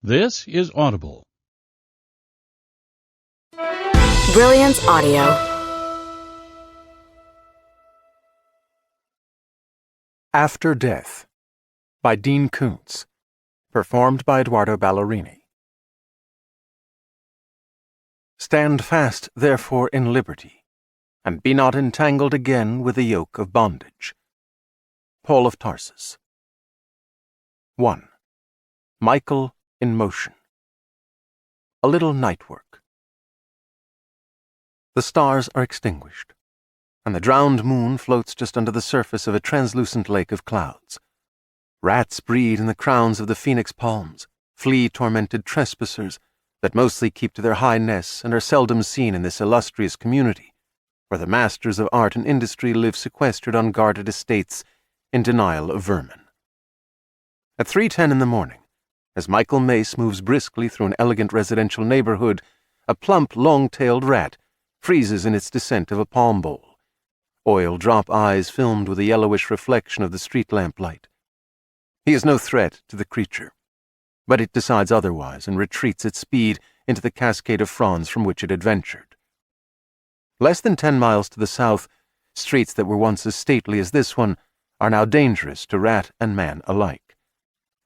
This is Audible. Brilliance Audio. After Death by Dean Koontz. Performed by Eduardo Ballerini. Stand fast, therefore, in liberty, and be not entangled again with the yoke of bondage. Paul of Tarsus. 1. Michael in motion. A little night work. The stars are extinguished, and the drowned moon floats just under the surface of a translucent lake of clouds. Rats breed in the crowns of the phoenix palms, flea-tormented trespassers that mostly keep to their high nests and are seldom seen in this illustrious community, where the masters of art and industry live sequestered on guarded estates in denial of vermin. At 3:10 in the morning, as Michael Mace moves briskly through an elegant residential neighborhood, a plump, long-tailed rat freezes in its descent of a palm bowl, oil drop eyes filmed with a yellowish reflection of the street lamp light. He is no threat to the creature, but it decides otherwise and retreats at speed into the cascade of fronds from which it had ventured. Less than 10 miles to the south, streets that were once as stately as this one are now dangerous to rat and man alike.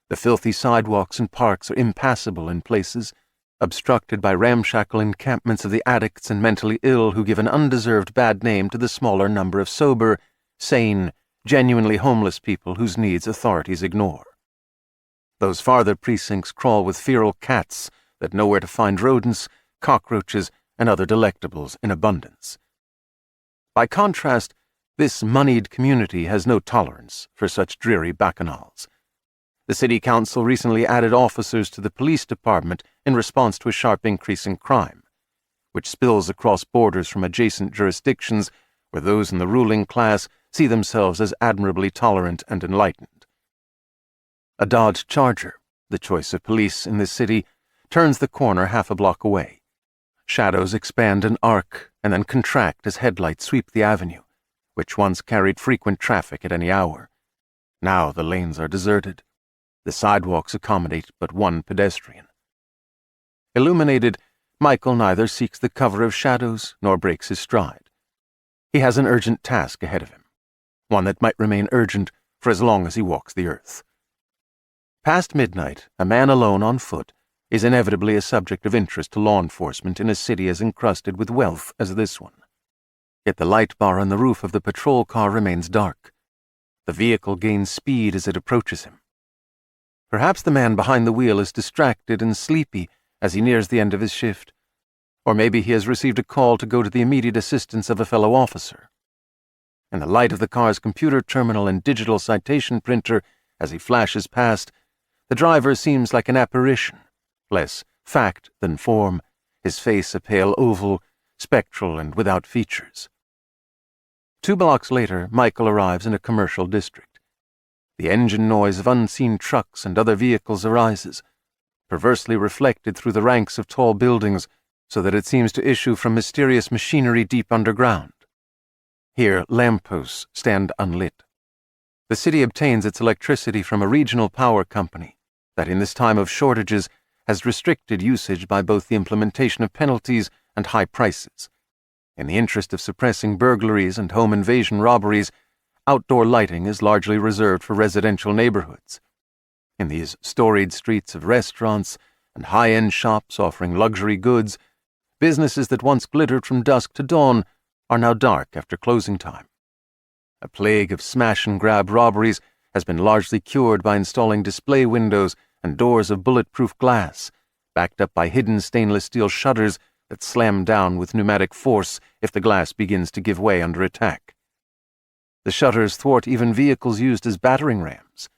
The filthy sidewalks and parks are impassable in places, obstructed by ramshackle encampments of the addicts and mentally ill who give an undeserved bad name to the smaller number of sober, sane, genuinely homeless people whose needs authorities ignore. Those farther precincts crawl with feral cats that know where to find rodents, cockroaches, and other delectables in abundance. By contrast, this moneyed community has no tolerance for such dreary bacchanals. The city council recently added officers to the police department in response to a sharp increase in crime, which spills across borders from adjacent jurisdictions where those in the ruling class see themselves as admirably tolerant and enlightened. A Dodge Charger, the choice of police in this city, turns the corner half a block away. Shadows expand and arc and then contract as headlights sweep the avenue, which once carried frequent traffic at any hour. Now the lanes are deserted. The sidewalks accommodate but one pedestrian. Illuminated, Michael neither seeks the cover of shadows nor breaks his stride. He has an urgent task ahead of him, one that might remain urgent for as long as he walks the earth. Past midnight, a man alone on foot is inevitably a subject of interest to law enforcement in a city as encrusted with wealth as this one. Yet the light bar on the roof of the patrol car remains dark. The vehicle gains speed as it approaches him. Perhaps the man behind the wheel is distracted and sleepy as he nears the end of his shift, or maybe he has received a call to go to the immediate assistance of a fellow officer. In the light of the car's computer terminal and digital citation printer as he flashes past, the driver seems like an apparition, less fact than form, his face a pale oval, spectral and without features. 2 blocks later, Michael arrives in a commercial district. The engine noise of unseen trucks and other vehicles arises, perversely reflected through the ranks of tall buildings so that it seems to issue from mysterious machinery deep underground. Here, lampposts stand unlit. The city obtains its electricity from a regional power company that in this time of shortages has restricted usage by both the implementation of penalties and high prices. In the interest of suppressing burglaries and home invasion robberies, outdoor lighting is largely reserved for residential neighborhoods. In these storied streets of restaurants and high-end shops offering luxury goods, businesses that once glittered from dusk to dawn are now dark after closing time. A plague of smash-and-grab robberies has been largely cured by installing display windows and doors of bulletproof glass, backed up by hidden stainless steel shutters that slam down with pneumatic force if the glass begins to give way under attack. The shutters thwart even vehicles used as battering rams.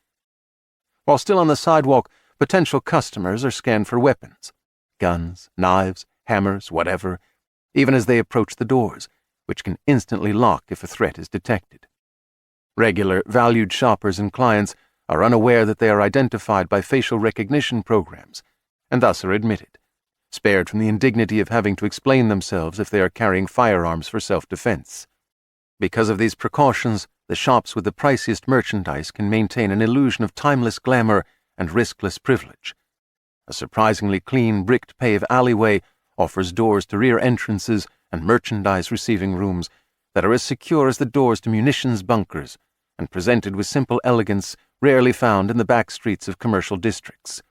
While still on the sidewalk, potential customers are scanned for weapons, guns, knives, hammers, whatever, even as they approach the doors, which can instantly lock if a threat is detected. Regular, valued shoppers and clients are unaware that they are identified by facial recognition programs, and thus are admitted, spared from the indignity of having to explain themselves if they are carrying firearms for self-defense. Because of these precautions, the shops with the priciest merchandise can maintain an illusion of timeless glamour and riskless privilege. A surprisingly clean bricked pave alleyway offers doors to rear entrances and merchandise receiving rooms that are as secure as the doors to munitions bunkers and presented with simple elegance rarely found in the back streets of commercial districts.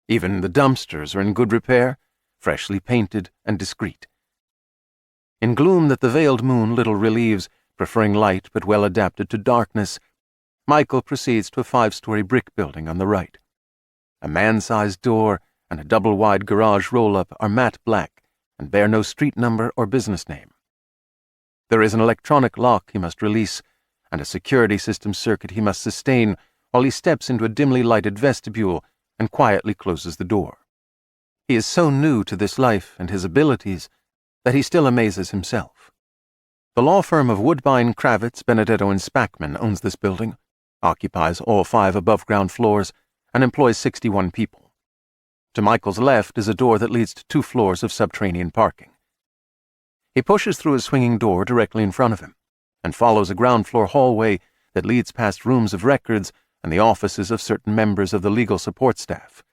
Even the dumpsters are in good repair, freshly painted and discreet. In gloom that the veiled moon little relieves, preferring light but well adapted to darkness, Michael proceeds to a 5-story brick building on the right. A man-sized door and a double-wide garage roll-up are matte black and bear no street number or business name. There is an electronic lock he must release and a security system circuit he must sustain while he steps into a dimly lighted vestibule and quietly closes the door. He is so new to this life and his abilities that he still amazes himself. The law firm of Woodbine, Kravitz, Benedetto & Spackman owns this building, occupies all 5 above-ground floors, and employs 61 people. To Michael's left is a door that leads to 2 floors of subterranean parking. He pushes through a swinging door directly in front of him and follows a ground-floor hallway that leads past rooms of records and the offices of certain members of the legal support staff.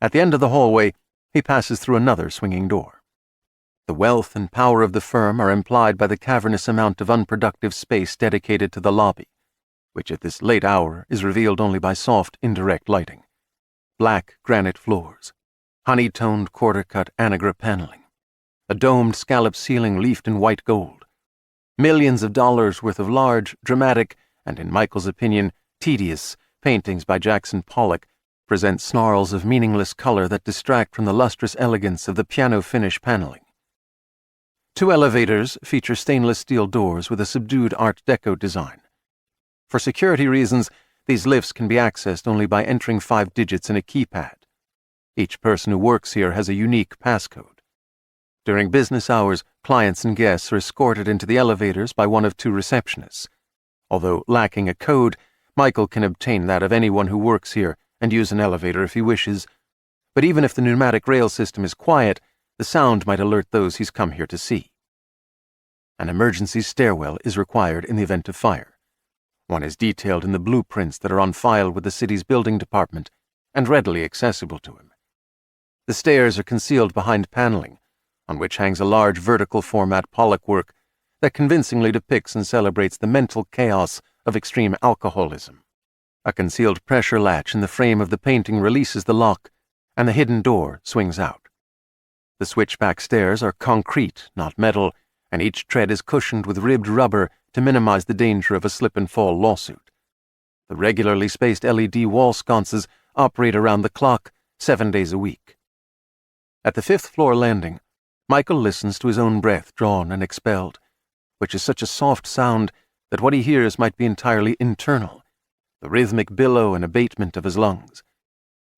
At the end of the hallway, he passes through another swinging door. The wealth and power of the firm are implied by the cavernous amount of unproductive space dedicated to the lobby, which at this late hour is revealed only by soft, indirect lighting. Black granite floors, honey-toned quarter-cut anagra paneling, a domed scallop ceiling leafed in white gold, millions of dollars worth of large, dramatic, and in Michael's opinion, tedious paintings by Jackson Pollock present snarls of meaningless color that distract from the lustrous elegance of the piano finish paneling. 2 elevators feature stainless steel doors with a subdued Art Deco design. For security reasons, these lifts can be accessed only by entering 5 digits in a keypad. Each person who works here has a unique passcode. During business hours, clients and guests are escorted into the elevators by one of 2 receptionists. Although lacking a code, Michael can obtain that of anyone who works here and use an elevator if he wishes. But even if the pneumatic rail system is quiet, the sound might alert those he's come here to see. An emergency stairwell is required in the event of fire. One is detailed in the blueprints that are on file with the city's building department and readily accessible to him. The stairs are concealed behind paneling, on which hangs a large vertical format Pollock work that convincingly depicts and celebrates the mental chaos of extreme alcoholism. A concealed pressure latch in the frame of the painting releases the lock, and the hidden door swings out. The switchback stairs are concrete, not metal, and each tread is cushioned with ribbed rubber to minimize the danger of a slip-and-fall lawsuit. The regularly spaced LED wall sconces operate around the clock, 7 days a week. At the 5th-floor landing, Michael listens to his own breath drawn and expelled, which is such a soft sound that what he hears might be entirely internal, the rhythmic billow and abatement of his lungs.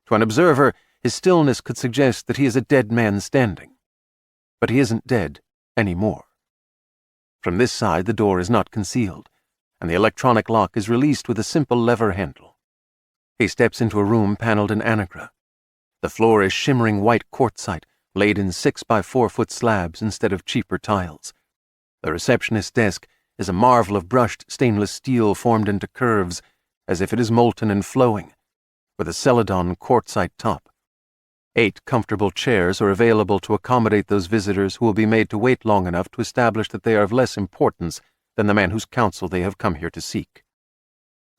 To an observer, his stillness could suggest that he is a dead man standing. But he isn't dead anymore. From this side, the door is not concealed, and the electronic lock is released with a simple lever handle. He steps into a room paneled in anagra. The floor is shimmering white quartzite, laid in 6-by-4-foot slabs instead of cheaper tiles. The receptionist's desk is a marvel of brushed stainless steel formed into curves, as if it is molten and flowing, with a celadon quartzite top. 8 comfortable chairs are available to accommodate those visitors who will be made to wait long enough to establish that they are of less importance than the man whose counsel they have come here to seek.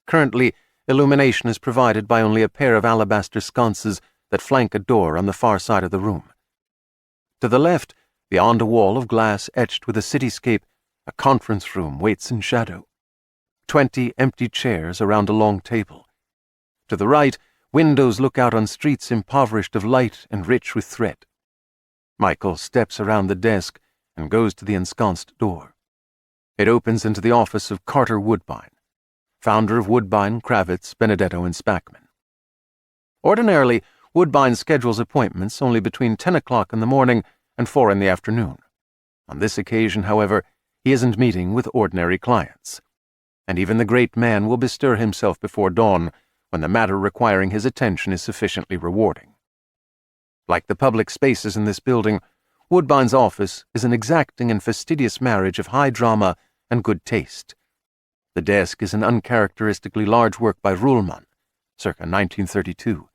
Currently, illumination is provided by only a pair of alabaster sconces that flank a door on the far side of the room. To the left, beyond a wall of glass etched with a cityscape, a conference room waits in shadow. 20 empty chairs around a long table. To the right, windows look out on streets impoverished of light and rich with threat. Michael steps around the desk and goes to the ensconced door. It opens into the office of Carter Woodbine, founder of Woodbine, Kravitz, Benedetto & Spackman. Ordinarily, Woodbine schedules appointments only between 10 o'clock in the morning and 4 in the afternoon. On this occasion, however, he isn't meeting with ordinary clients, and even the great man will bestir himself before dawn when the matter requiring his attention is sufficiently rewarding. Like the public spaces in this building, Woodbine's office is an exacting and fastidious marriage of high drama and good taste. The desk is an uncharacteristically large work by Ruhlmann, circa 1932.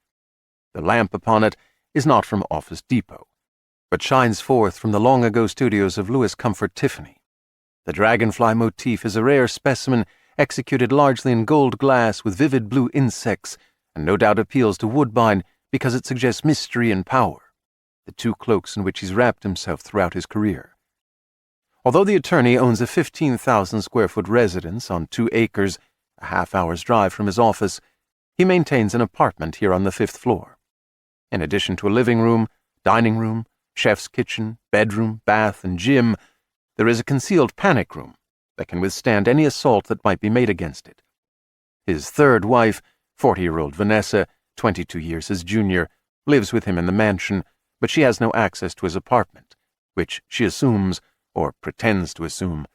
The lamp upon it is not from Office Depot, but shines forth from the long-ago studios of Louis Comfort Tiffany. The dragonfly motif is a rare specimen executed largely in gold glass with vivid blue insects, and no doubt appeals to Woodbine because it suggests mystery and power, the two cloaks in which he's wrapped himself throughout his career. Although the attorney owns a 15,000-square-foot residence on 2 acres, a half-hour's drive from his office, he maintains an apartment here on the 5th floor. In addition to a living room, dining room, chef's kitchen, bedroom, bath, and gym, there is a concealed panic room that can withstand any assault that might be made against it. His third wife, 40-year-old Vanessa, 22 years his junior, lives with him in the mansion, but she has no access to his apartment, which she assumes, or pretends to assume,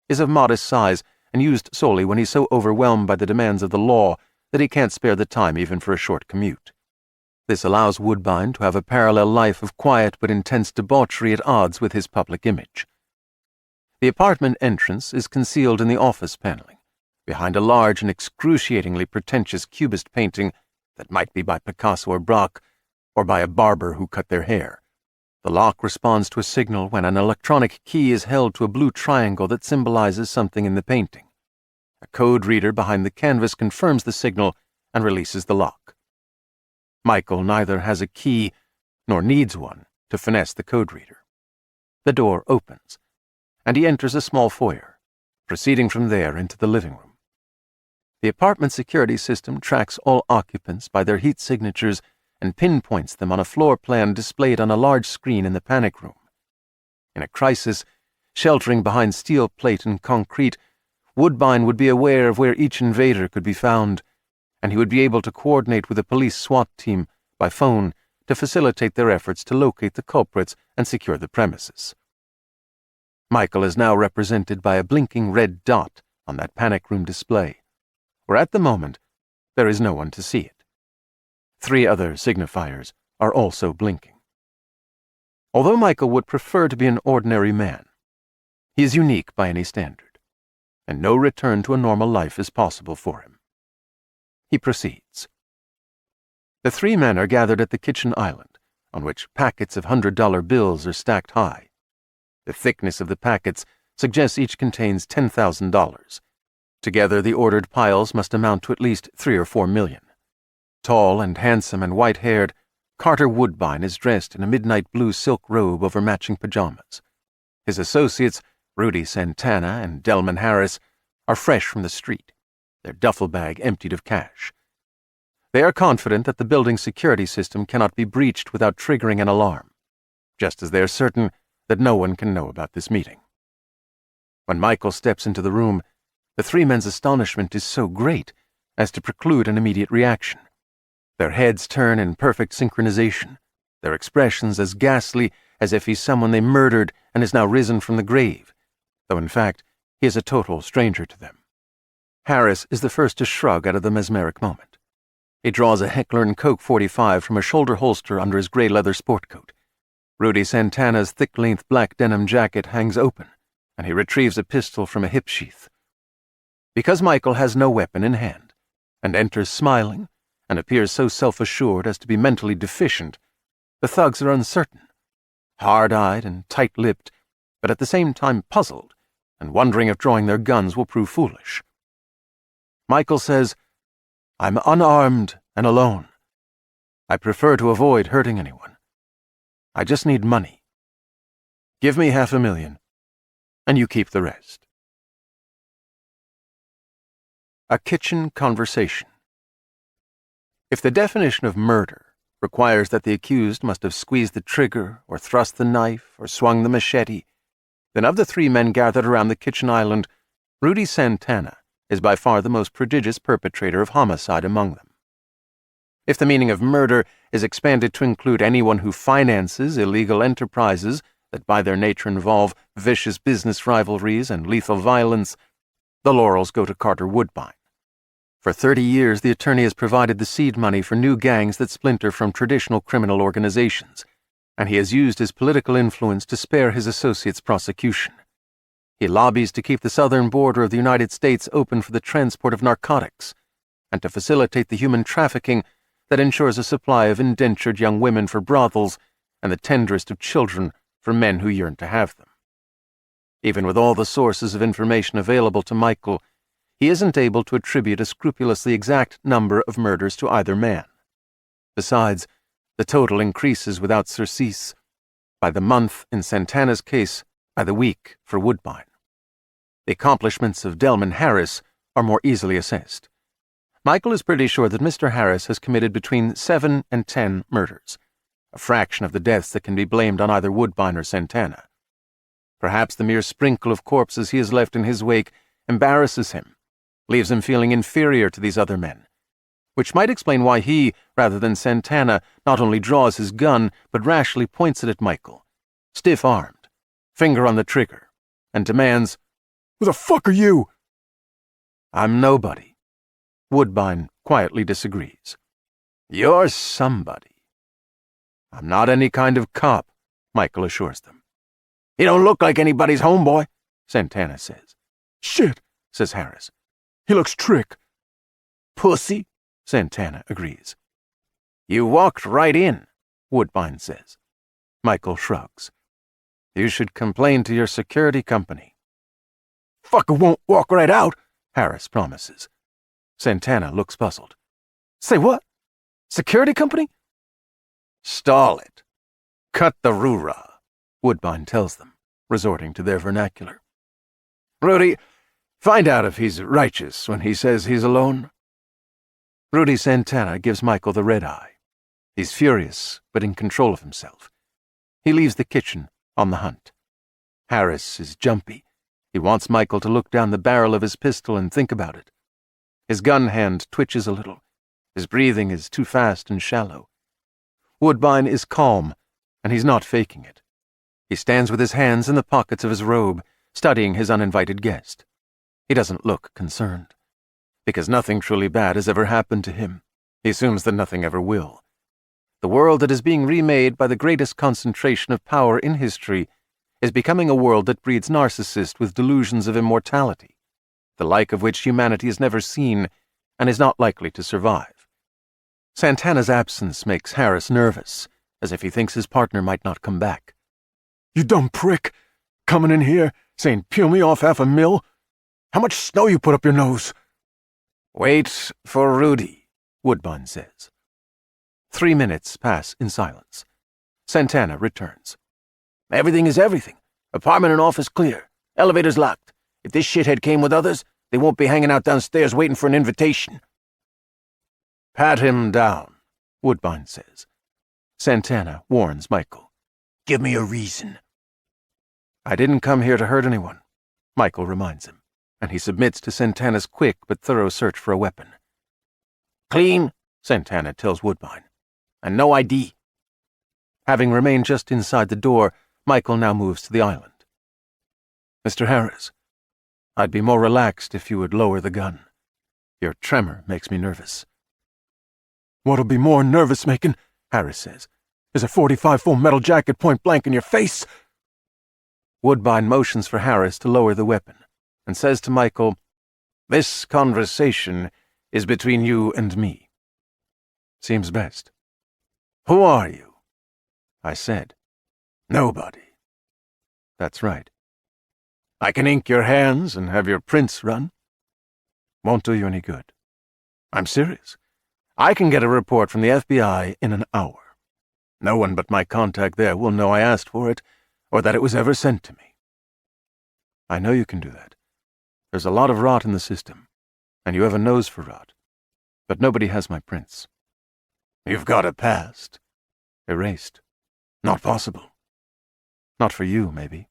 is of modest size and used solely when he's so overwhelmed by the demands of the law that he can't spare the time even for a short commute. This allows Woodbine to have a parallel life of quiet but intense debauchery at odds with his public image. The apartment entrance is concealed in the office paneling, behind a large and excruciatingly pretentious cubist painting that might be by Picasso or Braque, or by a barber who cut their hair. The lock responds to a signal when an electronic key is held to a blue triangle that symbolizes something in the painting. A code reader behind the canvas confirms the signal and releases the lock. Michael neither has a key nor needs one to finesse the code reader. The door opens, and he enters a small foyer, proceeding from there into the living room. The apartment security system tracks all occupants by their heat signatures and pinpoints them on a floor plan displayed on a large screen in the panic room. In a crisis, sheltering behind steel plate and concrete, Woodbine would be aware of where each invader could be found, and he would be able to coordinate with a police SWAT team by phone to facilitate their efforts to locate the culprits and secure the premises. Michael is now represented by a blinking red dot on that panic room display, where at the moment there is no one to see it. 3 other signifiers are also blinking. Although Michael would prefer to be an ordinary man, he is unique by any standard, and no return to a normal life is possible for him. He proceeds. The 3 men are gathered at the kitchen island, on which packets of $100 bills are stacked high. The thickness of the packets suggests each contains $10,000. Together, the ordered piles must amount to at least 3 or 4 million. Tall and handsome and white-haired, Carter Woodbine is dressed in a midnight blue silk robe over matching pajamas. His associates, Rudy Santana and Delman Harris, are fresh from the street, their duffel bag emptied of cash. They are confident that the building's security system cannot be breached without triggering an alarm, just as they are certain that no one can know about this meeting. When Michael steps into the room, the 3 men's astonishment is so great as to preclude an immediate reaction. Their heads turn in perfect synchronization, their expressions as ghastly as if he's someone they murdered and is now risen from the grave, though in fact he is a total stranger to them. Harris is the first to shrug out of the mesmeric moment. He draws a Heckler & Koch .45 from a shoulder holster under his gray leather sport coat. Rudy Santana's thick-length black denim jacket hangs open, and he retrieves a pistol from a hip sheath. Because Michael has no weapon in hand, and enters smiling, and appears so self-assured as to be mentally deficient, the thugs are uncertain, hard-eyed and tight-lipped, but at the same time puzzled, and wondering if drawing their guns will prove foolish. Michael says, "I'm unarmed and alone. I prefer to avoid hurting anyone. I just need money. Give me $500,000, and you keep the rest." A kitchen conversation. If the definition of murder requires that the accused must have squeezed the trigger or thrust the knife or swung the machete, then of the 3 men gathered around the kitchen island, Rudy Santana is by far the most prodigious perpetrator of homicide among them. If the meaning of murder is expanded to include anyone who finances illegal enterprises that by their nature involve vicious business rivalries and lethal violence, the laurels go to Carter Woodbine. For 30 years, the attorney has provided the seed money for new gangs that splinter from traditional criminal organizations, and he has used his political influence to spare his associates prosecution. He lobbies to keep the southern border of the United States open for the transport of narcotics, and to facilitate the human trafficking that ensures a supply of indentured young women for brothels and the tenderest of children for men who yearn to have them. Even with all the sources of information available to Michael, he isn't able to attribute a scrupulously exact number of murders to either man. Besides, the total increases without surcease, by the month in Santana's case, by the week for Woodbine. The accomplishments of Delman Harris are more easily assessed. Michael is pretty sure that Mr. Harris has committed between 7 and 10 murders, a fraction of the deaths that can be blamed on either Woodbine or Santana. Perhaps the mere sprinkle of corpses he has left in his wake embarrasses him, leaves him feeling inferior to these other men, which might explain why he, rather than Santana, not only draws his gun, but rashly points it at Michael, stiff-armed, finger on the trigger, and demands, "Who the fuck are you?" "I'm nobody." Woodbine quietly disagrees. "You're somebody." "I'm not any kind of cop," Michael assures them. "You don't look like anybody's homeboy," Santana says. "Shit," says Harris. "He looks trick." "Pussy," Santana agrees. "You walked right in," Woodbine says. Michael shrugs. "You should complain to your security company." "Fucker won't walk right out," Harris promises. Santana looks puzzled. "Say what? Security company?" "Stall it. Cut the roo-rah," Woodbine tells them, resorting to their vernacular. "Rudy, find out if he's righteous when he says he's alone." Rudy Santana gives Michael the red eye. He's furious, but in control of himself. He leaves the kitchen, on the hunt. Harris is jumpy. He wants Michael to look down the barrel of his pistol and think about it. His gun hand twitches a little. His breathing is too fast and shallow. Woodbine is calm, and he's not faking it. He stands with his hands in the pockets of his robe, studying his uninvited guest. He doesn't look concerned. Because nothing truly bad has ever happened to him, he assumes that nothing ever will. The world that is being remade by the greatest concentration of power in history is becoming a world that breeds narcissists with delusions of immortality, the like of which humanity has never seen and is not likely to survive. Santana's absence makes Harris nervous, as if he thinks his partner might not come back. "You dumb prick! Coming in here, saying peel me off $500,000? How much snow you put up your nose?" "Wait for Rudy," Woodbine says. 3 minutes pass in silence. Santana returns. "Everything is everything. Apartment and office clear. Elevator's locked. If this shithead came with others, they won't be hanging out downstairs waiting for an invitation." "Pat him down," Woodbine says. Santana warns Michael. "Give me a reason." "I didn't come here to hurt anyone," Michael reminds him, and he submits to Santana's quick but thorough search for a weapon. "Clean," Santana tells Woodbine, "and no ID." Having remained just inside the door, Michael now moves to the island. "Mr. Harris, I'd be more relaxed if you would lower the gun. Your tremor makes me nervous." "What'll be more nervous-making," Harris says, "is a .45 full metal jacket point blank in your face." Woodbine motions for Harris to lower the weapon and says to Michael, "This conversation is between you and me." "Seems best." "Who are you?" I said, "Nobody." "That's right." "I can ink your hands and have your prints run." "Won't do you any good." "I'm serious. I can get a report from the FBI in an hour. No one but my contact there will know I asked for it, or that it was ever sent to me." "I know you can do that. There's a lot of rot in the system, and you have a nose for rot. But nobody has my prints." "You've got a past." "Erased." "Not possible." "Not for you, maybe."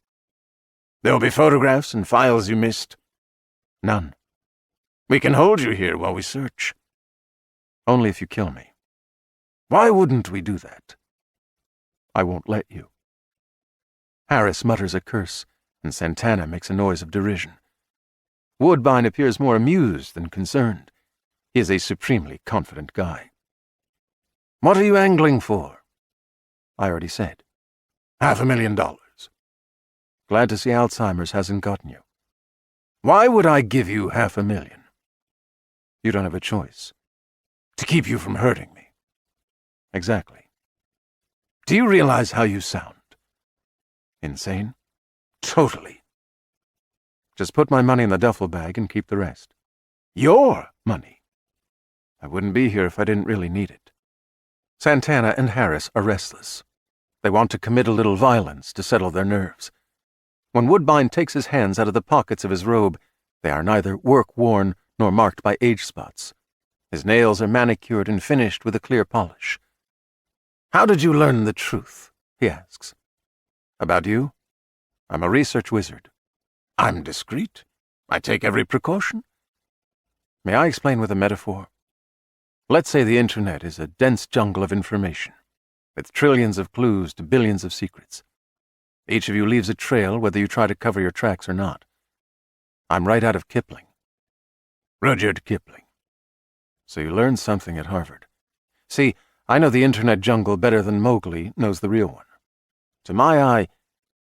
"There'll be photographs and files you missed." "None." "We can hold you here while we search." "Only if you kill me." "Why wouldn't we do that?" "I won't let you." Harris mutters a curse, and Santana makes a noise of derision. Woodbine appears more amused than concerned. He is a supremely confident guy. "What are you angling for?" "I already said." $500,000. "Glad to see Alzheimer's hasn't gotten you." "Why would I give you $500,000? You don't have a choice. To keep you from hurting me. Exactly. Do you realize how you sound? Insane? Totally. Just put my money in the duffel bag and keep the rest. Your money? I wouldn't be here if I didn't really need it. Santana and Harris are restless. They want to commit a little violence to settle their nerves. When Woodbine takes his hands out of the pockets of his robe, they are neither work-worn nor marked by age spots. His nails are manicured and finished with a clear polish. How did you learn the truth? He asks. About you? I'm a research wizard. I'm discreet. I take every precaution. May I explain with a metaphor? Let's say the internet is a dense jungle of information, with trillions of clues to billions of secrets. Each of you leaves a trail whether you try to cover your tracks or not. I'm right out of Kipling. Rudyard Kipling. So you learned something at Harvard. See, I know the internet jungle better than Mowgli knows the real one. To my eye,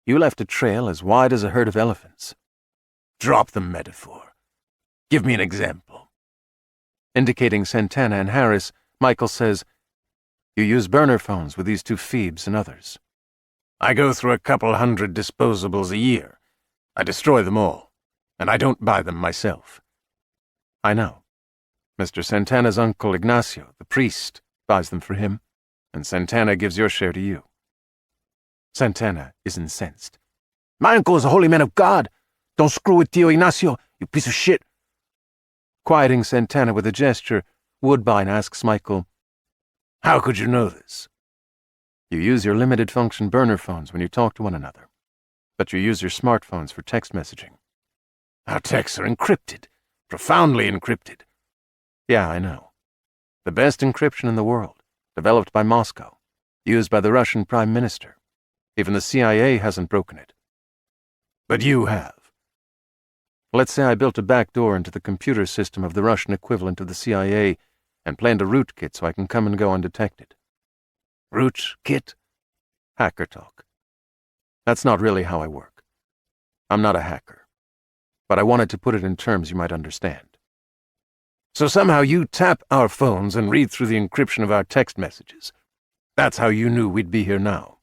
you left a trail as wide as a herd of elephants. Drop the metaphor. Give me an example. Indicating Santana and Harris, Michael says, You use burner phones with these two Phoebes and others. I go through a couple hundred disposables a year. I destroy them all, and I don't buy them myself. I know. Mr. Santana's uncle Ignacio, the priest, buys them for him, and Santana gives your share to you. Santana is incensed. My uncle is a holy man of God. Don't screw with Tio Ignacio, you piece of shit. Quieting Santana with a gesture, Woodbine asks Michael, How could you know this? You use your limited-function burner phones when you talk to one another, but you use your smartphones for text messaging. Our texts are encrypted, profoundly encrypted. Yeah, I know. The best encryption in the world, developed by Moscow, used by the Russian Prime Minister. Even the CIA hasn't broken it. But you have. Let's say I built a backdoor into the computer system of the Russian equivalent of the CIA and planned a rootkit so I can come and go undetected. Rootkit? Hacker talk. That's not really how I work. I'm not a hacker. But I wanted to put it in terms you might understand. So somehow you tap our phones and read through the encryption of our text messages. That's how you knew we'd be here now.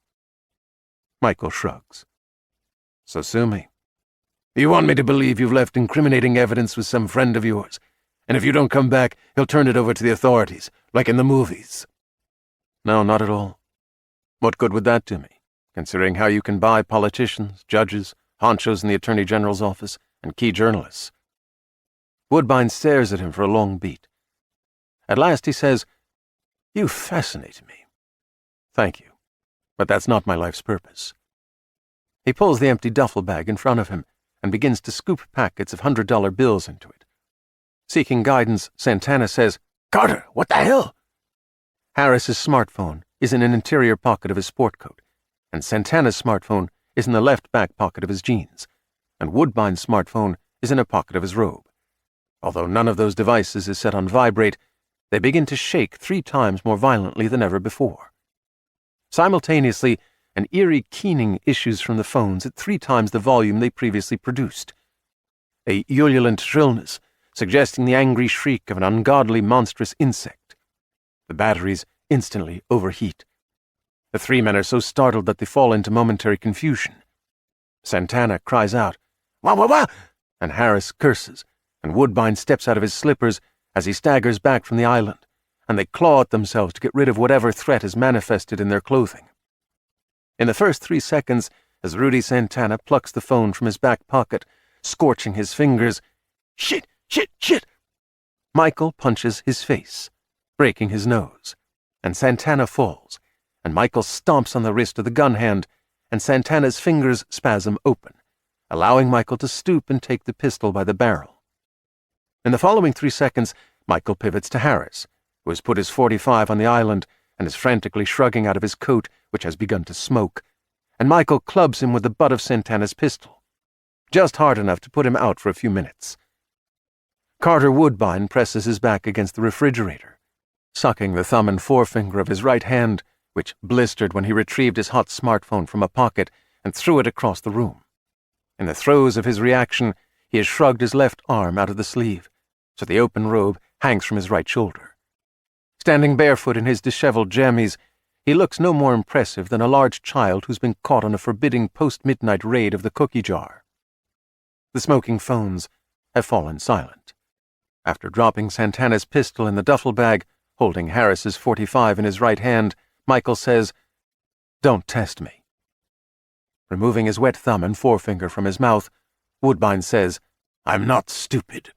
Michael shrugs. So sue me. You want me to believe you've left incriminating evidence with some friend of yours, and if you don't come back, he'll turn it over to the authorities, like in the movies. No, not at all. What good would that do me, considering how you can buy politicians, judges, honchos in the Attorney General's office, and key journalists? Woodbine stares at him for a long beat. At last he says, You fascinate me. Thank you, but that's not my life's purpose. He pulls the empty duffel bag in front of him and begins to scoop packets of $100 bills into it. Seeking guidance, Santana says, Carter, what the hell? Harris's smartphone is in an interior pocket of his sport coat, and Santana's smartphone is in the left back pocket of his jeans, and Woodbine's smartphone is in a pocket of his robe. Although none of those devices is set on vibrate, they begin to shake 3 times more violently than ever before. Simultaneously, an eerie keening issues from the phones at 3 times the volume they previously produced. A ululent shrillness, suggesting the angry shriek of an ungodly, monstrous insect. The batteries instantly overheat. The 3 men are so startled that they fall into momentary confusion. Santana cries out, Wah, wah, wah! And Harris curses, and Woodbine steps out of his slippers as he staggers back from the island, and they claw at themselves to get rid of whatever threat is manifested in their clothing. In the first 3 seconds, as Rudy Santana plucks the phone from his back pocket, scorching his fingers, Shit, shit, shit! Michael punches his face, breaking his nose, and Santana falls, and Michael stomps on the wrist of the gun hand, and Santana's fingers spasm open, allowing Michael to stoop and take the pistol by the barrel. In the following 3 seconds, Michael pivots to Harris, who has put his .45 on the island and is frantically shrugging out of his coat, which has begun to smoke, and Michael clubs him with the butt of Santana's pistol, just hard enough to put him out for a few minutes. Carter Woodbine presses his back against the refrigerator, sucking the thumb and forefinger of his right hand, which blistered when he retrieved his hot smartphone from a pocket and threw it across the room. In the throes of his reaction, he has shrugged his left arm out of the sleeve, so the open robe hangs from his right shoulder. Standing barefoot in his disheveled jammies, he looks no more impressive than a large child who's been caught on a forbidding post-midnight raid of the cookie jar. The smoking phones have fallen silent. After dropping Santana's pistol in the duffel bag, holding Harris's .45 in his right hand, Michael says, "Don't test me." Removing his wet thumb and forefinger from his mouth, Woodbine says, "I'm not stupid."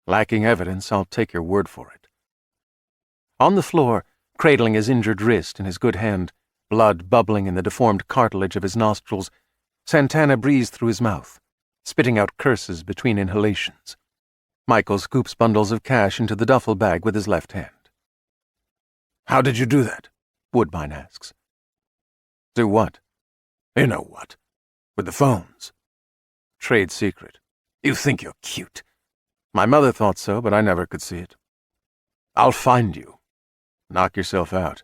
Lacking evidence, I'll take your word for it. On the floor, cradling his injured wrist in his good hand, blood bubbling in the deformed cartilage of his nostrils, Santana breathes through his mouth, spitting out curses between inhalations. Michael scoops bundles of cash into the duffel bag with his left hand. "How did you do that?" Woodbine asks. "Do what?" "You know what. With the phones." "Trade secret." "You think you're cute." "My mother thought so, but I never could see it." "I'll find you." "Knock yourself out."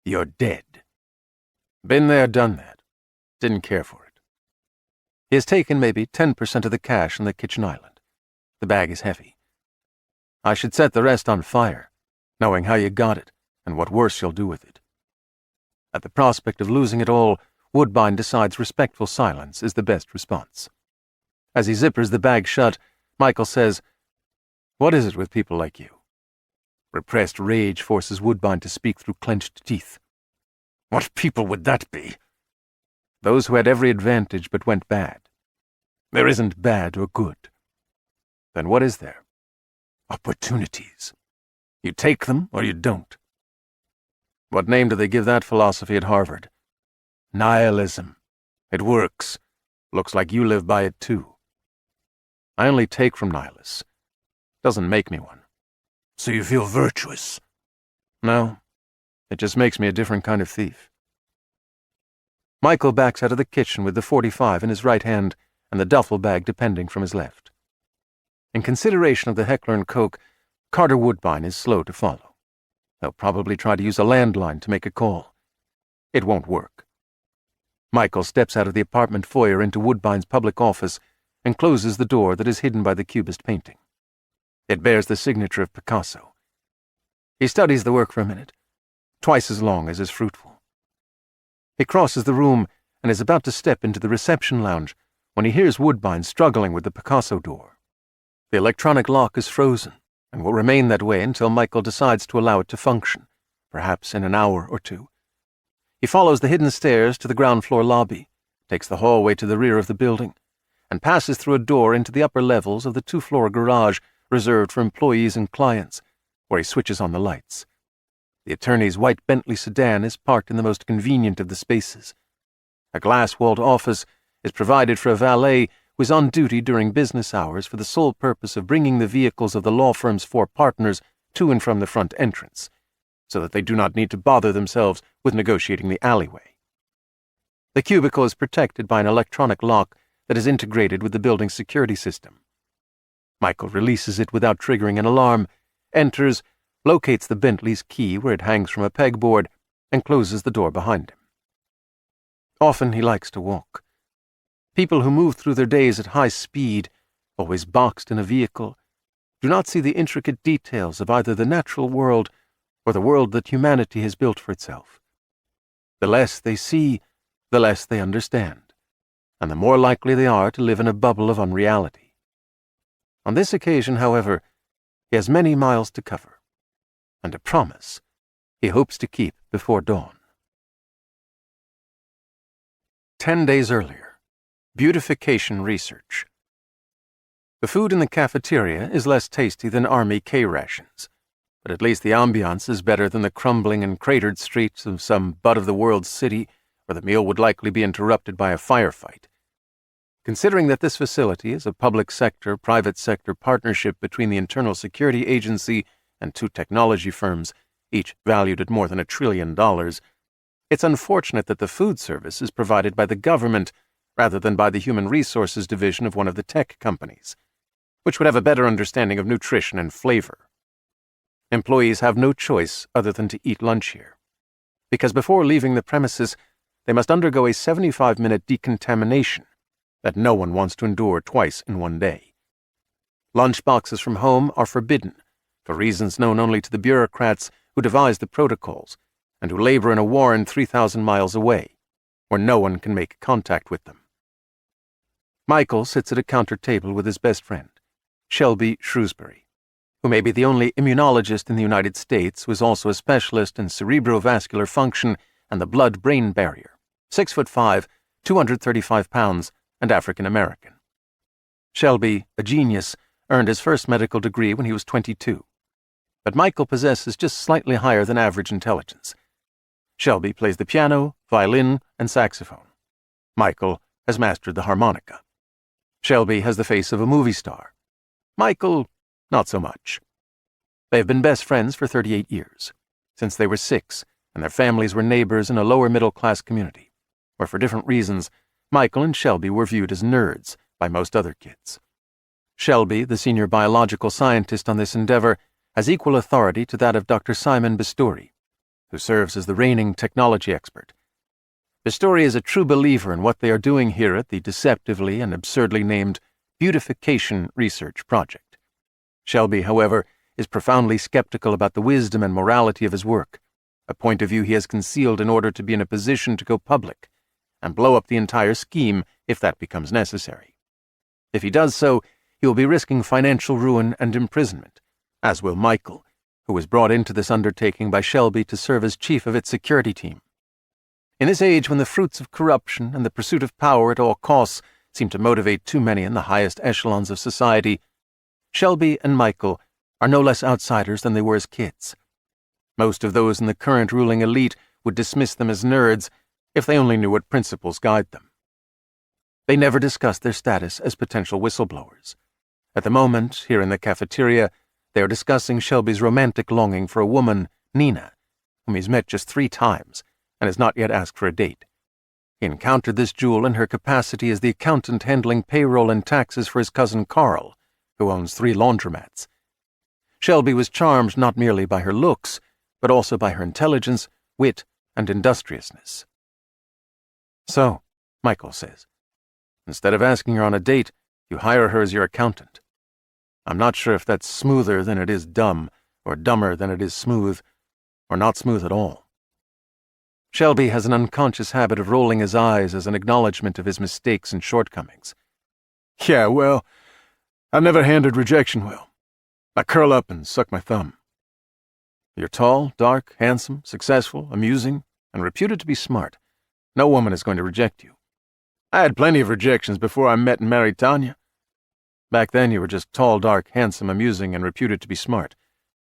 "You're dead." "Been there, done that. Didn't care for it." He has taken maybe 10% of the cash on the kitchen island. The bag is heavy. "I should set the rest on fire, knowing how you got it and what worse you'll do with it." At the prospect of losing it all, Woodbine decides respectful silence is the best response. As he zippers the bag shut, Michael says, "What is it with people like you?" Repressed rage forces Woodbine to speak through clenched teeth. "What people would that be?" "Those who had every advantage but went bad." "There isn't bad or good." "Then what is there?" "Opportunities. You take them or you don't." "What name do they give that philosophy at Harvard?" "Nihilism. It works. Looks like you live by it too." "I only take from nihilists. Doesn't make me one." "So you feel virtuous?" "No. It just makes me a different kind of thief." Michael backs out of the kitchen with the .45 in his right hand and the duffel bag depending from his left. In consideration of the Heckler & Koch, Carter Woodbine is slow to follow. They'll probably try to use a landline to make a call. It won't work. Michael steps out of the apartment foyer into Woodbine's public office and closes the door that is hidden by the Cubist painting. It bears the signature of Picasso. He studies the work for a minute, twice as long as is fruitful. He crosses the room and is about to step into the reception lounge when he hears Woodbine struggling with the Picasso door. The electronic lock is frozen and will remain that way until Michael decides to allow it to function, perhaps in an hour or two. He follows the hidden stairs to the ground floor lobby, takes the hallway to the rear of the building, and passes through a door into the upper levels of the two-floor garage reserved for employees and clients, where he switches on the lights. The attorney's white Bentley sedan is parked in the most convenient of the spaces. A glass-walled office is provided for a valet who is on duty during business hours for the sole purpose of bringing the vehicles of the law firm's 4 partners to and from the front entrance, so that they do not need to bother themselves with negotiating the alleyway. The cubicle is protected by an electronic lock that is integrated with the building's security system. Michael releases it without triggering an alarm, enters, locates the Bentley's key where it hangs from a pegboard, and closes the door behind him. Often he likes to walk. People who move through their days at high speed, always boxed in a vehicle, do not see the intricate details of either the natural world or the world that humanity has built for itself. The less they see, the less they understand, and the more likely they are to live in a bubble of unreality. On this occasion, however, he has many miles to cover, and a promise he hopes to keep before dawn. 10 days earlier, beautification research. The food in the cafeteria is less tasty than Army K rations, but at least the ambiance is better than the crumbling and cratered streets of some butt-of-the-world city where the meal would likely be interrupted by a firefight. Considering that this facility is a public sector-private sector partnership between the Internal Security Agency and 2 technology firms, each valued at more than $1 trillion, it's unfortunate that the food service is provided by the government rather than by the Human Resources Division of one of the tech companies, which would have a better understanding of nutrition and flavor. Employees have no choice other than to eat lunch here, because before leaving the premises, they must undergo a 75-minute decontamination that no one wants to endure twice in one day. Lunch boxes from home are forbidden for reasons known only to the bureaucrats who devise the protocols and who labor in a warren 3,000 miles away, where no one can make contact with them. Michael sits at a counter table with his best friend, Shelby Shrewsbury, who may be the only immunologist in the United States who is also a specialist in cerebrovascular function and the blood-brain barrier, 6'5", 235 pounds, and African American. Shelby, a genius, earned his first medical degree when he was 22. But Michael possesses just slightly higher than average intelligence. Shelby plays the piano, violin, and saxophone. Michael has mastered the harmonica. Shelby has the face of a movie star. Michael, not so much. They have been best friends for 38 years, since they were 6, and their families were neighbors in a lower middle-class community, where for different reasons, Michael and Shelby were viewed as nerds by most other kids. Shelby, the senior biological scientist on this endeavor, has equal authority to that of Dr. Simon Bisturi, who serves as the reigning technology expert. Bisturi is a true believer in what they are doing here at the deceptively and absurdly named Beautification Research Project. Shelby, however, is profoundly skeptical about the wisdom and morality of his work, a point of view he has concealed in order to be in a position to go public and blow up the entire scheme if that becomes necessary. If he does so, he will be risking financial ruin and imprisonment, as will Michael, who was brought into this undertaking by Shelby to serve as chief of its security team. In this age when the fruits of corruption and the pursuit of power at all costs seem to motivate too many in the highest echelons of society, Shelby and Michael are no less outsiders than they were as kids. Most of those in the current ruling elite would dismiss them as nerds if they only knew what principles guide them. They never discussed their status as potential whistleblowers. At the moment, here in the cafeteria, they are discussing Shelby's romantic longing for a woman, Nina, whom he's met just 3 times and has not yet asked for a date. He encountered this jewel in her capacity as the accountant handling payroll and taxes for his cousin Carl, who owns 3 laundromats. Shelby was charmed not merely by her looks, but also by her intelligence, wit, and industriousness. So, Michael says, instead of asking her on a date, you hire her as your accountant. I'm not sure if that's smoother than it is dumb, or dumber than it is smooth, or not smooth at all. Shelby has an unconscious habit of rolling his eyes as an acknowledgement of his mistakes and shortcomings. Yeah, well, I've never handled rejection well. I curl up and suck my thumb. You're tall, dark, handsome, successful, amusing, and reputed to be smart. No woman is going to reject you. I had plenty of rejections before I met and married Tanya. Back then you were just tall, dark, handsome, amusing, and reputed to be smart.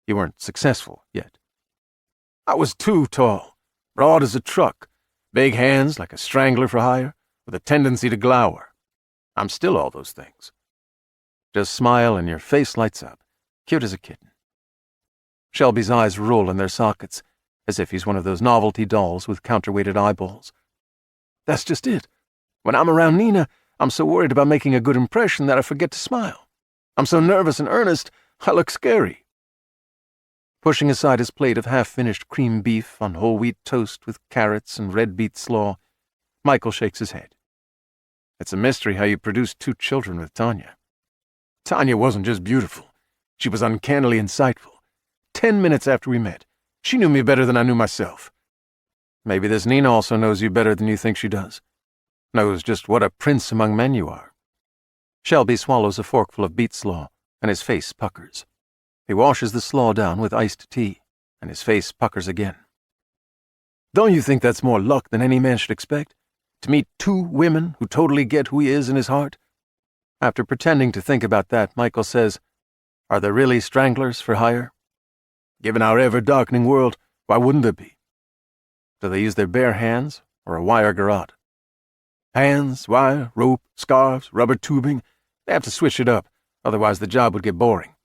You weren't successful yet. I was too tall, broad as a truck, big hands like a strangler for hire, with a tendency to glower. I'm still all those things. Just smile and your face lights up, cute as a kitten. Shelby's eyes roll in their sockets, as if he's one of those novelty dolls with counterweighted eyeballs. That's just it. When I'm around Nina, I'm so worried about making a good impression that I forget to smile. I'm so nervous and earnest, I look scary. Pushing aside his plate of half-finished cream beef on whole wheat toast with carrots and red beet slaw, Michael shakes his head. It's a mystery how you produced 2 children with Tanya. Tanya wasn't just beautiful. She was uncannily insightful. 10 minutes after we met, she knew me better than I knew myself. Maybe this Nina also knows you better than you think she does. Knows just what a prince among men you are. Shelby swallows a forkful of beet slaw, and his face puckers. He washes the slaw down with iced tea, and his face puckers again. Don't you think that's more luck than any man should expect? To meet 2 women who totally get who he is in his heart? After pretending to think about that, Michael says, Are there really stranglers for hire? Given our ever-darkening world, why wouldn't there be? Do they use their bare hands or a wire garrote? Hands, wire, rope, scarves, rubber tubing. They have to switch it up, otherwise the job would get boring.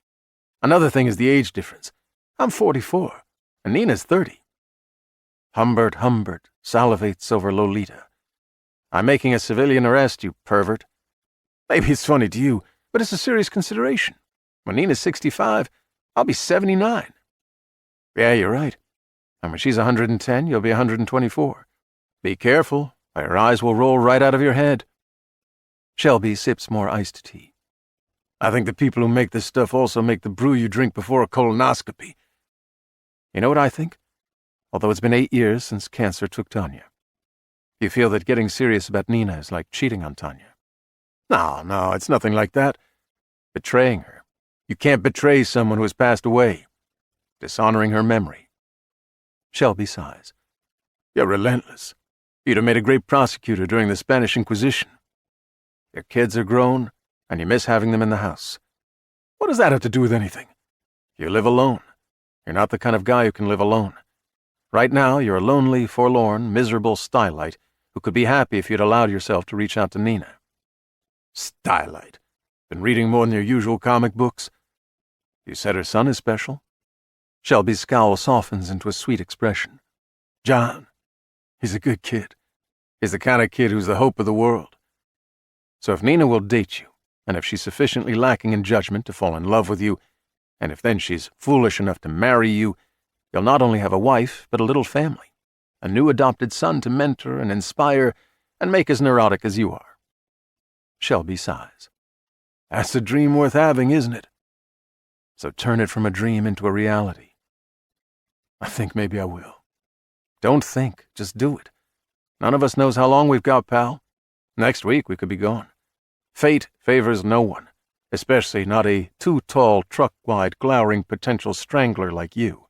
Another thing is the age difference. I'm 44, and Nina's 30. Humbert salivates over Lolita. I'm making a civilian arrest, you pervert. Maybe it's funny to you, but it's a serious consideration. When Nina's 65, I'll be 79. Yeah, you're right. And when she's 110, you'll be 124. Be careful, or your eyes will roll right out of your head. Shelby sips more iced tea. I think the people who make this stuff also make the brew you drink before a colonoscopy. You know what I think? Although it's been 8 years since cancer took Tanya. You feel that getting serious about Nina is like cheating on Tanya. No, it's nothing like that. Betraying her. You can't betray someone who has passed away. Dishonoring her memory. Shelby sighs. You're relentless. You'd have made a great prosecutor during the Spanish Inquisition. Your kids are grown, and you miss having them in the house. What does that have to do with anything? You live alone. You're not the kind of guy who can live alone. Right now, you're a lonely, forlorn, miserable stylite who could be happy if you'd allowed yourself to reach out to Nina. Stylite? Been reading more than your usual comic books? You said her son is special? Shelby's scowl softens into a sweet expression. John, he's a good kid. He's the kind of kid who's the hope of the world. So if Nina will date you, and if she's sufficiently lacking in judgment to fall in love with you, and if then she's foolish enough to marry you, you'll not only have a wife, but a little family, a new adopted son to mentor and inspire and make as neurotic as you are. Shelby sighs. That's a dream worth having, isn't it? So turn it from a dream into a reality. I think maybe I will. Don't think, just do it. None of us knows how long we've got, pal. Next week we could be gone. Fate favors no one, especially not a too-tall, truck-wide, glowering potential strangler like you.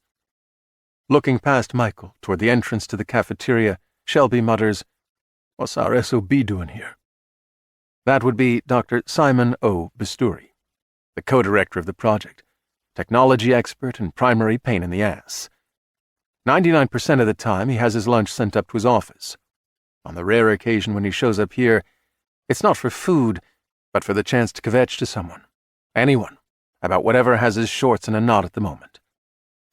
Looking past Michael toward the entrance to the cafeteria, Shelby mutters, What's our S.O.B. doing here? That would be Dr. Simon O. Bisturi, the co-director of the project, technology expert and primary pain in the ass. 99% of the time, he has his lunch sent up to his office. On the rare occasion when he shows up here, it's not for food, but for the chance to kvetch to someone, anyone, about whatever has his shorts in a knot at the moment.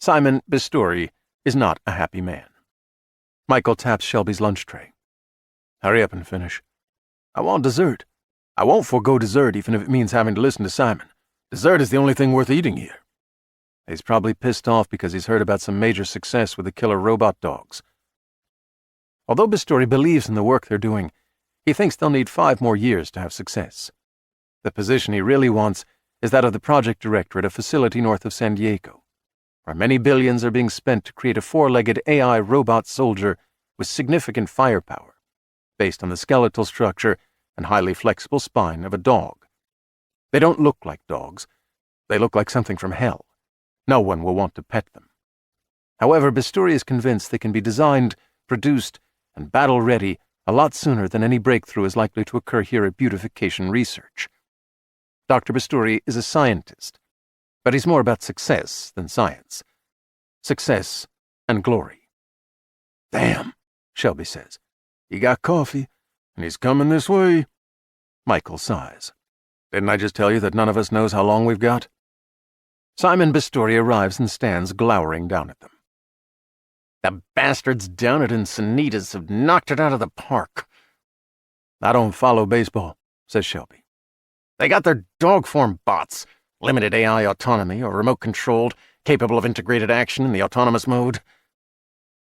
Simon Bisturi is not a happy man. Michael taps Shelby's lunch tray. Hurry up and finish. I want dessert. I won't forego dessert even if it means having to listen to Simon. Dessert is the only thing worth eating here. He's probably pissed off because he's heard about some major success with the killer robot dogs. Although Bisturi believes in the work they're doing, he thinks they'll need 5 more years to have success. The position he really wants is that of the project director at a facility north of San Diego, where many billions are being spent to create a 4-legged AI robot soldier with significant firepower, based on the skeletal structure and highly flexible spine of a dog. They don't look like dogs. They look like something from hell. No one will want to pet them. However, Bisturi is convinced they can be designed, produced, and battle-ready a lot sooner than any breakthrough is likely to occur here at Beautification Research. Dr. Bisturi is a scientist, but he's more about success than science. Success and glory. Damn, Shelby says. He got coffee, and he's coming this way. Michael sighs. Didn't I just tell you that none of us knows how long we've got? Simon Bisturi arrives and stands glowering down at them. The bastards down at Encinitas have knocked it out of the park. I don't follow baseball, says Shelby. They got their dog-form bots, limited AI autonomy or remote-controlled, capable of integrated action in the autonomous mode.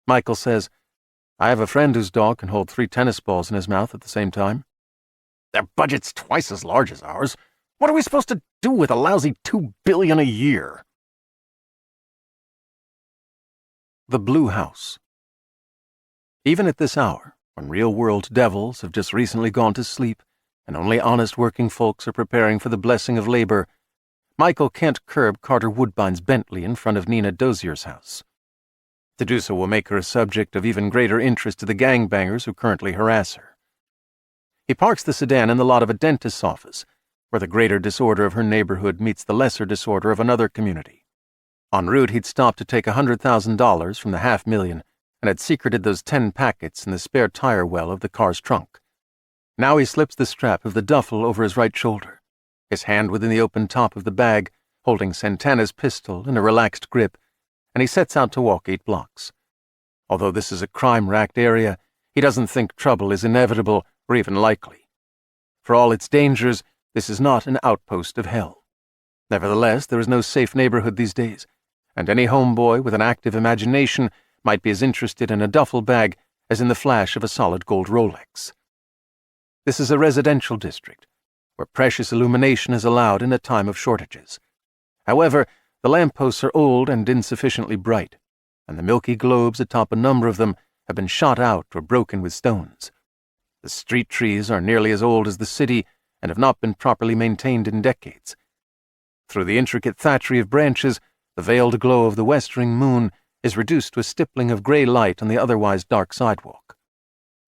Michael says, I have a friend whose dog can hold 3 tennis balls in his mouth at the same time. Their budget's twice as large as ours. What are we supposed to do with a lousy $2 billion a year? The Blue House. Even at this hour, when real-world devils have just recently gone to sleep and only honest working folks are preparing for the blessing of labor, Michael can't curb Carter Woodbine's Bentley in front of Nina Dozier's house. To do so will make her a subject of even greater interest to the gangbangers who currently harass her. He parks the sedan in the lot of a dentist's office, where the greater disorder of her neighborhood meets the lesser disorder of another community. En route, he'd stopped to take $100,000 from the $500,000 and had secreted those 10 packets in the spare tire well of the car's trunk. Now he slips the strap of the duffel over his right shoulder, his hand within the open top of the bag, holding Santana's pistol in a relaxed grip, and he sets out to walk 8 blocks. Although this is a crime-racked area, he doesn't think trouble is inevitable or even likely. For all its dangers, this is not an outpost of hell. Nevertheless, there is no safe neighborhood these days, and any homeboy with an active imagination might be as interested in a duffel bag as in the flash of a solid gold Rolex. This is a residential district, where precious illumination is allowed in a time of shortages. However, the lampposts are old and insufficiently bright, and the milky globes atop a number of them have been shot out or broken with stones. The street trees are nearly as old as the city and have not been properly maintained in decades. Through the intricate thatchery of branches, the veiled glow of the westering moon is reduced to a stippling of grey light on the otherwise dark sidewalk.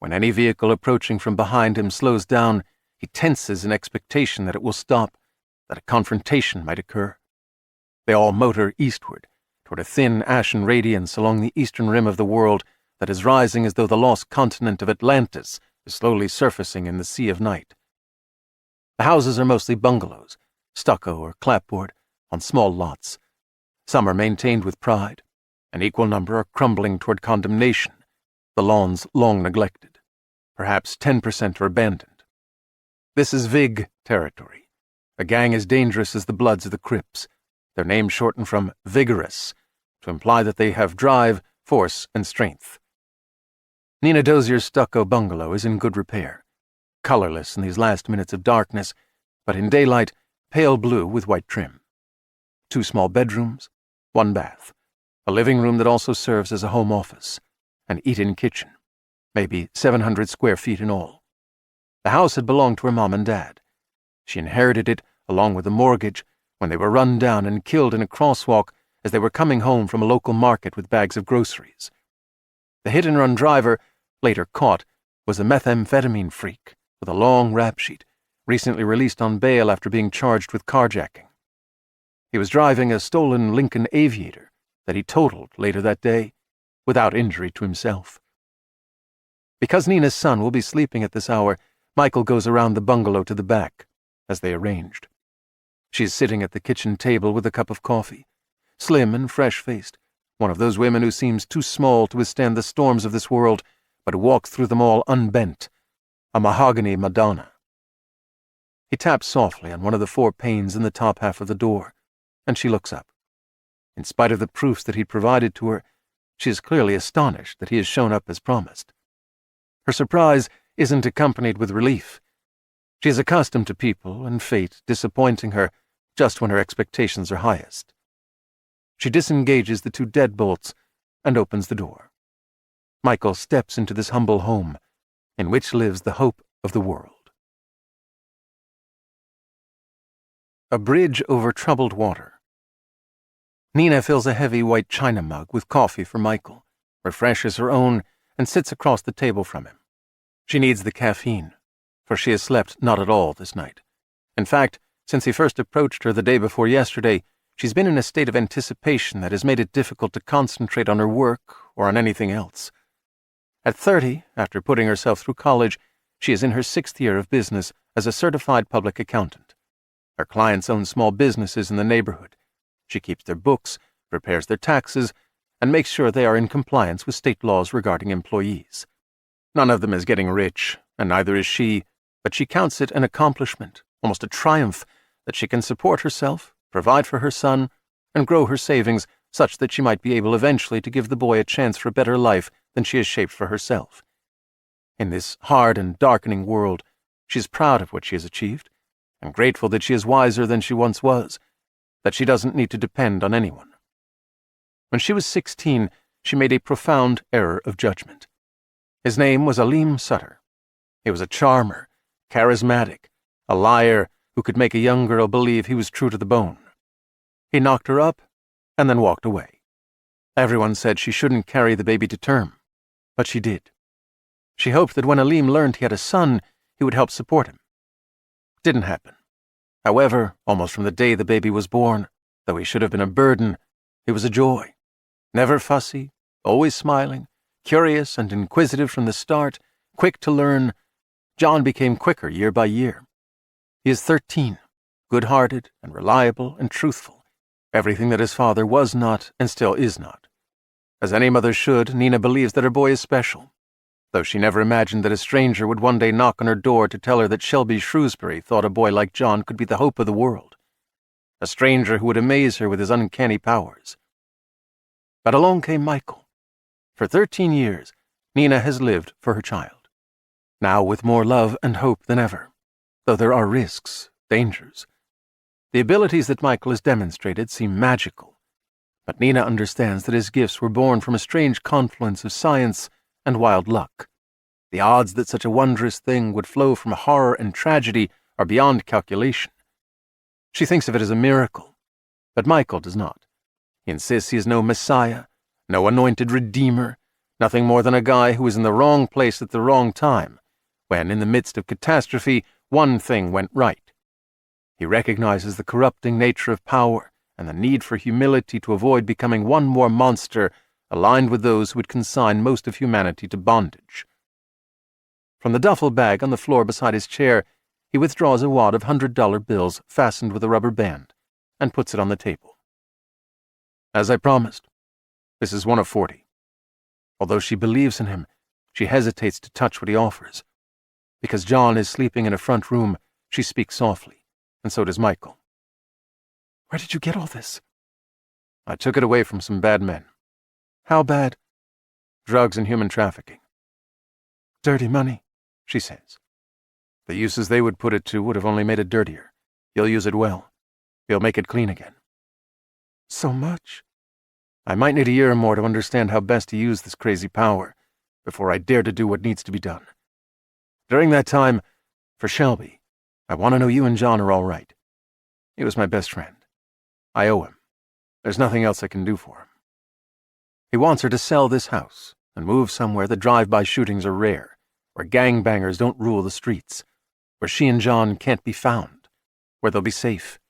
When any vehicle approaching from behind him slows down, he tenses in expectation that it will stop, that a confrontation might occur. They all motor eastward, toward a thin ashen radiance along the eastern rim of the world that is rising as though the lost continent of Atlantis is slowly surfacing in the sea of night. The houses are mostly bungalows, stucco or clapboard, on small lots. Some are maintained with pride. An equal number are crumbling toward condemnation, the lawns long neglected. Perhaps 10% are abandoned. This is Vig territory, a gang as dangerous as the Bloods of the Crips, their name shortened from vigorous, to imply that they have drive, force, and strength. Nina Dozier's stucco bungalow is in good repair, colorless in these last minutes of darkness, but in daylight, pale blue with white trim. 2 small bedrooms, 1 bath, a living room that also serves as a home office, an eat-in kitchen, maybe 700 square feet in all. The house had belonged to her mom and dad. She inherited it along with the mortgage when they were run down and killed in a crosswalk as they were coming home from a local market with bags of groceries. The hit-and-run driver, later caught, was a methamphetamine freak with a long rap sheet, recently released on bail after being charged with carjacking. He was driving a stolen Lincoln Aviator that he totaled later that day, without injury to himself. Because Nina's son will be sleeping at this hour, Michael goes around the bungalow to the back, as they arranged. She is sitting at the kitchen table with a cup of coffee, slim and fresh-faced, one of those women who seems too small to withstand the storms of this world, but who walks through them all unbent, a mahogany Madonna. He taps softly on one of the 4 panes in the top half of the door, and she looks up. In spite of the proofs that he provided to her, she is clearly astonished that he has shown up as promised. Her surprise isn't accompanied with relief. She is accustomed to people and fate disappointing her just when her expectations are highest. She disengages the 2 deadbolts and opens the door. Michael steps into this humble home, in which lives the hope of the world. A bridge over troubled water. Nina fills a heavy white china mug with coffee for Michael, refreshes her own, and sits across the table from him. She needs the caffeine, for she has slept not at all this night. In fact, since he first approached her the day before yesterday, she's been in a state of anticipation that has made it difficult to concentrate on her work or on anything else. At 30, after putting herself through college, she is in her 6th year of business as a certified public accountant. Her clients own small businesses in the neighborhood. She keeps their books, prepares their taxes, and makes sure they are in compliance with state laws regarding employees. None of them is getting rich, and neither is she, but she counts it an accomplishment, almost a triumph, that she can support herself, provide for her son, and grow her savings such that she might be able eventually to give the boy a chance for a better life than she has shaped for herself. In this hard and darkening world, she is proud of what she has achieved, and grateful that she is wiser than she once was, that she doesn't need to depend on anyone. When she was 16, she made a profound error of judgment. His name was Aleem Sutter. He was a charmer, charismatic, a liar who could make a young girl believe he was true to the bone. He knocked her up and then walked away. Everyone said she shouldn't carry the baby to term, but she did. She hoped that when Aleem learned he had a son, he would help support him. Didn't happen. However, almost from the day the baby was born, though he should have been a burden, he was a joy. Never fussy, always smiling, curious and inquisitive from the start, quick to learn, John became quicker year by year. He is 13, good-hearted and reliable and truthful, everything that his father was not and still is not. As any mother should, Nina believes that her boy is special, though she never imagined that a stranger would one day knock on her door to tell her that Shelby Shrewsbury thought a boy like John could be the hope of the world. A stranger who would amaze her with his uncanny powers. But along came Michael. For 13 years, Nina has lived for her child, now with more love and hope than ever. though there are risks, dangers. The abilities that Michael has demonstrated seem magical, but Nina understands that his gifts were born from a strange confluence of science and wild luck. The odds that such a wondrous thing would flow from horror and tragedy are beyond calculation. She thinks of it as a miracle, but Michael does not. He insists he is no messiah, no anointed redeemer, nothing more than a guy who was in the wrong place at the wrong time, when, in the midst of catastrophe, one thing went right. He recognizes the corrupting nature of power and the need for humility to avoid becoming one more monster aligned with those who would consign most of humanity to bondage. From the duffel bag on the floor beside his chair, he withdraws a wad of $100 bills fastened with a rubber band and puts it on the table. As I promised, this is one of 40. Although she believes in him, she hesitates to touch what he offers. Because John is sleeping in a front room, she speaks softly, and so does Michael. Where did you get all this? I took it away from some bad men. How bad? Drugs and human trafficking. Dirty money, she says. The uses they would put it to would have only made it dirtier. You'll use it well. You'll make it clean again. So much? I might need a year or more to understand how best to use this crazy power before I dare to do what needs to be done. During that time, for Shelby, I want to know you and John are all right. He was my best friend. I owe him. There's nothing else I can do for him. He wants her to sell this house and move somewhere that drive-by shootings are rare, where gangbangers don't rule the streets, where she and John can't be found, where they'll be safe.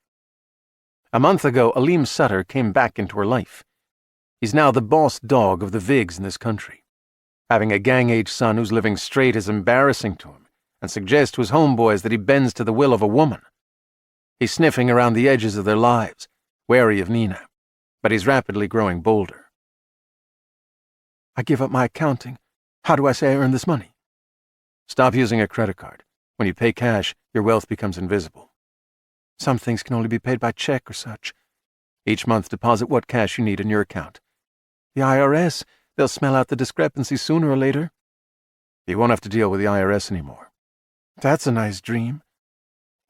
A month ago, Aleem Sutter came back into her life. He's now the boss dog of the Vigs in this country. Having a gang-age son who's living straight is embarrassing to him, and suggests to his homeboys that he bends to the will of a woman. He's sniffing around the edges of their lives, wary of Nina, but he's rapidly growing bolder. I give up my accounting. How do I say I earned this money? Stop using a credit card. When you pay cash, your wealth becomes invisible. Some things can only be paid by check or such. Each month deposit what cash you need in your account. The IRS, they'll smell out the discrepancy sooner or later. You won't have to deal with the IRS anymore. That's a nice dream.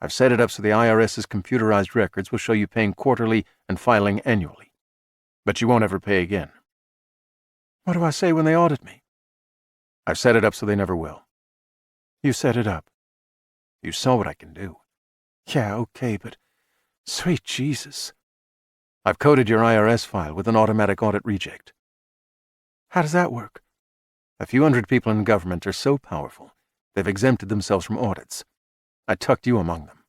I've set it up so the IRS's computerized records will show you paying quarterly and filing annually. But you won't ever pay again. What do I say when they audit me? I've set it up so they never will. You set it up. You saw what I can do. Yeah, okay, but sweet Jesus. I've coded your IRS file with an automatic audit reject. How does that work? A few hundred people in government are so powerful, they've exempted themselves from audits. I tucked you among them.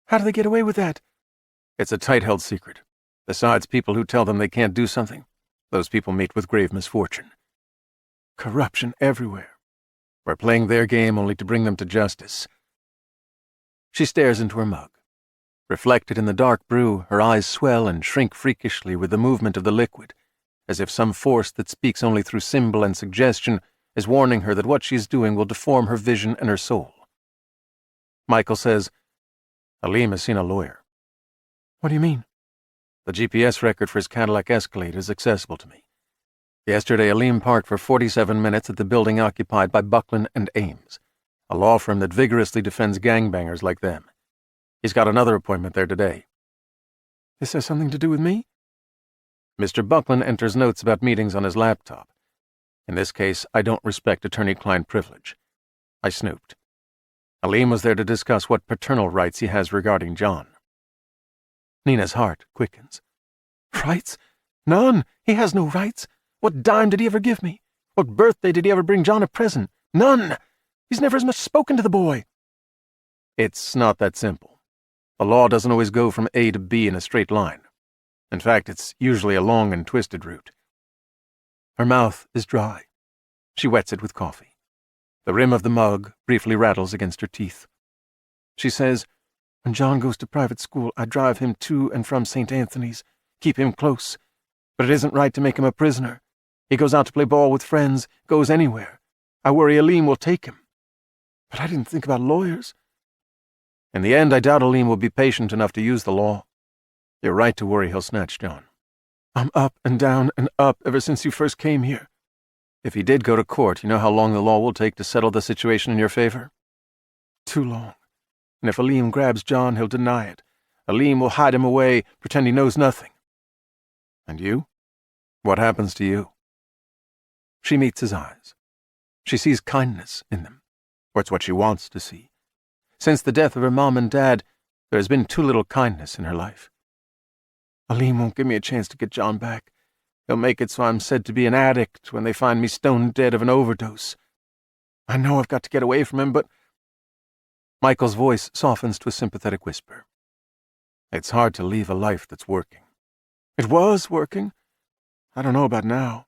How do they get away with that? It's a tight-held secret. Besides, people who tell them they can't do something, those people meet with grave misfortune. Corruption everywhere. We're playing their game only to bring them to justice. She stares into her mug. Reflected in the dark brew, her eyes swell and shrink freakishly with the movement of the liquid, as if some force that speaks only through symbol and suggestion is warning her that what she is doing will deform her vision and her soul. Michael says, Aleem has seen a lawyer. What do you mean? The GPS record for his Cadillac Escalade is accessible to me. Yesterday, Aleem parked for 47 minutes at the building occupied by Buckland and Ames, a law firm that vigorously defends gangbangers like them. He's got another appointment there today. This has something to do with me? Mr. Buckland enters notes about meetings on his laptop. In this case, I don't respect attorney-client privilege. I snooped. Aleem was there to discuss what paternal rights he has regarding John. Nina's heart quickens. Rights? None. He has no rights. What dime did he ever give me? What birthday did he ever bring John a present? None. He's never as much spoken to the boy. It's not that simple. The law doesn't always go from A to B in a straight line. In fact, it's usually a long and twisted route. Her mouth is dry. She wets it with coffee. The rim of the mug briefly rattles against her teeth. She says, when John goes to private school, I drive him to and from St. Anthony's, keep him close. But it isn't right to make him a prisoner. He goes out to play ball with friends, goes anywhere. I worry Aleem will take him. But I didn't think about lawyers. In the end, I doubt Aleem will be patient enough to use the law. You're right to worry he'll snatch John. I'm up and down and up ever since you first came here. If he did go to court, you know how long the law will take to settle the situation in your favor? Too long. and if Aleem grabs John, he'll deny it. Aleem will hide him away, pretend he knows nothing. And you? What happens to you? She meets his eyes. She sees kindness in them, or it's what she wants to see. Since the death of her mom and dad, there has been too little kindness in her life. Aleem won't give me a chance to get John back. He'll make it so I'm said to be an addict when they find me stone dead of an overdose. I know I've got to get away from him, but... Michael's voice softens to a sympathetic whisper. It's hard to leave a life that's working. It was working. I don't know about now.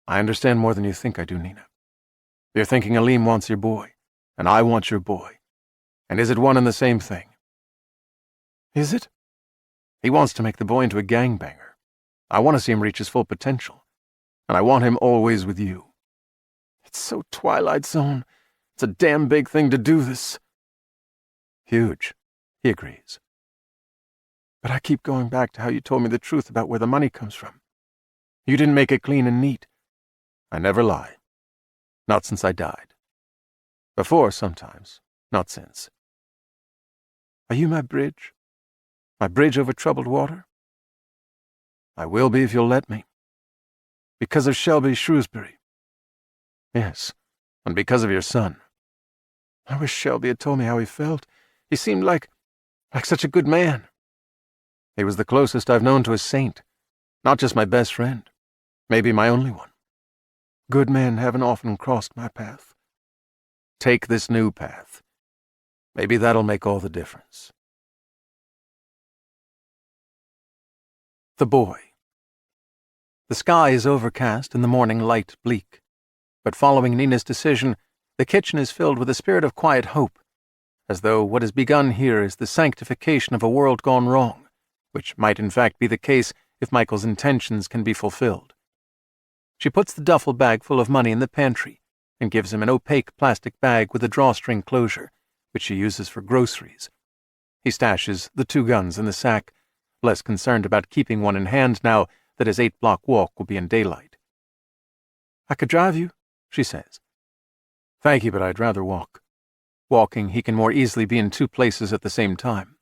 I understand more than you think I do, Nina. You're thinking Aleem wants your boy, and I want your boy. And is it one and the same thing? Is it? He wants to make the boy into a gangbanger. I want to see him reach his full potential, and I want him always with you. It's so Twilight Zone. It's a damn big thing to do this. Huge, he agrees. But I keep going back to how you told me the truth about where the money comes from. You didn't make it clean and neat. I never lie. Not since I died. Before, sometimes. Not since. Are you my bridge? My bridge over troubled water? I will be if you'll let me. Because of Shelby Shrewsbury. Yes, and because of your son. I wish Shelby had told me how he felt. He seemed like such a good man. He was the closest I've known to a saint. Not just my best friend. Maybe my only one. Good men haven't often crossed my path. Take this new path. Maybe that'll make all the difference. The boy. The sky is overcast and the morning light bleak. But following Nina's decision, the kitchen is filled with a spirit of quiet hope, as though what has begun here is the sanctification of a world gone wrong, which might in fact be the case if Michael's intentions can be fulfilled. She puts the duffel bag full of money in the pantry and gives him an opaque plastic bag with a drawstring closure, which she uses for groceries. He stashes the 2 guns in the sack, less concerned about keeping one in hand now that his 8-block walk will be in daylight. I could drive you, she says. Thank you, but I'd rather walk. Walking, he can more easily be in 2 places at the same time.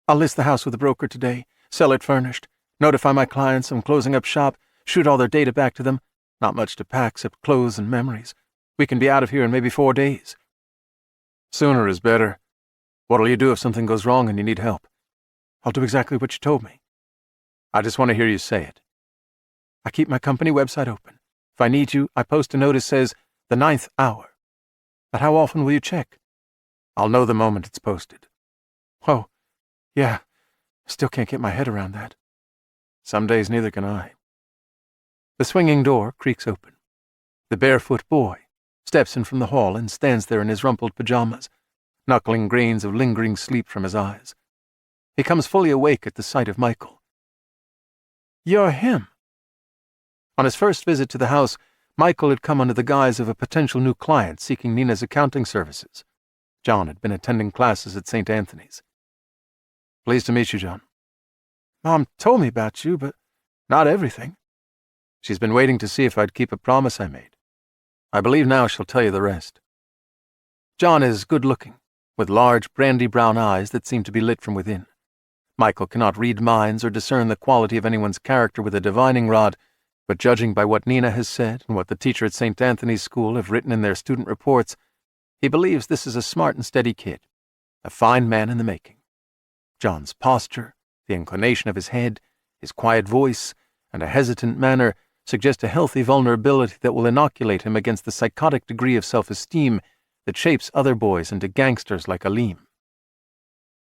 I'll list the house with a broker today, sell it furnished, notify my clients I'm closing up shop, shoot all their data back to them. Not much to pack except clothes and memories. We can be out of here in maybe 4 days. Sooner is better. What'll you do if something goes wrong and you need help? I'll do exactly what you told me. I just want to hear you say it. I keep my company website open. If I need you, I post a notice says the 9th hour. But how often will you check? I'll know the moment it's posted. Oh, yeah. Still can't get my head around that. Some days neither can I. The swinging door creaks open. The barefoot boy steps in from the hall and stands there in his rumpled pajamas, knuckling grains of lingering sleep from his eyes. He comes fully awake at the sight of Michael. You're him. On his first visit to the house, Michael had come under the guise of a potential new client seeking Nina's accounting services. John had been attending classes at St. Anthony's. Pleased to meet you, John. Mom told me about you, but not everything. She's been waiting to see if I'd keep a promise I made. I believe now she'll tell you the rest. John is good-looking, with large, brandy-brown eyes that seem to be lit from within. Michael cannot read minds or discern the quality of anyone's character with a divining rod, but judging by what Nina has said and what the teacher at St. Anthony's School have written in their student reports, he believes this is a smart and steady kid, a fine man in the making. John's posture, the inclination of his head, his quiet voice, and a hesitant manner suggest a healthy vulnerability that will inoculate him against the psychotic degree of self-esteem that shapes other boys into gangsters like Aleem.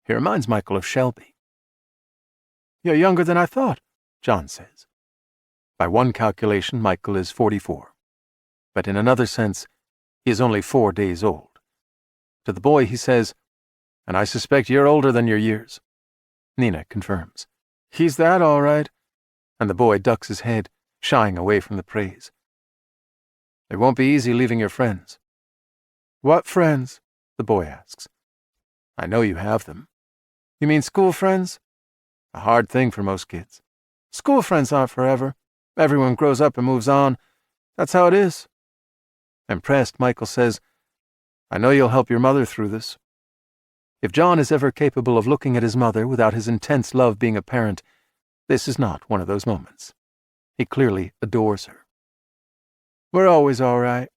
He reminds Michael of Shelby. You're younger than I thought, John says. By one calculation, Michael is 44. But in another sense, he is only 4 days old. To the boy he says, and I suspect you're older than your years. Nina confirms. He's that all right. And the boy ducks his head, shying away from the praise. It won't be easy leaving your friends. What friends? The boy asks. I know you have them. You mean school friends? A hard thing for most kids. School friends aren't forever. Everyone grows up and moves on. That's how it is. Impressed, Michael says, I know you'll help your mother through this. If John is ever capable of looking at his mother without his intense love being apparent, this is not one of those moments. He clearly adores her. "We're always all right.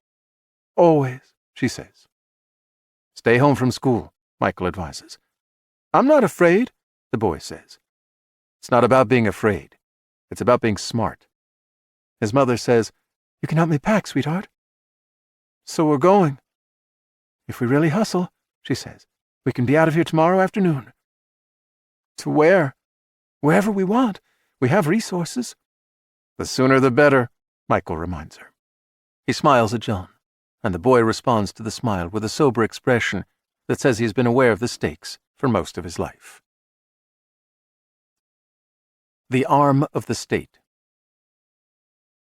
Always," she says. "Stay home from school," Michael advises. "I'm not afraid," the boy says. "It's not about being afraid. It's about being smart." His mother says, "You can help me pack, sweetheart." "So we're going." "If we really hustle," she says, "we can be out of here tomorrow afternoon." "To where?" "Wherever we want. We have resources." "The sooner the better," Michael reminds her. He smiles at John, and the boy responds to the smile with a sober expression that says he has been aware of the stakes for most of his life. The arm of the state.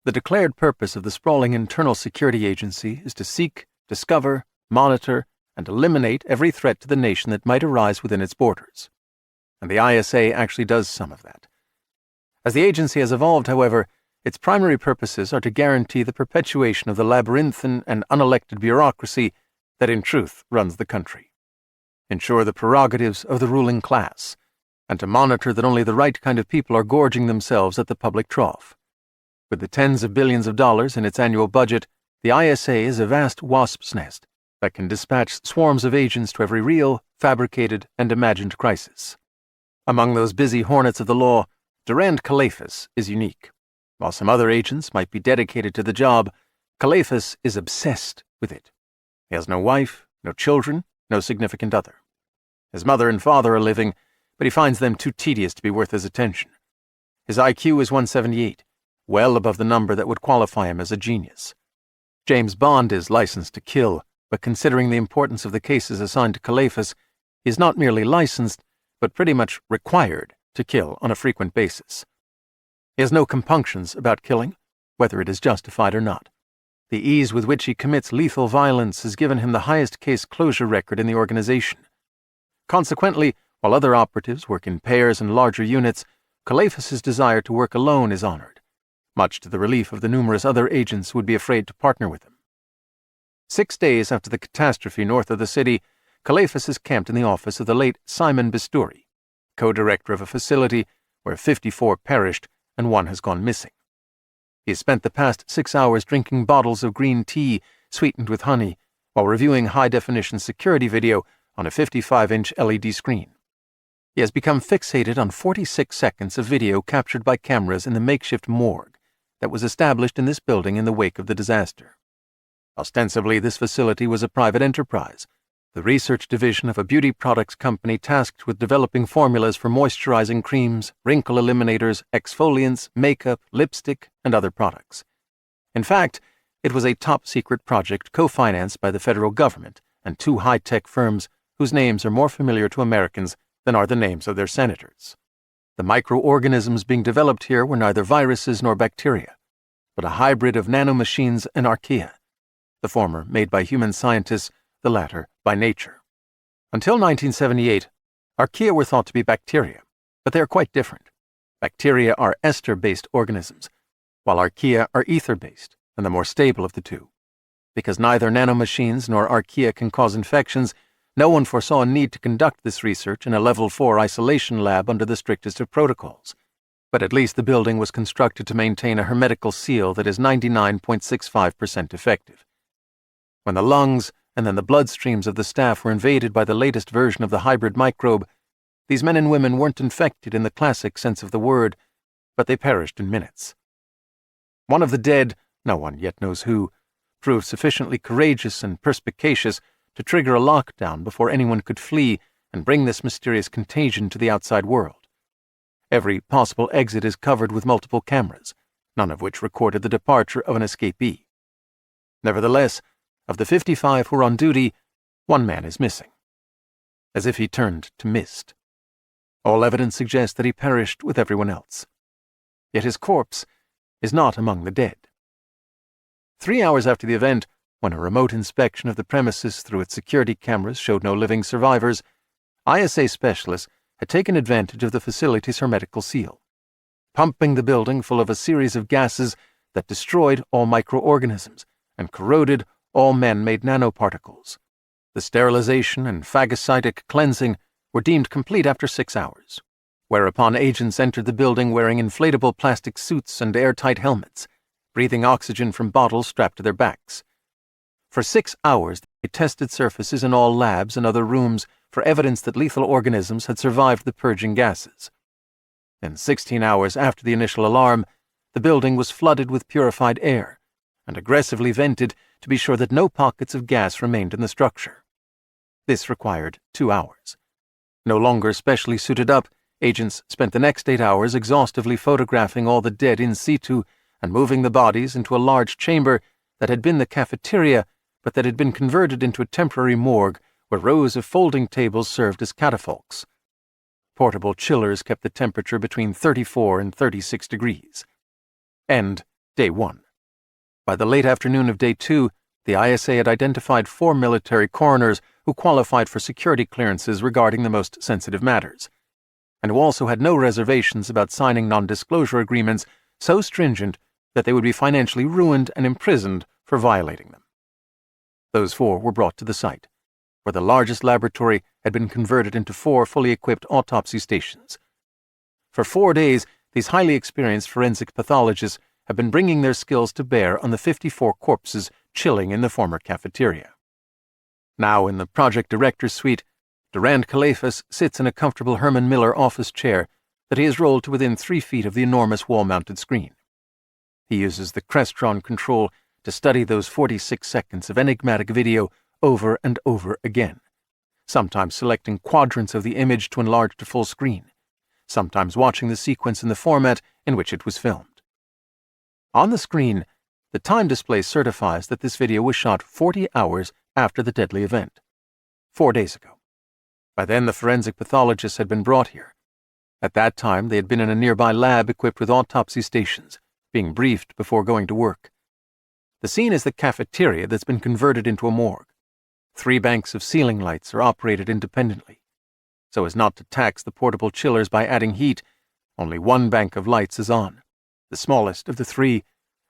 The declared purpose of the sprawling Internal Security Agency is to seek, discover, monitor, and eliminate every threat to the nation that might arise within its borders. And the ISA actually does some of that. As the agency has evolved, however, its primary purposes are to guarantee the perpetuation of the labyrinthine and unelected bureaucracy that in truth runs the country, ensure the prerogatives of the ruling class, and to monitor that only the right kind of people are gorging themselves at the public trough. With the tens of billions of dollars in its annual budget, the ISA is a vast wasp's nest that can dispatch swarms of agents to every real, fabricated, and imagined crisis. Among those busy hornets of the law, Durand Calaphas is unique. While some other agents might be dedicated to the job, Calaphas is obsessed with it. He has no wife, no children, no significant other. His mother and father are living, but he finds them too tedious to be worth his attention. His IQ is 178, well above the number that would qualify him as a genius. James Bond is licensed to kill, but considering the importance of the cases assigned to Calaphas, he is not merely licensed, but pretty much required to kill on a frequent basis. He has no compunctions about killing, whether it is justified or not. The ease with which he commits lethal violence has given him the highest case closure record in the organization. Consequently, while other operatives work in pairs and larger units, Calaphas's desire to work alone is honored, much to the relief of the numerous other agents who would be afraid to partner with him. 6 days after the catastrophe north of the city, Calaphas is camped in the office of the late Simon Bisturi, co-director of a facility where 54 perished and 1 has gone missing. He has spent the past 6 hours drinking bottles of green tea sweetened with honey while reviewing high-definition security video on a 55-inch LED screen. He has become fixated on 46 seconds of video captured by cameras in the makeshift morgue that was established in this building in the wake of the disaster. Ostensibly, this facility was a private enterprise, the research division of a beauty products company tasked with developing formulas for moisturizing creams, wrinkle eliminators, exfoliants, makeup, lipstick, and other products. In fact, it was a top-secret project co-financed by the federal government and 2 high-tech firms whose names are more familiar to Americans than are the names of their senators. The microorganisms being developed here were neither viruses nor bacteria, but a hybrid of nanomachines and archaea, the former made by human scientists, the latter by nature. Until 1978, archaea were thought to be bacteria, but they are quite different. Bacteria are ester-based organisms, while archaea are ether-based and the more stable of the two. Because neither nanomachines nor archaea can cause infections, no one foresaw a need to conduct this research in a Level 4 isolation lab under the strictest of protocols. But at least the building was constructed to maintain a hermetical seal that is 99.65% effective. When the lungs and then the bloodstreams of the staff were invaded by the latest version of the hybrid microbe, these men and women weren't infected in the classic sense of the word, but they perished in minutes. One of the dead, no one yet knows who, proved sufficiently courageous and perspicacious to trigger a lockdown before anyone could flee and bring this mysterious contagion to the outside world. Every possible exit is covered with multiple cameras, none of which recorded the departure of an escapee. Nevertheless, of the 55 who are on duty, 1 man is missing, as if he turned to mist. All evidence suggests that he perished with everyone else. Yet his corpse is not among the dead. 3 hours after the event, when a remote inspection of the premises through its security cameras showed no living survivors, ISA specialists had taken advantage of the facility's hermetical seal, pumping the building full of a series of gases that destroyed all microorganisms and corroded all man-made nanoparticles. The sterilization and phagocytic cleansing were deemed complete after 6 hours, whereupon agents entered the building wearing inflatable plastic suits and airtight helmets, breathing oxygen from bottles strapped to their backs. For 6 hours, they tested surfaces in all labs and other rooms for evidence that lethal organisms had survived the purging gases. And 16 hours after the initial alarm, the building was flooded with purified air and aggressively vented to be sure that no pockets of gas remained in the structure. This required 2 hours. No longer specially suited up, agents spent the next 8 hours exhaustively photographing all the dead in situ and moving the bodies into a large chamber that had been the cafeteria but that had been converted into a temporary morgue where rows of folding tables served as catafalques. Portable chillers kept the temperature between 34 and 36 degrees. End Day 1. By the late afternoon of Day 2, the ISA had identified 4 military coroners who qualified for security clearances regarding the most sensitive matters, and who also had no reservations about signing non-disclosure agreements so stringent that they would be financially ruined and imprisoned for violating them. Those 4 were brought to the site, where the largest laboratory had been converted into 4 fully equipped autopsy stations. For 4 days, these highly experienced forensic pathologists have been bringing their skills to bear on the 54 corpses chilling in the former cafeteria. Now, in the project director's suite, Durand Calephas sits in a comfortable Herman Miller office chair that he has rolled to within 3 feet of the enormous wall-mounted screen. He uses the Crestron control to study those 46 seconds of enigmatic video over and over again, sometimes selecting quadrants of the image to enlarge to full screen, sometimes watching the sequence in the format in which it was filmed. On the screen, the time display certifies that this video was shot 40 hours after the deadly event, 4 days ago. By then, the forensic pathologists had been brought here. At that time, they had been in a nearby lab equipped with autopsy stations, being briefed before going to work. The scene is the cafeteria that's been converted into a morgue. 3 banks of ceiling lights are operated independently. So as not to tax the portable chillers by adding heat, only 1 bank of lights is on, the smallest of the 3,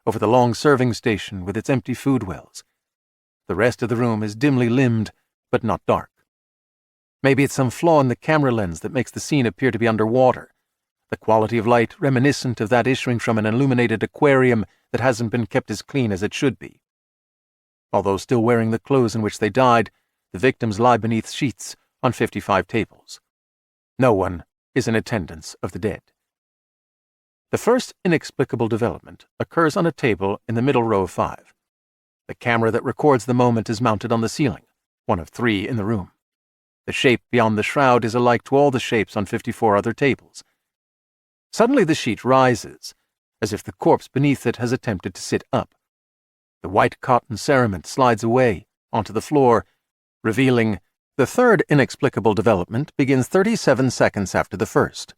over the long serving station with its empty food wells. The rest of the room is dimly limned, but not dark. Maybe it's some flaw in the camera lens that makes the scene appear to be underwater, the quality of light reminiscent of that issuing from an illuminated aquarium that hasn't been kept as clean as it should be. Although still wearing the clothes in which they died, the victims lie beneath sheets on 55 tables. No one is in attendance of the dead. The first inexplicable development occurs on a table in the middle row of 5. The camera that records the moment is mounted on the ceiling, one of 3 in the room. The shape beyond the shroud is alike to all the shapes on 54 other tables. Suddenly the sheet rises, as if the corpse beneath it has attempted to sit up. The white cotton cerament slides away onto the floor, revealing the third inexplicable development begins 37 seconds after the first,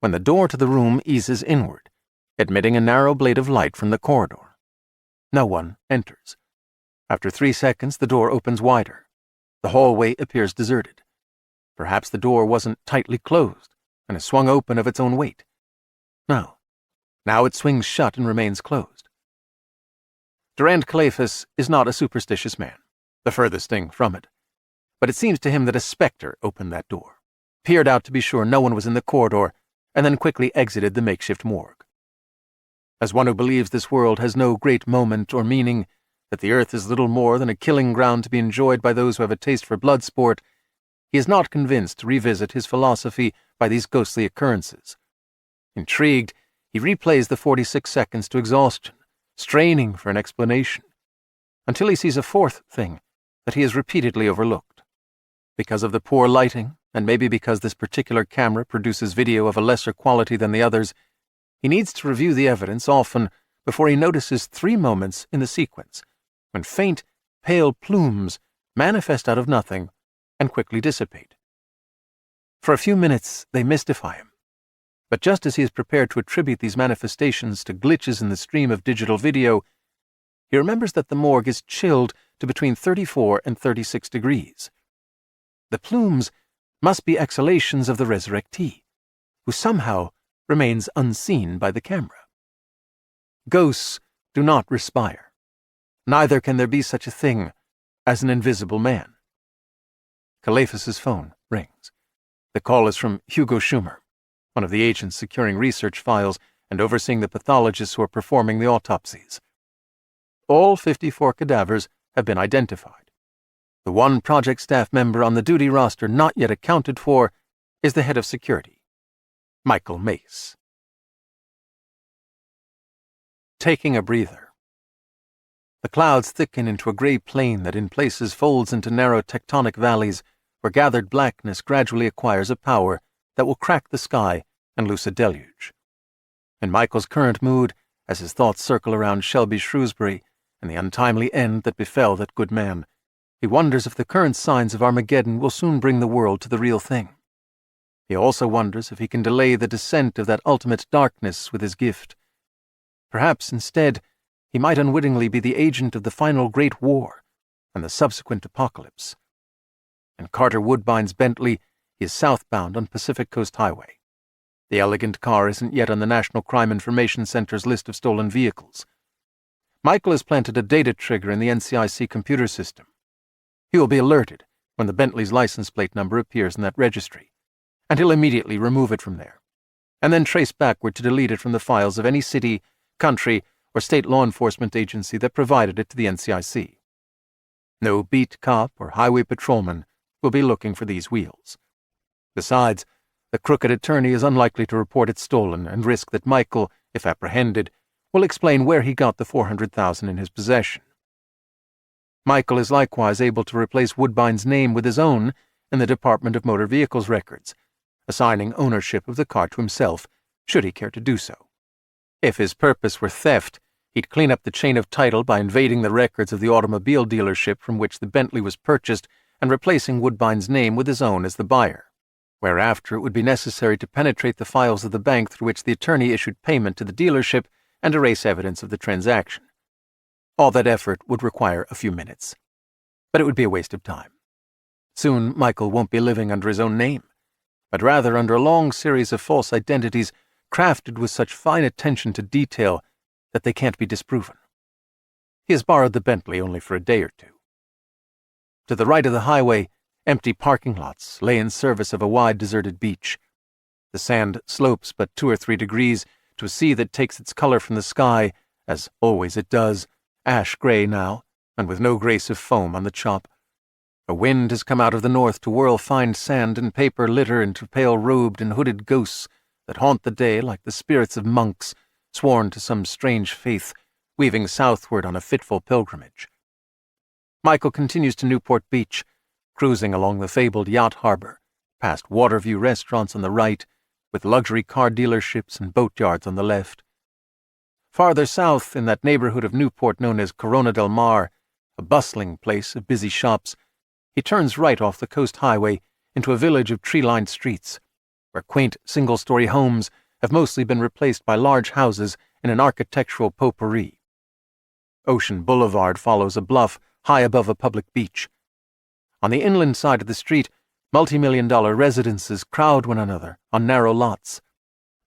when the door to the room eases inward, admitting a narrow blade of light from the corridor. No one enters. After 3 seconds, the door opens wider. The hallway appears deserted. Perhaps the door wasn't tightly closed and has swung open of its own weight. No. Now it swings shut and remains closed. Durand Calephas is not a superstitious man, the furthest thing from it. But it seems to him that a spectre opened that door, peered out to be sure no one was in the corridor, and then quickly exited the makeshift morgue. As one who believes this world has no great moment or meaning, that the earth is little more than a killing ground to be enjoyed by those who have a taste for blood sport, he is not convinced to revisit his philosophy by these ghostly occurrences. Intrigued, he replays the 46 seconds to exhaustion, straining for an explanation, until he sees a fourth thing that he has repeatedly overlooked. Because of the poor lighting, and maybe because this particular camera produces video of a lesser quality than the others, he needs to review the evidence often before he notices 3 moments in the sequence, when faint, pale plumes manifest out of nothing and quickly dissipate. For a few minutes, they mystify him. But just as he is prepared to attribute these manifestations to glitches in the stream of digital video, he remembers that the morgue is chilled to between 34 and 36 degrees. The plumes must be exhalations of the resurrectee, who somehow remains unseen by the camera. Ghosts do not respire. Neither can there be such a thing as an invisible man. Calephas's phone rings. The call is from Hugo Schumer, one of the agents securing research files and overseeing the pathologists who are performing the autopsies. All 54 cadavers have been identified. The one project staff member on the duty roster not yet accounted for is the head of security, Michael Mace. Taking a breather. The clouds thicken into a gray plain that in places folds into narrow tectonic valleys where gathered blackness gradually acquires a power that will crack the sky and loose a deluge. In Michael's current mood, as his thoughts circle around Shelby Shrewsbury and the untimely end that befell that good man, he wonders if the current signs of Armageddon will soon bring the world to the real thing. He also wonders if he can delay the descent of that ultimate darkness with his gift. Perhaps, instead, he might unwittingly be the agent of the final Great War and the subsequent apocalypse. In Carter Woodbine's Bentley, he is southbound on Pacific Coast Highway. The elegant car isn't yet on the National Crime Information Center's list of stolen vehicles. Michael has planted a data trigger in the NCIC computer system. He will be alerted when the Bentley's license plate number appears in that registry, and he'll immediately remove it from there, and then trace backward to delete it from the files of any city, country, or state law enforcement agency that provided it to the NCIC. No beat cop or highway patrolman will be looking for these wheels. Besides, the crooked attorney is unlikely to report it stolen and risk that Michael, if apprehended, will explain where he got the $400,000 in his possession. Michael is likewise able to replace Woodbine's name with his own in the Department of Motor Vehicles records, assigning ownership of the car to himself, should he care to do so. If his purpose were theft, he'd clean up the chain of title by invading the records of the automobile dealership from which the Bentley was purchased and replacing Woodbine's name with his own as the buyer, whereafter it would be necessary to penetrate the files of the bank through which the attorney issued payment to the dealership and erase evidence of the transaction. All that effort would require a few minutes, but it would be a waste of time. Soon Michael won't be living under his own name, but rather under a long series of false identities crafted with such fine attention to detail that they can't be disproven. He has borrowed the Bentley only for a day or two. To the right of the highway, empty parking lots lay in service of a wide deserted beach. The sand slopes but 2 or 3 degrees to a sea that takes its color from the sky, as always it does, ash-gray now, and with no grace of foam on the chop. A wind has come out of the north to whirl fine sand and paper litter into pale-robed and hooded ghosts that haunt the day like the spirits of monks sworn to some strange faith, weaving southward on a fitful pilgrimage. Michael continues to Newport Beach, cruising along the fabled yacht harbor, past Waterview restaurants on the right, with luxury car dealerships and boatyards on the left. Farther south, in that neighborhood of Newport known as Corona del Mar, a bustling place of busy shops, he turns right off the coast highway into a village of tree-lined streets, where quaint single-story homes have mostly been replaced by large houses in an architectural potpourri. Ocean Boulevard follows a bluff high above a public beach. On the inland side of the street, multi-million-dollar residences crowd one another on narrow lots.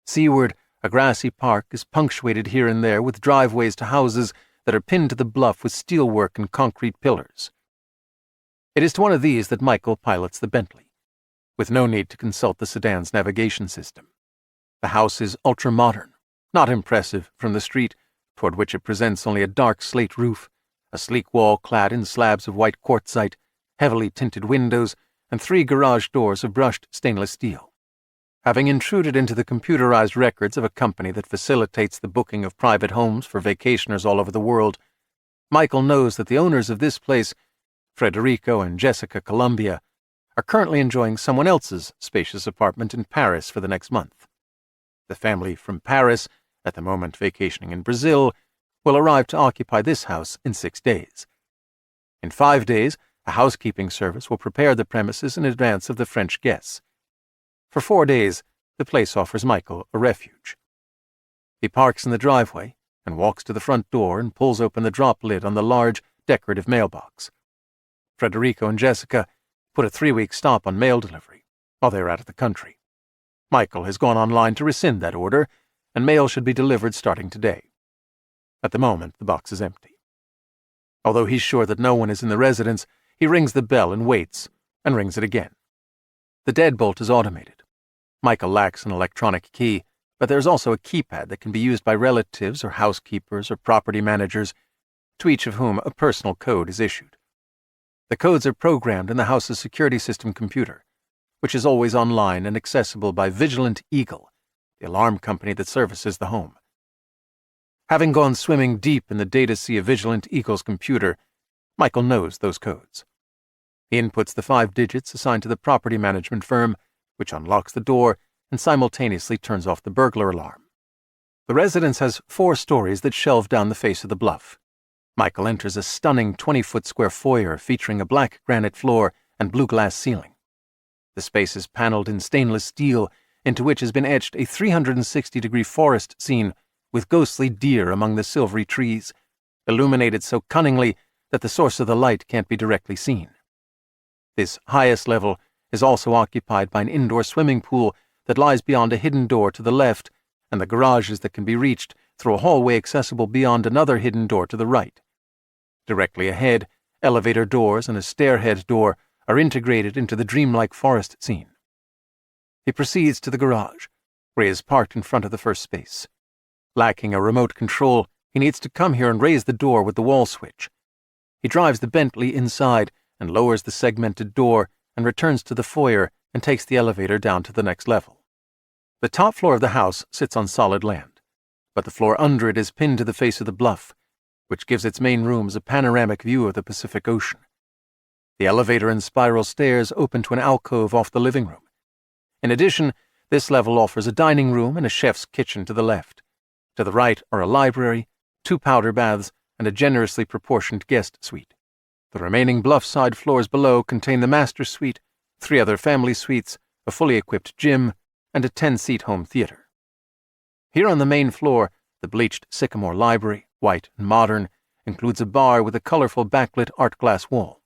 Seaward, a grassy park is punctuated here and there with driveways to houses that are pinned to the bluff with steelwork and concrete pillars. It is to one of these that Michael pilots the Bentley, with no need to consult the sedan's navigation system. The house is ultra-modern, not impressive from the street, toward which it presents only a dark slate roof, a sleek wall clad in slabs of white quartzite, heavily tinted windows, and 3 garage doors of brushed stainless steel. Having intruded into the computerized records of a company that facilitates the booking of private homes for vacationers all over the world, Michael knows that the owners of this place, Frederico and Jessica Columbia, are currently enjoying someone else's spacious apartment in Paris for the next month. The family from Paris, at the moment vacationing in Brazil, will arrive to occupy this house in 6 days. In 5 days, a housekeeping service will prepare the premises in advance of the French guests. For 4 days, the place offers Michael a refuge. He parks in the driveway and walks to the front door and pulls open the drop lid on the large, decorative mailbox. Frederico and Jessica put a 3-week stop on mail delivery while they are out of the country. Michael has gone online to rescind that order, and mail should be delivered starting today. At the moment, the box is empty. Although he's sure that no one is in the residence, he rings the bell and waits, and rings it again. The deadbolt is automated. Michael lacks an electronic key, but there's also a keypad that can be used by relatives or housekeepers or property managers, to each of whom a personal code is issued. The codes are programmed in the house's security system computer, which is always online and accessible by Vigilant Eagle, the alarm company that services the home. Having gone swimming deep in the data sea of Vigilant Eagle's computer, Michael knows those codes. He inputs the 5 digits assigned to the property management firm, which unlocks the door and simultaneously turns off the burglar alarm. The residence has 4 stories that shelve down the face of the bluff. Michael enters a stunning 20-foot square foyer featuring a black granite floor and blue glass ceiling. The space is paneled in stainless steel, into which has been etched a 360-degree forest scene with ghostly deer among the silvery trees, illuminated so cunningly that the source of the light can't be directly seen. This highest level is also occupied by an indoor swimming pool that lies beyond a hidden door to the left, and the garages that can be reached through a hallway accessible beyond another hidden door to the right. Directly ahead, elevator doors and a stairhead door are integrated into the dreamlike forest scene. He proceeds to the garage, where he is parked in front of the first space. Lacking a remote control, he needs to come here and raise the door with the wall switch. He drives the Bentley inside and lowers the segmented door and returns to the foyer and takes the elevator down to the next level. The top floor of the house sits on solid land, but the floor under it is pinned to the face of the bluff, which gives its main rooms a panoramic view of the Pacific Ocean. The elevator and spiral stairs open to an alcove off the living room. In addition, this level offers a dining room and a chef's kitchen to the left. To the right are a library, 2 powder baths, and a generously proportioned guest suite. The remaining bluff side floors below contain the master suite, 3 other family suites, a fully equipped gym, and a 10-seat home theater. Here on the main floor, the bleached sycamore library, white and modern, includes a bar with a colorful backlit art glass wall.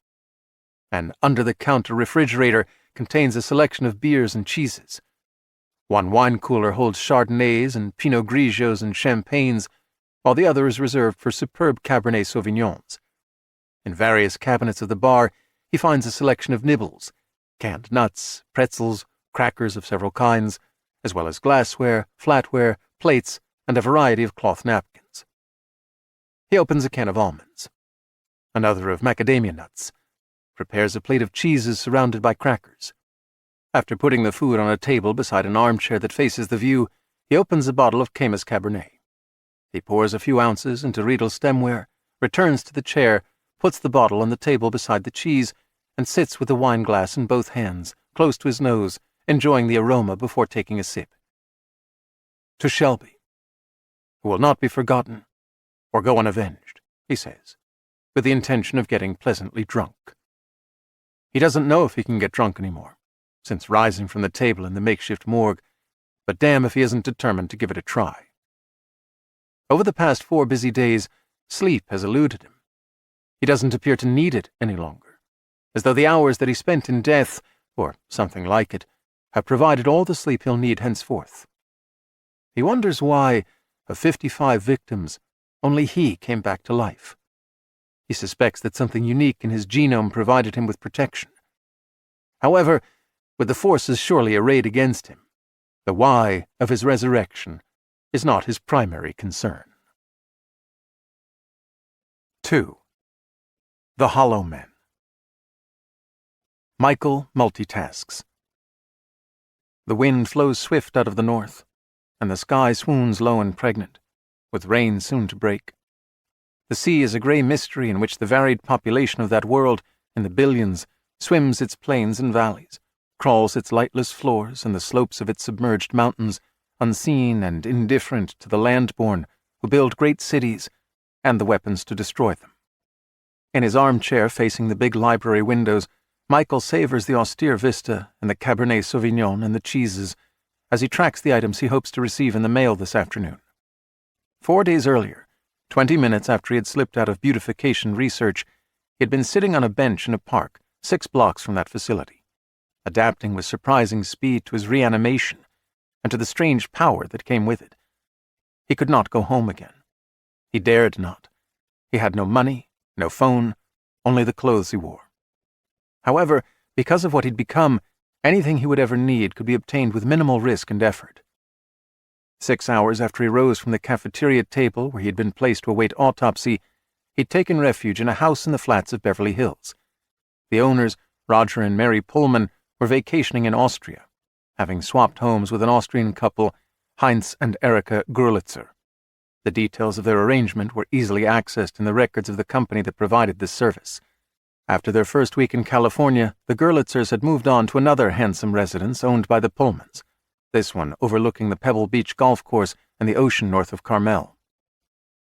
An under-the-counter refrigerator contains a selection of beers and cheeses. 1 wine cooler holds Chardonnays and Pinot Grigios and Champagnes, while the other is reserved for superb Cabernet Sauvignons. In various cabinets of the bar, he finds a selection of nibbles, canned nuts, pretzels, crackers of several kinds, as well as glassware, flatware, plates, and a variety of cloth napkins. He opens a can of almonds, another of macadamia nuts, prepares a plate of cheeses surrounded by crackers. After putting the food on a table beside an armchair that faces the view, he opens a bottle of Caymus Cabernet. He pours a few ounces into Riedel stemware, returns to the chair, puts the bottle on the table beside the cheese, and sits with the wine glass in both hands, close to his nose, enjoying the aroma before taking a sip. To Shelby, who will not be forgotten or go unavenged, he says, with the intention of getting pleasantly drunk. He doesn't know if he can get drunk anymore, since rising from the table in the makeshift morgue, but damn if he isn't determined to give it a try. Over the past 4 busy days, sleep has eluded him. He doesn't appear to need it any longer, as though the hours that he spent in death, or something like it, have provided all the sleep he'll need henceforth. He wonders why, of 55 victims, only he came back to life. He suspects that something unique in his genome provided him with protection. However, with the forces surely arrayed against him, the why of his resurrection is not his primary concern. 2. The Hollow Men. Michael multitasks. The wind flows swift out of the north, and the sky swoons low and pregnant, with rain soon to break. The sea is a grey mystery in which the varied population of that world, in the billions, swims its plains and valleys, crawls its lightless floors and the slopes of its submerged mountains, unseen and indifferent to the landborn who build great cities and the weapons to destroy them. In his armchair facing the big library windows, Michael savors the austere vista and the Cabernet Sauvignon and the cheeses as he tracks the items he hopes to receive in the mail this afternoon. 4 days earlier, 20 minutes after he had slipped out of beautification research, he had been sitting on a bench in a park 6 blocks from that facility, adapting with surprising speed to his reanimation and to the strange power that came with it. He could not go home again. He dared not. He had no money, no phone, only the clothes he wore. However, Because of what he'd become, anything he would ever need could be obtained with minimal risk and effort. 6 hours after he rose from the cafeteria table where he had been placed to await autopsy, he'd taken refuge in a house in the flats of Beverly Hills. The owners, Roger and Mary Pullman, were vacationing in Austria, having swapped homes with an Austrian couple, Heinz and Erika Gurlitzer. The details of their arrangement were easily accessed in the records of the company that provided this service. After their first week in California, the Gurlitzers had moved on to another handsome residence owned by the Pullmans, this one overlooking the Pebble Beach golf course and the ocean north of Carmel.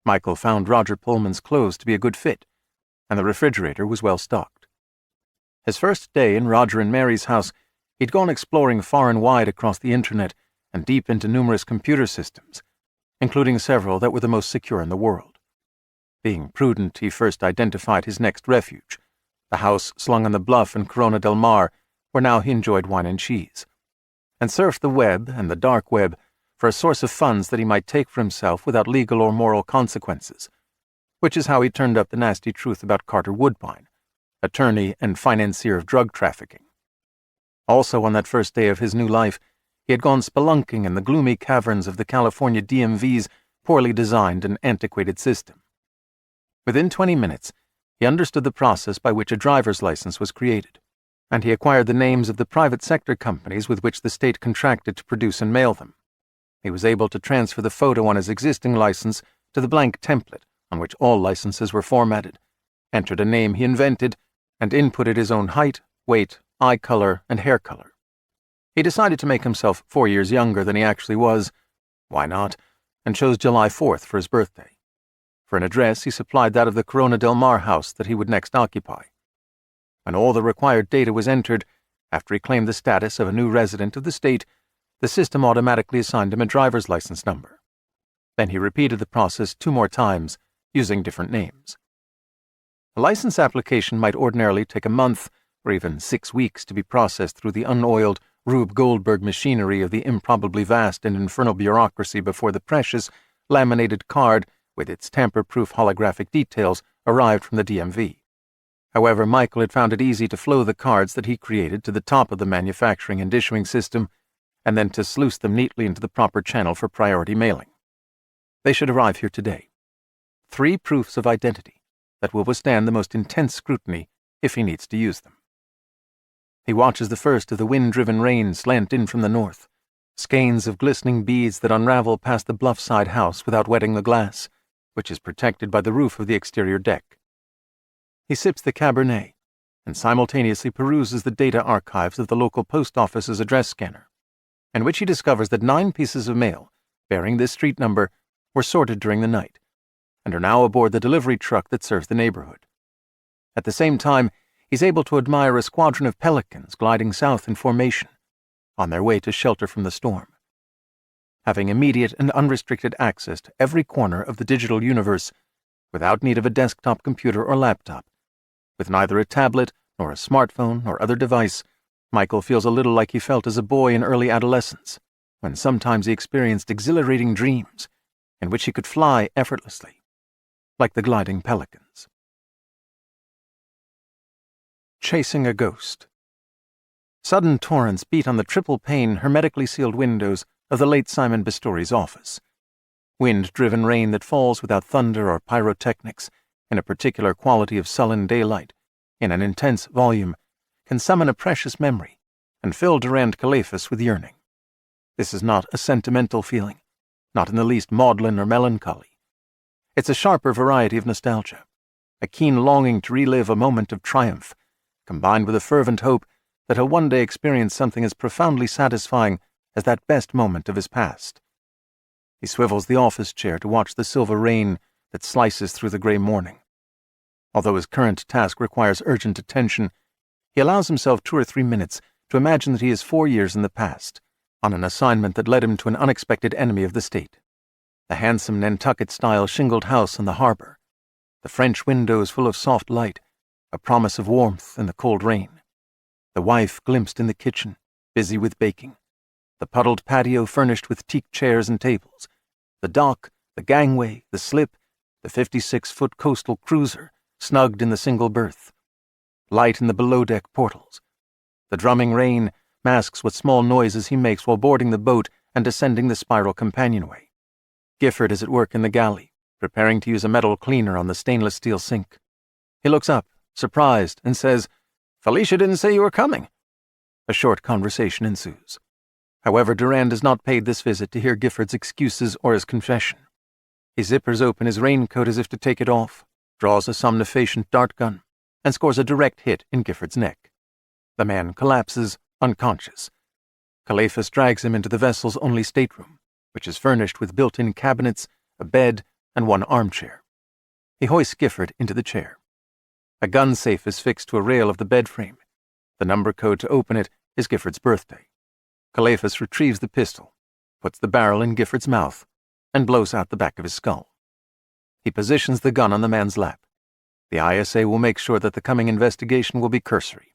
Michael found Roger Pullman's clothes to be a good fit, and the refrigerator was well stocked. His first day in Roger and Mary's house, he'd gone exploring far and wide across the internet and deep into numerous computer systems, including several that were the most secure in the world. Being prudent, he first identified his next refuge, the house slung on the bluff in Corona del Mar, where now he enjoyed wine and cheese, and surfed the web and the dark web for a source of funds that he might take for himself without legal or moral consequences, which is how he turned up the nasty truth about Carter Woodbine, attorney and financier of drug trafficking. Also on that first day of his new life, he had gone spelunking in the gloomy caverns of the California DMV's poorly designed and antiquated system. Within 20 minutes, he understood the process by which a driver's license was created, and he acquired the names of the private sector companies with which the state contracted to produce and mail them. He was able to transfer the photo on his existing license to the blank template on which all licenses were formatted, entered a name he invented, and inputted his own height, weight, eye color, and hair color. He decided to make himself 4 years younger than he actually was. Why not? And chose July 4th for his birthday. For an address, he supplied that of the Corona del Mar house that he would next occupy. When all the required data was entered, after he claimed the status of a new resident of the state, the system automatically assigned him a driver's license number. Then he repeated the process 2 more times, using different names. A license application might ordinarily take a month or even 6 weeks to be processed through the unoiled Rube Goldberg machinery of the improbably vast and infernal bureaucracy before the precious, laminated card with its tamper-proof holographic details arrived from the DMV. However, Michael had found it easy to flow the cards that he created to the top of the manufacturing and issuing system, and then to sluice them neatly into the proper channel for priority mailing. They should arrive here today. 3 proofs of identity that will withstand the most intense scrutiny if he needs to use them. He watches the first of the wind-driven rain slant in from the north, skeins of glistening beads that unravel past the bluff-side house without wetting the glass, which is protected by the roof of the exterior deck. He sips the Cabernet and simultaneously peruses the data archives of the local post office's address scanner, in which he discovers that 9 pieces of mail bearing this street number were sorted during the night and are now aboard the delivery truck that serves the neighborhood. At the same time, he's able to admire a squadron of pelicans gliding south in formation, on their way to shelter from the storm. Having immediate and unrestricted access to every corner of the digital universe, without need of a desktop computer or laptop, with neither a tablet nor a smartphone or other device, Michael feels a little like he felt as a boy in early adolescence, when sometimes he experienced exhilarating dreams in which he could fly effortlessly, like the gliding pelicans. Chasing a ghost. Sudden torrents beat on the triple-pane, hermetically sealed windows of the late Simon Bistori's office. Wind-driven rain that falls without thunder or pyrotechnics, in a particular quality of sullen daylight, in an intense volume, can summon a precious memory and fill Durand Calephas with yearning. This is not a sentimental feeling, not in the least maudlin or melancholy. It's a sharper variety of nostalgia, a keen longing to relive a moment of triumph, combined with a fervent hope that he'll one day experience something as profoundly satisfying as that best moment of his past. He swivels the office chair to watch the silver rain that slices through the gray morning. Although his current task requires urgent attention, he allows himself 2 or 3 minutes to imagine that he is 4 years in the past, on an assignment that led him to an unexpected enemy of the state. The handsome Nantucket-style shingled house on the harbor, the French windows full of soft light, a promise of warmth in the cold rain. The wife glimpsed in the kitchen, busy with baking. The puddled patio furnished with teak chairs and tables. The dock, the gangway, the slip, the 56-foot coastal cruiser, snugged in the single berth. Light in the below-deck portals. The drumming rain masks what small noises he makes while boarding the boat and descending the spiral companionway. Gifford is at work in the galley, preparing to use a metal cleaner on the stainless steel sink. He looks up, surprised, and says, "Felicia didn't say you were coming." A short conversation ensues. However, Durand has not paid this visit to hear Gifford's excuses or his confession. He zippers open his raincoat as if to take it off, draws a somnifacient dart gun, and scores a direct hit in Gifford's neck. The man collapses, unconscious. Calephas drags him into the vessel's only stateroom, which is furnished with built-in cabinets, a bed, and one armchair. He hoists Gifford into the chair. A gun safe is fixed to a rail of the bed frame. The number code to open it is Gifford's birthday. Calephas retrieves the pistol, puts the barrel in Gifford's mouth, and blows out the back of his skull. He positions the gun on the man's lap. The ISA will make sure that the coming investigation will be cursory.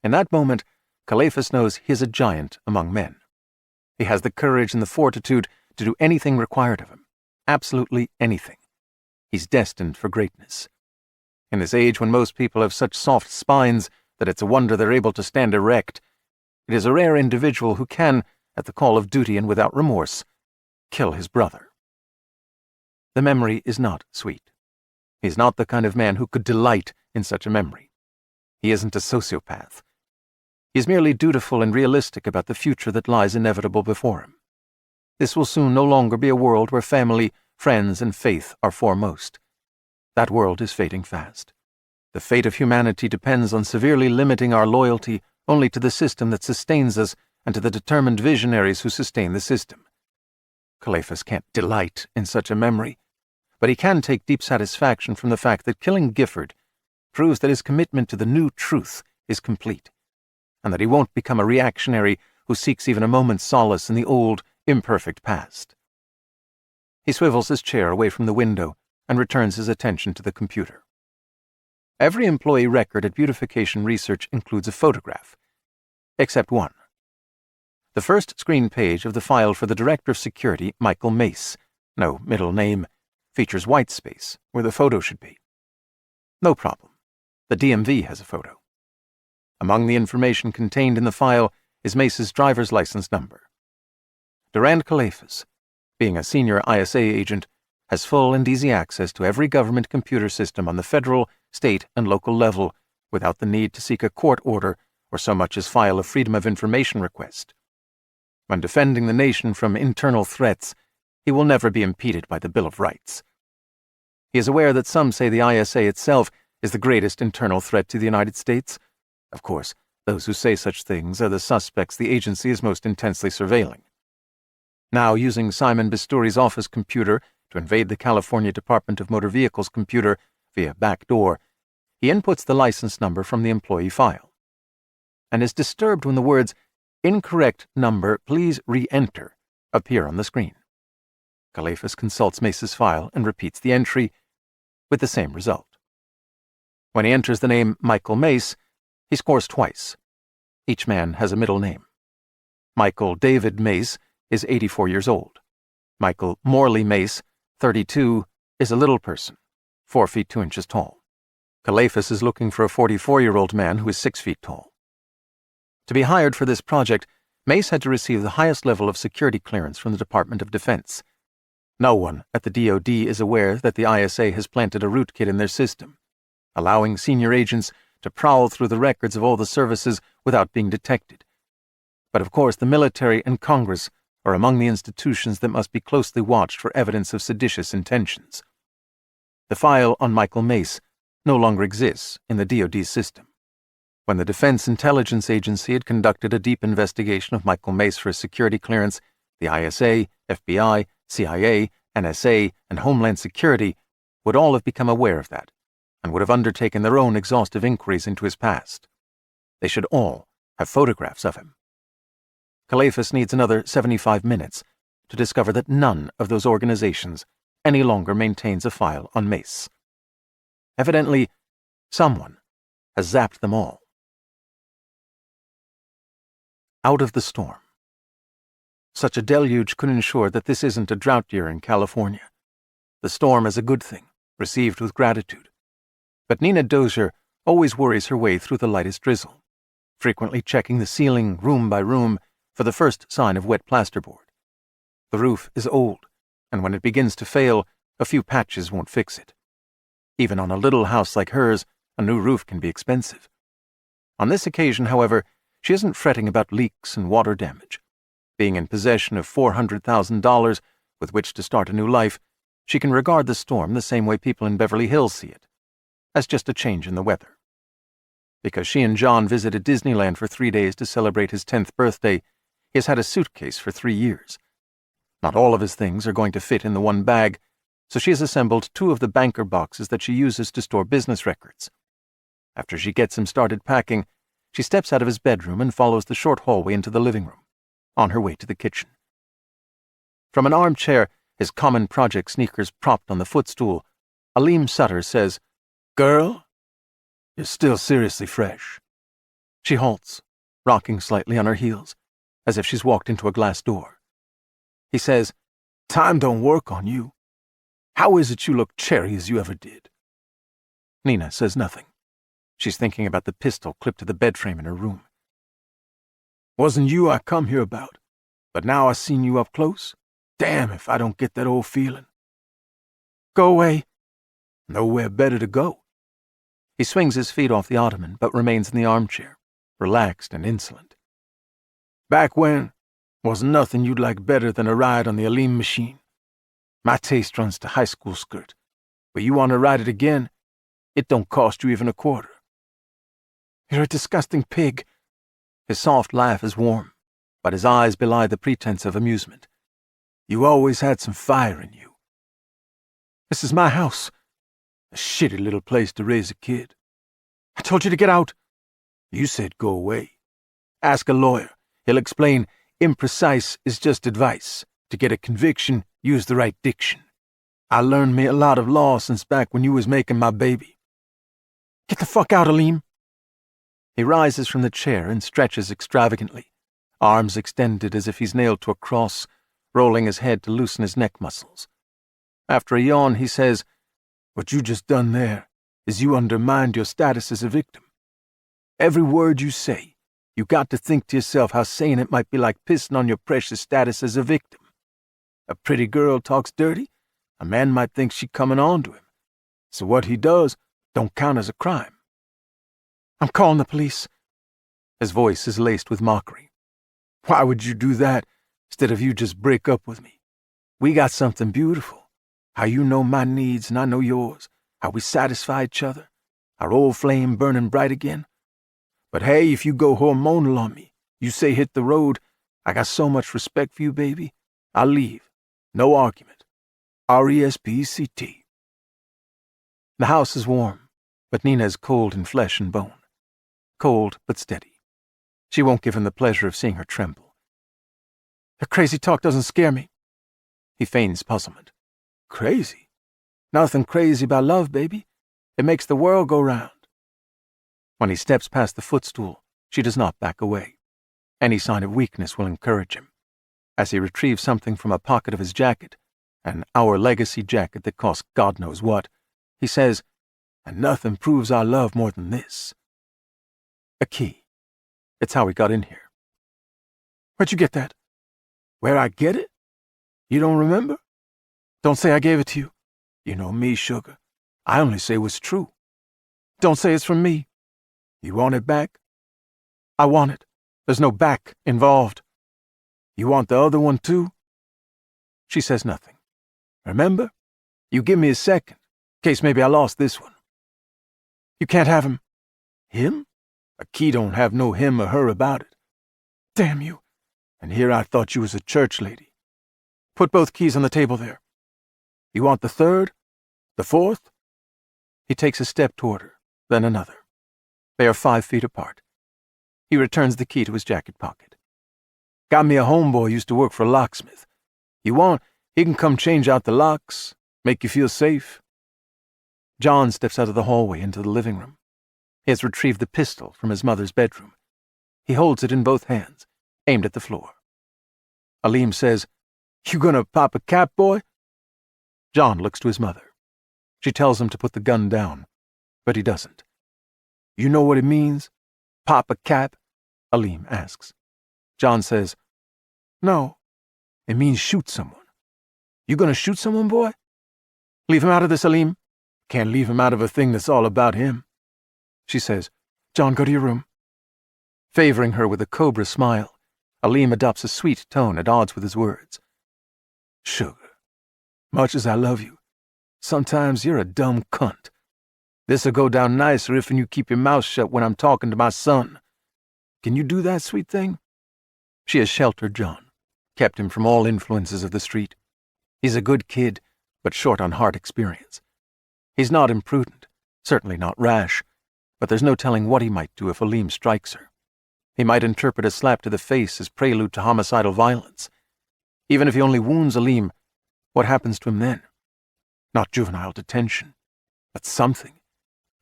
In that moment, Calephas knows he is a giant among men. He has the courage and the fortitude to do anything required of him. Absolutely anything. He's destined for greatness. In this age when most people have such soft spines that it's a wonder they're able to stand erect, it is a rare individual who can, at the call of duty and without remorse, kill his brother. The memory is not sweet. He is not the kind of man who could delight in such a memory. He isn't a sociopath. He is merely dutiful and realistic about the future that lies inevitable before him. This will soon no longer be a world where family, friends, and faith are foremost. That world is fading fast. The fate of humanity depends on severely limiting our loyalty only to the system that sustains us and to the determined visionaries who sustain the system. Calephas can't delight in such a memory, but he can take deep satisfaction from the fact that killing Gifford proves that his commitment to the new truth is complete, and that he won't become a reactionary who seeks even a moment's solace in the old, imperfect past. He swivels his chair away from the window and returns his attention to the computer. Every employee record at Beautification Research includes a photograph, except one. The first screen page of the file for the Director of Security, Michael Mace, no middle name, features white space where the photo should be. No problem. The DMV has a photo. Among the information contained in the file is Mace's driver's license number. Durand Calephas, being a senior ISA agent, has full and easy access to every government computer system on the federal, state, and local level without the need to seek a court order or so much as file a Freedom of Information request. When defending the nation from internal threats, he will never be impeded by the Bill of Rights. He is aware that some say the ISA itself is the greatest internal threat to the United States. Of course, those who say such things are the suspects the agency is most intensely surveilling. Now, using Simon Bisturi's office computer to invade the California Department of Motor Vehicles computer via backdoor, he inputs the license number from the employee file, and is disturbed when the words, "Incorrect number, please re-enter," appear on the screen. Calephas consults Mace's file and repeats the entry, with the same result. When he enters the name Michael Mace, he scores twice. Each man has a middle name. Michael David Mace is 84 years old. Michael Morley Mace, 32, is a little person, 4 feet 2 inches tall. Calephas is looking for a 44-year-old man who is 6 feet tall. To be hired for this project, Mace had to receive the highest level of security clearance from the Department of Defense. No one at the DoD is aware that the ISA has planted a rootkit in their system, allowing senior agents to prowl through the records of all the services without being detected. But of course, the military and Congress are among the institutions that must be closely watched for evidence of seditious intentions. The file on Michael Mace no longer exists in the DoD system. When the Defense Intelligence Agency had conducted a deep investigation of Michael Mace for his security clearance, the ISA, FBI, CIA, NSA, and Homeland Security would all have become aware of that, and would have undertaken their own exhaustive inquiries into his past. They should all have photographs of him. Calephas needs another 75 minutes to discover that none of those organizations any longer maintains a file on Mace. Evidently, someone has zapped them all. Out of the storm. Such a deluge could ensure that this isn't a drought year in California. The storm is a good thing, received with gratitude. But Nina Dozier always worries her way through the lightest drizzle. frequently checking the ceiling room by room for the first sign of wet plasterboard. The roof is old, and when it begins to fail, a few patches won't fix it. Even on a little house like hers, a new roof can be expensive. On this occasion, however, she isn't fretting about leaks and water damage. Being in possession of $400,000 with which to start a new life, she can regard the storm the same way people in Beverly Hills see it, as just a change in the weather. Because she and John visited Disneyland for 3 days to celebrate his 10th birthday, he has had a suitcase for 3 years. Not all of his things are going to fit in the one bag, so she has assembled 2 of the banker boxes that she uses to store business records. After she gets him started packing, she steps out of his bedroom and follows the short hallway into the living room, on her way to the kitchen. From an armchair, his common project sneakers propped on the footstool, Aleem Sutter says, "Girl, you're still seriously fresh." She halts, rocking slightly on her heels, as if she's walked into a glass door. He says, "Time don't work on you. How is it you look cherry as you ever did?" Nina says nothing. She's thinking about the pistol clipped to the bed frame in her room. "Wasn't you I come here about, but now I seen you up close. Damn if I don't get that old feeling." "Go away." "Nowhere better to go." He swings his feet off the ottoman, but remains in the armchair, relaxed and insolent. "Back when, wasn't nothing you'd like better than a ride on the Aleem machine. My taste runs to high school skirt, but you want to ride it again? It don't cost you even a quarter." "You're a disgusting pig." His soft laugh is warm, but his eyes belie the pretense of amusement. "You always had some fire in you." "This is my house." "A shitty little place to raise a kid." "I told you to get out." "You said go away. Ask a lawyer. He'll explain imprecise is just advice. To get a conviction, use the right diction. I learned me a lot of law since back when you was making my baby." "Get the fuck out, Aleem." He rises from the chair and stretches extravagantly, arms extended as if he's nailed to a cross, rolling his head to loosen his neck muscles. After a yawn, he says, "What you just done there is you undermined your status as a victim. Every word you say, you got to think to yourself how saying it might be like pissing on your precious status as a victim. A pretty girl talks dirty, a man might think she coming on to him. So what he does don't count as a crime." "I'm calling the police." His voice is laced with mockery. "Why would you do that instead of you just break up with me? We got something beautiful. How you know my needs and I know yours. How we satisfy each other. Our old flame burning bright again. But hey, if you go hormonal on me, you say hit the road, I got so much respect for you, baby. I'll leave. No argument. RESPECT." The house is warm, but Nina is cold in flesh and bone. Cold but steady. She won't give him the pleasure of seeing her tremble. "Your crazy talk doesn't scare me." He feigns puzzlement. "Crazy? Nothing crazy about love, baby. It makes the world go round." When he steps past the footstool, she does not back away. Any sign of weakness will encourage him. As he retrieves something from a pocket of his jacket, an Our Legacy jacket that costs God knows what, he says, "And nothing proves our love more than this." A key. It's how we got in here. "Where'd you get that?" "Where I get it? You don't remember?" "Don't say I gave it to you." "You know me, sugar. I only say what's true." "Don't say it's from me." "You want it back?" "I want it. There's no back involved." "You want the other one too?" She says nothing. "Remember? You give me a second, in case maybe I lost this one." "You can't have him." "Him? A key don't have no him or her about it." "Damn you." And here I thought you was a church lady. Put both keys on the table there. You want the third? The fourth? He takes a step toward her, then another. They are 5 feet apart. He returns the key to his jacket pocket. Got me a homeboy used to work for a locksmith. You want, he can come change out the locks, make you feel safe. John steps out of the hallway into the living room. He has retrieved the pistol from his mother's bedroom. He holds it in both hands, aimed at the floor. Aleem says, "You gonna pop a cap, boy?" John looks to his mother. She tells him to put the gun down, but he doesn't. You know what it means? Pop a cap? Aleem asks. John says, "No, it means shoot someone." "You gonna shoot someone, boy?" "Leave him out of this, Aleem. Can't leave him out of a thing that's all about him." She says, "John, go to your room." Favoring her with a cobra smile, Aleem adopts a sweet tone at odds with his words. "Sugar, much as I love you, sometimes you're a dumb cunt. This'll go down nicer if you keep your mouth shut when I'm talking to my son. Can you do that, sweet thing?" She has sheltered John, kept him from all influences of the street. He's a good kid, but short on heart experience. He's not imprudent, certainly not rash, but there's no telling what he might do if Aleem strikes her. He might interpret a slap to the face as prelude to homicidal violence. Even if he only wounds Aleem, what happens to him then? Not juvenile detention, but something.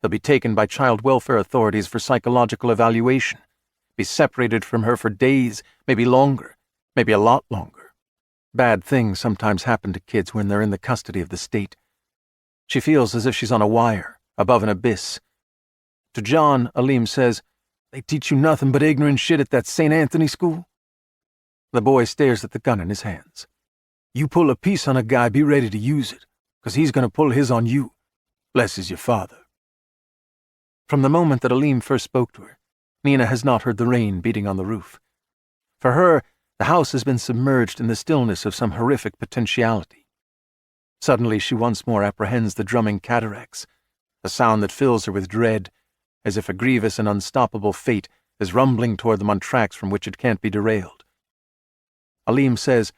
He'll be taken by child welfare authorities for psychological evaluation, be separated from her for days, maybe longer, maybe a lot longer. Bad things sometimes happen to kids when they're in the custody of the state. She feels as if she's on a wire, above an abyss. To John, Aleem says, "They teach you nothing but ignorant shit at that St. Anthony school?" The boy stares at the gun in his hands. "You pull a piece on a guy, be ready to use it, 'cause he's gonna pull his on you. Bless is your father." From the moment that Aleem first spoke to her, Nina has not heard the rain beating on the roof. For her, the house has been submerged in the stillness of some horrific potentiality. Suddenly she once more apprehends the drumming cataracts, a sound that fills her with dread, as if a grievous and unstoppable fate is rumbling toward them on tracks from which it can't be derailed. Aleem says,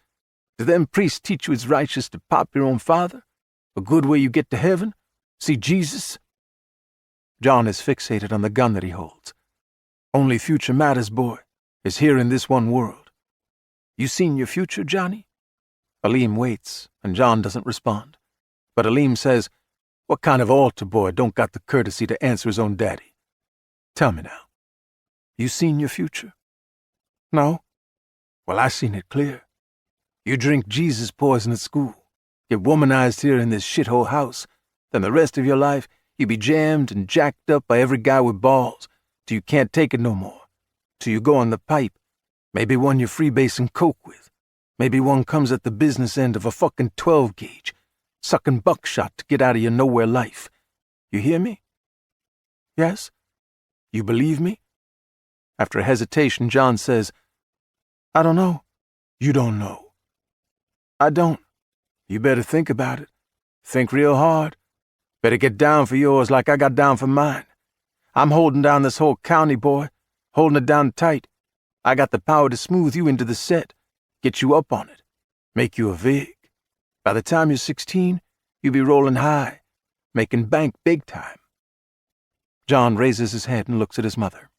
"Do them priests teach you it's righteous to pop your own father? A good way you get to heaven? See Jesus?" John is fixated on the gun that he holds. "Only future matters, boy, is here in this one world. You seen your future, Johnny?" Aleem waits, and John doesn't respond. But Aleem says, "What kind of altar boy don't got the courtesy to answer his own daddy? Tell me now, you seen your future?" "No." "Well, I seen it clear. You drink Jesus poison at school, get womanized here in this shithole house, then the rest of your life you be jammed and jacked up by every guy with balls, till you can't take it no more, till you go on the pipe, maybe one you're freebasing coke with, maybe one comes at the business end of a fucking 12-gauge, sucking buckshot to get out of your nowhere life. You hear me?" "Yes." "You believe me?" After a hesitation, John says, "I don't know." "You don't know?" "I don't." "You better think about it. Think real hard. Better get down for yours like I got down for mine. I'm holding down this whole county, boy, holding it down tight. I got the power to smooth you into the set, get you up on it, make you a vig. By the time you're 16, you'll be rolling high, making bank big time." John raises his head and looks at his mother.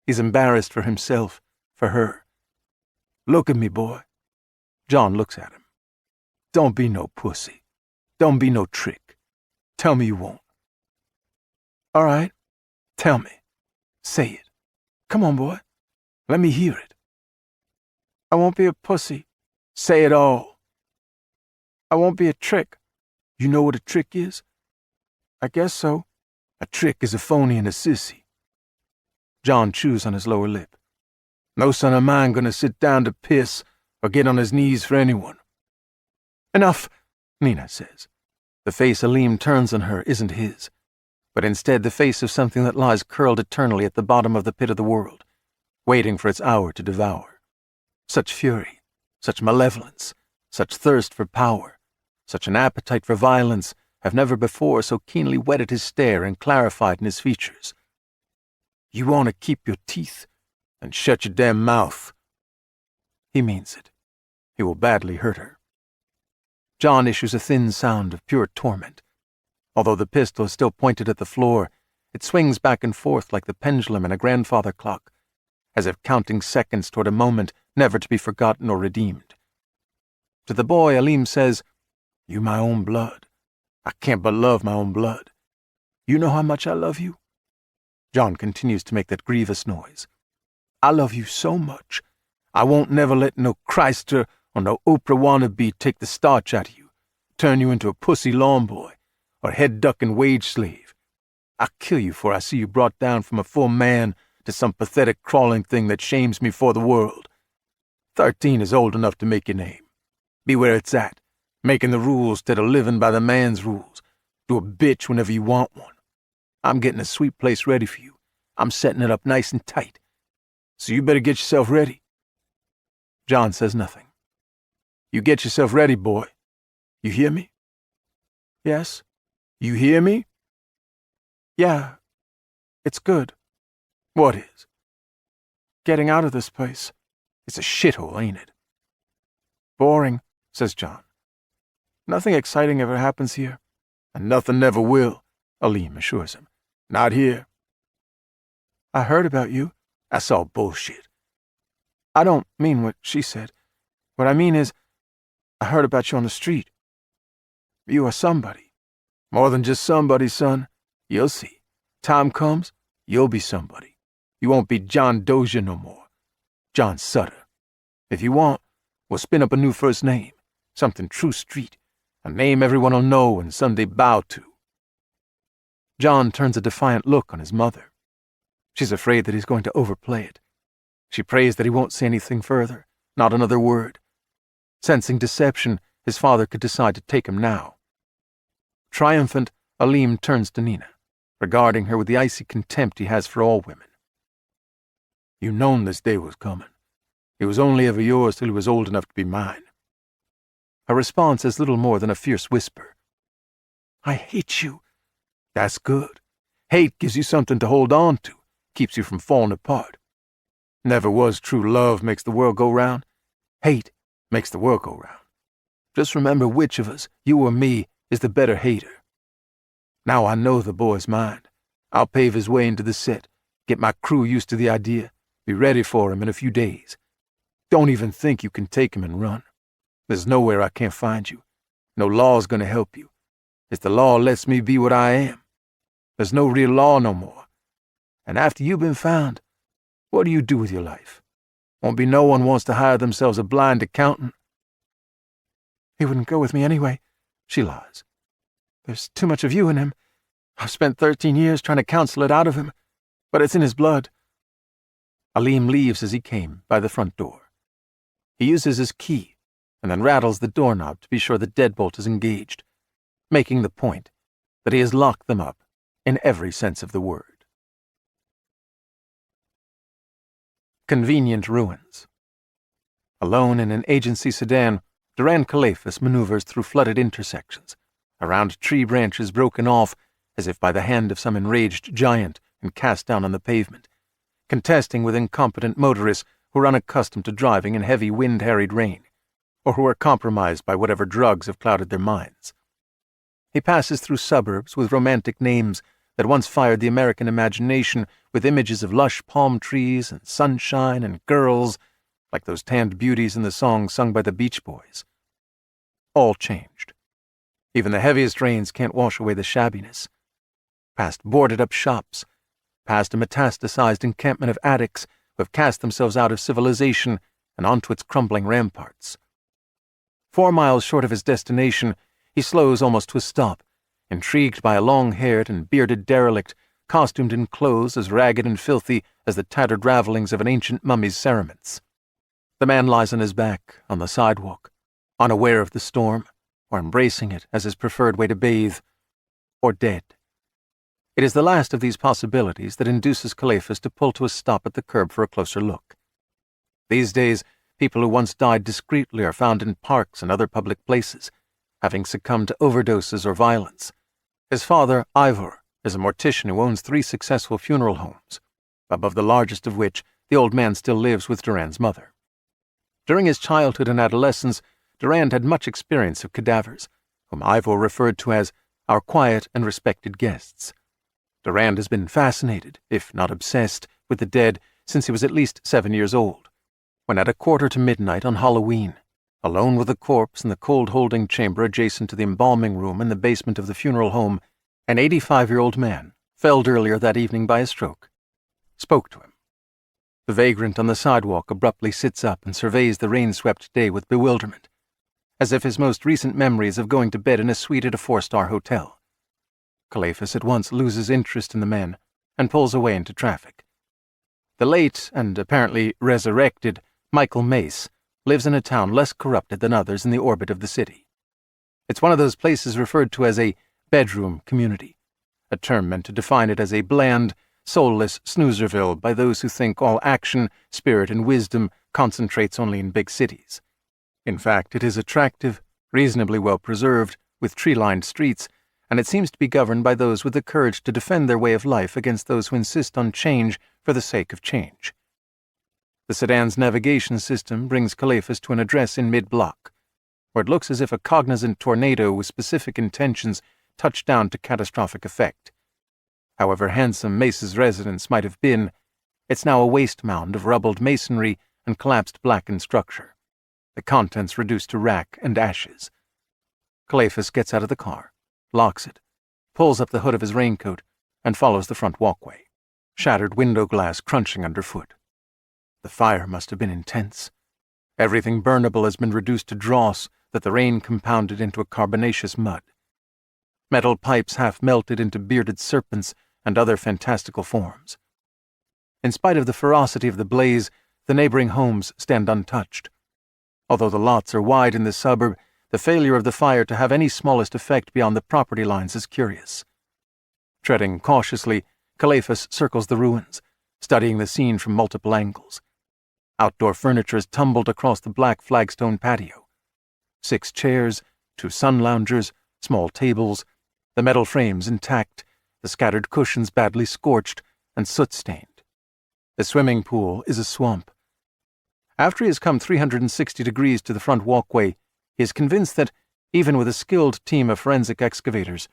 He's embarrassed for himself, for her. "Look at me, boy." John looks at him. "Don't be no pussy. Don't be no trick. Tell me you won't." "All right. Tell me. Say it. Come on, boy. Let me hear it." "I won't be a pussy." "Say it all." "I won't be a trick." "You know what a trick is?" "I guess so." "A trick is a phony and a sissy." John chews on his lower lip. "No son of mine gonna sit down to piss or get on his knees for anyone." "Enough," Nina says. The face Aleem turns on her isn't his, but instead the face of something that lies curled eternally at the bottom of the pit of the world, waiting for its hour to devour. Such fury, such malevolence, such thirst for power, such an appetite for violence have never before so keenly whetted his stare and clarified in his features. "You want to keep your teeth, and shut your damn mouth." He means it. He will badly hurt her. John issues a thin sound of pure torment. Although the pistol is still pointed at the floor, it swings back and forth like the pendulum in a grandfather clock, as if counting seconds toward a moment never to be forgotten or redeemed. To the boy, Aleem says, "You my own blood. I can't but love my own blood. You know how much I love you?" John continues to make that grievous noise. "I love you so much, I won't never let no Christer or no Oprah wannabe take the starch out of you, turn you into a pussy lawn boy, or head-ducking wage slave. I'll kill you 'fore I see you brought down from a full man to some pathetic crawling thing that shames me for the world. 13 is old enough to make your name. Be where it's at, making the rules instead of living by the man's rules. Do a bitch whenever you want one. I'm getting a sweet place ready for you. I'm setting it up nice and tight. So you better get yourself ready. John says nothing. You get yourself ready, boy. You hear me? Yes. You hear me? Yeah. It's good. What is? Getting out of this place. It's a shithole, ain't it? Boring, says John. Nothing exciting ever happens here. And nothing never will, Aleem assures him. Not here. I heard about you. That's all bullshit. I don't mean what she said. What I mean is, I heard about you on the street. You are somebody. More than just somebody, son. You'll see. Time comes, you'll be somebody. You won't be John Dozier no more. John Sutter. If you want, we'll spin up a new first name. Something true street. A name everyone'll know and someday bow to. John turns a defiant look on his mother. She's afraid that he's going to overplay it. She prays that he won't say anything further, not another word. Sensing deception, his father could decide to take him now. Triumphant, Aleem turns to Nina, regarding her with the icy contempt he has for all women. You known this day was coming. It was only ever yours till he was old enough to be mine. Her response is little more than a fierce whisper. I hate you. That's good. Hate gives you something to hold on to, keeps you from falling apart. Never was true love makes the world go round. Hate makes the world go round. Just remember which of us, you or me, is the better hater. Now I know the boy's mind. I'll pave his way into the set, get my crew used to the idea, be ready for him in a few days. Don't even think you can take him and run. There's nowhere I can't find you. No law's gonna help you. If the law lets me be what I am, there's no real law no more. And after you've been found, what do you do with your life? Won't be no one wants to hire themselves a blind accountant. He wouldn't go with me anyway, she lies. There's too much of you in him. I've spent 13 years trying to counsel it out of him, but it's in his blood. Aleem leaves as he came, by the front door. He uses his key, and then rattles the doorknob to be sure the deadbolt is engaged, making the point that he has locked them up in every sense of the word. Convenient ruins. Alone in an agency sedan, Durand Calaphas maneuvers through flooded intersections, around tree branches broken off as if by the hand of some enraged giant and cast down on the pavement, contesting with incompetent motorists who are unaccustomed to driving in heavy wind-harried rain, or who are compromised by whatever drugs have clouded their minds. He passes through suburbs with romantic names that once fired the American imagination with images of lush palm trees and sunshine and girls, like those tanned beauties in the song sung by the Beach Boys. All changed. Even the heaviest rains can't wash away the shabbiness. Past boarded-up shops, past a metastasized encampment of addicts who have cast themselves out of civilization and onto its crumbling ramparts. 4 miles short of his destination, he slows almost to a stop, intrigued by a long-haired and bearded derelict costumed in clothes as ragged and filthy as the tattered ravelings of an ancient mummy's cerements. The man lies on his back on the sidewalk, unaware of the storm, or embracing it as his preferred way to bathe, or dead. It is the last of these possibilities that induces Calaphas to pull to a stop at the curb for a closer look. These days, people who once died discreetly are found in parks and other public places, having succumbed to overdoses or violence. His father, Ivor, is a mortician who owns 3 successful funeral homes, above the largest of which the old man still lives with Durand's mother. During his childhood and adolescence, Durand had much experience of cadavers, whom Ivor referred to as our quiet and respected guests. Durand has been fascinated, if not obsessed, with the dead since he was at least 7 years old, when at midnight on Halloween, alone with a corpse in the cold holding chamber adjacent to the embalming room in the basement of the funeral home, an 85-year-old man, felled earlier that evening by a stroke, spoke to him. The vagrant on the sidewalk abruptly sits up and surveys the rain-swept day with bewilderment, as if his most recent memories of going to bed in a suite at a 4-star hotel. Calaphas at once loses interest in the man and pulls away into traffic. The late, and apparently resurrected, Michael Mace lives in a town less corrupted than others in the orbit of the city. It's one of those places referred to as a bedroom community, a term meant to define it as a bland, soulless snoozerville by those who think all action, spirit, and wisdom concentrates only in big cities. In fact, it is attractive, reasonably well preserved, with tree-lined streets, and it seems to be governed by those with the courage to defend their way of life against those who insist on change for the sake of change. The sedan's navigation system brings Calephas to an address in mid-block, where it looks as if a cognizant tornado with specific intentions touched down to catastrophic effect. However handsome Mace's residence might have been, it's now a waste mound of rubbled masonry and collapsed blackened structure, the contents reduced to wrack and ashes. Calephas gets out of the car, locks it, pulls up the hood of his raincoat, and follows the front walkway, shattered window glass crunching underfoot. The fire must have been intense. Everything burnable has been reduced to dross that the rain compounded into a carbonaceous mud. Metal pipes half melted into bearded serpents and other fantastical forms. In spite of the ferocity of the blaze, the neighboring homes stand untouched. Although the lots are wide in the suburb, the failure of the fire to have any smallest effect beyond the property lines is curious. Treading cautiously, Calephas circles the ruins, studying the scene from multiple angles. Outdoor furniture is tumbled across the black flagstone patio. 6 chairs, 2 sun loungers, small tables, the metal frames intact, the scattered cushions badly scorched and soot-stained. The swimming pool is a swamp. After he has come 360 degrees to the front walkway, he is convinced that, even with a skilled team of forensic excavators,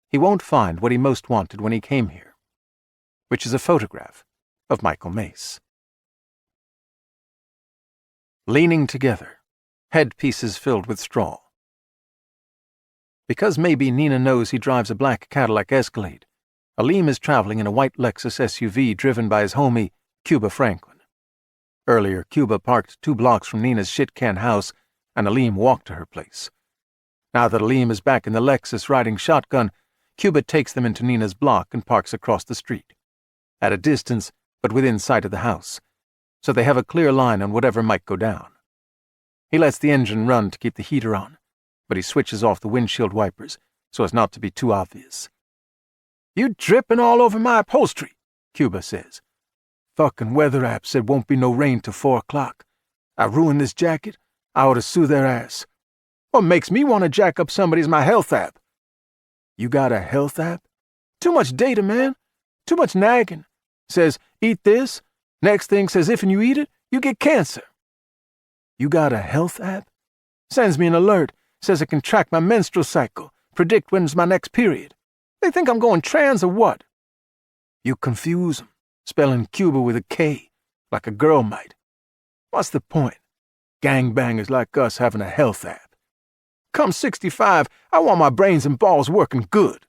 he won't find what he most wanted when he came here, which is a photograph of Michael Mace. Leaning together, headpieces filled with straw. Because maybe Nina knows he drives a black Cadillac Escalade, Aleem is traveling in a white Lexus SUV driven by his homie, Cuba Franklin. Earlier, Cuba parked 2 blocks from Nina's shit-can house, and Aleem walked to her place. Now that Aleem is back in the Lexus riding shotgun, Cuba takes them into Nina's block and parks across the street, at a distance but within sight of the house, so they have a clear line on whatever might go down. He lets the engine run to keep the heater on, but he switches off the windshield wipers so as not to be too obvious. "You dripping all over my upholstery," Cuba says. "Fucking weather app said won't be no rain till 4 o'clock. I ruined this jacket. I ought to sue their ass. What makes me want to jack up somebody's my health app." "You got a health app?" "Too much data, man. Too much nagging. Says, eat this. Next thing says if and you eat it, you get cancer." "You got a health app?" "Sends me an alert. Says it can track my menstrual cycle, predict when's my next period. They think I'm going trans or what?" "You confuse them, spelling Cuba with a K, like a girl might. What's the point? Gangbangers like us having a health app. Come 65, I want my brains and balls working good."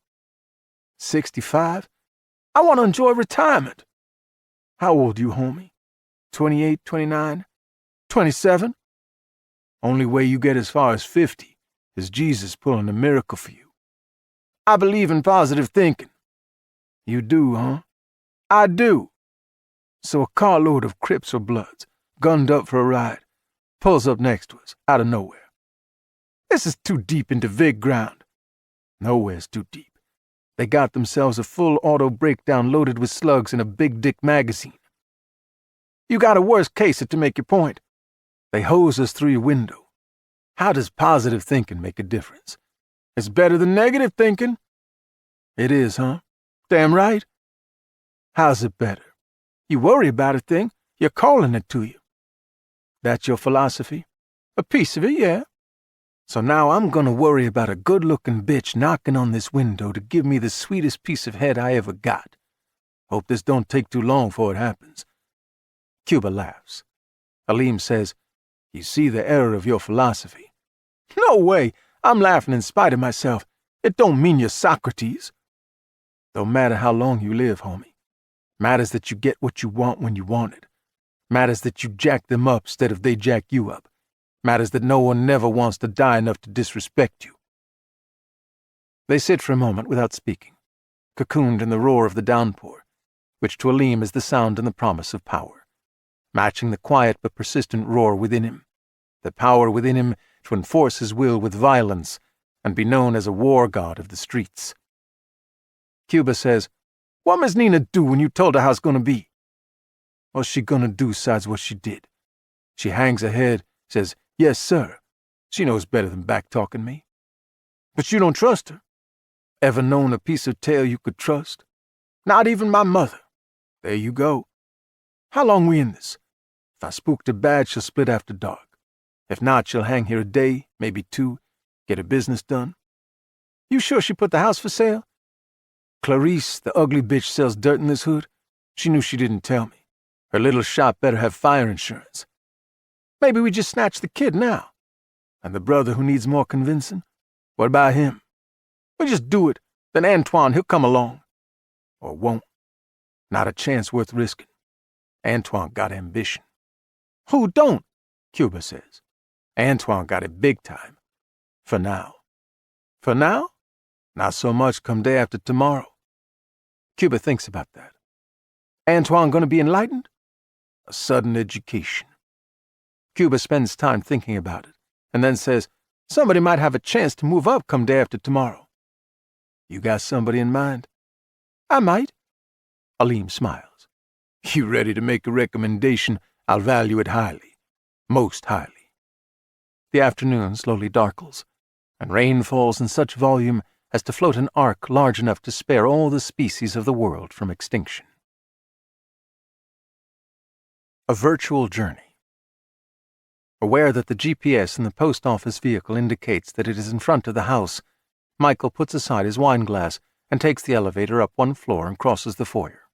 65? I want to enjoy retirement." "How old you, homie? 28, 29, 27? Only way you get as far as 50 is Jesus pulling a miracle for you." "I believe in positive thinking." "You do, huh?" "I do." So a carload of Crips or Bloods, gunned up for a ride, pulls up next to us, out of nowhere. "This is too deep into Vig ground." "Nowhere's too deep. They got themselves a full auto breakdown loaded with slugs and a big dick magazine." "You got a worse case to make your point." "They hose us through your window. How does positive thinking make a difference?" "It's better than negative thinking." "It is, huh?" "Damn right." "How's it better?" "You worry about a thing, you're calling it to you." "That's your philosophy?" "A piece of it, yeah." "So now I'm gonna worry about a good-looking bitch knocking on this window to give me the sweetest piece of head I ever got. Hope this don't take too long before it happens." Cuba laughs. Aleem says, "You see the error of your philosophy." "No way. I'm laughing in spite of myself. It don't mean you're Socrates." "Don't matter how long you live, homie. Matters that you get what you want when you want it. Matters that you jack them up instead of they jack you up. Matters that no one never wants to die enough to disrespect you." They sit for a moment without speaking, cocooned in the roar of the downpour, which to Aleem is the sound and the promise of power, matching the quiet but persistent roar within him, the power within him to enforce his will with violence and be known as a war god of the streets. Cuba says, "What Miss Nina do when you told her how it's gonna be?" "What's she gonna do sides what she did? She hangs her head, says, 'Yes, sir.' She knows better than back-talking me." "But you don't trust her?" "Ever known a piece of tail you could trust? Not even my mother." "There you go. How long we in this? If I spooked her bad, she'll split after dark. If not, she'll hang here a day, maybe two, get her business done." "You sure she put the house for sale?" "Clarice, the ugly bitch, sells dirt in this hood. She knew she didn't tell me. Her little shop better have fire insurance." "Maybe we just snatch the kid now." "And the brother who needs more convincing? What about him?" "We just do it. Then Antoine, he'll come along." "Or won't. Not a chance worth risking. Antoine got ambition." "Who don't?" Cuba says. "Antoine got it big time. For now." "For now?" "Not so much come day after tomorrow." Cuba thinks about that. "Antoine gonna be enlightened?" "A sudden education." Cuba spends time thinking about it, and then says, "Somebody might have a chance to move up come day after tomorrow." "You got somebody in mind?" "I might." Aleem smiles. "You ready to make a recommendation? I'll value it highly. Most highly." The afternoon slowly darkles, and rain falls in such volume as to float an arc large enough to spare all the species of the world from extinction. A virtual journey. Aware that the GPS in the post office vehicle indicates that it is in front of the house, Michael puts aside his wineglass and takes the elevator up one floor and crosses the foyer,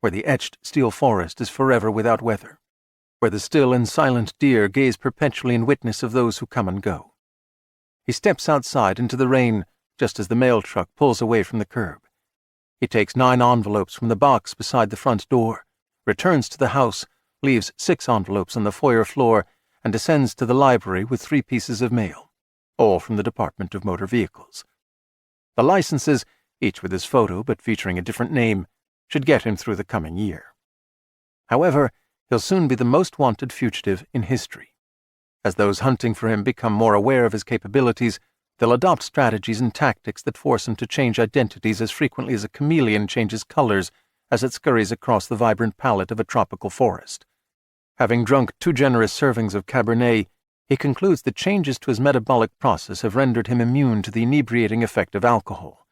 where the etched steel forest is forever without weather, where the still and silent deer gaze perpetually in witness of those who come and go. He steps outside into the rain just as the mail truck pulls away from the curb. He takes 9 envelopes from the box beside the front door, returns to the house, leaves 6 envelopes on the foyer floor, and descends to the library with 3 pieces of mail, all from the Department of Motor Vehicles. The licenses, each with his photo but featuring a different name, should get him through the coming year. However, he'll soon be the most wanted fugitive in history. As those hunting for him become more aware of his capabilities, they'll adopt strategies and tactics that force him to change identities as frequently as a chameleon changes colors as it scurries across the vibrant palette of a tropical forest. Having drunk 2 generous servings of Cabernet, he concludes that changes to his metabolic process have rendered him immune to the inebriating effect of alcohol,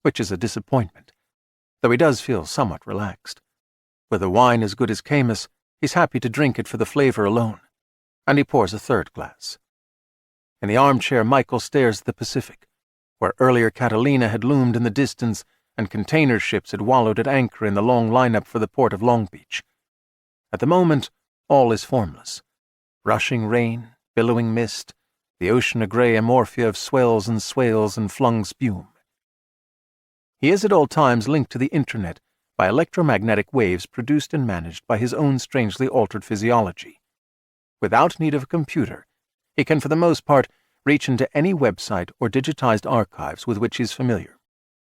which is a disappointment, though he does feel somewhat relaxed. With a wine as good as Camus, he's happy to drink it for the flavor alone, and he pours a 3rd glass. In the armchair, Michael stares at the Pacific, where earlier Catalina had loomed in the distance and container ships had wallowed at anchor in the long lineup for the port of Long Beach. At the moment, all is formless. Rushing rain, billowing mist, the ocean a grey amorphia of swells and swales and flung spume. He is at all times linked to the Internet by electromagnetic waves produced and managed by his own strangely altered physiology. Without need of a computer, he can for the most part reach into any website or digitized archives with which he is familiar,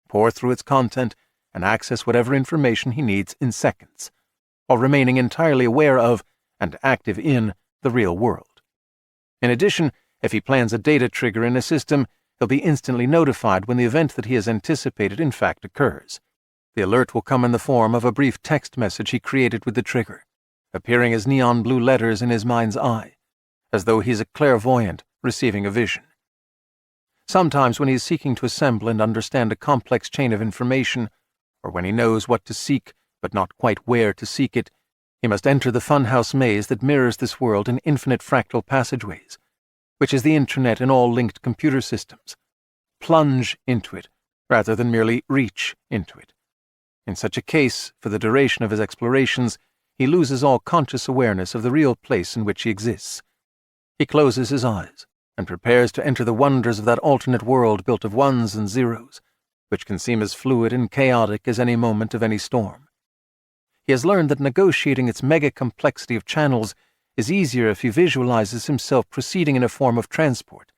pour through its content, and access whatever information he needs in seconds, while remaining entirely aware of and active in the real world. In addition, if he plans a data trigger in a system, he'll be instantly notified when the event that he has anticipated in fact occurs. The alert will come in the form of a brief text message he created with the trigger, appearing as neon blue letters in his mind's eye, as though he's a clairvoyant receiving a vision. Sometimes when he is seeking to assemble and understand a complex chain of information, or when he knows what to seek but not quite where to seek it, he must enter the funhouse maze that mirrors this world in infinite fractal passageways, which is the Internet and all linked computer systems. Plunge into it, rather than merely reach into it. In such a case, for the duration of his explorations, he loses all conscious awareness of the real place in which he exists. He closes his eyes and prepares to enter the wonders of that alternate world built of ones and zeros, which can seem as fluid and chaotic as any moment of any storm. He has learned that negotiating its mega-complexity of channels is easier if he visualizes himself proceeding in a form of transport,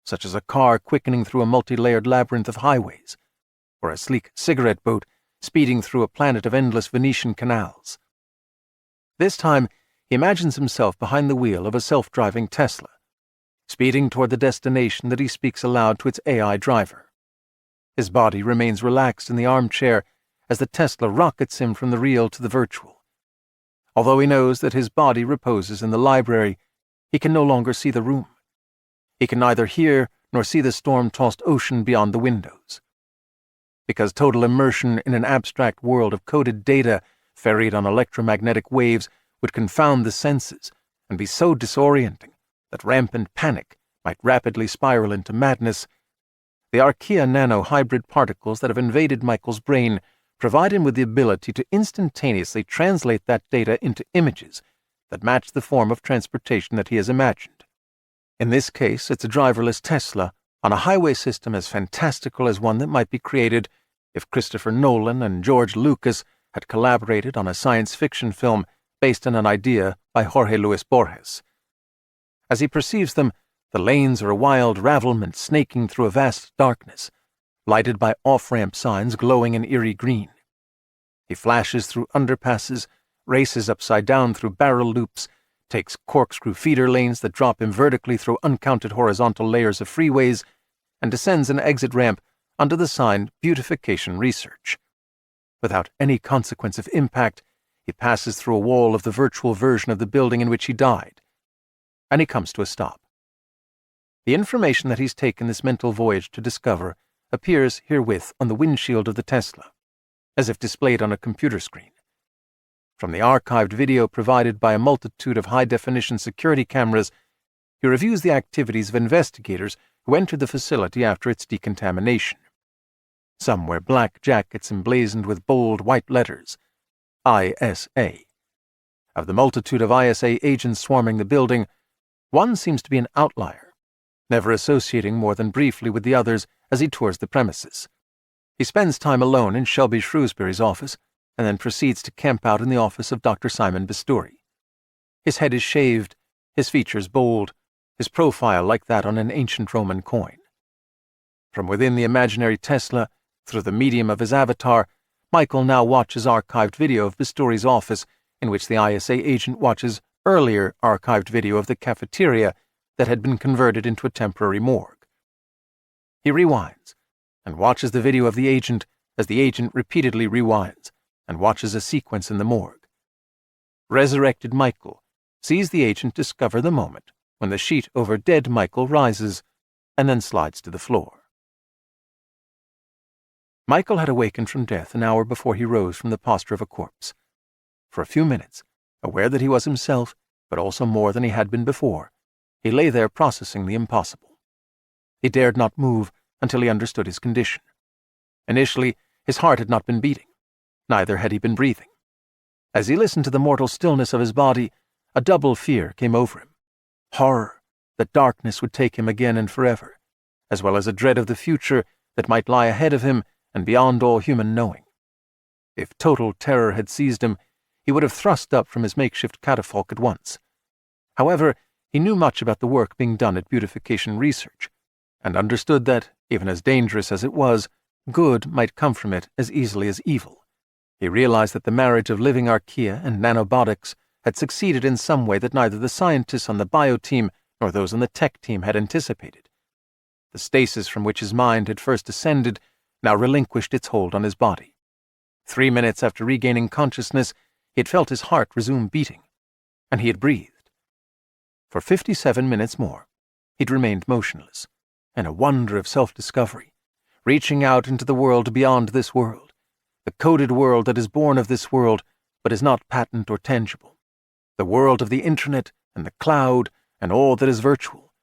such as a car quickening through a multi-layered labyrinth of highways, or a sleek cigarette boat speeding through a planet of endless Venetian canals. This time, he imagines himself behind the wheel of a self-driving Tesla, speeding toward the destination that he speaks aloud to its AI driver. His body remains relaxed in the armchair as the Tesla rockets him from the real to the virtual. Although he knows that his body reposes in the library, he can no longer see the room. He can neither hear nor see the storm-tossed ocean beyond the windows. Because total immersion in an abstract world of coded data ferried on electromagnetic waves would confound the senses and be so disorienting that rampant panic might rapidly spiral into madness, the Archaea nano-hybrid particles that have invaded Michael's brain provide him with the ability to instantaneously translate that data into images that match the form of transportation that he has imagined. In this case, it's a driverless Tesla on a highway system as fantastical as one that might be created if Christopher Nolan and George Lucas had collaborated on a science fiction film based on an idea by Jorge Luis Borges. As he perceives them, the lanes are a wild ravelment snaking through a vast darkness, lighted by off-ramp signs glowing in eerie green. He flashes through underpasses, races upside down through barrel loops, takes corkscrew feeder lanes that drop him vertically through uncounted horizontal layers of freeways, and descends an exit ramp under the sign Beautification Research. Without any consequence of impact, he passes through a wall of the virtual version of the building in which he died, and he comes to a stop. The information that he's taken this mental voyage to discover appears herewith on the windshield of the Tesla, as if displayed on a computer screen. From the archived video provided by a multitude of high-definition security cameras, he reviews the activities of investigators who entered the facility after its decontamination. Some wear black jackets emblazoned with bold white letters, ISA. Of the multitude of ISA agents swarming the building, one seems to be an outlier, never associating more than briefly with the others as he tours the premises. He spends time alone in Shelby Shrewsbury's office, and then proceeds to camp out in the office of Dr. Simon Bisturi. His head is shaved, his features bold, his profile like that on an ancient Roman coin. From within the imaginary Tesla, through the medium of his avatar, Michael now watches archived video of Bisturi's office, in which the ISA agent watches earlier archived video of the cafeteria that had been converted into a temporary morgue. He rewinds, and watches the video of the agent as the agent repeatedly rewinds, and watches a sequence in the morgue. Resurrected Michael sees the agent discover the moment when the sheet over dead Michael rises and then slides to the floor. Michael had awakened from death an hour before he rose from the posture of a corpse. For a few minutes, aware that he was himself, but also more than he had been before, he lay there processing the impossible. He dared not move until he understood his condition. Initially, his heart had not been beating. Neither had he been breathing. As he listened to the mortal stillness of his body, a double fear came over him. Horror that darkness would take him again and forever, as well as a dread of the future that might lie ahead of him and beyond all human knowing. If total terror had seized him, he would have thrust up from his makeshift catafalque at once. However, he knew much about the work being done at Beautification Research, and understood that, even as dangerous as it was, good might come from it as easily as evil. He realized that the marriage of living archaea and nanobotics had succeeded in some way that neither the scientists on the bio team nor those on the tech team had anticipated. The stasis from which his mind had first descended now relinquished its hold on his body. 3 minutes after regaining consciousness, he had felt his heart resume beating, and he had breathed. For 57 minutes more, he'd remained motionless, in a wonder of self-discovery, reaching out into the world beyond this world, the coded world that is born of this world but is not patent or tangible, the world of the internet and the cloud and all that is virtual,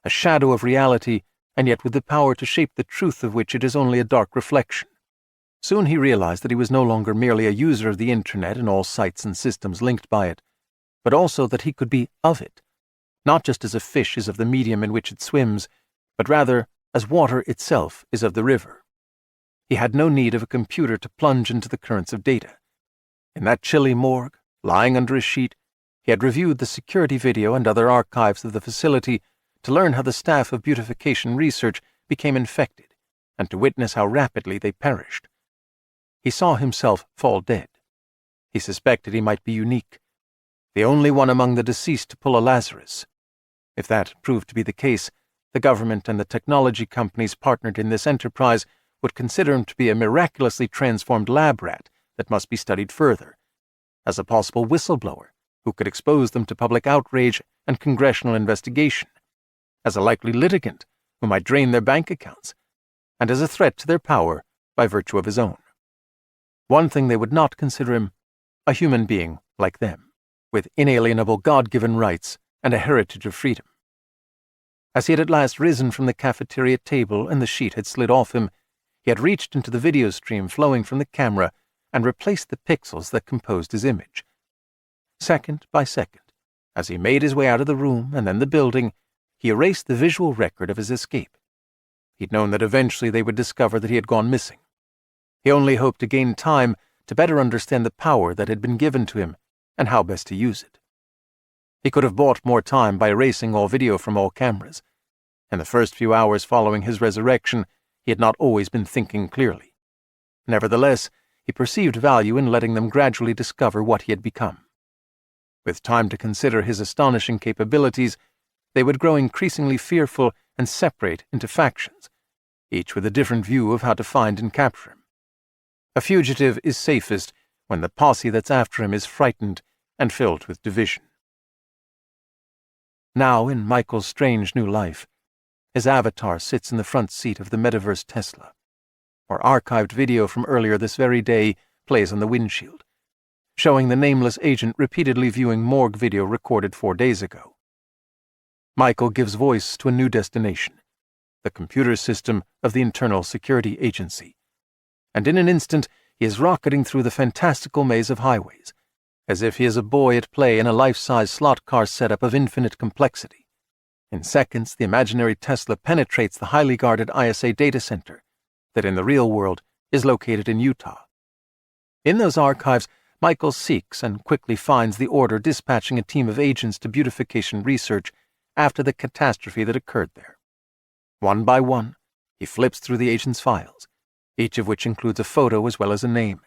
a shadow of reality, and yet with the power to shape the truth of which it is only a dark reflection. Soon he realized that he was no longer merely a user of the internet and all sites and systems linked by it, but also that he could be of it, not just as a fish is of the medium in which it swims, but rather as water itself is of the river. He had no need of a computer to plunge into the currents of data. In that chilly morgue, lying under a sheet, he had reviewed the security video and other archives of the facility to learn how the staff of Beautification Research became infected and to witness how rapidly they perished. he saw himself fall dead. He suspected he might be unique, the only one among the deceased to pull a Lazarus. If that proved to be the case, the government and the technology companies partnered in this enterprise would consider him to be a miraculously transformed lab rat that must be studied further, as a possible whistleblower who could expose them to public outrage and congressional investigation, as a likely litigant who might drain their bank accounts, and as a threat to their power by virtue of his own. One thing they would not consider him: a human being like them, with inalienable God-given rights and a heritage of freedom. As he had at last risen from the cafeteria table and the sheet had slid off him, he had reached into the video stream flowing from the camera and replaced the pixels that composed his image. Second by second, as he made his way out of the room and then the building, he erased the visual record of his escape. He'd known that eventually they would discover that he had gone missing. He only hoped to gain time to better understand the power that had been given to him and how best to use it. He could have bought more time by erasing all video from all cameras. In the first few hours following his resurrection, he had not always been thinking clearly. Nevertheless, he perceived value in letting them gradually discover what he had become. With time to consider his astonishing capabilities, they would grow increasingly fearful and separate into factions, each with a different view of how to find and capture him. A fugitive is safest when the posse that's after him is frightened and filled with division. Now, in Michael's strange new life, his avatar sits in the front seat of the metaverse Tesla, or archived video from earlier this very day plays on the windshield, showing the nameless agent repeatedly viewing morgue video recorded 4 days ago. Michael gives voice to a new destination, the computer system of the Internal Security Agency, and in an instant he is rocketing through the fantastical maze of highways, as if he is a boy at play in a life-size slot car setup of infinite complexity. In seconds, the imaginary Tesla penetrates the highly guarded ISA data center that in the real world is located in Utah. In those archives, Michael seeks and quickly finds the order dispatching a team of agents to beautification research after the catastrophe that occurred there. One by one, he flips through the agent's files, each of which includes a photo as well as a name,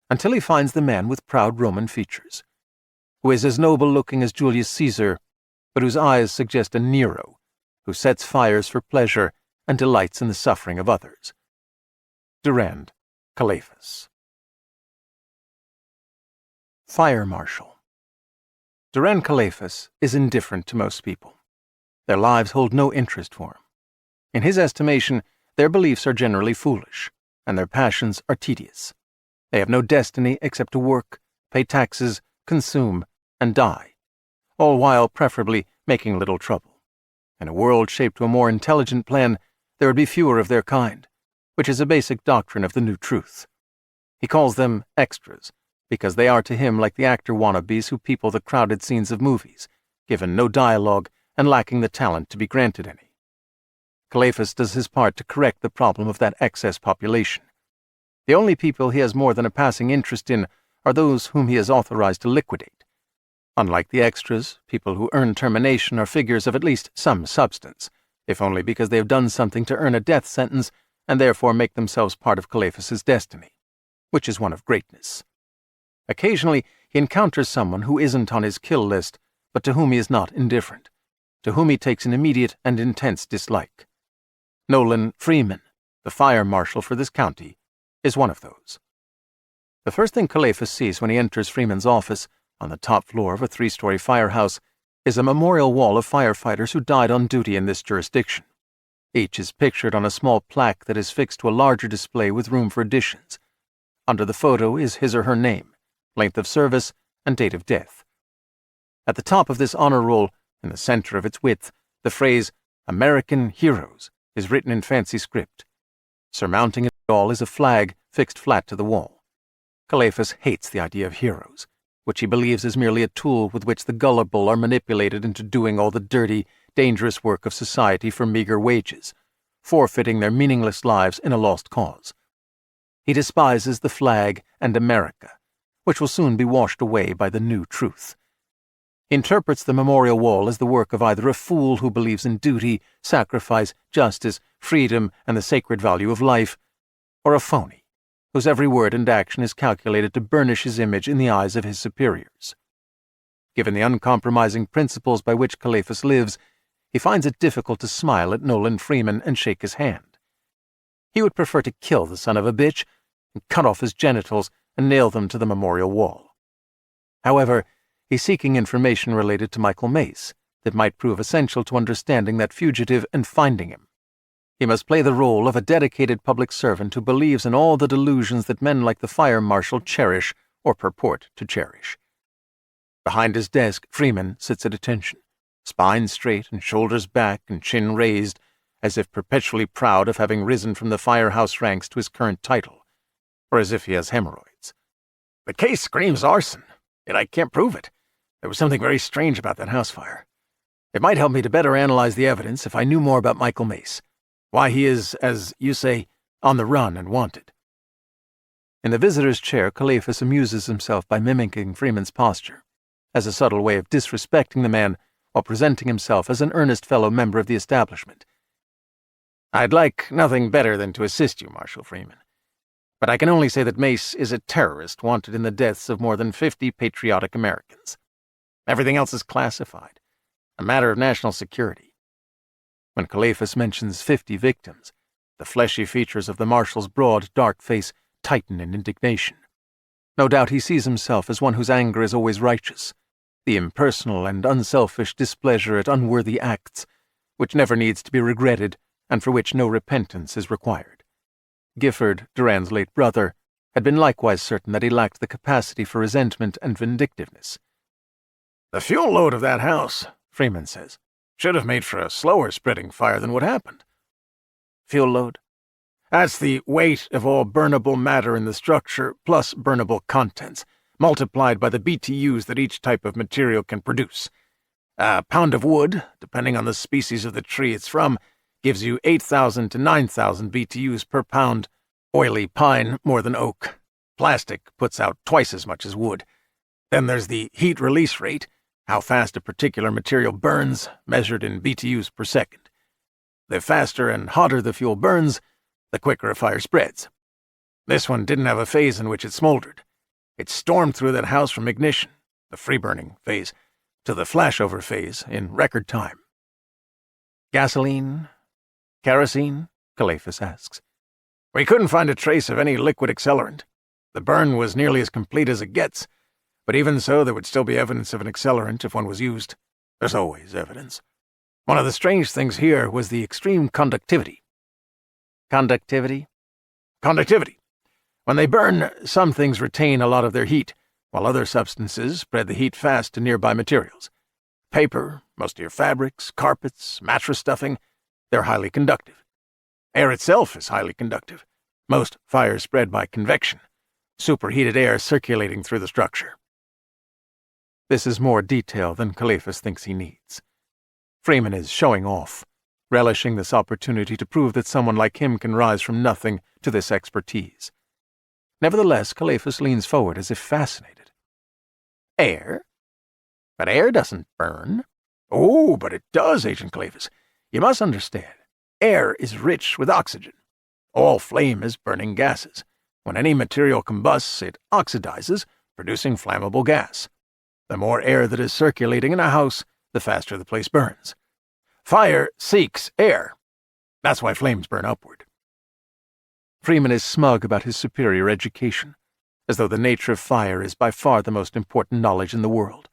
until he finds the man with proud Roman features, who is as noble-looking as Julius Caesar, but whose eyes suggest a Nero, who sets fires for pleasure and delights in the suffering of others. Durand Calaphas. Fire Marshal. Durand Calaphas is indifferent to most people. Their lives hold no interest for him. In his estimation, their beliefs are generally foolish, and their passions are tedious. They have no destiny except to work, pay taxes, consume, and die, all while preferably making little trouble. In a world shaped to a more intelligent plan, there would be fewer of their kind, which is a basic doctrine of the new truth. He calls them extras, because they are to him like the actor wannabes who people the crowded scenes of movies, given no dialogue and lacking the talent to be granted any. Calaphas does his part to correct the problem of that excess population. The only people he has more than a passing interest in are those whom he is authorized to liquidate. Unlike the extras, people who earn termination are figures of at least some substance, if only because they have done something to earn a death sentence and therefore make themselves part of Calaphas's destiny, which is one of greatness. Occasionally, he encounters someone who isn't on his kill list, but to whom he is not indifferent, to whom he takes an immediate and intense dislike. Nolan Freeman, the fire marshal for this county, is one of those. The first thing Calaphas sees when he enters Freeman's office, on the top floor of a 3-story firehouse, is a memorial wall of firefighters who died on duty in this jurisdiction. Each is pictured on a small plaque that is fixed to a larger display with room for additions. Under the photo is his or her name, length of service, and date of death. At the top of this honor roll, in the center of its width, the phrase "American Heroes" is written in fancy script. Surmounting it all is a flag fixed flat to the wall. Calaphas hates the idea of heroes, which he believes is merely a tool with which the gullible are manipulated into doing all the dirty, dangerous work of society for meager wages, forfeiting their meaningless lives in a lost cause. He despises the flag and America, which will soon be washed away by the new truth. He interprets the memorial wall as the work of either a fool who believes in duty, sacrifice, justice, freedom, and the sacred value of life, or a phony whose every word and action is calculated to burnish his image in the eyes of his superiors. Given the uncompromising principles by which Calephas lives, he finds it difficult to smile at Nolan Freeman and shake his hand. He would prefer to kill the son of a bitch and cut off his genitals and nail them to the memorial wall. However, he's seeking information related to Michael Mace that might prove essential to understanding that fugitive and finding him. He must play the role of a dedicated public servant who believes in all the delusions that men like the fire marshal cherish or purport to cherish. Behind his desk, Freeman sits at attention, spine straight and shoulders back and chin raised, as if perpetually proud of having risen from the firehouse ranks to his current title, or as if he has hemorrhoids. The case screams arson, yet I can't prove it. There was something very strange about that house fire. It might help me to better analyze the evidence if I knew more about Michael Mace. Why he is, as you say, on the run and wanted. In the visitor's chair, Calephas amuses himself by mimicking Freeman's posture, as a subtle way of disrespecting the man while presenting himself as an earnest fellow member of the establishment. I'd like nothing better than to assist you, Marshal Freeman. But I can only say that Mace is a terrorist wanted in the deaths of more than 50 patriotic Americans. Everything else is classified, a matter of national security. When Calephas mentions 50 victims, the fleshy features of the marshal's broad, dark face tighten in indignation. No doubt he sees himself as one whose anger is always righteous, the impersonal and unselfish displeasure at unworthy acts, which never needs to be regretted and for which no repentance is required. Gifford, Durand's late brother, had been likewise certain that he lacked the capacity for resentment and vindictiveness. The fuel load of that house, Freeman says, should have made for a slower spreading fire than what happened. Fuel load? That's the weight of all burnable matter in the structure plus burnable contents, multiplied by the BTUs that each type of material can produce. A pound of wood, depending on the species of the tree it's from, gives you 8,000 to 9,000 BTUs per pound. Oily pine more than oak. Plastic puts out twice as much as wood. Then there's the heat release rate, how fast a particular material burns, measured in BTUs per second. The faster and hotter the fuel burns, the quicker a fire spreads. This one didn't have a phase in which it smoldered. It stormed through that house from ignition, the free-burning phase, to the flashover phase in record time. Gasoline? Kerosene? Calephas asks. We couldn't find a trace of any liquid accelerant. The burn was nearly as complete as it gets, but even so there would still be evidence of an accelerant if one was used. There's always evidence. One of the strange things here was the extreme conductivity. Conductivity? Conductivity. When they burn, some things retain a lot of their heat, while other substances spread the heat fast to nearby materials. Paper, most of your fabrics, carpets, mattress stuffing, they're highly conductive. Air itself is highly conductive. Most fires spread by convection, superheated air circulating through the structure. This is more detail than Calephas thinks he needs. Freeman is showing off, relishing this opportunity to prove that someone like him can rise from nothing to this expertise. Nevertheless, Calephas leans forward as if fascinated. Air? But air doesn't burn. Oh, but it does, Agent Calephas. You must understand, air is rich with oxygen. All flame is burning gases. When any material combusts, it oxidizes, producing flammable gas. The more air that is circulating in a house, the faster the place burns. Fire seeks air. That's why flames burn upward. Freeman is smug about his superior education, as though the nature of fire is by far the most important knowledge in the world.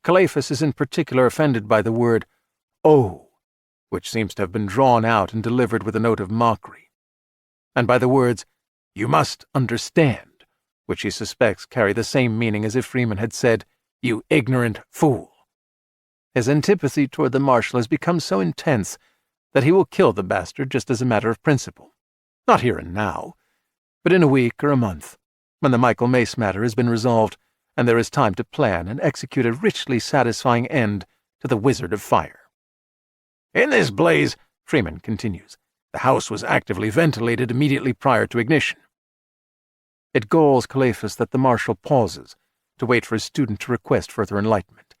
Calephas is in particular offended by the word "oh," which seems to have been drawn out and delivered with a note of mockery, and by the words "you must understand," which he suspects carry the same meaning as if Freeman had said, "You ignorant fool." His antipathy toward the marshal has become so intense that he will kill the bastard just as a matter of principle. Not here and now, but in a week or a month, when the Michael Mace matter has been resolved and there is time to plan and execute a richly satisfying end to the Wizard of Fire. In this blaze, Freeman continues, the house was actively ventilated immediately prior to ignition. It galls Calephas that the marshal pauses to wait for his student to request further enlightenment.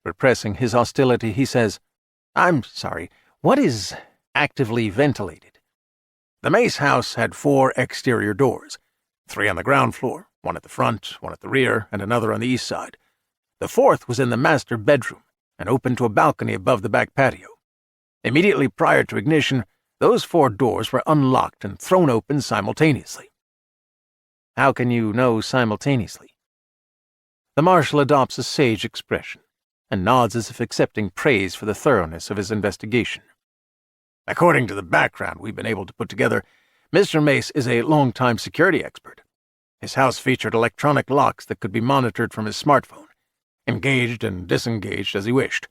Repressing his hostility, he says, I'm sorry, what is actively ventilated? The Mace house had 4 exterior doors, 3 on the ground floor, 1 at the front, 1 at the rear, and another on the east side. The 4th was in the master bedroom and opened to a balcony above the back patio. Immediately prior to ignition, those 4 doors were unlocked and thrown open simultaneously. How can you know simultaneously? The marshal adopts a sage expression and nods as if accepting praise for the thoroughness of his investigation. According to the background we've been able to put together, Mr. Mace is a long-time security expert. His house featured electronic locks that could be monitored from his smartphone, engaged and disengaged as he wished.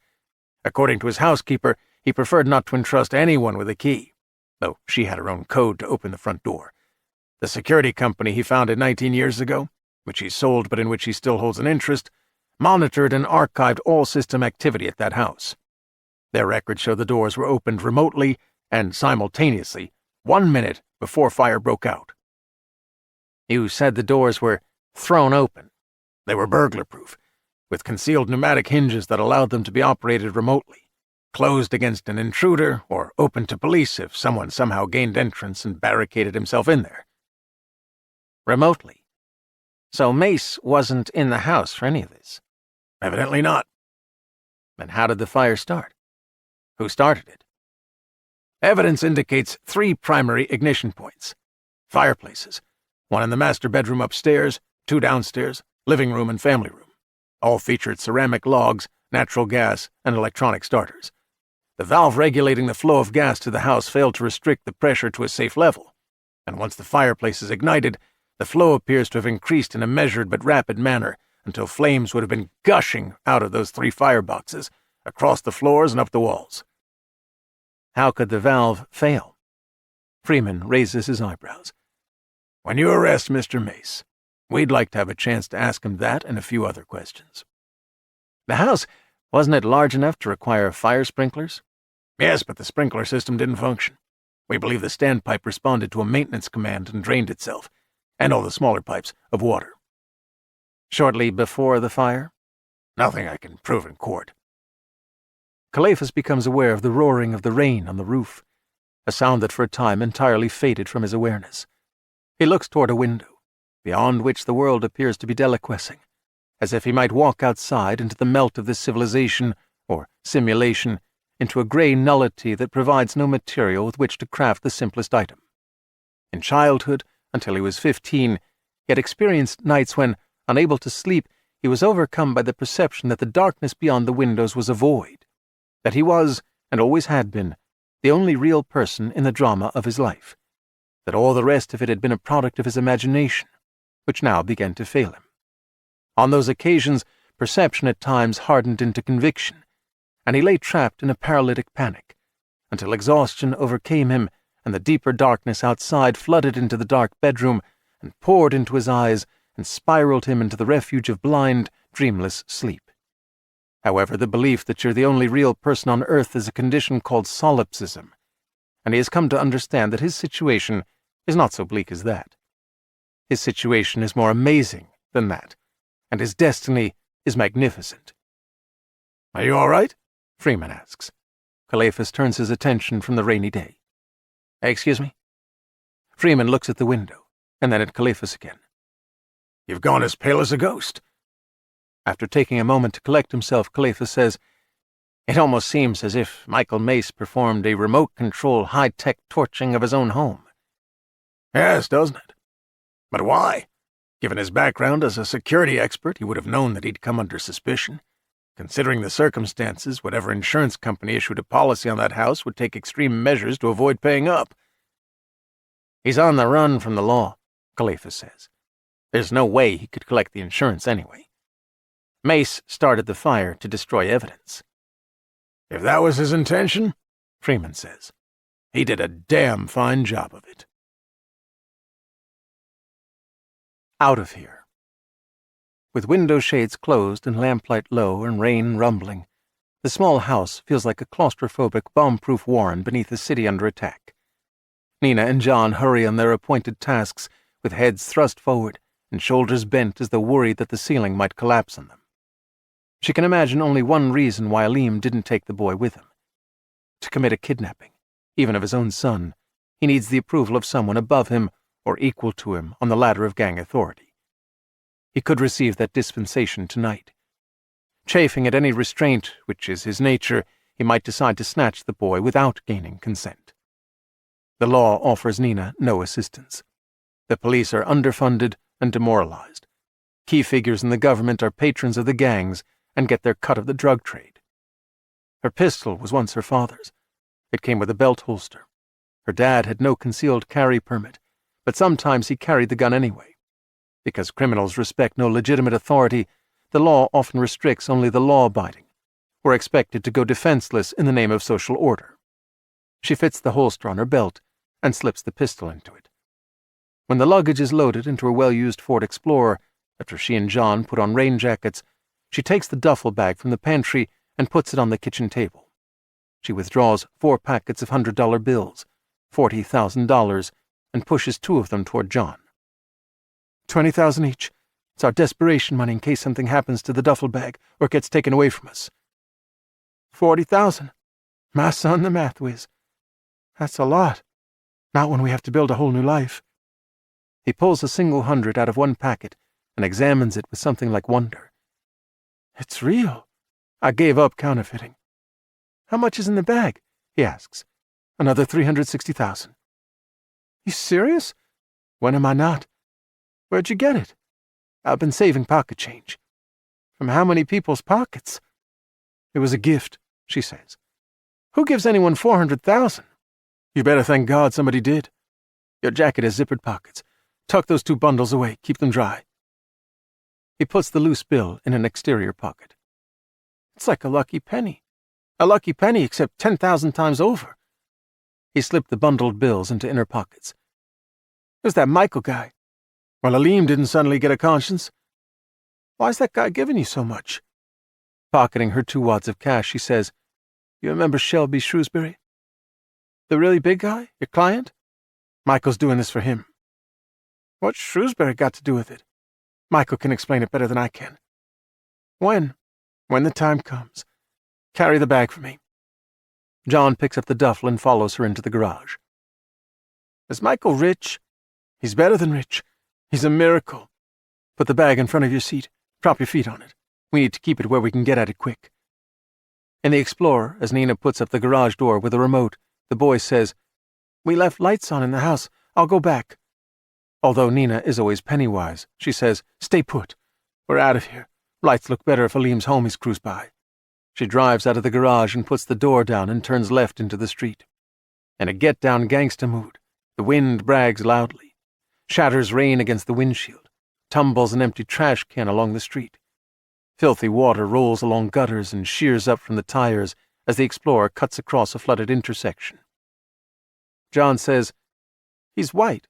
According to his housekeeper, he preferred not to entrust anyone with a key, though she had her own code to open the front door. The security company he founded 19 years ago, which he sold but in which he still holds an interest, monitored and archived all system activity at that house. Their records show the doors were opened remotely and simultaneously 1 minute before fire broke out. You said the doors were thrown open. They were burglar-proof, with concealed pneumatic hinges that allowed them to be operated remotely, closed against an intruder or open to police if someone somehow gained entrance and barricaded himself in there. Remotely. So Mace wasn't in the house for any of this? Evidently not. Then how did the fire start? Who started it? Evidence indicates 3 primary ignition points. Fireplaces, 1 in the master bedroom upstairs, 2 downstairs, living room and family room. All featured ceramic logs, natural gas, and electronic starters. The valve regulating the flow of gas to the house failed to restrict the pressure to a safe level, and once the fireplaces ignited, the flow appears to have increased in a measured but rapid manner until flames would have been gushing out of those 3 fireboxes, across the floors and up the walls. How could the valve fail? Freeman raises his eyebrows. When you arrest Mr. Mace, we'd like to have a chance to ask him that and a few other questions. The house, wasn't it large enough to require fire sprinklers? Yes, but the sprinkler system didn't function. We believe the standpipe responded to a maintenance command and drained itself, and all the smaller pipes, of water. Shortly before the fire? Nothing I can prove in court. Calephas becomes aware of the roaring of the rain on the roof, a sound that for a time entirely faded from his awareness. He looks toward a window, beyond which the world appears to be deliquescing, as if he might walk outside into the melt of this civilization, or simulation, into a grey nullity that provides no material with which to craft the simplest item. In childhood, until he was 15, he had experienced nights when, unable to sleep, he was overcome by the perception that the darkness beyond the windows was a void, that he was, and always had been, the only real person in the drama of his life, that all the rest of it had been a product of his imagination, which now began to fail him. On those occasions, perception at times hardened into conviction, and he lay trapped in a paralytic panic, until exhaustion overcame him and the deeper darkness outside flooded into the dark bedroom and poured into his eyes and spiraled him into the refuge of blind, dreamless sleep. However, the belief that you're the only real person on earth is a condition called solipsism, and he has come to understand that his situation is not so bleak as that. His situation is more amazing than that, and his destiny is magnificent. "Are you all right?" Freeman asks. Calephas turns his attention from the rainy day. "Excuse me?" Freeman looks at the window, and then at Calephas again. "You've gone as pale as a ghost." After taking a moment to collect himself, Calephas says, "It almost seems as if Michael Mace performed a remote-control high-tech torching of his own home." "Yes, doesn't it? But why? Given his background as a security expert, he would have known that he'd come under suspicion. Considering the circumstances, whatever insurance company issued a policy on that house would take extreme measures to avoid paying up." "He's on the run from the law," Calephas says. "There's no way he could collect the insurance anyway. Mace started the fire to destroy evidence." "If that was his intention," Freeman says, "he did a damn fine job of it." Out of here. With window shades closed and lamplight low and rain rumbling, the small house feels like a claustrophobic bomb-proof warren beneath a city under attack. Nina and John hurry on their appointed tasks with heads thrust forward and shoulders bent as though worried that the ceiling might collapse on them. She can imagine only one reason why Aleem didn't take the boy with him: to commit a kidnapping, even of his own son, he needs the approval of someone above him or equal to him on the ladder of gang authority. He could receive that dispensation tonight. Chafing at any restraint, which is his nature, he might decide to snatch the boy without gaining consent. The law offers Nina no assistance. The police are underfunded and demoralized. Key figures in the government are patrons of the gangs and get their cut of the drug trade. Her pistol was once her father's. It came with a belt holster. Her dad had no concealed carry permit, but sometimes he carried the gun anyway. Because criminals respect no legitimate authority, the law often restricts only the law-abiding, who are expected to go defenseless in the name of social order. She fits the holster on her belt and slips the pistol into it. When the luggage is loaded into her well-used Ford Explorer, after she and John put on rain jackets, she takes the duffel bag from the pantry and puts it on the kitchen table. She withdraws 4 packets of $100 bills, $40,000, and pushes 2 of them toward John. $20,000 each. It's our desperation money in case something happens to the duffel bag or it gets taken away from us. 40,000. My son, the math whiz. That's a lot. Not when we have to build a whole new life. He pulls a single 100 out of one packet and examines it with something like wonder. It's real. I gave up counterfeiting. How much is in the bag? He asks. Another 360,000. You serious? When am I not? Where'd you get it? I've been saving pocket change. From how many people's pockets? It was a gift, she says. Who gives anyone 400,000? You better thank God somebody did. Your jacket has zippered pockets. Tuck those 2 bundles away. Keep them dry. He puts the loose bill in an exterior pocket. It's like a lucky penny. A lucky penny except 10,000 times over. He slipped the bundled bills into inner pockets. Who's that Michael guy? Well, Aleem didn't suddenly get a conscience. Why's that guy giving you so much? Pocketing her 2 wads of cash, she says, You remember Shelby Shrewsbury? The really big guy? Your client? Michael's doing this for him. What's Shrewsbury got to do with it? Michael can explain it better than I can. When? When the time comes. Carry the bag for me. John picks up the duffel and follows her into the garage. Is Michael rich? He's better than rich. He's a miracle. Put the bag in front of your seat. Prop your feet on it. We need to keep it where we can get at it quick. In the Explorer, as Nina puts up the garage door with a remote, the boy says, We left lights on in the house. I'll go back. Although Nina is always penny-wise, she says, Stay put. We're out of here. Lights look better if Aleem's homies cruise by. She drives out of the garage and puts the door down and turns left into the street. In a get-down gangsta mood, the wind brags loudly, shatters rain against the windshield, tumbles an empty trash can along the street. Filthy water rolls along gutters and shears up from the tires as the Explorer cuts across a flooded intersection. John says, He's white.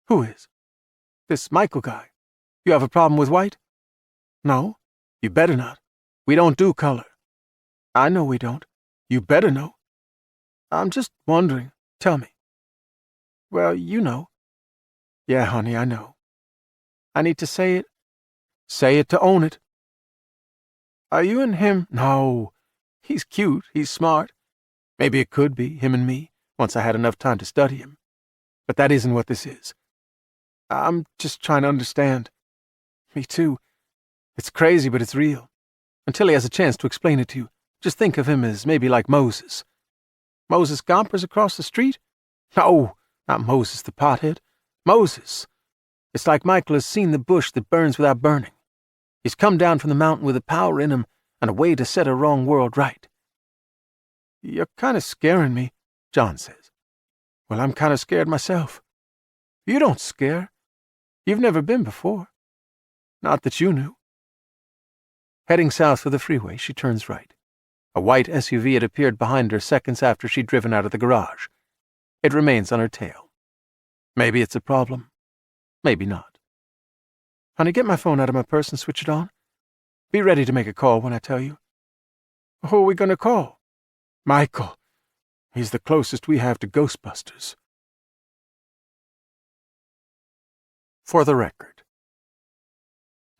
Who is? This Michael guy. You have a problem with white? No, you better not. We don't do color. I know we don't. You better know. I'm just wondering. Tell me. Well, you know. Yeah, honey, I know. I need to say it. Say it to own it. Are you and him? No. He's cute. He's smart. Maybe it could be, him and me, once I had enough time to study him. But that isn't what this is. I'm just trying to understand. Me too. It's crazy, but it's real. Until he has a chance to explain it to you, just think of him as maybe like Moses. Moses Gompers across the street? No, not Moses the pothead. Moses. It's like Michael has seen the bush that burns without burning. He's come down from the mountain with a power in him and a way to set a wrong world right. You're kind of scaring me, John says. Well, I'm kind of scared myself. You don't scare. You've never been before. Not that you knew. Heading south for the freeway, she turns right. A white SUV had appeared behind her seconds after she'd driven out of the garage. It remains on her tail. Maybe it's a problem. Maybe not. Honey, get my phone out of my purse and switch it on. Be ready to make a call when I tell you. Who are we going to call? Michael. He's the closest we have to Ghostbusters. For the record.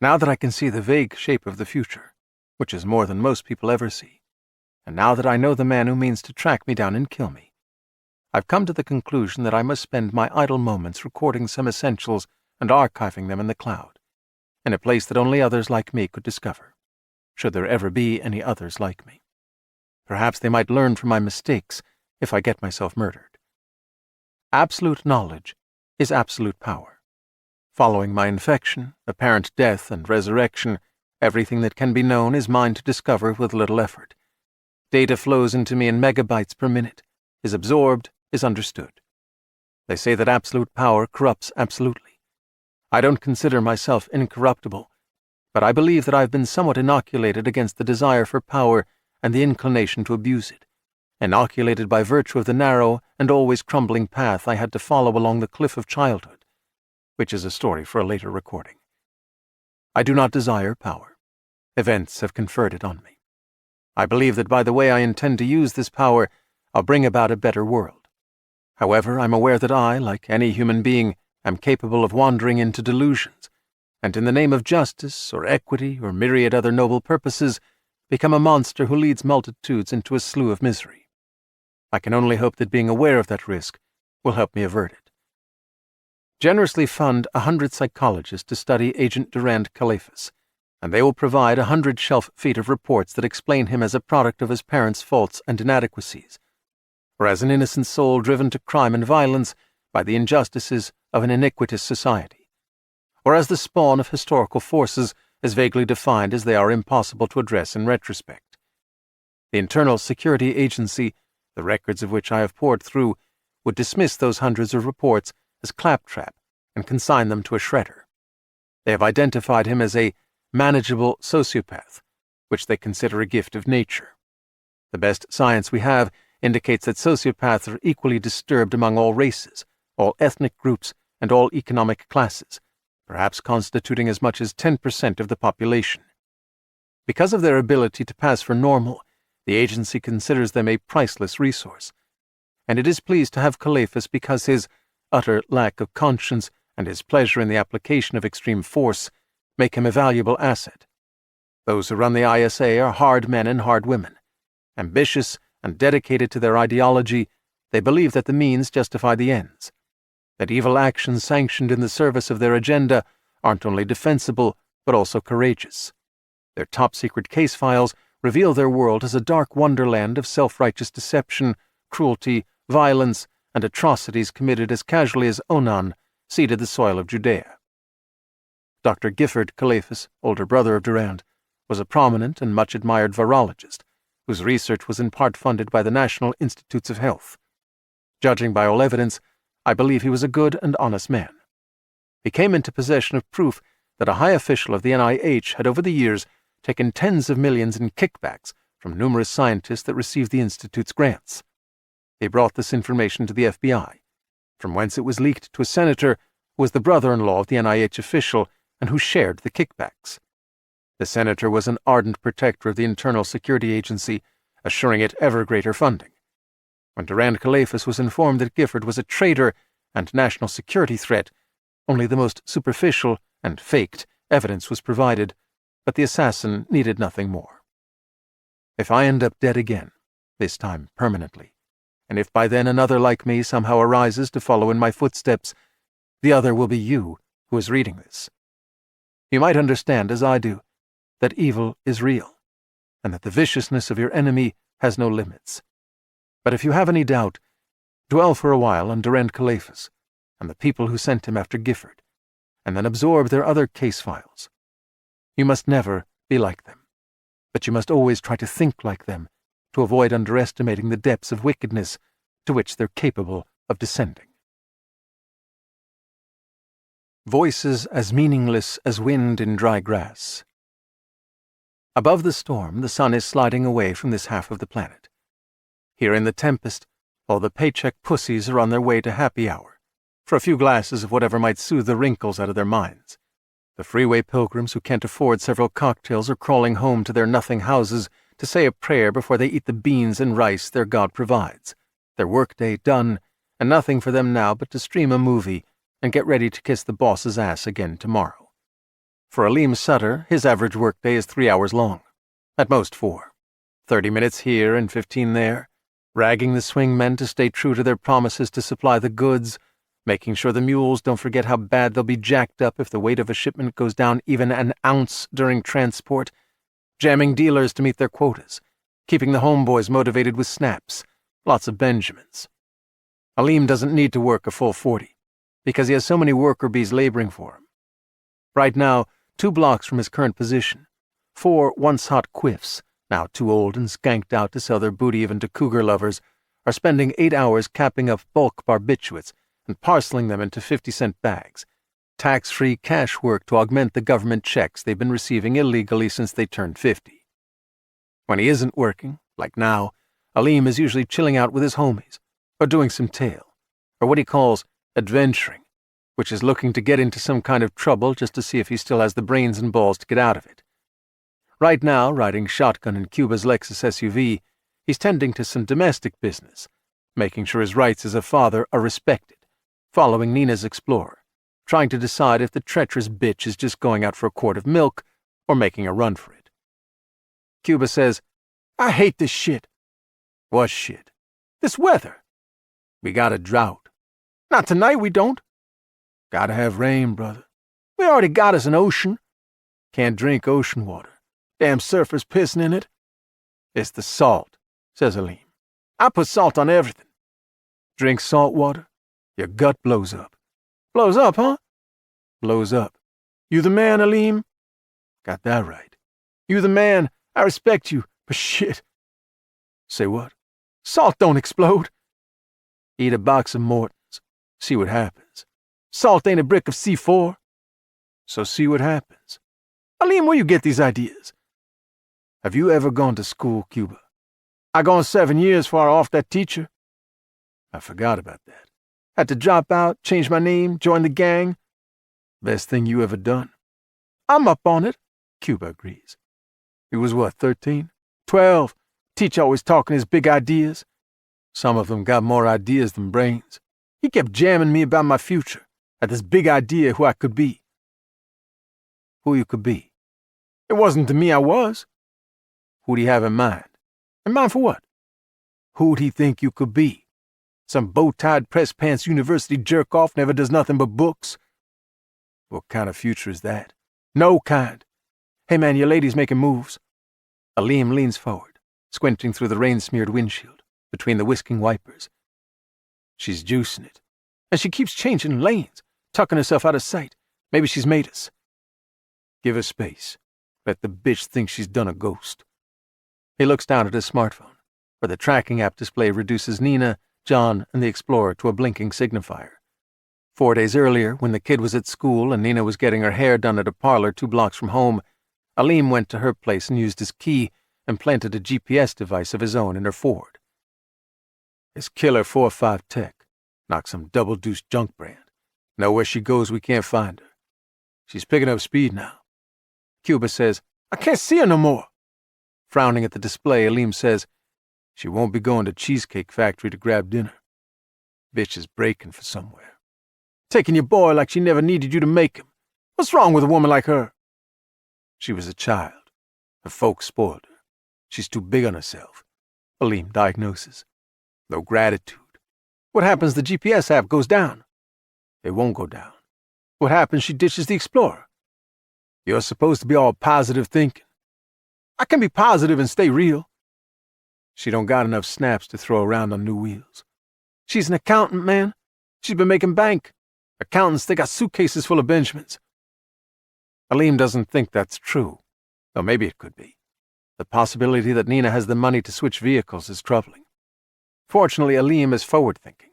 Now that I can see the vague shape of the future, which is more than most people ever see, and now that I know the man who means to track me down and kill me, I've come to the conclusion that I must spend my idle moments recording some essentials and archiving them in the cloud, in a place that only others like me could discover, should there ever be any others like me. Perhaps they might learn from my mistakes if I get myself murdered. Absolute knowledge is absolute power. Following my infection, apparent death, and resurrection, everything that can be known is mine to discover with little effort. Data flows into me in megabytes per minute, is absorbed, is understood. They say that absolute power corrupts absolutely. I don't consider myself incorruptible, but I believe that I've been somewhat inoculated against the desire for power and the inclination to abuse it, inoculated by virtue of the narrow and always crumbling path I had to follow along the cliff of childhood, which is a story for a later recording. I do not desire power. Events have conferred it on me. I believe that by the way I intend to use this power, I'll bring about a better world. However, I'm aware that I, like any human being, am capable of wandering into delusions, and in the name of justice or equity or myriad other noble purposes, become a monster who leads multitudes into a slough of misery. I can only hope that being aware of that risk will help me avert it. Generously fund 100 psychologists to study Agent Durand Calephas, and they will provide 100 shelf feet of reports that explain him as a product of his parents' faults and inadequacies, or as an innocent soul driven to crime and violence by the injustices of an iniquitous society, or as the spawn of historical forces as vaguely defined as they are impossible to address in retrospect. The Internal Security Agency, the records of which I have poured through, would dismiss those hundreds of reports as claptrap and consign them to a shredder. They have identified him as a manageable sociopath, which they consider a gift of nature. The best science we have indicates that sociopaths are equally disturbed among all races, all ethnic groups, and all economic classes, perhaps constituting as much as 10% of the population. Because of their ability to pass for normal, the agency considers them a priceless resource, and it is pleased to have Calephas because his utter lack of conscience and his pleasure in the application of extreme force make him a valuable asset. Those who run the ISA are hard men and hard women. Ambitious and dedicated to their ideology, they believe that the means justify the ends, that evil actions sanctioned in the service of their agenda aren't only defensible, but also courageous. Their top-secret case files reveal their world as a dark wonderland of self-righteous deception, cruelty, violence, and atrocities committed as casually as Onan seeded the soil of Judea. Dr. Gifford Calephas, older brother of Durand, was a prominent and much-admired virologist, whose research was in part funded by the National Institutes of Health. Judging by all evidence, I believe he was a good and honest man. He came into possession of proof that a high official of the NIH had over the years taken tens of millions in kickbacks from numerous scientists that received the Institute's grants. He brought this information to the FBI, from whence it was leaked to a senator who was the brother-in-law of the NIH official and who shared the kickbacks. The senator was an ardent protector of the Internal Security Agency, assuring it ever greater funding. When Durand Calephas was informed that Gifford was a traitor and national security threat, only the most superficial and faked evidence was provided, but the assassin needed nothing more. If I end up dead again, this time permanently, and if by then another like me somehow arises to follow in my footsteps, the other will be you who is reading this. You might understand, as I do, that evil is real, and that the viciousness of your enemy has no limits. But if you have any doubt, dwell for a while on Durand Calephas and the people who sent him after Gifford, and then absorb their other case files. You must never be like them, but you must always try to think like them to avoid underestimating the depths of wickedness to which they're capable of descending. Voices as meaningless as wind in dry grass. Above the storm, the sun is sliding away from this half of the planet. Here in the tempest, all the paycheck pussies are on their way to happy hour, for a few glasses of whatever might soothe the wrinkles out of their minds. The freeway pilgrims who can't afford several cocktails are crawling home to their nothing houses to say a prayer before they eat the beans and rice their God provides, their workday done, and nothing for them now but to stream a movie and get ready to kiss the boss's ass again tomorrow. For Aleem Sutter, his average workday is 3 hours long, at most 4. 30 minutes here and 15 there, ragging the swingmen to stay true to their promises to supply the goods, making sure the mules don't forget how bad they'll be jacked up if the weight of a shipment goes down even an ounce during transport, jamming dealers to meet their quotas, keeping the homeboys motivated with snaps, lots of Benjamins. Aleem doesn't need to work a full 40, because he has so many worker bees laboring for him. Right now, 2 blocks from his current position, 4 once-hot quiffs, now too old and skanked out to sell their booty even to cougar lovers, are spending 8 hours capping up bulk barbiturates and parceling them into 50-cent bags, tax-free cash work to augment the government checks they've been receiving illegally since they turned 50. When he isn't working, like now, Aleem is usually chilling out with his homies, or doing some tail, or what he calls adventuring, which is looking to get into some kind of trouble just to see if he still has the brains and balls to get out of it. Right now, riding shotgun in Cuba's Lexus SUV, he's tending to some domestic business, making sure his rights as a father are respected, following Nina's Explorer, trying to decide if the treacherous bitch is just going out for a quart of milk or making a run for it. Cuba says, "I hate this shit." "What shit?" "This weather." "We got a drought." "Not tonight, we don't." "Gotta have rain, brother." "We already got us an ocean." "Can't drink ocean water. Damn surfers pissing in it." "It's the salt," says Aleem. "I put salt on everything." "Drink salt water? Your gut blows up." "Blows up, huh?" "Blows up." "You the man, Aleem?" "Got that right." "You the man. I respect you, but shit." "Say what?" "Salt don't explode." "Eat a box of Mortons. See what happens." "Salt ain't a brick of C4. "So see what happens." "Aleem, where you get these ideas?" "Have you ever gone to school, Cuba?" "I gone 7 years before I off that teacher." "I forgot about that." "Had to drop out, change my name, join the gang." "Best thing you ever done." "I'm up on it," Cuba agrees. "You was what, 13? 12. Teacher always talking his big ideas." "Some of them got more ideas than brains." "He kept jamming me about my future. Had this big idea who I could be." "Who you could be?" "It wasn't to me I was." "Who'd he have in mind?" "In mind for what?" "Who'd he think you could be? Some bow-tied press-pants university jerk-off never does nothing but books?" "What kind of future is that?" "No kind. Hey man, your lady's making moves." Aleem leans forward, squinting through the rain-smeared windshield, between the whisking wipers. "She's juicing it. And she keeps changing lanes, tucking herself out of sight. Maybe she's made us." "Give her space. Let the bitch think she's done a ghost." He looks down at his smartphone, where the tracking app display reduces Nina, John, and the Explorer to a blinking signifier. 4 days earlier, when the kid was at school and Nina was getting her hair done at a parlor 2 blocks from home, Aleem went to her place and used his key and planted a GPS device of his own in her Ford. "It's Killer 45 Tech. Knock some double-deuce junk brand. Know where she goes, we can't find her. She's picking up speed now." Cuba says, "I can't see her no more." Frowning at the display, Aleem says, "She won't be going to Cheesecake Factory to grab dinner. Bitch is breaking for somewhere. Taking your boy like she never needed you to make him. What's wrong with a woman like her?" "She was a child. Her folks spoiled her. She's too big on herself," Aleem diagnoses. "No gratitude." "What happens the GPS app goes down?" "It won't go down." "What happens she ditches the Explorer?" "You're supposed to be all positive thinking." "I can be positive and stay real." "She don't got enough snaps to throw around on new wheels." "She's an accountant, man. She's been making bank. Accountants, they got suitcases full of Benjamins." Aleem doesn't think that's true, though maybe it could be. The possibility that Nina has the money to switch vehicles is troubling. Fortunately, Aleem is forward-thinking,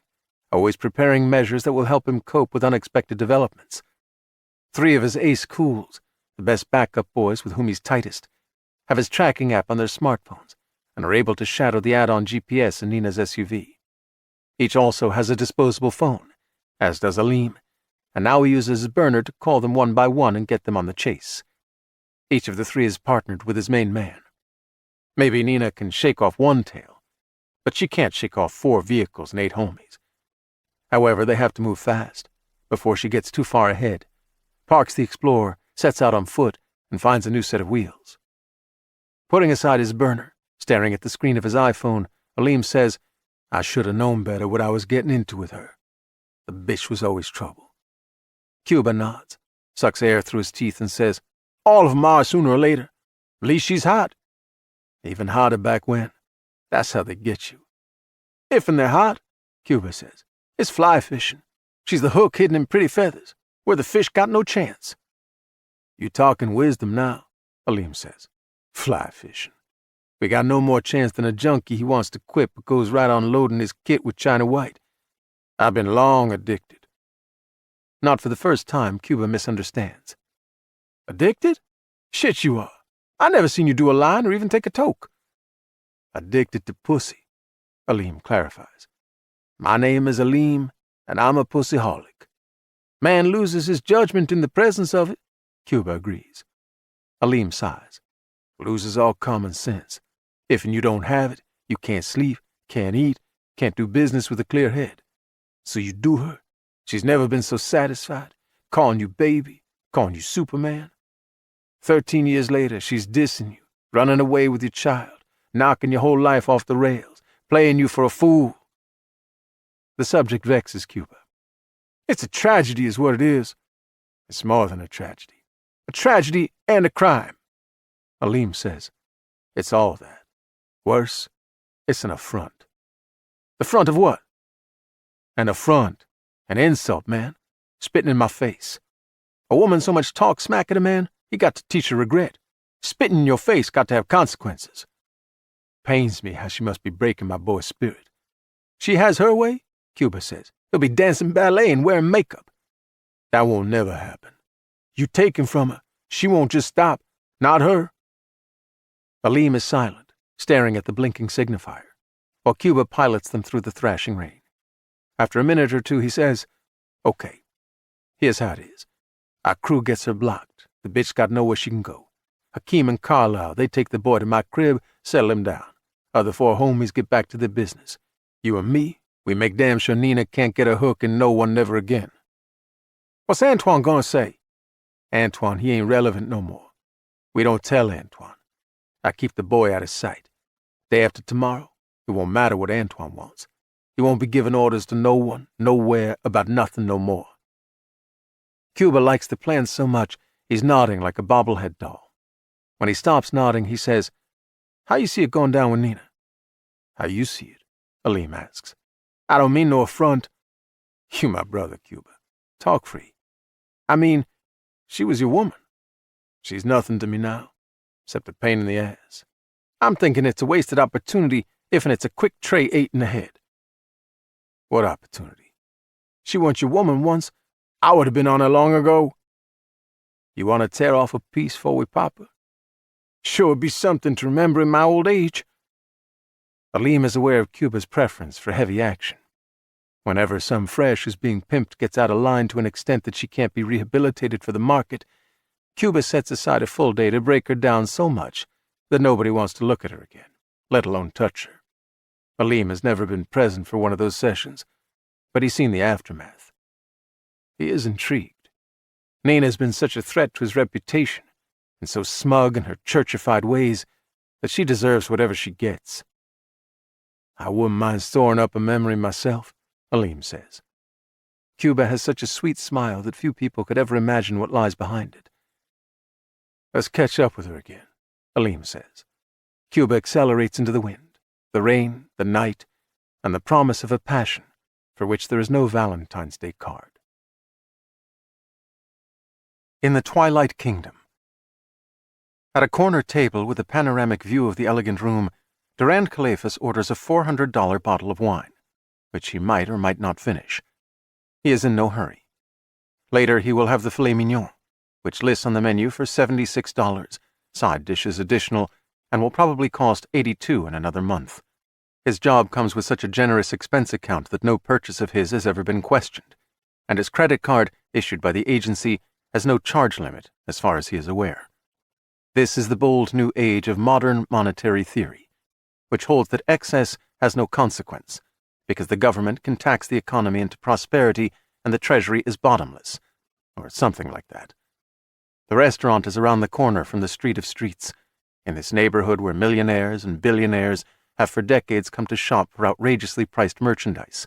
always preparing measures that will help him cope with unexpected developments. 3 of his ace cools, the best backup boys with whom he's tightest, have his tracking app on their smartphones and are able to shadow the add-on GPS in Nina's SUV. Each also has a disposable phone, as does Aleem, and now he uses his burner to call them one by one and get them on the chase. Each of the 3 is partnered with his main man. Maybe Nina can shake off one tail, but she can't shake off 4 vehicles and 8 homies. However, they have to move fast, before she gets too far ahead, parks the Explorer, sets out on foot, and finds a new set of wheels. Putting aside his burner, staring at the screen of his iPhone, Aleem says, I should have known better what I was getting into with her. The bitch was always trouble. Cuba nods, sucks air through his teeth, and says, all of 'em are sooner or later. At least she's hot. Even hotter back when. That's how they get you. If they're hot, Cuba says, it's fly fishing. She's the hook hidden in pretty feathers, where the fish got no chance. You talking wisdom now, Aleem says. Fly fishing. We got no more chance than a junkie he wants to quit but goes right on loading his kit with China White. I've been long addicted. Not for the first time, Cuba misunderstands. Addicted? Shit you are. I never seen you do a line or even take a toke. Addicted to pussy, Aleem clarifies. My name is Aleem, and I'm a pussyholic. Man loses his judgment in the presence of it, Cuba agrees. Aleem sighs. Loses all common sense. If you don't have it, you can't sleep, can't eat, can't do business with a clear head. So you do her. She's never been so satisfied, calling you baby, calling you Superman. 13 years later, she's dissing you, running away with your child, knocking your whole life off the rails, playing you for a fool. The subject vexes Cuba. It's a tragedy is what it is. It's more than a tragedy. A tragedy and a crime. Aleem says, it's all that. Worse, it's an affront. The front of what? An affront. An insult, man. Spitting in my face. A woman so much talk smack at a man, he got to teach her regret. Spitting in your face got to have consequences. Pains me how she must be breaking my boy's spirit. She has her way, Cuba says. He'll be dancing ballet and wearing makeup. That won't never happen. You take him from her. She won't just stop. Not her. Aleem is silent, staring at the blinking signifier, while Cuba pilots them through the thrashing rain. After a minute or two, he says, okay, here's how it is. Our crew gets her blocked. The bitch got nowhere she can go. Hakeem and Carlisle, they take the boy to my crib, settle him down. Other 4 homies get back to their business. You and me, we make damn sure Nina can't get a hook and no one never again. What's Antoine gonna say? Antoine, he ain't relevant no more. We don't tell Antoine. I keep the boy out of sight. Day after tomorrow, it won't matter what Antoine wants. He won't be giving orders to no one, nowhere, about nothing no more. Cuba likes the plan so much, he's nodding like a bobblehead doll. When he stops nodding, he says, how you see it going down with Nina? How you see it? Aleem asks. I don't mean no affront. You my brother, Cuba. Talk free. I mean, she was your woman. She's nothing to me now, except a pain in the ass. I'm thinking it's a wasted opportunity if it's a quick tray 8 in the head. What opportunity? She was your woman once. I would have been on her long ago. You want to tear off a piece before we pop her? Sure would be something to remember in my old age. Aleem is aware of Cuba's preference for heavy action. Whenever some fresh who's being pimped gets out of line to an extent that she can't be rehabilitated for the market, Cuba sets aside a full day to break her down so much that nobody wants to look at her again, let alone touch her. Aleem has never been present for one of those sessions, but he's seen the aftermath. He is intrigued. Nina's been such a threat to his reputation, and so smug in her churchified ways, that she deserves whatever she gets. I wouldn't mind storing up a memory myself, Aleem says. Cuba has such a sweet smile that few people could ever imagine what lies behind it. Let's catch up with her again, Aleem says. Cuba accelerates into the wind, the rain, the night, and the promise of a passion for which there is no Valentine's Day card. In the Twilight Kingdom. At a corner table with a panoramic view of the elegant room, Durand Calephas orders a $400 bottle of wine, which he might or might not finish. He is in no hurry. Later he will have the filet mignon, which lists on the menu for $76, side dishes additional, and will probably cost $82 in another month. His job comes with such a generous expense account that no purchase of his has ever been questioned, and his credit card, issued by the agency, has no charge limit as far as he is aware. This is the bold new age of modern monetary theory, which holds that excess has no consequence, because the government can tax the economy into prosperity and the treasury is bottomless, or something like that. The restaurant is around the corner from the street of streets, in this neighborhood where millionaires and billionaires have for decades come to shop for outrageously priced merchandise,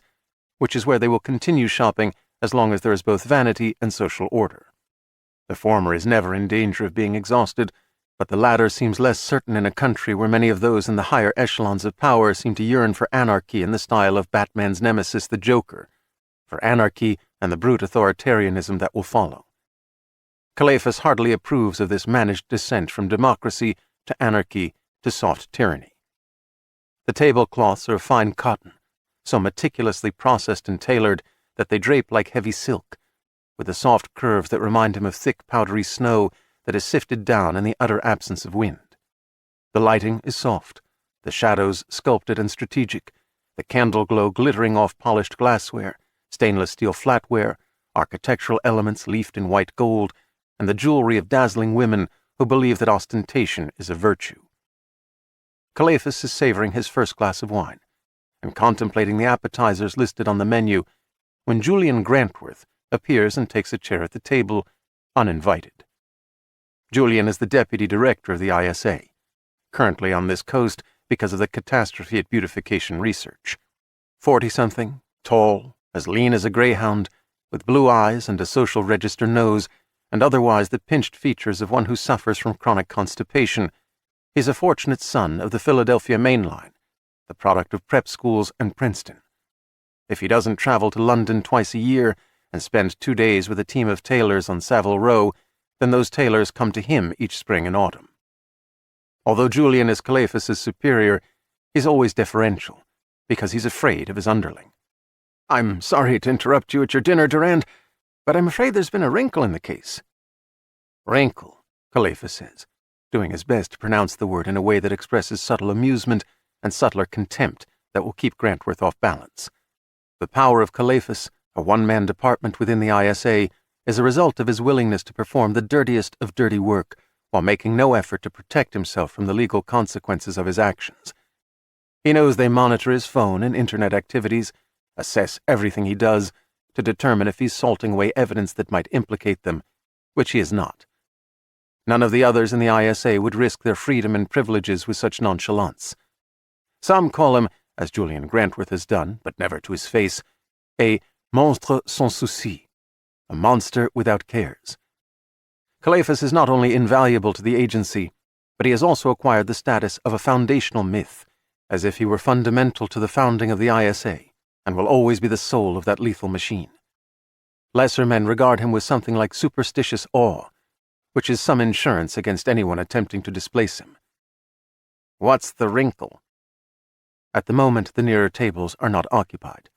which is where they will continue shopping as long as there is both vanity and social order. The former is never in danger of being exhausted, but the latter seems less certain in a country where many of those in the higher echelons of power seem to yearn for anarchy in the style of Batman's nemesis the Joker, for anarchy and the brute authoritarianism that will follow. Calephas hardly approves of this managed descent from democracy to anarchy to soft tyranny. The tablecloths are of fine cotton, so meticulously processed and tailored that they drape like heavy silk, with the soft curves that remind him of thick powdery snow that is sifted down in the utter absence of wind. The lighting is soft, the shadows sculpted and strategic, the candle glow glittering off polished glassware, stainless steel flatware, architectural elements leafed in white gold, and the jewelry of dazzling women who believe that ostentation is a virtue. Calephas is savoring his first glass of wine and contemplating the appetizers listed on the menu when Julian Grantworth appears and takes a chair at the table, uninvited. Julian is the deputy director of the ISA, currently on this coast because of the catastrophe at Beautification Research. 40-something, tall, as lean as a greyhound, with blue eyes and a social register nose, and otherwise the pinched features of one who suffers from chronic constipation, he's a fortunate son of the Philadelphia Main Line, the product of prep schools and Princeton. If he doesn't travel to London twice a year and spend 2 days with a team of tailors on Savile Row, then those tailors come to him each spring and autumn. Although Julian is Calephas's superior, he's always deferential, because he's afraid of his underling. "I'm sorry to interrupt you at your dinner, Durand, but I'm afraid there's been a wrinkle in the case." "Wrinkle," Calephas says, doing his best to pronounce the word in a way that expresses subtle amusement and subtler contempt that will keep Grantworth off balance. The power of Calephas, a one-man department within the ISA, is a result of his willingness to perform the dirtiest of dirty work while making no effort to protect himself from the legal consequences of his actions. He knows they monitor his phone and internet activities, assess everything he does, to determine if he's salting away evidence that might implicate them, which he is not. None of the others in the ISA would risk their freedom and privileges with such nonchalance. Some call him, as Julian Grantworth has done, but never to his face, a monstre sans souci, a monster without cares. Calephas is not only invaluable to the agency, but he has also acquired the status of a foundational myth, as if he were fundamental to the founding of the ISA, and will always be the soul of that lethal machine. Lesser men regard him with something like superstitious awe, which is some insurance against anyone attempting to displace him. "What's the wrinkle?" At the moment, the nearer tables are not occupied.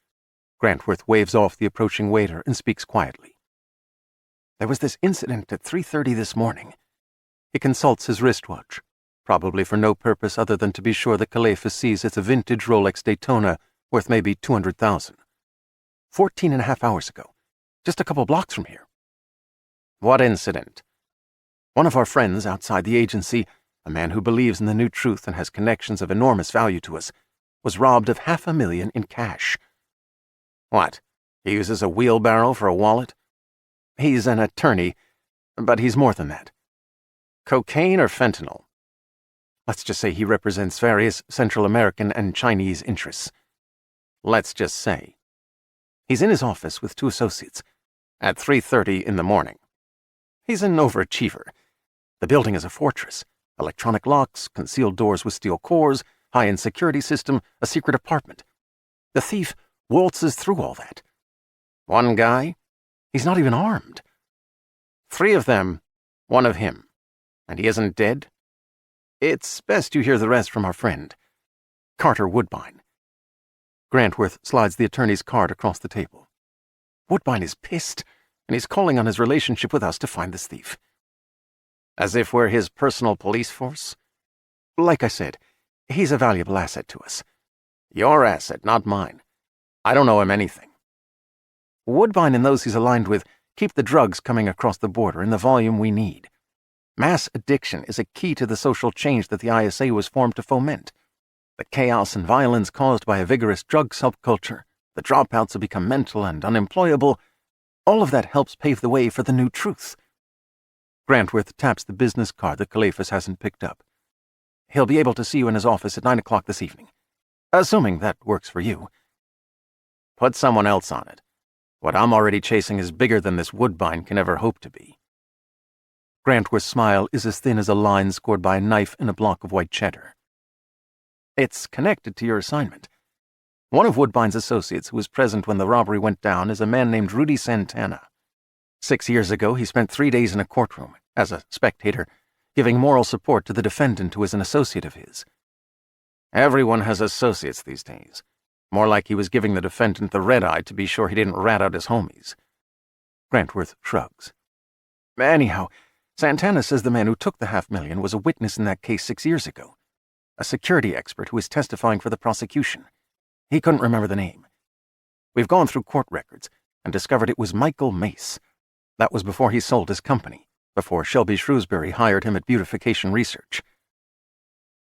Grantworth waves off the approaching waiter and speaks quietly. "There was this incident at 3:30 this morning." He consults his wristwatch, probably for no purpose other than to be sure that Calephas sees it's a vintage Rolex Daytona worth maybe 200,000. 14.5 hours ago, just a couple blocks from here." "What incident?" "One of our friends outside the agency, a man who believes in the new truth and has connections of enormous value to us, was robbed of $500,000 in cash." "What, he uses a wheelbarrow for a wallet?" "He's an attorney, but he's more than that." "Cocaine or fentanyl?" "Let's just say he represents various Central American and Chinese interests." "Let's just say." "He's in his office with 2 associates. At 3:30 in the morning." "He's an overachiever. The building is a fortress. Electronic locks, concealed doors with steel cores, high-end security system, a secret apartment. The thief waltzes through all that." "One guy?" "He's not even armed." "3 of them, 1 of him. And he isn't dead?" "It's best you hear the rest from our friend, Carter Woodbine." Grantworth slides the attorney's card across the table. "Woodbine is pissed, and he's calling on his relationship with us to find this thief." "As if we're his personal police force?" "Like I said, he's a valuable asset to us." "Your asset, not mine. I don't owe him anything." "Woodbine and those he's aligned with keep the drugs coming across the border in the volume we need. Mass addiction is a key to the social change that the ISA was formed to foment. The chaos and violence caused by a vigorous drug subculture, the dropouts who become mental and unemployable, all of that helps pave the way for the new truth." Grantworth taps the business card that Calephas hasn't picked up. "He'll be able to see you in his office at 9 o'clock this evening. Assuming that works for you. Put someone else on it. What I'm already chasing is bigger than this Woodbine can ever hope to be. Grantworth's smile is as thin as a line scored by a knife in a block of white cheddar. It's connected to your assignment. One of Woodbine's associates who was present when the robbery went down is a man named Rudy Santana. 6 years ago, he spent 3 days in a courtroom, as a spectator, giving moral support to the defendant who is an associate of his. Everyone has associates these days. More like he was giving the defendant the red eye to be sure he didn't rat out his homies. Grantworth shrugs. Anyhow, Santana says the man who took the $500,000 was a witness in that case 6 years ago. A security expert who is testifying for the prosecution. He couldn't remember the name. We've gone through court records and discovered it was Michael Mace. That was before he sold his company, before Shelby Shrewsbury hired him at Beautification Research.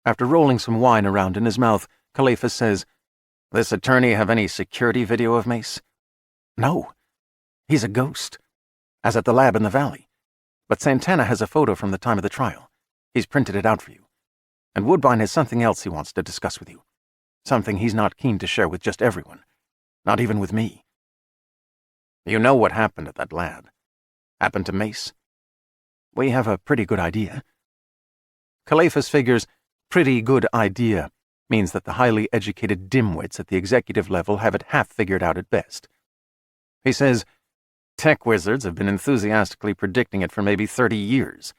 After rolling some wine around in his mouth, Calephas says, This attorney have any security video of Mace? No. He's a ghost. As at the lab in the valley. But Santana has a photo from the time of the trial. He's printed it out for you. And Woodbine has something else he wants to discuss with you. Something he's not keen to share with just everyone. Not even with me. You know what happened at that lab. Happened to Mace? We have a pretty good idea. Calephas figures pretty good idea means that the highly educated dimwits at the executive level have it half figured out at best. He says, Tech wizards have been enthusiastically predicting it for maybe 30 years,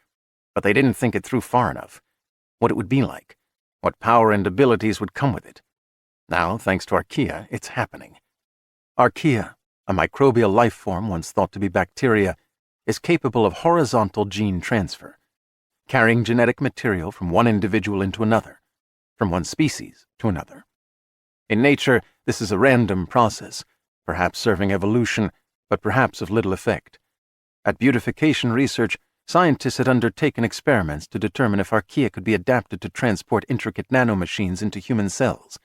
but they didn't think it through far enough. What it would be like, what power and abilities would come with it. Now, thanks to archaea, it's happening. Archaea, a microbial life form once thought to be bacteria, is capable of horizontal gene transfer, carrying genetic material from one individual into another, from one species to another. In nature, this is a random process, perhaps serving evolution, but perhaps of little effect. At Beautification Research, scientists had undertaken experiments to determine if archaea could be adapted to transport intricate nanomachines into human cells,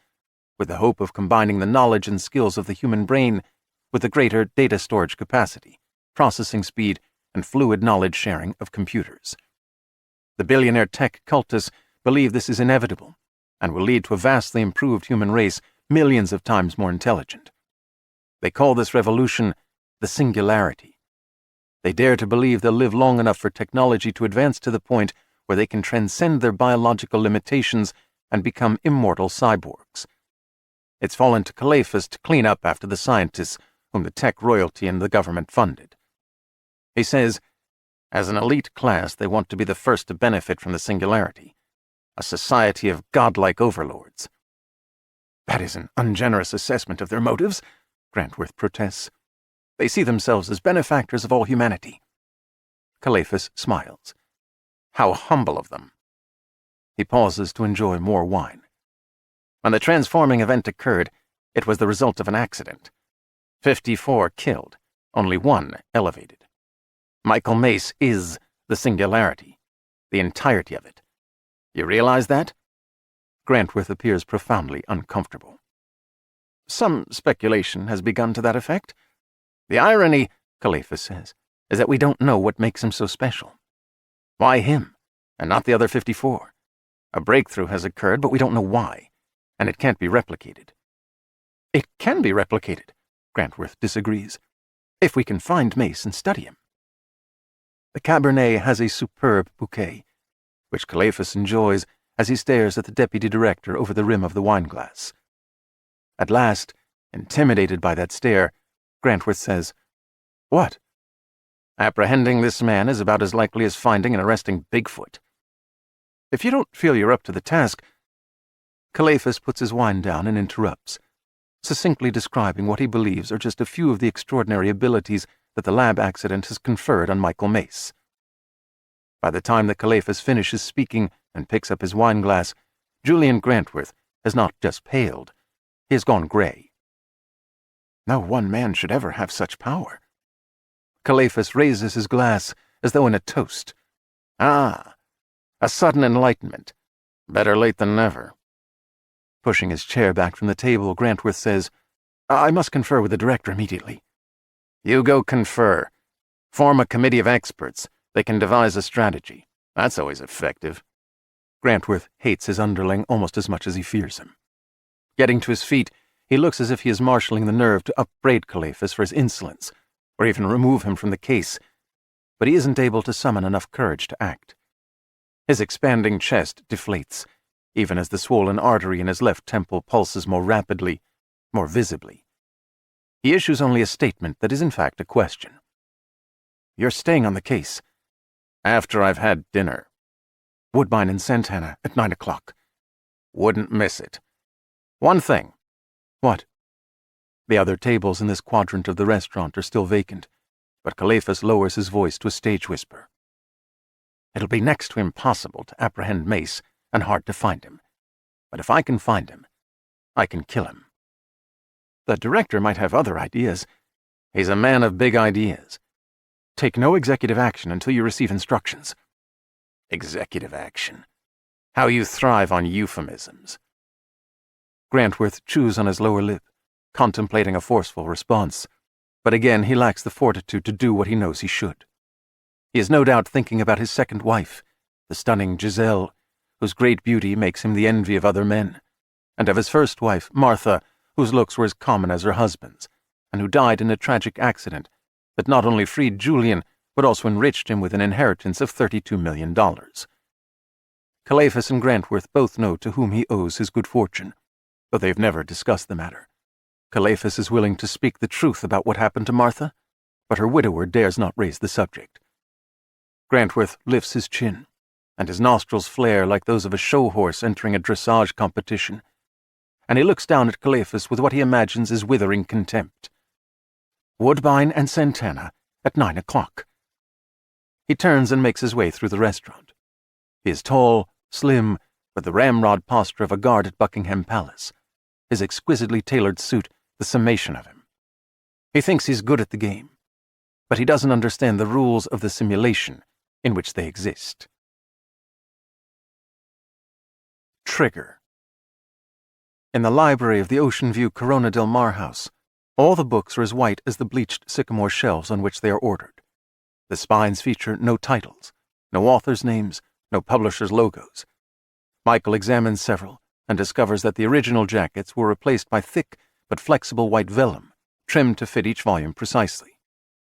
with the hope of combining the knowledge and skills of the human brain with the greater data storage capacity, processing speed, and fluid knowledge sharing of computers. The billionaire tech cultists believe this is inevitable and will lead to a vastly improved human race millions of times more intelligent. They call this revolution the singularity. They dare to believe they'll live long enough for technology to advance to the point where they can transcend their biological limitations and become immortal cyborgs. It's fallen to Calephas to clean up after the scientists whom the tech royalty and the government funded. He says, as an elite class, they want to be the first to benefit from the singularity, a society of godlike overlords. That is an ungenerous assessment of their motives, Grantworth protests. They see themselves as benefactors of all humanity. Calephas smiles. How humble of them. He pauses to enjoy more wine. When the transforming event occurred, it was the result of an accident. 54 killed, only 1 elevated. Michael Mace is the singularity, the entirety of it. You realize that? Grantworth appears profoundly uncomfortable. Some speculation has begun to that effect. The irony, Calephas says, is that we don't know what makes him so special. Why him, and not the other 54? A breakthrough has occurred, but we don't know why, and it can't be replicated. It can be replicated, Grantworth disagrees, if we can find Mace and study him. The Cabernet has a superb bouquet, which Calephas enjoys as he stares at the deputy director over the rim of the wineglass. At last, intimidated by that stare, Grantworth says, What? Apprehending this man is about as likely as finding and arresting Bigfoot. If you don't feel you're up to the task... Calephas puts his wine down and interrupts, succinctly describing what he believes are just a few of the extraordinary abilities that the lab accident has conferred on Michael Mace. By the time that Calephas finishes speaking and picks up his wineglass, Julian Grantworth has not just paled, he has gone gray. No one man should ever have such power. Calephas raises his glass as though in a toast. Ah, a sudden enlightenment. Better late than never. Pushing his chair back from the table, Grantworth says, I must confer with the director immediately. You go confer. Form a committee of experts. They can devise a strategy. That's always effective. Grantworth hates his underling almost as much as he fears him. Getting to his feet, he looks as if he is marshalling the nerve to upbraid Calephas for his insolence, or even remove him from the case, but he isn't able to summon enough courage to act. His expanding chest deflates, even as the swollen artery in his left temple pulses more rapidly, more visibly. He issues only a statement that is in fact a question. "You're staying on the case." "After I've had dinner." "Woodbine and Santana at 9 o'clock. "Wouldn't miss it. One thing." "What?" The other tables in this quadrant of the restaurant are still vacant, but Calephas lowers his voice to a stage whisper. "It'll be next to impossible to apprehend Mace and hard to find him. But if I can find him, I can kill him." "The director might have other ideas." "He's a man of big ideas." "Take no executive action until you receive instructions." "Executive action? How you thrive on euphemisms." Grantworth chews on his lower lip, contemplating a forceful response, but again he lacks the fortitude to do what he knows he should. He is no doubt thinking about his second wife, the stunning Giselle, whose great beauty makes him the envy of other men, and of his first wife, Martha, whose looks were as common as her husband's, and who died in a tragic accident that not only freed Julian, but also enriched him with an inheritance of $32 million. Calephas and Grantworth both know to whom he owes his good fortune, though they've never discussed the matter. Calephas is willing to speak the truth about what happened to Martha, but her widower dares not raise the subject. Grantworth lifts his chin, and his nostrils flare like those of a show horse entering a dressage competition, and he looks down at Calephas with what he imagines is withering contempt. "Woodbine and Santana at 9 o'clock. He turns and makes his way through the restaurant. He is tall, slim, with the ramrod posture of a guard at Buckingham Palace, his exquisitely tailored suit the summation of him. He thinks he's good at the game, but he doesn't understand the rules of the simulation in which they exist. Trigger. In the library of the Ocean View Corona del Mar house, all the books are as white as the bleached sycamore shelves on which they are ordered. The spines feature no titles, no authors' names, no publishers' logos. Michael examines several and discovers that the original jackets were replaced by thick but flexible white vellum, trimmed to fit each volume precisely.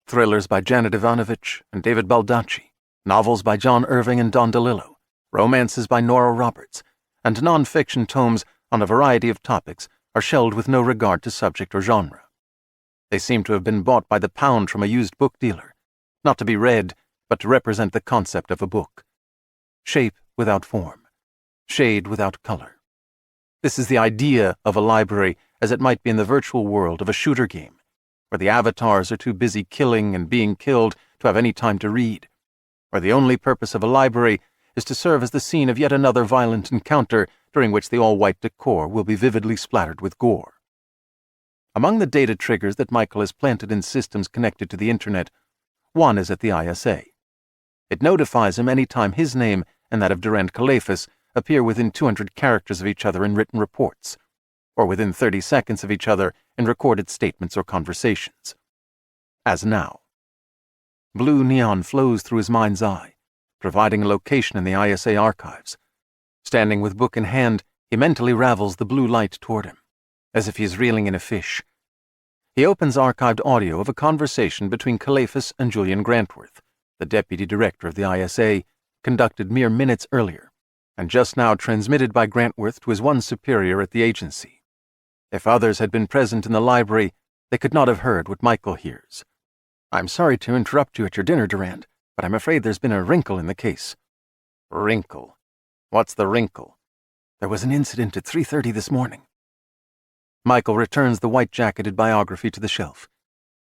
Thrillers by Janet Ivanovich and David Baldacci, novels by John Irving and Don DeLillo, romances by Nora Roberts, and non-fiction tomes on a variety of topics are shelved with no regard to subject or genre. They seem to have been bought by the pound from a used book dealer, not to be read, but to represent the concept of a book. Shape without form, shade without color. This is the idea of a library as it might be in the virtual world of a shooter game, where the avatars are too busy killing and being killed to have any time to read, where the only purpose of a library is to serve as the scene of yet another violent encounter during which the all-white decor will be vividly splattered with gore. Among the data triggers that Michael has planted in systems connected to the Internet, one is at the ISA. It notifies him any time his name and that of Durand Calephas appear within 200 characters of each other in written reports, or within 30 seconds of each other in recorded statements or conversations. As now. Blue neon flows through his mind's eye, providing a location in the ISA archives. Standing with book in hand, he mentally ravels the blue light toward him, as if he is reeling in a fish. He opens archived audio of a conversation between Calephas and Julian Grantworth, the deputy director of the ISA, conducted mere minutes earlier, and just now transmitted by Grantworth to his one superior at the agency. If others had been present in the library, they could not have heard what Michael hears. "I'm sorry to interrupt you at your dinner, Durand, but I'm afraid there's been a wrinkle in the case." "Wrinkle? What's the wrinkle?" "There was an incident at 3:30 this morning." Michael returns the white-jacketed biography to the shelf.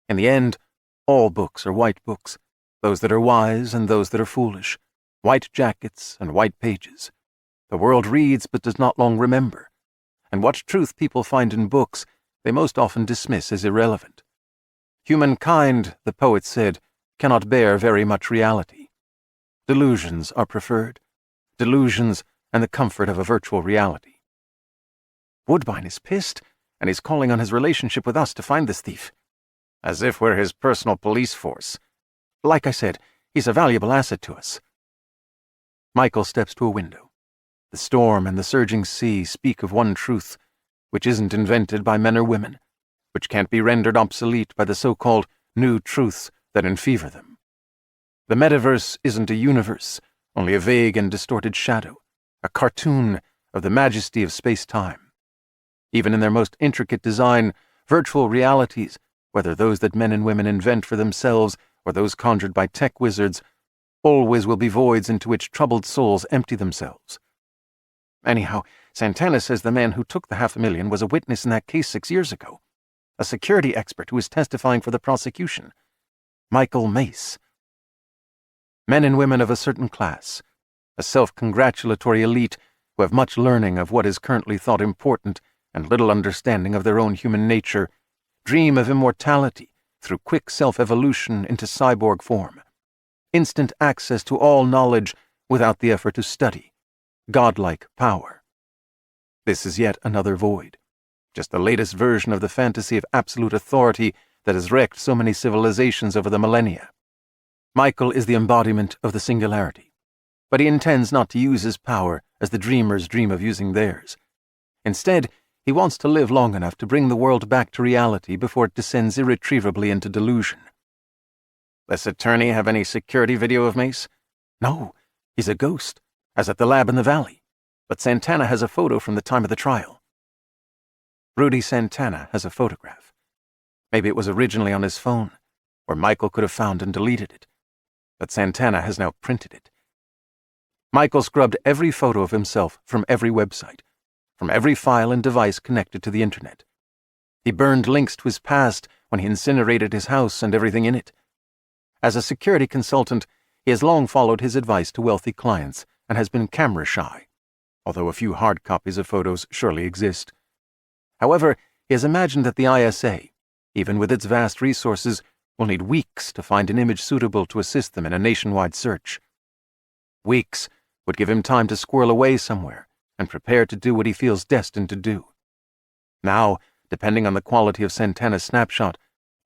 In the end, all books are white books, those that are wise and those that are foolish, white jackets and white pages. The world reads but does not long remember, and what truth people find in books they most often dismiss as irrelevant. Humankind, the poet said, cannot bear very much reality. Delusions are preferred, delusions and the comfort of a virtual reality. "Woodbine is pissed, and he's calling on his relationship with us to find this thief." "As if we're his personal police force." "Like I said, he's a valuable asset to us." Michael steps to a window. The storm and the surging sea speak of one truth. which isn't invented by men or women, which can't be rendered obsolete by the so-called new truths that enfever them. The metaverse isn't a universe, only a vague and distorted shadow, a cartoon of the majesty of space-time. Even in their most intricate design, virtual realities, whether those that men and women invent for themselves or those conjured by tech wizards, always will be voids into which troubled souls empty themselves. Anyhow, Santana says the man who took the $500,000 was a witness in that case 6 years ago, a security expert who was testifying for the prosecution, Michael Mace. Men and women of a certain class, a self-congratulatory elite who have much learning of what is currently thought important and little understanding of their own human nature, dream of immortality through quick self-evolution into cyborg form, instant access to all knowledge without the effort to study, godlike power. This is yet another void, just the latest version of the fantasy of absolute authority that has wrecked so many civilizations over the millennia. Michael is the embodiment of the singularity, but he intends not to use his power as the dreamers dream of using theirs. Instead, he wants to live long enough to bring the world back to reality before it descends irretrievably into delusion. This attorney have any security video of Mace? No, he's a ghost, as at the lab in the valley, but Santana has a photo from the time of the trial. Rudy Santana has a photograph. Maybe it was originally on his phone, or Michael could have found and deleted it, but Santana has now printed it. Michael scrubbed every photo of himself from every website, from every file and device connected to the internet. He burned links to his past when he incinerated his house and everything in it. As a security consultant, he has long followed his advice to wealthy clients and has been camera shy, although a few hard copies of photos surely exist. However, he has imagined that the ISA, even with its vast resources, will need weeks to find an image suitable to assist them in a nationwide search. Weeks would give him time to squirrel away somewhere and prepare to do what he feels destined to do. Now, depending on the quality of Santana's snapshot,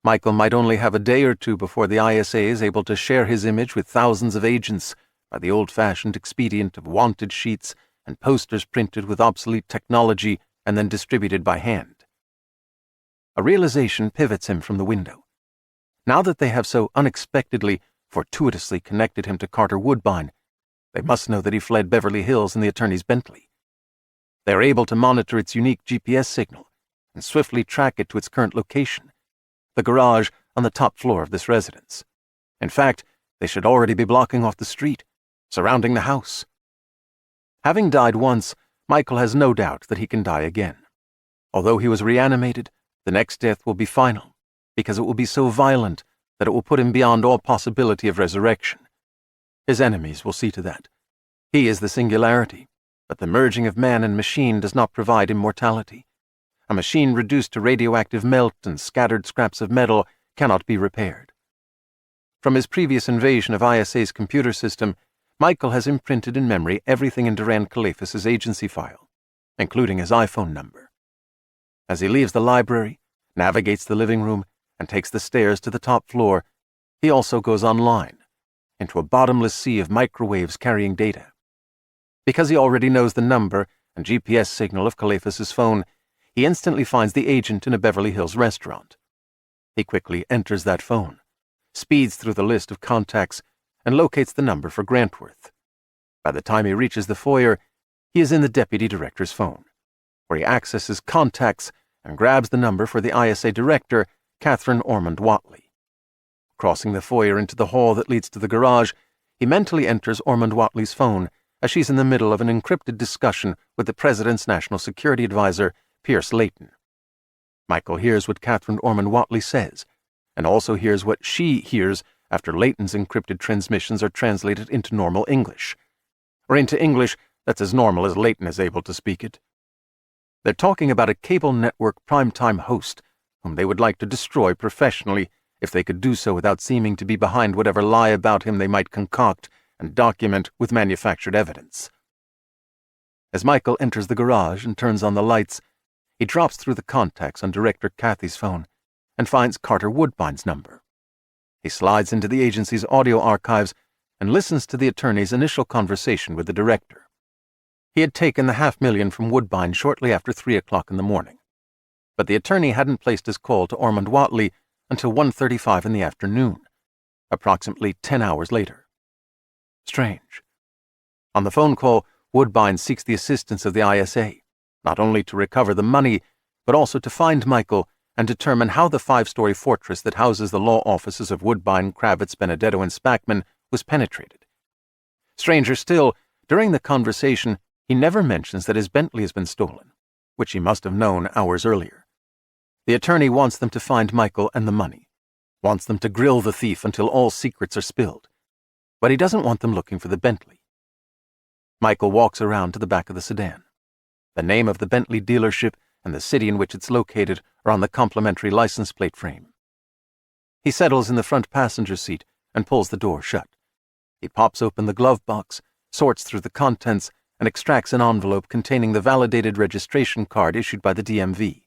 Michael might only have a day or two before the ISA is able to share his image with thousands of agents by the old-fashioned expedient of wanted sheets and posters printed with obsolete technology and then distributed by hand. A realization pivots him from the window. Now that they have so unexpectedly, fortuitously connected him to Carter Woodbine, they must know that he fled Beverly Hills in the attorney's Bentley. They are able to monitor its unique GPS signal and swiftly track it to its current location, the garage on the top floor of this residence. In fact, they should already be blocking off the street, surrounding the house. Having died once, Michael has no doubt that he can die again. Although he was reanimated, the next death will be final, because it will be so violent that it will put him beyond all possibility of resurrection. His enemies will see to that. He is the singularity, but the merging of man and machine does not provide immortality. A machine reduced to radioactive melt and scattered scraps of metal cannot be repaired. From his previous invasion of ISA's computer system, Michael has imprinted in memory everything in Duran Calephas's agency file, including his iPhone number. As he leaves the library, navigates the living room, and takes the stairs to the top floor, he also goes online, into a bottomless sea of microwaves carrying data. Because he already knows the number and GPS signal of Calephas's phone, he instantly finds the agent in a Beverly Hills restaurant. He quickly enters that phone, speeds through the list of contacts, and locates the number for Grantworth. By the time he reaches the foyer, he is in the deputy director's phone, where he accesses contacts and grabs the number for the ISA director, Catherine Ormond Watley. Crossing the foyer into the hall that leads to the garage, he mentally enters Ormond Watley's phone as she's in the middle of an encrypted discussion with the president's national security advisor, Pierce Layton. Michael hears what Catherine Ormond Watley says, and also hears what she hears after Layton's encrypted transmissions are translated into normal English, or into English that's as normal as Layton is able to speak it. They're talking about a cable network primetime host whom they would like to destroy professionally if they could do so without seeming to be behind whatever lie about him they might concoct and document with manufactured evidence. As Michael enters the garage and turns on the lights, he drops through the contacts on Director Cathy's phone and finds Carter Woodbine's number. He slides into the agency's audio archives and listens to the attorney's initial conversation with the director. He had taken the $500,000 from Woodbine shortly after 3 o'clock in the morning, but the attorney hadn't placed his call to Ormond Whatley until 1:35 in the afternoon, approximately 10 hours later. Strange. On the phone call, Woodbine seeks the assistance of the ISA, not only to recover the money, but also to find Michael and determine how the 5-story fortress that houses the law offices of Woodbine, Kravitz, Benedetto, and Spackman was penetrated. Stranger still, during the conversation, he never mentions that his Bentley has been stolen, which he must have known hours earlier. The attorney wants them to find Michael and the money, wants them to grill the thief until all secrets are spilled, but he doesn't want them looking for the Bentley. Michael walks around to the back of the sedan. The name of the Bentley dealership and the city in which it's located are on the complimentary license plate frame. He settles in the front passenger seat and pulls the door shut. He pops open the glove box, sorts through the contents, and extracts an envelope containing the validated registration card issued by the DMV.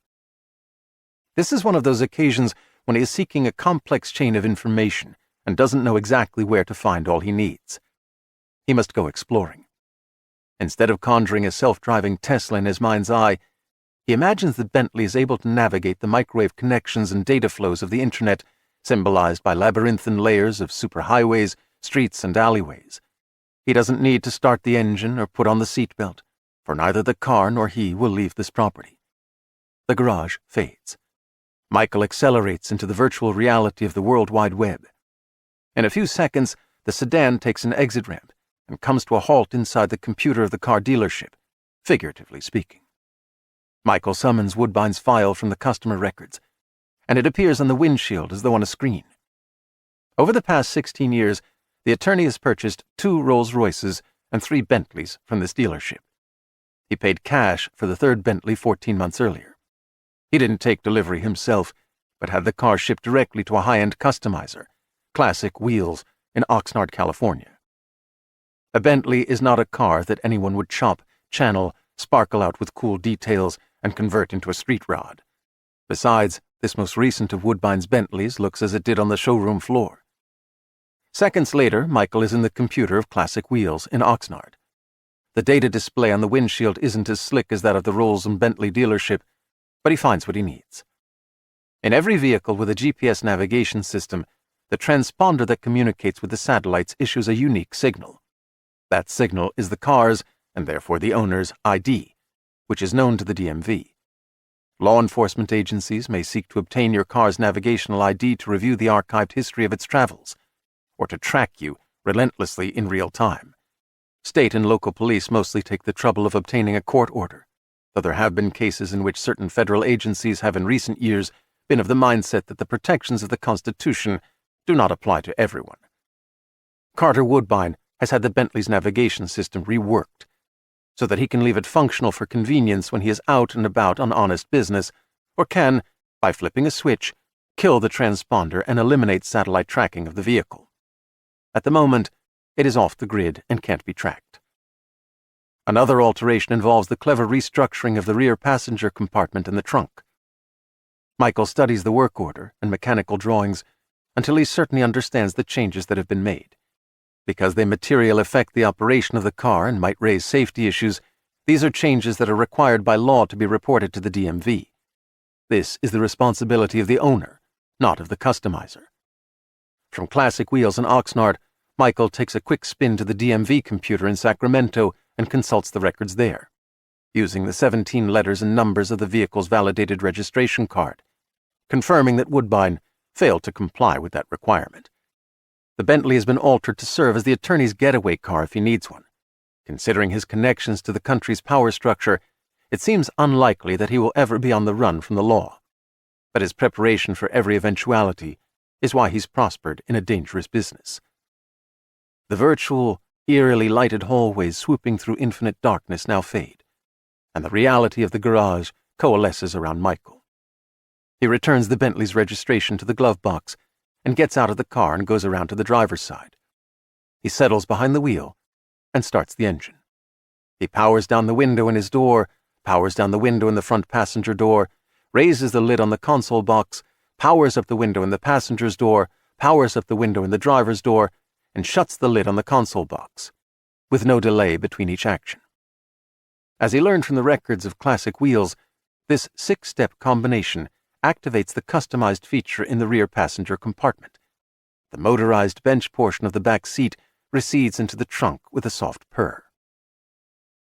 This is one of those occasions when he is seeking a complex chain of information and doesn't know exactly where to find all he needs. He must go exploring. Instead of conjuring a self-driving Tesla in his mind's eye, he imagines that Bentley is able to navigate the microwave connections and data flows of the Internet, symbolized by labyrinthine layers of superhighways, streets, and alleyways. He doesn't need to start the engine or put on the seatbelt, for neither the car nor he will leave this property. The garage fades. Michael accelerates into the virtual reality of the World Wide Web. In a few seconds, the sedan takes an exit ramp and comes to a halt inside the computer of the car dealership, figuratively speaking. Michael summons Woodbine's file from the customer records, and it appears on the windshield as though on a screen. Over the past 16 years, the attorney has purchased 2 Rolls-Royces and 3 Bentleys from this dealership. He paid cash for the 3rd Bentley 14 months earlier. He didn't take delivery himself, but had the car shipped directly to a high-end customizer, Classic Wheels, in Oxnard, California. A Bentley is not a car that anyone would chop, channel, sparkle out with cool details, and convert into a street rod. Besides, this most recent of Woodbine's Bentleys looks as it did on the showroom floor. Seconds later, Michael is in the computer of Classic Wheels in Oxnard. The data display on the windshield isn't as slick as that of the Rolls and Bentley dealership, but he finds what he needs. In every vehicle with a GPS navigation system, the transponder that communicates with the satellites issues a unique signal. That signal is the car's, and therefore the owner's, ID, which is known to the DMV. Law enforcement agencies may seek to obtain your car's navigational ID to review the archived history of its travels, or to track you relentlessly in real time. State and local police mostly take the trouble of obtaining a court order, though there have been cases in which certain federal agencies have in recent years been of the mindset that the protections of the Constitution do not apply to everyone. Carter Woodbine has had the Bentley's navigation system reworked, so that he can leave it functional for convenience when he is out and about on honest business, or can, by flipping a switch, kill the transponder and eliminate satellite tracking of the vehicle. At the moment, it is off the grid and can't be tracked. Another alteration involves the clever restructuring of the rear passenger compartment and the trunk. Michael studies the work order and mechanical drawings until he certainly understands the changes that have been made. Because they materially affect the operation of the car and might raise safety issues, these are changes that are required by law to be reported to the DMV. This is the responsibility of the owner, not of the customizer. From Classic Wheels in Oxnard, Michael takes a quick spin to the DMV computer in Sacramento and consults the records there, using the 17 letters and numbers of the vehicle's validated registration card, confirming that Woodbine failed to comply with that requirement. The Bentley has been altered to serve as the attorney's getaway car if he needs one. Considering his connections to the country's power structure, it seems unlikely that he will ever be on the run from the law. But his preparation for every eventuality is why he's prospered in a dangerous business. The virtual, eerily lighted hallways swooping through infinite darkness now fade, and the reality of the garage coalesces around Michael. He returns the Bentley's registration to the glove box and gets out of the car and goes around to the driver's side. He settles behind the wheel and starts the engine. He powers down the window in his door, powers down the window in the front passenger door, raises the lid on the console box, powers up the window in the passenger's door, powers up the window in the driver's door, and shuts the lid on the console box, with no delay between each action. As he learned from the records of classic wheels, this 6-step combination activates the customized feature in the rear passenger compartment. The motorized bench portion of the back seat recedes into the trunk with a soft purr.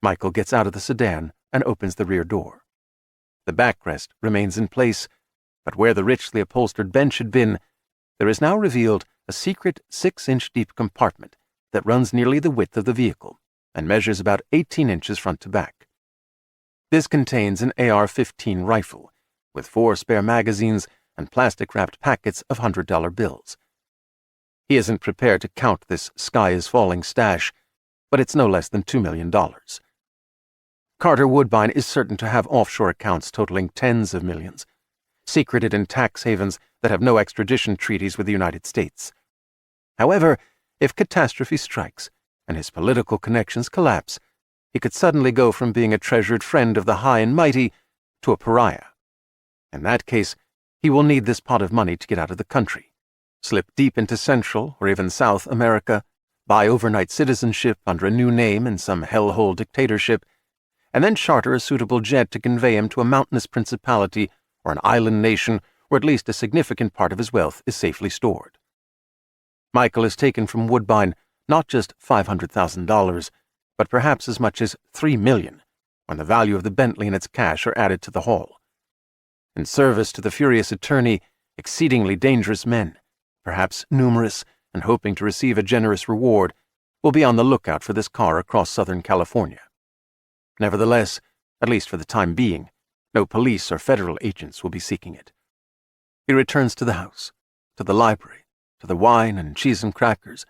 Michael gets out of the sedan and opens the rear door. The backrest remains in place, but where the richly upholstered bench had been, there is now revealed a secret 6-inch deep compartment that runs nearly the width of the vehicle and measures about 18 inches front to back. This contains an AR-15 rifle, with 4 spare magazines and plastic-wrapped packets of $100 bills. He isn't prepared to count this sky-is-falling stash, but it's no less than $2 million. Carter Woodbine is certain to have offshore accounts totaling tens of millions, secreted in tax havens that have no extradition treaties with the United States. However, if catastrophe strikes and his political connections collapse, he could suddenly go from being a treasured friend of the high and mighty to a pariah. In that case, he will need this pot of money to get out of the country, slip deep into Central or even South America, buy overnight citizenship under a new name in some hellhole dictatorship, and then charter a suitable jet to convey him to a mountainous principality or an island nation where at least a significant part of his wealth is safely stored. Michael has taken from Woodbine not just $500,000, but perhaps as much as $3 million, when the value of the Bentley and its cash are added to the haul. In service to the furious attorney, exceedingly dangerous men, perhaps numerous and hoping to receive a generous reward, will be on the lookout for this car across Southern California. Nevertheless, at least for the time being, no police or federal agents will be seeking it. He returns to the house, to the library, to the wine and cheese and crackers,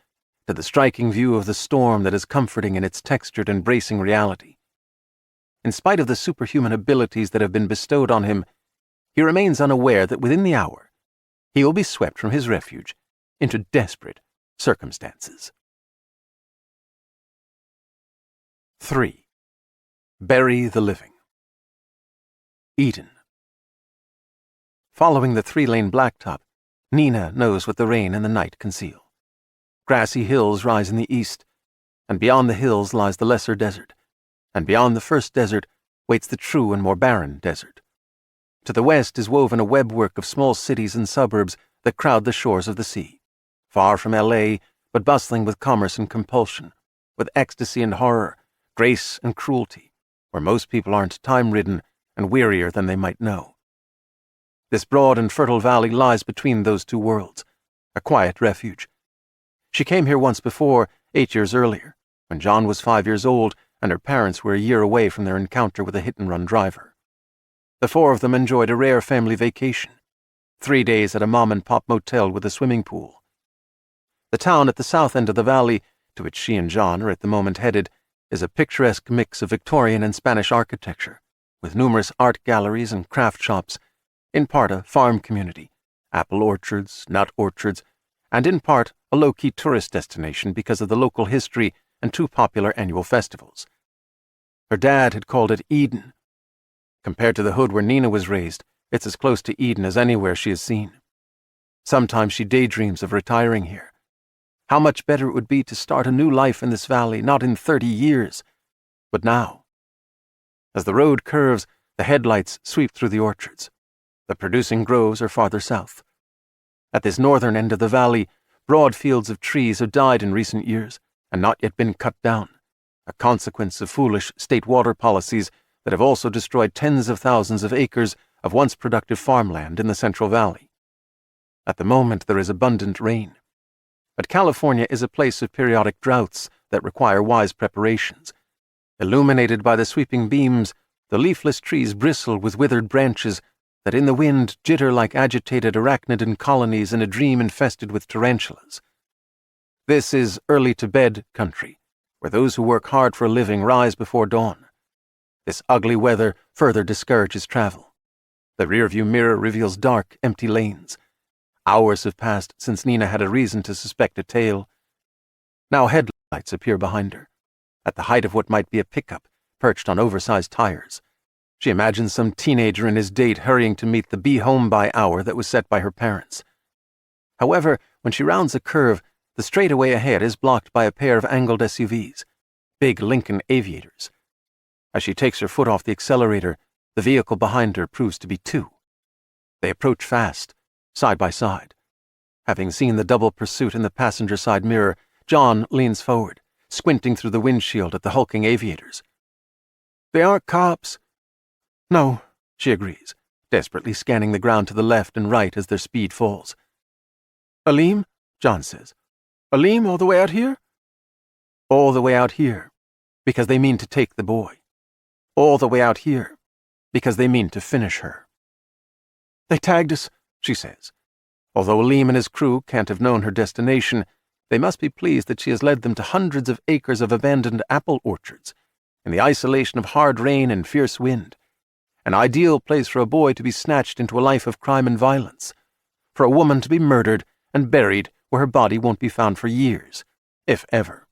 to the striking view of the storm that is comforting in its textured and bracing reality. In spite of the superhuman abilities that have been bestowed on him, he remains unaware that within the hour he will be swept from his refuge into desperate circumstances. 3. Bury the living. Eden. Following the 3-lane blacktop, Nina knows what the rain and the night conceal. Grassy hills rise in the east, and beyond the hills lies the lesser desert, and beyond the first desert waits the true and more barren desert. To the west is woven a webwork of small cities and suburbs that crowd the shores of the sea, far from L.A., but bustling with commerce and compulsion, with ecstasy and horror, grace and cruelty, where most people aren't time-ridden and wearier than they might know. This broad and fertile valley lies between those two worlds, a quiet refuge. She came here once before, 8 years earlier, when John was 5 years old and her parents were a year away from their encounter with a hit-and-run driver. The 4 of them enjoyed a rare family vacation, 3 days at a mom-and-pop motel with a swimming pool. The town at the south end of the valley, to which she and John are at the moment headed, is a picturesque mix of Victorian and Spanish architecture, with numerous art galleries and craft shops, in part a farm community, apple orchards, nut orchards, and in part a low-key tourist destination because of the local history and 2 popular annual festivals. Her dad had called it Eden. Compared to the hood where Nina was raised, it's as close to Eden as anywhere she has seen. Sometimes she daydreams of retiring here. How much better it would be to start a new life in this valley, not in 30 years, but now. As the road curves, the headlights sweep through the orchards. The producing groves are farther south. At this northern end of the valley, broad fields of trees have died in recent years and not yet been cut down, a consequence of foolish state water policies that have also destroyed tens of thousands of acres of once productive farmland in the Central Valley. At the moment there is abundant rain, but California is a place of periodic droughts that require wise preparations. Illuminated by the sweeping beams, the leafless trees bristle with withered branches that in the wind jitter like agitated arachnidan colonies in a dream infested with tarantulas. This is early-to-bed country, where those who work hard for a living rise before dawn. This ugly weather further discourages travel. The rearview mirror reveals dark, empty lanes. Hours have passed since Nina had a reason to suspect a tail. Now headlights appear behind her, at the height of what might be a pickup, perched on oversized tires. She imagines some teenager and his date hurrying to meet the be-home-by hour that was set by her parents. However, when she rounds a curve, the straightaway ahead is blocked by a pair of angled SUVs, big Lincoln Aviators. As she takes her foot off the accelerator, the vehicle behind her proves to be two. They approach fast, side by side. Having seen the double pursuit in the passenger side mirror, John leans forward, squinting through the windshield at the hulking aviators. "They aren't cops." "No," she agrees, desperately scanning the ground to the left and right as their speed falls. "Aleem?" John says. "Aleem all the way out here?" "All the way out here, because they mean to take the boy. All the way out here, because they mean to finish her." "They tagged us," she says. Although Aleem and his crew can't have known her destination, they must be pleased that she has led them to hundreds of acres of abandoned apple orchards, in the isolation of hard rain and fierce wind. An ideal place for a boy to be snatched into a life of crime and violence, for a woman to be murdered and buried where her body won't be found for years, if ever.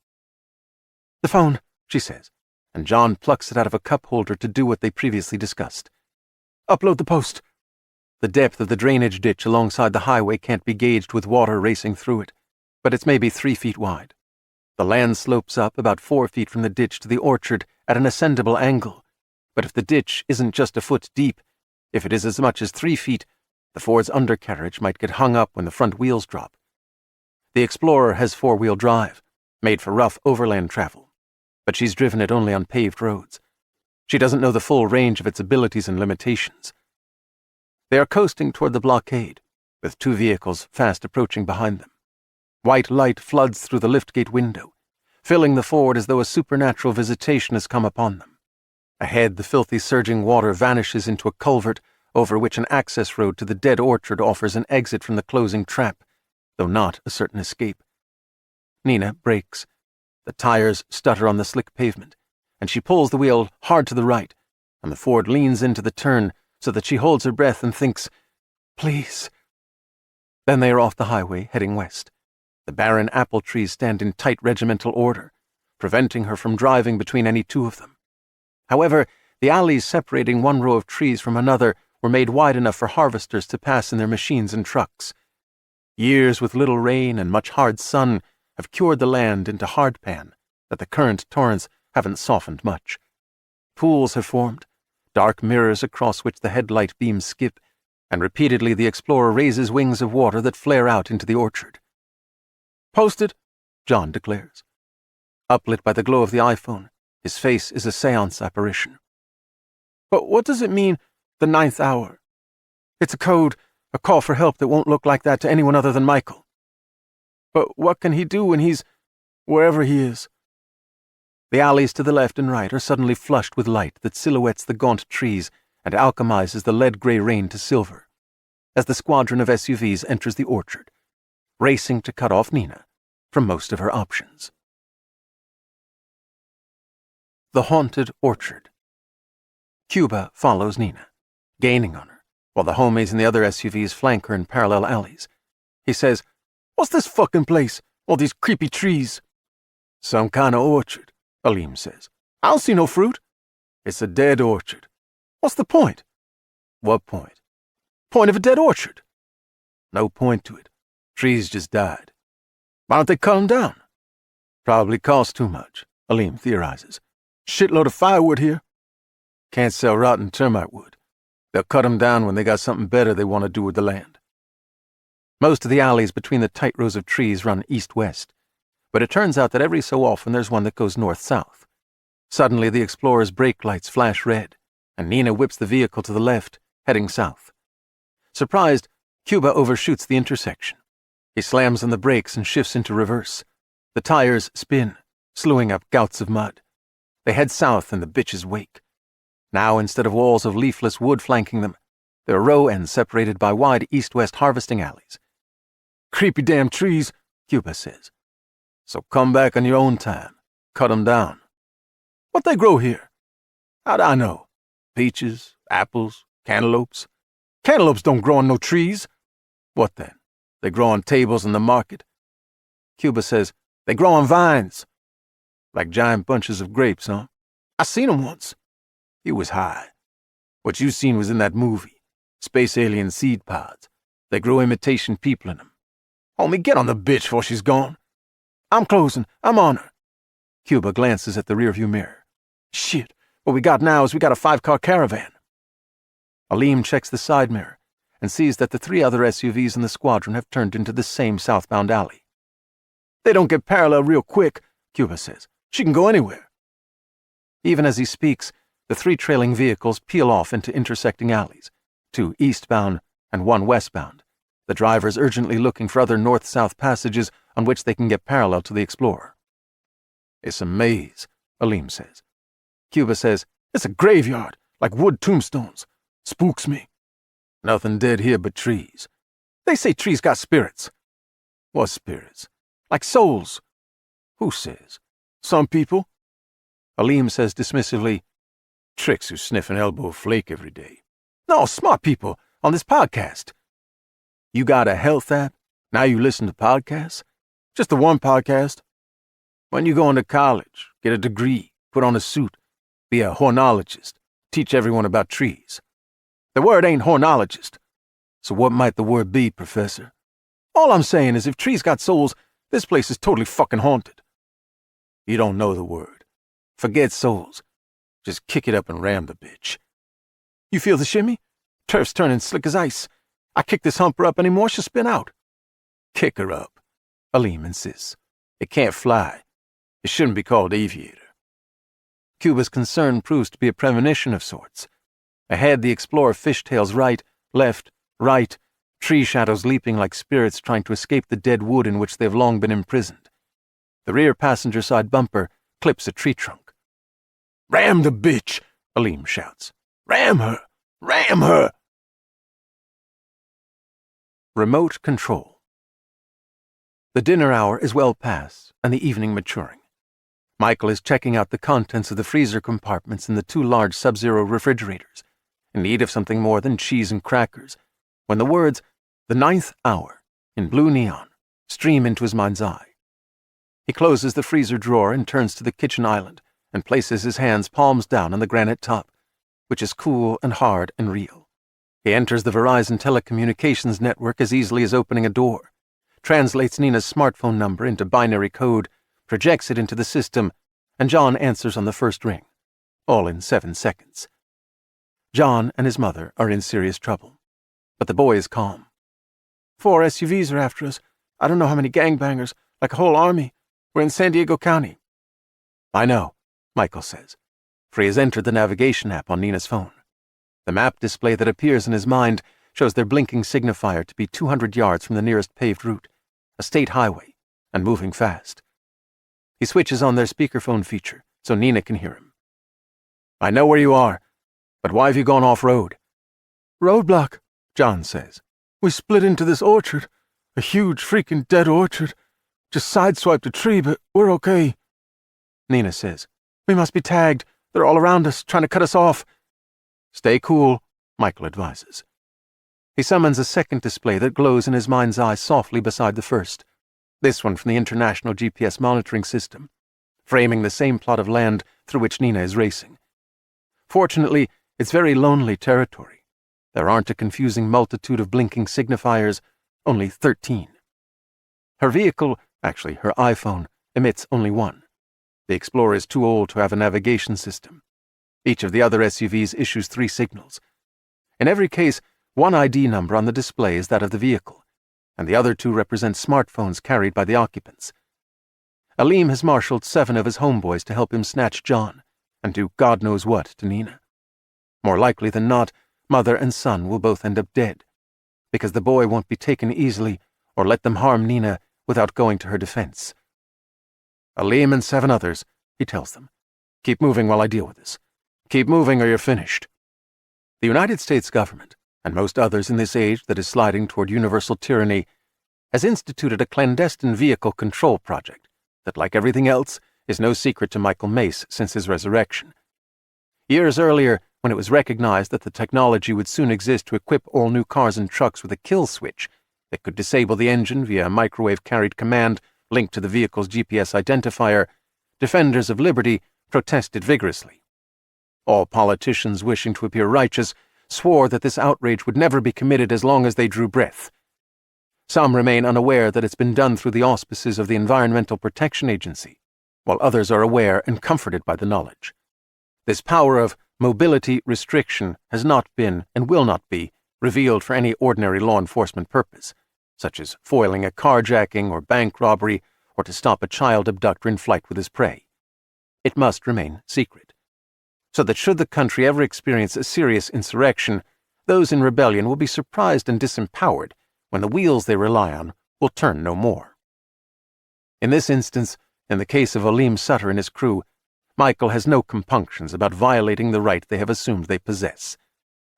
"The phone," she says, and John plucks it out of a cup holder to do what they previously discussed. "Upload the post." The depth of the drainage ditch alongside the highway can't be gauged with water racing through it, but it's maybe 3 feet wide. The land slopes up about 4 feet from the ditch to the orchard at an ascendable angle, but if the ditch isn't just a foot deep, if it is as much as 3 feet, the Ford's undercarriage might get hung up when the front wheels drop. The Explorer has 4-wheel drive, made for rough overland travel, but she's driven it only on paved roads. She doesn't know the full range of its abilities and limitations. They are coasting toward the blockade, with 2 vehicles fast approaching behind them. White light floods through the liftgate window, filling the Ford as though a supernatural visitation has come upon them. Ahead, the filthy surging water vanishes into a culvert over which an access road to the dead orchard offers an exit from the closing trap, though not a certain escape. Nina brakes. The tires stutter on the slick pavement, and she pulls the wheel hard to the right, and the Ford leans into the turn so that she holds her breath and thinks, "Please." Then they are off the highway, heading west. The barren apple trees stand in tight regimental order, preventing her from driving between any 2 of them. However, the alleys separating one row of trees from another were made wide enough for harvesters to pass in their machines and trucks. Years with little rain and much hard sun have cured the land into hardpan that the current torrents haven't softened much. Pools have formed, dark mirrors across which the headlight beams skip, and repeatedly the Explorer raises wings of water that flare out into the orchard. "Posted," John declares. Uplit by the glow of the iPhone, his face is a seance apparition. "But what does it mean, the 9th hour?" "It's a code, a call for help that won't look like that to anyone other than Michael." "But what can he do when he's wherever he is?" The alleys to the left and right are suddenly flushed with light that silhouettes the gaunt trees and alchemizes the lead-gray rain to silver, as the squadron of SUVs enters the orchard, racing to cut off Nina from most of her options. The haunted orchard. Cuba follows Nina, gaining on her, while the homies in the other SUVs flank her in parallel alleys. He says, "What's this fucking place? All these creepy trees." "Some kind of orchard," Aleem says. "I don't see no fruit." "It's a dead orchard." "What's the point?" "What point?" "Point of a dead orchard." "No point to it. Trees just died." "Why don't they cut them down?" "Probably cost too much," Aleem theorizes. "Shitload of firewood here." "Can't sell rotten termite wood. They'll cut them down when they got something better they want to do with the land." Most of the alleys between the tight rows of trees run east-west, but it turns out that every so often there's one that goes north-south. Suddenly the Explorer's brake lights flash red, and Nina whips the vehicle to the left, heading south. Surprised, Cuba overshoots the intersection. He slams on the brakes and shifts into reverse. The tires spin, slewing up gouts of mud. They head south in the bitch's wake. Now, instead of walls of leafless wood flanking them, they're a row ends separated by wide east-west harvesting alleys. "Creepy damn trees," Cuba says. "So come back on your own time. Cut 'em down." "What they grow here?" "How'd I know? Peaches, apples, cantaloupes." "Cantaloupes don't grow on no trees." "What then? They grow on tables in the market." Cuba says, "They grow on vines." "Like giant bunches of grapes, huh?" "I seen 'em once." "You was high. What you seen was in that movie, Space Alien Seed Pods. They grow imitation people in 'em. Homie, get on the bitch before she's gone." "I'm closing. I'm on her." Cuba glances at the rearview mirror. "Shit, What we got now is we got a 5-car caravan. Aleem checks the side mirror and sees that the 3 other SUVs in the squadron have turned into the same southbound alley. They don't get parallel real quick, Cuba says. She can go anywhere. Even as he speaks, the 3 trailing vehicles peel off into intersecting alleys, 2 eastbound and 1 westbound, the drivers urgently looking for other north-south passages on which they can get parallel to the Explorer. It's a maze, Aleem says. Cuba says, It's a graveyard, like wood tombstones. Spooks me. Nothing dead here but trees. They say trees got spirits. What spirits? Like souls. Who says? Some people. Aleem says dismissively, Tricks who sniff an elbow flake every day. No, smart people on this podcast. You got a health app? Now you listen to podcasts? Just the one podcast? When you go into college, get a degree, put on a suit, be a hornologist, teach everyone about trees. The word ain't hornologist. So what might the word be, Professor? All I'm saying is if trees got souls, this place is totally fucking haunted. You don't know the word. Forget souls. Just kick it up and ram the bitch. You feel the shimmy? Turf's turning slick as ice. I kick this humper up anymore, she'll spin out. Kick her up, Aleem insists. It can't fly. It shouldn't be called aviator. Cuba's concern proves to be a premonition of sorts. Ahead, the Explorer fishtails right, left, right, tree shadows leaping like spirits trying to escape the dead wood in which they have long been imprisoned. The rear passenger side bumper clips a tree trunk. Ram the bitch, Aleem shouts. Ram her! Ram her! Remote control. The dinner hour is well past, and the evening maturing. Michael is checking out the contents of the freezer compartments in the 2 large Sub-Zero refrigerators, in need of something more than cheese and crackers, when the words, "the 9th hour," in blue neon, stream into his mind's eye. He closes the freezer drawer and turns to the kitchen island and places his hands palms down on the granite top, which is cool and hard and real. He enters the Verizon telecommunications network as easily as opening a door, translates Nina's smartphone number into binary code, projects it into the system, and John answers on the first ring, all in 7 seconds. John and his mother are in serious trouble, but the boy is calm. 4 SUVs are after us. I don't know how many gangbangers, like a whole army. We're in San Diego County. I know, Michael says, for he has entered the navigation app on Nina's phone. The map display that appears in his mind shows their blinking signifier to be 200 yards from the nearest paved route, a state highway, and moving fast. He switches on their speakerphone feature so Nina can hear him. I know where you are, but why have you gone off-road? Roadblock, John says. We split into this orchard, a huge freaking dead orchard. Just sideswiped a tree, but we're okay. Nina says, We must be tagged. They're all around us, trying to cut us off. Stay cool, Michael advises. He summons a second display that glows in his mind's eye softly beside the first, this one from the International GPS monitoring system, framing the same plot of land through which Nina is racing. Fortunately, it's very lonely territory. There aren't a confusing multitude of blinking signifiers, only 13. Her vehicle, actually her iPhone, emits only 1. The Explorer is too old to have a navigation system. Each of the other SUVs issues 3 signals. In every case, one ID number on the display is that of the vehicle, and the other 2 represent smartphones carried by the occupants. Aleem has marshaled 7 of his homeboys to help him snatch John, and do God knows what to Nina. More likely than not, mother and son will both end up dead, because the boy won't be taken easily or let them harm Nina without going to her defense. Aleem and 7 others, he tells them. Keep moving while I deal with this. Keep moving or you're finished. The United States government, and most others in this age that is sliding toward universal tyranny, has instituted a clandestine vehicle control project that, like everything else, is no secret to Michael Mace since his resurrection. Years earlier, when it was recognized that the technology would soon exist to equip all new cars and trucks with a kill switch that could disable the engine via a microwave-carried command linked to the vehicle's GPS identifier, defenders of liberty protested vigorously. All politicians wishing to appear righteous swore that this outrage would never be committed as long as they drew breath. Some remain unaware that it's been done through the auspices of the Environmental Protection Agency, while others are aware and comforted by the knowledge. This power of mobility restriction has not been, and will not be, revealed for any ordinary law enforcement purpose, such as foiling a carjacking or bank robbery, or to stop a child abductor in flight with his prey. It must remain secret, so that should the country ever experience a serious insurrection, those in rebellion will be surprised and disempowered when the wheels they rely on will turn no more. In this instance, in the case of Aleem Sutter and his crew, Michael has no compunctions about violating the right they have assumed they possess,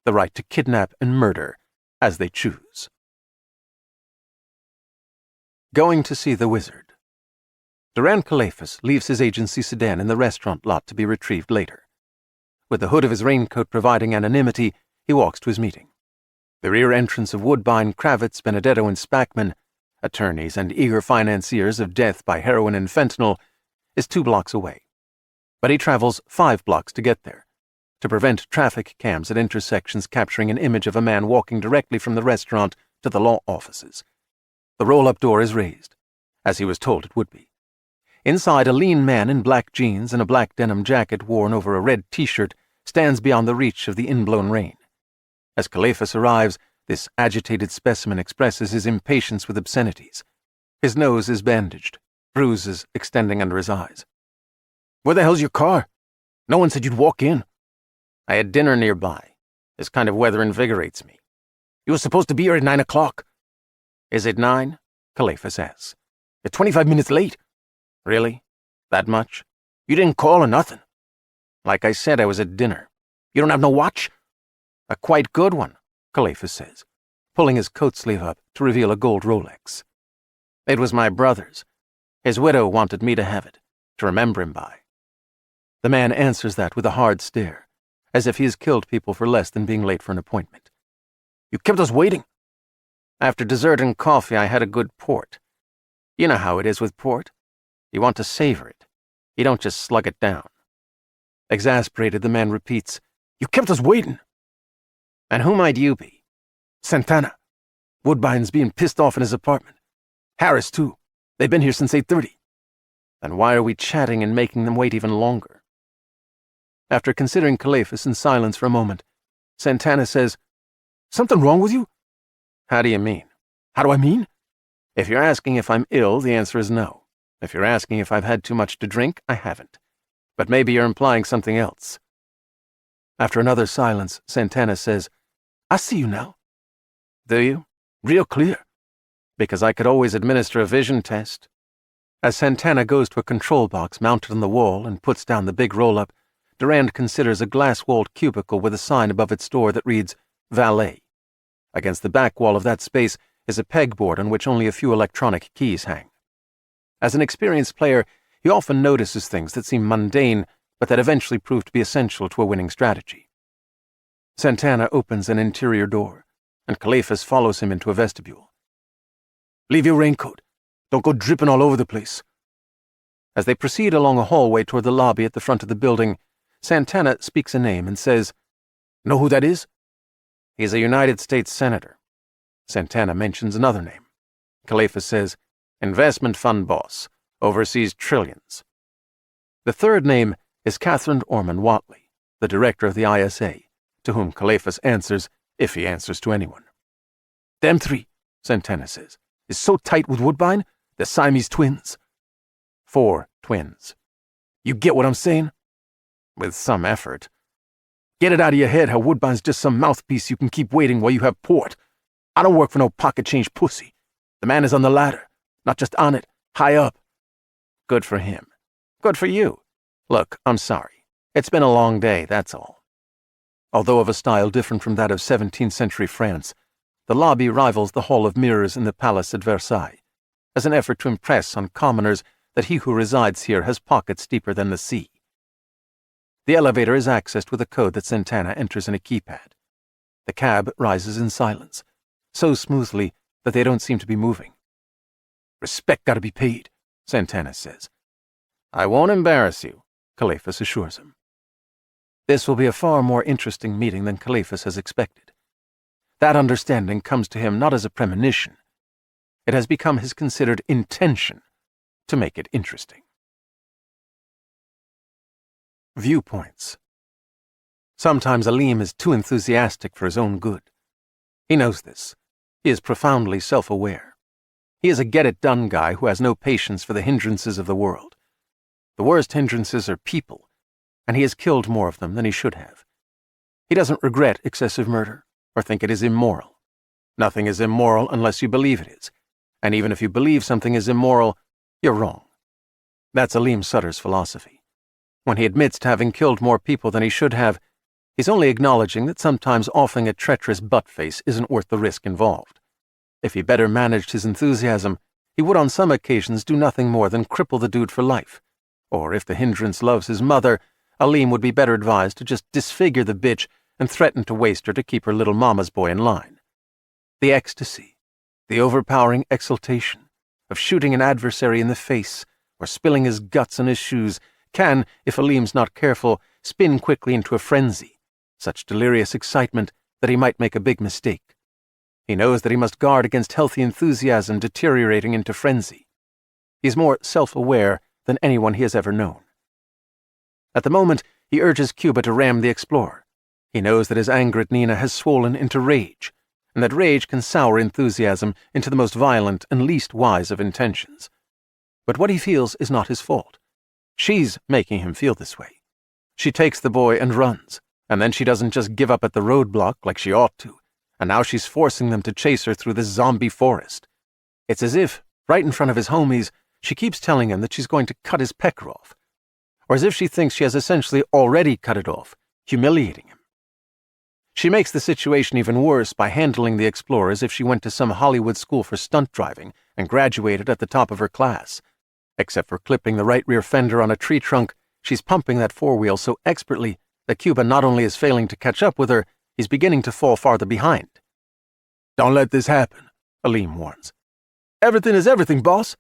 the right to kidnap and murder as they choose. Going to see the wizard. Duran Calephas leaves his agency sedan in the restaurant lot to be retrieved later. With the hood of his raincoat providing anonymity, he walks to his meeting. The rear entrance of Woodbine, Kravitz, Benedetto, and Spackman, attorneys and eager financiers of death by heroin and fentanyl, is 2 blocks away. But he travels 5 blocks to get there, to prevent traffic cams at intersections capturing an image of a man walking directly from the restaurant to the law offices. The roll-up door is raised, as he was told it would be. Inside, a lean man in black jeans and a black denim jacket worn over a red T-shirt stands beyond the reach of the in-blown rain. As Calephas arrives, this agitated specimen expresses his impatience with obscenities. His nose is bandaged, bruises extending under his eyes. Where the hell's your car? No one said you'd walk in. I had dinner nearby. This kind of weather invigorates me. You were supposed to be here at 9 o'clock. Is it 9? Calephas asks. You're 25 minutes late. Really? That much? You didn't call or nothing. Like I said, I was at dinner. You don't have no watch? A quite good one, Calephas says, pulling his coat sleeve up to reveal a gold Rolex. It was my brother's. His widow wanted me to have it, to remember him by. The man answers that with a hard stare, as if he has killed people for less than being late for an appointment. You kept us waiting. After dessert and coffee, I had a good port. You know how it is with port. You want to savor it. You don't just slug it down. Exasperated, the man repeats, You kept us waiting. And who might you be? Santana. Woodbine's being pissed off in his apartment. Harris, too. They've been here since 8:30. Then why are we chatting and making them wait even longer? After considering Calephas in silence for a moment, Santana says, Something wrong with you? How do you mean? How do I mean? If you're asking if I'm ill, the answer is no. If you're asking if I've had too much to drink, I haven't. But maybe you're implying something else. After another silence, Santana says, I see you now. Do you? Real clear. Because I could always administer a vision test. As Santana goes to a control box mounted on the wall and puts down the big roll-up, Durand considers a glass-walled cubicle with a sign above its door that reads, Valet. Against the back wall of that space is a pegboard on which only a few electronic keys hang. As an experienced player, he often notices things that seem mundane, but that eventually prove to be essential to a winning strategy. Santana opens an interior door, and Calephas follows him into a vestibule. Leave your raincoat. Don't go dripping all over the place. As they proceed along a hallway toward the lobby at the front of the building, Santana speaks a name and says, Know who that is? He's a United States Senator. Santana mentions another name. Calephas says, Investment fund boss, oversees trillions. The third name is Catherine Orman Watley, the director of the ISA, to whom Calephas answers, if he answers to anyone. Them 3, Santana says, is so tight with Woodbine, they're Siamese twins. 4 twins. You get what I'm saying? With some effort. Get it out of your head how Woodbine's just some mouthpiece you can keep waiting while you have port. I don't work for no pocket change pussy. The man is on the ladder, not just on it, high up. Good for him. Good for you. Look, I'm sorry. It's been a long day, that's all. Although of a style different from that of 17th century France, the lobby rivals the Hall of Mirrors in the Palace at Versailles, as an effort to impress on commoners that he who resides here has pockets deeper than the sea. The elevator is accessed with a code that Santana enters in a keypad. The cab rises in silence, so smoothly that they don't seem to be moving. Respect gotta be paid, Santana says. I won't embarrass you, Calephas assures him. This will be a far more interesting meeting than Calephas has expected. That understanding comes to him not as a premonition. It has become his considered intention to make it interesting. Viewpoints. Sometimes Aleem is too enthusiastic for his own good. He knows this. He is profoundly self-aware. He is a get-it-done guy who has no patience for the hindrances of the world. The worst hindrances are people, and he has killed more of them than he should have. He doesn't regret excessive murder, or think it is immoral. Nothing is immoral unless you believe it is, and even if you believe something is immoral, you're wrong. That's Aleem Sutter's philosophy. When he admits to having killed more people than he should have, he's only acknowledging that sometimes offing a treacherous butt-face isn't worth the risk involved. If he better managed his enthusiasm, he would on some occasions do nothing more than cripple the dude for life. Or if the hindrance loves his mother, Aleem would be better advised to just disfigure the bitch and threaten to waste her to keep her little mama's boy in line. The ecstasy, the overpowering exultation of shooting an adversary in the face or spilling his guts on his shoes can, if Aleem's not careful, spin quickly into a frenzy, such delirious excitement that he might make a big mistake. He knows that he must guard against healthy enthusiasm deteriorating into frenzy. He is more self-aware than anyone he has ever known. At the moment, he urges Cuba to ram the Explorer. He knows that his anger at Nina has swollen into rage, and that rage can sour enthusiasm into the most violent and least wise of intentions. But what he feels is not his fault. She's making him feel this way. She takes the boy and runs, and then she doesn't just give up at the roadblock like she ought to, and now she's forcing them to chase her through this zombie forest. It's as if, right in front of his homies, she keeps telling him that she's going to cut his pecker off, or as if she thinks she has essentially already cut it off, humiliating him. She makes the situation even worse by handling the Explorer as if she went to some Hollywood school for stunt driving and graduated at the top of her class. Except for clipping the right rear fender on a tree trunk, she's pumping that four-wheel so expertly that Cuba not only is failing to catch up with her, he's beginning to fall farther behind. Don't let this happen, Aleem warns. Everything is everything, boss.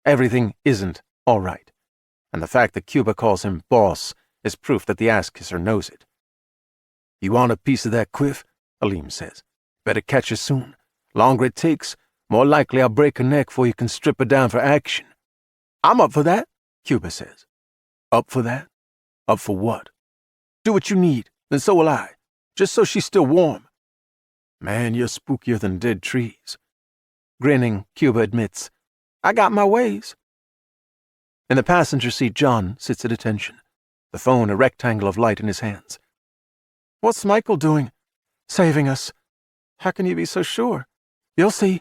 Everything isn't all right, and the fact that Cuba calls him boss is proof that the ass-kisser knows it. You want a piece of that quiff? Aleem says. Better catch her soon. Longer it takes, more likely I'll break her neck before you can strip her down for action. I'm up for that, Cuba says. Up for that? Up for what? Do what you need, then so will I, just so she's still warm. Man, you're spookier than dead trees. Grinning, Cuba admits, I got my ways. In the passenger seat, John sits at attention, the phone a rectangle of light in his hands. What's Michael doing? Saving us. How can you be so sure? You'll see.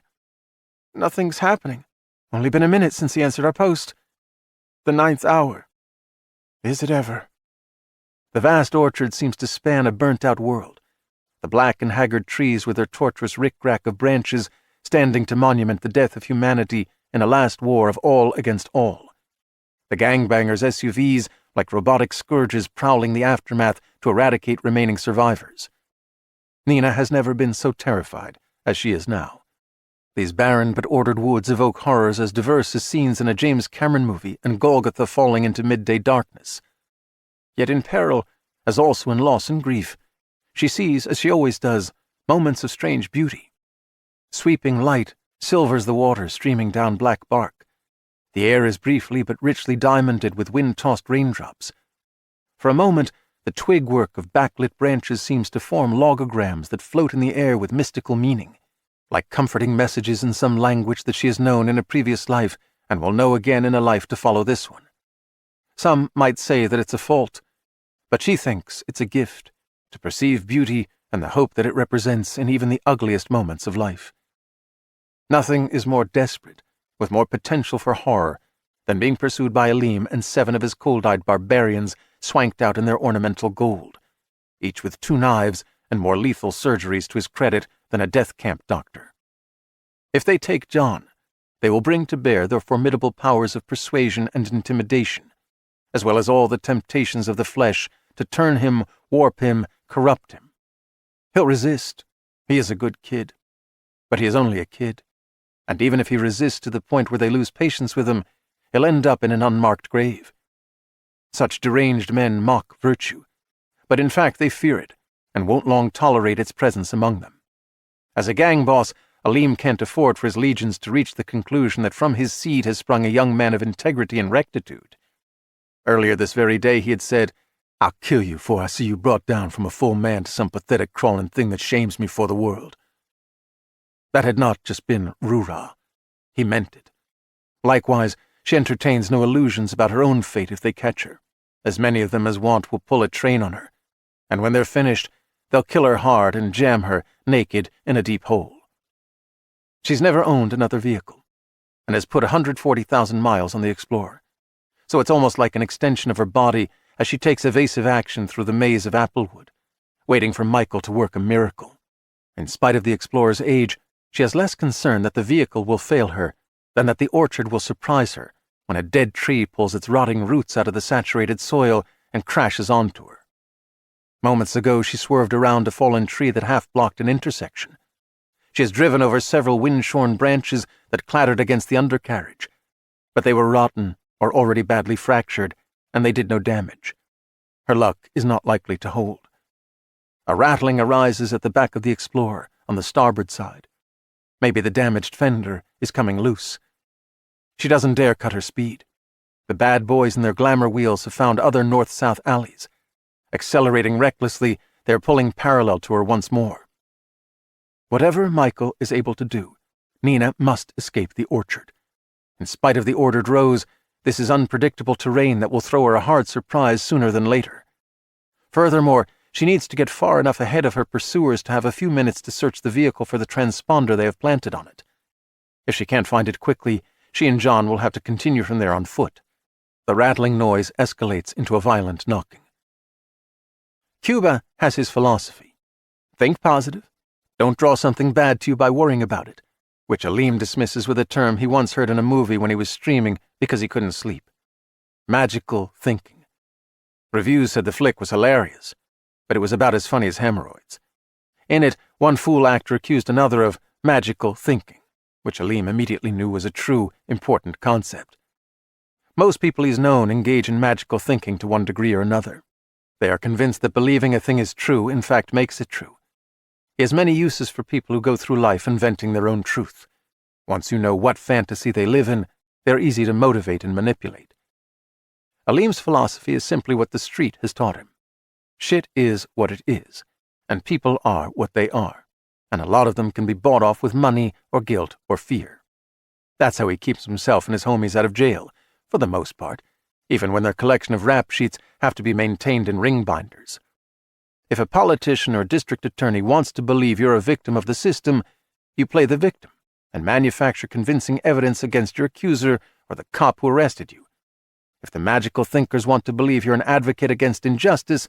Nothing's happening. Only been a minute since he answered our post. The 9th hour. Is it ever? The vast orchard seems to span a burnt-out world, the black and haggard trees with their tortuous rick-rack of branches standing to monument the death of humanity in a last war of all against all. The gangbangers' SUVs like robotic scourges prowling the aftermath to eradicate remaining survivors. Nina has never been so terrified as she is now. These barren but ordered woods evoke horrors as diverse as scenes in a James Cameron movie and Golgotha falling into midday darkness. Yet in peril, as also in loss and grief, she sees, as she always does, moments of strange beauty. Sweeping light silvers the water streaming down black bark. The air is briefly but richly diamonded with wind-tossed raindrops. For a moment, the twig-work of backlit branches seems to form logograms that float in the air with mystical meaning, like comforting messages in some language that she has known in a previous life and will know again in a life to follow this one. Some might say that it's a fault, but she thinks it's a gift, to perceive beauty and the hope that it represents in even the ugliest moments of life. Nothing is more desperate, with more potential for horror, than being pursued by Aleem and 7 of his cold-eyed barbarians swanked out in their ornamental gold, each with 2 knives and more lethal surgeries to his credit than a death camp doctor. If they take John, they will bring to bear their formidable powers of persuasion and intimidation, as well as all the temptations of the flesh to turn him, warp him, corrupt him. He'll resist. He is a good kid. But he is only a kid, and even if he resists to the point where they lose patience with him, he'll end up in an unmarked grave. Such deranged men mock virtue, but in fact they fear it, and won't long tolerate its presence among them. As a gang boss, Aleem can't afford for his legions to reach the conclusion that from his seed has sprung a young man of integrity and rectitude. Earlier this very day he had said, I'll kill you before I see you brought down from a full man to some pathetic crawling thing that shames me for the world. That had not just been roo-rah. He meant it. Likewise, she entertains no illusions about her own fate if they catch her, as many of them as want will pull a train on her, and when they're finished, they'll kill her hard and jam her, naked, in a deep hole. She's never owned another vehicle, and has put 140,000 miles on the Explorer, so it's almost like an extension of her body as she takes evasive action through the maze of Applewood, waiting for Michael to work a miracle. In spite of the Explorer's age, she has less concern that the vehicle will fail her than that the orchard will surprise her when a dead tree pulls its rotting roots out of the saturated soil and crashes onto her. Moments ago, she swerved around a fallen tree that half-blocked an intersection. She has driven over several wind-shorn branches that clattered against the undercarriage, but they were rotten or already badly fractured, and they did no damage. Her luck is not likely to hold. A rattling arises at the back of the Explorer on the starboard side. Maybe the damaged fender is coming loose. She doesn't dare cut her speed. The bad boys in their glamour wheels have found other north-south alleys. Accelerating recklessly, they are pulling parallel to her once more. Whatever Michael is able to do, Nina must escape the orchard. In spite of the ordered rows, this is unpredictable terrain that will throw her a hard surprise sooner than later. Furthermore, she needs to get far enough ahead of her pursuers to have a few minutes to search the vehicle for the transponder they have planted on it. If she can't find it quickly, she and John will have to continue from there on foot. The rattling noise escalates into a violent knocking. Cuba has his philosophy. Think positive. Don't draw something bad to you by worrying about it, which Aleem dismisses with a term he once heard in a movie when he was streaming because he couldn't sleep. Magical thinking. Reviews said the flick was hilarious, but it was about as funny as hemorrhoids. In it, one fool actor accused another of magical thinking, which Aleem immediately knew was a true, important concept. Most people he's known engage in magical thinking to one degree or another. They are convinced that believing a thing is true, in fact, makes it true. He has many uses for people who go through life inventing their own truth. Once you know what fantasy they live in, they're easy to motivate and manipulate. Aleem's philosophy is simply what the street has taught him. Shit is what it is, and people are what they are, and a lot of them can be bought off with money or guilt or fear. That's how he keeps himself and his homies out of jail, for the most part, even when their collection of rap sheets have to be maintained in ring binders. If a politician or district attorney wants to believe you're a victim of the system, you play the victim and manufacture convincing evidence against your accuser or the cop who arrested you. If the magical thinkers want to believe you're an advocate against injustice,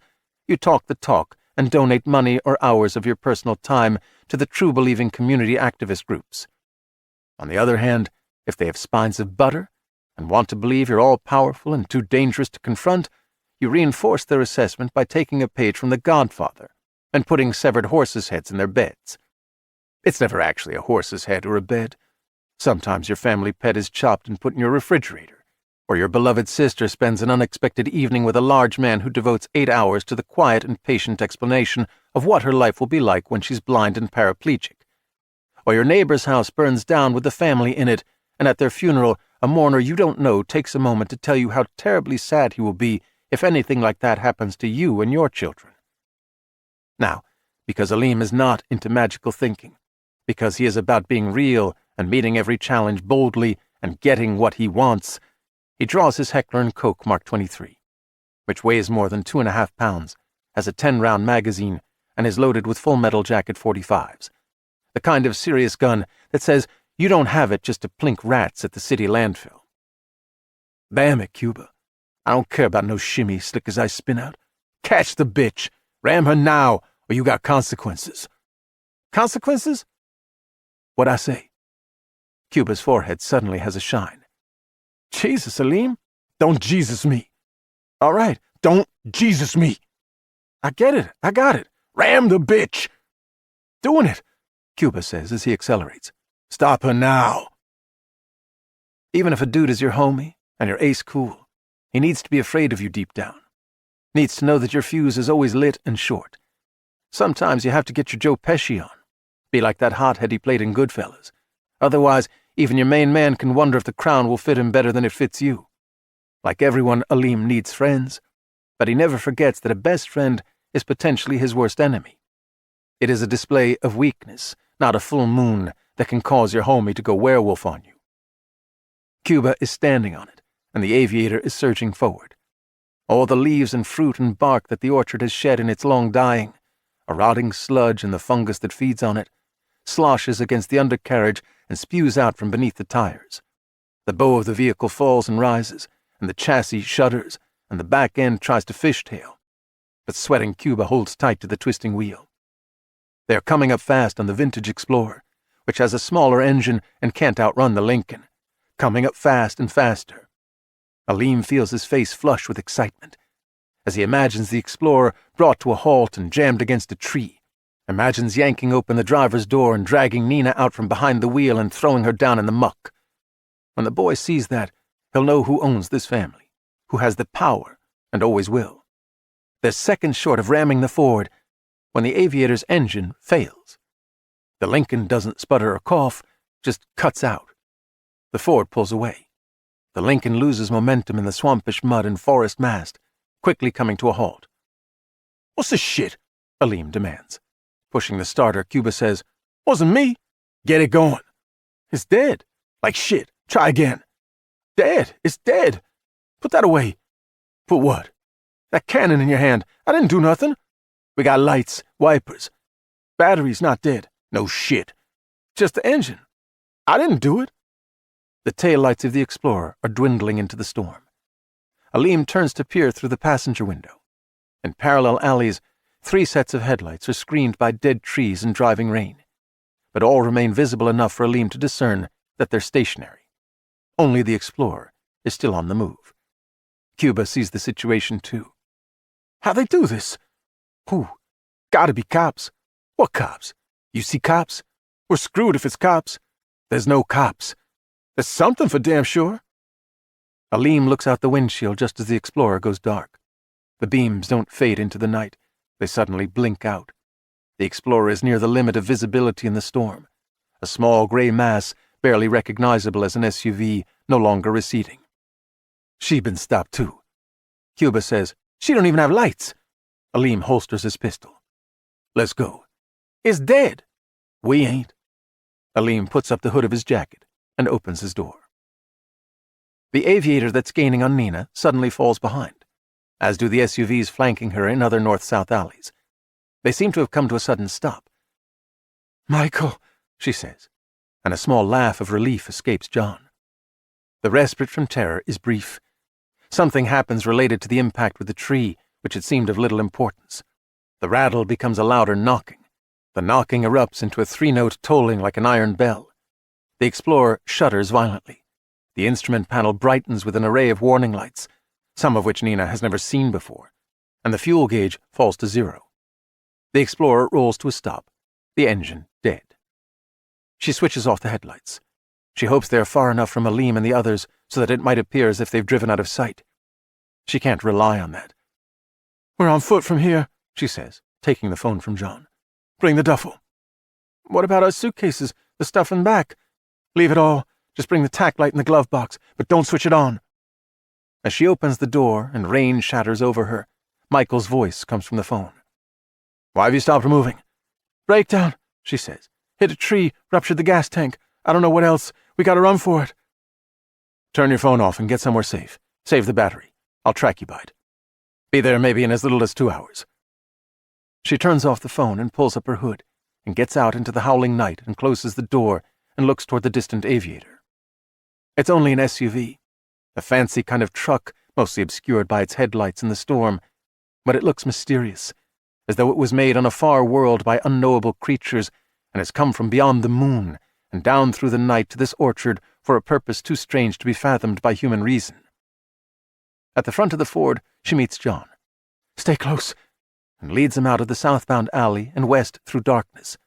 you talk the talk and donate money or hours of your personal time to the true-believing community activist groups. On the other hand, if they have spines of butter and want to believe you're all-powerful and too dangerous to confront, you reinforce their assessment by taking a page from The Godfather and putting severed horses' heads in their beds. It's never actually a horse's head or a bed. Sometimes your family pet is chopped and put in your refrigerator, or your beloved sister spends an unexpected evening with a large man who devotes 8 hours to the quiet and patient explanation of what her life will be like when she's blind and paraplegic. Or your neighbor's house burns down with the family in it, and at their funeral, a mourner you don't know takes a moment to tell you how terribly sad he will be if anything like that happens to you and your children. Now, because Aleem is not into magical thinking, because he is about being real and meeting every challenge boldly and getting what he wants, he draws his Heckler & Koch Mark 23, which weighs more than 2.5 pounds, has a 10-round magazine, and is loaded with full metal jacket 45s, the kind of serious gun that says you don't have it just to plink rats at the city landfill. Damn it, Cuba. I don't care about no shimmy slick as I spin out. Catch the bitch. Ram her now, or you got consequences. Consequences? What'd I say? Cuba's forehead suddenly has a shine. Jesus, Aleem, don't Jesus me. All right, don't Jesus me. I get it, I got it. Ram the bitch. Doing it, Cuba says as he accelerates. Stop her now. Even if a dude is your homie and you're ace cool, he needs to be afraid of you deep down. Needs to know that your fuse is always lit and short. Sometimes you have to get your Joe Pesci on. Be like that hothead he played in Goodfellas. Otherwise, even your main man can wonder if the crown will fit him better than it fits you. Like everyone, Aleem needs friends. but he never forgets that a best friend is potentially his worst enemy. It is a display of weakness, not a full moon, that can cause your homie to go werewolf on you. Cuba is standing on it, and the aviator is surging forward. All the leaves and fruit and bark that the orchard has shed in its long dying, a rotting sludge and the fungus that feeds on it, sloshes against the undercarriage and spews out from beneath the tires. The bow of the vehicle falls and rises, and the chassis shudders, and the back end tries to fishtail. But sweating Cuba holds tight to the twisting wheel. They are coming up fast on the vintage Explorer, which has a smaller engine and can't outrun the Lincoln, coming up fast and faster. Aleem feels his face flush with excitement as he imagines the Explorer brought to a halt and jammed against a tree, imagines yanking open the driver's door and dragging Nina out from behind the wheel and throwing her down in the muck. When the boy sees that, he'll know who owns this family, who has the power, and always will. They're seconds short of ramming the Ford when the aviator's engine fails. The Lincoln doesn't sputter or cough, just cuts out. The Ford pulls away. The Lincoln loses momentum in the swampish mud and forest mast, quickly coming to a halt. "What's this shit?" Aleem demands. Pushing the starter, Cuba says, "Wasn't me. Get it going." It's dead. "Like shit. Try again." Dead. It's dead. Put that away. "Put what?" That cannon in your hand. I didn't do nothing. We got lights, wipers. Battery's not dead. "No shit." Just the engine. I didn't do it." The taillights of the Explorer are dwindling into the storm. Aleem turns to peer through the passenger window. In parallel alleys, 3 sets of headlights are screened by dead trees and driving rain, but all remain visible enough for Aleem to discern that they're stationary. Only the Explorer is still on the move. Cuba sees the situation too. How'd they do this? Who? Gotta be cops. "What cops? You see cops?" We're screwed if it's cops. "There's no cops." There's something for damn sure. Aleem looks out the windshield just as the Explorer goes dark. The beams don't fade into the night. They suddenly blink out. The Explorer is near the limit of visibility in the storm, a small gray mass barely recognizable as an SUV, no longer receding. "She been stopped too." Cuba says, "She don't even have lights." Aleem holsters his pistol. "Let's go." "It's dead." "We ain't." Aleem puts up the hood of his jacket and opens his door. The aviator that's gaining on Nina suddenly falls behind, as do the SUVs flanking her in other north-south alleys. They seem to have come to a sudden stop. "Michael," she says, and a small laugh of relief escapes John. The respite from terror is brief. Something happens related to the impact with the tree, which had seemed of little importance. The rattle becomes a louder knocking. The knocking erupts into a 3-note tolling like an iron bell. The Explorer shudders violently. The instrument panel brightens with an array of warning lights, some of which Nina has never seen before, and the fuel gauge falls to 0. The Explorer rolls to a stop, the engine dead. She switches off the headlights. She hopes they are far enough from Aleem and the others so that it might appear as if they've driven out of sight. She can't rely on that. "We're on foot from here," she says, taking the phone from John. "Bring the duffel." "What about our suitcases, the stuff in back?" "Leave it all. Just bring the tack light in the glove box, but don't switch it on." As she opens the door and rain shatters over her, Michael's voice comes from the phone. "Why have you stopped moving?" "Breakdown," she says. "Hit a tree, ruptured the gas tank. I don't know what else. We gotta run for it." "Turn your phone off and get somewhere safe. Save the battery. I'll track you by it. Be there maybe in as little as 2 hours." She turns off the phone and pulls up her hood and gets out into the howling night and closes the door and looks toward the distant aviator. It's only an SUV, a fancy kind of truck mostly obscured by its headlights in the storm, but it looks mysterious, as though it was made on a far world by unknowable creatures and has come from beyond the moon and down through the night to this orchard for a purpose too strange to be fathomed by human reason. At the front of the Ford, she meets John. "Stay close," and leads him out of the southbound alley and west through darkness,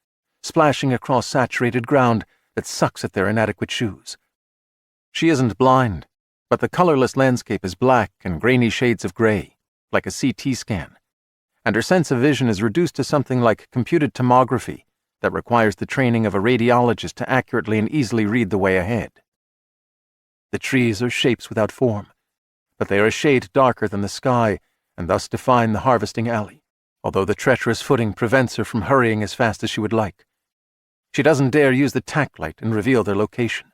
splashing across saturated ground that sucks at their inadequate shoes. She isn't blind, but the colorless landscape is black and grainy shades of gray, like a CT scan, and her sense of vision is reduced to something like computed tomography that requires the training of a radiologist to accurately and easily read the way ahead. The trees are shapes without form, but they are a shade darker than the sky, and thus define the harvesting alley, although the treacherous footing prevents her from hurrying as fast as she would like. She doesn't dare use the tack light and reveal their location.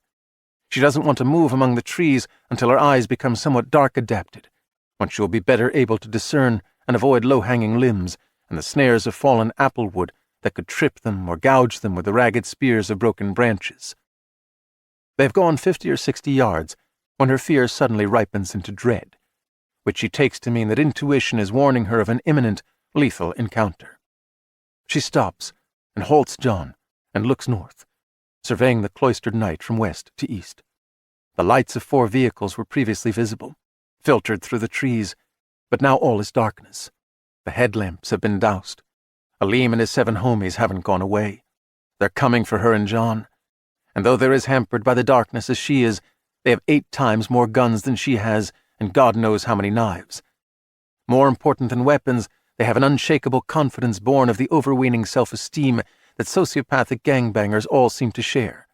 She doesn't want to move among the trees until her eyes become somewhat dark-adapted, when she will be better able to discern and avoid low-hanging limbs and the snares of fallen apple wood that could trip them or gouge them with the ragged spears of broken branches. They have gone 50 or 60 yards when her fear suddenly ripens into dread, which she takes to mean that intuition is warning her of an imminent, lethal encounter. She stops and halts John and looks north, surveying the cloistered night from west to east. The lights of 4 vehicles were previously visible, filtered through the trees, but now all is darkness. The headlamps have been doused. Aleem and his 7 homies haven't gone away. They're coming for her and John, and though they're as hampered by the darkness as she is, they have 8 times more guns than she has, and God knows how many knives. More important than weapons, they have an unshakable confidence born of the overweening self-esteem that sociopathic gangbangers all seem to share,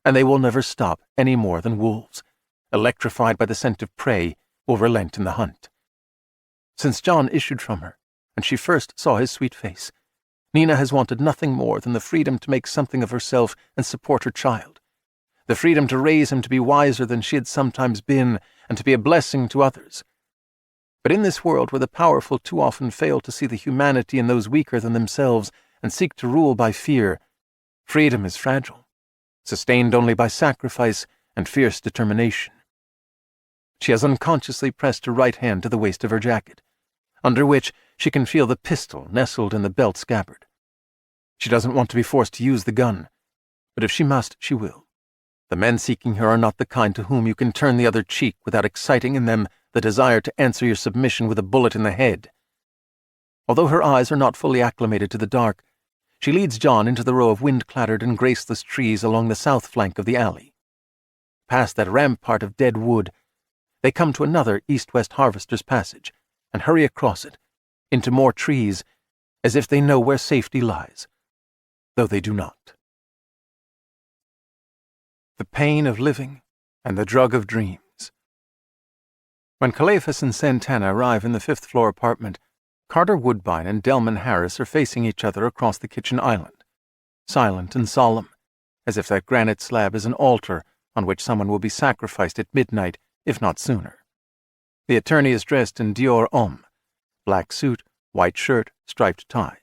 and they will never stop any more than wolves, electrified by the scent of prey, will relent in the hunt. Since John issued from her, and she first saw his sweet face, Nina has wanted nothing more than the freedom to make something of herself and support her child, the freedom to raise him to be wiser than she had sometimes been and to be a blessing to others. But in this world where the powerful too often fail to see the humanity in those weaker than themselves and seek to rule by fear, freedom is fragile, sustained only by sacrifice and fierce determination. She has unconsciously pressed her right hand to the waist of her jacket, under which she can feel the pistol nestled in the belt scabbard. She doesn't want to be forced to use the gun, but if she must, she will. The men seeking her are not the kind to whom you can turn the other cheek without exciting in them the desire to answer your submission with a bullet in the head. Although her eyes are not fully acclimated to the dark, she leads John into the row of wind-clattered and graceless trees along the south flank of the alley. Past that rampart of dead wood, they come to another east-west harvester's passage and hurry across it, into more trees, as if they know where safety lies, though they do not. The pain of living and the drug of dreams. When Calephas and Santana arrive in the 5th-floor apartment, Carter Woodbine and Delman Harris are facing each other across the kitchen island, silent and solemn, as if that granite slab is an altar on which someone will be sacrificed at midnight, if not sooner. The attorney is dressed in Dior Homme, black suit, white shirt, striped tie,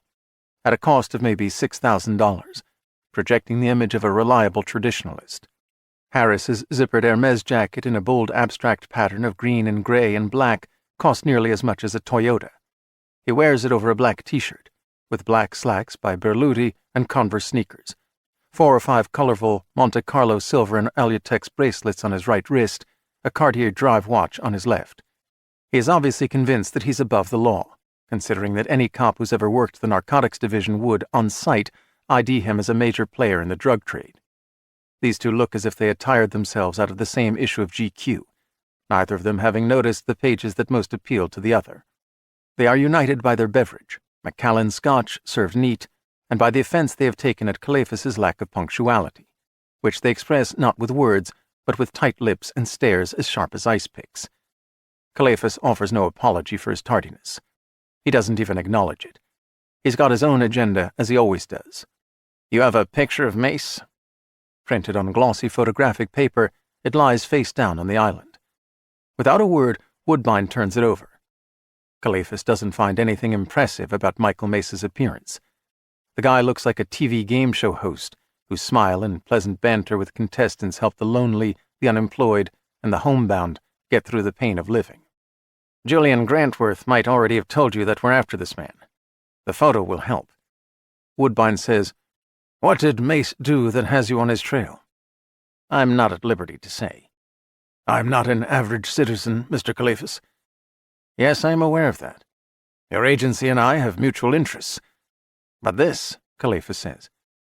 at a cost of maybe $6,000, projecting the image of a reliable traditionalist. Harris's zippered Hermes jacket in a bold abstract pattern of green and gray and black cost nearly as much as a Toyota. He wears it over a black t-shirt, with black slacks by Berluti and Converse sneakers, 4 or 5 colorful Monte Carlo silver and Aleutex bracelets on his right wrist, a Cartier drive watch on his left. He is obviously convinced that he's above the law, considering that any cop who's ever worked the narcotics division would, on sight, ID him as a major player in the drug trade. These two look as if they had tired themselves out of the same issue of GQ, neither of them having noticed the pages that most appealed to the other. They are united by their beverage, Macallan Scotch served neat, and by the offense they have taken at Calephas's lack of punctuality, which they express not with words, but with tight lips and stares as sharp as ice picks. Calephas offers no apology for his tardiness. He doesn't even acknowledge it. He's got his own agenda, as he always does. "You have a picture of Mace?" Printed on glossy photographic paper, it lies face down on the island. Without a word, Woodbine turns it over. Calephas doesn't find anything impressive about Michael Mace's appearance. The guy looks like a TV game show host, whose smile and pleasant banter with contestants help the lonely, the unemployed, and the homebound get through the pain of living. "Julian Grantworth might already have told you that we're after this man. The photo will help." Woodbine says, "What did Mace do that has you on his trail?" "I'm not at liberty to say." "I'm not an average citizen, Mr. Calephas." "Yes, I am aware of that. Your agency and I have mutual interests. But this," Calephas says,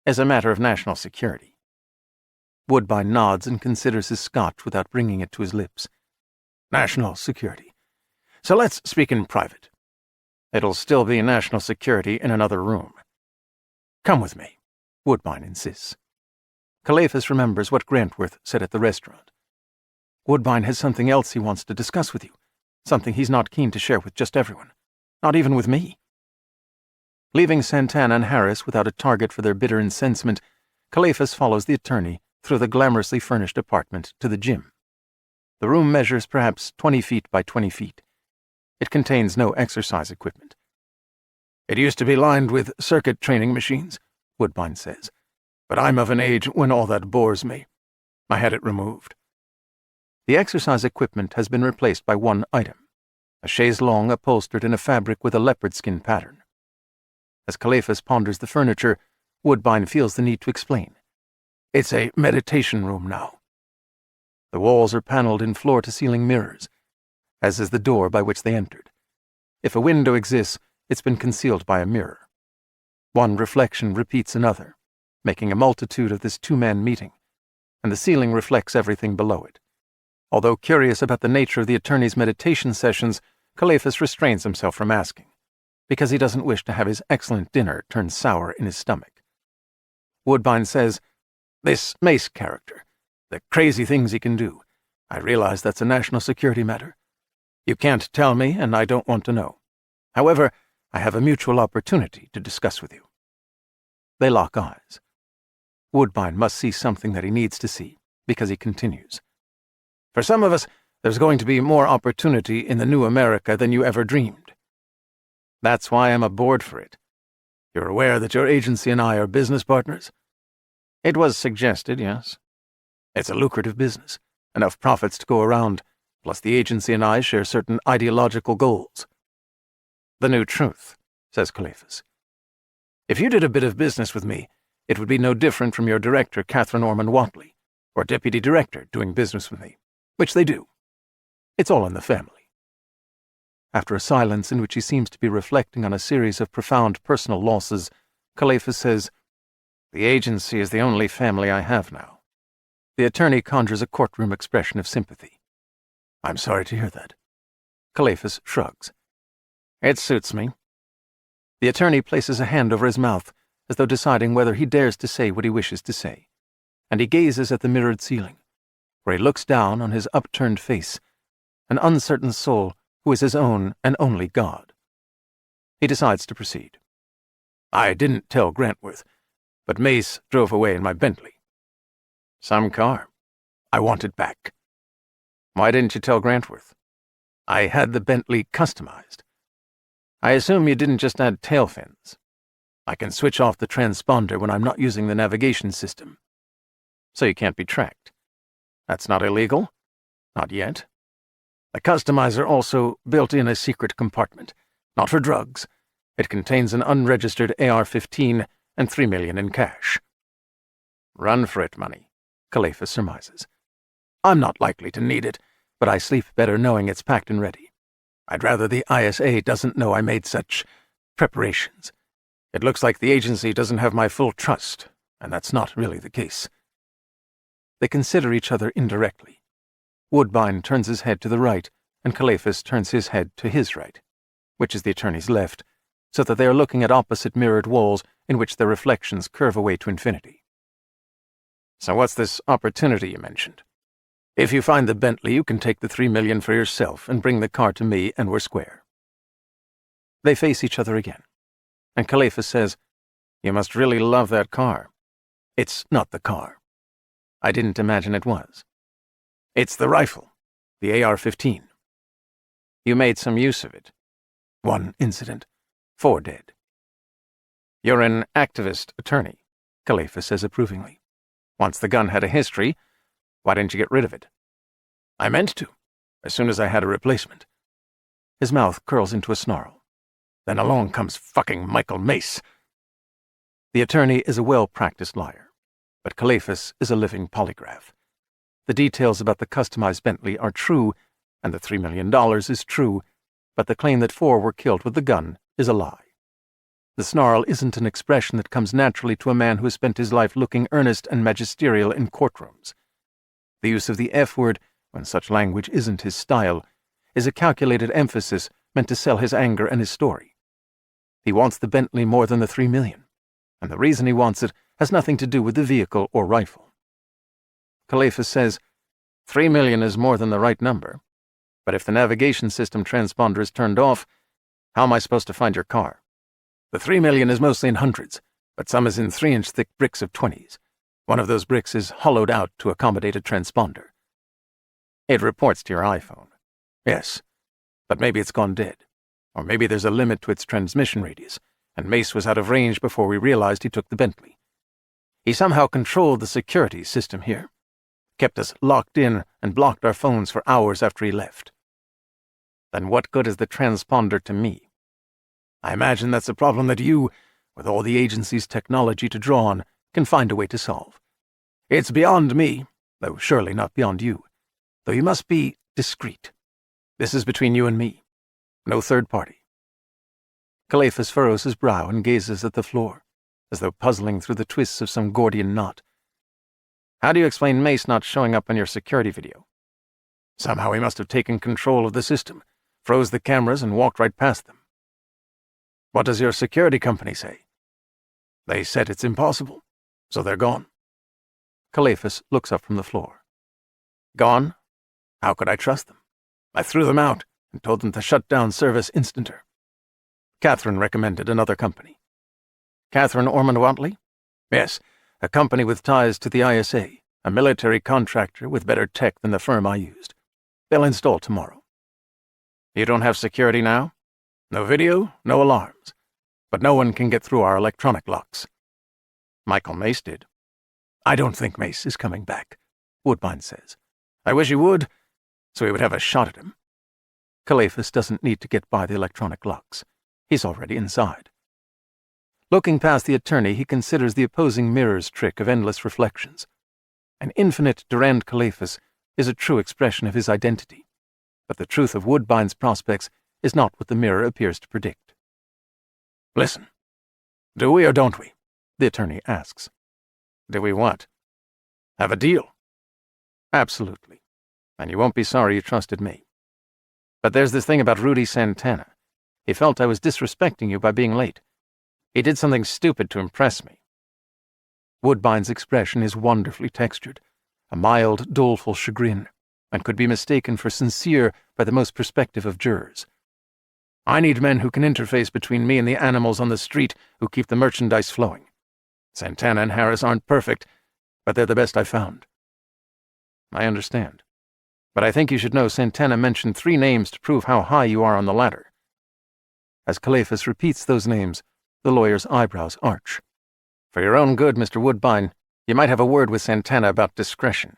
"is a matter of national security." Woodbine nods and considers his scotch without bringing it to his lips. "National security. So let's speak in private. It'll still be national security in another room." "Come with me," Woodbine insists. Calephas remembers what Grantworth said at the restaurant. "Woodbine has something else he wants to discuss with you. something he's not keen to share with just everyone, not even with me. Leaving Santana and Harris without a target for their bitter incensement, Calephas follows the attorney through the glamorously furnished apartment to the gym. The room measures perhaps 20 feet by 20 feet. It contains no exercise equipment. "It used to be lined with circuit training machines," Woodbine says, "but I'm of an age when all that bores me. I had it removed." The exercise equipment has been replaced by one item, a chaise longue upholstered in a fabric with a leopard skin pattern. As Calephas ponders the furniture, Woodbine feels the need to explain. "It's a meditation room now." The walls are paneled in floor-to-ceiling mirrors, as is the door by which they entered. If a window exists, it's been concealed by a mirror. One reflection repeats another, making a multitude of this two-man meeting, and the ceiling reflects everything below it. Although curious about the nature of the attorney's meditation sessions, Calephas restrains himself from asking, because he doesn't wish to have his excellent dinner turn sour in his stomach. Woodbine says, "This Mace character, the crazy things he can do, I realize that's a national security matter. You can't tell me, and I don't want to know. However, I have a mutual opportunity to discuss with you." They lock eyes. Woodbine must see something that he needs to see, because he continues. "For some of us, there's going to be more opportunity in the new America than you ever dreamed. That's why I'm aboard for it. You're aware that your agency and I are business partners?" "It was suggested, yes." "It's a lucrative business, enough profits to go around, plus the agency and I share certain ideological goals." "The new truth," says Calephas. "If you did a bit of business with me, it would be no different from your director, Catherine Ormond Watley, or deputy director doing business with me, which they do. It's all in the family." After a silence in which he seems to be reflecting on a series of profound personal losses, Calephas says, "The agency is the only family I have now." The attorney conjures a courtroom expression of sympathy. "I'm sorry to hear that." Calephas shrugs. "It suits me." The attorney places a hand over his mouth, as though deciding whether he dares to say what he wishes to say, and he gazes at the mirrored ceiling, where he looks down on his upturned face, an uncertain soul who is his own and only God. He decides to proceed. "I didn't tell Grantworth, but Mace drove away in my Bentley." "Some car." "I want it back." "Why didn't you tell Grantworth?" "I had the Bentley customized." "I assume you didn't just add tail fins." "I can switch off the transponder when I'm not using the navigation system." "So you can't be tracked." "That's not illegal." "Not yet." "The customizer also built in a secret compartment, not for drugs. It contains an unregistered AR-15 and $3 million in cash." "Run for it money," Calephas surmises. "I'm not likely to need it, but I sleep better knowing it's packed and ready. I'd rather the ISA doesn't know I made such preparations. It looks like the agency doesn't have my full trust, and that's not really the case." They consider each other indirectly. Woodbine turns his head to the right, and Calephas turns his head to his right, which is the attorney's left, so that they are looking at opposite mirrored walls in which their reflections curve away to infinity. "So what's this opportunity you mentioned? If you find the Bentley, you can take the $3 million for yourself and bring the car to me, and we're square." They face each other again, and Calephas says, "You must really love that car." "It's not the car." "I didn't imagine it was." "It's the rifle, the AR-15. "You made some use of it." "One incident, 4 dead." "You're an activist attorney," Calephas says approvingly. "Once the gun had a history, why didn't you get rid of it?" "I meant to, as soon as I had a replacement." His mouth curls into a snarl. "Then along comes fucking Michael Mace." The attorney is a well-practiced liar, but Calephas is a living polygraph. The details about the customized Bentley are true, and the $3 million is true, but the claim that 4 were killed with the gun is a lie. The snarl isn't an expression that comes naturally to a man who has spent his life looking earnest and magisterial in courtrooms. The use of the F-word, when such language isn't his style, is a calculated emphasis meant to sell his anger and his story. He wants the Bentley more than the $3 million, and the reason he wants it has nothing to do with the vehicle or rifle. Calephas says, $3 million is more than the right number. But if the navigation system transponder is turned off, how am I supposed to find your car? The 3 million is mostly in hundreds, but some is in 3-inch thick bricks of 20s. One of those bricks is hollowed out to accommodate a transponder. It reports to your iPhone. Yes, but maybe it's gone dead. Or maybe there's a limit to its transmission radius, and Mace was out of range before we realized he took the Bentley. He somehow controlled the security system here, kept us locked in and blocked our phones for hours after he left. Then what good is the transponder to me? I imagine that's a problem that you, with all the agency's technology to draw on, can find a way to solve. It's beyond me, though surely not beyond you. Though you must be discreet. This is between you and me. No third party. Calephas furrows his brow and gazes at the floor, as though puzzling through the twists of some Gordian knot. How do you explain Mace not showing up on your security video? Somehow he must have taken control of the system, froze the cameras, and walked right past them. What does your security company say? They said it's impossible, so they're gone. Calephas looks up from the floor. Gone? How could I trust them? I threw them out and told them to shut down service instanter. Catherine recommended another company. Catherine Ormond Watley? Yes, a company with ties to the ISA, a military contractor with better tech than the firm I used. They'll install tomorrow. You don't have security now? No video, no alarms. But no one can get through our electronic locks. Michael Mace did. I don't think Mace is coming back, Woodbine says. I wish he would, so we would have a shot at him. Calephas doesn't need to get by the electronic locks. He's already inside. Looking past the attorney, he considers the opposing mirror's trick of endless reflections. An infinite Durand Calephas is a true expression of his identity, but the truth of Woodbine's prospects is not what the mirror appears to predict. Listen, do we or don't we? The attorney asks. Do we what? Have a deal? Absolutely. And you won't be sorry you trusted me. But there's this thing about Rudy Santana. He felt I was disrespecting you by being late. He did something stupid to impress me. Woodbine's expression is wonderfully textured, a mild, doleful chagrin, and could be mistaken for sincere by the most prospective of jurors. I need men who can interface between me and the animals on the street who keep the merchandise flowing. Santana and Harris aren't perfect, but they're the best I've found. I understand. But I think you should know Santana mentioned 3 names to prove how high you are on the ladder. As Calephas repeats those names, the lawyer's eyebrows arch. For your own good, Mr. Woodbine, you might have a word with Santana about discretion.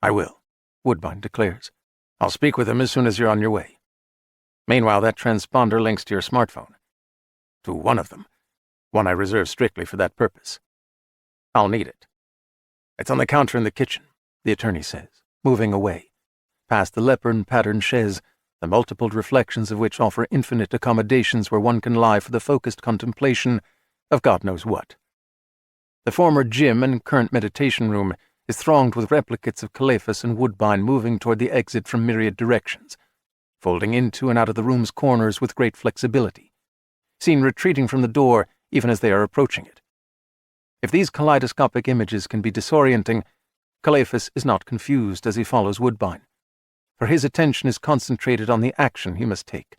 I will, Woodbine declares. I'll speak with him as soon as you're on your way. Meanwhile, that transponder links to your smartphone. To one of them. One I reserve strictly for that purpose. I'll need it. It's on the counter in the kitchen, the attorney says, moving away, past the leopard-patterned chaise, the multipled reflections of which offer infinite accommodations where one can lie for the focused contemplation of God knows what. The former gym and current meditation room is thronged with replicates of Calephas and Woodbine moving toward the exit from myriad directions, folding into and out of the room's corners with great flexibility, seen retreating from the door even as they are approaching it. If these kaleidoscopic images can be disorienting, Calephas is not confused as he follows Woodbine, for his attention is concentrated on the action he must take.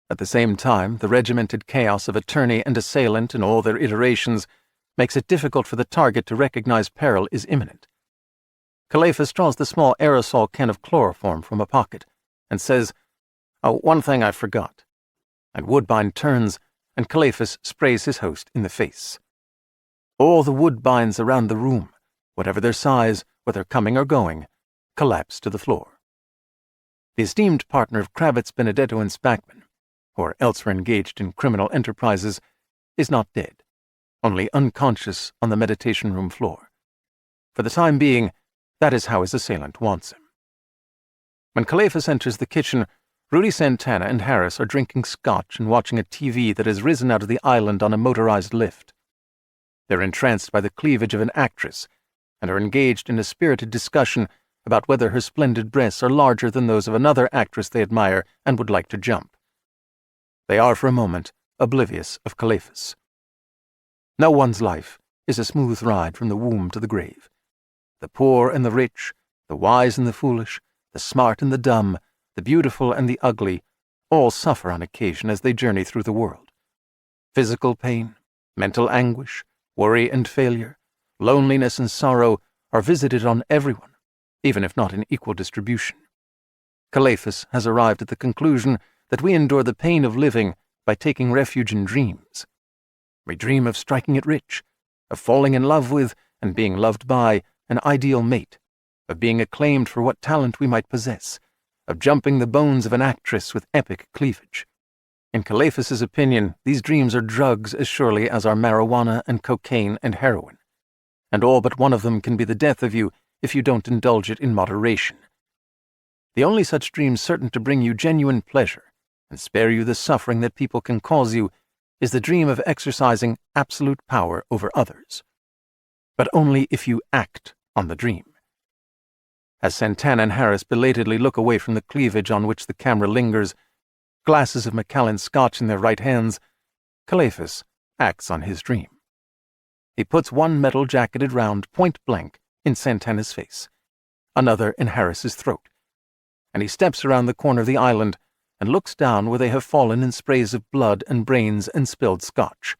At the same time, the regimented chaos of attorney and assailant in all their iterations makes it difficult for the target to recognize peril is imminent. Calephas draws the small aerosol can of chloroform from a pocket and says, "Oh, one thing I forgot." And Woodbine turns, and Calephas sprays his host in the face. All the Woodbines around the room, whatever their size, whether coming or going, collapse to the floor. The esteemed partner of Kravitz, Benedetto, and Spackman, who are elsewhere engaged in criminal enterprises, is not dead, only unconscious on the meditation room floor. For the time being, that is how his assailant wants him. When Calephas enters the kitchen, Rudy Santana and Harris are drinking scotch and watching a TV that has risen out of the island on a motorized lift. They're entranced by the cleavage of an actress and are engaged in a spirited discussion about whether her splendid breasts are larger than those of another actress they admire and would like to jump. They are for a moment oblivious of Calephas. No one's life is a smooth ride from the womb to the grave. The poor and the rich, the wise and the foolish, the smart and the dumb, the beautiful and the ugly, all suffer on occasion as they journey through the world. Physical pain, mental anguish, worry and failure, loneliness and sorrow are visited on everyone, even if not in equal distribution. Calephas has arrived at the conclusion that we endure the pain of living by taking refuge in dreams. We dream of striking it rich, of falling in love with and being loved by an ideal mate, of being acclaimed for what talent we might possess, of jumping the bones of an actress with epic cleavage. In Calephas's opinion, these dreams are drugs as surely as are marijuana and cocaine and heroin, and all but one of them can be the death of you if you don't indulge it in moderation. The only such dream certain to bring you genuine pleasure and spare you the suffering that people can cause you is the dream of exercising absolute power over others. But only if you act on the dream. As Santana and Harris belatedly look away from the cleavage on which the camera lingers, glasses of Macallan Scotch in their right hands, Calephas acts on his dream. He puts one metal-jacketed round point-blank in Santana's face, another in Harris's throat, and he steps around the corner of the island and looks down where they have fallen in sprays of blood and brains and spilled scotch.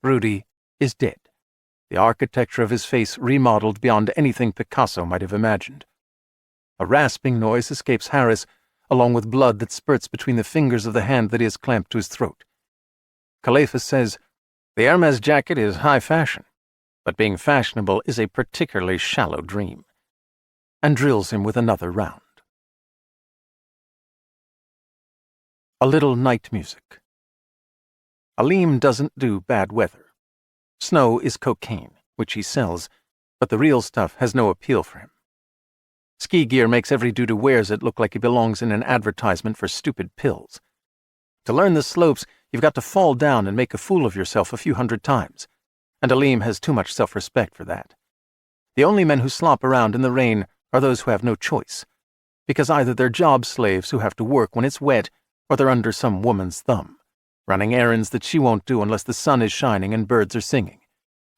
Rudy is dead, the architecture of his face remodeled beyond anything Picasso might have imagined. A rasping noise escapes Harris, along with blood that spurts between the fingers of the hand that he has clamped to his throat. Calephas says, "The Hermes jacket is high fashion, but being fashionable is a particularly shallow dream," and drills him with another round. A little night music. Aleem doesn't do bad weather. Snow is cocaine, which he sells, but the real stuff has no appeal for him. Ski gear makes every dude who wears it look like he belongs in an advertisement for stupid pills. To learn the slopes, you've got to fall down and make a fool of yourself a few hundred times, and Aleem has too much self-respect for that. The only men who slop around in the rain are those who have no choice, because either they're job slaves who have to work when it's wet, or they're under some woman's thumb, running errands that she won't do unless the sun is shining and birds are singing,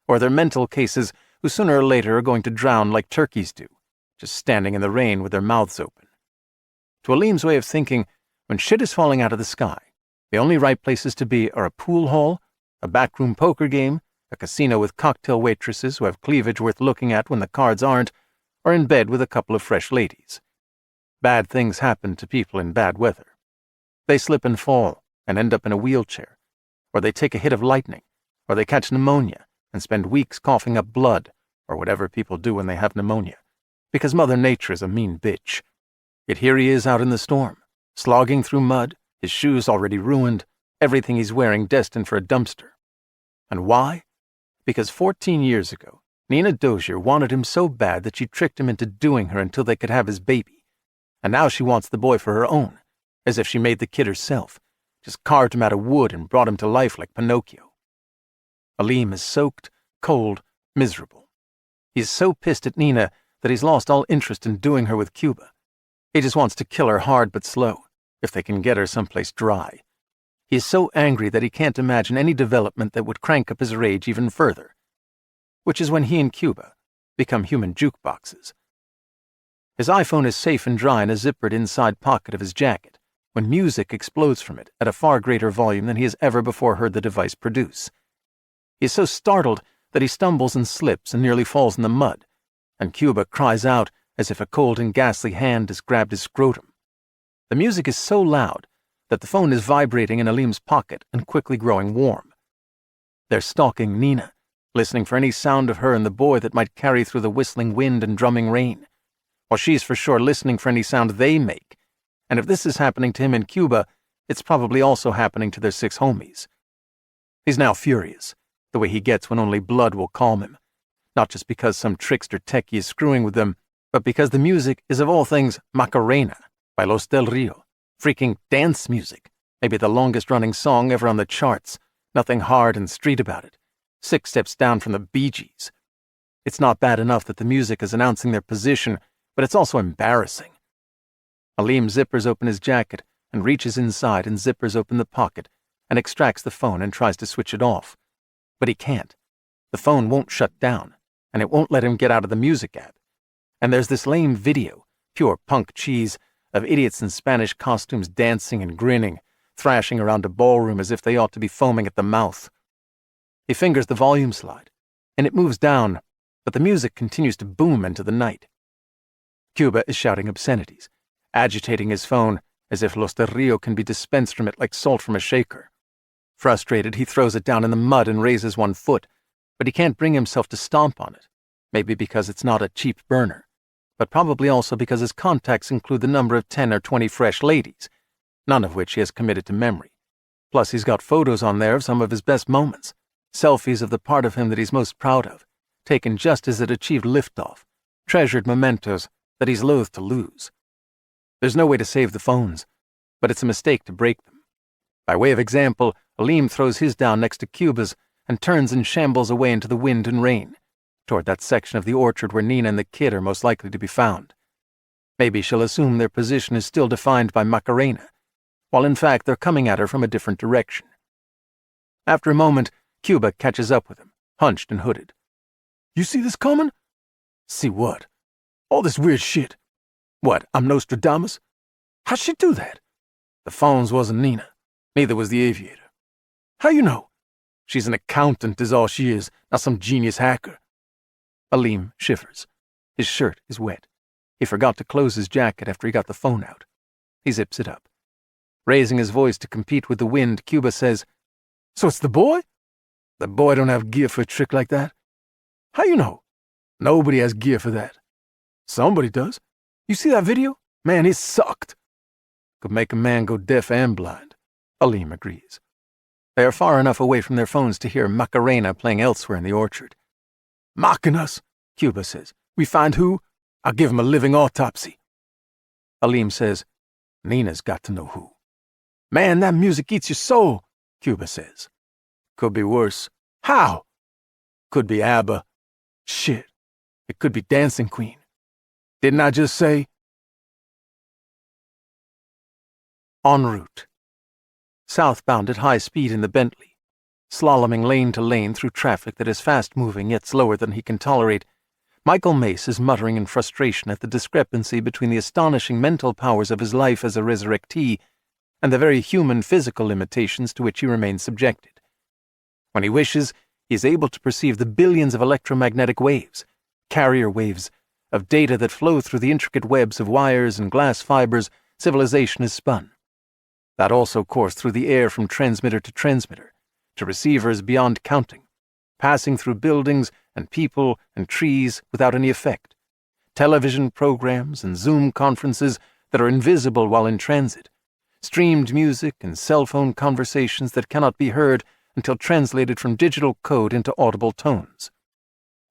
or they're mental cases who sooner or later are going to drown like turkeys do, just standing in the rain with their mouths open. To Aleem's way of thinking, when shit is falling out of the sky, the only right places to be are a pool hall, a backroom poker game, a casino with cocktail waitresses who have cleavage worth looking at when the cards aren't, or in bed with a couple of fresh ladies. Bad things happen to people in bad weather. They slip and fall and end up in a wheelchair, or they take a hit of lightning, or they catch pneumonia and spend weeks coughing up blood, or whatever people do when they have pneumonia, because Mother Nature is a mean bitch. Yet here he is out in the storm, slogging through mud, his shoes already ruined, everything he's wearing destined for a dumpster. And why? Because 14 years ago, Nina Dozier wanted him so bad that she tricked him into doing her until they could have his baby. And now she wants the boy for her own, as if she made the kid herself, just carved him out of wood and brought him to life like Pinocchio. Aleem is soaked, cold, miserable. He's so pissed at Nina that he's lost all interest in doing her with Cuba. He just wants to kill her hard but slow, if they can get her someplace dry. He is so angry that he can't imagine any development that would crank up his rage even further, which is when he and Cuba become human jukeboxes. His iPhone is safe and dry in a zippered inside pocket of his jacket, when music explodes from it at a far greater volume than he has ever before heard the device produce. He is so startled that he stumbles and slips and nearly falls in the mud, and Cuba cries out as if a cold and ghastly hand has grabbed his scrotum. The music is so loud that the phone is vibrating in Aleem's pocket and quickly growing warm. They're stalking Nina, listening for any sound of her and the boy that might carry through the whistling wind and drumming rain, while she's for sure listening for any sound they make. And if this is happening to him in Cuba, it's probably also happening to their 6 homies. He's now furious, the way he gets when only blood will calm him, not just because some trickster techie is screwing with them, but because the music is of all things Macarena by Los Del Rio, freaking dance music, maybe the longest-running song ever on the charts, nothing hard and street about it, 6 steps down from the Bee Gees. It's not bad enough that the music is announcing their position, but it's also embarrassing. Aleem zippers open his jacket and reaches inside and zippers open the pocket and extracts the phone and tries to switch it off. But he can't. The phone won't shut down, and it won't let him get out of the music app. And there's this lame video, pure punk cheese, of idiots in Spanish costumes dancing and grinning, thrashing around a ballroom as if they ought to be foaming at the mouth. He fingers the volume slide, and it moves down, but the music continues to boom into the night. Cuba is shouting obscenities, agitating his phone as if Los del Rio can be dispensed from it like salt from a shaker. Frustrated, he throws it down in the mud and raises one foot, but he can't bring himself to stomp on it, maybe because it's not a cheap burner, but probably also because his contacts include the number of 10 or 20 fresh ladies, none of which he has committed to memory. Plus, he's got photos on there of some of his best moments, selfies of the part of him that he's most proud of, taken just as it achieved liftoff, treasured mementos that he's loath to lose. There's no way to save the phones, but it's a mistake to break them. By way of example, Aleem throws his down next to Cuba's and turns and shambles away into the wind and rain, toward that section of the orchard where Nina and the kid are most likely to be found. Maybe she'll assume their position is still defined by Macarena, while in fact they're coming at her from a different direction. After a moment, Cuba catches up with him, hunched and hooded. You see this coming? See what? All this weird shit. What, I'm Nostradamus? How'd she do that? The phones wasn't Nina. Neither was the aviator. How you know? She's an accountant is all she is, not some genius hacker. Aleem shivers. His shirt is wet. He forgot to close his jacket after he got the phone out. He zips it up. Raising his voice to compete with the wind, Cuba says, So it's the boy? The boy don't have gear for a trick like that. How you know? Nobody has gear for that. Somebody does. You see that video? Man, it sucked. Could make a man go deaf and blind. Aleem agrees. They are far enough away from their phones to hear Macarena playing elsewhere in the orchard. Mocking us, Cuba says. We find who? I'll give him a living autopsy. Aleem says, Nina's got to know who. Man, that music eats your soul, Cuba says. Could be worse. How? Could be ABBA. Shit. It could be Dancing Queen. Didn't I just say? En route. Southbound at high speed in the Bentley, slaloming lane to lane through traffic that is fast-moving yet slower than he can tolerate, Michael Mace is muttering in frustration at the discrepancy between the astonishing mental powers of his life as a resurrectee and the very human physical limitations to which he remains subjected. When he wishes, he is able to perceive the billions of electromagnetic waves, carrier waves, of data that flow through the intricate webs of wires and glass fibers civilization is spun. That also course through the air from transmitter to receivers beyond counting, passing through buildings and people and trees without any effect, television programs and Zoom conferences that are invisible while in transit, streamed music and cell phone conversations that cannot be heard until translated from digital code into audible tones.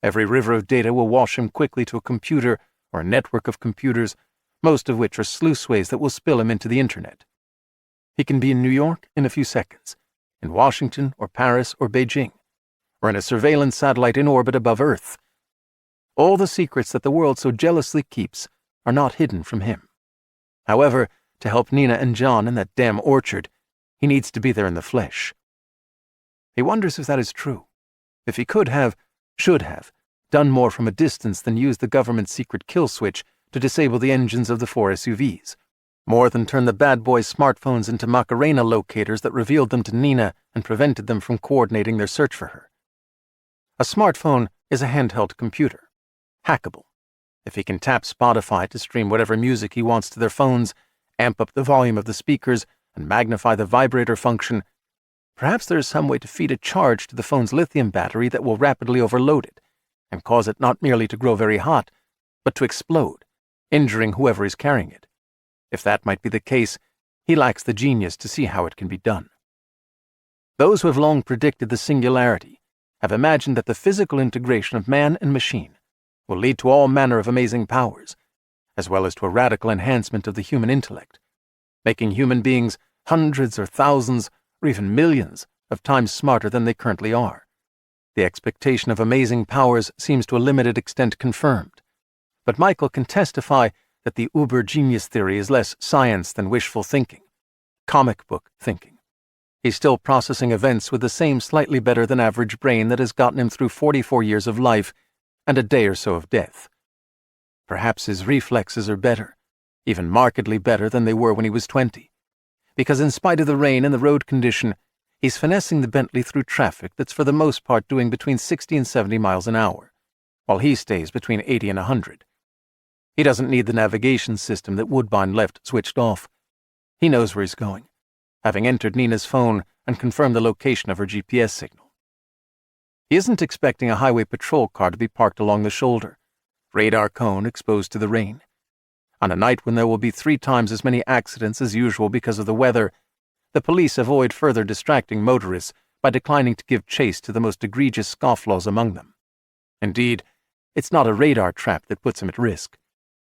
Every river of data will wash him quickly to a computer or a network of computers, most of which are sluiceways that will spill him into the internet. He can be in New York in a few seconds, in Washington or Paris or Beijing, or in a surveillance satellite in orbit above Earth. All the secrets that the world so jealously keeps are not hidden from him. However, to help Nina and John in that damn orchard, he needs to be there in the flesh. He wonders if that is true, if he could have, should have, done more from a distance than use the government's secret kill switch to disable the engines of the 4 SUVs. More than turn the bad boys' smartphones into Macarena locators that revealed them to Nina and prevented them from coordinating their search for her. A smartphone is a handheld computer, hackable. If he can tap Spotify to stream whatever music he wants to their phones, amp up the volume of the speakers, and magnify the vibrator function, perhaps there is some way to feed a charge to the phone's lithium battery that will rapidly overload it and cause it not merely to grow very hot, but to explode, injuring whoever is carrying it. If that might be the case, he lacks the genius to see how it can be done. Those who have long predicted the singularity have imagined that the physical integration of man and machine will lead to all manner of amazing powers, as well as to a radical enhancement of the human intellect, making human beings hundreds or thousands or even millions of times smarter than they currently are. The expectation of amazing powers seems to a limited extent confirmed, but Michael can testify that the uber-genius theory is less science than wishful thinking, comic book thinking. He's still processing events with the same slightly better than average brain that has gotten him through 44 years of life and a day or so of death. Perhaps his reflexes are better, even markedly better than they were when he was 20, because in spite of the rain and the road condition, he's finessing the Bentley through traffic that's for the most part doing between 60 and 70 miles an hour, while he stays between 80 and 100. He doesn't need the navigation system that Woodbine left switched off. He knows where he's going, having entered Nina's phone and confirmed the location of her GPS signal. He isn't expecting a highway patrol car to be parked along the shoulder, radar cone exposed to the rain. On a night when there will be 3 times as many accidents as usual because of the weather, the police avoid further distracting motorists by declining to give chase to the most egregious scofflaws among them. Indeed, it's not a radar trap that puts him at risk.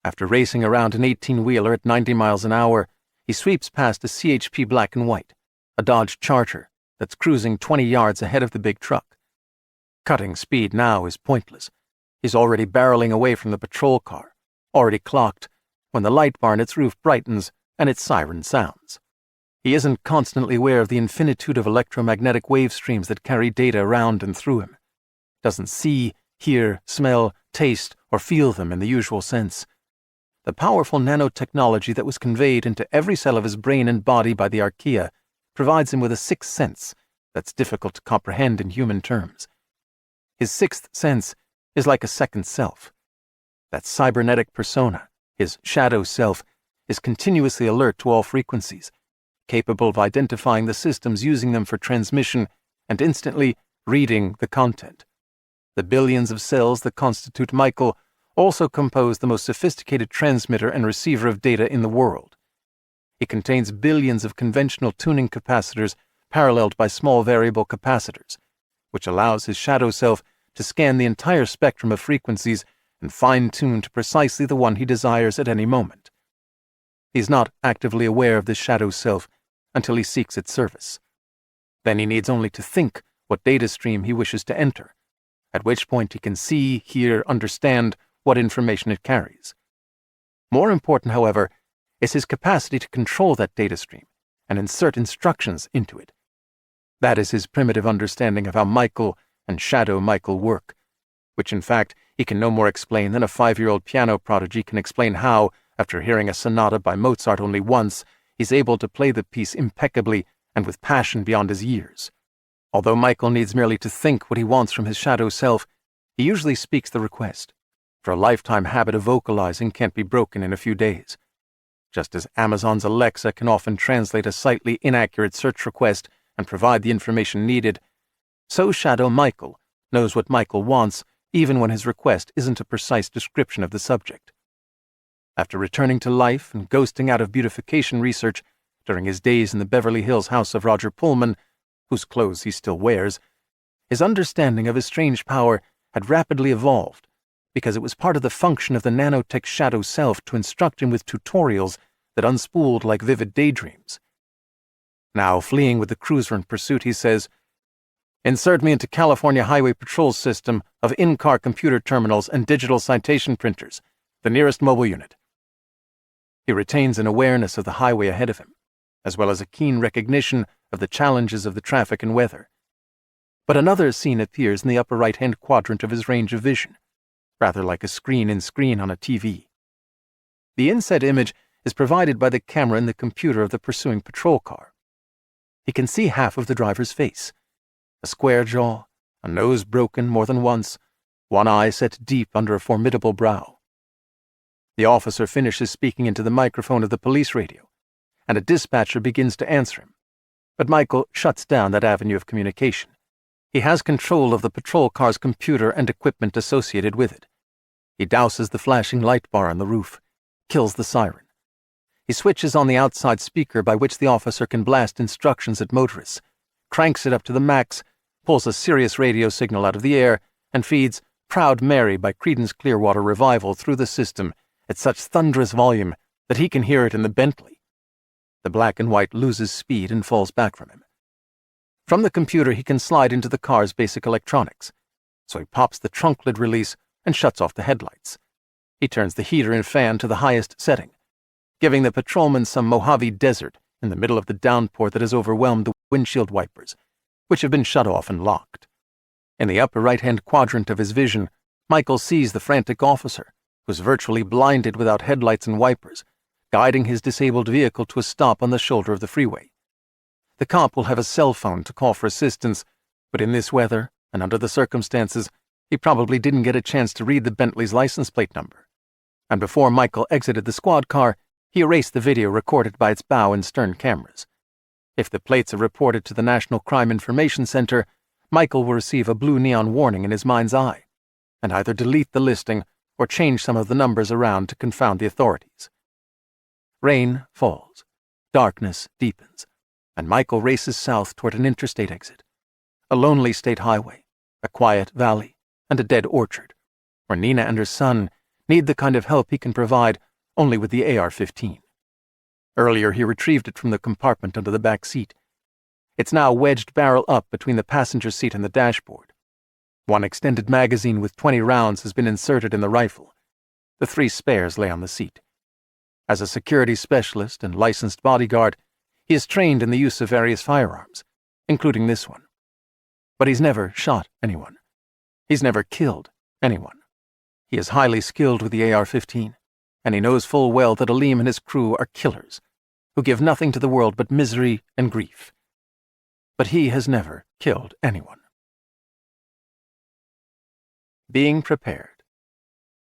After racing around an 18-wheeler at 90 miles an hour, he sweeps past a CHP black and white, a Dodge Charger that's cruising 20 yards ahead of the big truck. Cutting speed now is pointless. He's already barreling away from the patrol car, already clocked, when the light bar on its roof brightens and its siren sounds. He isn't constantly aware of the infinitude of electromagnetic wave streams that carry data around and through him. Doesn't see, hear, smell, taste, or feel them in the usual sense. The powerful nanotechnology that was conveyed into every cell of his brain and body by the archaea provides him with a sixth sense that's difficult to comprehend in human terms. His sixth sense is like a second self. That cybernetic persona, his shadow self, is continuously alert to all frequencies, capable of identifying the systems using them for transmission and instantly reading the content. The billions of cells that constitute Michael also compose the most sophisticated transmitter and receiver of data in the world. It contains billions of conventional tuning capacitors paralleled by small variable capacitors, which allows his shadow self to scan the entire spectrum of frequencies and fine-tune to precisely the one he desires at any moment. He's not actively aware of this shadow self until he seeks its service. Then he needs only to think what data stream he wishes to enter, at which point he can see, hear, understand what information it carries. More important, however, is his capacity to control that data stream and insert instructions into it. That is his primitive understanding of how Michael and Shadow Michael work, which in fact he can no more explain than a 5-year-old piano prodigy can explain how, after hearing a sonata by Mozart only once, he's able to play the piece impeccably and with passion beyond his years. Although Michael needs merely to think what he wants from his shadow self, he usually speaks the request, for a lifetime habit of vocalizing can't be broken in a few days. Just as Amazon's Alexa can often translate a slightly inaccurate search request and provide the information needed, so Shadow Michael knows what Michael wants even when his request isn't a precise description of the subject. After returning to life and ghosting out of beautification research during his days in the Beverly Hills house of Roger Pullman, whose clothes he still wears, his understanding of his strange power had rapidly evolved because it was part of the function of the nanotech shadow self to instruct him with tutorials that unspooled like vivid daydreams. Now, fleeing with the cruiser in pursuit, he says, "Insert me into California Highway Patrol's system of in-car computer terminals and digital citation printers, the nearest mobile unit." He retains an awareness of the highway ahead of him, as well as a keen recognition of the challenges of the traffic and weather. But another scene appears in the upper right-hand quadrant of his range of vision, rather like a screen-in-screen on a TV. The inset image is provided by the camera in the computer of the pursuing patrol car. He can see half of the driver's face, a square jaw, a nose broken more than once, one eye set deep under a formidable brow. The officer finishes speaking into the microphone of the police radio, and a dispatcher begins to answer him. But Michael shuts down that avenue of communication. He has control of the patrol car's computer and equipment associated with it. He douses the flashing light bar on the roof, kills the siren. He switches on the outside speaker by which the officer can blast instructions at motorists, cranks it up to the max, pulls a Sirius radio signal out of the air, and feeds Proud Mary by Creedence Clearwater Revival through the system at such thunderous volume that he can hear it in the Bentley. The black and white loses speed and falls back from him. From the computer he can slide into the car's basic electronics, so he pops the trunk lid release and shuts off the headlights. He turns the heater and fan to the highest setting, giving the patrolman some Mojave Desert in the middle of the downpour that has overwhelmed the windshield wipers, which have been shut off and locked. In the upper right-hand quadrant of his vision, Michael sees the frantic officer, who's virtually blinded without headlights and wipers, guiding his disabled vehicle to a stop on the shoulder of the freeway. The cop will have a cell phone to call for assistance, but in this weather and under the circumstances, he probably didn't get a chance to read the Bentley's license plate number. And before Michael exited the squad car, he erased the video recorded by its bow and stern cameras. If the plates are reported to the National Crime Information Center, Michael will receive a blue neon warning in his mind's eye, and either delete the listing or change some of the numbers around to confound the authorities. Rain falls, darkness deepens, and Michael races south toward an interstate exit, a lonely state highway, a quiet valley, and a dead orchard, where Nina and her son need the kind of help he can provide only with the AR-15. Earlier he retrieved it from the compartment under the back seat. It's now wedged barrel up between the passenger seat and the dashboard. One extended magazine with 20 rounds has been inserted in the rifle. The 3 spares lay on the seat. As a security specialist and licensed bodyguard, he is trained in the use of various firearms, including this one. But he's never shot anyone. He's never killed anyone. He is highly skilled with the AR-15, and he knows full well that Aleem and his crew are killers, who give nothing to the world but misery and grief. But he has never killed anyone. Being prepared.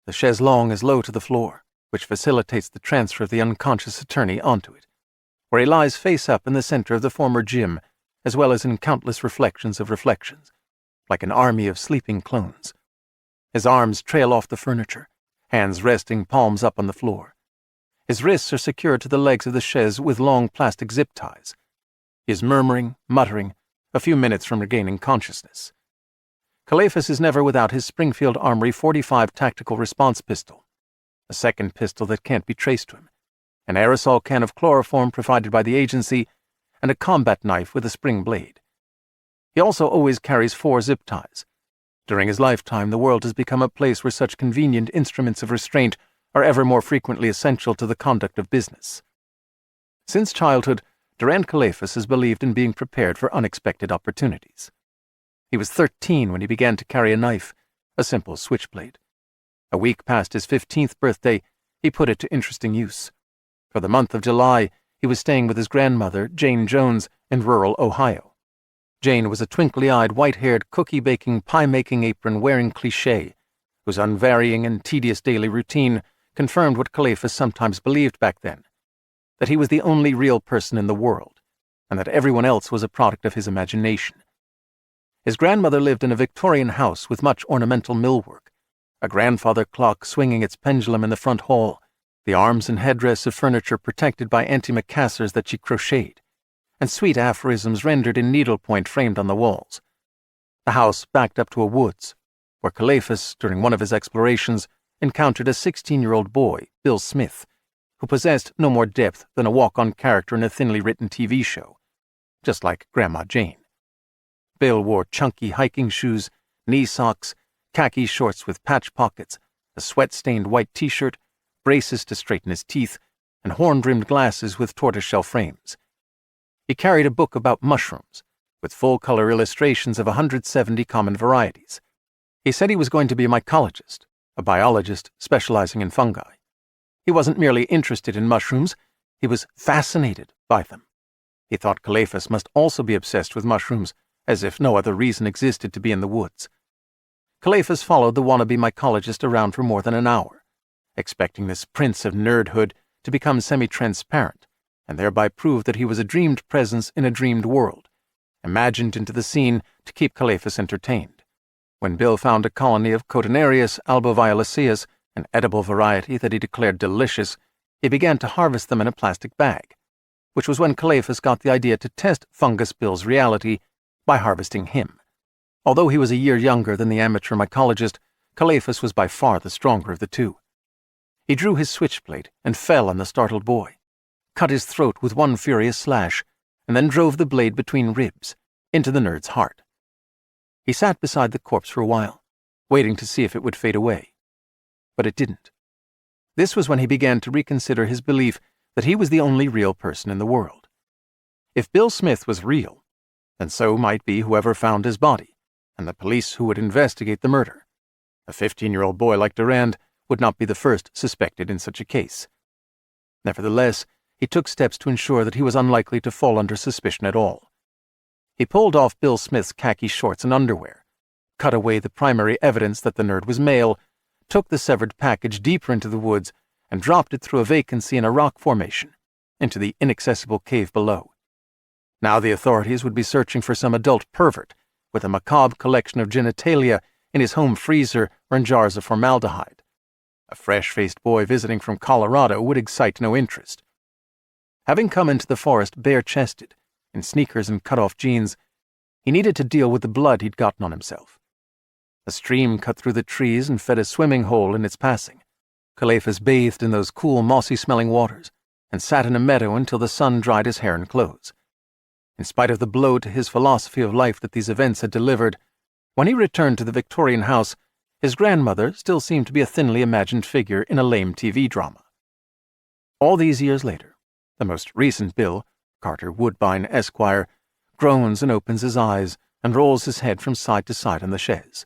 The chaise longue is low to the floor, which facilitates the transfer of the unconscious attorney onto it, where he lies face up in the center of the former gym, as well as in countless reflections of reflections, like an army of sleeping clones. His arms trail off the furniture, hands resting palms up on the floor. His wrists are secured to the legs of the chaise with long plastic zip ties. He is murmuring, muttering, a few minutes from regaining consciousness. Calephas is never without his Springfield Armory .45 tactical response pistol, a second pistol that can't be traced to him, an aerosol can of chloroform provided by the agency, and a combat knife with a spring blade. He also always carries 4 zip ties. During his lifetime, the world has become a place where such convenient instruments of restraint are ever more frequently essential to the conduct of business. Since childhood, Durand Calephas has believed in being prepared for unexpected opportunities. He was 13 when he began to carry a knife, a simple switchblade. A week past his 15th birthday, he put it to interesting use. For the month of July, he was staying with his grandmother, Jane Jones, in rural Ohio. Jane was a twinkly-eyed, white-haired, cookie-baking, pie-making, apron-wearing cliché, whose unvarying and tedious daily routine confirmed what Calephas sometimes believed back then, that he was the only real person in the world, and that everyone else was a product of his imagination. His grandmother lived in a Victorian house with much ornamental millwork, a grandfather clock swinging its pendulum in the front hall, the arms and headdress of furniture protected by antimacassars that she crocheted, and sweet aphorisms rendered in needlepoint framed on the walls. The house backed up to a woods, where Calephas, during one of his explorations, encountered a 16-year-old boy, Bill Smith, who possessed no more depth than a walk-on character in a thinly written TV show, just like Grandma Jane. Bill wore chunky hiking shoes, knee socks, khaki shorts with patch pockets, a sweat-stained white t-shirt, braces to straighten his teeth, and horn-rimmed glasses with tortoiseshell frames. He carried a book about mushrooms, with full-color illustrations of 170 common varieties. He said he was going to be a mycologist, a biologist specializing in fungi. He wasn't merely interested in mushrooms, he was fascinated by them. He thought Calephas must also be obsessed with mushrooms, as if no other reason existed to be in the woods. Calephas followed the wannabe mycologist around for more than an hour, expecting this prince of nerdhood to become semi-transparent, and thereby prove that he was a dreamed presence in a dreamed world, imagined into the scene to keep Calephas entertained. When Bill found a colony of Cotinarius alboviolaceus, an edible variety that he declared delicious, he began to harvest them in a plastic bag, which was when Calephas got the idea to test Fungus Bill's reality by harvesting him. Although he was a year younger than the amateur mycologist, Calephas was by far the stronger of the two. He drew his switchblade and fell on the startled boy, cut his throat with one furious slash, and then drove the blade between ribs, into the nerd's heart. He sat beside the corpse for a while, waiting to see if it would fade away. But it didn't. This was when he began to reconsider his belief that he was the only real person in the world. If Bill Smith was real, then so might be whoever found his body, and the police who would investigate the murder. A 15-year-old boy like Durand would not be the first suspected in such a case. Nevertheless, he took steps to ensure that he was unlikely to fall under suspicion at all. He pulled off Bill Smith's khaki shorts and underwear, cut away the primary evidence that the nerd was male, took the severed package deeper into the woods, and dropped it through a vacancy in a rock formation, into the inaccessible cave below. Now the authorities would be searching for some adult pervert with a macabre collection of genitalia in his home freezer or in jars of formaldehyde. A fresh-faced boy visiting from Colorado would excite no interest. Having come into the forest bare-chested, in sneakers and cut-off jeans, he needed to deal with the blood he'd gotten on himself. A stream cut through the trees and fed a swimming hole in its passing. Calephas bathed in those cool, mossy-smelling waters and sat in a meadow until the sun dried his hair and clothes. In spite of the blow to his philosophy of life that these events had delivered, when he returned to the Victorian house, his grandmother still seemed to be a thinly imagined figure in a lame TV drama. All these years later, the most recent Bill, Carter Woodbine, Esquire, groans and opens his eyes and rolls his head from side to side on the chaise.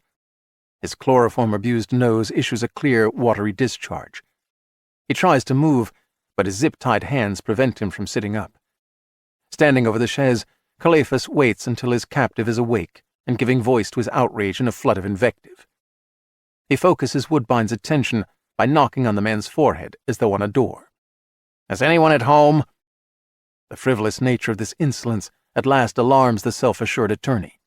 His chloroform-abused nose issues a clear, watery discharge. He tries to move, but his zip-tied hands prevent him from sitting up. Standing over the chaise, Calephas waits until his captive is awake and giving voice to his outrage in a flood of invective. He focuses Woodbine's attention by knocking on the man's forehead as though on a door. "Is anyone at home?" The frivolous nature of this insolence at last alarms the self-assured attorney,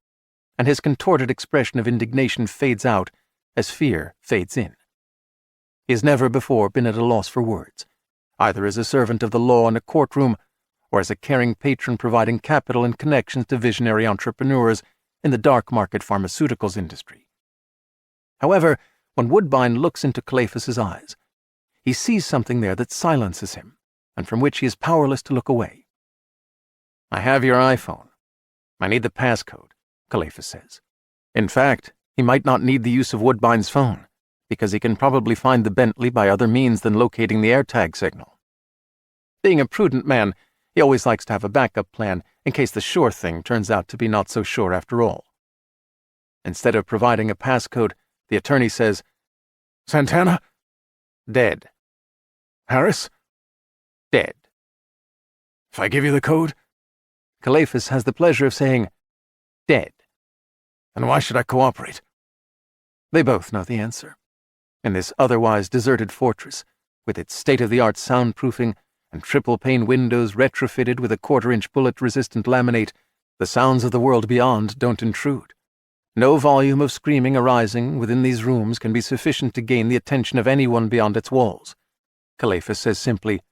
and his contorted expression of indignation fades out as fear fades in. He has never before been at a loss for words, either as a servant of the law in a courtroom or as a caring patron providing capital and connections to visionary entrepreneurs in the dark market pharmaceuticals industry. However, when Woodbine looks into Calephas's eyes, he sees something there that silences him, and from which he is powerless to look away. "I have your iPhone. I need the passcode," Calephas says. In fact, he might not need the use of Woodbine's phone, because he can probably find the Bentley by other means than locating the AirTag signal. Being a prudent man, he always likes to have a backup plan in case the sure thing turns out to be not so sure after all. Instead of providing a passcode, the attorney says, "Santana?" "Dead." "Harris?" "Dead." "If I give you the code?" Calephas has the pleasure of saying, "Dead." "And why should I cooperate?" They both know the answer. In this otherwise deserted fortress, with its state-of-the-art soundproofing and triple-pane windows retrofitted with a quarter-inch bullet-resistant laminate, the sounds of the world beyond don't intrude. No volume of screaming arising within these rooms can be sufficient to gain the attention of anyone beyond its walls. Calephas says simply,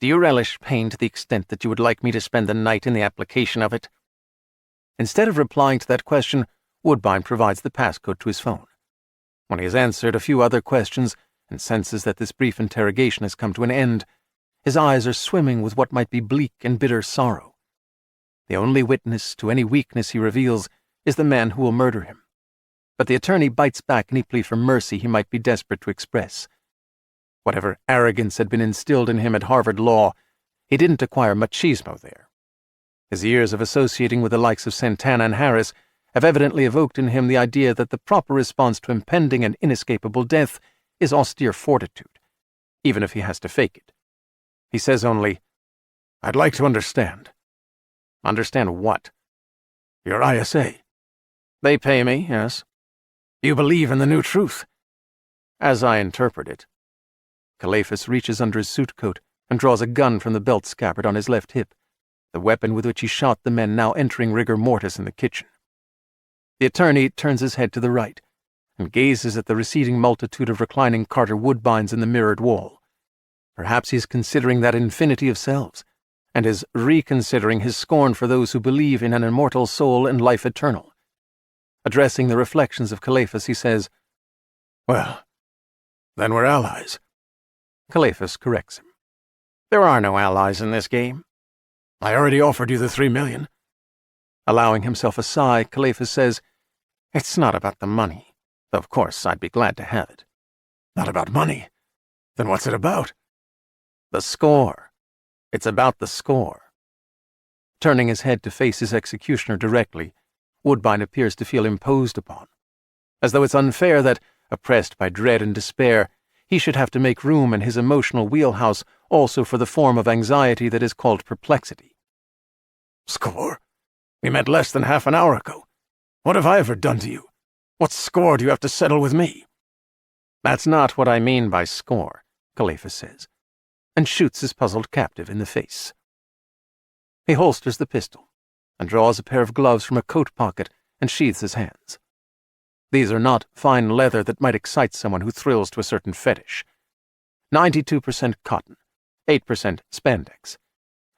"Do you relish pain to the extent that you would like me to spend the night in the application of it?" Instead of replying to that question, Woodbine provides the passcode to his phone. When he has answered a few other questions and senses that this brief interrogation has come to an end, his eyes are swimming with what might be bleak and bitter sorrow. The only witness to any weakness he reveals is the man who will murder him. But the attorney bites back any plea for mercy he might be desperate to express. Whatever arrogance had been instilled in him at Harvard Law, he didn't acquire machismo there. His years of associating with the likes of Santana and Harris have evidently evoked in him the idea that the proper response to impending and inescapable death is austere fortitude, even if he has to fake it. He says only, "I'd like to understand." "Understand what?" "Your ISA." "They pay me, yes." "You believe in the new truth?" "As I interpret it." Calephas reaches under his suit coat and draws a gun from the belt scabbard on his left hip, the weapon with which he shot the men now entering rigor mortis in the kitchen. The attorney turns his head to the right and gazes at the receding multitude of reclining Carter Woodbines in the mirrored wall. Perhaps he is considering that infinity of selves, and is reconsidering his scorn for those who believe in an immortal soul and life eternal. Addressing the reflections of Calephas, he says, "Well, then we're allies." Calephas corrects him. "There are no allies in this game." "I already offered you the $3 million. Allowing himself a sigh, Calephas says, "It's not about the money, though of course I'd be glad to have it." "Not about money? Then what's it about?" "The score. It's about the score." Turning his head to face his executioner directly, Woodbine appears to feel imposed upon, as though it's unfair that, oppressed by dread and despair, he should have to make room in his emotional wheelhouse also for the form of anxiety that is called perplexity. Score? We met less than half an hour ago. What have I ever done to you? What score do you have to settle with me? That's not what I mean by score, Calephas says, and shoots his puzzled captive in the face. He holsters the pistol and draws a pair of gloves from a coat pocket and sheathes his hands. These are not fine leather that might excite someone who thrills to a certain fetish. 92% cotton, 8% spandex.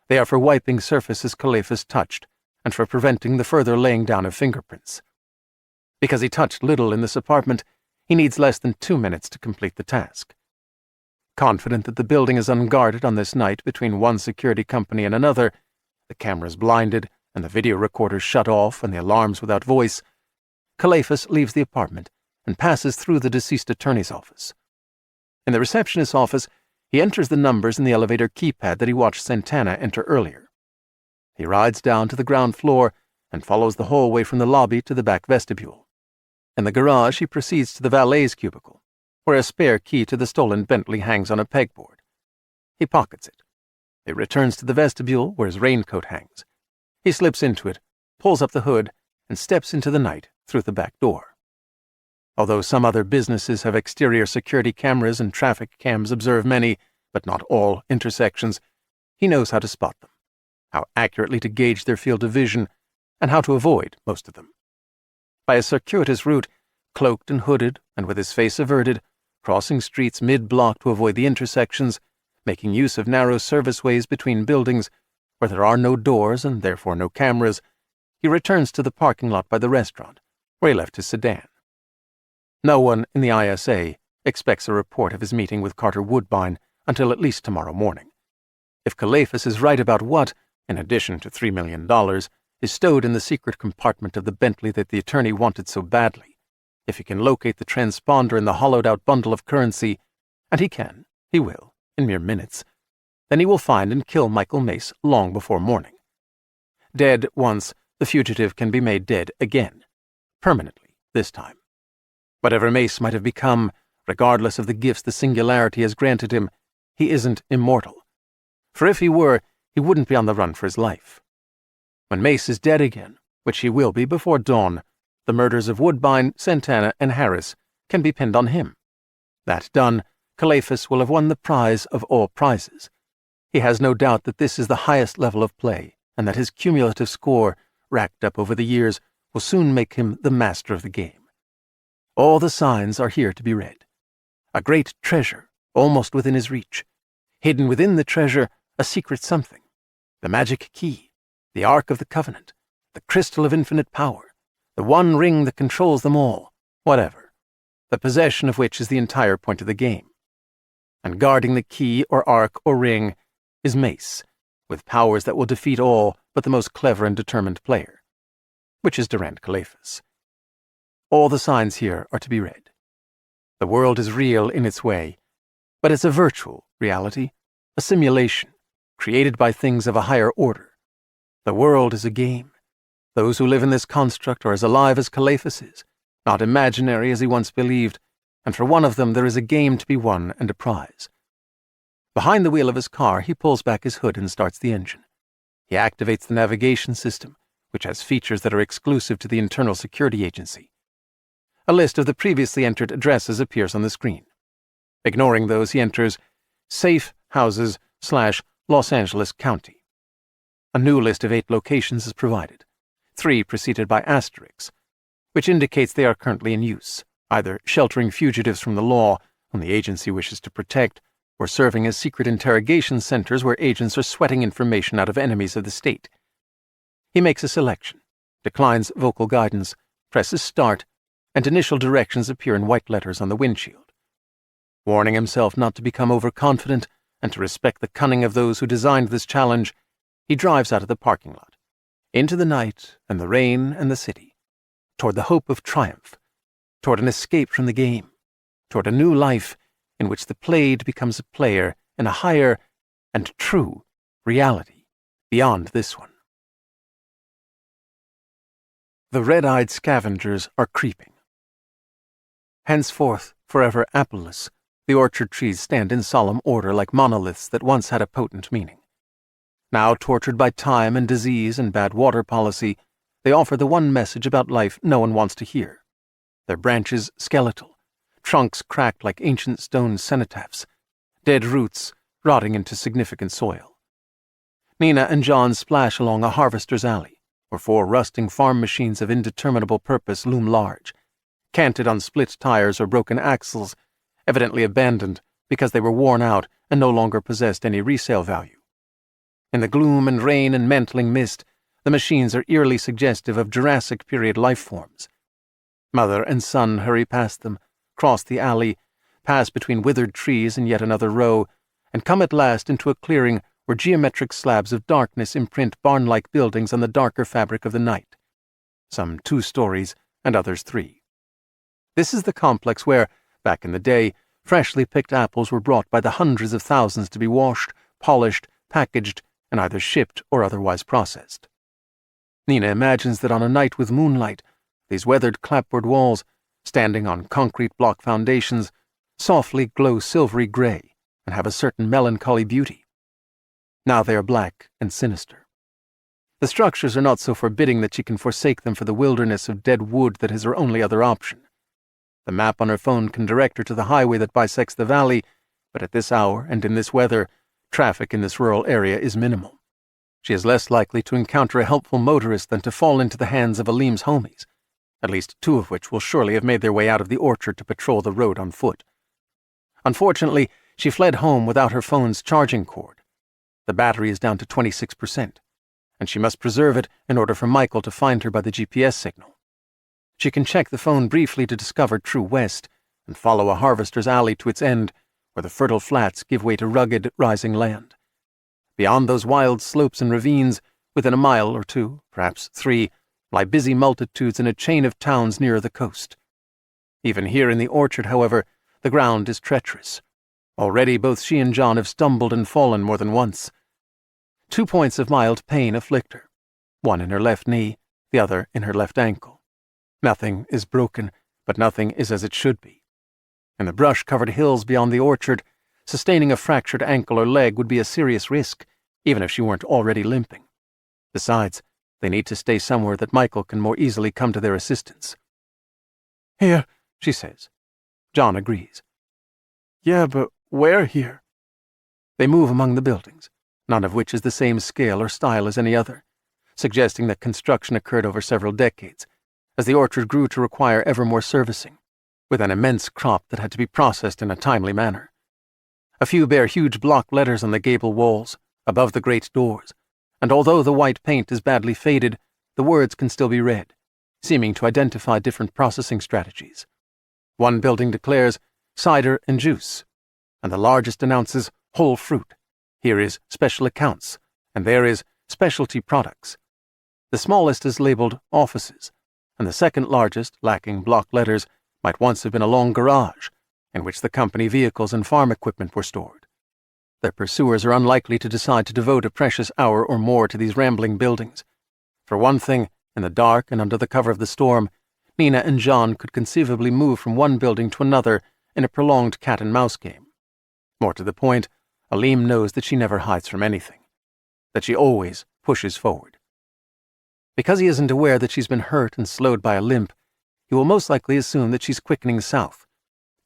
They are for wiping surfaces Calephas touched and for preventing the further laying down of fingerprints. Because he touched little in this apartment, he needs less than 2 minutes to complete the task. Confident that the building is unguarded on this night between one security company and another, the cameras blinded and the video recorders shut off and the alarms without voice, Calephas leaves the apartment and passes through the deceased attorney's office. In the receptionist's office, he enters the numbers in the elevator keypad that he watched Santana enter earlier. He rides down to the ground floor and follows the hallway from the lobby to the back vestibule. In the garage, he proceeds to the valet's cubicle, where a spare key to the stolen Bentley hangs on a pegboard. He pockets it. He returns to the vestibule, where his raincoat hangs. He slips into it, pulls up the hood, and steps into the night through the back door. Although some other businesses have exterior security cameras and traffic cams observe many, but not all, intersections, he knows how to spot them, how accurately to gauge their field of vision, and how to avoid most of them. By a circuitous route, cloaked and hooded, and with his face averted, crossing streets mid-block to avoid the intersections, making use of narrow service-ways between buildings where there are no doors and therefore no cameras, he returns to the parking lot by the restaurant, where he left his sedan. No one in the ISA expects a report of his meeting with Carter Woodbine until at least tomorrow morning. If Calephas is right about what, in addition to $3 million, is stowed in the secret compartment of the Bentley that the attorney wanted so badly, if he can locate the transponder in the hollowed-out bundle of currency, and he will, in mere minutes, then he will find and kill Michael Mace long before morning. Dead once, the fugitive can be made dead again, permanently this time. Whatever Mace might have become, regardless of the gifts the singularity has granted him, he isn't immortal. For if he were, he wouldn't be on the run for his life. When Mace is dead again, which he will be before dawn, the murders of Woodbine, Santana, and Harris can be pinned on him. That done, Calephas will have won the prize of all prizes. He has no doubt that this is the highest level of play, and that his cumulative score, racked up over the years, will soon make him the master of the game. All the signs are here to be read. A great treasure, almost within his reach. Hidden within the treasure, a secret something. The magic key, the Ark of the Covenant, the crystal of infinite power, the one ring that controls them all, whatever, the possession of which is the entire point of the game. And guarding the key or ark or ring is Mace, with powers that will defeat all but the most clever and determined player, which is Durand Calephas. All the signs here are to be read. The world is real in its way, but it's a virtual reality, a simulation, created by things of a higher order. The world is a game. Those who live in this construct are as alive as Calephas is, not imaginary as he once believed, and for one of them there is a game to be won and a prize. Behind the wheel of his car, he pulls back his hood and starts the engine. He activates the navigation system, which has features that are exclusive to the Internal Security Agency. A list of the previously entered addresses appears on the screen. Ignoring those, he enters Safe Houses / Los Angeles County. A new list of 8 locations is provided, 3 preceded by asterisks, which indicates they are currently in use, either sheltering fugitives from the law, whom the agency wishes to protect, or serving as secret interrogation centers where agents are sweating information out of enemies of the state. He makes a selection, declines vocal guidance, presses start, and initial directions appear in white letters on the windshield. Warning himself not to become overconfident and to respect the cunning of those who designed this challenge, he drives out of the parking lot, into the night and the rain and the city, toward the hope of triumph, toward an escape from the game, toward a new life in which the played becomes a player in a higher and true reality beyond this one. The red-eyed scavengers are creeping. Henceforth, forever appleless, The orchard trees stand in solemn order like monoliths that once had a potent meaning. Now, tortured by time and disease and bad water policy, they offer the one message about life no one wants to hear. Their branches skeletal, trunks cracked like ancient stone cenotaphs, dead roots rotting into significant soil. Nina and John splash along a harvester's alley, where 4 rusting farm machines of indeterminable purpose loom large, canted on split tires or broken axles, evidently abandoned because they were worn out and no longer possessed any resale value. In the gloom and rain and mantling mist, the machines are eerily suggestive of Jurassic period life forms. Mother and son hurry past them, cross the alley, pass between withered trees in yet another row, and come at last into a clearing where geometric slabs of darkness imprint barn-like buildings on the darker fabric of the night, some 2 stories and others 3. This is the complex where, back in the day, freshly picked apples were brought by the hundreds of thousands to be washed, polished, packaged, and either shipped or otherwise processed. Nina imagines that on a night with moonlight, these weathered clapboard walls, standing on concrete block foundations, softly glow silvery gray and have a certain melancholy beauty. Now they are black and sinister. The structures are not so forbidding that she can forsake them for the wilderness of dead wood that is her only other option. The map on her phone can direct her to the highway that bisects the valley, but at this hour and in this weather, traffic in this rural area is minimal. She is less likely to encounter a helpful motorist than to fall into the hands of Aleem's homies, at least 2 of which will surely have made their way out of the orchard to patrol the road on foot. Unfortunately, she fled home without her phone's charging cord. The battery is down to 26%, and she must preserve it in order for Michael to find her by the GPS signal. She can check the phone briefly to discover true west and follow a harvester's alley to its end, where the fertile flats give way to rugged, rising land. Beyond those wild slopes and ravines, within a mile or 2, perhaps 3, lie busy multitudes in a chain of towns nearer the coast. Even here in the orchard, however, the ground is treacherous. Already both she and John have stumbled and fallen more than once. 2 points of mild pain afflict her, one in her left knee, the other in her left ankle. Nothing is broken, but nothing is as it should be. In the brush-covered hills beyond the orchard, sustaining a fractured ankle or leg would be a serious risk, even if she weren't already limping. Besides, they need to stay somewhere that Michael can more easily come to their assistance. "Here," she says. John agrees. "Yeah, but where here?" They move among the buildings, none of which is the same scale or style as any other, suggesting that construction occurred over several decades, as the orchard grew to require ever more servicing, with an immense crop that had to be processed in a timely manner. A few bear huge block letters on the gable walls, above the great doors, and although the white paint is badly faded, the words can still be read, seeming to identify different processing strategies. One building declares cider and juice, and the largest announces whole fruit. Here is special accounts, and there is specialty products. The smallest is labeled offices, and the second largest, lacking block letters, might once have been a long garage, in which the company vehicles and farm equipment were stored. Their pursuers are unlikely to decide to devote a precious hour or more to these rambling buildings. For one thing, in the dark and under the cover of the storm, Nina and John could conceivably move from one building to another in a prolonged cat-and-mouse game. More to the point, Aleem knows that she never hides from anything, that she always pushes forward. Because he isn't aware that she's been hurt and slowed by a limp, he will most likely assume that she's quickening south,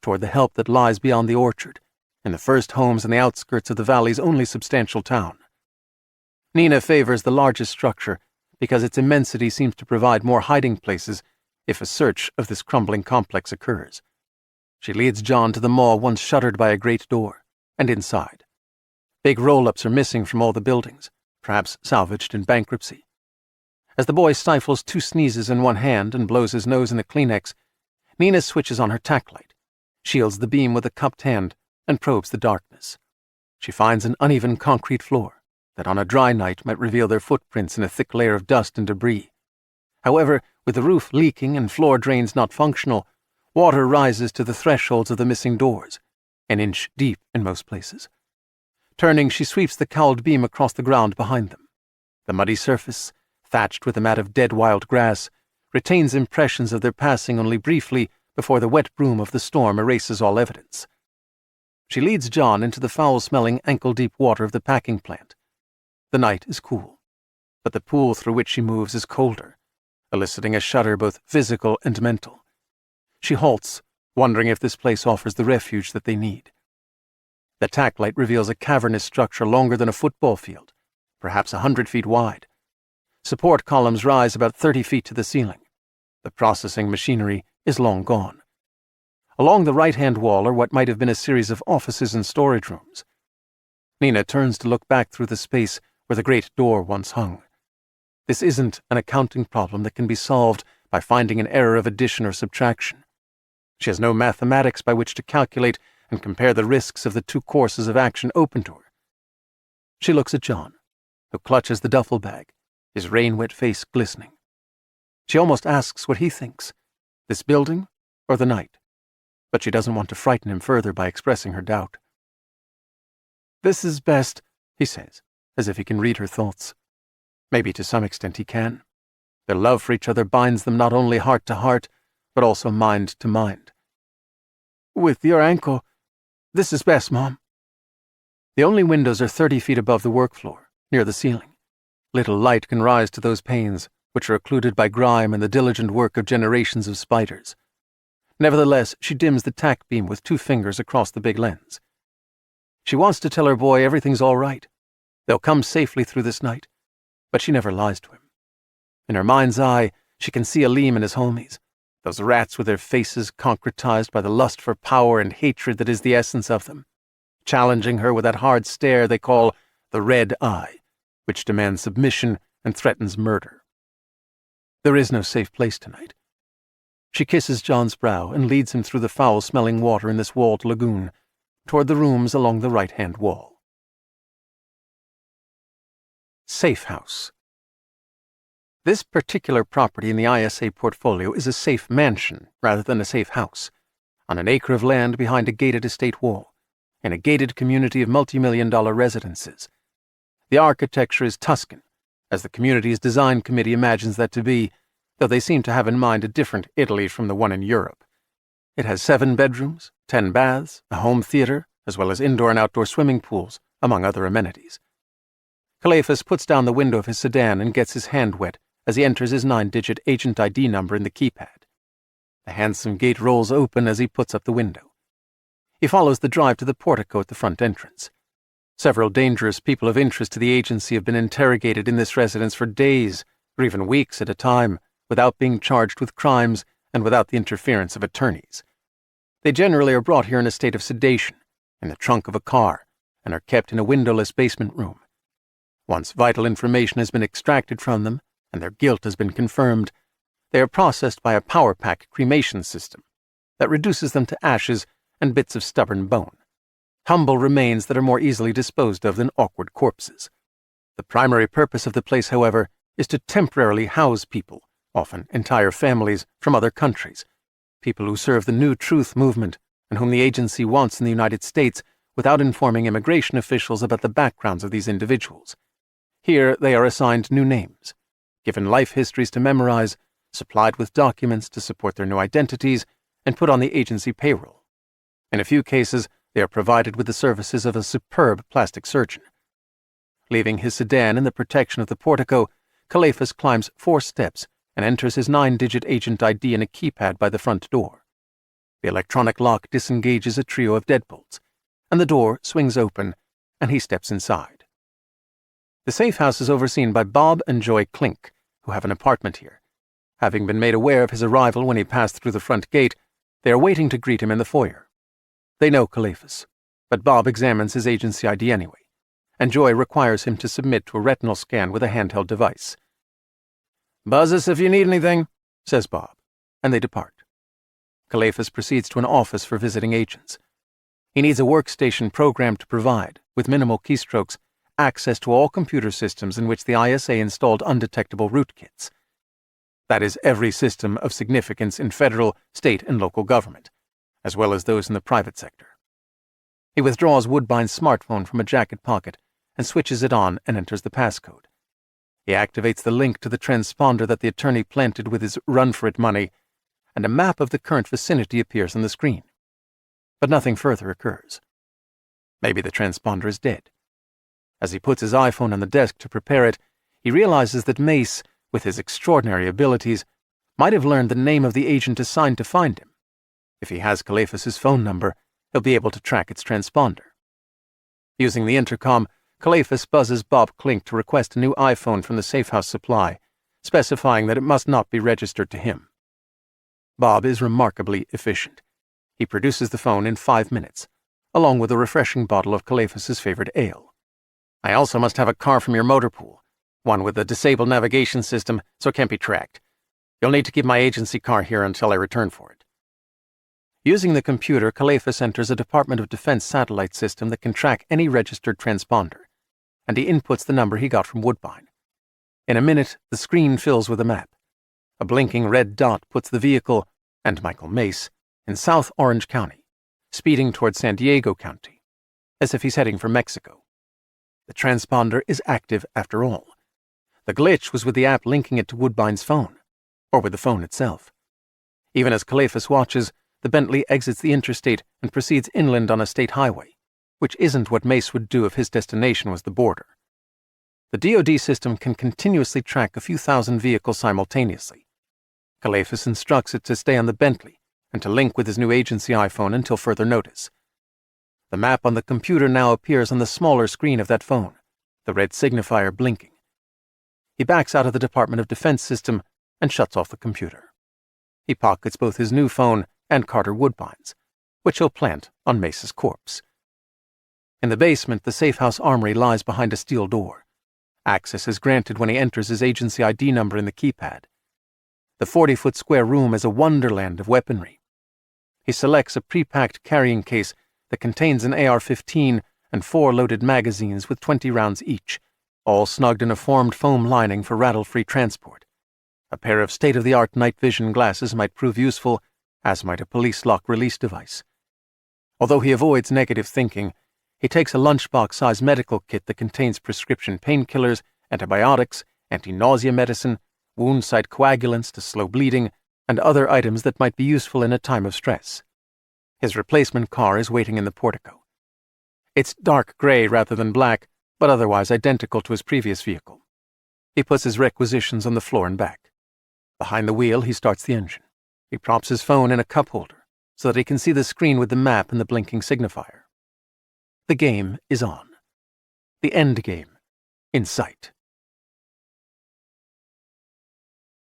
toward the help that lies beyond the orchard, in the first homes in the outskirts of the valley's only substantial town. Nina favors the largest structure because its immensity seems to provide more hiding places if a search of this crumbling complex occurs. She leads John to the mall once shuttered by a great door, and inside. Big roll-ups are missing from all the buildings, perhaps salvaged in bankruptcy. As the boy stifles 2 sneezes in one hand and blows his nose in a Kleenex, Nina switches on her tack light, shields the beam with a cupped hand, and probes the darkness. She finds an uneven concrete floor that on a dry night might reveal their footprints in a thick layer of dust and debris. However, with the roof leaking and floor drains not functional, water rises to the thresholds of the missing doors, an inch deep in most places. Turning, she sweeps the cowled beam across the ground behind them. The muddy surface, thatched with a mat of dead wild grass, retains impressions of their passing only briefly before the wet broom of the storm erases all evidence. She leads John into the foul-smelling, ankle-deep water of the packing plant. The night is cool, but the pool through which she moves is colder, eliciting a shudder both physical and mental. She halts, wondering if this place offers the refuge that they need. The tack light reveals a cavernous structure longer than a football field, perhaps 100 feet wide. Support columns rise about 30 feet to the ceiling. The processing machinery is long gone. Along the right-hand wall are what might have been a series of offices and storage rooms. Nina turns to look back through the space where the great door once hung. This isn't an accounting problem that can be solved by finding an error of addition or subtraction. She has no mathematics by which to calculate and compare the risks of the two courses of action open to her. She looks at John, who clutches the duffel bag, his rain-wet face glistening. She almost asks what he thinks, this building or the night, but she doesn't want to frighten him further by expressing her doubt. "This is best," he says, as if he can read her thoughts. Maybe to some extent he can. Their love for each other binds them not only heart to heart, but also mind to mind. "With your ankle, this is best, Mom." The only windows are 30 feet above the work floor, near the ceiling. Little light can rise to those panes, which are occluded by grime and the diligent work of generations of spiders. Nevertheless, she dims the tack beam with 2 fingers across the big lens. She wants to tell her boy everything's all right. They'll come safely through this night, but she never lies to him. In her mind's eye, she can see Aleem and his homies, those rats with their faces concretized by the lust for power and hatred that is the essence of them, challenging her with that hard stare they call the red eye, which demands submission and threatens murder. There is no safe place tonight. She kisses John's brow and leads him through the foul-smelling water in this walled lagoon, toward the rooms along the right-hand wall. Safe House. This particular property in the ISA portfolio is a safe mansion rather than a safe house, on an acre of land behind a gated estate wall, in a gated community of multi-million-dollar residences. The architecture is Tuscan, as the community's design committee imagines that to be, though they seem to have in mind a different Italy from the one in Europe. It has 7 bedrooms, 10 baths, a home theater, as well as indoor and outdoor swimming pools, among other amenities. Calephas puts down the window of his sedan and gets his hand wet as he enters his 9-digit agent ID number in the keypad. The handsome gate rolls open as he puts up the window. He follows the drive to the portico at the front entrance. Several dangerous people of interest to the agency have been interrogated in this residence for days, or even weeks at a time, without being charged with crimes and without the interference of attorneys. They generally are brought here in a state of sedation, in the trunk of a car, and are kept in a windowless basement room. Once vital information has been extracted from them, and their guilt has been confirmed, they are processed by a power pack cremation system that reduces them to ashes and bits of stubborn bone, humble remains that are more easily disposed of than awkward corpses. The primary purpose of the place, however, is to temporarily house people, often entire families, from other countries, people who serve the New Truth movement and whom the agency wants in the United States without informing immigration officials about the backgrounds of these individuals. Here they are assigned new names, given life histories to memorize, supplied with documents to support their new identities, and put on the agency payroll. In a few cases, they are provided with the services of a superb plastic surgeon. Leaving his sedan in the protection of the portico, Calephas climbs 4 steps and enters his 9-digit agent ID in a keypad by the front door. The electronic lock disengages a trio of deadbolts, and the door swings open, and he steps inside. The safe house is overseen by Bob and Joy Klink, who have an apartment here. Having been made aware of his arrival when he passed through the front gate, they are waiting to greet him in the foyer. They know Calephas, but Bob examines his agency ID anyway, and Joy requires him to submit to a retinal scan with a handheld device. "Buzz us if you need anything," says Bob, and they depart. Calephas proceeds to an office for visiting agents. He needs a workstation programmed to provide, with minimal keystrokes, access to all computer systems in which the ISA installed undetectable rootkits. That is, every system of significance in federal, state, and local government, as well as those in the private sector. He withdraws Woodbine's smartphone from a jacket pocket and switches it on and enters the passcode. He activates the link to the transponder that the attorney planted with his run-for-it money, and a map of the current vicinity appears on the screen. But nothing further occurs. Maybe the transponder is dead. As he puts his iPhone on the desk to prepare it, he realizes that Mace, with his extraordinary abilities, might have learned the name of the agent assigned to find him. If he has Calephas's phone number, he'll be able to track its transponder. Using the intercom, Calephas buzzes Bob Klink to request a new iPhone from the safehouse supply, specifying that it must not be registered to him. Bob is remarkably efficient. He produces the phone in 5 minutes, along with a refreshing bottle of Calephas's favorite ale. I also must have a car from your motor pool, one with a disabled navigation system so it can't be tracked. You'll need to keep my agency car here until I return for it. Using the computer, Calephas enters a Department of Defense satellite system that can track any registered transponder, and he inputs the number he got from Woodbine. In a minute, the screen fills with a map. A blinking red dot puts the vehicle, and Michael Mace, in South Orange County, speeding toward San Diego County, as if he's heading for Mexico. The transponder is active after all. The glitch was with the app linking it to Woodbine's phone, or with the phone itself. Even as Calephas watches, the Bentley exits the interstate and proceeds inland on a state highway, which isn't what Mace would do if his destination was the border. The DoD system can continuously track a few thousand vehicles simultaneously. Calephas instructs it to stay on the Bentley and to link with his new agency iPhone until further notice. The map on the computer now appears on the smaller screen of that phone, the red signifier blinking. He backs out of the Department of Defense system and shuts off the computer. He pockets both his new phone and Carter Woodbine's, which he'll plant on Mace's corpse. In the basement, the safehouse armory lies behind a steel door. Access is granted when he enters his agency ID number in the keypad. The 40-foot square room is a wonderland of weaponry. He selects a pre-packed carrying case that contains an AR-15 and 4 loaded magazines with 20 rounds each, all snugged in a formed foam lining for rattle-free transport. A pair of state-of-the-art night vision glasses might prove useful, as might a police lock release device. Although he avoids negative thinking, he takes a lunchbox-sized medical kit that contains prescription painkillers, antibiotics, anti-nausea medicine, wound site coagulants to slow bleeding, and other items that might be useful in a time of stress. His replacement car is waiting in the portico. It's dark gray rather than black, but otherwise identical to his previous vehicle. He puts his requisitions on the floor and back. Behind the wheel, he starts the engine. He props his phone in a cup holder so that he can see the screen with the map and the blinking signifier. The game is on. The end game in sight.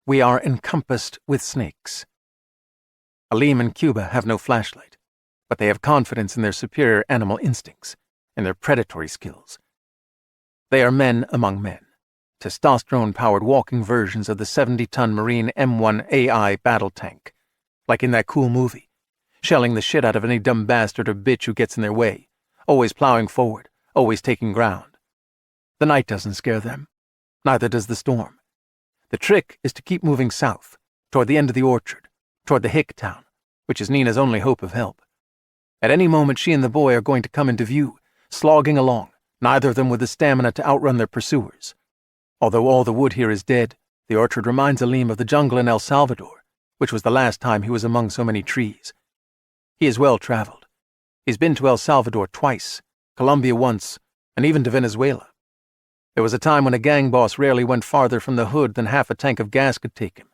We are encompassed with snakes. Aleem and Cuba have no flashlight, but they have confidence in their superior animal instincts and their predatory skills. They are men among men, testosterone-powered walking versions of the 70-ton Marine M1 AI battle tank, like in that cool movie, shelling the shit out of any dumb bastard or bitch who gets in their way, always plowing forward, always taking ground. The night doesn't scare them. Neither does the storm. The trick is to keep moving south, toward the end of the orchard, toward the hick town, which is Nina's only hope of help. At any moment she and the boy are going to come into view, slogging along, neither of them with the stamina to outrun their pursuers. Although all the wood here is dead, the orchard reminds Aleem of the jungle in El Salvador, which was the last time he was among so many trees. He is well traveled. He's been to El Salvador twice, Colombia once, and even to Venezuela. There was a time when a gang boss rarely went farther from the hood than half a tank of gas could take him.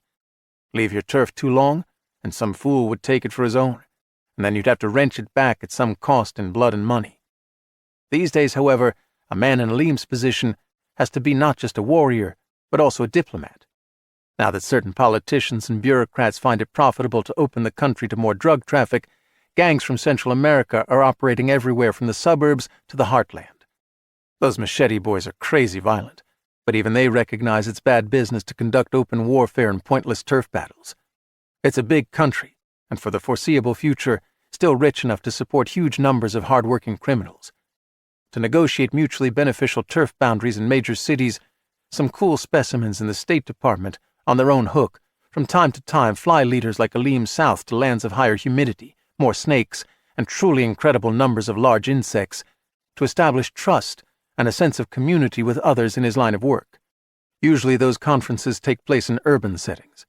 Leave your turf too long, and some fool would take it for his own, and then you'd have to wrench it back at some cost in blood and money. These days, however, a man in Aleem's position has to be not just a warrior, but also a diplomat. Now that certain politicians and bureaucrats find it profitable to open the country to more drug traffic, gangs from Central America are operating everywhere from the suburbs to the heartland. Those machete boys are crazy violent, but even they recognize it's bad business to conduct open warfare and pointless turf battles. It's a big country, and for the foreseeable future, still rich enough to support huge numbers of hard-working criminals. To negotiate mutually beneficial turf boundaries in major cities, some cool specimens in the State Department, on their own hook, from time to time fly leaders like Aleem south to lands of higher humidity, more snakes, and truly incredible numbers of large insects, to establish trust and a sense of community with others in his line of work. Usually those conferences take place in urban settings,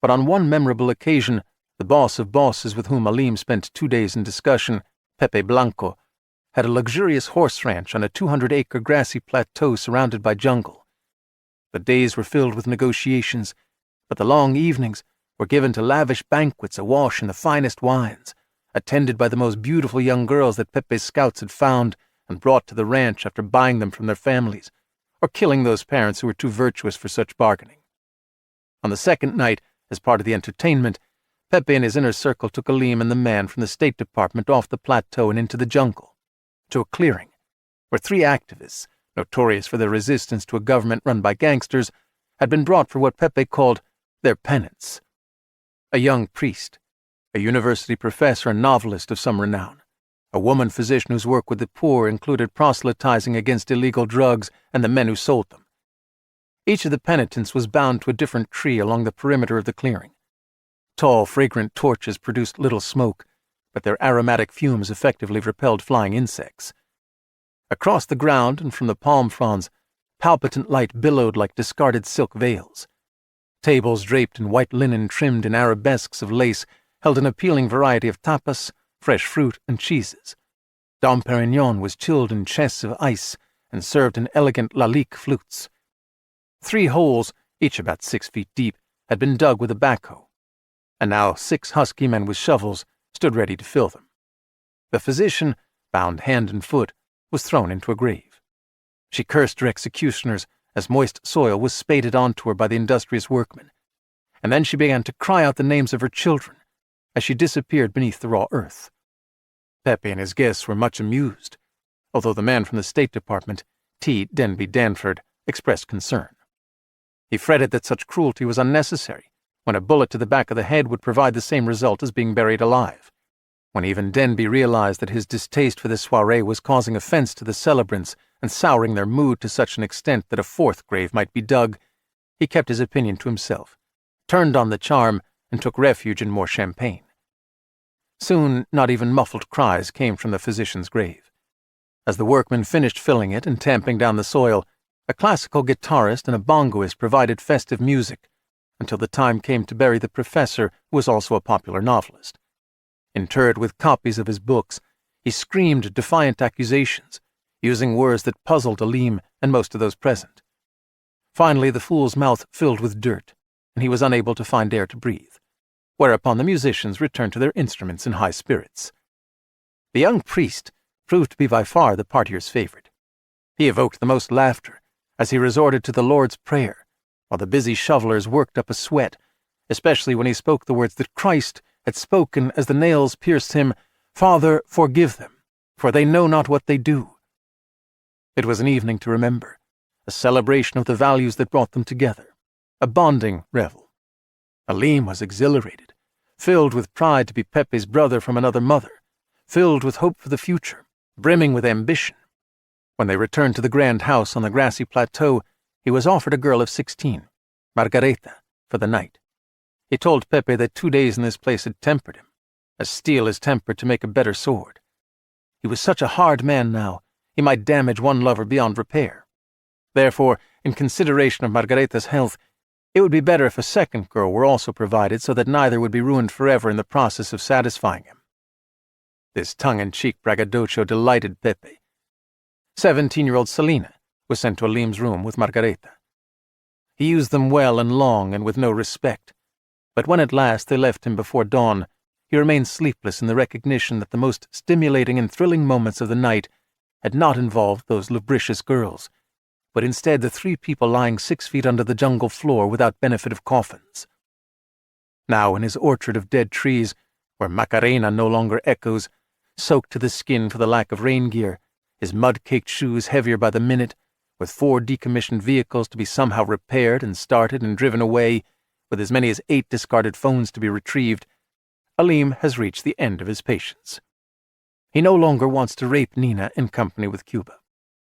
but on one memorable occasion, the boss of bosses with whom Aleem spent 2 days in discussion, Pepe Blanco, had a luxurious horse ranch on a 200-acre grassy plateau surrounded by jungle. The days were filled with negotiations, but the long evenings were given to lavish banquets awash in the finest wines, attended by the most beautiful young girls that Pepe's scouts had found and brought to the ranch after buying them from their families, or killing those parents who were too virtuous for such bargaining. On the second night, as part of the entertainment, Pepe and his inner circle took Alim and the man from the State Department off the plateau and into the jungle, to a clearing, where 3 activists, notorious for their resistance to a government run by gangsters, had been brought for what Pepe called their penance. A young priest, a university professor and novelist of some renown, a woman physician whose work with the poor included proselytizing against illegal drugs and the men who sold them. Each of the penitents was bound to a different tree along the perimeter of the clearing. Tall, fragrant torches produced little smoke, but their aromatic fumes effectively repelled flying insects. Across the ground and from the palm fronds, palpitant light billowed like discarded silk veils. Tables draped in white linen trimmed in arabesques of lace held an appealing variety of tapas, fresh fruit, and cheeses. Dom Perignon was chilled in chests of ice and served in elegant lalique flutes. 3 holes, each about 6 feet deep, had been dug with a backhoe, and now 6 husky men with shovels stood ready to fill them. The physician, bound hand and foot, was thrown into a grave. She cursed her executioners as moist soil was spaded onto her by the industrious workmen, and then she began to cry out the names of her children as she disappeared beneath the raw earth. Pepe and his guests were much amused, although the man from the State Department, T. Denby Danford, expressed concern. He fretted that such cruelty was unnecessary, when a bullet to the back of the head would provide the same result as being buried alive. When even Denby realized that his distaste for this soiree was causing offense to the celebrants and souring their mood to such an extent that a 4th grave might be dug, he kept his opinion to himself, turned on the charm, and took refuge in more champagne. Soon, not even muffled cries came from the physician's grave. As the workmen finished filling it and tamping down the soil, a classical guitarist and a bongoist provided festive music, until the time came to bury the professor, who was also a popular novelist. Interred with copies of his books, he screamed defiant accusations, using words that puzzled Alim and most of those present. Finally, the fool's mouth filled with dirt, and he was unable to find air to breathe, whereupon the musicians returned to their instruments in high spirits. The young priest proved to be by far the partier's favorite. He evoked the most laughter as he resorted to the Lord's Prayer, while the busy shovelers worked up a sweat, especially when he spoke the words that Christ had spoken as the nails pierced him, "Father, forgive them, for they know not what they do." It was an evening to remember, a celebration of the values that brought them together, a bonding revel. Alim was exhilarated, filled with pride to be Pepe's brother from another mother, filled with hope for the future, brimming with ambition. When they returned to the grand house on the grassy plateau, he was offered a girl of 16, Margareta, for the night. He told Pepe that 2 days in this place had tempered him, as steel is tempered to make a better sword. He was such a hard man now, he might damage one lover beyond repair. Therefore, in consideration of Margareta's health, it would be better if a second girl were also provided so that neither would be ruined forever in the process of satisfying him. This tongue-in-cheek braggadocio delighted Pepe. 17-year-old Selina was sent to Alim's room with Margareta. He used them well and long and with no respect, but when at last they left him before dawn, he remained sleepless in the recognition that the most stimulating and thrilling moments of the night had not involved those lubricious girls, but instead the 3 people lying 6 feet under the jungle floor without benefit of coffins. Now in his orchard of dead trees, where Macarena no longer echoes, soaked to the skin for the lack of rain gear, his mud-caked shoes heavier by the minute, with 4 decommissioned vehicles to be somehow repaired and started and driven away, with as many as 8 discarded phones to be retrieved, Alim has reached the end of his patience. He no longer wants to rape Nina in company with Cuba,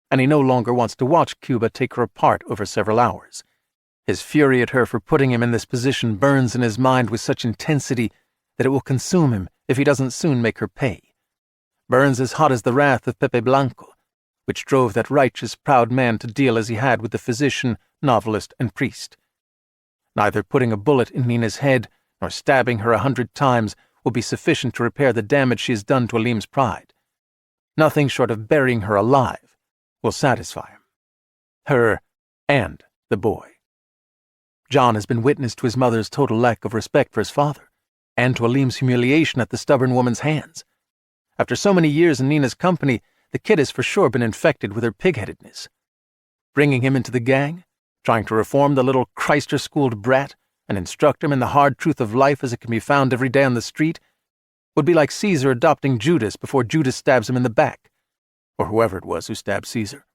and he no longer wants to watch Cuba take her apart over several hours. His fury at her for putting him in this position burns in his mind with such intensity that it will consume him if he doesn't soon make her pay. Burns as hot as the wrath of Pepe Blanco, which drove that righteous, proud man to deal as he had with the physician, novelist, and priest. Neither putting a bullet in Nina's head nor stabbing her 100 times will be sufficient to repair the damage she has done to Alim's pride. nothing short of burying her alive will satisfy him. Her and the boy. John has been witness to his mother's total lack of respect for his father, and to Aleem's humiliation at the stubborn woman's hands. After so many years in Nina's company, the kid has for sure been infected with her pig-headedness. Bringing him into the gang, trying to reform the little Christer-schooled brat and instruct him in the hard truth of life as it can be found every day on the street, would be like Caesar adopting Judas before Judas stabs him in the back, or whoever it was who stabbed Caesar.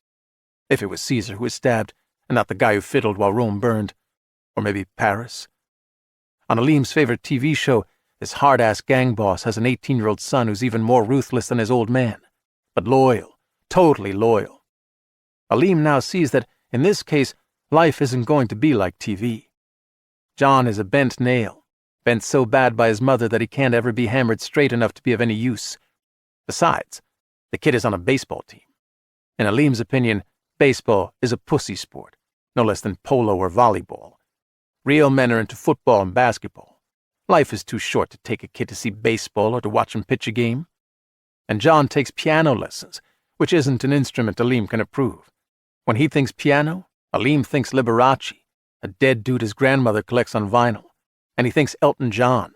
If it was Caesar who was stabbed, and not the guy who fiddled while Rome burned, or maybe Paris. On Aleem's favorite TV show, this hard-ass gang boss has an 18-year-old son who's even more ruthless than his old man, but loyal, totally loyal. Aleem now sees that, in this case, life isn't going to be like TV. John is a bent nail, bent so bad by his mother that he can't ever be hammered straight enough to be of any use. Besides, the kid is on a baseball team. In Aleem's opinion, baseball is a pussy sport, no less than polo or volleyball. Real men are into football and basketball. Life is too short to take a kid to see baseball or to watch him pitch a game. And John takes piano lessons, which isn't an instrument Aleem can approve. When he thinks piano, Aleem thinks Liberace, a dead dude his grandmother collects on vinyl, and he thinks Elton John.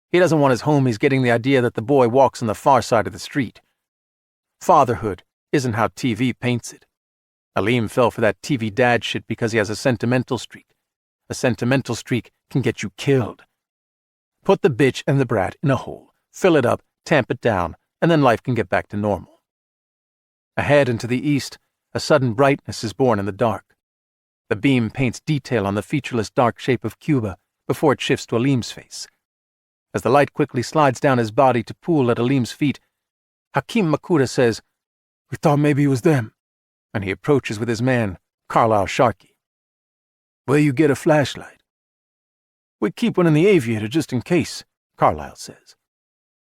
He doesn't want his homies getting the idea that the boy walks on the far side of the street. Fatherhood isn't how TV paints it. Aleem fell for that TV dad shit because he has a sentimental streak. A sentimental streak can get you killed. Put the bitch and the brat in a hole, fill it up, tamp it down, and then life can get back to normal. Ahead and to the east, a sudden brightness is born in the dark. The beam paints detail on the featureless dark shape of Cuba before it shifts to Aleem's face. As the light quickly slides down his body to pool at Aleem's feet, Hakim Makuta says, "We thought maybe it was them," and he approaches with his man, Carlisle Sharkey. "Where you get a flashlight?" "We keep one in the aviator just in case," Carlisle says.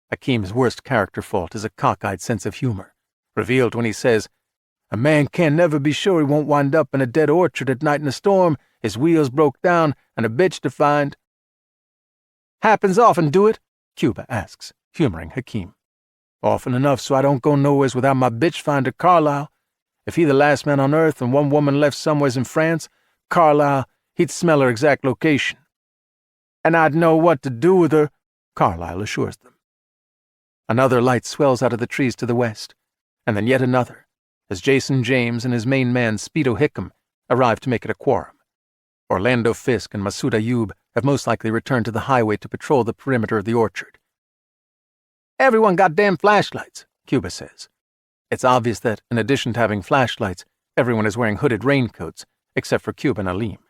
Hakim's worst character fault is a cockeyed sense of humor, revealed when he says, "A man can never be sure he won't wind up in a dead orchard at night in a storm, his wheels broke down, and a bitch to find." "Happens often, do it?" Cuba asks, humoring Hakim. "Often enough so I don't go nowheres without my bitch finder Carlisle. If he the last man on earth and one woman left somewheres in France, Carlisle, he'd smell her exact location." "And I'd know what to do with her," Carlisle assures them. Another light swells out of the trees to the west, and then yet another, as Jason James and his main man Speedo Hickam arrive to make it a quorum. Orlando Fisk and Masood Ayub have most likely returned to the highway to patrol the perimeter of the orchard. "Everyone got damn flashlights," Cuba says. It's obvious that, in addition to having flashlights, everyone is wearing hooded raincoats, except for Cuba and Aleem.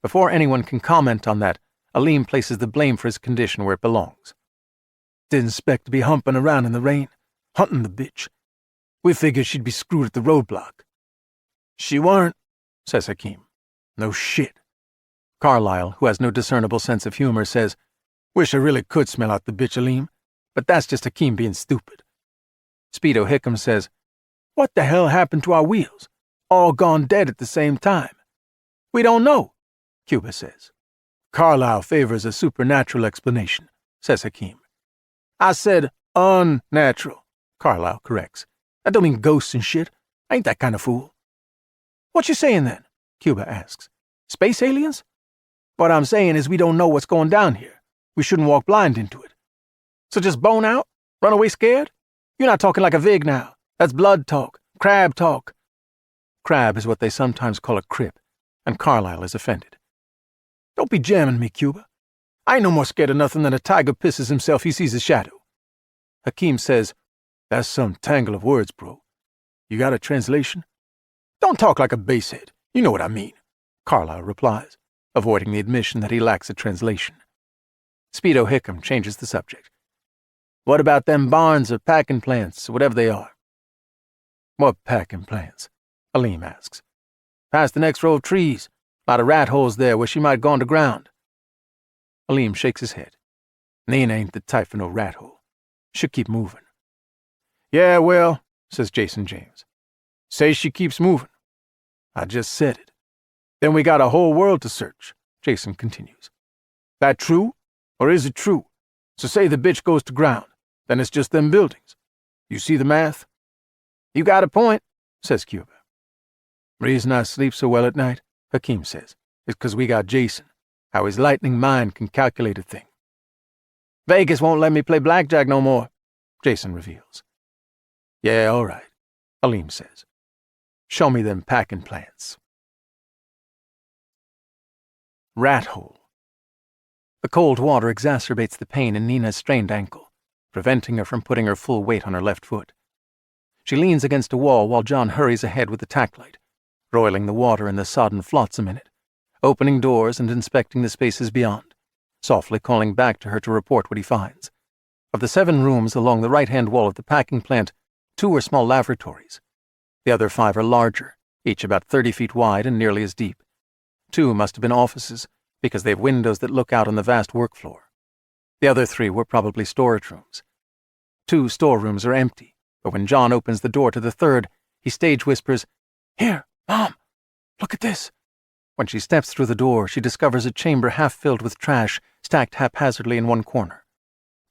Before anyone can comment on that, Aleem places the blame for his condition where it belongs. "Didn't expect to be humping around in the rain, hunting the bitch. We figured she'd be screwed at the roadblock." "She weren't," says Hakim. "No shit." Carlisle, who has no discernible sense of humor, says, "Wish I really could smell out the bitch, Aleem, but that's just Hakim being stupid." Speedo Hickam says, "What the hell happened to our wheels? All gone dead at the same time." "We don't know," Cuba says. "Carlisle favors a supernatural explanation," says Hakim. "I said unnatural," Carlisle corrects. "I don't mean ghosts and shit. I ain't that kind of fool." "What you saying then?" Cuba asks. "Space aliens?" "What I'm saying is we don't know what's going down here. We shouldn't walk blind into it." "So just bone out? Run away scared? You're not talking like a Vig now. That's blood talk. Crab talk." Crab is what they sometimes call a crip, and Carlisle is offended. "Don't be jamming me, Cuba. I ain't no more scared of nothing than a tiger pisses himself he sees a shadow." Hakim says, "That's some tangle of words, bro. You got a translation?" "Don't talk like a basehead. You know what I mean," Carlisle replies, avoiding the admission that he lacks a translation. Speedo Hickam changes the subject. "What about them barns or packing plants, or whatever they are?" "What packing plants?" Aleem asks. "Past the next row of trees. Lot of rat holes there where she might go underground." Aleem shakes his head. "Nina ain't the type for no rat hole. She'll keep moving." "Yeah, well," says Jason James. "Say she keeps moving." "I just said it." "Then we got a whole world to search," Jason continues. "That true? Or is it true? So say the bitch goes to ground. Then it's just them buildings. You see the math? You got a point, says Cuba. Reason I sleep so well at night, Hakeem says, is 'cause we got Jason. How his lightning mind can calculate a thing. Vegas won't let me play blackjack no more, Jason reveals. Yeah, all right, Aleem says. Show me them packing plants. Rat hole. The cold water exacerbates the pain in Nina's strained ankle, preventing her from putting her full weight on her left foot. She leans against a wall while John hurries ahead with the tack light, roiling the water in the sodden flotsam in it, opening doors and inspecting the spaces beyond, softly calling back to her to report what he finds. Of the 7 rooms along the right-hand wall of the packing plant, 2 are small lavatories. The other 5 are larger, each about 30 feet wide and nearly as deep. 2 must have been offices, because they have windows that look out on the vast work floor. The other 3 were probably storage rooms. 2 storerooms are empty, but when John opens the door to the 3rd, he stage whispers, "Here, Mom, look at this." When she steps through the door, she discovers a chamber half filled with trash stacked haphazardly in one corner.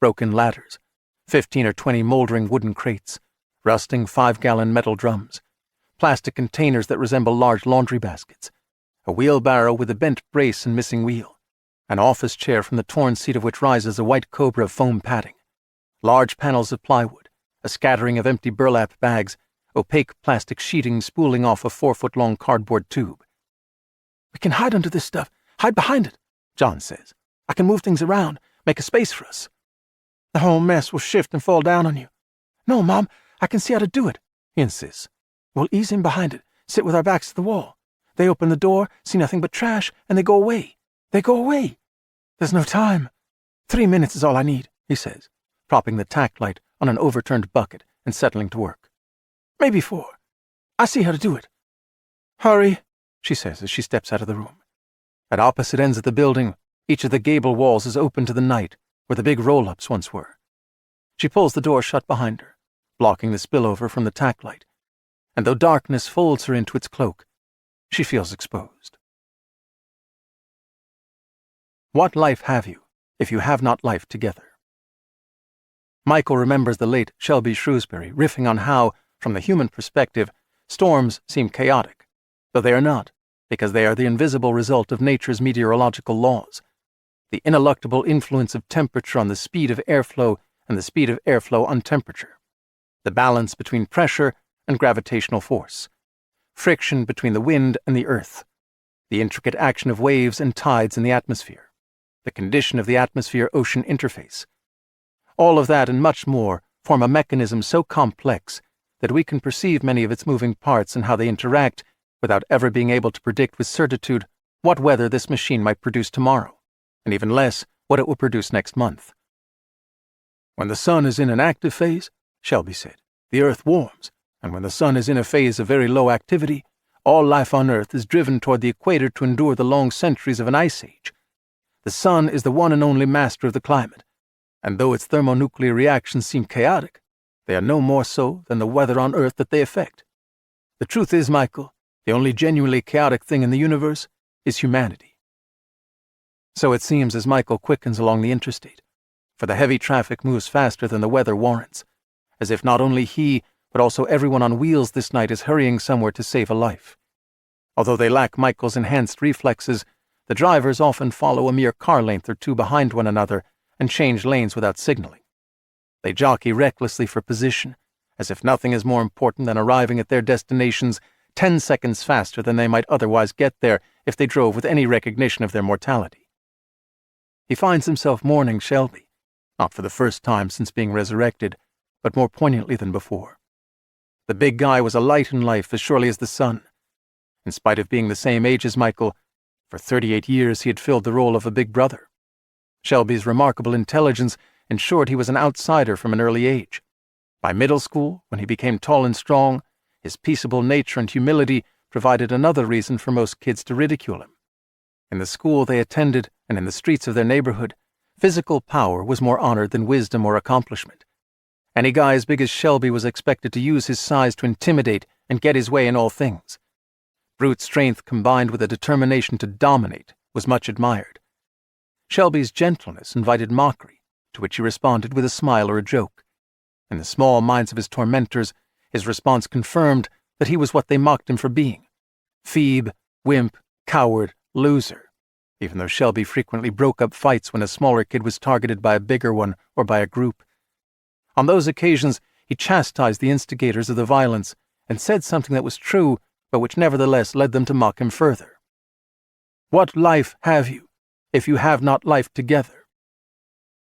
Broken ladders, 15 or 20 moldering wooden crates, rusting 5-gallon metal drums, plastic containers that resemble large laundry baskets, a wheelbarrow with a bent brace and missing wheel, an office chair from the torn seat of which rises a white cobra of foam padding, large panels of plywood, a scattering of empty burlap bags, opaque plastic sheeting spooling off a 4-foot-long cardboard tube. We can hide under this stuff. Hide behind it, John says. I can move things around, make a space for us. The whole mess will shift and fall down on you. No, Mom, I can see how to do it, he insists. We'll ease in behind it, sit with our backs to the wall. They open the door, see nothing but trash, and they go away. They go away. There's no time. 3 minutes is all I need, he says, propping the tack light on an overturned bucket and settling to work. Maybe 4. I see how to do it. Hurry, she says as she steps out of the room. At opposite ends of the building, each of the gable walls is open to the night, where the big roll-ups once were. She pulls the door shut behind her, blocking the spillover from the tack light, and though darkness folds her into its cloak, she feels exposed. What life have you, if you have not life together? Michael remembers the late Shelby Shrewsbury riffing on how, from the human perspective, storms seem chaotic, though they are not, because they are the invisible result of nature's meteorological laws, the ineluctable influence of temperature on the speed of airflow and the speed of airflow on temperature, the balance between pressure and gravitational force, friction between the wind and the earth, the intricate action of waves and tides in the atmosphere, the condition of the atmosphere-ocean interface. All of that and much more form a mechanism so complex that we can perceive many of its moving parts and how they interact without ever being able to predict with certitude what weather this machine might produce tomorrow, and even less what it will produce next month. When the sun is in an active phase, Shelby said, the earth warms, and when the sun is in a phase of very low activity, all life on earth is driven toward the equator to endure the long centuries of an ice age. The sun is the one and only master of the climate, and though its thermonuclear reactions seem chaotic, they are no more so than the weather on earth that they affect. The truth is, Michael, the only genuinely chaotic thing in the universe is humanity. So it seems as Michael quickens along the interstate, for the heavy traffic moves faster than the weather warrants, as if not only he, but also everyone on wheels this night is hurrying somewhere to save a life. Although they lack Michael's enhanced reflexes, the drivers often follow a mere car length or two behind one another and change lanes without signaling. They jockey recklessly for position, as if nothing is more important than arriving at their destinations 10 seconds faster than they might otherwise get there if they drove with any recognition of their mortality. He finds himself mourning Shelby, not for the first time since being resurrected, but more poignantly than before. The big guy was a light in life as surely as the sun. In spite of being the same age as Michael, for 38 years he had filled the role of a big brother. Shelby's remarkable intelligence ensured he was an outsider from an early age. By middle school, when he became tall and strong, his peaceable nature and humility provided another reason for most kids to ridicule him. In the school they attended and in the streets of their neighborhood, physical power was more honored than wisdom or accomplishment. Any guy as big as Shelby was expected to use his size to intimidate and get his way in all things. Brute strength combined with a determination to dominate was much admired. Shelby's gentleness invited mockery, to which he responded with a smile or a joke. In the small minds of his tormentors, His response confirmed that he was what they mocked him for being: phoebe, wimp, coward, loser, even though Shelby frequently broke up fights when a smaller kid was targeted by a bigger one or by a group. On those occasions, he chastised the instigators of the violence and said something that was true, but which nevertheless led them to mock him further. What life have you, if you have not life together?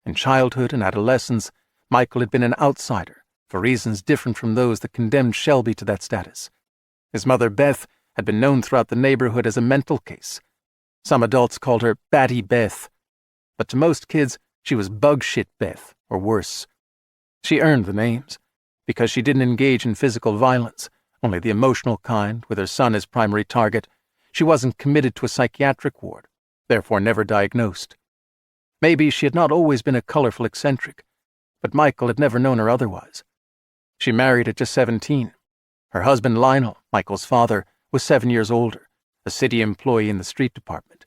In childhood and adolescence, Michael had been an outsider, for reasons different from those that condemned Shelby to that status. His mother, Beth, had been known throughout the neighborhood as a mental case. Some adults called her Batty Beth, but to most kids, she was Bugshit Beth, or worse. She earned the names, because she didn't engage in physical violence, only the emotional kind, with her son as primary target. She wasn't committed to a psychiatric ward, therefore never diagnosed. Maybe she had not always been a colorful eccentric, but Michael had never known her otherwise. She married at just 17. Her husband Lionel, Michael's father, was 7 years older, a city employee in the street department.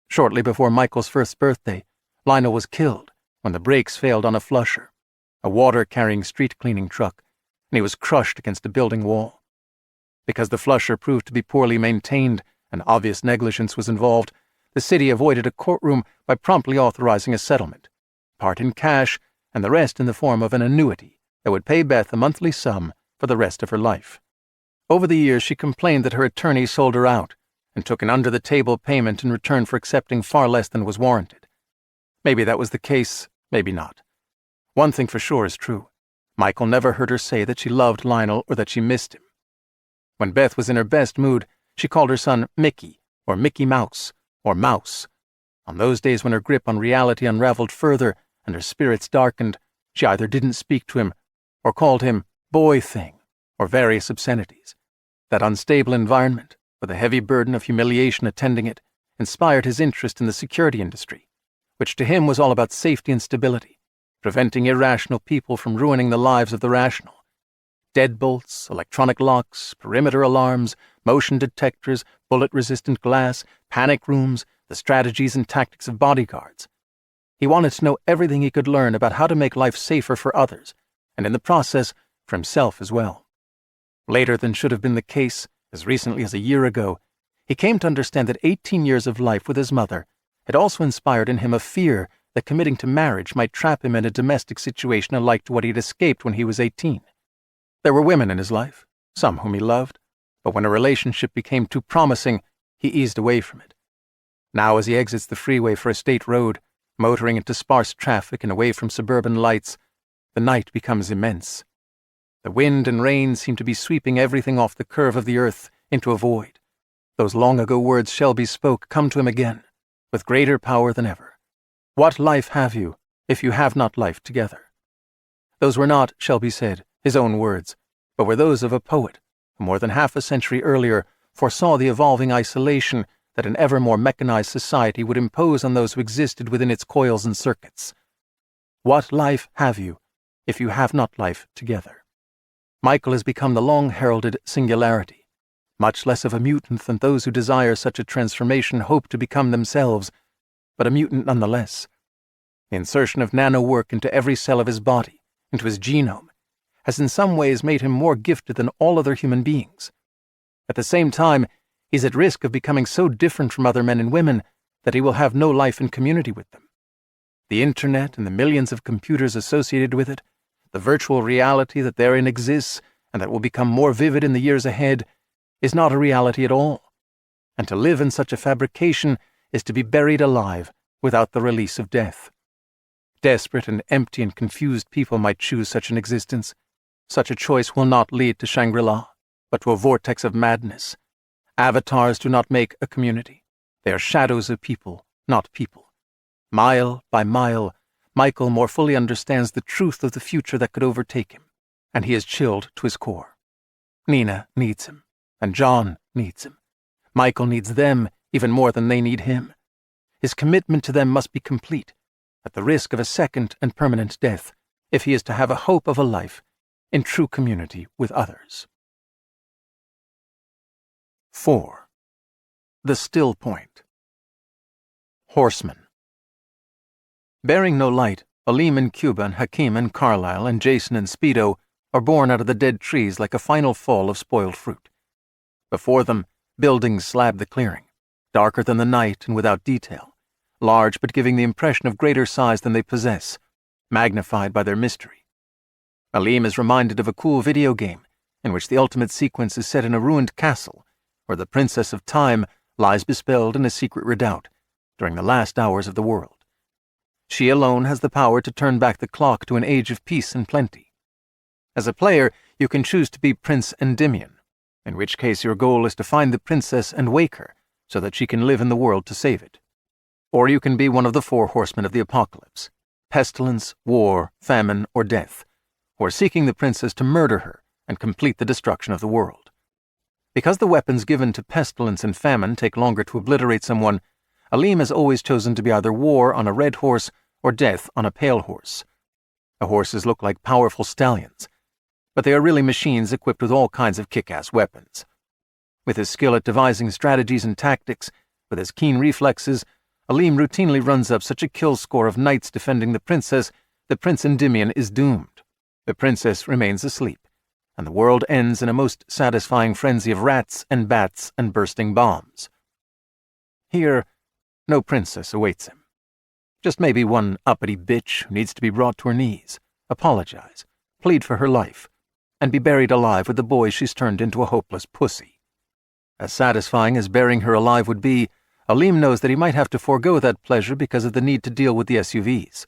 Shortly before Michael's first birthday, Lionel was killed when the brakes failed on a flusher, a water-carrying street-cleaning truck, and he was crushed against a building wall. Because the flusher proved to be poorly maintained and obvious negligence was involved, the city avoided a courtroom by promptly authorizing a settlement, part in cash and the rest in the form of an annuity that would pay Beth a monthly sum for the rest of her life. Over the years, she complained that her attorney sold her out and took an under-the-table payment in return for accepting far less than was warranted. Maybe that was the case, maybe not. One thing for sure is true. Michael never heard her say that she loved Lionel or that she missed him. When Beth was in her best mood, she called her son Mickey, or Mickey Mouse, or Mouse. On those days when her grip on reality unraveled further and her spirits darkened, she either didn't speak to him or called him boy thing, or various obscenities. That unstable environment, with a heavy burden of humiliation attending it, inspired his interest in the security industry, which to him was all about safety and stability, preventing irrational people from ruining the lives of the rational. Deadbolts, electronic locks, perimeter alarms, motion detectors, bullet-resistant glass, panic rooms, the strategies and tactics of bodyguards. He wanted to know everything he could learn about how to make life safer for others, and in the process, for himself as well. Later than should have been the case, as recently as a year ago, he came to understand that 18 years of life with his mother had also inspired in him a fear that committing to marriage might trap him in a domestic situation alike to what he had escaped when he was 18. There were women in his life, some whom he loved, but when a relationship became too promising, he eased away from it. Now as he exits the freeway for a state road, motoring into sparse traffic and away from suburban lights, the night becomes immense. The wind and rain seem to be sweeping everything off the curve of the earth into a void. Those long-ago words Shelby spoke come to him again, with greater power than ever. What life have you, if you have not life together? Those were not, Shelby said, his own words, but were those of a poet who more than half a century earlier foresaw the evolving isolation that an ever more mechanized society would impose on those who existed within its coils and circuits. What life have you, if you have not life together? Michael has become the long-heralded singularity, much less of a mutant than those who desire such a transformation hope to become themselves, but a mutant nonetheless. The insertion of nanowork into every cell of his body, into his genome, has in some ways made him more gifted than all other human beings. At the same time, he's at risk of becoming so different from other men and women that he will have no life in community with them. The internet and the millions of computers associated with it, the virtual reality that therein exists and that will become more vivid in the years ahead, is not a reality at all. And to live in such a fabrication is to be buried alive without the release of death. Desperate and empty and confused people might choose such an existence. Such a choice will not lead to Shangri-La, but to a vortex of madness. Avatars do not make a community. They are shadows of people, not people. Mile by mile, Michael more fully understands the truth of the future that could overtake him, and he is chilled to his core. Nina needs him, and John needs him. Michael needs them even more than they need him. His commitment to them must be complete, at the risk of a second and permanent death, if he is to have a hope of a life in true community with others. 4. The Still Point. Horseman. Bearing no light, Aleem and Cuba and Hakeem and Carlyle and Jason and Speedo or born out of the dead trees like a final fall of spoiled fruit. Before them, buildings slab the clearing, darker than the night and without detail, large but giving the impression of greater size than they possess, magnified by their mystery. Aleem is reminded of a cool video game in which the ultimate sequence is set in a ruined castle where the Princess of Time lies bespelled in a secret redoubt during the last hours of the world. She alone has the power to turn back the clock to an age of peace and plenty. As a player, you can choose to be Prince Endymion, in which case your goal is to find the princess and wake her so that she can live in the world to save it. Or you can be one of the 4 horsemen of the apocalypse, pestilence, war, famine, or death, who are seeking the princess to murder her and complete the destruction of the world. Because the weapons given to pestilence and famine take longer to obliterate someone, Aleem has always chosen to be either war on a red horse or death on a pale horse. The horses look like powerful stallions, but they are really machines equipped with all kinds of kick-ass weapons. With his skill at devising strategies and tactics, with his keen reflexes, Aleem routinely runs up such a kill score of knights defending the princess that Prince Endymion is doomed. The princess remains asleep, and the world ends in a most satisfying frenzy of rats and bats and bursting bombs. Here, no princess awaits him. Just maybe one uppity bitch who needs to be brought to her knees, apologize, plead for her life, and be buried alive with the boy she's turned into a hopeless pussy. As satisfying as burying her alive would be, Aleem knows that he might have to forego that pleasure because of the need to deal with the SUVs.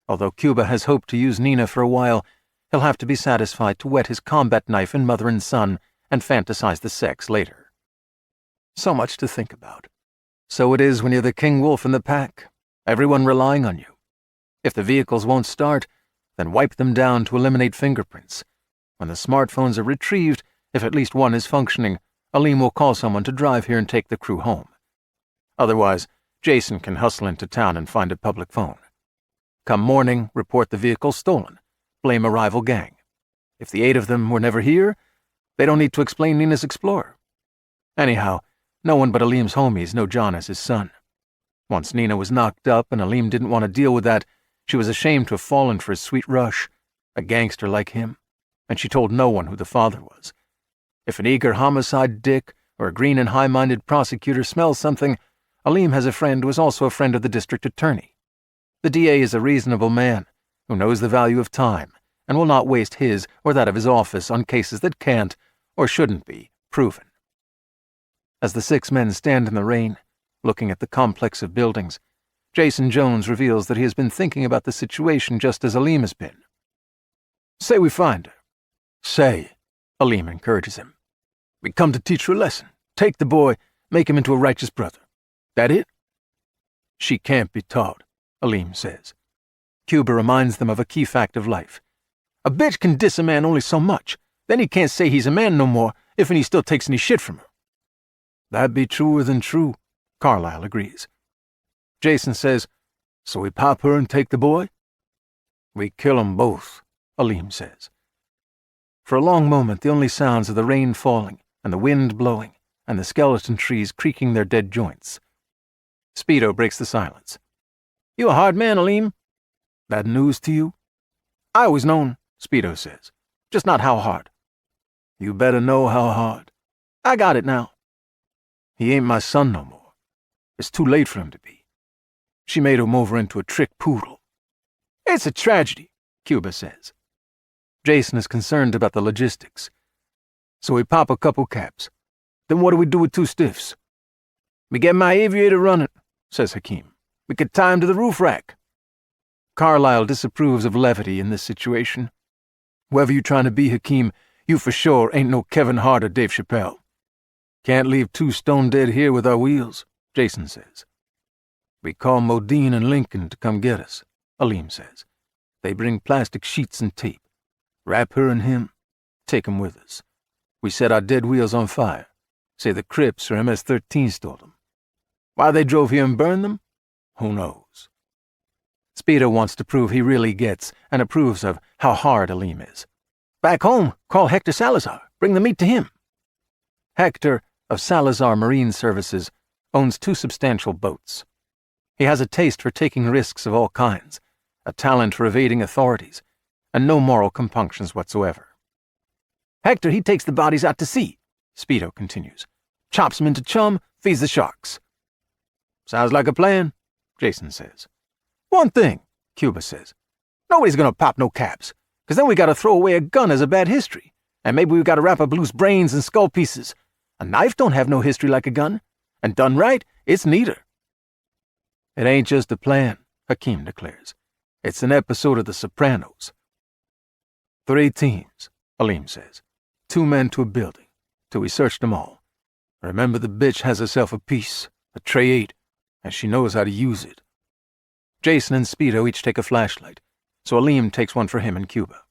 Although Cuba has hoped to use Nina for a while, he'll have to be satisfied to wet his combat knife in mother and son and fantasize the sex later. So much to think about. So it is when you're the king wolf in the pack, everyone relying on you. If the vehicles won't start, then wipe them down to eliminate fingerprints. When the smartphones are retrieved, if at least one is functioning, Aleem will call someone to drive here and take the crew home. Otherwise, Jason can hustle into town and find a public phone. Come morning, report the vehicle stolen. Blame a rival gang. If the 8 of them were never here, they don't need to explain Nina's Explorer. Anyhow, no one but Aleem's homies know John as his son. Once Nina was knocked up and Aleem didn't want to deal with that, she was ashamed to have fallen for his sweet Rush, a gangster like him, and she told no one who the father was. If an eager homicide dick or a green and high-minded prosecutor smells something, Aleem has a friend who is also a friend of the district attorney. The DA is a reasonable man who knows the value of time and will not waste his or that of his office on cases that can't, or shouldn't be, proven. As the 6 men stand in the rain, looking at the complex of buildings, Jason Jones reveals that he has been thinking about the situation just as Aleem has been. "Say we find her." "Say," Aleem encourages him. "We come to teach her a lesson. Take the boy, make him into a righteous brother. That it?" "She can't be taught," Aleem says. Cuba reminds them of a key fact of life. "A bitch can diss a man only so much. Then he can't say he's a man no more if he still takes any shit from her." "That'd be truer than true," Carlyle agrees. Jason says, "So we pop her and take the boy?" "We kill 'em both," Aleem says. For a long moment the only sounds are the rain falling and the wind blowing and the skeleton trees creaking their dead joints. Speedo breaks the silence. "You a hard man, Aleem." "That news to you?" "I always known," Speedo says. "Just not how hard." "You better know how hard." "I got it now." "He ain't my son no more. It's too late for him to be. She made him over into a trick poodle." "It's a tragedy," Cuba says. Jason is concerned about the logistics. "So we pop a couple caps. Then what do we do with 2 stiffs?" "We get my aviator running," says Hakeem. "We could tie him to the roof rack." Carlyle disapproves of levity in this situation. "Whoever you trying to be, Hakeem, you for sure ain't no Kevin Hart or Dave Chappelle. Can't leave 2 stone dead here with our wheels," Jason says. "We call Modine and Lincoln to come get us," Aleem says. "They bring plastic sheets and tape. Wrap her and him. Take 'em with us. We set our dead wheels on fire. Say the Crips or MS-13 stole them. Why they drove here and burned them? Who knows?" Speedo wants to prove he really gets and approves of how hard Aleem is. "Back home, call Hector Salazar. Bring the meat to him." Hector, of Salazar Marine Services, owns 2 substantial boats. He has a taste for taking risks of all kinds, a talent for evading authorities, and no moral compunctions whatsoever. Hector, he takes the bodies out to sea, Speedo continues. Chops them into chum, feeds the sharks. Sounds like a plan, Jason says. One thing, Cuba says. Nobody's gonna pop no caps, 'cause then we gotta throw away a gun as a bad history, and maybe we gotta wrap up loose brains and skull pieces. A knife don't have no history like a gun, and done right, it's neither. It ain't just a plan, Hakeem declares. It's an episode of The Sopranos. 3 teams, Aleem says. 2 men to a building, till we searched them all. Remember, the bitch has herself a piece, a Tray 8, and she knows how to use it. Jason and Speedo each take a flashlight, so Aleem takes one for him and Cuba.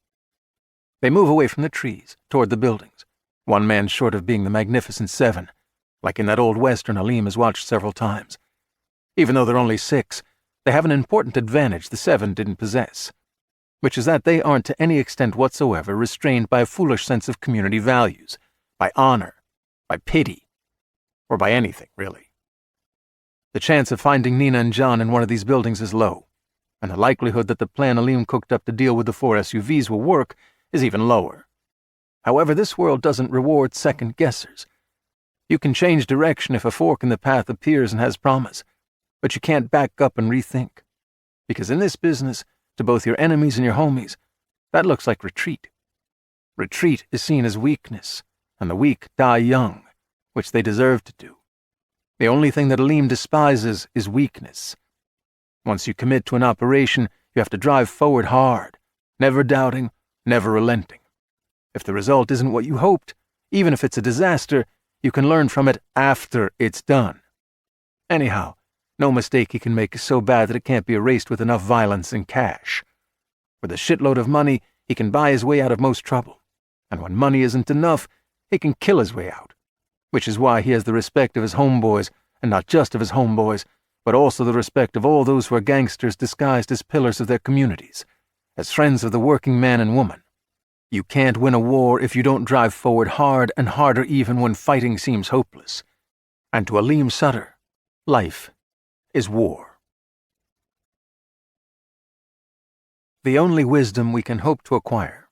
They move away from the trees, toward the buildings, one man short of being the Magnificent Seven, like in that old Western Aleem has watched several times. Even though they're only 6, they have an important advantage the 7 didn't possess, which is that they aren't to any extent whatsoever restrained by a foolish sense of community values, by honor, by pity, or by anything, really. The chance of finding Nina and John in one of these buildings is low, and the likelihood that the plan Aleem cooked up to deal with the 4 SUVs will work is even lower. However, this world doesn't reward second-guessers. You can change direction if a fork in the path appears and has promise, but you can't back up and rethink. Because in this business, to both your enemies and your homies, that looks like retreat. Retreat is seen as weakness, and the weak die young, which they deserve to do. The only thing that Aleem despises is weakness. Once you commit to an operation, you have to drive forward hard, never doubting, never relenting. If the result isn't what you hoped, even if it's a disaster, you can learn from it after it's done. Anyhow, no mistake he can make is so bad that it can't be erased with enough violence and cash. With a shitload of money, he can buy his way out of most trouble. And when money isn't enough, he can kill his way out. Which is why he has the respect of his homeboys, and not just of his homeboys, but also the respect of all those who are gangsters disguised as pillars of their communities, as friends of the working man and woman. You can't win a war if you don't drive forward hard and harder even when fighting seems hopeless. And to Aleem Sutter, life is war. The only wisdom we can hope to acquire.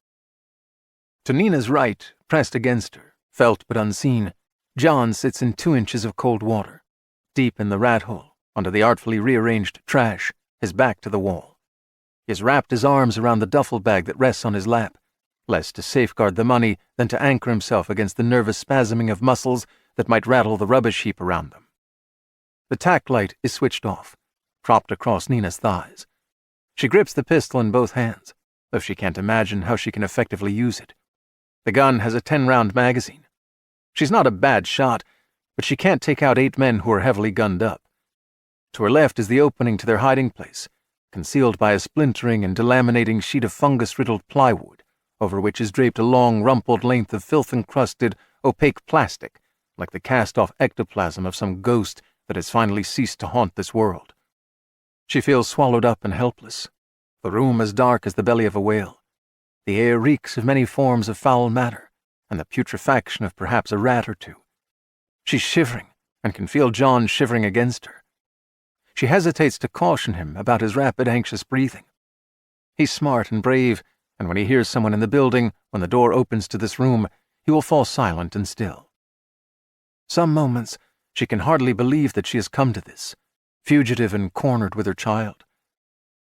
To Nina's right, pressed against her, felt but unseen, John sits in 2 inches of cold water, deep in the rat hole, under the artfully rearranged trash, his back to the wall. He has wrapped his arms around the duffel bag that rests on his lap, less to safeguard the money than to anchor himself against the nervous spasming of muscles that might rattle the rubbish heap around them. The tack light is switched off, propped across Nina's thighs. She grips the pistol in both hands, though she can't imagine how she can effectively use it. The gun has a 10-round magazine. She's not a bad shot, but she can't take out 8 men who are heavily gunned up. To her left is the opening to their hiding place, concealed by a splintering and delaminating sheet of fungus-riddled plywood, over which is draped a long, rumpled length of filth-encrusted, opaque plastic, like the cast-off ectoplasm of some ghost that has finally ceased to haunt this world. She feels swallowed up and helpless. The room as dark as the belly of a whale. The air reeks of many forms of foul matter, and the putrefaction of perhaps a rat or 2. She's shivering, and can feel John shivering against her. She hesitates to caution him about his rapid, anxious breathing. He's smart and brave, and when he hears someone in the building, when the door opens to this room, he will fall silent and still. Some moments, she can hardly believe that she has come to this, fugitive and cornered with her child.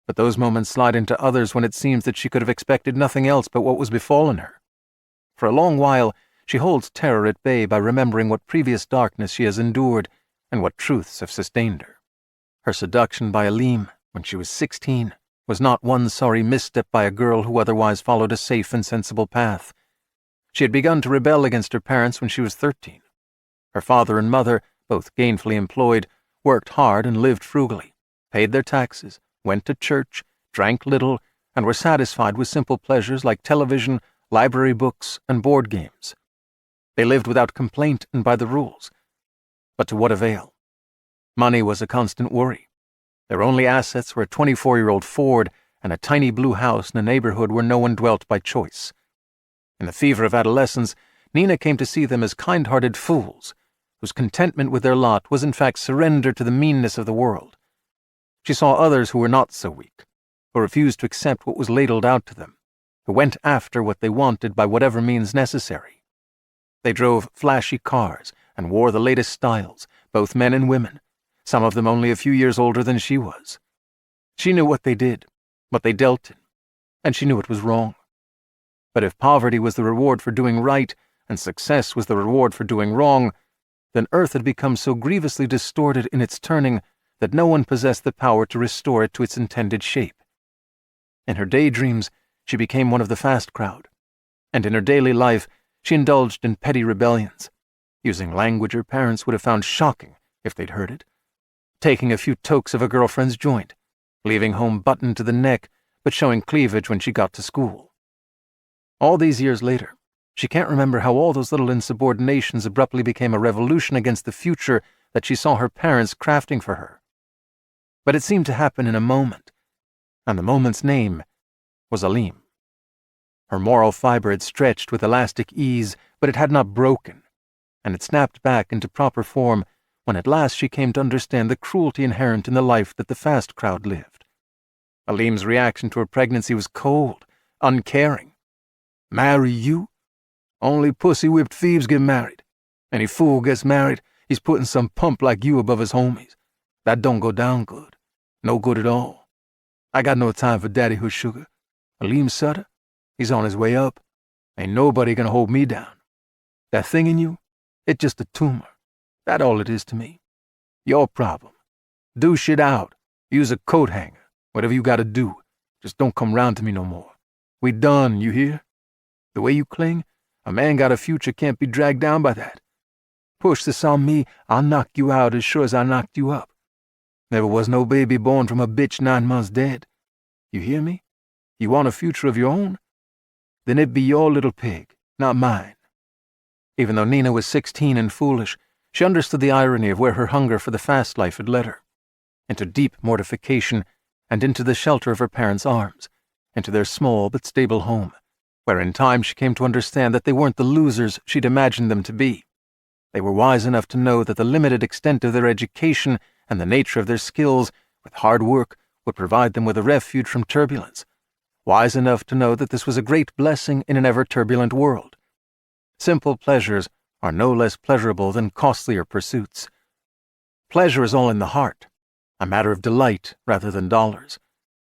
But those moments slide into others when it seems that she could have expected nothing else but what was befallen her. For a long while, she holds terror at bay by remembering what previous darkness she has endured and what truths have sustained her. Her seduction by Aleem, when she was 16, was not one sorry misstep by a girl who otherwise followed a safe and sensible path. She had begun to rebel against her parents when she was 13. Her father and mother, both gainfully employed, worked hard and lived frugally, paid their taxes, went to church, drank little, and were satisfied with simple pleasures like television, library books, and board games. They lived without complaint and by the rules. But to what avail? Money was a constant worry. Their only assets were a 24-year-old Ford and a tiny blue house in a neighborhood where no one dwelt by choice. In the fever of adolescence, Nina came to see them as kind-hearted fools, whose contentment with their lot was in fact surrender to the meanness of the world. She saw others who were not so weak, who refused to accept what was ladled out to them, who went after what they wanted by whatever means necessary. They drove flashy cars and wore the latest styles, both men and women, some of them only a few years older than she was. She knew what they did, what they dealt in, and she knew it was wrong. But if poverty was the reward for doing right, and success was the reward for doing wrong, then Earth had become so grievously distorted in its turning that no one possessed the power to restore it to its intended shape. In her daydreams, she became one of the fast crowd, and in her daily life, she indulged in petty rebellions, using language her parents would have found shocking if they'd heard it, taking a few tokes of a girlfriend's joint, leaving home buttoned to the neck but showing cleavage when she got to school. All these years later, she can't remember how all those little insubordinations abruptly became a revolution against the future that she saw her parents crafting for her. But it seemed to happen in a moment, and the moment's name was Aleem. Her moral fiber had stretched with elastic ease, but it had not broken, and it snapped back into proper form when at last she came to understand the cruelty inherent in the life that the fast crowd lived. Aleem's reaction to her pregnancy was cold, uncaring. Marry you? Only pussy-whipped thieves get married. Any fool gets married, he's putting some pump like you above his homies. That don't go down good. No good at all. I got no time for daddyhood sugar. Aleem Sutter, he's on his way up. Ain't nobody gonna hold me down. That thing in you, it's just a tumor. That all it is to me. Your problem. Do shit out. Use a coat hanger. Whatever you gotta do. Just don't come round to me no more. We done, you hear? The way you cling, a man got a future can't be dragged down by that. Push this on me, I'll knock you out as sure as I knocked you up. Never was no baby born from a bitch 9 months dead. You hear me? You want a future of your own? Then it be your little pig, not mine. Even though Nina was 16 and foolish, she understood the irony of where her hunger for the fast life had led her. Into deep mortification and into the shelter of her parents' arms, into their small but stable home, where in time she came to understand that they weren't the losers she'd imagined them to be. They were wise enough to know that the limited extent of their education and the nature of their skills, with hard work, would provide them with a refuge from turbulence. Wise enough to know that this was a great blessing in an ever-turbulent world. Simple pleasures are no less pleasurable than costlier pursuits. Pleasure is all in the heart, a matter of delight rather than dollars.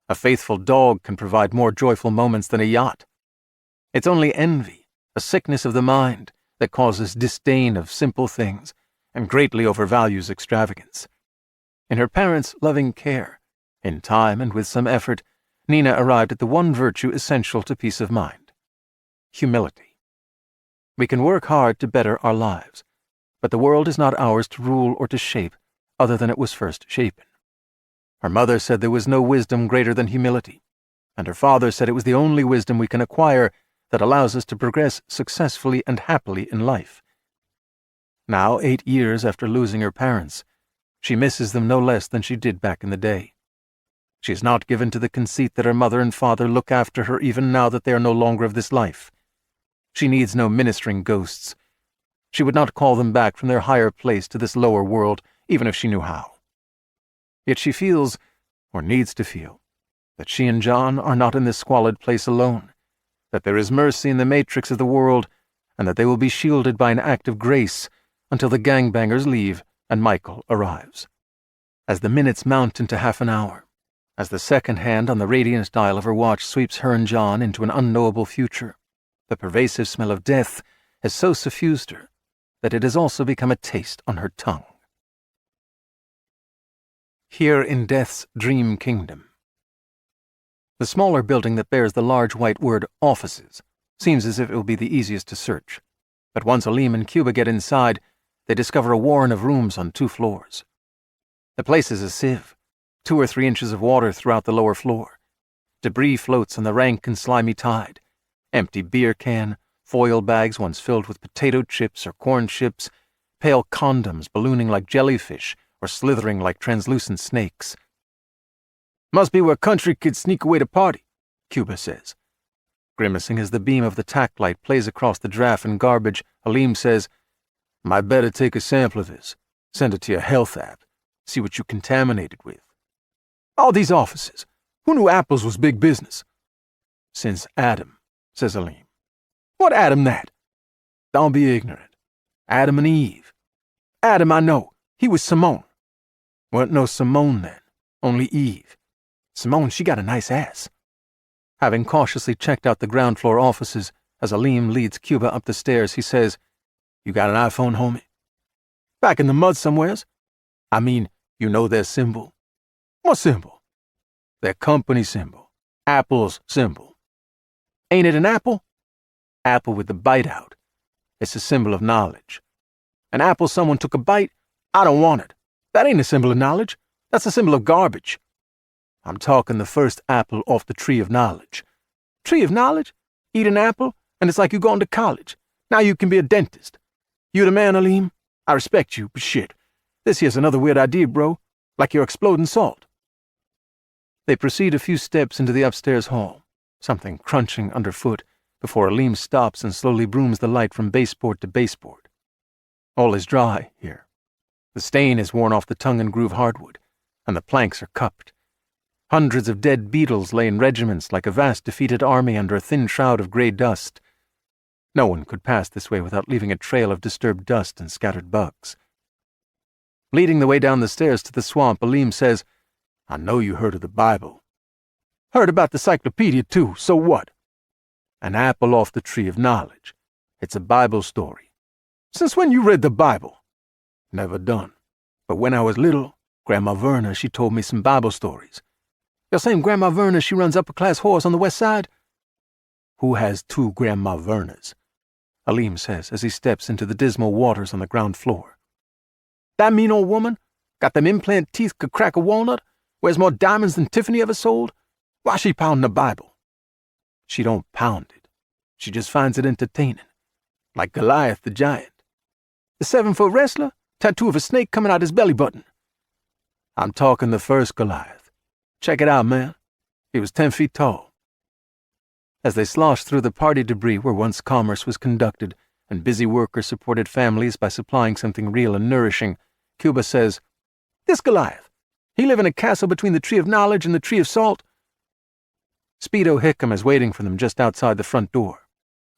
A faithful dog can provide more joyful moments than a yacht. It's only envy, a sickness of the mind, that causes disdain of simple things and greatly overvalues extravagance. In her parents' loving care, in time and with some effort, Nina arrived at the one virtue essential to peace of mind: humility. We can work hard to better our lives, but the world is not ours to rule or to shape other than it was first shapen. Her mother said there was no wisdom greater than humility, and her father said it was the only wisdom we can acquire that allows us to progress successfully and happily in life. Now, 8 years after losing her parents, she misses them no less than she did back in the day. She is not given to the conceit that her mother and father look after her even now that they are no longer of this life. She needs no ministering ghosts. She would not call them back from their higher place to this lower world, even if she knew how. Yet she feels, or needs to feel, that she and John are not in this squalid place alone, that there is mercy in the matrix of the world, and that they will be shielded by an act of grace until the gangbangers leave and Michael arrives. As the minutes mount into half an hour, as the second hand on the radiant dial of her watch sweeps her and John into an unknowable future, the pervasive smell of death has so suffused her that it has also become a taste on her tongue. Here in Death's dream kingdom. The smaller building that bears the large white word offices seems as if it will be the easiest to search, but once Aleem and Cuba get inside, they discover a warren of rooms on 2 floors. The place is a sieve, 2 or 3 inches of water throughout the lower floor. Debris floats on the rank and slimy tide. Empty beer can, foil bags once filled with potato chips or corn chips, pale condoms ballooning like jellyfish or slithering like translucent snakes. "Must be where country kids sneak away to party," Cuba says. Grimacing as the beam of the tack light plays across the draff and garbage, Aleem says, "Might better take a sample of this. Send it to your health app. See what you contaminated with." "All these offices. Who knew apples was big business?" "Since Adam," says Aleem. What Adam that? Don't be ignorant. Adam and Eve. Adam I know. He was Simone. Weren't no Simone then. Only Eve. Simone, she got a nice ass. Having cautiously checked out the ground floor offices, as Aleem leads Cuba up the stairs, he says, You got an iPhone, homie? Back in the mud somewheres. I mean, you know their symbol. What symbol? Their company symbol. Apple's symbol. Ain't it an apple? Apple with the bite out. It's a symbol of knowledge. An apple someone took a bite? I don't want it. That ain't a symbol of knowledge. That's a symbol of garbage. I'm talking the first apple off the tree of knowledge. Tree of knowledge? Eat an apple, and it's like you going to college. Now you can be a dentist. You the man, Aleem? I respect you, but shit. This here's another weird idea, bro. Like you're exploding salt. They proceed a few steps into the upstairs hall, something crunching underfoot, before Aleem stops and slowly brooms the light from baseboard to baseboard. All is dry here. The stain is worn off the tongue-and-groove hardwood, and the planks are cupped. Hundreds of dead beetles lay in regiments like a vast defeated army under a thin shroud of grey dust. No one could pass this way without leaving a trail of disturbed dust and scattered bugs. Leading the way down the stairs to the swamp, Aleem says, I know you heard of the Bible. Heard about the cyclopedia, too, so what? An apple off the tree of knowledge. It's a Bible story. Since when you read the Bible? Never done. But when I was little, Grandma Verna, she told me some Bible stories. Your same Grandma Verna, she runs upper-class whores on the west side? Who has two Grandma Vernas? Aleem says as he steps into the dismal waters on the ground floor. That mean old woman? Got them implant teeth could crack a walnut? Wears more diamonds than Tiffany ever sold? Why she pounding the Bible? She don't pound it. She just finds it entertaining. Like Goliath the giant. The 7-foot wrestler? Tattoo of a snake coming out his belly button. I'm talking the first Goliath. Check it out, man. He was 10 feet tall. As they slosh through the party debris where once commerce was conducted and busy workers supported families by supplying something real and nourishing, Cuba says, This Goliath, he live in a castle between the tree of knowledge and the tree of salt. Speedo Hickam is waiting for them just outside the front door.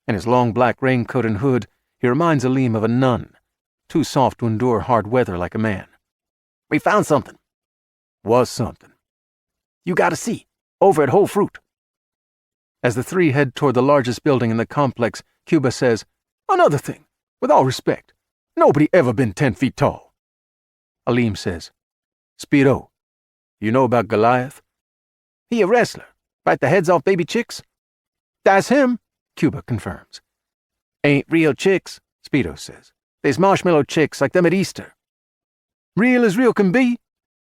In his long black raincoat and hood, he reminds Aleem of a nun, too soft to endure hard weather like a man. We found something. Was something. You gotta see, over at Whole Fruit. As the three head toward the largest building in the complex, Cuba says, Another thing, with all respect, nobody ever been 10 feet tall. Aleem says, Speedo, you know about Goliath? He a wrestler, bite the heads off baby chicks? That's him, Cuba confirms. Ain't real chicks, Speedo says. They's marshmallow chicks like them at Easter. Real as real can be,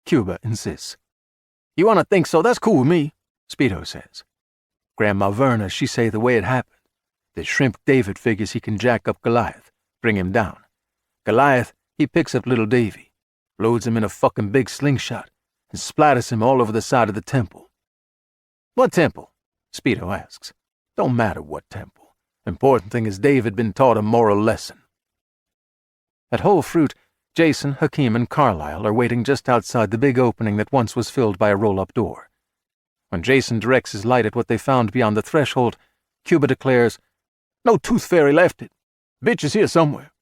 Cuba insists. You wanna think so, that's cool with me, Speedo says. Grandma Verna, she say the way it happened. This shrimp David figures he can jack up Goliath, bring him down. Goliath, he picks up little Davy, loads him in a fucking big slingshot, and splatters him all over the side of the temple. What temple? Speedo asks. Don't matter what temple. Important thing is David been taught a moral lesson. At Whole Fruit, Jason, Hakeem, and Carlyle are waiting just outside the big opening that once was filled by a roll-up door. When Jason directs his light at what they found beyond the threshold, Cuba declares, No tooth fairy left it. Bitch is here somewhere.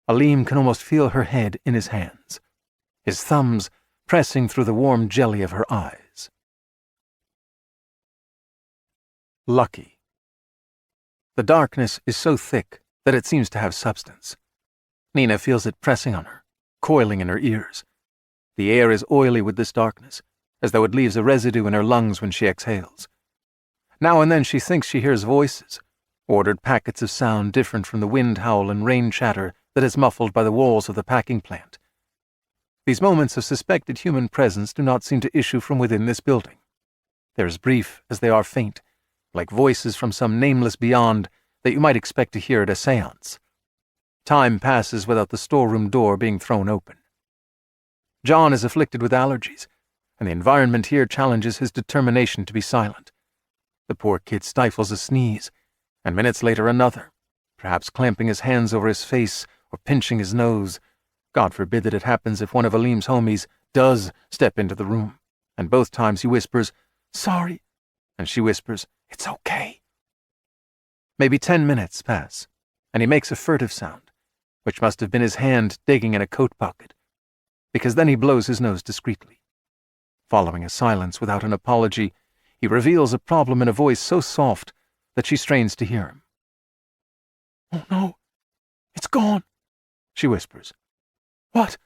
Aleem can almost feel her head in his hands, his thumbs pressing through the warm jelly of her eyes. Lucky. The darkness is so thick that it seems to have substance. Nina feels it pressing on her, coiling in her ears. The air is oily with this darkness, as though it leaves a residue in her lungs when she exhales. Now and then she thinks she hears voices, ordered packets of sound different from the wind howl and rain chatter that is muffled by the walls of the packing plant. These moments of suspected human presence do not seem to issue from within this building. They are as brief as they are faint, like voices from some nameless beyond that you might expect to hear at a seance. Time passes without the storeroom door being thrown open. John is afflicted with allergies, and the environment here challenges his determination to be silent. The poor kid stifles a sneeze, and minutes later another, perhaps clamping his hands over his face or pinching his nose. God forbid that it happens if one of Aleem's homies does step into the room, and both times he whispers, Sorry, and she whispers, It's okay. Maybe 10 minutes pass, and he makes a furtive sound, which must have been his hand digging in a coat pocket, because then he blows his nose discreetly. Following a silence without an apology, he reveals a problem in a voice so soft that she strains to hear him. "Oh no, it's gone," she whispers. "What?"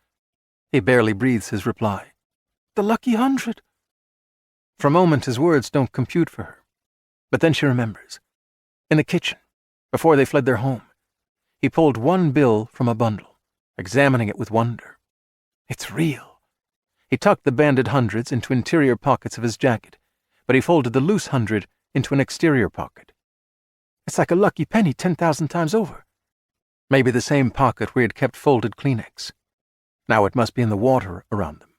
He barely breathes his reply. "The lucky 100. For a moment his words don't compute for her, but then she remembers. In the kitchen, before they fled their home, he pulled one bill from a bundle, examining it with wonder. It's real. He tucked the banded hundreds into interior pockets of his jacket, but he folded the loose 100 into an exterior pocket. It's like a lucky penny 10,000 times over. Maybe the same pocket where he had kept folded Kleenex. Now it must be in the water around them.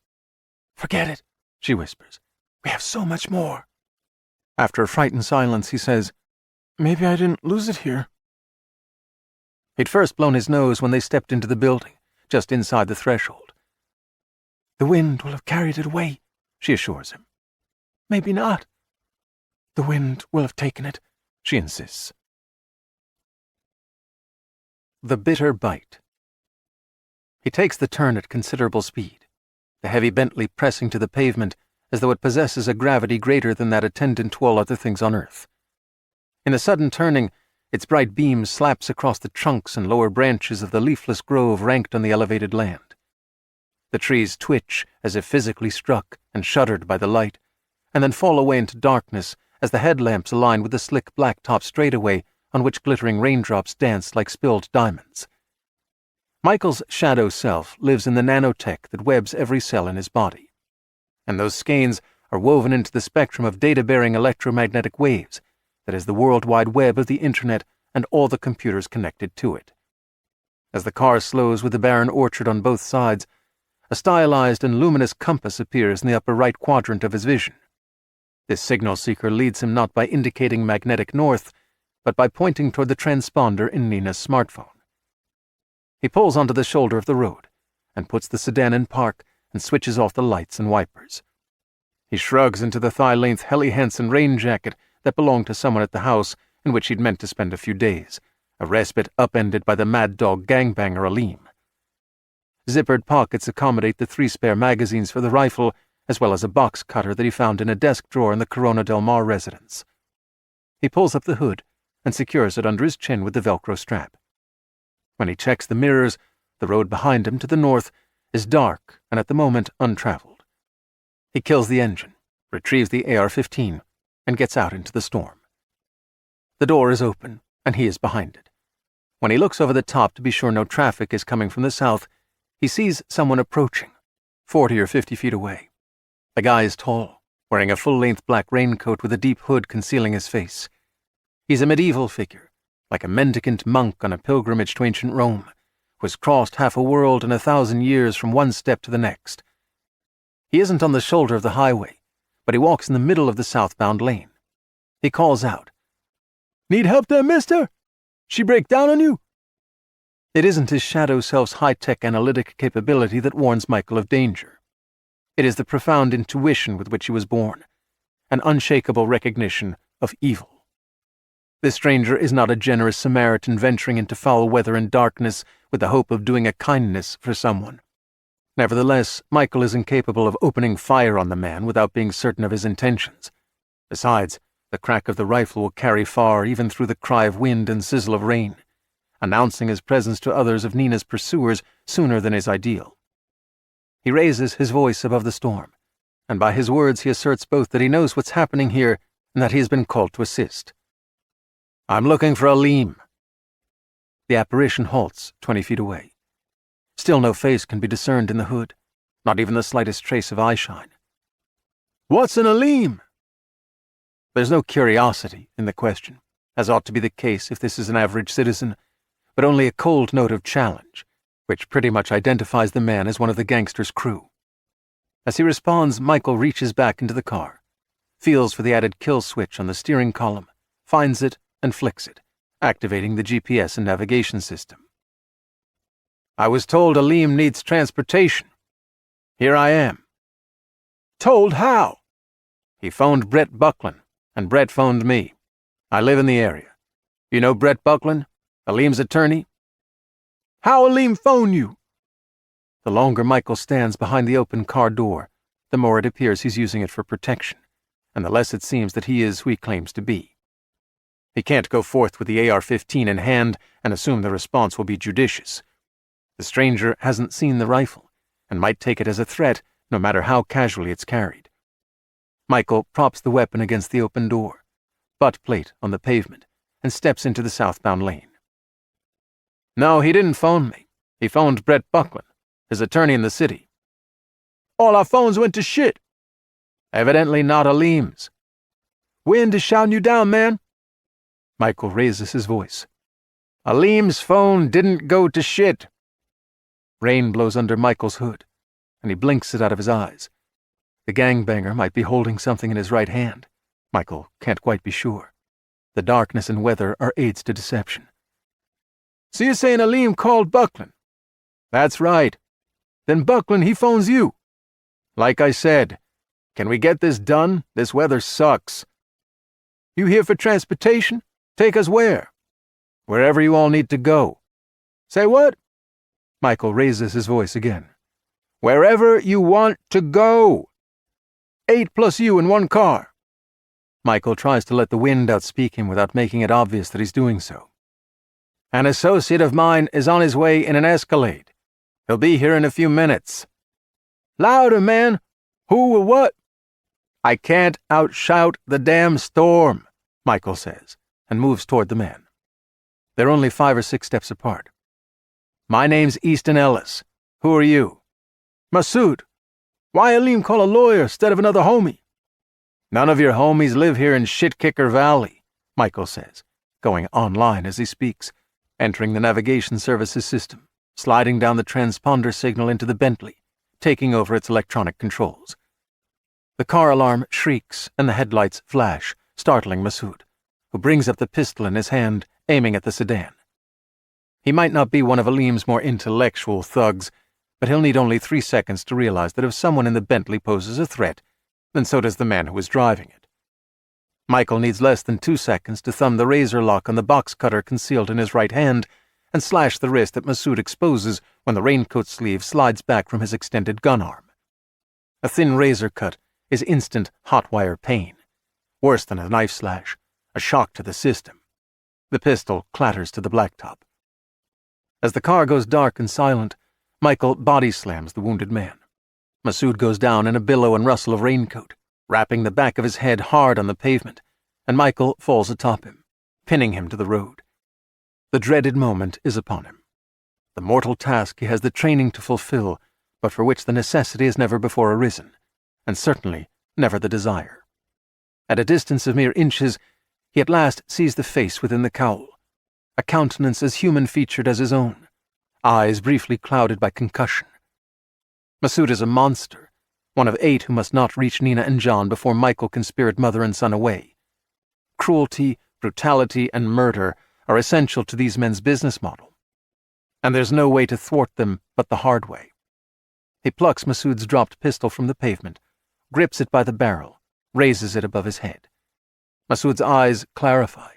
"Forget it," she whispers. "We have so much more." After a frightened silence, he says, "Maybe I didn't lose it here." He'd first blown his nose when they stepped into the building, just inside the threshold. "The wind will have carried it away," she assures him. "Maybe not." "The wind will have taken it," she insists. The bitter bite. He takes the turn at considerable speed, the heavy Bentley pressing to the pavement as though it possesses a gravity greater than that attendant to all other things on earth. In the sudden turning, its bright beam slaps across the trunks and lower branches of the leafless grove ranked on the elevated land. The trees twitch as if physically struck and shuddered by the light, and then fall away into darkness as the headlamps align with the slick blacktop straightaway on which glittering raindrops dance like spilled diamonds. Michael's shadow self lives in the nanotech that webs every cell in his body, and those skeins are woven into the spectrum of data-bearing electromagnetic waves that is the World Wide Web of the Internet and all the computers connected to it. As the car slows with the barren orchard on both sides, a stylized and luminous compass appears in the upper right quadrant of his vision. This signal seeker leads him not by indicating magnetic north, but by pointing toward the transponder in Nina's smartphone. He pulls onto the shoulder of the road and puts the sedan in park and switches off the lights and wipers. He shrugs into the thigh-length Helly Hansen rain jacket that belonged to someone at the house in which he'd meant to spend a few days, a respite upended by the mad dog gangbanger Aleem. Zippered pockets accommodate the 3 spare magazines for the rifle, as well as a box cutter that he found in a desk drawer in the Corona Del Mar residence. He pulls up the hood and secures it under his chin with the Velcro strap. When he checks the mirrors, the road behind him to the north is dark and at the moment untraveled. He kills the engine, retrieves the AR-15, and gets out into the storm. The door is open, and he is behind it. When he looks over the top to be sure no traffic is coming from the south, he sees someone approaching, 40 or 50 feet away. The guy is tall, wearing a full-length black raincoat with a deep hood concealing his face. He's a medieval figure, like a mendicant monk on a pilgrimage to ancient Rome, who has crossed half a world and 1,000 years from one step to the next. He isn't on the shoulder of the highway, but he walks in the middle of the southbound lane. He calls out, "Need help there, mister? She break down on you?" It isn't his shadow self's high-tech analytic capability that warns Michael of danger. It is the profound intuition with which he was born, an unshakable recognition of evil. This stranger is not a generous Samaritan venturing into foul weather and darkness with the hope of doing a kindness for someone. Nevertheless, Michael is incapable of opening fire on the man without being certain of his intentions. Besides, the crack of the rifle will carry far even through the cry of wind and sizzle of rain, announcing his presence to others of Nina's pursuers sooner than is ideal. He raises his voice above the storm, and by his words he asserts both that he knows what's happening here and that he has been called to assist. "I'm looking for Aleem." The apparition halts 20 feet away. Still no face can be discerned in the hood, not even the slightest trace of eyeshine. "What's an Aleem?" There's no curiosity in the question, as ought to be the case if this is an average citizen, but only a cold note of challenge, which pretty much identifies the man as one of the gangster's crew. As he responds, Michael reaches back into the car, feels for the added kill switch on the steering column, finds it, and flicks it, activating the GPS and navigation system. "I was told Aleem needs transportation. Here I am." "Told how?" "He phoned Brett Buckland, and Brett phoned me. I live in the area. You know Brett Buckland, Aleem's attorney?" "How Aleem phone you?" The longer Michael stands behind the open car door, the more it appears he's using it for protection, and the less it seems that he is who he claims to be. He can't go forth with the AR-15 in hand and assume the response will be judicious. The stranger hasn't seen the rifle, and might take it as a threat no matter how casually it's carried. Michael props the weapon against the open door, butt plate on the pavement, and steps into the southbound lane. "No, he didn't phone me. He phoned Brett Buckland, his attorney in the city." "All our phones went to shit." "Evidently not Aleem's." "Wind is shouting you down, man." Michael raises his voice. "Aleem's phone didn't go to shit." Rain blows under Michael's hood, and he blinks it out of his eyes. The gangbanger might be holding something in his right hand. Michael can't quite be sure. The darkness and weather are aids to deception. "So you're saying Aleem called Buckland?" "That's right." "Then Buckland, he phones you." "Like I said, can we get this done? This weather sucks." "You here for transportation? Take us where?" "Wherever you all need to go." "Say what?" Michael raises his voice again. "Wherever you want to go. 8 plus you in one car." Michael tries to let the wind outspeak him without making it obvious that he's doing so. "An associate of mine is on his way in an Escalade. He'll be here in a few minutes." "Louder, man. Who or what?" "I can't outshout the damn storm," Michael says, and moves toward the man. They're only 5 or 6 steps apart. "My name's Easton Ellis. Who are you?" "Masood. Why Aleem call a lawyer instead of another homie?" "None of your homies live here in Shitkicker Valley," Michael says, going online as he speaks, entering the navigation services system, sliding down the transponder signal into the Bentley, taking over its electronic controls. The car alarm shrieks and the headlights flash, startling Masood, who brings up the pistol in his hand, aiming at the sedan. He might not be one of Aleem's more intellectual thugs, but he'll need only 3 seconds to realize that if someone in the Bentley poses a threat, then so does the man who is driving it. Michael needs less than 2 seconds to thumb the razor lock on the box cutter concealed in his right hand and slash the wrist that Masood exposes when the raincoat sleeve slides back from his extended gun arm. A thin razor cut is instant hot wire pain. Worse than a knife slash, a shock to the system. The pistol clatters to the blacktop. As the car goes dark and silent, Michael body slams the wounded man. Masood goes down in a billow and rustle of raincoat, rapping the back of his head hard on the pavement, and Michael falls atop him, pinning him to the road. The dreaded moment is upon him. The mortal task he has the training to fulfill, but for which the necessity has never before arisen, and certainly never the desire. At a distance of mere inches, he at last sees the face within the cowl, a countenance as human-featured as his own, eyes briefly clouded by concussion. Masood is a monster, one of 8 who must not reach Nina and John before Michael can spirit mother and son away. Cruelty, brutality, and murder are essential to these men's business model, and there's no way to thwart them but the hard way. He plucks Masood's dropped pistol from the pavement, grips it by the barrel, raises it above his head. Masood's eyes clarify,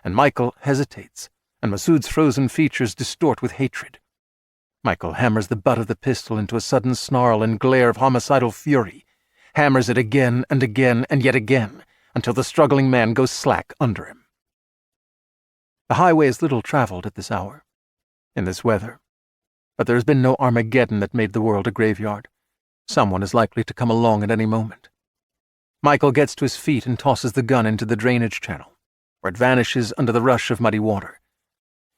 and Michael hesitates, and Masood's frozen features distort with hatred. Michael hammers the butt of the pistol into a sudden snarl and glare of homicidal fury, hammers it again and again and yet again, until the struggling man goes slack under him. The highway is little traveled at this hour, in this weather, but there has been no Armageddon that made the world a graveyard. Someone is likely to come along at any moment. Michael gets to his feet and tosses the gun into the drainage channel, where it vanishes under the rush of muddy water.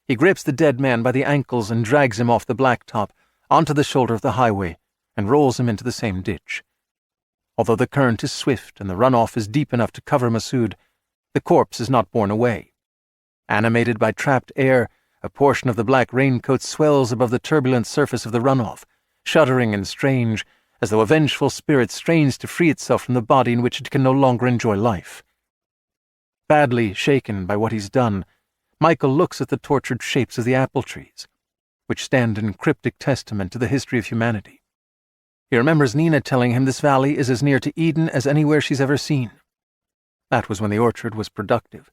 He grips the dead man by the ankles and drags him off the blacktop onto the shoulder of the highway and rolls him into the same ditch. Although the current is swift and the runoff is deep enough to cover Masood, the corpse is not borne away. Animated by trapped air, a portion of the black raincoat swells above the turbulent surface of the runoff, shuddering and strange, as though a vengeful spirit strains to free itself from the body in which it can no longer enjoy life. Badly shaken by what he's done, Michael looks at the tortured shapes of the apple trees, which stand in cryptic testament to the history of humanity. He remembers Nina telling him this valley is as near to Eden as anywhere she's ever seen. That was when the orchard was productive.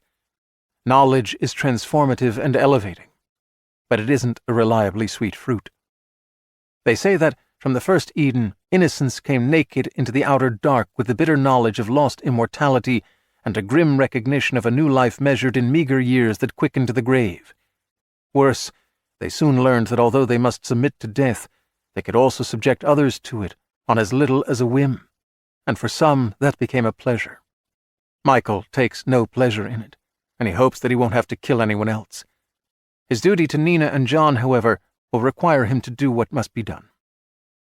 Knowledge is transformative and elevating, but it isn't a reliably sweet fruit. They say that from the first Eden, innocence came naked into the outer dark with the bitter knowledge of lost immortality and a grim recognition of a new life measured in meager years that quicken to the grave. Worse, they soon learned that although they must submit to death, they could also subject others to it on as little as a whim, and for some that became a pleasure. Michael takes no pleasure in it, and he hopes that he won't have to kill anyone else. His duty to Nina and John, however, will require him to do what must be done.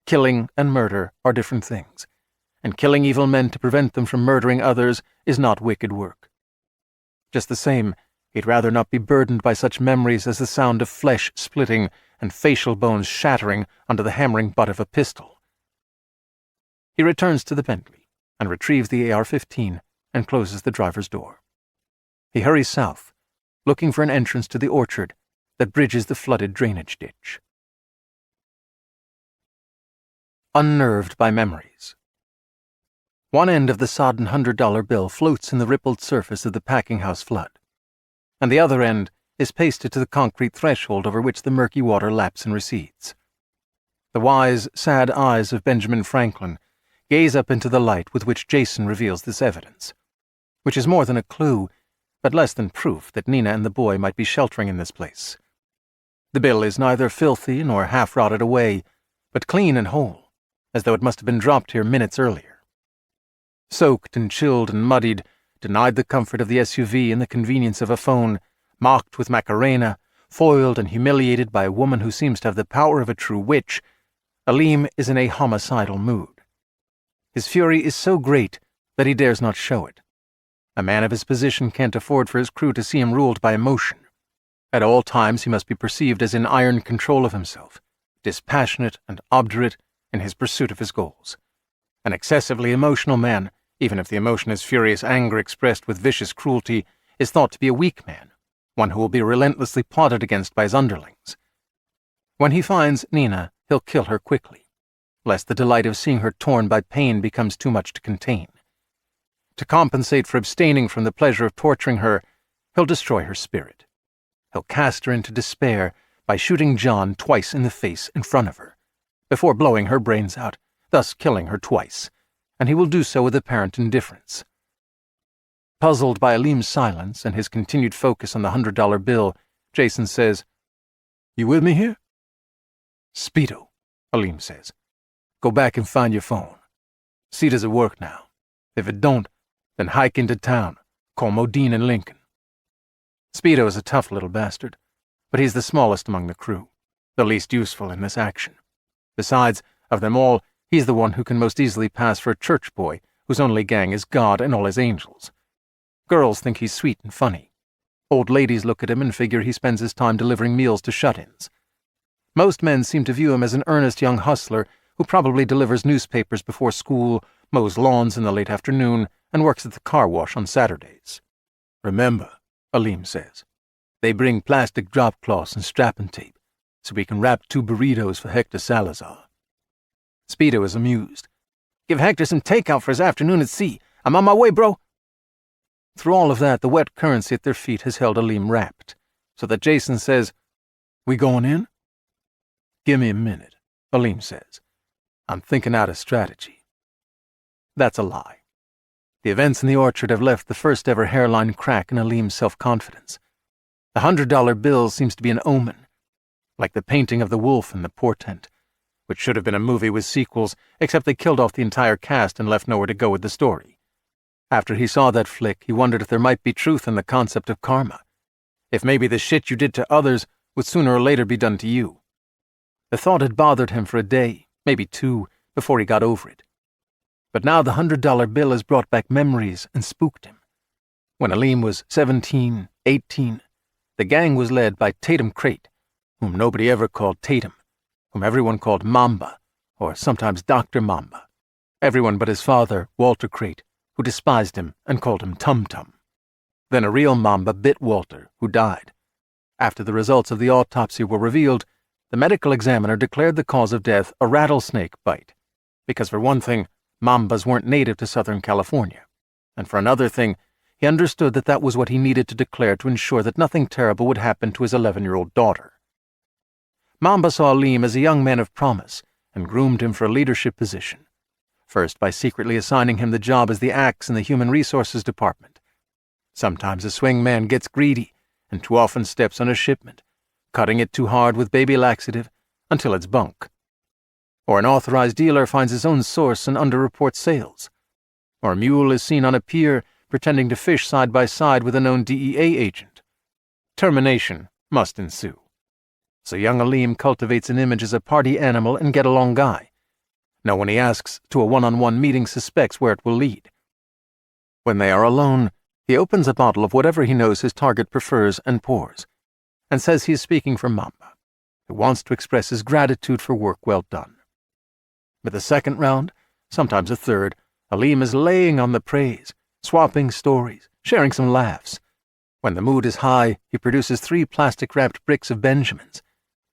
Killing and murder are different things, and killing evil men to prevent them from murdering others is not wicked work. Just the same, he'd rather not be burdened by such memories as the sound of flesh splitting and facial bones shattering under the hammering butt of a pistol. He returns to the Bentley and retrieves the AR-15 and closes the driver's door. He hurries south, looking for an entrance to the orchard that bridges the flooded drainage ditch. Unnerved by memories. One end of the sodden $100 bill floats in the rippled surface of the packing house flood, and the other end is pasted to the concrete threshold over which the murky water laps and recedes. The wise, sad eyes of Benjamin Franklin gaze up into the light with which Jason reveals this evidence, which is more than a clue, but less than proof that Nina and the boy might be sheltering in this place. The bill is neither filthy nor half-rotted away, but clean and whole, as though it must have been dropped here minutes earlier. Soaked and chilled and muddied, denied the comfort of the SUV and the convenience of a phone, mocked with Macarena, foiled and humiliated by a woman who seems to have the power of a true witch, Aleem is in a homicidal mood. His fury is so great that he dares not show it. A man of his position can't afford for his crew to see him ruled by emotion. At all times he must be perceived as in iron control of himself, dispassionate and obdurate in his pursuit of his goals. An excessively emotional man, even if the emotion is furious anger expressed with vicious cruelty, is thought to be a weak man, one who will be relentlessly plotted against by his underlings. When he finds Nina, he'll kill her quickly, lest the delight of seeing her torn by pain becomes too much to contain. To compensate for abstaining from the pleasure of torturing her, he'll destroy her spirit. He'll cast her into despair by shooting John twice in the face in front of her, before blowing her brains out, thus killing her twice, and he will do so with apparent indifference. Puzzled by Aleem's silence and his continued focus on the $100 bill, Jason says, "You with me here?" "Speedo," Aleem says. "Go back and find your phone. See does it work now. If it don't, then hike into town, call Modine and Lincoln." Speedo is a tough little bastard, but he's the smallest among the crew, the least useful in this action. Besides, of them all, he's the one who can most easily pass for a church boy whose only gang is God and all his angels. Girls think he's sweet and funny. Old ladies look at him and figure he spends his time delivering meals to shut-ins. Most men seem to view him as an earnest young hustler who probably delivers newspapers before school, mows lawns in the late afternoon, and works at the car wash on Saturdays. "Remember," Aleem says, "they bring plastic drop cloths and strapping tape, so we can wrap 2 burritos for Hector Salazar." Speedo is amused. "Give Hector some takeout for his afternoon at sea. I'm on my way, bro." Through all of that, the wet currency at their feet has held Aleem wrapped, so that Jason says, "We going in?" "Give me a minute," Aleem says. "I'm thinking out a strategy." That's a lie. The events in the orchard have left the first-ever hairline crack in Aleem's self-confidence. The $100 bill seems to be an omen, like the painting of the wolf in The Portent, which should have been a movie with sequels, except they killed off the entire cast and left nowhere to go with the story. After he saw that flick, he wondered if there might be truth in the concept of karma, if maybe the shit you did to others would sooner or later be done to you. The thought had bothered him for a day, maybe 2, before he got over it. But now the $100 bill has brought back memories and spooked him. When Aleem was 17, 18, the gang was led by Tatum Crate, whom nobody ever called Tatum, whom everyone called Mamba, or sometimes Dr. Mamba. Everyone but his father, Walter Crate, who despised him and called him Tum Tum. Then a real Mamba bit Walter, who died. After the results of the autopsy were revealed, the medical examiner declared the cause of death a rattlesnake bite, because for one thing, Mambas weren't native to Southern California, and for another thing, He understood that that was what he needed to declare to ensure that nothing terrible would happen to his 11-year-old daughter. Mamba saw Aleem as a young man of promise and groomed him for a leadership position, first by secretly assigning him the job as the axe in the Human Resources Department. Sometimes a swing man gets greedy and too often steps on a shipment, cutting it too hard with baby laxative until it's bunk. Or an authorized dealer finds his own source and underreports sales. Or a mule is seen on a pier pretending to fish side by side with a known DEA agent. Termination must ensue. So young Aleem cultivates an image as a party animal and get-along guy. No one he asks to a one-on-one meeting suspects where it will lead. When they are alone, he opens a bottle of whatever he knows his target prefers and pours, and says he is speaking for Mamba, who wants to express his gratitude for work well done. With a second round, sometimes a third, Aleem is laying on the praise, swapping stories, sharing some laughs. When the mood is high, he produces 3 plastic-wrapped bricks of Benjamins.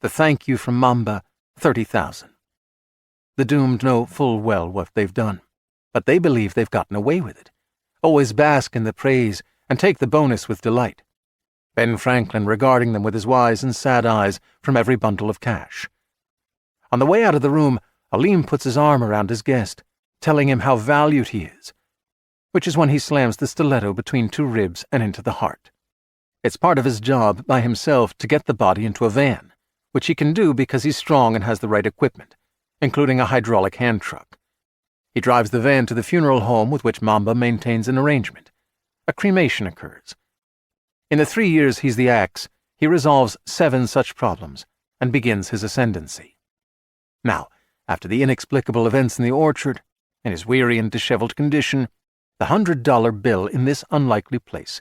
The thank you from Mamba, 30,000. The doomed know full well what they've done, but they believe they've gotten away with it, always bask in the praise and take the bonus with delight. Ben Franklin regarding them with his wise and sad eyes from every bundle of cash. On the way out of the room, Aleem puts his arm around his guest, telling him how valued he is, which is when he slams the stiletto between 2 ribs and into the heart. It's part of his job by himself to get the body into a van, which he can do because he's strong and has the right equipment, including a hydraulic hand truck. He drives the van to the funeral home with which Mamba maintains an arrangement. A cremation occurs. In the 3 years he's the axe, he resolves 7 such problems and begins his ascendancy. Now, after the inexplicable events in the orchard, in his weary and disheveled condition, the $100 bill in this unlikely place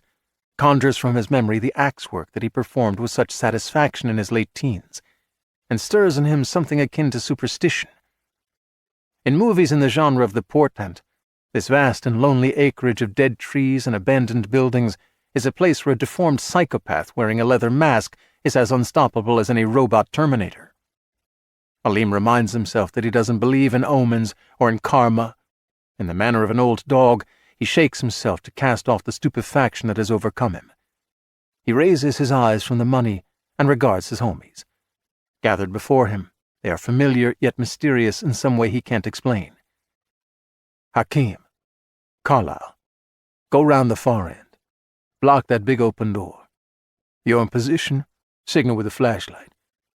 conjures from his memory the axe work that he performed with such satisfaction in his late teens, and stirs in him something akin to superstition. In movies in the genre of the portent, this vast and lonely acreage of dead trees and abandoned buildings is a place where a deformed psychopath wearing a leather mask is as unstoppable as any robot Terminator. Aleem reminds himself that he doesn't believe in omens or in karma. In the manner of an old dog, he shakes himself to cast off the stupefaction that has overcome him. He raises his eyes from the money and regards his homies. Gathered before him, they are familiar yet mysterious in some way he can't explain. Hakeem, Carlyle, go round the far end. Block that big open door. You're in position, signal with a flashlight.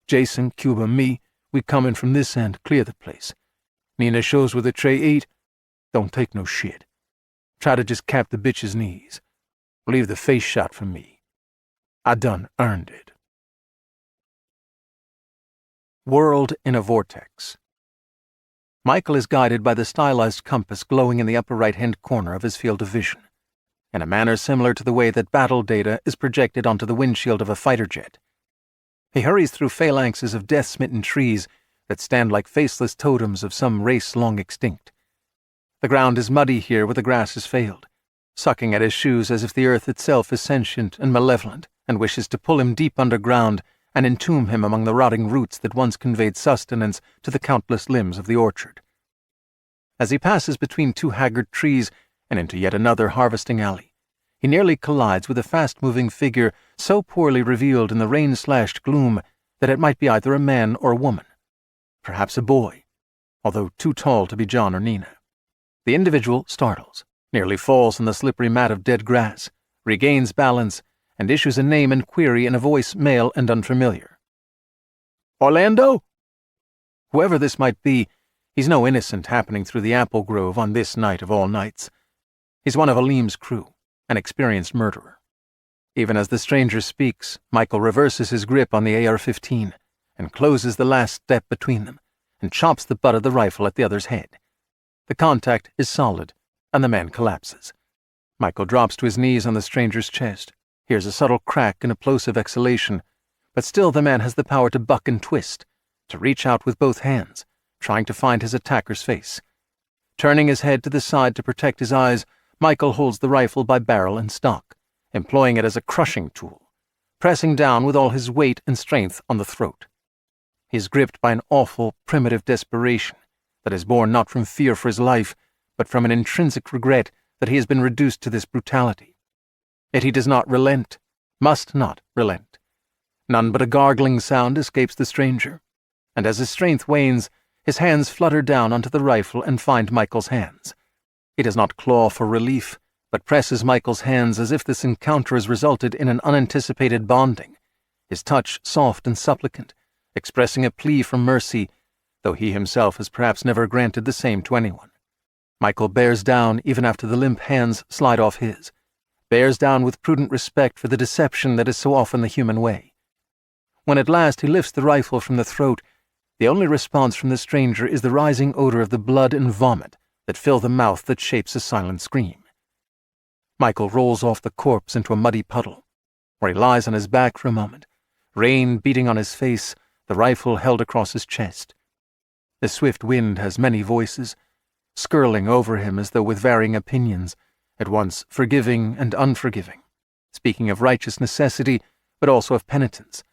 Jason, Cuba, me, we come in from this end, clear the place. Nina shows where the tray 8, don't take no shit. Try to just cap the bitch's knees. Leave the face shot for me. I done earned it. World in a Vortex. Michael is guided by the stylized compass glowing in the upper right-hand corner of his field of vision, in a manner similar to the way that battle data is projected onto the windshield of a fighter jet. He hurries through phalanxes of death-smitten trees that stand like faceless totems of some race long extinct. The ground is muddy here where the grass has failed, sucking at his shoes as if the earth itself is sentient and malevolent and wishes to pull him deep underground and entomb him among the rotting roots that once conveyed sustenance to the countless limbs of the orchard. As he passes between 2 haggard trees and into yet another harvesting alley, he nearly collides with a fast-moving figure so poorly revealed in the rain-slashed gloom that it might be either a man or a woman, perhaps a boy, although too tall to be John or Nina. The individual startles, nearly falls on the slippery mat of dead grass, regains balance, and issues a name and query in a voice male and unfamiliar. Orlando? Whoever this might be, he's no innocent happening through the apple grove on this night of all nights. He's one of Aleem's crew, an experienced murderer. Even as the stranger speaks, Michael reverses his grip on the AR-15 and closes the last step between them and chops the butt of the rifle at the other's head. The contact is solid, and the man collapses. Michael drops to his knees on the stranger's chest, hears a subtle crack and a plosive exhalation, but still the man has the power to buck and twist, to reach out with both hands, trying to find his attacker's face. Turning his head to the side to protect his eyes, Michael holds the rifle by barrel and stock, employing it as a crushing tool, pressing down with all his weight and strength on the throat. He is gripped by an awful, primitive desperation that is born not from fear for his life, but from an intrinsic regret that he has been reduced to this brutality, Yet he does not relent, must not relent. None but a gargling sound escapes the stranger, and as his strength wanes, his hands flutter down onto the rifle and find Michael's hands. He does not claw for relief, but presses Michael's hands as if this encounter has resulted in an unanticipated bonding, his touch soft and supplicant, expressing a plea for mercy, though he himself has perhaps never granted the same to anyone. Michael bears down even after the limp hands slide off his, bears down with prudent respect for the deception that is so often the human way. When at last he lifts the rifle from the throat, the only response from the stranger is the rising odor of the blood and vomit that fill the mouth that shapes a silent scream. Michael rolls off the corpse into a muddy puddle, where he lies on his back for a moment, rain beating on his face, the rifle held across his chest. The swift wind has many voices, skirling over him as though with varying opinions, at once forgiving and unforgiving, speaking of righteous necessity, but also of penitence,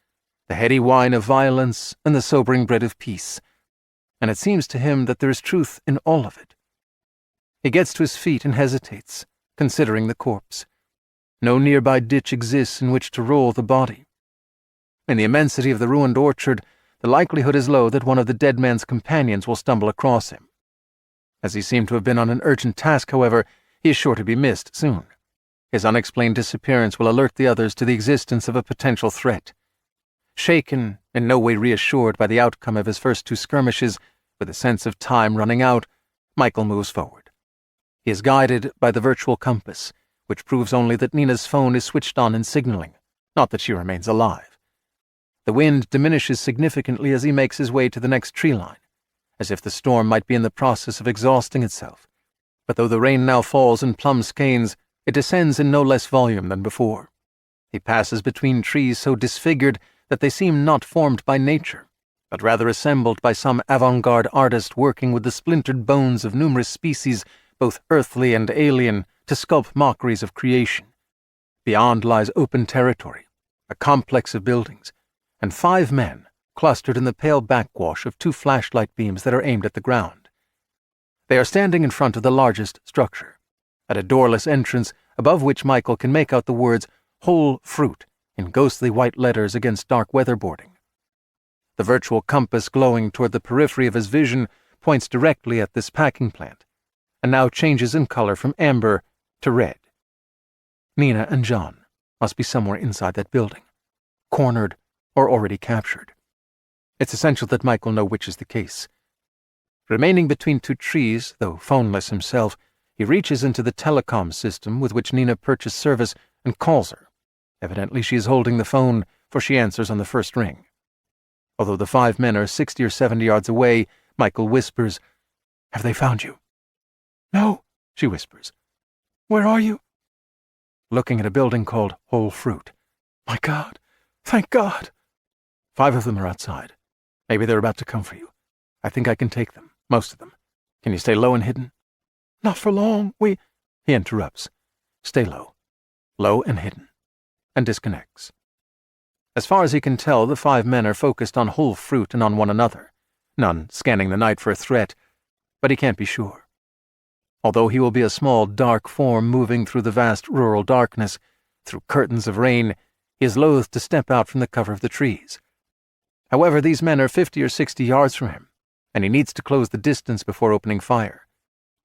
the heady wine of violence and the sobering bread of peace, and it seems to him that there is truth in all of it. He gets to his feet and hesitates, considering the corpse. No nearby ditch exists in which to roll the body. In the immensity of the ruined orchard, the likelihood is low that one of the dead man's companions will stumble across him. As he seemed to have been on an urgent task, however, he is sure to be missed soon. His unexplained disappearance will alert the others to the existence of a potential threat. Shaken, in no way reassured by the outcome of his first two skirmishes, with a sense of time running out, Michael moves forward. He is guided by the virtual compass, which proves only that Nina's phone is switched on and signaling, not that she remains alive. The wind diminishes significantly as he makes his way to the next tree line, as if the storm might be in the process of exhausting itself. But though the rain now falls in plum skeins, it descends in no less volume than before. He passes between trees so disfigured that they seem not formed by nature, but rather assembled by some avant-garde artist working with the splintered bones of numerous species, both earthly and alien, to sculpt mockeries of creation. Beyond lies open territory, a complex of buildings, and 5 men clustered in the pale backwash of 2 flashlight beams that are aimed at the ground. They are standing in front of the largest structure, at a doorless entrance above which Michael can make out the words "Whole Fruit" in ghostly white letters against dark weatherboarding. The virtual compass glowing toward the periphery of his vision points directly at this packing plant, and now changes in color from amber to red. Nina and John must be somewhere inside that building, cornered or already captured. It's essential that Michael know which is the case. Remaining between 2 trees, though phoneless himself, he reaches into the telecom system with which Nina purchased service and calls her. Evidently she is holding the phone, for she answers on the first ring. Although the 5 men are 60 or 70 yards away, Michael whispers, "Have they found you?" "No," she whispers. "Where are you?" "Looking at a building called Whole Fruit." "My God! Thank God!" 5 of them are outside. Maybe they're about to come for you. I think I can take them, most of them. Can you stay low and hidden?" "Not for long. He interrupts. Stay low. Low and hidden. And disconnects. As far as he can tell, the 5 men are focused on Whole Fruit and on one another, none scanning the night for a threat, but he can't be sure. Although he will be a small, dark form moving through the vast rural darkness, through curtains of rain, he is loath to step out from the cover of the trees. However, these men are 50 or 60 yards from him, and he needs to close the distance before opening fire.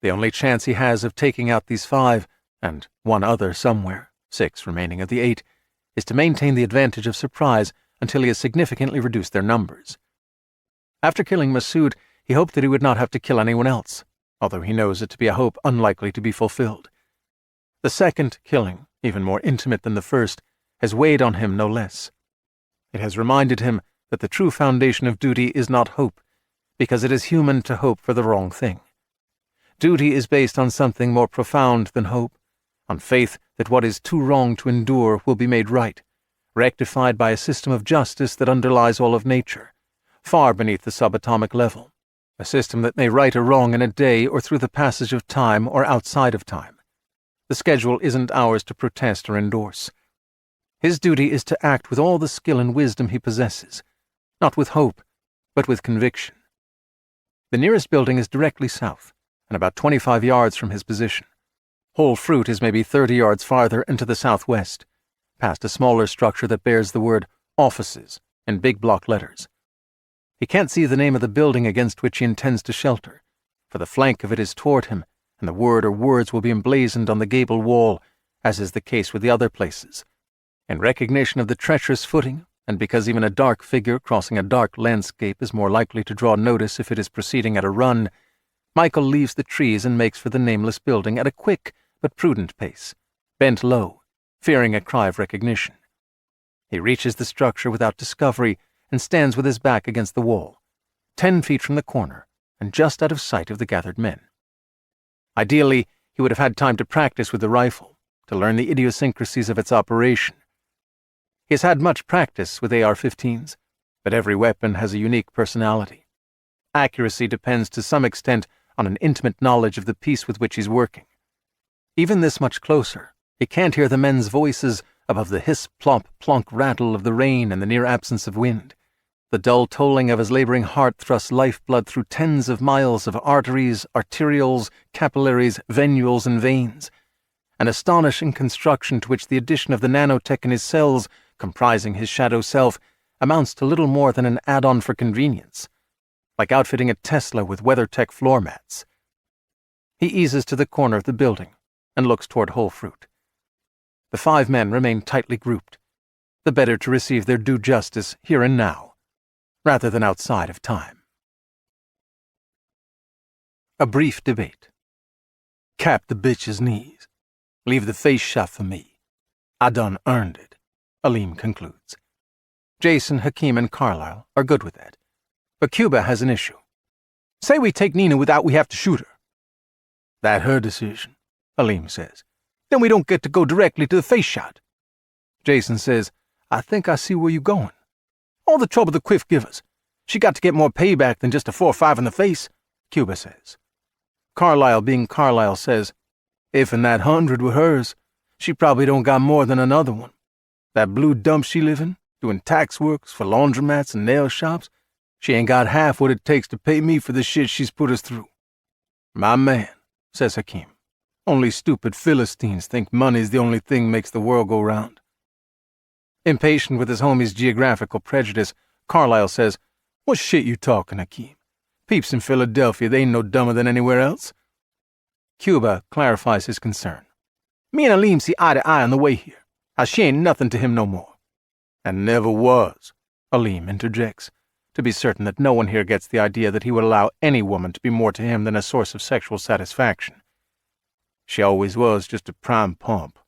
The only chance he has of taking out these 5, and one other somewhere, 6 remaining of the 8, is to maintain the advantage of surprise until he has significantly reduced their numbers. After killing Masood, he hoped that he would not have to kill anyone else, although he knows it to be a hope unlikely to be fulfilled. The second killing, even more intimate than the first, has weighed on him no less. It has reminded him that the true foundation of duty is not hope, because it is human to hope for the wrong thing. Duty is based on something more profound than hope, on faith that what is too wrong to endure will be made right, rectified by a system of justice that underlies all of nature, far beneath the subatomic level, a system that may right a wrong in a day or through the passage of time or outside of time. The schedule isn't ours to protest or endorse. His duty is to act with all the skill and wisdom he possesses, not with hope, but with conviction. The nearest building is directly south, and about 25 yards from his position. Whole Fruit is maybe 30 yards farther into the southwest, past a smaller structure that bears the word offices in big block letters. He can't see the name of the building against which he intends to shelter, for the flank of it is toward him, and the word or words will be emblazoned on the gable wall, as is the case with the other places. In recognition of the treacherous footing, and because even a dark figure crossing a dark landscape is more likely to draw notice if it is proceeding at a run, Michael leaves the trees and makes for the nameless building at a quick but prudent pace, bent low, fearing a cry of recognition. He reaches the structure without discovery and stands with his back against the wall, 10 feet from the corner and just out of sight of the gathered men. Ideally, he would have had time to practice with the rifle, to learn the idiosyncrasies of its operation. He has had much practice with AR-15s, but every weapon has a unique personality. Accuracy depends to some extent on an intimate knowledge of the piece with which he's working. Even this much closer, he can't hear the men's voices above the hiss, plop, plonk rattle of the rain and the near absence of wind. The dull tolling of his laboring heart thrusts lifeblood through tens of miles of arteries, arterioles, capillaries, venules, and veins, an astonishing construction to which the addition of the nanotech in his cells, comprising his shadow self, amounts to little more than an add-on for convenience, like outfitting a Tesla with WeatherTech floor mats. He eases to the corner of the building and looks toward Whole Fruit. The 5 men remain tightly grouped, the better to receive their due justice here and now, rather than outside of time. A brief debate. Cap the bitch's knees. Leave the face shot for me. I done earned it, Aleem concludes. Jason, Hakeem, and Carlyle are good with that, but Cuba has an issue. Say we take Nina without we have to shoot her. That her decision, Aleem says. Then we don't get to go directly to the face shot. Jason says, I think I see where you're going. All the trouble the quiff give us. She got to get more payback than just a 4-5 in the face, Cuba says. Carlyle, being Carlyle, says, if in that 100 were hers, she probably don't got more than another one. That blue dump she live in, doing tax works for laundromats and nail shops, she ain't got half what it takes to pay me for the shit she's put us through. My man, says Hakeem. Only stupid Philistines think money's the only thing makes the world go round. Impatient with his homie's geographical prejudice, Carlyle says, What shit you talking, Hakeem? Peeps in Philadelphia, they ain't no dumber than anywhere else. Cuba clarifies his concern. Me and Aleem see eye to eye on the way here. How she ain't nothing to him no more. And never was, Aleem interjects, to be certain that no one here gets the idea that he would allow any woman to be more to him than a source of sexual satisfaction. She always was just a prime pump.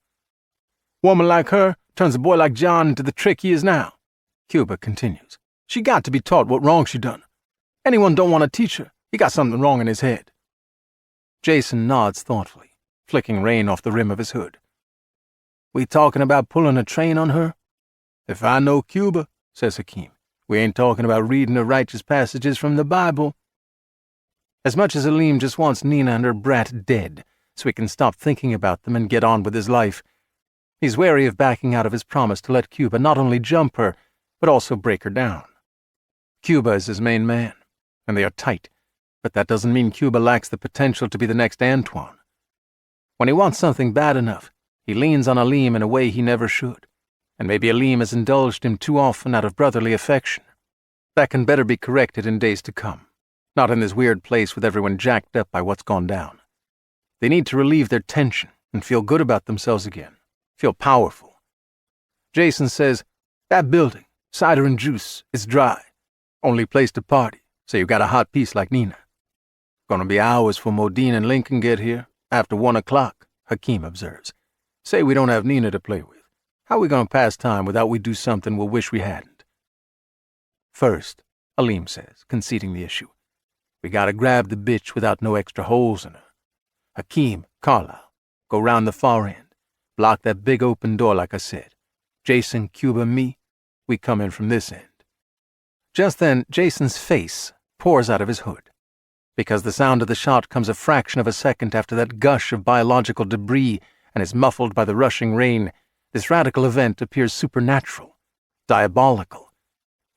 Woman like her turns a boy like John into the trick he is now, Cuba continues. She got to be taught what wrong she done. Anyone don't want to teach her. He got something wrong in his head. Jason nods thoughtfully, flicking rain off the rim of his hood. We talking about pulling a train on her? If I know Cuba, says Hakeem, we ain't talking about reading the righteous passages from the Bible. As much as Aleem just wants Nina and her brat dead, so he can stop thinking about them and get on with his life, he's wary of backing out of his promise to let Cuba not only jump her, but also break her down. Cuba is his main man, and they are tight, but that doesn't mean Cuba lacks the potential to be the next Antoine. When he wants something bad enough, he leans on Aleem in a way he never should, and maybe Aleem has indulged him too often out of brotherly affection. That can better be corrected in days to come, not in this weird place with everyone jacked up by what's gone down. They need to relieve their tension and feel good about themselves again, feel powerful. Jason says, that building, cider and juice, it's dry. Only place to party, so you got a hot piece like Nina. Gonna be hours for Modine and Lincoln get here, after 1 o'clock, Hakeem observes. Say we don't have Nina to play with. How we gonna pass time without we do something we'll wish we hadn't? First, Aleem says, conceding the issue, we gotta grab the bitch without no extra holes in her. Hakeem, Carlyle, go round the far end. Block that big open door like I said. Jason, Cuba, me, we come in from this end. Just then, Jason's face pours out of his hood. Because the sound of the shot comes a fraction of a second after that gush of biological debris and is muffled by the rushing rain, this radical event appears supernatural, diabolical.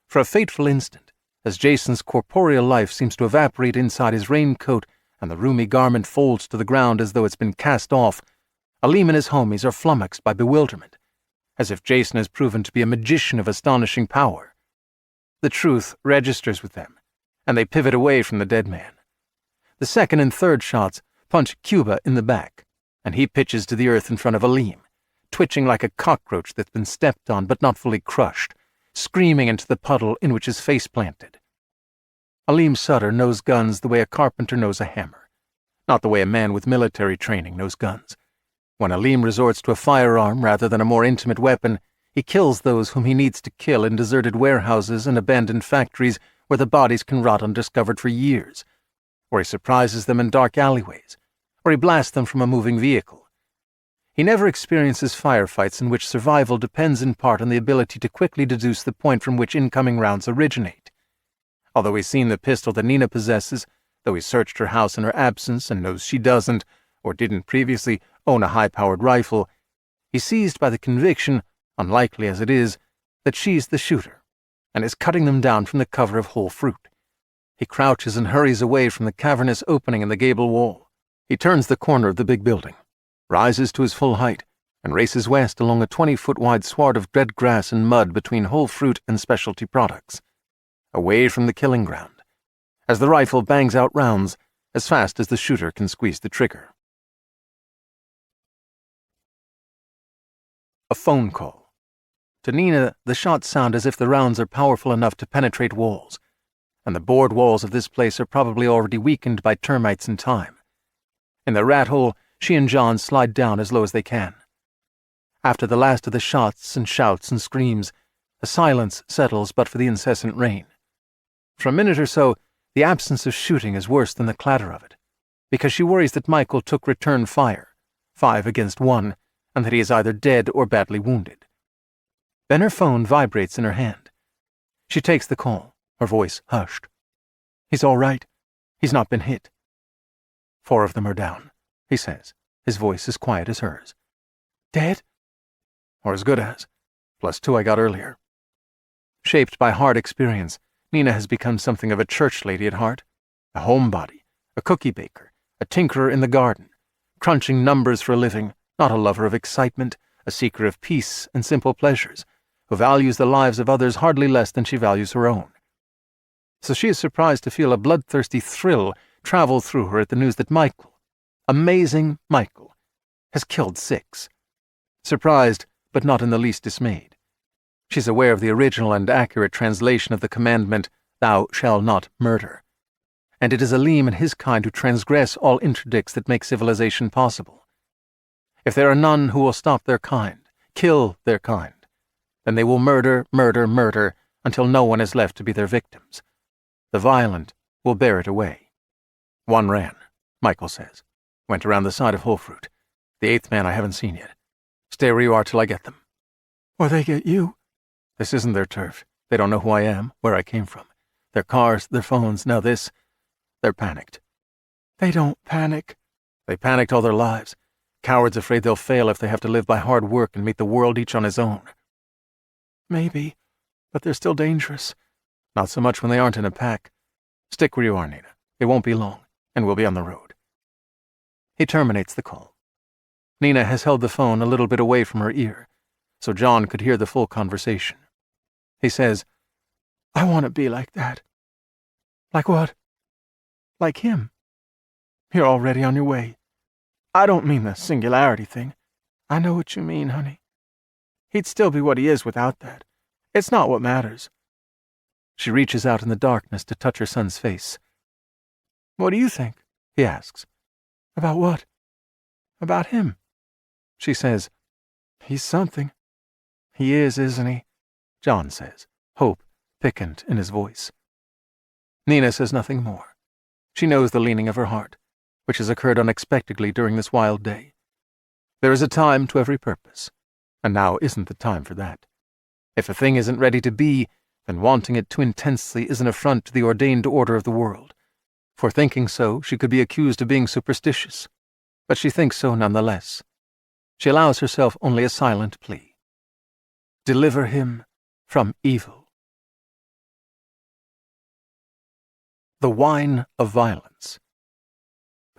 For a fateful instant, as Jason's corporeal life seems to evaporate inside his raincoat and the roomy garment folds to the ground as though it's been cast off, Aleem and his homies are flummoxed by bewilderment, as if Jason has proven to be a magician of astonishing power. The truth registers with them, and they pivot away from the dead man. The second and third shots punch Cuba in the back, and he pitches to the earth in front of Aleem, twitching like a cockroach that's been stepped on but not fully crushed, screaming into the puddle in which his face planted. Aleem Sutter knows guns the way a carpenter knows a hammer, not the way a man with military training knows guns. When Aleem resorts to a firearm rather than a more intimate weapon, he kills those whom he needs to kill in deserted warehouses and abandoned factories where the bodies can rot undiscovered for years, or he surprises them in dark alleyways, or he blasts them from a moving vehicle. He never experiences firefights in which survival depends in part on the ability to quickly deduce the point from which incoming rounds originate. Although he's seen the pistol that Nina possesses, though he searched her house in her absence and knows she doesn't, or didn't previously, own a high-powered rifle, he's seized by the conviction, unlikely as it is, that she's the shooter, and is cutting them down from the cover of whole fruit. He crouches and hurries away from the cavernous opening in the gable wall. He turns the corner of the big building, rises to his full height, and races west along a 20-foot-wide sward of dead grass and mud between whole fruit and specialty products, away from the killing ground, as the rifle bangs out rounds as fast as the shooter can squeeze the trigger. A phone call. To Nina, the shots sound as if the rounds are powerful enough to penetrate walls, and the board walls of this place are probably already weakened by termites in time. In the rat hole, she and John slide down as low as they can. After the last of the shots and shouts and screams, a silence settles but for the incessant rain. For a minute or so, the absence of shooting is worse than the clatter of it, because she worries that Michael took return fire, 5 against 1, and that he is either dead or badly wounded. Then her phone vibrates in her hand. She takes the call, her voice hushed. "He's all right. He's not been hit." 4 of them are down, he says, his voice as quiet as hers. "Dead?" "Or as good as, plus 2 I got earlier." Shaped by hard experience, Nina has become something of a church lady at heart, a homebody, a cookie baker, a tinkerer in the garden, crunching numbers for a living, not a lover of excitement, a seeker of peace and simple pleasures, who values the lives of others hardly less than she values her own. So she is surprised to feel a bloodthirsty thrill travel through her at the news that Michael, amazing Michael, has killed 6. Surprised, but not in the least dismayed. She's aware of the original and accurate translation of the commandment, "Thou shalt not murder," and it is Aleem and his kind who transgress all interdicts that make civilization possible. If there are none who will stop their kind, kill their kind, then they will murder, murder, murder, until no one is left to be their victims. The violent will bear it away. 1 ran, Michael says. Went around the side of Whole Fruit. The 8th man I haven't seen yet. Stay where you are till I get them. Or they get you. This isn't their turf. They don't know who I am, where I came from. Their cars, their phones, now this. They're panicked. They don't panic. They panicked all their lives. Cowards afraid they'll fail if they have to live by hard work and meet the world each on his own. Maybe, but they're still dangerous. Not so much when they aren't in a pack. Stick where you are, Nina. It won't be long, and we'll be on the road. He terminates the call. Nina has held the phone a little bit away from her ear, so John could hear the full conversation. He says, "I want to be like that." "Like what?" "Like him. You're already on your way. I don't mean the singularity thing. I know what you mean, honey. He'd still be what he is without that. It's not what matters." She reaches out in the darkness to touch her son's face. "What do you think?" he asks. "About what?" "About him." She says, "He's something." "He is, isn't he?" John says, hope piquant in his voice. Nina says nothing more. She knows the leaning of her heart, which has occurred unexpectedly during this wild day. There is a time to every purpose, and now isn't the time for that. If a thing isn't ready to be, then wanting it too intensely is an affront to the ordained order of the world. For thinking so, she could be accused of being superstitious, but she thinks so nonetheless. She allows herself only a silent plea. Deliver him from evil. The Wine of Violence.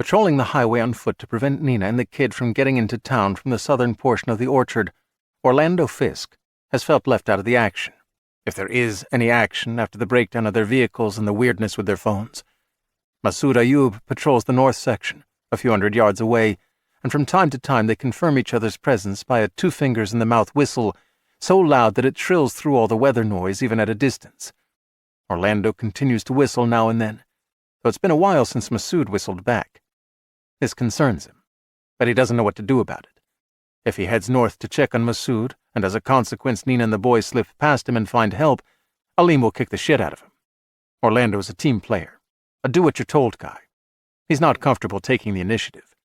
Patrolling the highway on foot to prevent Nina and the kid from getting into town from the southern portion of the orchard, Orlando Fisk has felt left out of the action, if there is any action after the breakdown of their vehicles and the weirdness with their phones. Masood Ayub patrols the north section, a few hundred yards away, and from time to time they confirm each other's presence by a two-fingers-in-the-mouth whistle so loud that it shrills through all the weather noise even at a distance. Orlando continues to whistle now and then, though it's been a while since Masood whistled back. This concerns him, but he doesn't know what to do about it. If he heads north to check on Masood, and as a consequence Nina and the boys slip past him and find help, Aleem will kick the shit out of him. Orlando is a team player, a do-what-you're-told guy. He's not comfortable taking the initiative.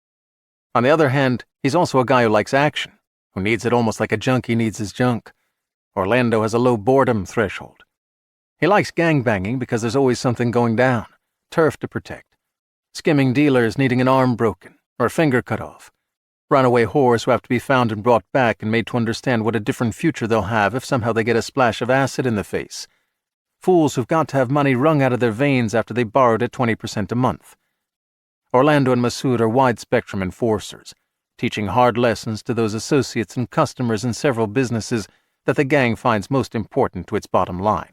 On the other hand, he's also a guy who likes action, who needs it almost like a junkie needs his junk. Orlando has a low boredom threshold. He likes gangbanging because there's always something going down, turf to protect, skimming dealers needing an arm broken or a finger cut off, runaway whores who have to be found and brought back and made to understand what a different future they'll have if somehow they get a splash of acid in the face, fools who've got to have money wrung out of their veins after they borrowed at 20% a month. Orlando and Masood are wide-spectrum enforcers, teaching hard lessons to those associates and customers in several businesses that the gang finds most important to its bottom line.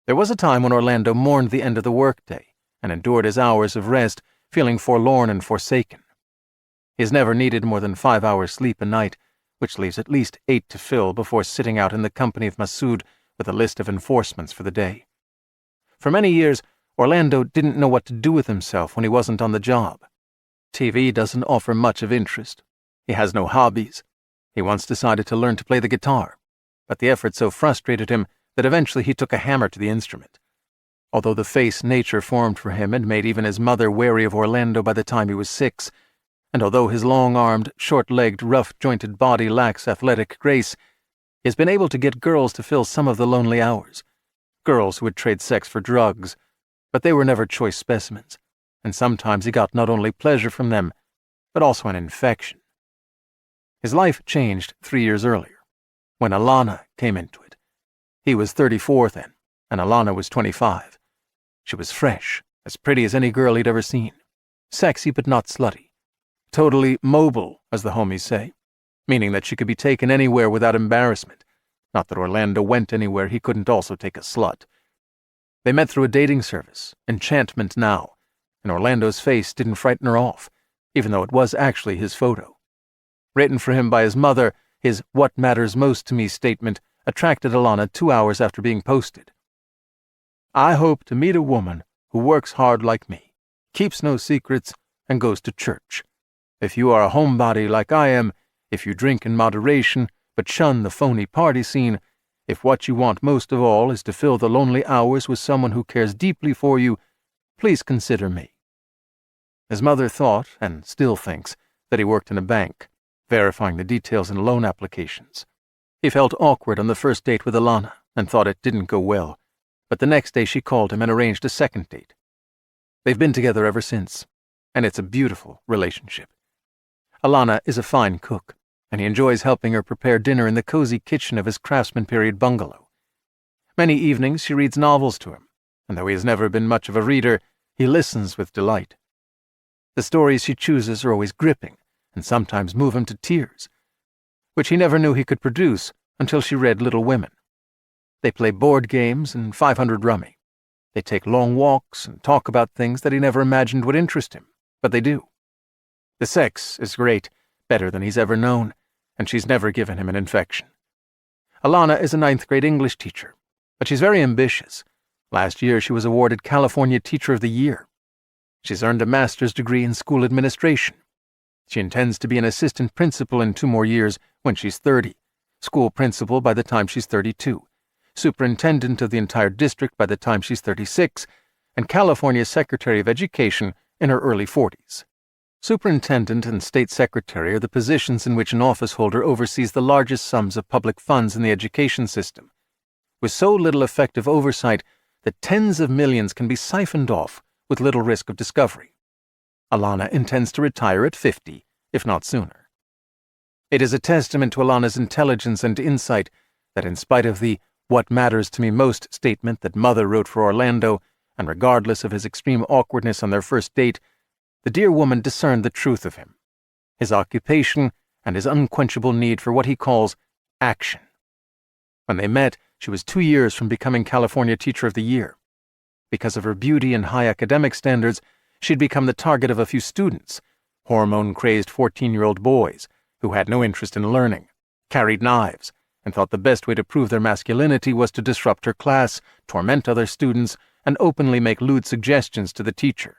There was a time when Orlando mourned the end of the workday and endured his hours of rest, feeling forlorn and forsaken. He has never needed more than 5 hours sleep a night, which leaves at least 8 to fill before sitting out in the company of Masood with a list of enforcements for the day. For many years, Orlando didn't know what to do with himself when he wasn't on the job. TV doesn't offer much of interest. He has no hobbies. He once decided to learn to play the guitar, but the effort so frustrated him that eventually he took a hammer to the instrument. Although the face nature formed for him had made even his mother wary of Orlando by the time he was 6, and although his long-armed, short-legged, rough-jointed body lacks athletic grace, he has been able to get girls to fill some of the lonely hours, girls who would trade sex for drugs, but they were never choice specimens, and sometimes he got not only pleasure from them, but also an infection. His life changed 3 years earlier, when Alana came into it. He was 34 then, and Alana was 25. She was fresh, as pretty as any girl he'd ever seen, sexy but not slutty, totally mobile, as the homies say, meaning that she could be taken anywhere without embarrassment, not that Orlando went anywhere he couldn't also take a slut. They met through a dating service, Enchantment Now, and Orlando's face didn't frighten her off, even though it was actually his photo. Written for him by his mother, his "What Matters Most to Me" statement attracted Alana 2 hours after being posted. "I hope to meet a woman who works hard like me, keeps no secrets, and goes to church. If you are a homebody like I am, if you drink in moderation but shun the phony party scene, if what you want most of all is to fill the lonely hours with someone who cares deeply for you, please consider me." His mother thought, and still thinks, that he worked in a bank, verifying the details in loan applications. He felt awkward on the first date with Alana and thought it didn't go well, but the next day she called him and arranged a second date. They've been together ever since, and it's a beautiful relationship. Alana is a fine cook, and he enjoys helping her prepare dinner in the cozy kitchen of his Craftsman-period bungalow. Many evenings she reads novels to him, and though he has never been much of a reader, he listens with delight. The stories she chooses are always gripping, and sometimes move him to tears, which he never knew he could produce until she read Little Women. They play board games and 500 rummy. They take long walks and talk about things that he never imagined would interest him, but they do. The sex is great, better than he's ever known, and she's never given him an infection. Alana is a 9th-grade English teacher, but she's very ambitious. Last year she was awarded California Teacher of the Year. She's earned a master's degree in school administration. She intends to be an assistant principal in 2 more years when she's 30, school principal by the time she's 32, superintendent of the entire district by the time she's 36, and California Secretary of Education in her early 40s. Superintendent and state secretary are the positions in which an office holder oversees the largest sums of public funds in the education system, with so little effective oversight that tens of millions can be siphoned off with little risk of discovery. Alana intends to retire at 50, if not sooner. It is a testament to Alana's intelligence and insight that in spite of the "What Matters to Me Most" statement that Mother wrote for Orlando, and regardless of his extreme awkwardness on their first date, the dear woman discerned the truth of him, his occupation and his unquenchable need for what he calls action. When they met, she was 2 years from becoming California Teacher of the Year. Because of her beauty and high academic standards, she'd become the target of a few students, hormone-crazed 14-year-old boys who had no interest in learning, carried knives, and thought the best way to prove their masculinity was to disrupt her class, torment other students, and openly make lewd suggestions to the teacher.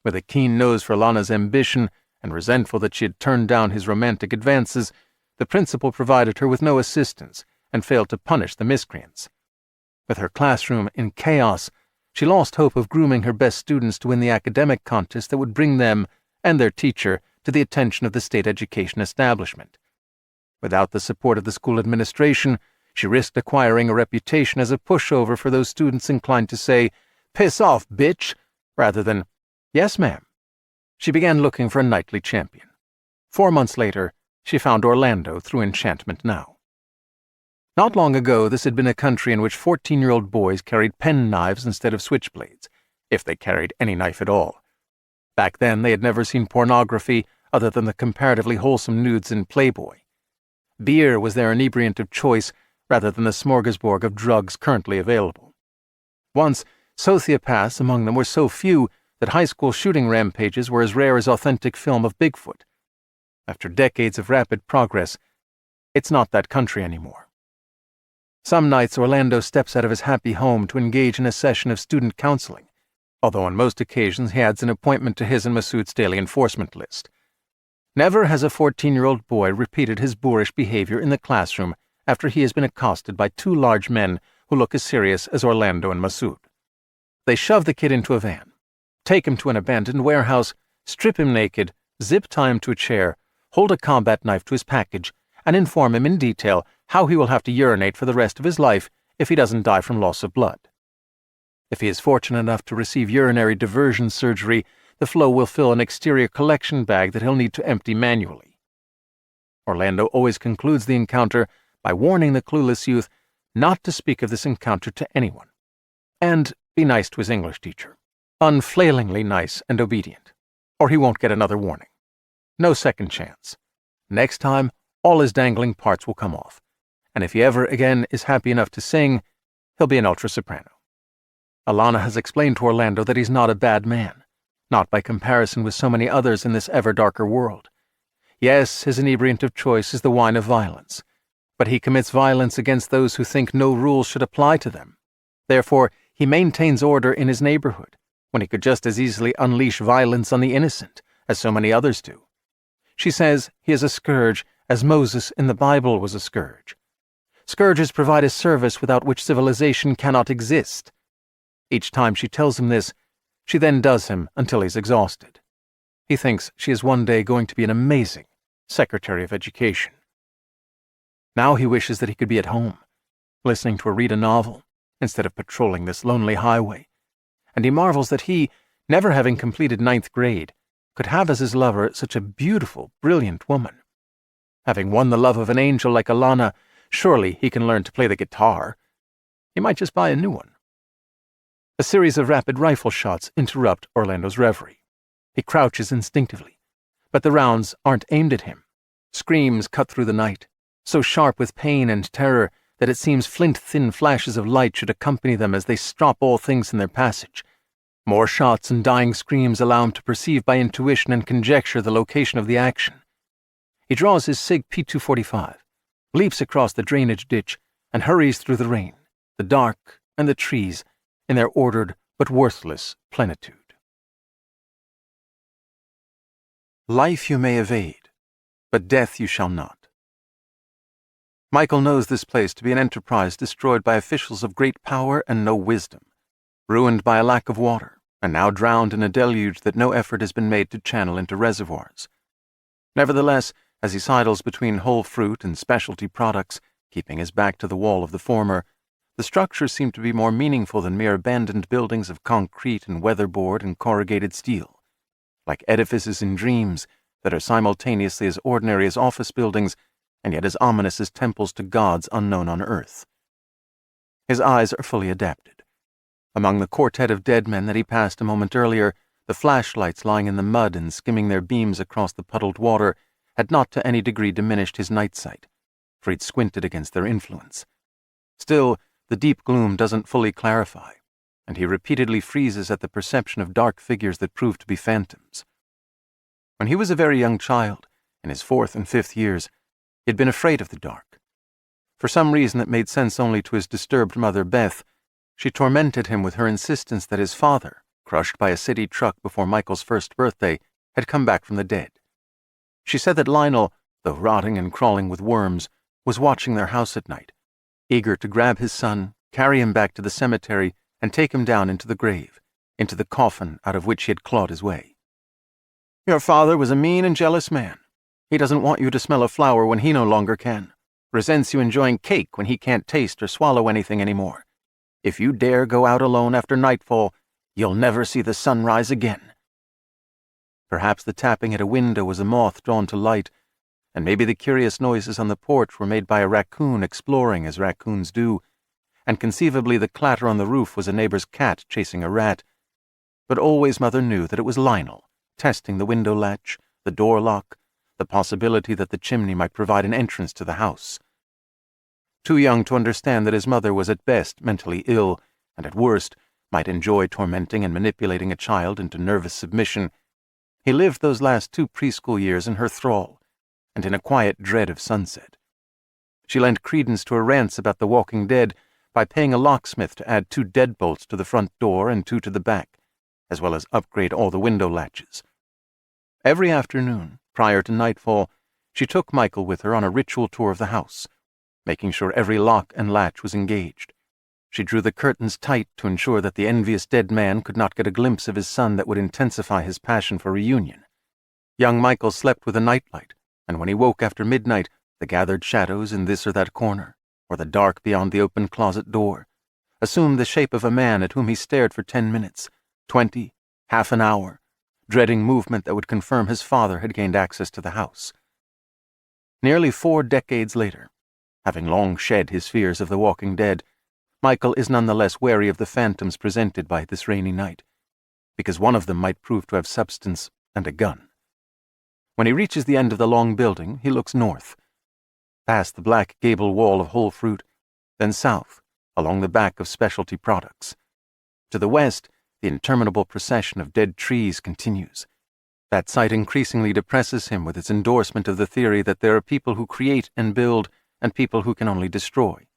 With a keen nose for Lana's ambition and resentful that she had turned down his romantic advances, the principal provided her with no assistance and failed to punish the miscreants. With her classroom in chaos, she lost hope of grooming her best students to win the academic contest that would bring them and their teacher to the attention of the state education establishment. Without the support of the school administration, she risked acquiring a reputation as a pushover for those students inclined to say, "Piss off, bitch," rather than, "Yes, ma'am." She began looking for a knightly champion. 4 months later, she found Orlando through Enchantment Now. Not long ago, this had been a country in which 14-year-old boys carried penknives instead of switchblades, if they carried any knife at all. Back then, they had never seen pornography other than the comparatively wholesome nudes in Playboy. Beer was their inebriant of choice rather than the smorgasbord of drugs currently available. Once, sociopaths among them were so few that high school shooting rampages were as rare as authentic film of Bigfoot. After decades of rapid progress, it's not that country anymore. Some nights Orlando steps out of his happy home to engage in a session of student counseling, although on most occasions he adds an appointment to his and Masood's daily enforcement list. Never has a 14-year-old boy repeated his boorish behavior in the classroom after he has been accosted by 2 large men who look as serious as Orlando and Masood. They shove the kid into a van, take him to an abandoned warehouse, strip him naked, zip-tie him to a chair, hold a combat knife to his package, and inform him in detail how he will have to urinate for the rest of his life if he doesn't die from loss of blood. If he is fortunate enough to receive urinary diversion surgery, the flow will fill an exterior collection bag that he'll need to empty manually. Orlando always concludes the encounter by warning the clueless youth not to speak of this encounter to anyone, and be nice to his English teacher, unflailingly nice and obedient, or he won't get another warning. No second chance. Next time, all his dangling parts will come off, and if he ever again is happy enough to sing, he'll be an ultra-soprano. Alana has explained to Orlando that he's not a bad man, not by comparison with so many others in this ever-darker world. Yes, his inebriant of choice is the wine of violence, but he commits violence against those who think no rules should apply to them. Therefore, he maintains order in his neighborhood, when he could just as easily unleash violence on the innocent, as so many others do. She says he is a scourge, as Moses in the Bible was a scourge. Scourges provide a service without which civilization cannot exist. Each time she tells him this, she then does him until he's exhausted. He thinks she is one day going to be an amazing Secretary of Education. Now he wishes that he could be at home, listening to her read a novel, instead of patrolling this lonely highway, and he marvels that he, never having completed 9th grade, could have as his lover such a beautiful, brilliant woman. Having won the love of an angel like Alana, surely he can learn to play the guitar. He might just buy a new one. A series of rapid rifle shots interrupt Orlando's reverie. He crouches instinctively, but the rounds aren't aimed at him. Screams cut through the night, so sharp with pain and terror that it seems flint-thin flashes of light should accompany them as they stop all things in their passage. More shots and dying screams allow him to perceive by intuition and conjecture the location of the action. He draws his SIG P245, leaps across the drainage ditch, and hurries through the rain, the dark, and the trees in their ordered but worthless plenitude. Life you may evade, but death you shall not. Michael knows this place to be an enterprise destroyed by officials of great power and no wisdom, ruined by a lack of water, and now drowned in a deluge that no effort has been made to channel into reservoirs. Nevertheless, as he sidles between whole fruit and specialty products, keeping his back to the wall of the former, the structures seem to be more meaningful than mere abandoned buildings of concrete and weatherboard and corrugated steel, like edifices in dreams that are simultaneously as ordinary as office buildings and yet as ominous as temples to gods unknown on earth. His eyes are fully adapted. Among the quartet of dead men that he passed a moment earlier, the flashlights lying in the mud and skimming their beams across the puddled water had not to any degree diminished his night sight, for he'd squinted against their influence. Still, the deep gloom doesn't fully clarify, and he repeatedly freezes at the perception of dark figures that prove to be phantoms. When he was a very young child, in his 4th and 5th years, he had been afraid of the dark. For some reason that made sense only to his disturbed mother, Beth, she tormented him with her insistence that his father, crushed by a city truck before Michael's 1st birthday, had come back from the dead. She said that Lionel, though rotting and crawling with worms, was watching their house at night, eager to grab his son, carry him back to the cemetery, and take him down into the grave, into the coffin out of which he had clawed his way. Your father was a mean and jealous man. He doesn't want you to smell a flower when he no longer can, resents you enjoying cake when he can't taste or swallow anything anymore. If you dare go out alone after nightfall, you'll never see the sunrise again. Perhaps the tapping at a window was a moth drawn to light, and maybe the curious noises on the porch were made by a raccoon exploring as raccoons do, and conceivably the clatter on the roof was a neighbor's cat chasing a rat. But always Mother knew that it was Lionel, testing the window latch, the door lock, the possibility that the chimney might provide an entrance to the house. Too young to understand that his mother was at best mentally ill, and at worst might enjoy tormenting and manipulating a child into nervous submission, he lived those last 2 preschool years in her thrall, and in a quiet dread of sunset. She lent credence to her rants about the walking dead by paying a locksmith to add 2 deadbolts to the front door and 2 to the back, as well as upgrade all the window latches. Every afternoon, prior to nightfall, she took Michael with her on a ritual tour of the house, making sure every lock and latch was engaged. She drew the curtains tight to ensure that the envious dead man could not get a glimpse of his son that would intensify his passion for reunion. Young Michael slept with a nightlight, and when he woke after midnight, the gathered shadows in this or that corner, or the dark beyond the open closet door, assumed the shape of a man at whom he stared for 10 minutes, 20, half an hour, dreading movement that would confirm his father had gained access to the house. Nearly 4 decades later, having long shed his fears of the walking dead, Michael is none the less wary of the phantoms presented by this rainy night, because one of them might prove to have substance and a gun. When he reaches the end of the long building, he looks north, past the black gable wall of Whole Fruit, then south, along the back of Specialty Products. To the west, the interminable procession of dead trees continues. That sight increasingly depresses him with its endorsement of the theory that there are people who create and build and people who can only destroy,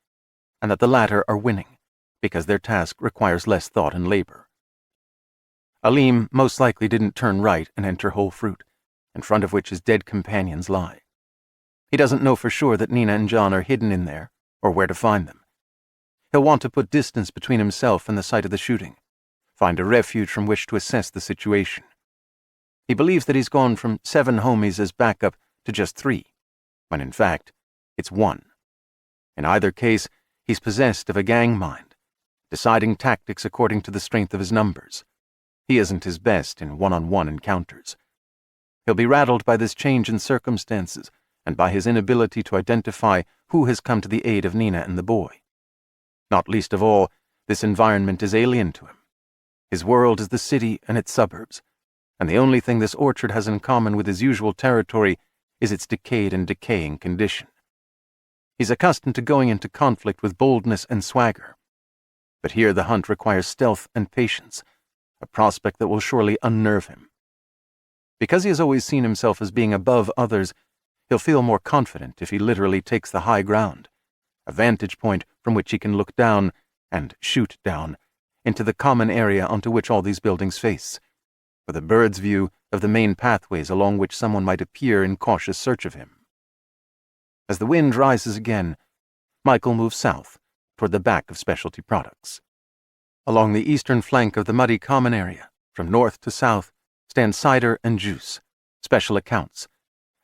and that the latter are winning, because their task requires less thought and labor. Aleem most likely didn't turn right and enter Whole Fruit, in front of which his dead companions lie. He doesn't know for sure that Nina and John are hidden in there, or where to find them. He'll want to put distance between himself and the site of the shooting, find a refuge from which to assess the situation. He believes that he's gone from 7 homies as backup to just 3, when in fact, it's 1. In either case, he's possessed of a gang mind, deciding tactics according to the strength of his numbers. He isn't his best in one-on-one encounters. He'll be rattled by this change in circumstances and by his inability to identify who has come to the aid of Nina and the boy. Not least of all, this environment is alien to him. His world is the city and its suburbs, and the only thing this orchard has in common with his usual territory is its decayed and decaying condition. He's accustomed to going into conflict with boldness and swagger, but here the hunt requires stealth and patience, a prospect that will surely unnerve him. Because he has always seen himself as being above others, he'll feel more confident if he literally takes the high ground, a vantage point from which he can look down, and shoot down, into the common area onto which all these buildings face, with a bird's view of the main pathways along which someone might appear in cautious search of him. As the wind rises again, Michael moves south, toward the back of Specialty Products. Along the eastern flank of the muddy common area, from north to south, stand Cider and Juice, Special Accounts,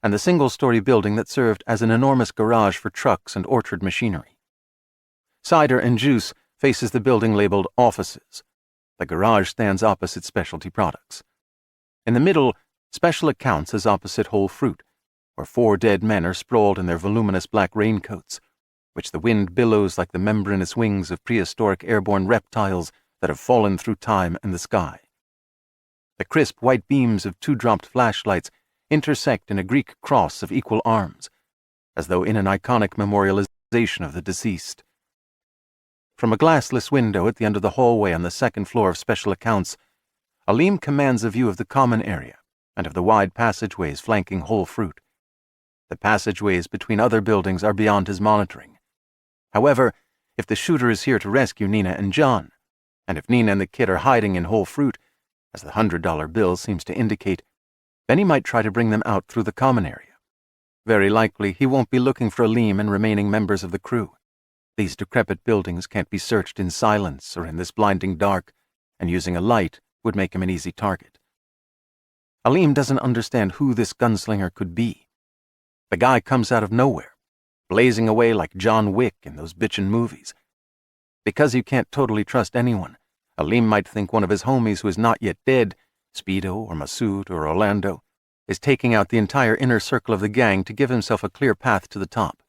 and the single-story building that served as an enormous garage for trucks and orchard machinery. Cider and Juice faces the building labeled Offices. The garage stands opposite Specialty Products. In the middle, Special Accounts is opposite Whole Fruit, where 4 dead men are sprawled in their voluminous black raincoats, which the wind billows like the membranous wings of prehistoric airborne reptiles that have fallen through time and the sky. The crisp white beams of two-dropped flashlights intersect in a Greek cross of equal arms, as though in an iconic memorialization of the deceased. From a glassless window at the end of the hallway on the second floor of Special Accounts, Aleem commands a view of the common area and of the wide passageways flanking Whole Fruit. The passageways between other buildings are beyond his monitoring. However, if the shooter is here to rescue Nina and John, and if Nina and the kid are hiding in Whole Fruit, as the $100 bill seems to indicate, then he might try to bring them out through the common area. Very likely, he won't be looking for Aleem and remaining members of the crew. These decrepit buildings can't be searched in silence or in this blinding dark, and using a light would make him an easy target. Aleem doesn't understand who this gunslinger could be. The guy comes out of nowhere, blazing away like John Wick in those bitchin' movies. Because you can't totally trust anyone, Aleem might think one of his homies who is not yet dead, Speedo or Masood or Orlando, is taking out the entire inner circle of the gang to give himself a clear path to the top.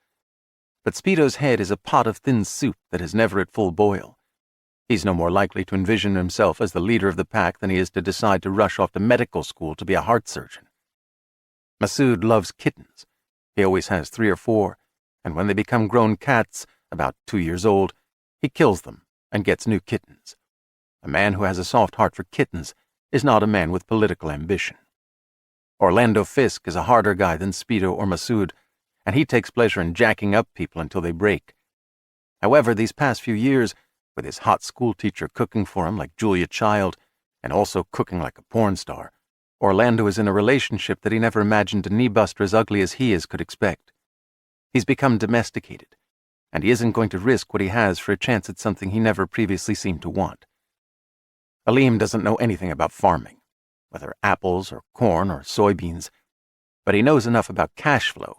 But Speedo's head is a pot of thin soup that is never at full boil. He's no more likely to envision himself as the leader of the pack than he is to decide to rush off to medical school to be a heart surgeon. Masood loves kittens. He always has 3 or 4, and when they become grown cats, about 2 years old, he kills them and gets new kittens. A man who has a soft heart for kittens is not a man with political ambition. Orlando Fisk is a harder guy than Speedo or Masood, and he takes pleasure in jacking up people until they break. However, these past few years, with his hot schoolteacher cooking for him like Julia Child, and also cooking like a porn star, Orlando is in a relationship that he never imagined a knee-buster as ugly as he is could expect. He's become domesticated, and he isn't going to risk what he has for a chance at something he never previously seemed to want. Aleem doesn't know anything about farming, whether apples or corn or soybeans, but he knows enough about cash flow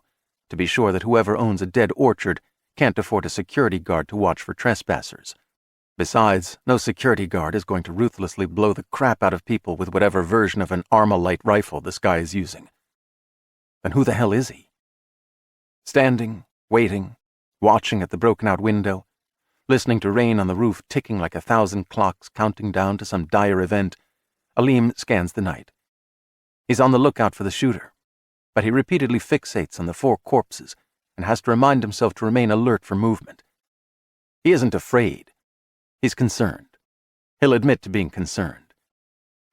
to be sure that whoever owns a dead orchard can't afford a security guard to watch for trespassers. Besides, no security guard is going to ruthlessly blow the crap out of people with whatever version of an Armalite rifle this guy is using. Then who the hell is he? Standing, waiting, watching at the broken-out window, listening to rain on the roof ticking like 1,000 clocks counting down to some dire event, Aleem scans the night. He's on the lookout for the shooter, but he repeatedly fixates on the 4 corpses and has to remind himself to remain alert for movement. He isn't afraid. He's concerned. He'll admit to being concerned.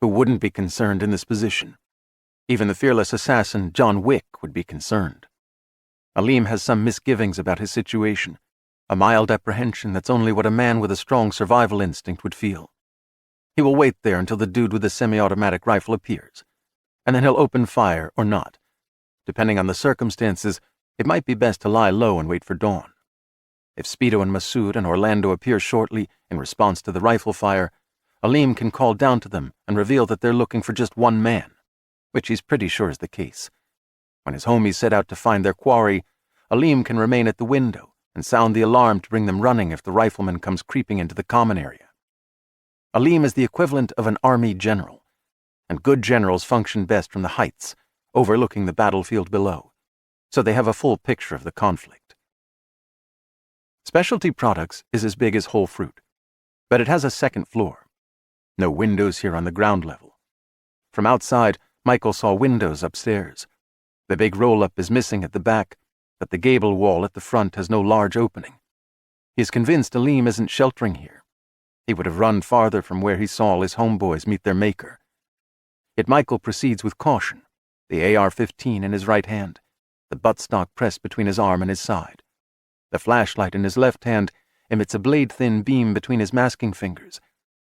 Who wouldn't be concerned in this position? Even the fearless assassin John Wick would be concerned. Aleem has some misgivings about his situation, a mild apprehension that's only what a man with a strong survival instinct would feel. He will wait there until the dude with the semi-automatic rifle appears, and then he'll open fire or not. Depending on the circumstances, it might be best to lie low and wait for dawn. If Speedo and Masood and Orlando appear shortly in response to the rifle fire, Aleem can call down to them and reveal that they're looking for just one man, which he's pretty sure is the case. When his homies set out to find their quarry, Aleem can remain at the window and sound the alarm to bring them running if the rifleman comes creeping into the common area. Aleem is the equivalent of an army general, and good generals function best from the heights, overlooking the battlefield below, so they have a full picture of the conflict. Specialty Products is as big as Whole Fruit, but it has a second floor. No windows here on the ground level. From outside, Michael saw windows upstairs. The big roll-up is missing at the back, but the gable wall at the front has no large opening. He is convinced Aleem isn't sheltering here. He would have run farther from where he saw his homeboys meet their maker. Yet Michael proceeds with caution, the AR-15 in his right hand, the buttstock pressed between his arm and his side. The flashlight in his left hand emits a blade-thin beam between his masking fingers,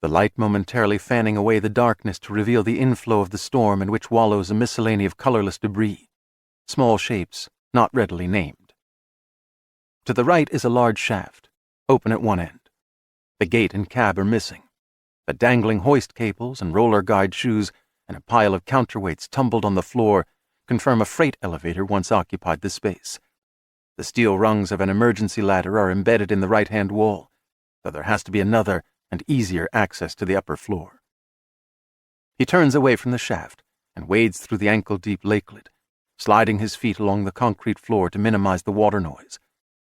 the light momentarily fanning away the darkness to reveal the inflow of the storm in which wallows a miscellany of colorless debris, small shapes not readily named. To the right is a large shaft, open at one end. The gate and cab are missing. The dangling hoist cables and roller guide shoes and a pile of counterweights tumbled on the floor confirm a freight elevator once occupied the space. The steel rungs of an emergency ladder are embedded in the right-hand wall, though there has to be another and easier access to the upper floor. He turns away from the shaft and wades through the ankle-deep lakelet, sliding his feet along the concrete floor to minimize the water noise.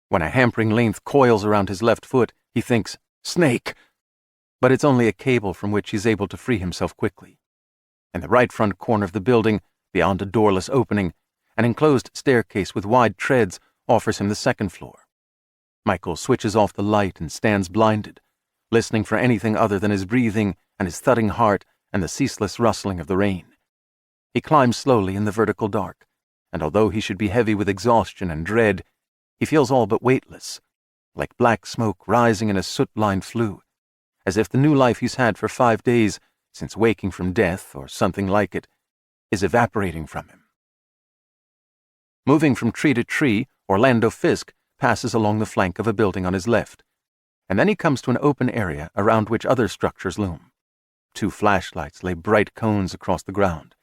When a hampering length coils around his left foot, he thinks, "Snake!" But it's only a cable from which he's able to free himself quickly. In the right front corner of the building, beyond a doorless opening, an enclosed staircase with wide treads offers him the second floor. Michael switches off the light and stands blinded, listening for anything other than his breathing and his thudding heart and the ceaseless rustling of the rain. He climbs slowly in the vertical dark, and although he should be heavy with exhaustion and dread, he feels all but weightless, like black smoke rising in a soot-lined flue, as if the new life he's had for 5 days, since waking from death or something like it, is evaporating from him. Moving from tree to tree, Orlando Fisk passes along the flank of a building on his left, and then he comes to an open area around which other structures loom. 2 flashlights lay bright cones across the ground.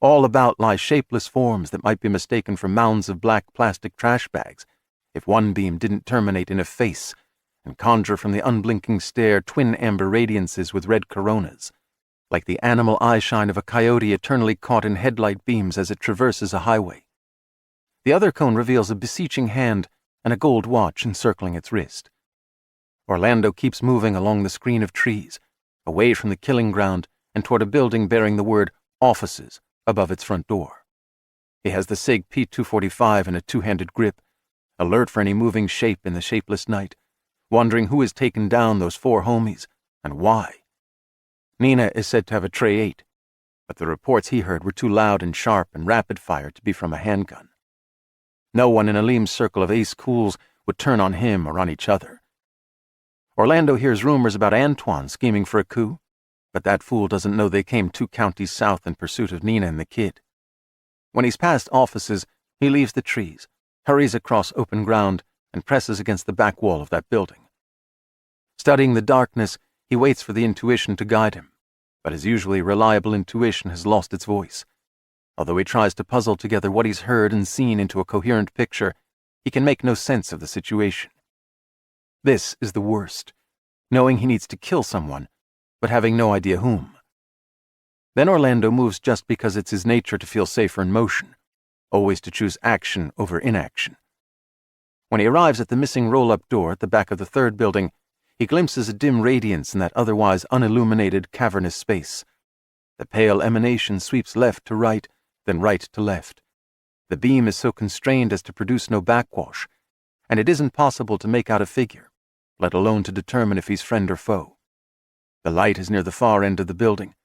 All about lie shapeless forms that might be mistaken for mounds of black plastic trash bags if one beam didn't terminate in a face and conjure from the unblinking stare twin amber radiances with red coronas, like the animal eyeshine of a coyote eternally caught in headlight beams as it traverses a highway. The other cone reveals a beseeching hand and a gold watch encircling its wrist. Orlando keeps moving along the screen of trees, away from the killing ground and toward a building bearing the word Offices above its front door. He has the SIG P245 in a 2-handed grip, alert for any moving shape in the shapeless night, wondering who has taken down those 4 homies and why. Nina is said to have a Tray 8, but the reports he heard were too loud and sharp and rapid-fire to be from a handgun. No one in Aleem's circle of ace cools would turn on him or on each other. Orlando hears rumors about Antoine scheming for a coup, but that fool doesn't know they came 2 counties south in pursuit of Nina and the kid. When he's past Offices, he leaves the trees, hurries across open ground, and presses against the back wall of that building. Studying the darkness, he waits for the intuition to guide him, but his usually reliable intuition has lost its voice. Although he tries to puzzle together what he's heard and seen into a coherent picture, he can make no sense of the situation. This is the worst, knowing he needs to kill someone, but having no idea whom. Then Orlando moves just because it's his nature to feel safer in motion, always to choose action over inaction. When he arrives at the missing roll-up door at the back of the 3rd building, he glimpses a dim radiance in that otherwise unilluminated cavernous space. The pale emanation sweeps left to right, then right to left. The beam is so constrained as to produce no backwash, and it isn't possible to make out a figure, let alone to determine if he's friend or foe. The light is near the far end of the building,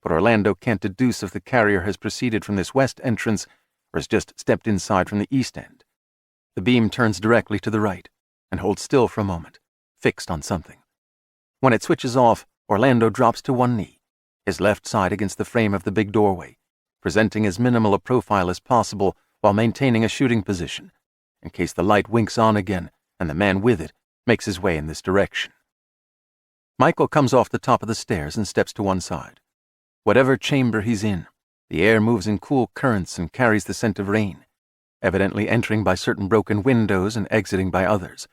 but Orlando can't deduce if the carrier has proceeded from this west entrance or has just stepped inside from the east end. The beam turns directly to the right and holds still for a moment, fixed on something. When it switches off, Orlando drops to one knee, his left side against the frame of the big doorway, presenting as minimal a profile as possible while maintaining a shooting position, in case the light winks on again and the man with it makes his way in this direction. Michael comes off the top of the stairs and steps to one side. Whatever chamber he's in, the air moves in cool currents and carries the scent of rain, evidently entering by certain broken windows and exiting by others.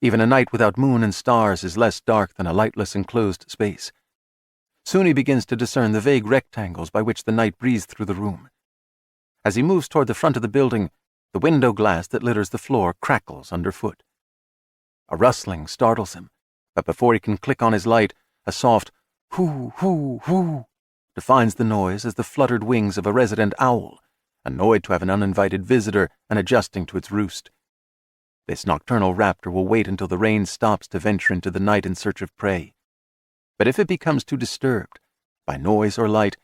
Even a night without moon and stars is less dark than a lightless enclosed space. Soon he begins to discern the vague rectangles by which the night breathes through the room. As he moves toward the front of the building, the window glass that litters the floor crackles underfoot. A rustling startles him, but before he can click on his light, a soft "hoo, hoo, hoo" defines the noise as the fluttered wings of a resident owl, annoyed to have an uninvited visitor and adjusting to its roost. This nocturnal raptor will wait until the rain stops to venture into the night in search of prey. But if it becomes too disturbed, by noise or light,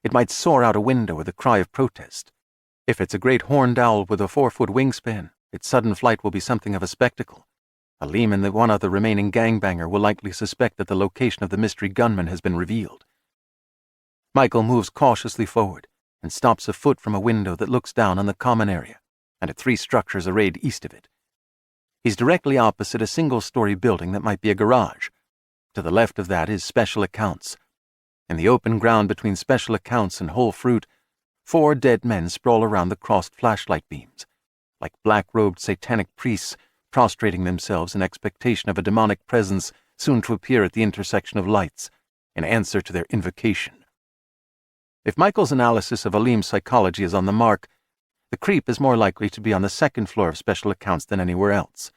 it might soar out a window with a cry of protest. If it's a great horned owl with a 4-foot wingspan, its sudden flight will be something of a spectacle. Aleem and the one other remaining gangbanger will likely suspect that the location of the mystery gunman has been revealed. Michael moves cautiously forward and stops a foot from a window that looks down on the common area and at 3 structures arrayed east of it. He's directly opposite a single-story building that might be a garage. To the left of that is Special Accounts. In the open ground between Special Accounts and Whole Fruit, 4 dead men sprawl around the crossed flashlight beams, like black-robed satanic priests prostrating themselves in expectation of a demonic presence soon to appear at the intersection of lights, in answer to their invocation. If Michael's analysis of Aleem's psychology is on the mark, the creep is more likely to be on the 2nd floor of Special Accounts than anywhere else.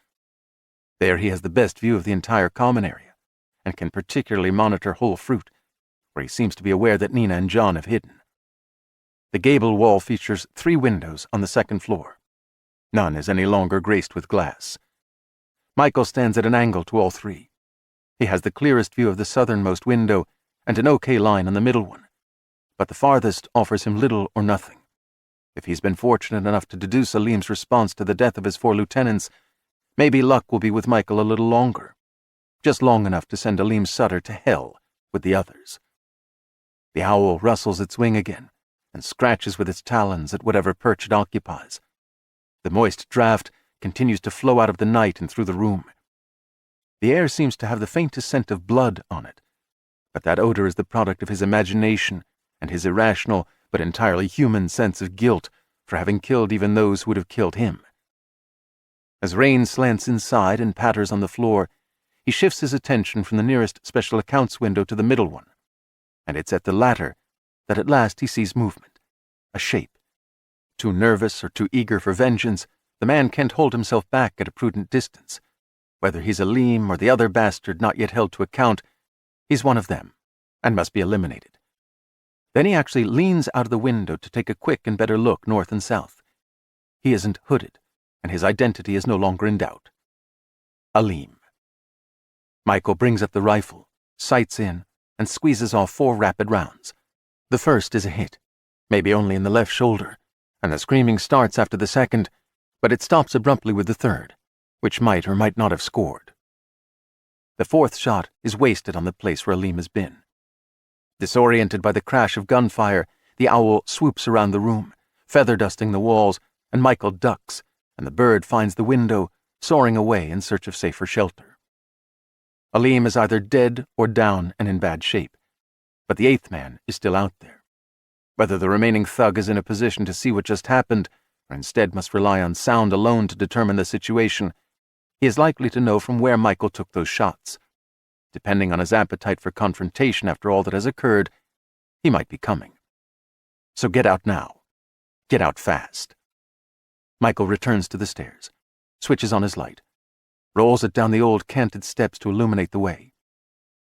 There he has the best view of the entire common area, and can particularly monitor Whole Fruit, where he seems to be aware that Nina and John have hidden. The gable wall features 3 windows on the second floor. None is any longer graced with glass. Michael stands at an angle to all 3. He has the clearest view of the southernmost window and an okay line on the middle one, but the farthest offers him little or nothing. If he's been fortunate enough to deduce Alim's response to the death of his 4 lieutenants, maybe luck will be with Michael a little longer, just long enough to send Alim Sutter to hell with the others. The owl rustles its wing again and scratches with its talons at whatever perch it occupies. The moist draught continues to flow out of the night and through the room. The air seems to have the faintest scent of blood on it, but that odor is the product of his imagination and his irrational but entirely human sense of guilt for having killed even those who would have killed him. As rain slants inside and patters on the floor, he shifts his attention from the nearest special accounts window to the middle one, and it's at the latter that at last he sees movement, a shape. Too nervous or too eager for vengeance, the man can't hold himself back at a prudent distance. Whether he's Alim or the other bastard not yet held to account, he's one of them, and must be eliminated. Then he actually leans out of the window to take a quick and better look north and south. He isn't hooded, and his identity is no longer in doubt. Alim. Michael brings up the rifle, sights in, and squeezes off 4 rapid rounds. The first is a hit, maybe only in the left shoulder, and the screaming starts after the second, but it stops abruptly with the third, which might or might not have scored. The 4th shot is wasted on the place where Alim has been. Disoriented by the crash of gunfire, the owl swoops around the room, feather-dusting the walls, and Michael ducks, and the bird finds the window, soaring away in search of safer shelter. Alim is either dead or down and in bad shape, but the 8th man is still out there. Whether the remaining thug is in a position to see what just happened, or instead must rely on sound alone to determine the situation, he is likely to know from where Michael took those shots. Depending on his appetite for confrontation after all that has occurred, he might be coming. So get out now. Get out fast. Michael returns to the stairs, switches on his light, rolls it down the old canted steps to illuminate the way.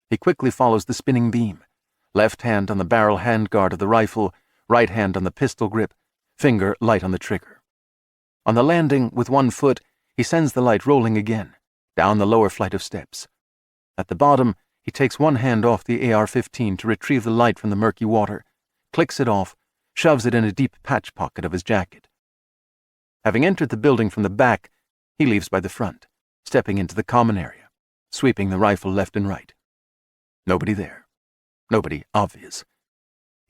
He quickly follows the spinning beam, left hand on the barrel handguard of the rifle, right hand on the pistol grip, finger light on the trigger. On the landing, with one foot, he sends the light rolling again, down the lower flight of steps. At the bottom, he takes one hand off the AR-15 to retrieve the light from the murky water, clicks it off, shoves it in a deep patch pocket of his jacket. Having entered the building from the back, he leaves by the front, stepping into the common area, sweeping the rifle left and right. Nobody there. Nobody obvious.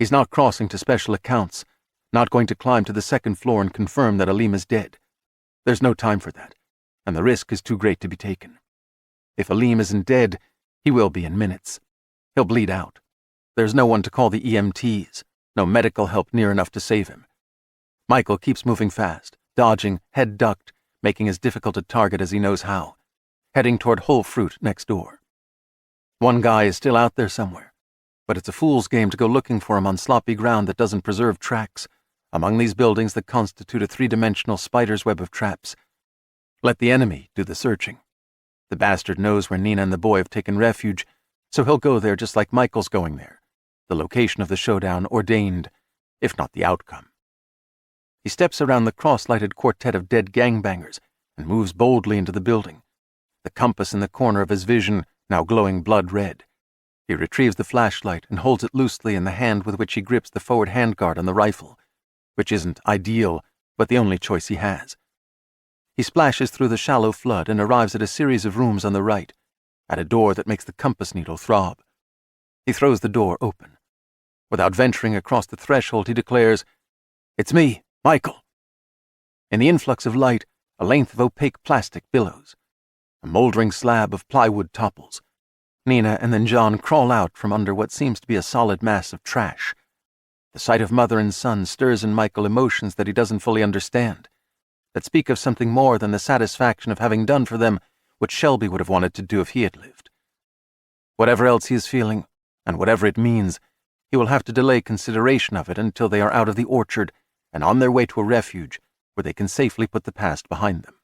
He's not crossing to special accounts, not going to climb to the 2nd floor and confirm that Alim is dead. There's no time for that, and the risk is too great to be taken. If Alim isn't dead, he will be in minutes. He'll bleed out. There's no one to call the EMTs, no medical help near enough to save him. Michael keeps moving fast, dodging, head ducked, making as difficult a target as he knows how, heading toward Whole Fruit next door. One guy is still out there somewhere, but it's a fool's game to go looking for him on sloppy ground that doesn't preserve tracks, among these buildings that constitute a 3-dimensional spider's web of traps. Let the enemy do the searching. The bastard knows where Nina and the boy have taken refuge, so he'll go there just like Michael's going there. The location of the showdown ordained, if not the outcome. He steps around the cross-lighted quartet of dead gangbangers and moves boldly into the building, the compass in the corner of his vision now glowing blood red. He retrieves the flashlight and holds it loosely in the hand with which he grips the forward handguard on the rifle, which isn't ideal, but the only choice he has. He splashes through the shallow flood and arrives at a series of rooms on the right, at a door that makes the compass needle throb. He throws the door open. Without venturing across the threshold, he declares, "It's me, Michael." In the influx of light, a length of opaque plastic billows. A moldering slab of plywood topples. Nina and then John crawl out from under what seems to be a solid mass of trash. The sight of mother and son stirs in Michael emotions that he doesn't fully understand, that speak of something more than the satisfaction of having done for them what Shelby would have wanted to do if he had lived. Whatever else he is feeling, and whatever it means, he will have to delay consideration of it until they are out of the orchard and on their way to a refuge where they can safely put the past behind them.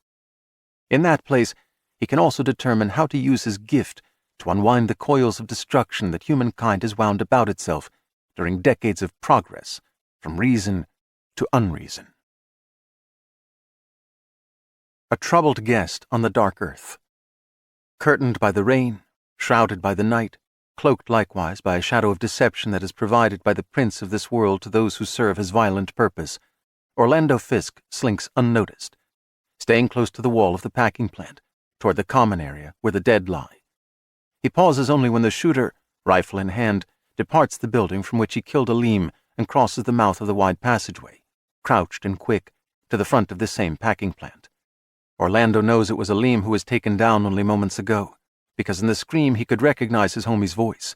In that place, he can also determine how to use his gift to unwind the coils of destruction that humankind has wound about itself during decades of progress from reason to unreason. A troubled guest on the dark earth. Curtained by the rain, shrouded by the night, cloaked likewise by a shadow of deception that is provided by the prince of this world to those who serve his violent purpose, Orlando Fisk slinks unnoticed, staying close to the wall of the packing plant, toward the common area where the dead lie. He pauses only when the shooter, rifle in hand, departs the building from which he killed Aleem and crosses the mouth of the wide passageway, crouched and quick, to the front of the same packing plant. Orlando knows it was Aleem who was taken down only moments ago, because in the scream he could recognize his homie's voice.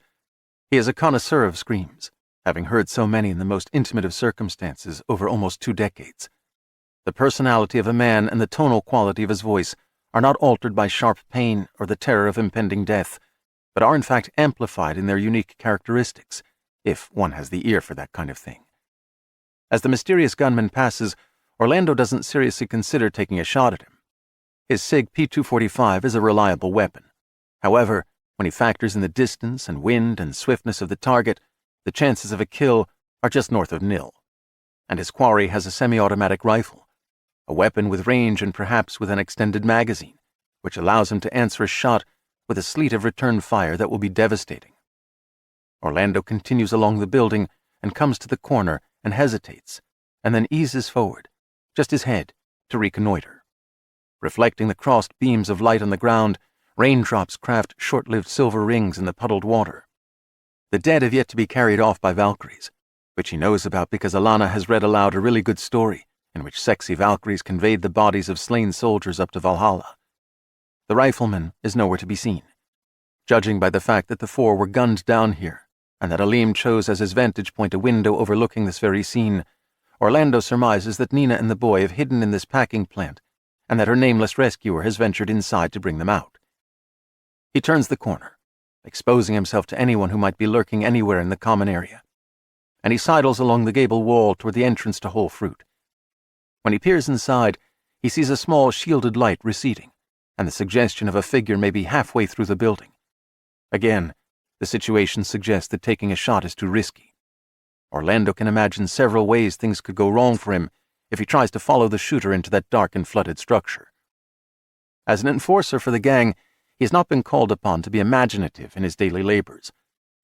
He is a connoisseur of screams, having heard so many in the most intimate of circumstances over almost 2 decades. The personality of a man and the tonal quality of his voice are not altered by sharp pain or the terror of impending death, but are in fact amplified in their unique characteristics, if one has the ear for that kind of thing. As the mysterious gunman passes, Orlando doesn't seriously consider taking a shot at him. His SIG P245 is a reliable weapon. However, when he factors in the distance and wind and swiftness of the target, the chances of a kill are just north of nil. And his quarry has a semi-automatic rifle, a weapon with range and perhaps with an extended magazine, which allows him to answer a shot with a sleet of return fire that will be devastating. Orlando continues along the building and comes to the corner and hesitates, and then eases forward, just his head, to reconnoiter. Reflecting the crossed beams of light on the ground, raindrops craft short-lived silver rings in the puddled water. The dead have yet to be carried off by Valkyries, which he knows about because Alana has read aloud a really good story in which sexy Valkyries conveyed the bodies of slain soldiers up to Valhalla. The rifleman is nowhere to be seen. Judging by the fact that the 4 were gunned down here, and that Aleem chose as his vantage point a window overlooking this very scene, Orlando surmises that Nina and the boy have hidden in this packing plant, and that her nameless rescuer has ventured inside to bring them out. He turns the corner, exposing himself to anyone who might be lurking anywhere in the common area, and he sidles along the gable wall toward the entrance to Whole Fruit. When he peers inside, he sees a small shielded light receding, and the suggestion of a figure maybe halfway through the building. Again, the situation suggests that taking a shot is too risky. Orlando can imagine several ways things could go wrong for him if he tries to follow the shooter into that dark and flooded structure. As an enforcer for the gang, he has not been called upon to be imaginative in his daily labors.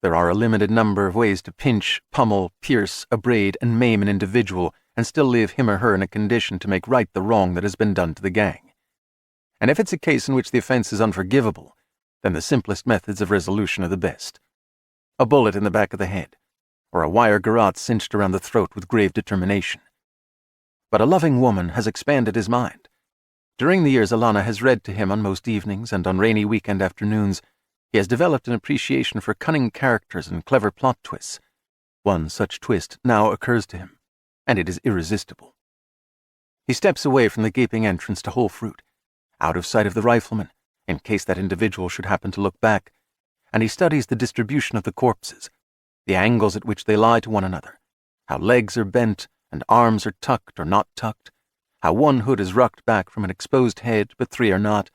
There are a limited number of ways to pinch, pummel, pierce, abrade, and maim an individual and still leave him or her in a condition to make right the wrong that has been done to the gang. And if it's a case in which the offense is unforgivable, then the simplest methods of resolution are the best. A bullet in the back of the head, or a wire garrote cinched around the throat with grave determination. But a loving woman has expanded his mind. During the years Alana has read to him on most evenings and on rainy weekend afternoons, he has developed an appreciation for cunning characters and clever plot twists. One such twist now occurs to him, and it is irresistible. He steps away from the gaping entrance to Whole Fruit, out of sight of the rifleman, in case that individual should happen to look back, and he studies the distribution of the corpses, the angles at which they lie to one another, how legs are bent and arms are tucked or not tucked, how one hood is rucked back from an exposed head but 3 are not,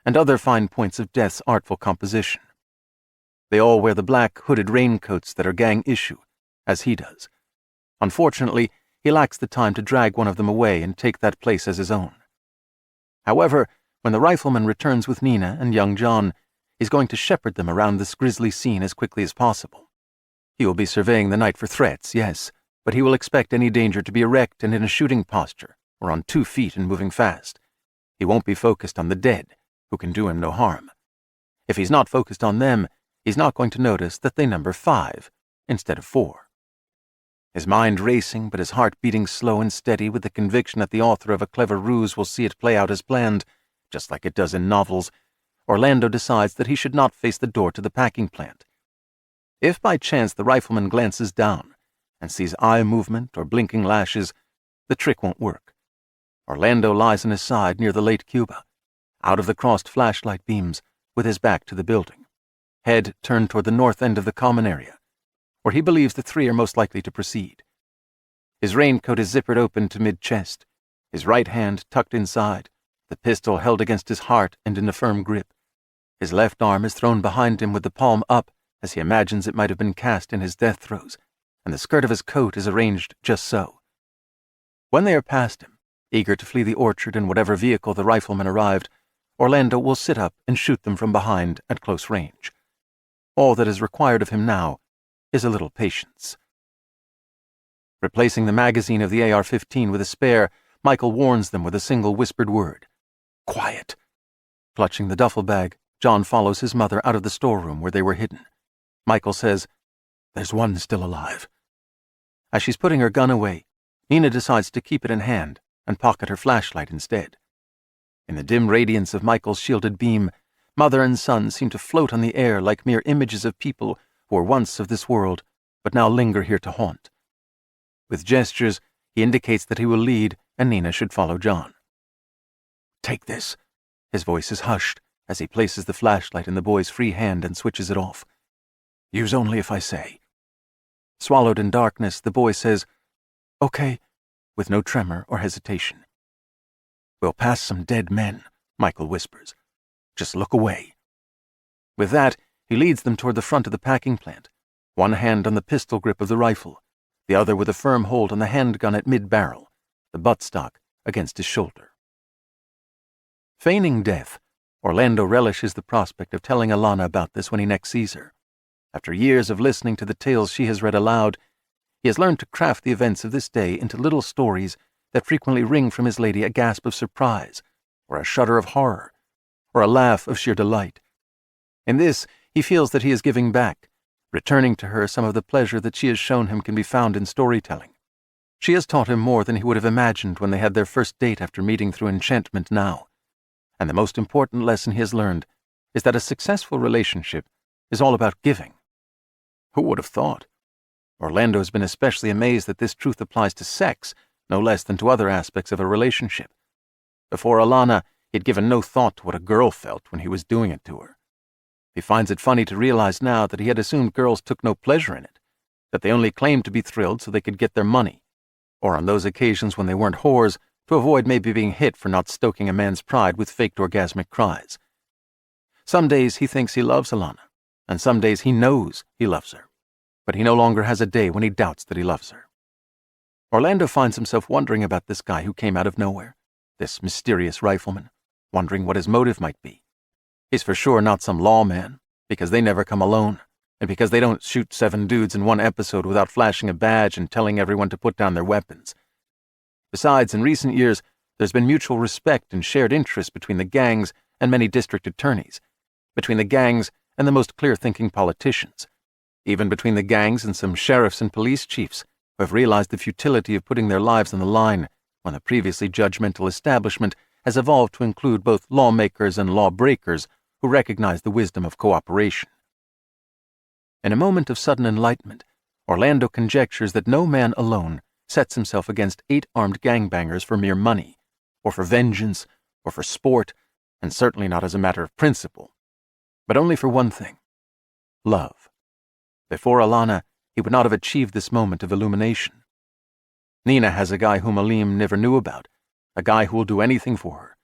and other fine points of death's artful composition. They all wear the black hooded raincoats that are gang issue, as he does. Unfortunately, he lacks the time to drag one of them away and take that place as his own. However, when the rifleman returns with Nina and young John, he's going to shepherd them around this grisly scene as quickly as possible. He will be surveying the night for threats, yes, but he will expect any danger to be erect and in a shooting posture, or on 2 feet and moving fast. He won't be focused on the dead, who can do him no harm. If he's not focused on them, he's not going to notice that they number 5 instead of 4. His mind racing, but his heart beating slow and steady with the conviction that the author of a clever ruse will see it play out as planned, just like it does in novels, Orlando decides that he should not face the door to the packing plant. If by chance the rifleman glances down and sees eye movement or blinking lashes, the trick won't work. Orlando lies on his side near the late Cuba, out of the crossed flashlight beams, with his back to the building, head turned toward the north end of the common area, where he believes the 3 are most likely to proceed. His raincoat is zippered open to mid-chest, his right hand tucked inside, the pistol held against his heart and in a firm grip. His left arm is thrown behind him with the palm up, as he imagines it might have been cast in his death throes, and the skirt of his coat is arranged just so. When they are past him, eager to flee the orchard in whatever vehicle the riflemen arrived, Orlando will sit up and shoot them from behind at close range. All that is required of him now is a little patience. Replacing the magazine of the AR-15 with a spare, Michael warns them with a single whispered word. Quiet. Clutching the duffel bag, John follows his mother out of the storeroom where they were hidden. Michael says, "There's one still alive." As she's putting her gun away, Nina decides to keep it in hand and pocket her flashlight instead. In the dim radiance of Michael's shielded beam, mother and son seem to float on the air like mere images of people who were once of this world, but now linger here to haunt. With gestures, he indicates that he will lead and Nina should follow John. "Take this." His voice is hushed as he places the flashlight in the boy's free hand and switches it off. "Use only if I say." Swallowed in darkness, the boy says, "Okay," with no tremor or hesitation. "We'll pass some dead men," Michael whispers. "Just look away." With that, he leads them toward the front of the packing plant, one hand on the pistol grip of the rifle, the other with a firm hold on the handgun at mid-barrel, the buttstock against his shoulder. Feigning death, Orlando relishes the prospect of telling Alana about this when he next sees her. After years of listening to the tales she has read aloud, he has learned to craft the events of this day into little stories that frequently wring from his lady a gasp of surprise, or a shudder of horror, or a laugh of sheer delight. In this, he feels that he is giving back, returning to her some of the pleasure that she has shown him can be found in storytelling. She has taught him more than he would have imagined when they had their first date after meeting through enchantment now. And the most important lesson he has learned is that a successful relationship is all about giving. Who would have thought? Orlando has been especially amazed that this truth applies to sex, no less than to other aspects of a relationship. Before Alana, he had given no thought to what a girl felt when he was doing it to her. He finds it funny to realize now that he had assumed girls took no pleasure in it, that they only claimed to be thrilled so they could get their money, or on those occasions when they weren't whores, to avoid maybe being hit for not stoking a man's pride with faked orgasmic cries. Some days he thinks he loves Alana, and some days he knows he loves her, but he no longer has a day when he doubts that he loves her. Orlando finds himself wondering about this guy who came out of nowhere, this mysterious rifleman, wondering what his motive might be. He's for sure not some lawman, because they never come alone, and because they don't shoot 7 dudes in one episode without flashing a badge and telling everyone to put down their weapons. Besides, in recent years, there's been mutual respect and shared interest between the gangs and many district attorneys, between the gangs and the most clear-thinking politicians, even between the gangs and some sheriffs and police chiefs who have realized the futility of putting their lives on the line when the previously judgmental establishment has evolved to include both lawmakers and lawbreakers who recognize the wisdom of cooperation. In a moment of sudden enlightenment, Orlando conjectures that no man alone sets himself against 8 armed gangbangers for mere money, or for vengeance, or for sport, and certainly not as a matter of principle, but only for one thing: love. Before Alana, he would not have achieved this moment of illumination. Nina has a guy whom Aleem never knew about, a guy who will do anything for her,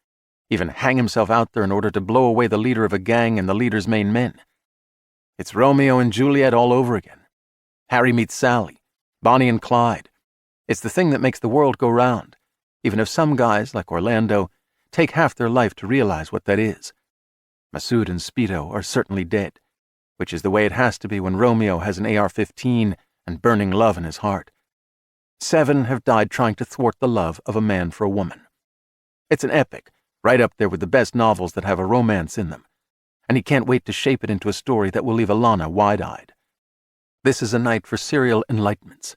even hang himself out there in order to blow away the leader of a gang and the leader's main men. It's Romeo and Juliet all over again. Harry meets Sally, Bonnie and Clyde. It's the thing that makes the world go round, even if some guys, like Orlando, take half their life to realize what that is. Masood and Speedo are certainly dead, which is the way it has to be when Romeo has an AR-15 and burning love in his heart. 7 have died trying to thwart the love of a man for a woman. It's an epic, right up there with the best novels that have a romance in them, and he can't wait to shape it into a story that will leave Alana wide-eyed. This is a night for serial enlightenments,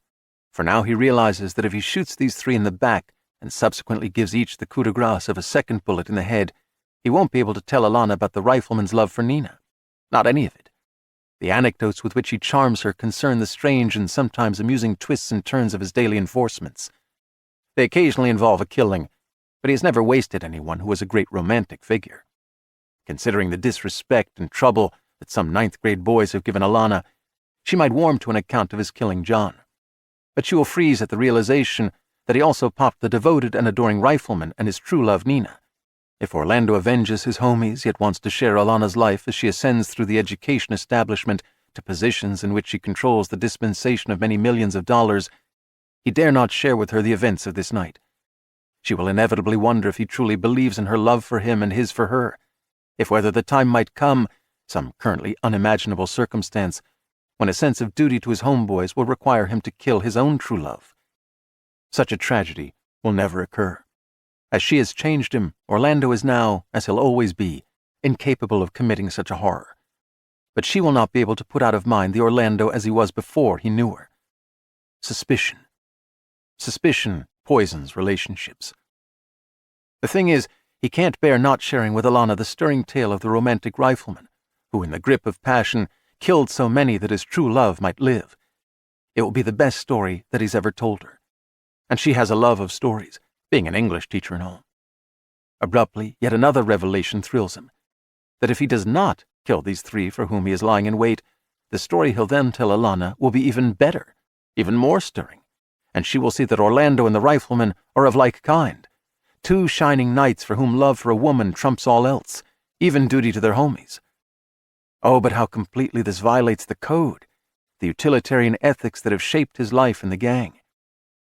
for now he realizes that if he shoots these 3 in the back and subsequently gives each the coup de grace of a second bullet in the head, he won't be able to tell Alana about the rifleman's love for Nina. Not any of it. The anecdotes with which he charms her concern the strange and sometimes amusing twists and turns of his daily enforcements. They occasionally involve a killing, but he has never wasted anyone who was a great romantic figure. Considering the disrespect and trouble that some 9th-grade boys have given Alana, she might warm to an account of his killing John. But she will freeze at the realization that he also popped the devoted and adoring rifleman and his true love Nina, If Orlando avenges his homies, yet wants to share Alana's life as she ascends through the education establishment to positions in which she controls the dispensation of many millions of dollars, he dare not share with her the events of this night. She will inevitably wonder if he truly believes in her love for him and his for her, if whether the time might come, some currently unimaginable circumstance, when a sense of duty to his homeboys will require him to kill his own true love. Such a tragedy will never occur. As she has changed him, Orlando is now, as he'll always be, incapable of committing such a horror. But she will not be able to put out of mind the Orlando as he was before he knew her. Suspicion. Suspicion poisons relationships. The thing is, he can't bear not sharing with Alana the stirring tale of the romantic rifleman, who in the grip of passion killed so many that his true love might live. It will be the best story that he's ever told her. And she has a love of stories, being an English teacher and all. Abruptly, yet another revelation thrills him, that if he does not kill these three for whom he is lying in wait, the story he'll then tell Alana will be even better, even more stirring, and she will see that Orlando and the rifleman are of like kind, two shining knights for whom love for a woman trumps all else, even duty to their homies. Oh, but how completely this violates the code, the utilitarian ethics that have shaped his life in the gang.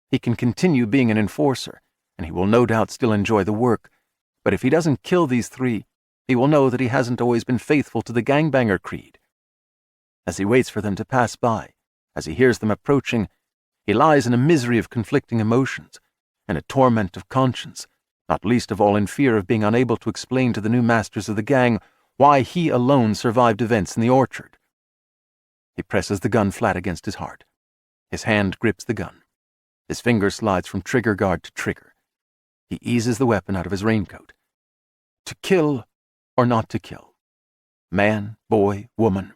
He can continue being an enforcer, and he will no doubt still enjoy the work, but if he doesn't kill these three, he will know that he hasn't always been faithful to the gangbanger creed. As he waits for them to pass by, as he hears them approaching, he lies in a misery of conflicting emotions, and a torment of conscience, not least of all in fear of being unable to explain to the new masters of the gang why he alone survived events in the orchard. He presses the gun flat against his heart. His hand grips the gun. His finger slides from trigger guard to trigger. He eases the weapon out of his raincoat. To kill or not to kill? Man, boy, woman.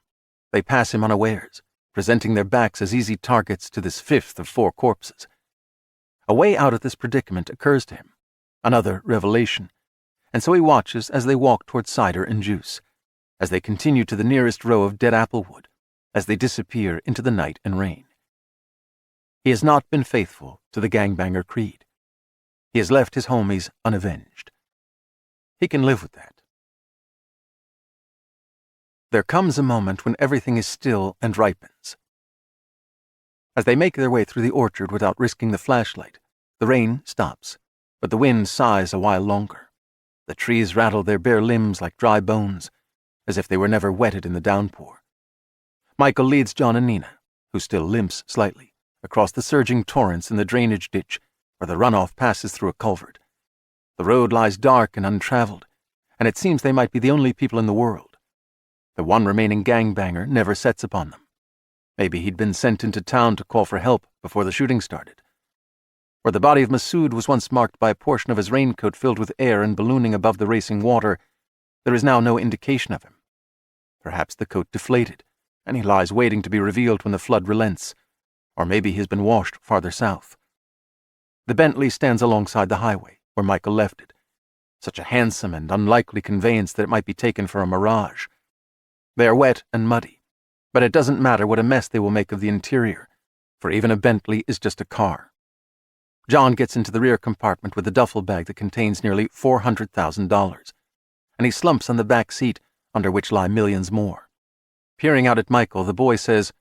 They pass him unawares, presenting their backs as easy targets to this fifth of 4 corpses. A way out of this predicament occurs to him, another revelation, and so he watches as they walk toward cider and juice, as they continue to the nearest row of dead apple wood, as they disappear into the night and rain. He has not been faithful to the gangbanger creed. He has left his homies unavenged. He can live with that. There comes a moment when everything is still and ripens. As they make their way through the orchard without risking the flashlight, the rain stops, but the wind sighs a while longer. The trees rattle their bare limbs like dry bones, as if they were never wetted in the downpour. Michael leads John and Nina, who still limps slightly, across the surging torrents in the drainage ditch where the runoff passes through a culvert. The road lies dark and untraveled, and it seems they might be the only people in the world. The one remaining gangbanger never sets upon them. Maybe he'd been sent into town to call for help before the shooting started. Where the body of Massoud was once marked by a portion of his raincoat filled with air and ballooning above the racing water, there is now no indication of him. Perhaps the coat deflated, and he lies waiting to be revealed when the flood relents, or maybe he has been washed farther south. The Bentley stands alongside the highway, where Michael left it, such a handsome and unlikely conveyance that it might be taken for a mirage. They are wet and muddy, but it doesn't matter what a mess they will make of the interior, for even a Bentley is just a car. John gets into the rear compartment with a duffel bag that contains nearly $400,000, and he slumps on the back seat, under which lie millions more. Peering out at Michael, the boy says,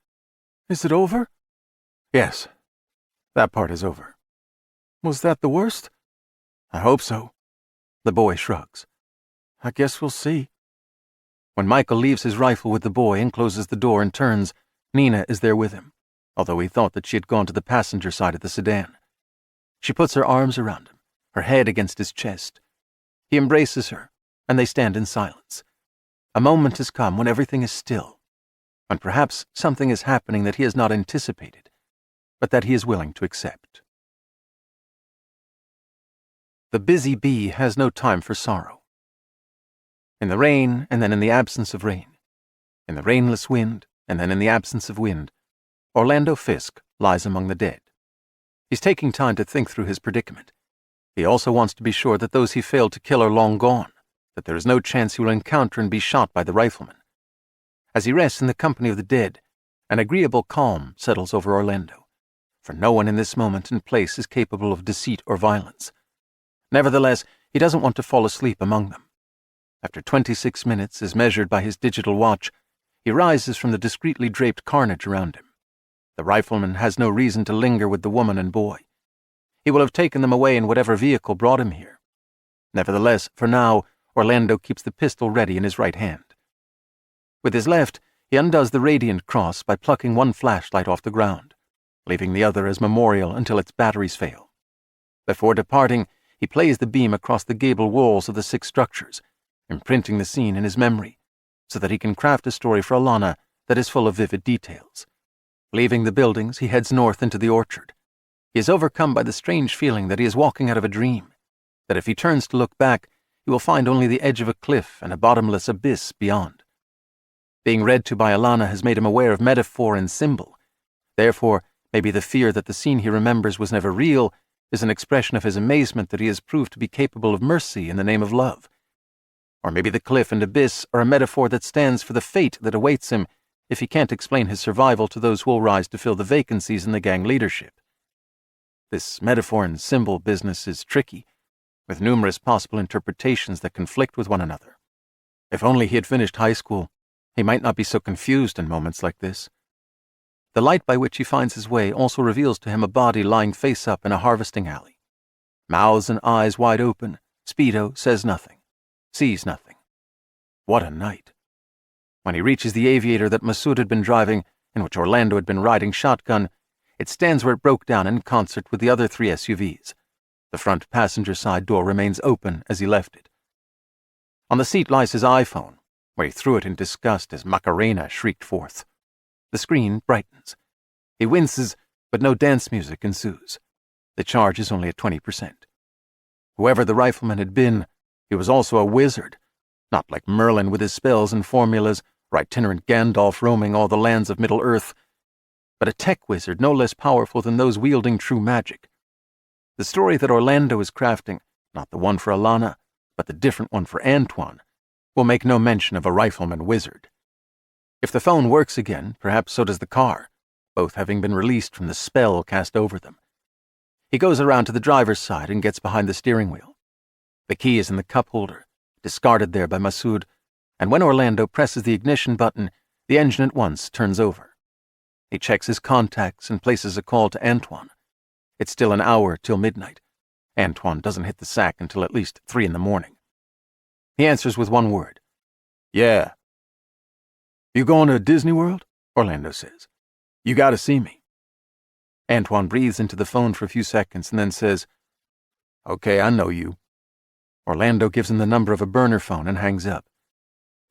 Is it over? Yes, that part is over. Was that the worst? I hope so. The boy shrugs. I guess we'll see. When Michael leaves his rifle with the boy and closes the door and turns, Nina is there with him, although he thought that she had gone to the passenger side of the sedan. She puts her arms around him, her head against his chest. He embraces her, and they stand in silence. A moment has come when everything is still, and perhaps something is happening that he has not anticipated, but that he is willing to accept. The busy bee has no time for sorrow. In the rain, and then in the absence of rain, in the rainless wind, and then in the absence of wind, Orlando Fisk lies among the dead. He's taking time to think through his predicament. He also wants to be sure that those he failed to kill are long gone, that there is no chance he will encounter and be shot by the rifleman. As he rests in the company of the dead, an agreeable calm settles over Orlando, for no one in this moment and place is capable of deceit or violence. Nevertheless, he doesn't want to fall asleep among them. After 26 minutes, as measured by his digital watch, he rises from the discreetly draped carnage around him. The rifleman has no reason to linger with the woman and boy. He will have taken them away in whatever vehicle brought him here. Nevertheless, for now, Orlando keeps the pistol ready in his right hand. With his left, he undoes the radiant cross by plucking one flashlight off the ground, leaving the other as memorial until its batteries fail. Before departing, he plays the beam across the gable walls of the 6 structures, imprinting the scene in his memory, so that he can craft a story for Alana that is full of vivid details. Leaving the buildings, he heads north into the orchard. He is overcome by the strange feeling that he is walking out of a dream, that if he turns to look back, he will find only the edge of a cliff and a bottomless abyss beyond. Being read to by Alana has made him aware of metaphor and symbol. Therefore, maybe the fear that the scene he remembers was never real is an expression of his amazement that he has proved to be capable of mercy in the name of love. Or maybe the cliff and abyss are a metaphor that stands for the fate that awaits him if he can't explain his survival to those who will rise to fill the vacancies in the gang leadership. This metaphor and symbol business is tricky, with numerous possible interpretations that conflict with one another. If only he had finished high school, he might not be so confused in moments like this. The light by which he finds his way also reveals to him a body lying face up in a harvesting alley. Mouths and eyes wide open, Speedo says nothing, sees nothing. What a night. When he reaches the aviator that Masood had been driving, in which Orlando had been riding shotgun, it stands where it broke down in concert with the other 3 SUVs. The front passenger side door remains open as he left it. On the seat lies his iPhone, where he threw it in disgust as Macarena shrieked forth. The screen brightens. He winces, but no dance music ensues. The charge is only at 20%. Whoever the rifleman had been, he was also a wizard, not like Merlin with his spells and formulas, or itinerant Gandalf roaming all the lands of Middle-earth, but a tech wizard no less powerful than those wielding true magic. The story that Orlando is crafting, not the one for Alana, but the different one for Antoine, will make no mention of a rifleman wizard. If the phone works again, perhaps so does the car, both having been released from the spell cast over them. He goes around to the driver's side and gets behind the steering wheel. The key is in the cup holder, discarded there by Masood, and when Orlando presses the ignition button, the engine at once turns over. He checks his contacts and places a call to Antoine. It's still an hour till midnight. Antoine doesn't hit the sack until at least 3 in the morning. He answers with one word. Yeah. You going to Disney World? Orlando says. You gotta see me. Antoine breathes into the phone for a few seconds and then says, Okay, I know you. Orlando gives him the number of a burner phone and hangs up.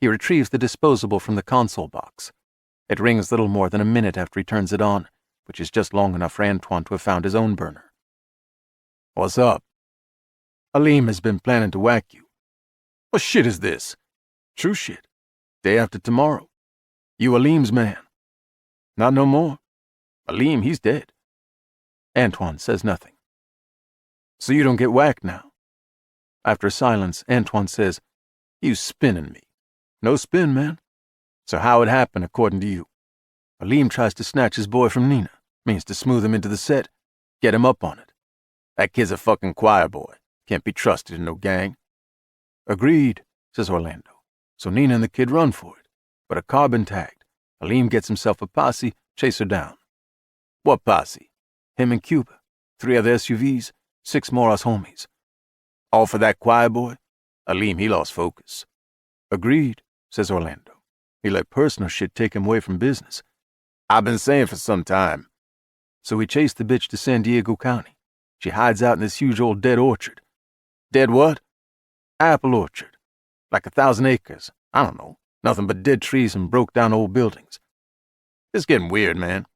He retrieves the disposable from the console box. It rings little more than a minute after he turns it on, which is just long enough for Antoine to have found his own burner. What's up? Aleem has been planning to whack you. What shit is this? True shit. Day after tomorrow. You Aleem's man. Not no more. Aleem, he's dead. Antoine says nothing. So you don't get whacked now? After a silence, Antoine says, You spinning me. No spin, man. So how it happened, according to you? Aleem tries to snatch his boy from Nina. Means to smooth him into the set. Get him up on it. That kid's a fucking choir boy. Can't be trusted in no gang. Agreed, says Orlando. So Nina and the kid run for it. But a car been tagged. Aleem gets himself a posse, chase her down. What posse? Him and Cuba. 3 other SUVs, 6 more us homies. All for that choir boy? Aleem, he lost focus. Agreed, says Orlando. He let personal shit take him away from business. I've been saying for some time. So we chased the bitch to San Diego County. She hides out in this huge old dead orchard. Dead what? Apple orchard. Like 1,000 acres. I don't know. Nothing but dead trees and broke down old buildings. It's getting weird, man.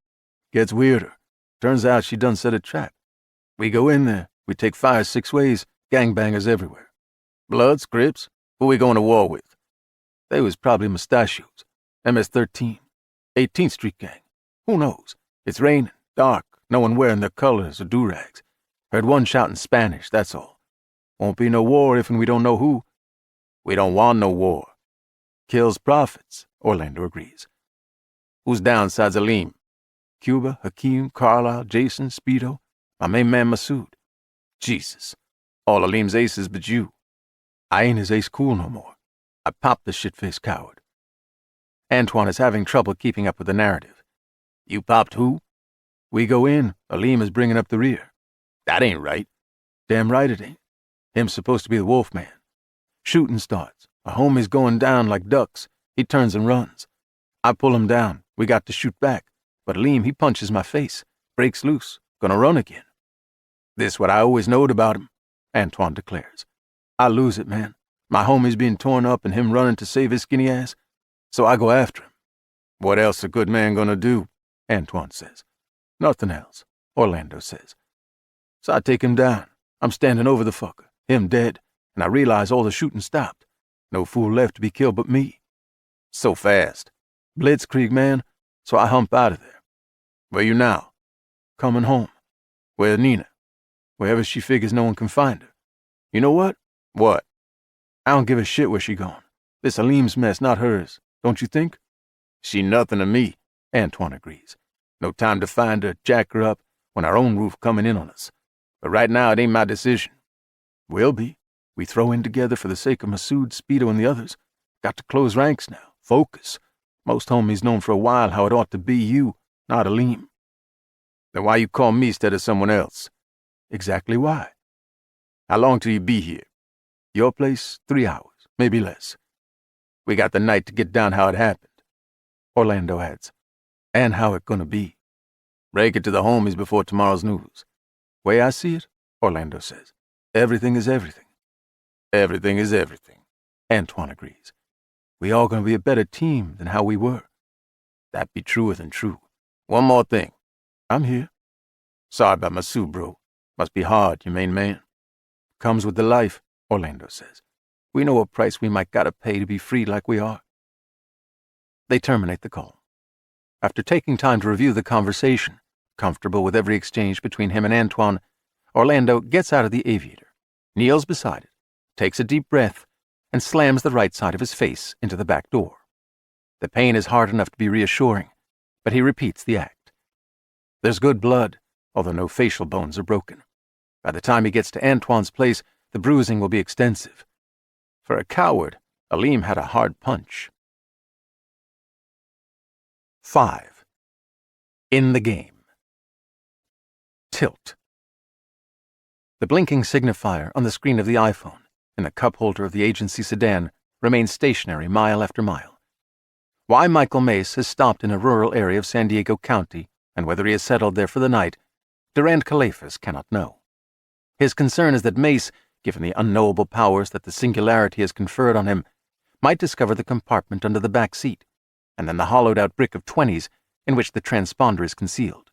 Gets weirder. Turns out she done set a trap. We go in there. We take fire 6 ways. Gangbangers everywhere. Bloods, Crips. Who we going to war with? They was probably mustachios. MS-13. 18th Street Gang. Who knows? It's raining, dark, no one wearing their colors or do-rags. Heard one shout in Spanish, that's all. Won't be no war if we don't know who. We don't want no war. Kills prophets, Orlando agrees. Who's down sides Aleem? Cuba, Hakeem, Carlisle, Jason, Speedo, my main man Masood. Jesus. All Aleem's aces but you. I ain't his ace cool no more. I popped the shit-faced coward. Antoine is having trouble keeping up with the narrative. You popped who? We go in, Aleem is bringing up the rear. That ain't right. Damn right it ain't. Him's supposed to be the wolf man. Shooting starts. A homie's going down like ducks. He turns and runs. I pull him down. We got to shoot back. But Aleem, he punches my face. Breaks loose. Gonna run again. This what I always knowed about him, Antoine declares. I lose it, man. My homie's being torn up and him running to save his skinny ass. So I go after him. What else a good man gonna do? Antoine says. Nothing else, Orlando says. So I take him down. I'm standing over the fucker, him dead, and I realize all the shooting stopped. No fool left to be killed but me. So fast. Blitzkrieg, man. So I hump out of there. Where you now? Coming home. Where Nina? Wherever she figures no one can find her. You know what? What? I don't give a shit where she gone. This Aleem's mess, not hers. Don't you think? She nothing to me, Antoine agrees. No time to find her, jack her up, when our own roof coming in on us. But right now it ain't my decision. Will be. We throw in together for the sake of Masood, Speedo, and the others. Got to close ranks now. Focus. Most homies known for a while how it ought to be you, not Aleem. Then why you call me instead of someone else? Exactly why. How long till you be here? Your place, 3 hours, maybe less. We got the night to get down how it happened. Orlando adds. And how it gonna be. Break it to the homies before tomorrow's news. Way I see it, Orlando says, everything is everything. Everything is everything, Antoine agrees. We all gonna be a better team than how we were. That be truer than true. One more thing. I'm here. Sorry about Masood, bro. Must be hard, you main man. Comes with the life, Orlando says. We know what price we might gotta pay to be free like we are. They terminate the call. After taking time to review the conversation, comfortable with every exchange between him and Antoine, Orlando gets out of the aviator, kneels beside it, takes a deep breath, and slams the right side of his face into the back door. The pain is hard enough to be reassuring, but he repeats the act. There's good blood, although no facial bones are broken. By the time he gets to Antoine's place, the bruising will be extensive. For a coward, Aleem had a hard punch. 5. In the game. Tilt. The blinking signifier on the screen of the iPhone, in the cup holder of the agency sedan, remains stationary mile after mile. Why Michael Mace has stopped in a rural area of San Diego County, and whether he has settled there for the night, Durand Calephas cannot know. His concern is that Mace, given the unknowable powers that the singularity has conferred on him, might discover the compartment under the back seat, and then the hollowed-out brick of 20s in which the transponder is concealed.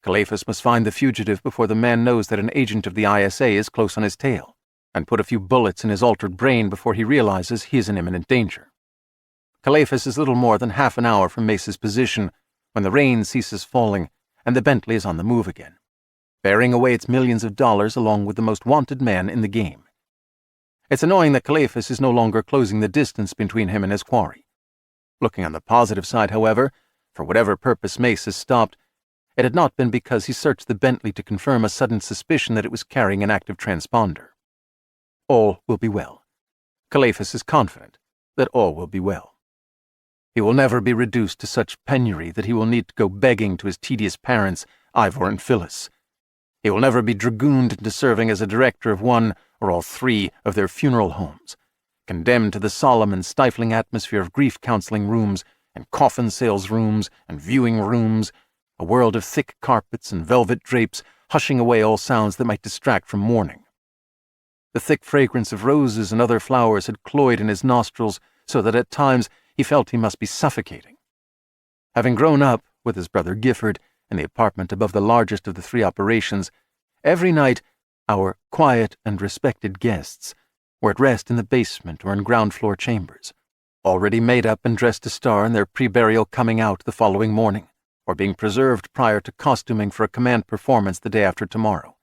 Calephas must find the fugitive before the man knows that an agent of the ISA is close on his tail, and put a few bullets in his altered brain before he realizes he is in imminent danger. Calephas is little more than half an hour from Mace's position when the rain ceases falling and the Bentley is on the move again, bearing away its millions of dollars along with the most wanted man in the game. It's annoying that Calephas is no longer closing the distance between him and his quarry. Looking on the positive side, however, for whatever purpose Mace has stopped, it had not been because he searched the Bentley to confirm a sudden suspicion that it was carrying an active transponder. All will be well. Calephas is confident that all will be well. He will never be reduced to such penury that he will need to go begging to his tedious parents, Ivor and Phyllis. He will never be dragooned into serving as a director of one or all 3 of their funeral homes, condemned to the solemn and stifling atmosphere of grief counseling rooms and coffin sales rooms and viewing rooms, a world of thick carpets and velvet drapes hushing away all sounds that might distract from mourning. The thick fragrance of roses and other flowers had cloyed in his nostrils so that at times he felt he must be suffocating. Having grown up, with his brother Gifford, in the apartment above the largest of the 3 operations, every night our quiet and respected guests were at rest in the basement or in ground-floor chambers, already made up and dressed to star in their pre-burial coming out the following morning, or being preserved prior to costuming for a command performance the day after tomorrow.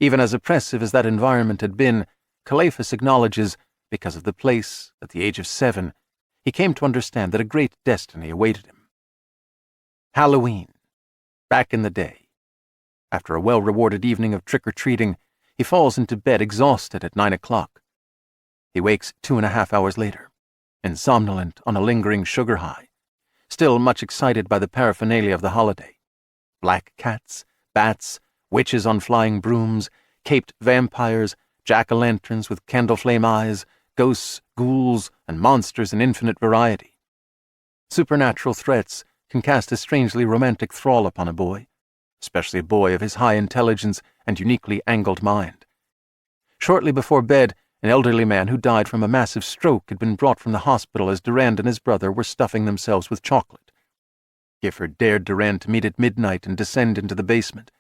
Even as oppressive as that environment had been, Calephas acknowledges, because of the place, at the age of 7, he came to understand that a great destiny awaited him. Halloween. Back in the day. After a well-rewarded evening of trick-or-treating, he falls into bed exhausted at 9 o'clock. He wakes 2.5 hours later, insomnolent on a lingering sugar high, still much excited by the paraphernalia of the holiday. Black cats, bats, witches on flying brooms, caped vampires, jack-o'-lanterns with candle-flame eyes, ghosts, ghouls, and monsters in infinite variety. Supernatural threats can cast a strangely romantic thrall upon a boy, especially a boy of his high intelligence and uniquely angled mind. Shortly before bed, an elderly man who died from a massive stroke had been brought from the hospital as Durand and his brother were stuffing themselves with chocolate. Gifford dared Durand to meet at midnight and descend into the basement,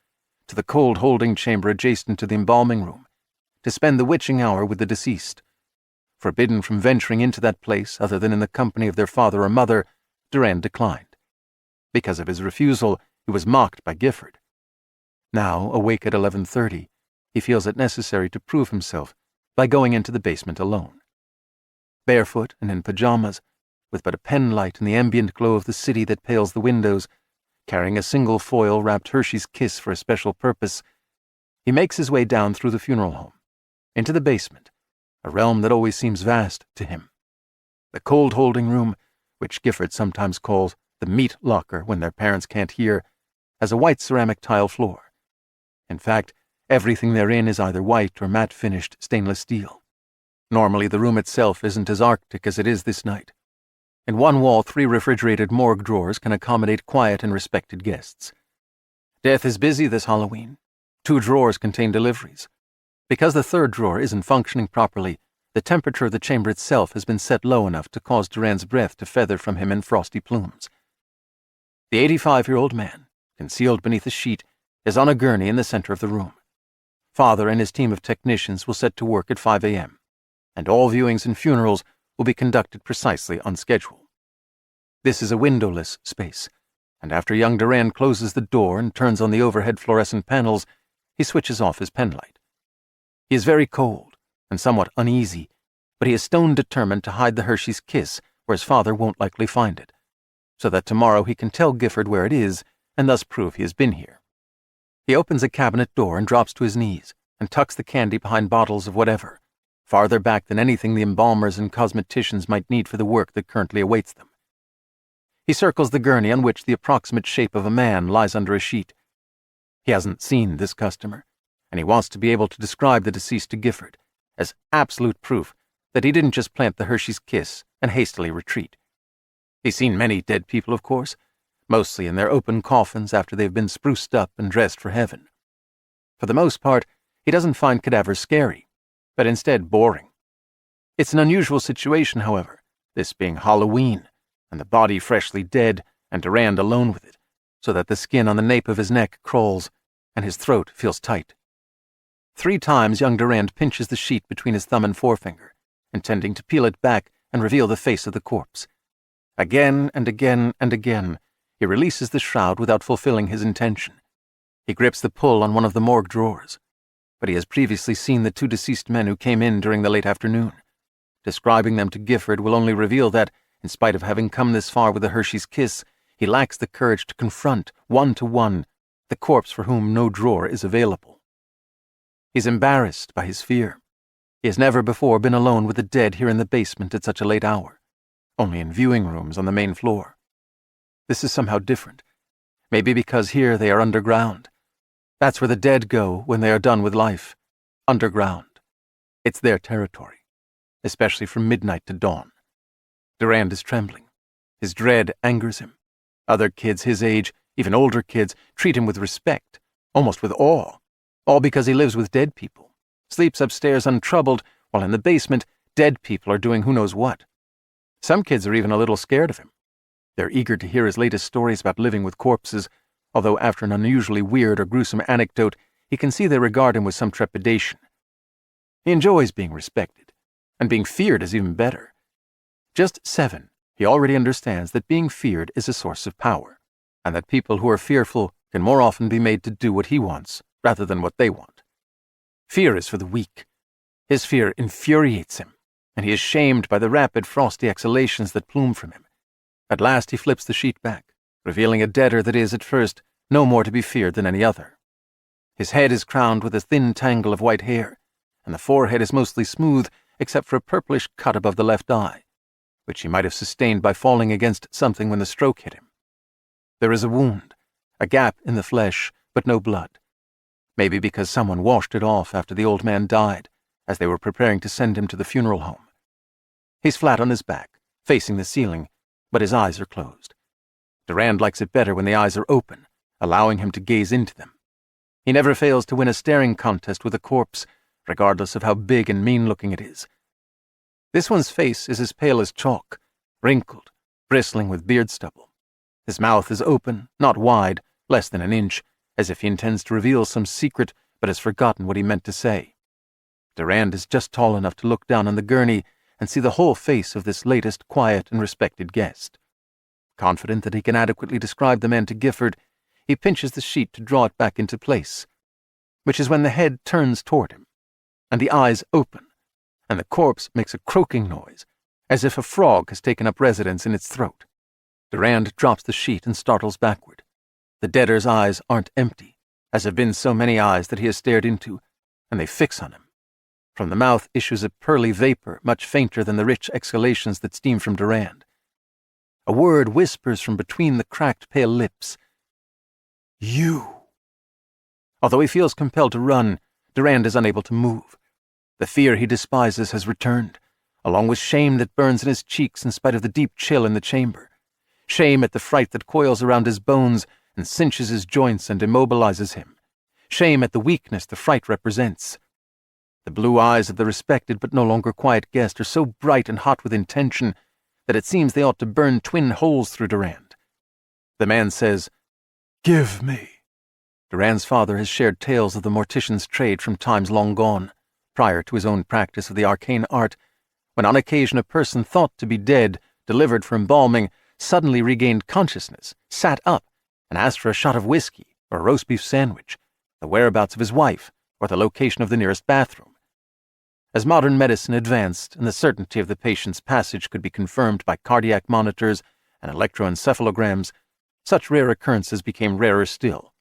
to the cold holding chamber adjacent to the embalming room, to spend the witching hour with the deceased. Forbidden from venturing into that place other than in the company of their father or mother, Durand declined. Because of his refusal, he was mocked by Gifford. Now, awake at 11:30, he feels it necessary to prove himself by going into the basement alone. Barefoot and in pajamas, with but a pen light in the ambient glow of the city that pales the windows, carrying a single foil-wrapped Hershey's Kiss for a special purpose, he makes his way down through the funeral home, into the basement, a realm that always seems vast to him. The cold holding room, which Gifford sometimes calls the meat locker when their parents can't hear, has a white ceramic tile floor. In fact, everything therein is either white or matte-finished stainless steel. Normally the room itself isn't as arctic as it is this night. In one wall, 3 refrigerated morgue drawers can accommodate quiet and respected guests. Death is busy this Halloween. 2 drawers contain deliveries. Because the 3rd drawer isn't functioning properly, the temperature of the chamber itself has been set low enough to cause Durand's breath to feather from him in frosty plumes. The 85-year-old man, concealed beneath a sheet, is on a gurney in the center of the room. Father and his team of technicians will set to work at 5 a.m., and all viewings and funerals will be conducted precisely on schedule. This is a windowless space, and after young Durand closes the door and turns on the overhead fluorescent panels, he switches off his penlight. He is very cold and somewhat uneasy, but he is stone determined to hide the Hershey's Kiss where his father won't likely find it, so that tomorrow he can tell Gifford where it is and thus prove he has been here. He opens a cabinet door and drops to his knees and tucks the candy behind bottles of whatever, farther back than anything the embalmers and cosmeticians might need for the work that currently awaits them. He circles the gurney on which the approximate shape of a man lies under a sheet. He hasn't seen this customer, and he wants to be able to describe the deceased to Gifford as absolute proof that he didn't just plant the Hershey's Kiss and hastily retreat. He's seen many dead people, of course, mostly in their open coffins after they've been spruced up and dressed for heaven. For the most part, he doesn't find cadavers scary, but instead boring. It's an unusual situation, however, this being Halloween, and the body freshly dead, and Durand alone with it, so that the skin on the nape of his neck crawls, and his throat feels tight. 3 times young Durand pinches the sheet between his thumb and forefinger, intending to peel it back and reveal the face of the corpse. Again and again and again, he releases the shroud without fulfilling his intention. He grips the pull on one of the morgue drawers, but he has previously seen the 2 deceased men who came in during the late afternoon. Describing them to Gifford will only reveal that, in spite of having come this far with the Hershey's Kiss, he lacks the courage to confront, one-to-one, the corpse for whom no drawer is available. He's embarrassed by his fear. He has never before been alone with the dead here in the basement at such a late hour, only in viewing rooms on the main floor. This is somehow different, maybe because here they are underground. That's where the dead go when they are done with life, underground. It's their territory, especially from midnight to dawn. Durand is trembling. His dread angers him. Other kids his age, even older kids, treat him with respect, almost with awe, all because he lives with dead people, sleeps upstairs untroubled, while in the basement, dead people are doing who knows what. Some kids are even a little scared of him. They're eager to hear his latest stories about living with corpses, although after an unusually weird or gruesome anecdote, he can see they regard him with some trepidation. He enjoys being respected, and being feared is even better. Just 7, he already understands that being feared is a source of power, and that people who are fearful can more often be made to do what he wants rather than what they want. Fear is for the weak. His fear infuriates him, and he is shamed by the rapid frosty exhalations that plume from him. At last he flips the sheet back, revealing a deader that is, at first, no more to be feared than any other. His head is crowned with a thin tangle of white hair, and the forehead is mostly smooth except for a purplish cut above the left eye, which he might have sustained by falling against something when the stroke hit him. There is a wound, a gap in the flesh, but no blood. Maybe because someone washed it off after the old man died, as they were preparing to send him to the funeral home. He's flat on his back, facing the ceiling, but his eyes are closed. Durand likes it better when the eyes are open, allowing him to gaze into them. He never fails to win a staring contest with a corpse, regardless of how big and mean-looking it is. This one's face is as pale as chalk, wrinkled, bristling with beard stubble. His mouth is open, not wide, less than an inch, as if he intends to reveal some secret but has forgotten what he meant to say. Durand is just tall enough to look down on the gurney and see the whole face of this latest quiet and respected guest. Confident that he can adequately describe the man to Gifford, he pinches the sheet to draw it back into place, which is when the head turns toward him, and the eyes open, and the corpse makes a croaking noise, as if a frog has taken up residence in its throat. Durand drops the sheet and startles backward. The debtor's eyes aren't empty, as have been so many eyes that he has stared into, and they fix on him. From the mouth issues a pearly vapor much fainter than the rich exhalations that steam from Durand. A word whispers from between the cracked pale lips. You. Although he feels compelled to run, Durand is unable to move. The fear he despises has returned, along with shame that burns in his cheeks in spite of the deep chill in the chamber. Shame at the fright that coils around his bones and cinches his joints and immobilizes him. Shame at the weakness the fright represents. The blue eyes of the respected but no longer quiet guest are so bright and hot with intention that it seems they ought to burn twin holes through Durand. The man says, "Give me." Durand's father has shared tales of the mortician's trade from times long gone, prior to his own practice of the arcane art, when on occasion a person thought to be dead, delivered for embalming, suddenly regained consciousness, sat up, and asked for a shot of whiskey or a roast beef sandwich, the whereabouts of his wife, or the location of the nearest bathroom. As modern medicine advanced and the certainty of the patient's passage could be confirmed by cardiac monitors and electroencephalograms, such rare occurrences became rarer still,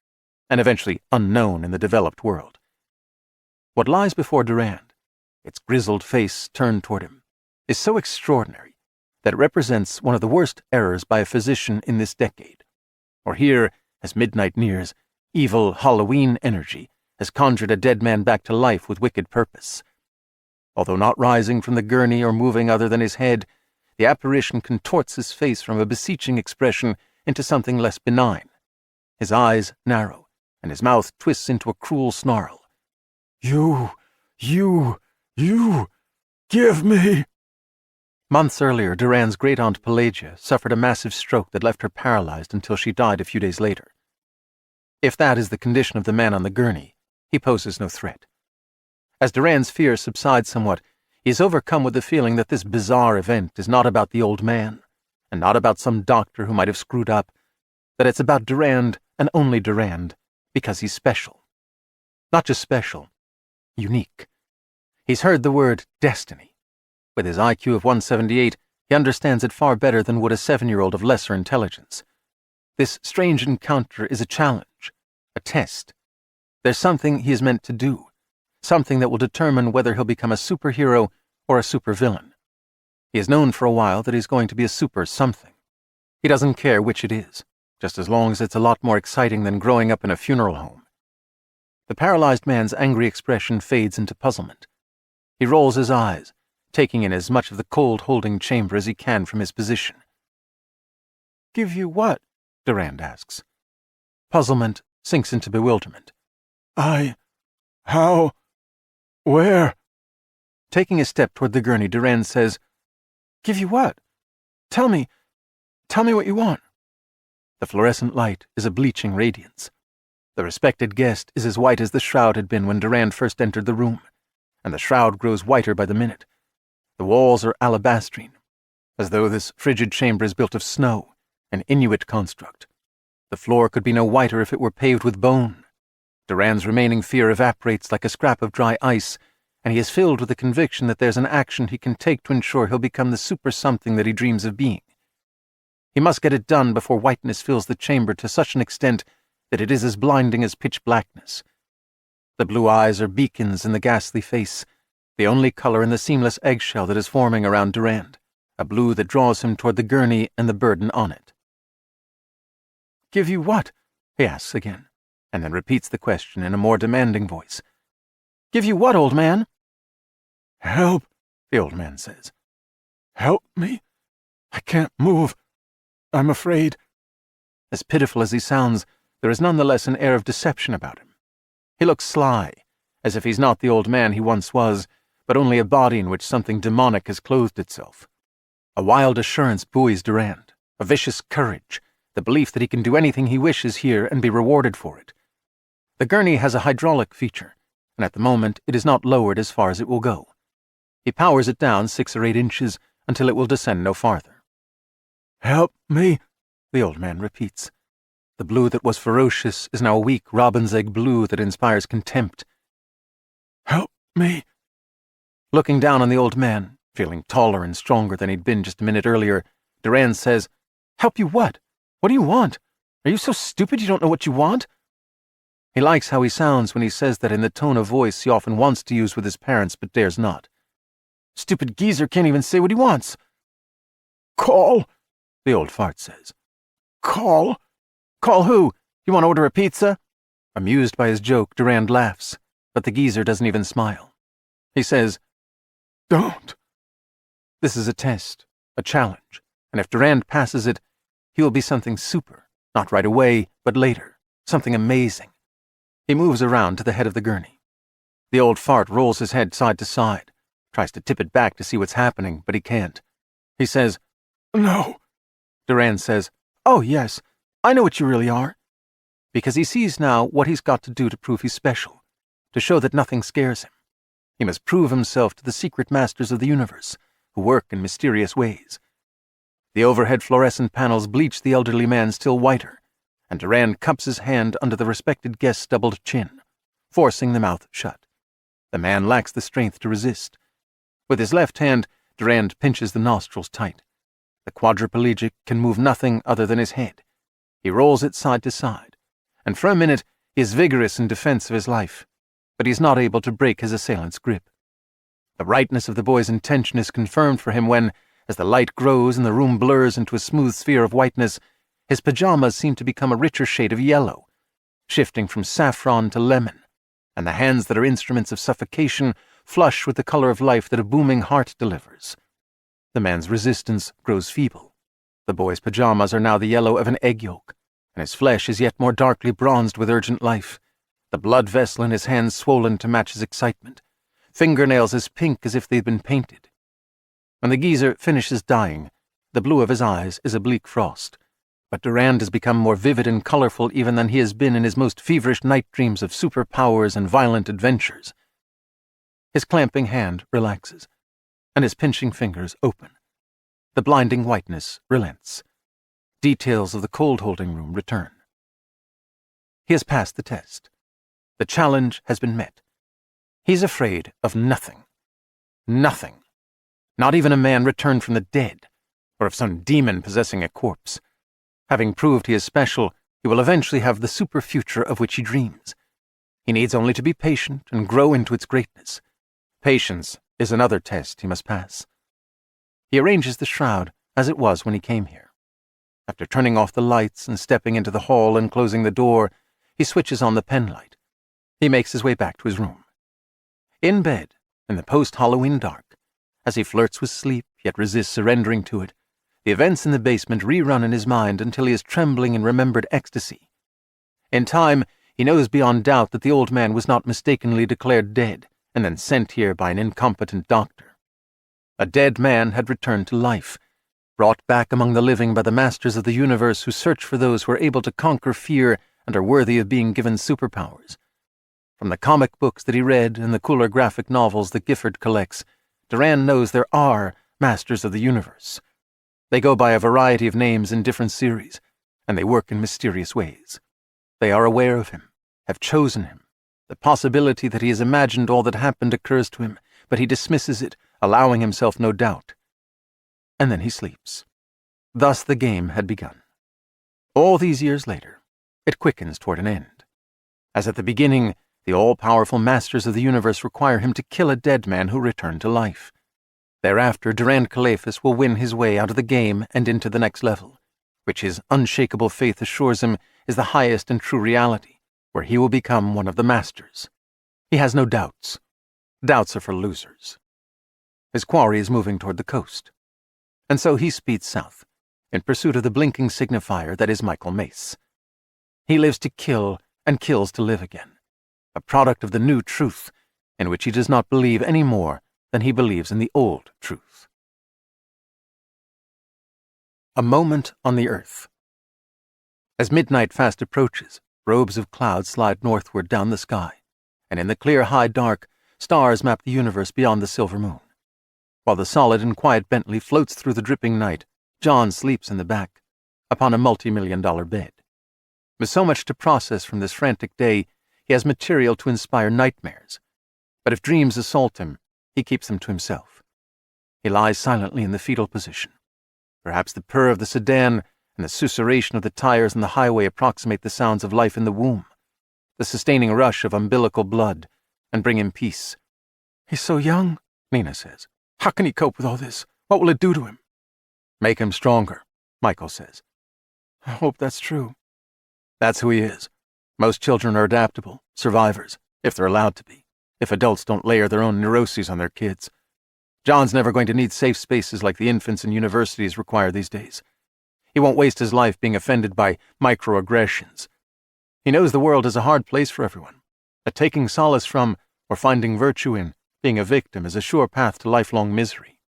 and eventually unknown in the developed world. What lies before Durand, its grizzled face turned toward him, is so extraordinary that it represents one of the worst errors by a physician in this decade. Or here, as midnight nears, evil Halloween energy has conjured a dead man back to life with wicked purpose. Although not rising from the gurney or moving other than his head, the apparition contorts his face from a beseeching expression into something less benign. His eyes narrow, and his mouth twists into a cruel snarl. You, give me. Months earlier, Durand's great-aunt Pelagia suffered a massive stroke that left her paralyzed until she died a few days later. If that is the condition of the man on the gurney, he poses no threat. As Durand's fear subsides somewhat, he is overcome with the feeling that this bizarre event is not about the old man, and not about some doctor who might have screwed up, that it's about Durand and only Durand, because he's special. Not just special, unique. He's heard the word destiny. With his IQ of 178, he understands it far better than would a 7-year-old of lesser intelligence. This strange encounter is a challenge, a test. There's something he is meant to do, something that will determine whether he'll become a superhero or a supervillain. He has known for a while that he's going to be a super something. He doesn't care which it is, just as long as it's a lot more exciting than growing up in a funeral home. The paralyzed man's angry expression fades into puzzlement. He rolls his eyes, taking in as much of the cold holding chamber as he can from his position. "Give you what?" Durand asks. Puzzlement sinks into bewilderment. How? Where?" Taking a step toward the gurney, Durand says, "Give you what? Tell me what you want." The fluorescent light is a bleaching radiance. The respected guest is as white as the shroud had been when Durand first entered the room, and the shroud grows whiter by the minute. The walls are alabastrine, as though this frigid chamber is built of snow, an Inuit construct. The floor could be no whiter if it were paved with bone. Durand's remaining fear evaporates like a scrap of dry ice, and he is filled with the conviction that there's an action he can take to ensure he'll become the super-something that he dreams of being. He must get it done before whiteness fills the chamber to such an extent that it is as blinding as pitch blackness. The blue eyes are beacons in the ghastly face, the only color in the seamless eggshell that is forming around Durand, a blue that draws him toward the gurney and the burden on it. Give you what? He asks again, and then repeats the question in a more demanding voice. Give you what, old man? Help, the old man says. Help me. I can't move. I'm afraid. As pitiful as he sounds, there is nonetheless an air of deception about him. He looks sly, as if he's not the old man he once was, but only a body in which something demonic has clothed itself. A wild assurance buoys Durand, a vicious courage, the belief that he can do anything he wishes here and be rewarded for it. The gurney has a hydraulic feature, and at the moment it is not lowered as far as it will go. He powers it down 6 or 8 inches until it will descend no farther. Help me, the old man repeats. The blue that was ferocious is now a weak robin's egg blue that inspires contempt. Help me. Looking down on the old man, feeling taller and stronger than he'd been just a minute earlier, Durand says, Help you what? What do you want? Are you so stupid you don't know what you want? He likes how he sounds when he says that in the tone of voice he often wants to use with his parents but dares not. Stupid geezer can't even say what he wants. Call, the old fart says. Call. Call who? You want to order a pizza? Amused by his joke, Durand laughs, but the geezer doesn't even smile. He says, Don't. This is a test, a challenge, and if Durand passes it, he will be something super, not right away, but later, something amazing. He moves around to the head of the gurney. The old fart rolls his head side to side, tries to tip it back to see what's happening, but he can't. He says, No. Durand says, Oh, yes, I know what you really are. Because he sees now what he's got to do to prove he's special, to show that nothing scares him. He must prove himself to the secret masters of the universe, who work in mysterious ways. The overhead fluorescent panels bleach the elderly man still whiter, and Durand cups his hand under the respected guest's doubled chin, forcing the mouth shut. The man lacks the strength to resist. With his left hand, Durand pinches the nostrils tight. The quadriplegic can move nothing other than his head. He rolls it side to side, and for a minute he is vigorous in defense of his life, but he is not able to break his assailant's grip. The rightness of the boy's intention is confirmed for him when, as the light grows and the room blurs into a smooth sphere of whiteness, his pajamas seem to become a richer shade of yellow, shifting from saffron to lemon, and the hands that are instruments of suffocation flush with the color of life that a booming heart delivers. The man's resistance grows feeble. The boy's pajamas are now the yellow of an egg yolk, and his flesh is yet more darkly bronzed with urgent life, the blood vessel in his hands swollen to match his excitement, fingernails as pink as if they'd been painted. When the geezer finishes dying, the blue of his eyes is a bleak frost, but Durand has become more vivid and colorful even than he has been in his most feverish night dreams of superpowers and violent adventures. His clamping hand relaxes, and his pinching fingers open. The blinding whiteness relents. Details of the cold-holding room return. He has passed the test. The challenge has been met. He's afraid of nothing. Nothing. Not even a man returned from the dead, or of some demon possessing a corpse. Having proved he is special, he will eventually have the super future of which he dreams. He needs only to be patient and grow into its greatness. Patience is another test he must pass. He arranges the shroud as it was when he came here. After turning off the lights and stepping into the hall and closing the door, he switches on the pen light. He makes his way back to his room. In bed, in the post-Halloween dark, as he flirts with sleep yet resists surrendering to it, the events in the basement rerun in his mind until he is trembling in remembered ecstasy. In time, he knows beyond doubt that the old man was not mistakenly declared dead and then sent here by an incompetent doctor. A dead man had returned to life, brought back among the living by the masters of the universe who search for those who are able to conquer fear and are worthy of being given superpowers. From the comic books that he read and the cooler graphic novels that Gifford collects, Durand knows there are masters of the universe. They go by a variety of names in different series, and they work in mysterious ways. They are aware of him, have chosen him. The possibility that he has imagined all that happened occurs to him, but he dismisses it, allowing himself no doubt. And then he sleeps. Thus the game had begun. All these years later, it quickens toward an end. As at the beginning, The all-powerful masters of the universe require him to kill a dead man who returned to life. Thereafter, Durand Calaphus will win his way out of the game and into the next level, which his unshakable faith assures him is the highest and true reality, where he will become one of the masters. He has no doubts. Doubts are for losers. His quarry is moving toward the coast, and so he speeds south, in pursuit of the blinking signifier that is Michael Mace. He lives to kill and kills to live again, a product of the new truth, in which he does not believe any more than he believes in the old truth. A moment on the earth. As midnight fast approaches, robes of cloud slide northward down the sky, and in the clear high dark, stars map the universe beyond the silver moon. While the solid and quiet Bentley floats through the dripping night, John sleeps in the back, upon a multi-million-dollar bed. With so much to process from this frantic day, he has material to inspire nightmares. But if dreams assault him, he keeps them to himself. He lies silently in the fetal position. Perhaps the purr of the sedan and the susurration of the tires on the highway approximate the sounds of life in the womb, the sustaining rush of umbilical blood, and bring him peace. He's so young, Nina says. How can he cope with all this? What will it do to him? Make him stronger, Michael says. I hope that's true. That's who he is. Most children are adaptable, survivors, if they're allowed to be, if adults don't layer their own neuroses on their kids. John's never going to need safe spaces like the infants in universities require these days. He won't waste his life being offended by microaggressions. He knows the world is a hard place for everyone, that taking solace from, or finding virtue in, being a victim is a sure path to lifelong misery.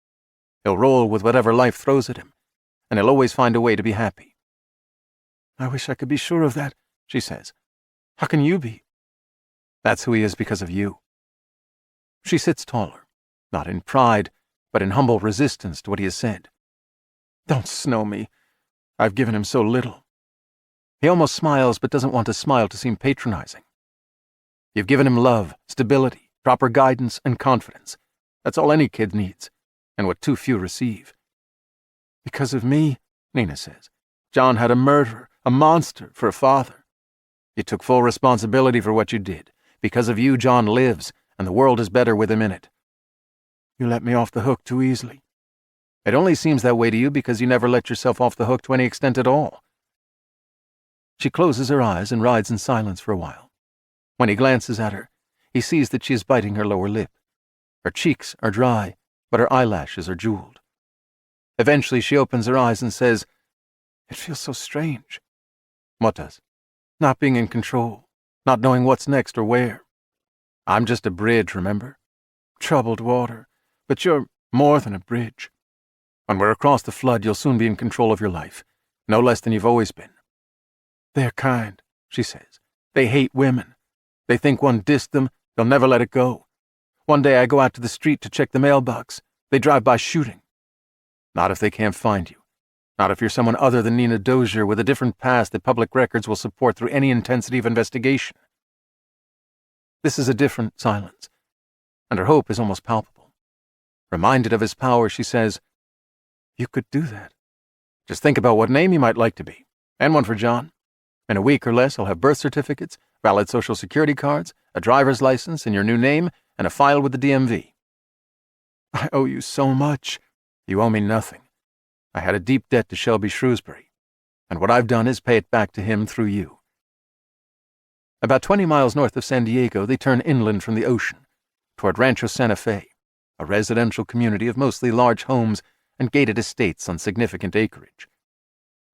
He'll roll with whatever life throws at him, and he'll always find a way to be happy. I wish I could be sure of that, she says. How can you be? That's who he is because of you. She sits taller, not in pride, but in humble resistance to what he has said. Don't snow me. I've given him so little. He almost smiles, but doesn't want to smile to seem patronizing. You've given him love, stability, proper guidance, and confidence. That's all any kid needs, and what too few receive. Because of me, Nina says, John had a murderer, a monster, for a father. You took full responsibility for what you did. Because of you, John lives, and the world is better with him in it. You let me off the hook too easily. It only seems that way to you because you never let yourself off the hook to any extent at all. She closes her eyes and rides in silence for a while. When he glances at her, he sees that she is biting her lower lip. Her cheeks are dry, but her eyelashes are jeweled. Eventually she opens her eyes and says, It feels so strange. What does? Not being in control, not knowing what's next or where. I'm just a bridge, remember? Troubled water, but you're more than a bridge. When we're across the flood, you'll soon be in control of your life, no less than you've always been. They're kind, she says. They hate women. They think one dissed them, they'll never let it go. One day I go out to the street to check the mailbox. They drive by shooting. Not if they can't find you. Not if you're someone other than Nina Dozier with a different past that public records will support through any intensity of investigation. This is a different silence, and her hope is almost palpable. Reminded of his power, she says, You could do that. Just think about what name you might like to be, and one for John. In a week or less, I'll have birth certificates, valid Social Security cards, a driver's license in your new name, and a file with the DMV. I owe you so much. You owe me nothing. I had a deep debt to Shelby Shrewsbury, and what I've done is pay it back to him through you. About 20 miles north of San Diego, they turn inland from the ocean, toward Rancho Santa Fe, a residential community of mostly large homes and gated estates on significant acreage.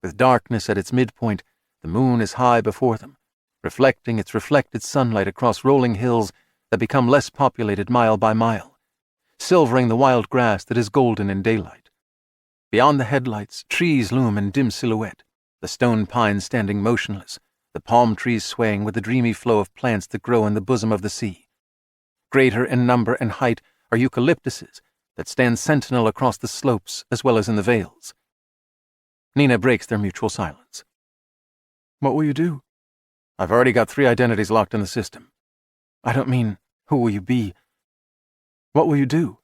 With darkness at its midpoint, the moon is high before them, reflecting its reflected sunlight across rolling hills that become less populated mile by mile, silvering the wild grass that is golden in daylight. Beyond the headlights, trees loom in dim silhouette, the stone pines standing motionless, the palm trees swaying with the dreamy flow of plants that grow in the bosom of the sea. Greater in number and height are eucalyptuses that stand sentinel across the slopes as well as in the vales. Nina breaks their mutual silence. What will you do? I've already got 3 identities locked in the system. I don't mean, who will you be? What will you do?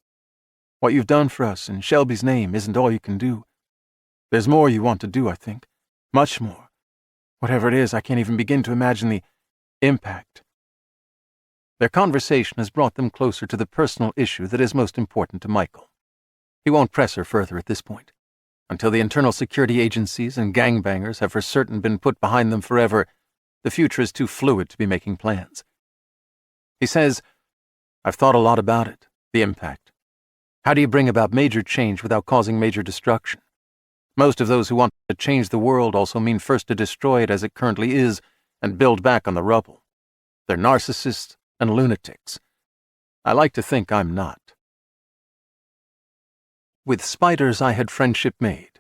What you've done for us in Shelby's name isn't all you can do. There's more you want to do, I think. Much more. Whatever it is, I can't even begin to imagine the impact. Their conversation has brought them closer to the personal issue that is most important to Michael. He won't press her further at this point. Until the internal security agencies and gangbangers have for certain been put behind them forever, the future is too fluid to be making plans. He says, "I've thought a lot about it, the impact. How do you bring about major change without causing major destruction? Most of those who want to change the world also mean first to destroy it as it currently is and build back on the rubble. They're narcissists and lunatics. I like to think I'm not." With spiders I had friendship made.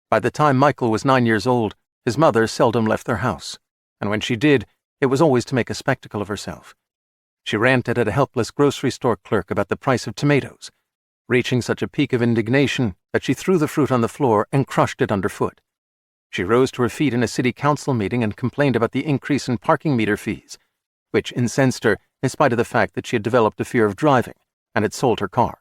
By the time Michael was 9 years old, his mother seldom left their house, and when she did, it was always to make a spectacle of herself. She ranted at a helpless grocery store clerk about the price of tomatoes, reaching such a peak of indignation that she threw the fruit on the floor and crushed it underfoot. She rose to her feet in a city council meeting and complained about the increase in parking meter fees, which incensed her in spite of the fact that she had developed a fear of driving and had sold her car.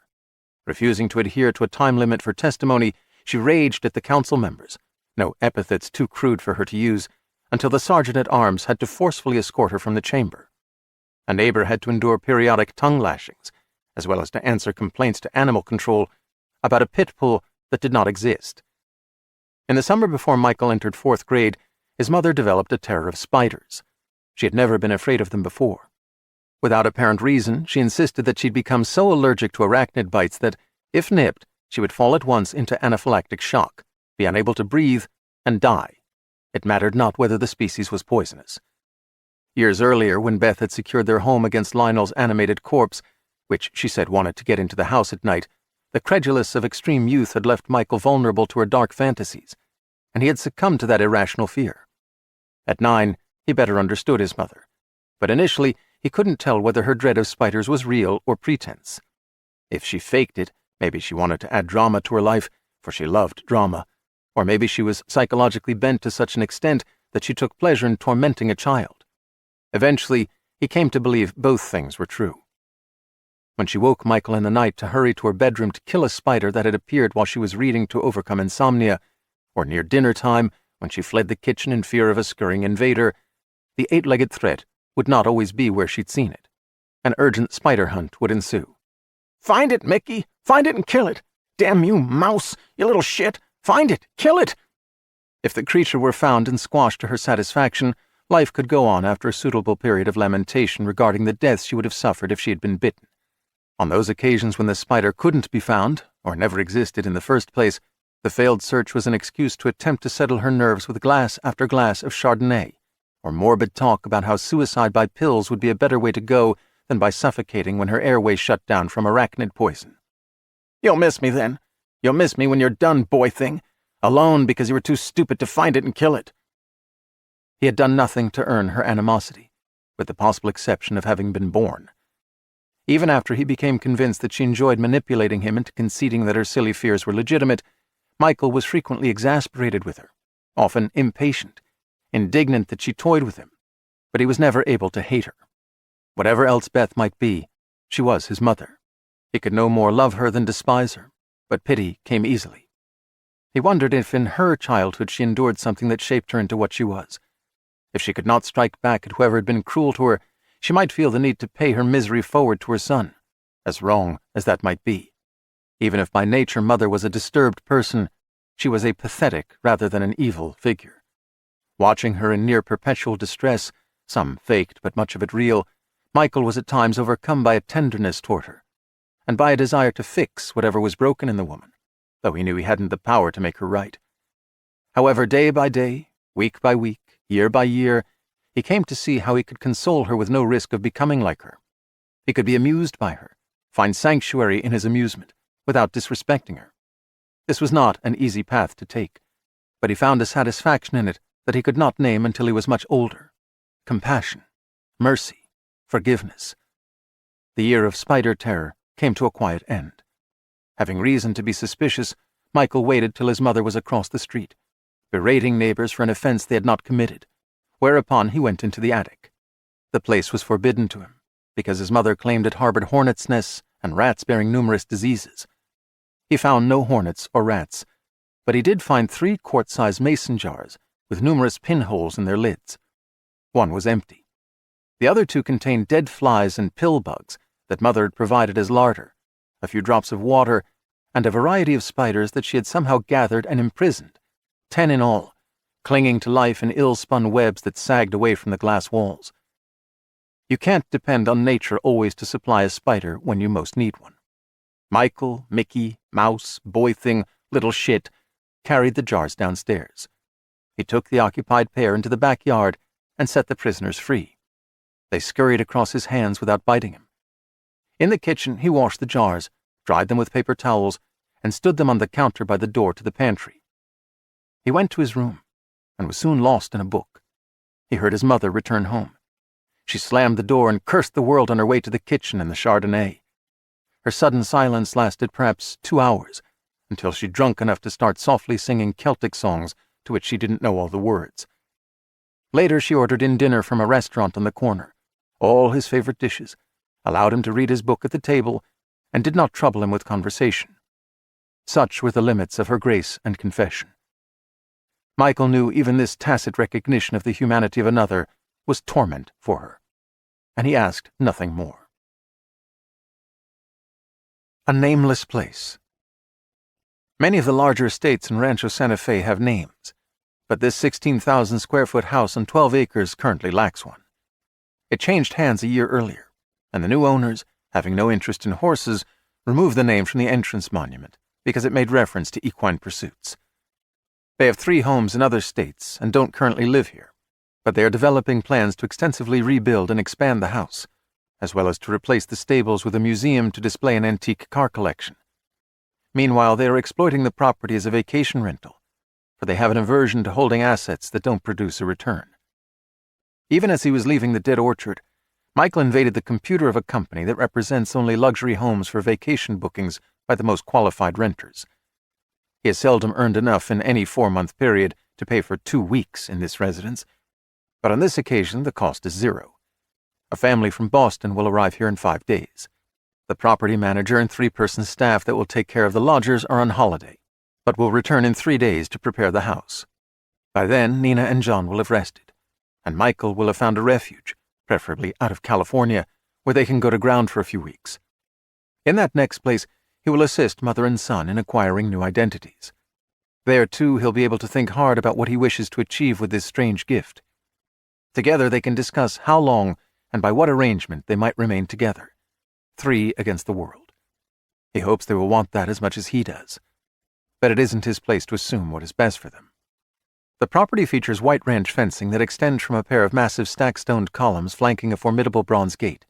Refusing to adhere to a time limit for testimony, she raged at the council members, no epithets too crude for her to use, until the sergeant-at-arms had to forcefully escort her from the chamber. A neighbor had to endure periodic tongue lashings, as well as to answer complaints to animal control about a pit bull that did not exist. In the summer before Michael entered 4th grade, his mother developed a terror of spiders. She had never been afraid of them before. Without apparent reason, she insisted that she'd become so allergic to arachnid bites that, if nipped, she would fall at once into anaphylactic shock, be unable to breathe, and die. It mattered not whether the species was poisonous. Years earlier, when Beth had secured their home against Lionel's animated corpse, which she said wanted to get into the house at night, the credulous of extreme youth had left Michael vulnerable to her dark fantasies, and he had succumbed to that irrational fear. At 9, he better understood his mother, but initially he couldn't tell whether her dread of spiders was real or pretense. If she faked it, maybe she wanted to add drama to her life, for she loved drama, or maybe she was psychologically bent to such an extent that she took pleasure in tormenting a child. Eventually, he came to believe both things were true. When she woke Michael in the night to hurry to her bedroom to kill a spider that had appeared while she was reading to overcome insomnia, or near dinner time when she fled the kitchen in fear of a scurrying invader, the 8-legged threat would not always be where she'd seen it. An urgent spider hunt would ensue. "Find it, Mickey! Find it and kill it! Damn you, mouse! You little shit! Find it! Kill it!" If the creature were found and squashed to her satisfaction, life could go on after a suitable period of lamentation regarding the death she would have suffered if she had been bitten. On those occasions when the spider couldn't be found, or never existed in the first place, the failed search was an excuse to attempt to settle her nerves with glass after glass of Chardonnay, or morbid talk about how suicide by pills would be a better way to go than by suffocating when her airway shut down from arachnid poison. "You'll miss me then. You'll miss me when you're done, boy thing. Alone because you were too stupid to find it and kill it." He had done nothing to earn her animosity, with the possible exception of having been born. Even after he became convinced that she enjoyed manipulating him into conceding that her silly fears were legitimate, Michael was frequently exasperated with her, often impatient, indignant that she toyed with him, but he was never able to hate her. Whatever else Beth might be, she was his mother. He could no more love her than despise her, but pity came easily. He wondered if in her childhood she endured something that shaped her into what she was. If she could not strike back at whoever had been cruel to her, she might feel the need to pay her misery forward to her son, as wrong as that might be. Even if by nature Mother was a disturbed person, she was a pathetic rather than an evil figure. Watching her in near perpetual distress, some faked but much of it real, Michael was at times overcome by a tenderness toward her, and by a desire to fix whatever was broken in the woman, though he knew he hadn't the power to make her right. However, day by day, week by week, year by year, he came to see how he could console her with no risk of becoming like her. He could be amused by her, find sanctuary in his amusement, without disrespecting her. This was not an easy path to take, but he found a satisfaction in it that he could not name until he was much older. Compassion, mercy, forgiveness. The year of spider terror came to a quiet end. Having reason to be suspicious, Michael waited till his mother was across the street, berating neighbors for an offense they had not committed, whereupon he went into the attic. The place was forbidden to him, because his mother claimed it harbored hornets' nests and rats bearing numerous diseases. He found no hornets or rats, but he did find 3 quart-sized mason jars with numerous pinholes in their lids. One was empty. The other two contained dead flies and pill bugs that Mother had provided as larder, a few drops of water, and a variety of spiders that she had somehow gathered and imprisoned, 10 in all, clinging to life in ill-spun webs that sagged away from the glass walls. You can't depend on nature always to supply a spider when you most need one. Michael, Mickey, Mouse, Boy Thing, Little Shit carried the jars downstairs. He took the occupied pair into the backyard and set the prisoners free. They scurried across his hands without biting him. In the kitchen, he washed the jars, dried them with paper towels, and stood them on the counter by the door to the pantry. He went to his room and was soon lost in a book. He heard his mother return home. She slammed the door and cursed the world on her way to the kitchen and the Chardonnay. Her sudden silence lasted perhaps 2 hours, until she'd drunk enough to start softly singing Celtic songs to which she didn't know all the words. Later, she ordered in dinner from a restaurant on the corner, all his favorite dishes, allowed him to read his book at the table, and did not trouble him with conversation. Such were the limits of her grace and confession. Michael knew even this tacit recognition of the humanity of another was torment for her, and he asked nothing more. A nameless place. Many of the larger estates in Rancho Santa Fe have names, but this 16,000-square-foot house on 12 acres currently lacks one. It changed hands a year earlier, and the new owners, having no interest in horses, removed the name from the entrance monument because it made reference to equine pursuits. They have 3 homes in other states and don't currently live here, but they are developing plans to extensively rebuild and expand the house, as well as to replace the stables with a museum to display an antique car collection. Meanwhile, they are exploiting the property as a vacation rental, for they have an aversion to holding assets that don't produce a return. Even as he was leaving the dead orchard, Michael invaded the computer of a company that represents only luxury homes for vacation bookings by the most qualified renters. He has seldom earned enough in any 4-month period to pay for 2 weeks in this residence, but on this occasion the cost is 0. A family from Boston will arrive here in 5 days. The property manager and 3-person staff that will take care of the lodgers are on holiday, but will return in 3 days to prepare the house. By then, Nina and John will have rested, and Michael will have found a refuge, preferably out of California, where they can go to ground for a few weeks. In that next place, he will assist mother and son in acquiring new identities. There, too, he'll be able to think hard about what he wishes to achieve with this strange gift. Together they can discuss how long and by what arrangement they might remain together, 3 against the world. He hopes they will want that as much as he does, but it isn't his place to assume what is best for them. The property features white ranch fencing that extends from a pair of massive stack-stoned columns flanking a formidable bronze gate.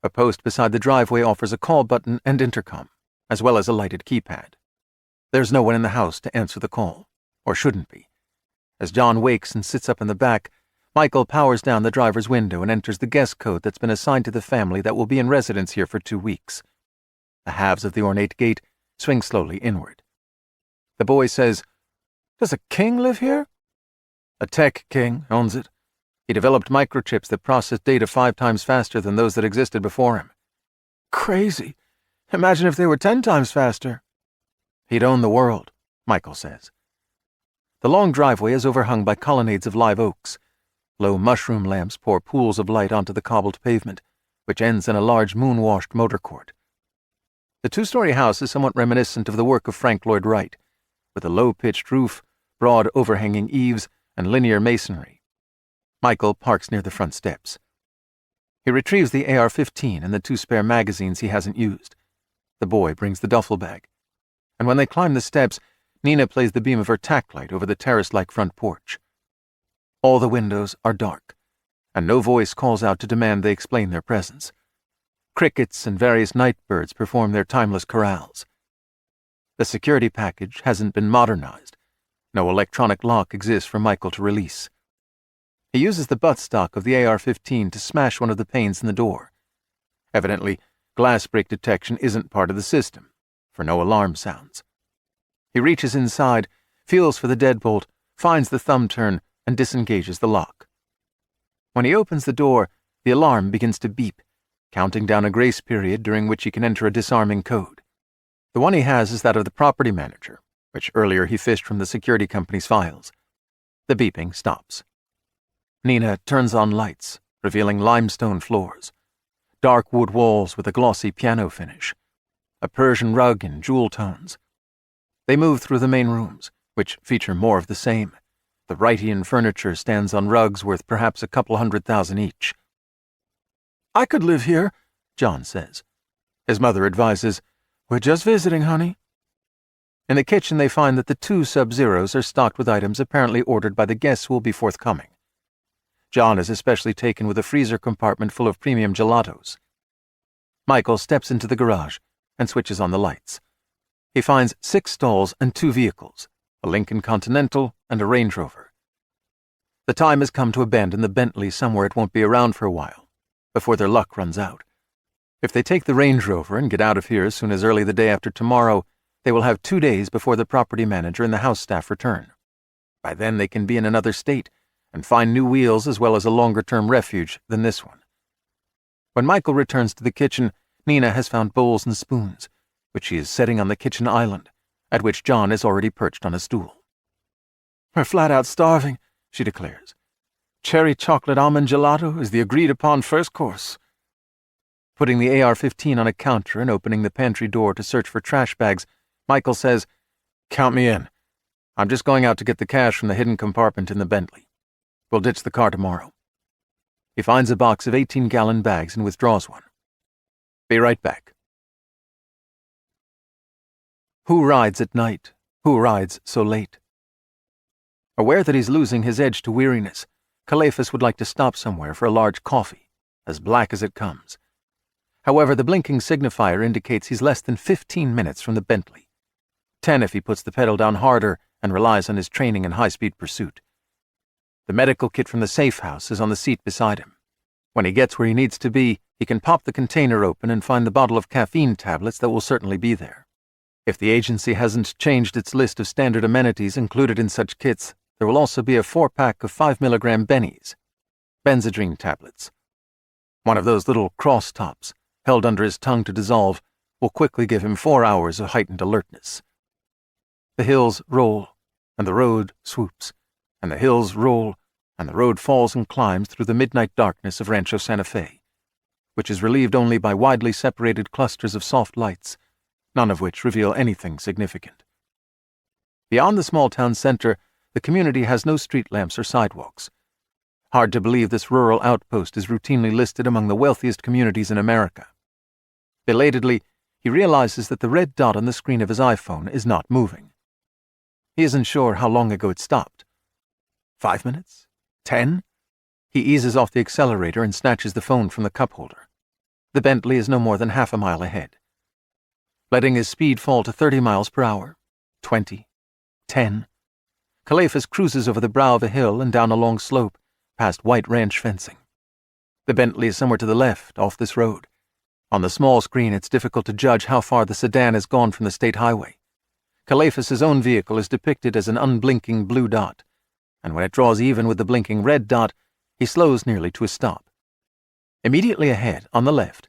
A post beside the driveway offers a call button and intercom, as well as a lighted keypad. There's no one in the house to answer the call, or shouldn't be. As John wakes and sits up in the back, Michael powers down the driver's window and enters the guest code that's been assigned to the family that will be in residence here for 2 weeks. The halves of the ornate gate swing slowly inward. The boy says, "Does a king live here?" "A tech king owns it. He developed microchips that process data 5 times faster than those that existed before him." Crazy. Imagine if they were 10 times faster. "He'd own the world," Michael says. The long driveway is overhung by colonnades of live oaks. Low mushroom lamps pour pools of light onto the cobbled pavement, which ends in a large moon-washed motor court. The 2-story house is somewhat reminiscent of the work of Frank Lloyd Wright, with a low-pitched roof, broad overhanging eaves, and linear masonry. Michael parks near the front steps. He retrieves the AR-15 and the 2 spare magazines he hasn't used. The boy brings the duffel bag, and when they climb the steps, Nina plays the beam of her tack light over the terrace-like front porch. All the windows are dark, and no voice calls out to demand they explain their presence. Crickets and various night birds perform their timeless chorales. The security package hasn't been modernized. No electronic lock exists for Michael to release. He uses the buttstock of the AR-15 to smash one of the panes in the door. Evidently, glass break detection isn't part of the system, for no alarm sounds. He reaches inside, feels for the deadbolt, finds the thumb turn, and disengages the lock. When he opens the door, the alarm begins to beep, counting down a grace period during which he can enter a disarming code. The one he has is that of the property manager, which earlier he fished from the security company's files. The beeping stops. Nina turns on lights, revealing limestone floors, dark wood walls with a glossy piano finish, a Persian rug in jewel tones. They move through the main rooms, which feature more of the same. The Wrightian furniture stands on rugs worth perhaps a couple $100,000 each. I could live here, John says. His mother advises, "We're just visiting, honey." In the kitchen they find that the 2 Sub-Zeros are stocked with items apparently ordered by the guests who will be forthcoming. John is especially taken with a freezer compartment full of premium gelatos. Michael steps into the garage and switches on the lights. He finds 6 stalls and 2 vehicles, a Lincoln Continental and a Range Rover. The time has come to abandon the Bentley somewhere it won't be around for a while, before their luck runs out. If they take the Range Rover and get out of here as soon as early the day after tomorrow, they will have 2 days before the property manager and the house staff return. By then they can be in another state and find new wheels as well as a longer-term refuge than this one. When Michael returns to the kitchen, Nina has found bowls and spoons, which she is setting on the kitchen island, at which John is already perched on a stool. "We're flat out starving," she declares. "Cherry chocolate almond gelato is the agreed-upon first course." Putting the AR-15 on a counter and opening the pantry door to search for trash bags, Michael says, "Count me in. I'm just going out to get the cash from the hidden compartment in the Bentley. We'll ditch the car tomorrow." He finds a box of 18-gallon bags and withdraws one. "Be right back." Who rides at night? Who rides so late? Aware that he's losing his edge to weariness, Calephas would like to stop somewhere for a large coffee, as black as it comes. However, the blinking signifier indicates he's less than 15 minutes from the Bentley. 10 if he puts the pedal down harder and relies on his training in high-speed pursuit. The medical kit from the safe house is on the seat beside him. When he gets where he needs to be, he can pop the container open and find the bottle of caffeine tablets that will certainly be there. If the agency hasn't changed its list of standard amenities included in such kits, there will also be a 4-pack of 5-milligram bennies, Benzedrine tablets. One of those little cross tops, held under his tongue to dissolve, will quickly give him 4 hours of heightened alertness. The hills roll, and the road swoops, and the hills roll, and the road falls and climbs through the midnight darkness of Rancho Santa Fe, which is relieved only by widely separated clusters of soft lights, none of which reveal anything significant. Beyond the small town center, the community has no street lamps or sidewalks. Hard to believe this rural outpost is routinely listed among the wealthiest communities in America. Belatedly, he realizes that the red dot on the screen of his iPhone is not moving. He isn't sure how long ago it stopped. 5 minutes? 10? He eases off the accelerator and snatches the phone from the cup holder. The Bentley is no more than half a mile ahead. Letting his speed fall to 30 miles per hour, 20, 10. Calephas cruises over the brow of a hill and down a long slope, past white ranch fencing. The Bentley is somewhere to the left, off this road. On the small screen, it's difficult to judge how far the sedan has gone from the state highway. Calephas's own vehicle is depicted as an unblinking blue dot, and when it draws even with the blinking red dot, he slows nearly to a stop. Immediately ahead, on the left,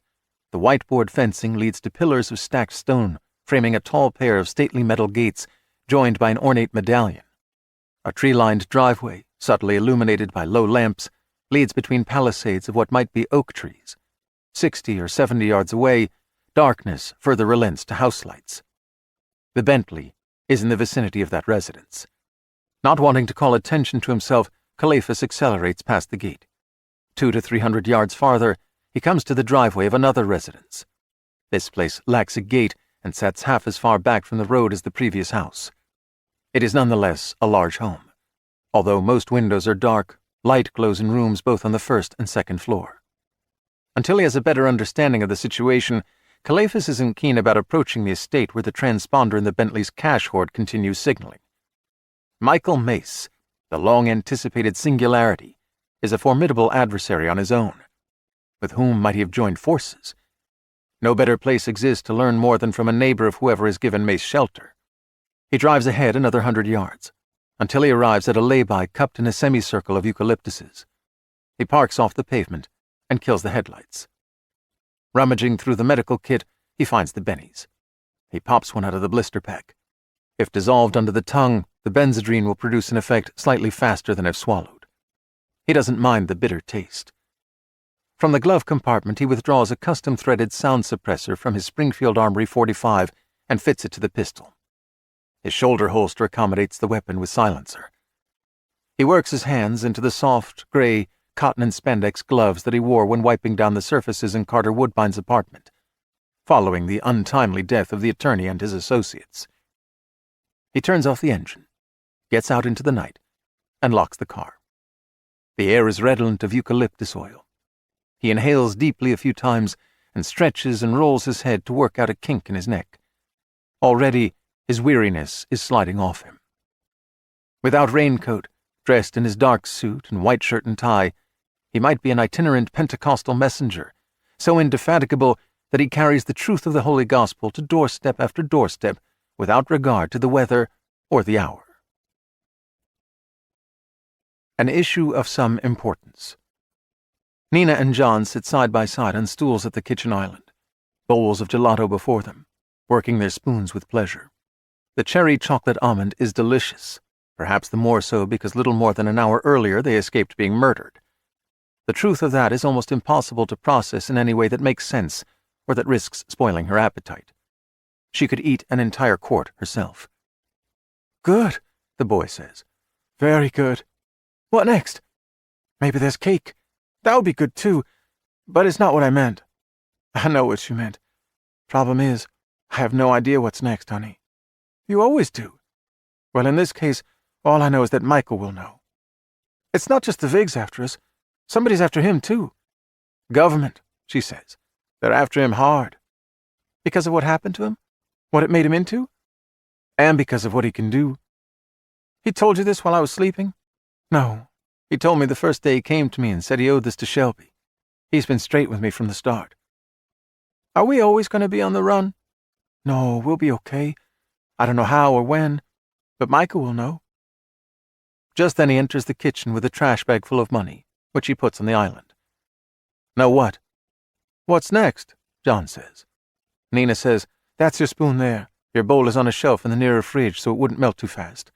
the whiteboard fencing leads to pillars of stacked stone, framing a tall pair of stately metal gates joined by an ornate medallion. A tree-lined driveway, subtly illuminated by low lamps, leads between palisades of what might be oak trees. 60 or 70 yards away, darkness further relents to house lights. The Bentley is in the vicinity of that residence. Not wanting to call attention to himself, Calephas accelerates past the gate. 200 to 300 yards farther, he comes to the driveway of another residence. This place lacks a gate and sits half as far back from the road as the previous house. It is nonetheless a large home. Although most windows are dark, light glows in rooms both on the first and second floor. Until he has a better understanding of the situation, Calephas isn't keen about approaching the estate where the transponder in the Bentley's cash hoard continues signaling. Michael Mace, the long-anticipated singularity, is a formidable adversary on his own. With whom might he have joined forces? No better place exists to learn more than from a neighbor of whoever has given Mace shelter. He drives ahead another 100 yards, until he arrives at a lay-by cupped in a semicircle of eucalyptuses. He parks off the pavement and kills the headlights. Rummaging through the medical kit, he finds the bennies. He pops one out of the blister pack. If dissolved under the tongue, the Benzedrine will produce an effect slightly faster than if swallowed. He doesn't mind the bitter taste. From the glove compartment, he withdraws a custom-threaded sound suppressor from his Springfield Armory .45 and fits it to the pistol. His shoulder holster accommodates the weapon with silencer. He works his hands into the soft, gray, cotton and spandex gloves that he wore when wiping down the surfaces in Carter Woodbine's apartment, following the untimely death of the attorney and his associates. He turns off the engine, gets out into the night, and locks the car. The air is redolent of eucalyptus oil. He inhales deeply a few times and stretches and rolls his head to work out a kink in his neck. Already, his weariness is sliding off him. Without raincoat, dressed in his dark suit and white shirt and tie, he might be an itinerant Pentecostal messenger, so indefatigable that he carries the truth of the Holy Gospel to doorstep after doorstep without regard to the weather or the hour. An issue of some importance. Nina and John sit side by side on stools at the kitchen island, bowls of gelato before them, working their spoons with pleasure. The cherry chocolate almond is delicious, perhaps the more so because little more than an hour earlier they escaped being murdered. The truth of that is almost impossible to process in any way that makes sense or that risks spoiling her appetite. She could eat an entire quart herself. Good, the boy says. Very good. What next? Maybe there's cake. That would be good too, but it's not what I meant. I know what you meant. Problem is, I have no idea what's next, honey. You always do. Well, in this case, all I know is that Michael will know. It's not just the Vigs after us. Somebody's after him too. Government, she says. They're after him hard. Because of what happened to him? What it made him into? And because of what he can do. He told you this while I was sleeping? No. He told me the first day he came to me and said he owed this to Shelby. He's been straight with me from the start. Are we always going to be on the run? No, we'll be okay. I don't know how or when, but Michael will know. Just then he enters the kitchen with a trash bag full of money, which he puts on the island. Know what? What's next? John says. Nina says, that's your spoon there. Your bowl is on a shelf in the nearer fridge so it wouldn't melt too fast.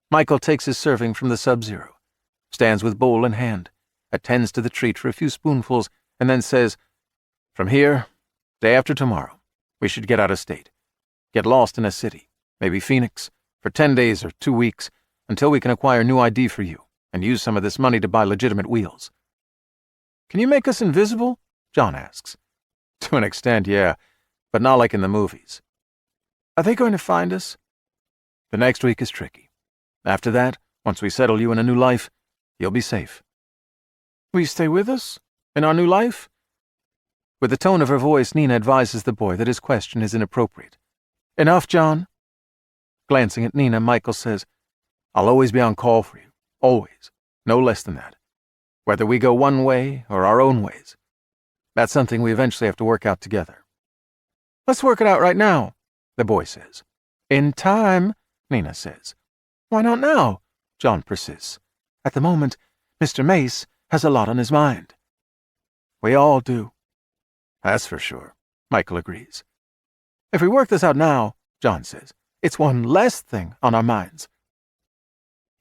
Michael takes his serving from the Sub-Zero, stands with bowl in hand, attends to the treat for a few spoonfuls, and then says, from here, day after tomorrow, we should get out of state. Get lost in a city, maybe Phoenix, for 10 days or 2 weeks, until we can acquire new ID for you and use some of this money to buy legitimate wheels. Can you make us invisible? John asks. To an extent, yeah, but not like in the movies. Are they going to find us? The next week is tricky. After that, once we settle you in a new life, you'll be safe. Will you stay with us? In our new life? With the tone of her voice, Nina advises the boy that his question is inappropriate. Enough, John. Glancing at Nina, Michael says, I'll always be on call for you. Always. No less than that. Whether we go one way or our own ways. That's something we eventually have to work out together. Let's work it out right now, the boy says. In time, Nina says. Why not now? John persists. At the moment, Mr. Mace has a lot on his mind. We all do. That's for sure, Michael agrees. If we work this out now, John says, it's one less thing on our minds.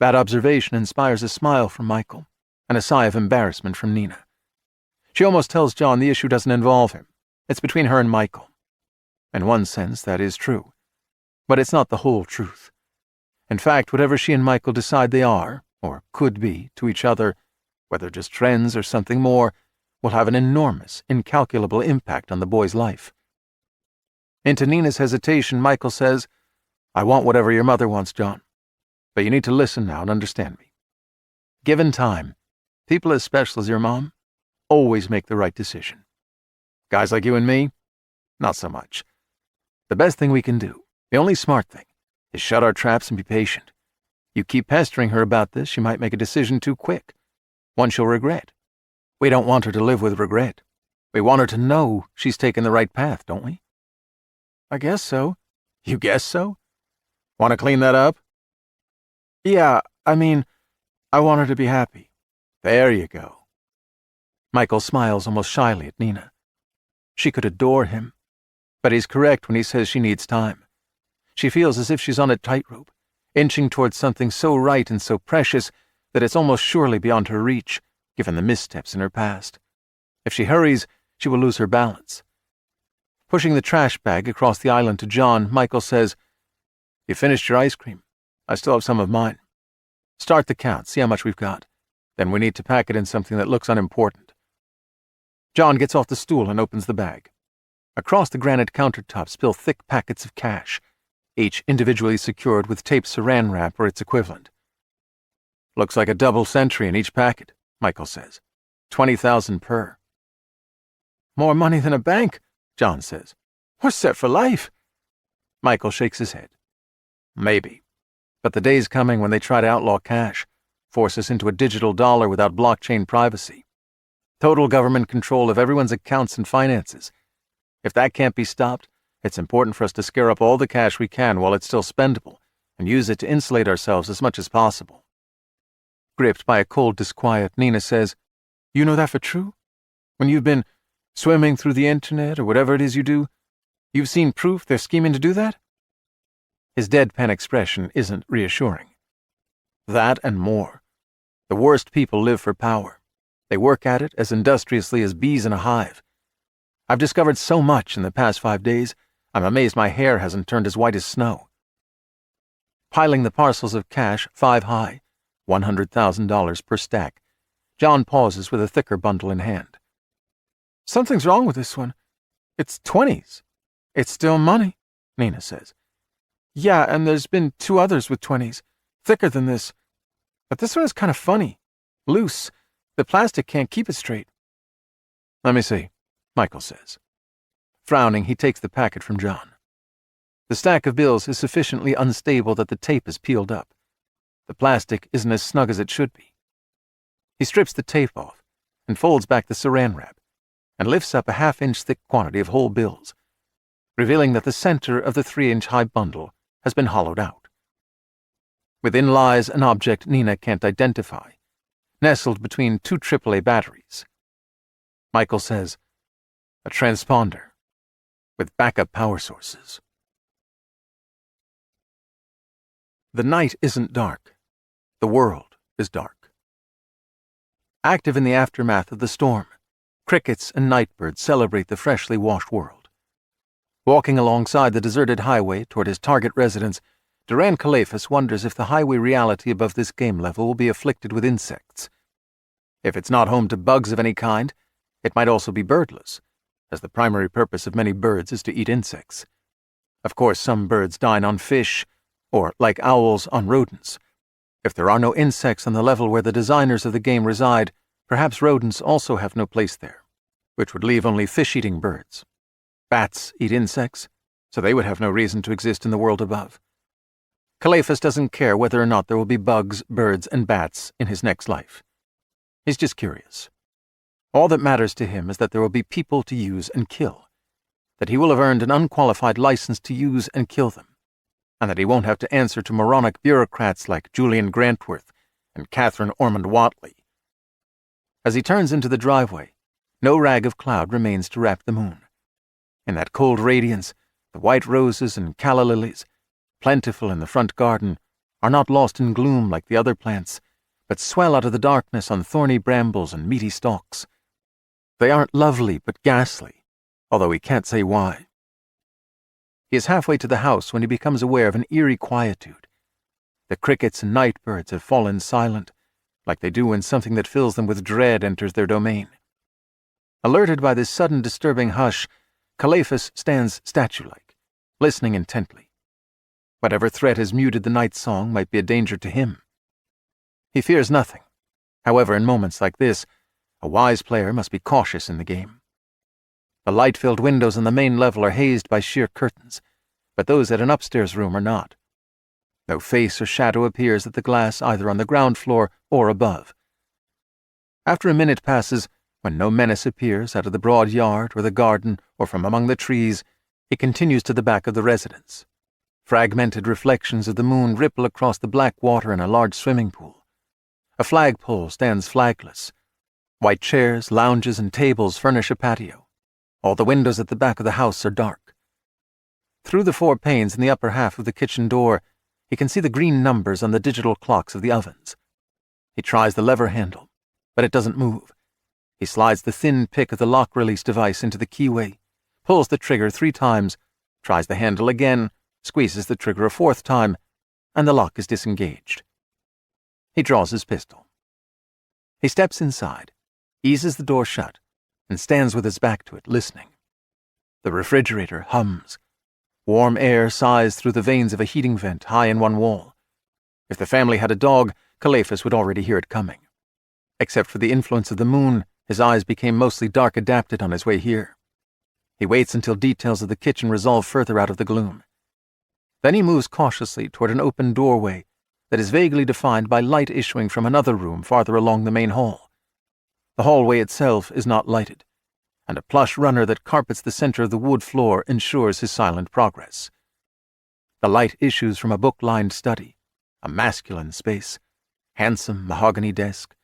That observation inspires a smile from Michael and a sigh of embarrassment from Nina. She almost tells John the issue doesn't involve him. It's between her and Michael. In one sense, that is true. But it's not the whole truth. In fact, whatever she and Michael decide they are, or could be, to each other, whether just friends or something more, will have an enormous, incalculable impact on the boy's life. Into Nina's hesitation, Michael says, I want whatever your mother wants, John. But you need to listen now and understand me. Given time, people as special as your mom always make the right decision. Guys like you and me, not so much. The best thing we can do, the only smart thing, is shut our traps and be patient. You keep pestering her about this, she might make a decision too quick, one she'll regret. We don't want her to live with regret. We want her to know she's taken the right path, don't we? I guess so. You guess so? Want to clean that up? Yeah, I mean, I want her to be happy. There you go. Michael smiles almost shyly at Nina. She could adore him, but he's correct when he says she needs time. She feels as if she's on a tightrope, inching towards something so right and so precious that it's almost surely beyond her reach, given the missteps in her past. If she hurries, she will lose her balance. Pushing the trash bag across the island to John, Michael says, "You finished your ice cream? I still have some of mine. Start the count, see how much we've got. Then we need to pack it in something that looks unimportant." John gets off the stool and opens the bag. Across the granite countertop spill thick packets of cash, each individually secured with tape saran wrap or its equivalent. "Looks like a double century in each packet," Michael says. 20,000 per. "More money than a bank," John says. "We're set for life." Michael shakes his head. "Maybe. But the day's coming when they try to outlaw cash, force us into a digital dollar without blockchain privacy. Total government control of everyone's accounts and finances. If that can't be stopped, it's important for us to scare up all the cash we can while it's still spendable and use it to insulate ourselves as much as possible." Gripped by a cold disquiet, Nina says, "You know that for true? When you've been swimming through the internet or whatever it is you do, you've seen proof they're scheming to do that?" His deadpan expression isn't reassuring. "That and more. The worst people live for power. They work at it as industriously as bees in a hive. I've discovered so much in the past 5 days, I'm amazed my hair hasn't turned as white as snow." Piling the parcels of cash 5 high, $100,000 per stack, John pauses with a thicker bundle in hand. "Something's wrong with this one. It's 20s. It's still money," Nina says. "Yeah, and there's been 2 others with 20s, thicker than this. But this one is kind of funny. Loose. The plastic can't keep it straight." "Let me see," Michael says. Frowning, he takes the packet from John. The stack of bills is sufficiently unstable that the tape is peeled up. The plastic isn't as snug as it should be. He strips the tape off and folds back the saran wrap and lifts up a half-inch thick quantity of whole bills, revealing that the center of the 3-inch high bundle has been hollowed out. Within lies an object Nina can't identify, nestled between 2 AAA batteries. Michael says, "A transponder with backup power sources." The night isn't dark. The world is dark. Active in the aftermath of the storm, crickets and nightbirds celebrate the freshly washed world. Walking alongside the deserted highway toward his target residence, Duran Calaphas wonders if the highway reality above this game level will be afflicted with insects. If it's not home to bugs of any kind, it might also be birdless, as the primary purpose of many birds is to eat insects. Of course, some birds dine on fish, or, like owls, on rodents. If there are no insects on the level where the designers of the game reside, perhaps rodents also have no place there, which would leave only fish-eating birds. Bats eat insects, so they would have no reason to exist in the world above. Calaphas doesn't care whether or not there will be bugs, birds, and bats in his next life. He's just curious. All that matters to him is that there will be people to use and kill, that he will have earned an unqualified license to use and kill them, and that he won't have to answer to moronic bureaucrats like Julian Grantworth and Catherine Ormond Watley. As he turns into the driveway, no rag of cloud remains to wrap the moon. In that cold radiance, the white roses and calla lilies, plentiful in the front garden, are not lost in gloom like the other plants, but swell out of the darkness on thorny brambles and meaty stalks. They aren't lovely, but ghastly, although he can't say why. He is halfway to the house when he becomes aware of an eerie quietude. The crickets and nightbirds have fallen silent, like they do when something that fills them with dread enters their domain. Alerted by this sudden disturbing hush, Calaphas stands statue-like, listening intently. Whatever threat has muted the night song might be a danger to him. He fears nothing. However, in moments like this, a wise player must be cautious in the game. The light-filled windows on the main level are hazed by sheer curtains, but those at an upstairs room are not. No face or shadow appears at the glass either on the ground floor or above. After a minute passes, when no menace appears out of the broad yard or the garden or from among the trees, he continues to the back of the residence. Fragmented reflections of the moon ripple across the black water in a large swimming pool. A flagpole stands flagless. White chairs, lounges, and tables furnish a patio. All the windows at the back of the house are dark. Through the 4 panes in the upper half of the kitchen door, he can see the green numbers on the digital clocks of the ovens. He tries the lever handle, but it doesn't move. He slides the thin pick of the lock release device into the keyway, pulls the trigger 3 times, tries the handle again, squeezes the trigger a 4th time, and the lock is disengaged. He draws his pistol. He steps inside, eases the door shut, and stands with his back to it, listening. The refrigerator hums. Warm air sighs through the veins of a heating vent high in one wall. If the family had a dog, Calephas would already hear it coming. Except for the influence of the moon, his eyes became mostly dark adapted on his way here. He waits until details of the kitchen resolve further out of the gloom. Then he moves cautiously toward an open doorway that is vaguely defined by light issuing from another room farther along the main hall. The hallway itself is not lighted, and a plush runner that carpets the center of the wood floor ensures his silent progress. The light issues from a book-lined study, a masculine space, handsome mahogany desk,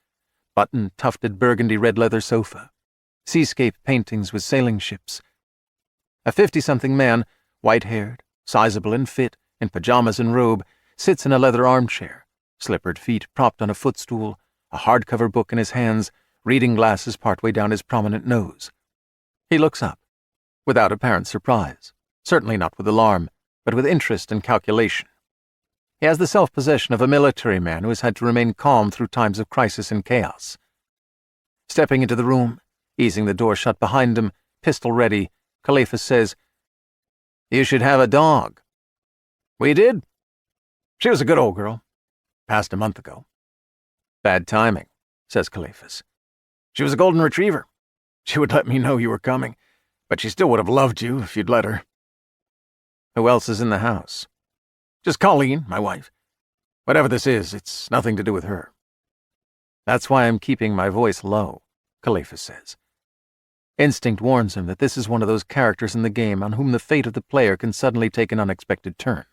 buttoned, tufted burgundy red leather sofa, seascape paintings with sailing ships. A 50-something man, white-haired, sizable and fit, in pajamas and robe, sits in a leather armchair, slippered feet propped on a footstool, a hardcover book in his hands, reading glasses partway down his prominent nose. He looks up, without apparent surprise, certainly not with alarm, but with interest and calculation. He has the self-possession of a military man who has had to remain calm through times of crisis and chaos. Stepping into the room, easing the door shut behind him, pistol ready, Calephas says, "You should have a dog." "We did. She was a good old girl. Passed a month ago." "Bad timing," says Calephas. "She was a golden retriever. She would let me know you were coming, but she still would have loved you if you'd let her." "Who else is in the house?" "Just Colleen, my wife. Whatever this is, it's nothing to do with her." "That's why I'm keeping my voice low," Calephas says. Instinct warns him that this is one of those characters in the game on whom the fate of the player can suddenly take an unexpected turn.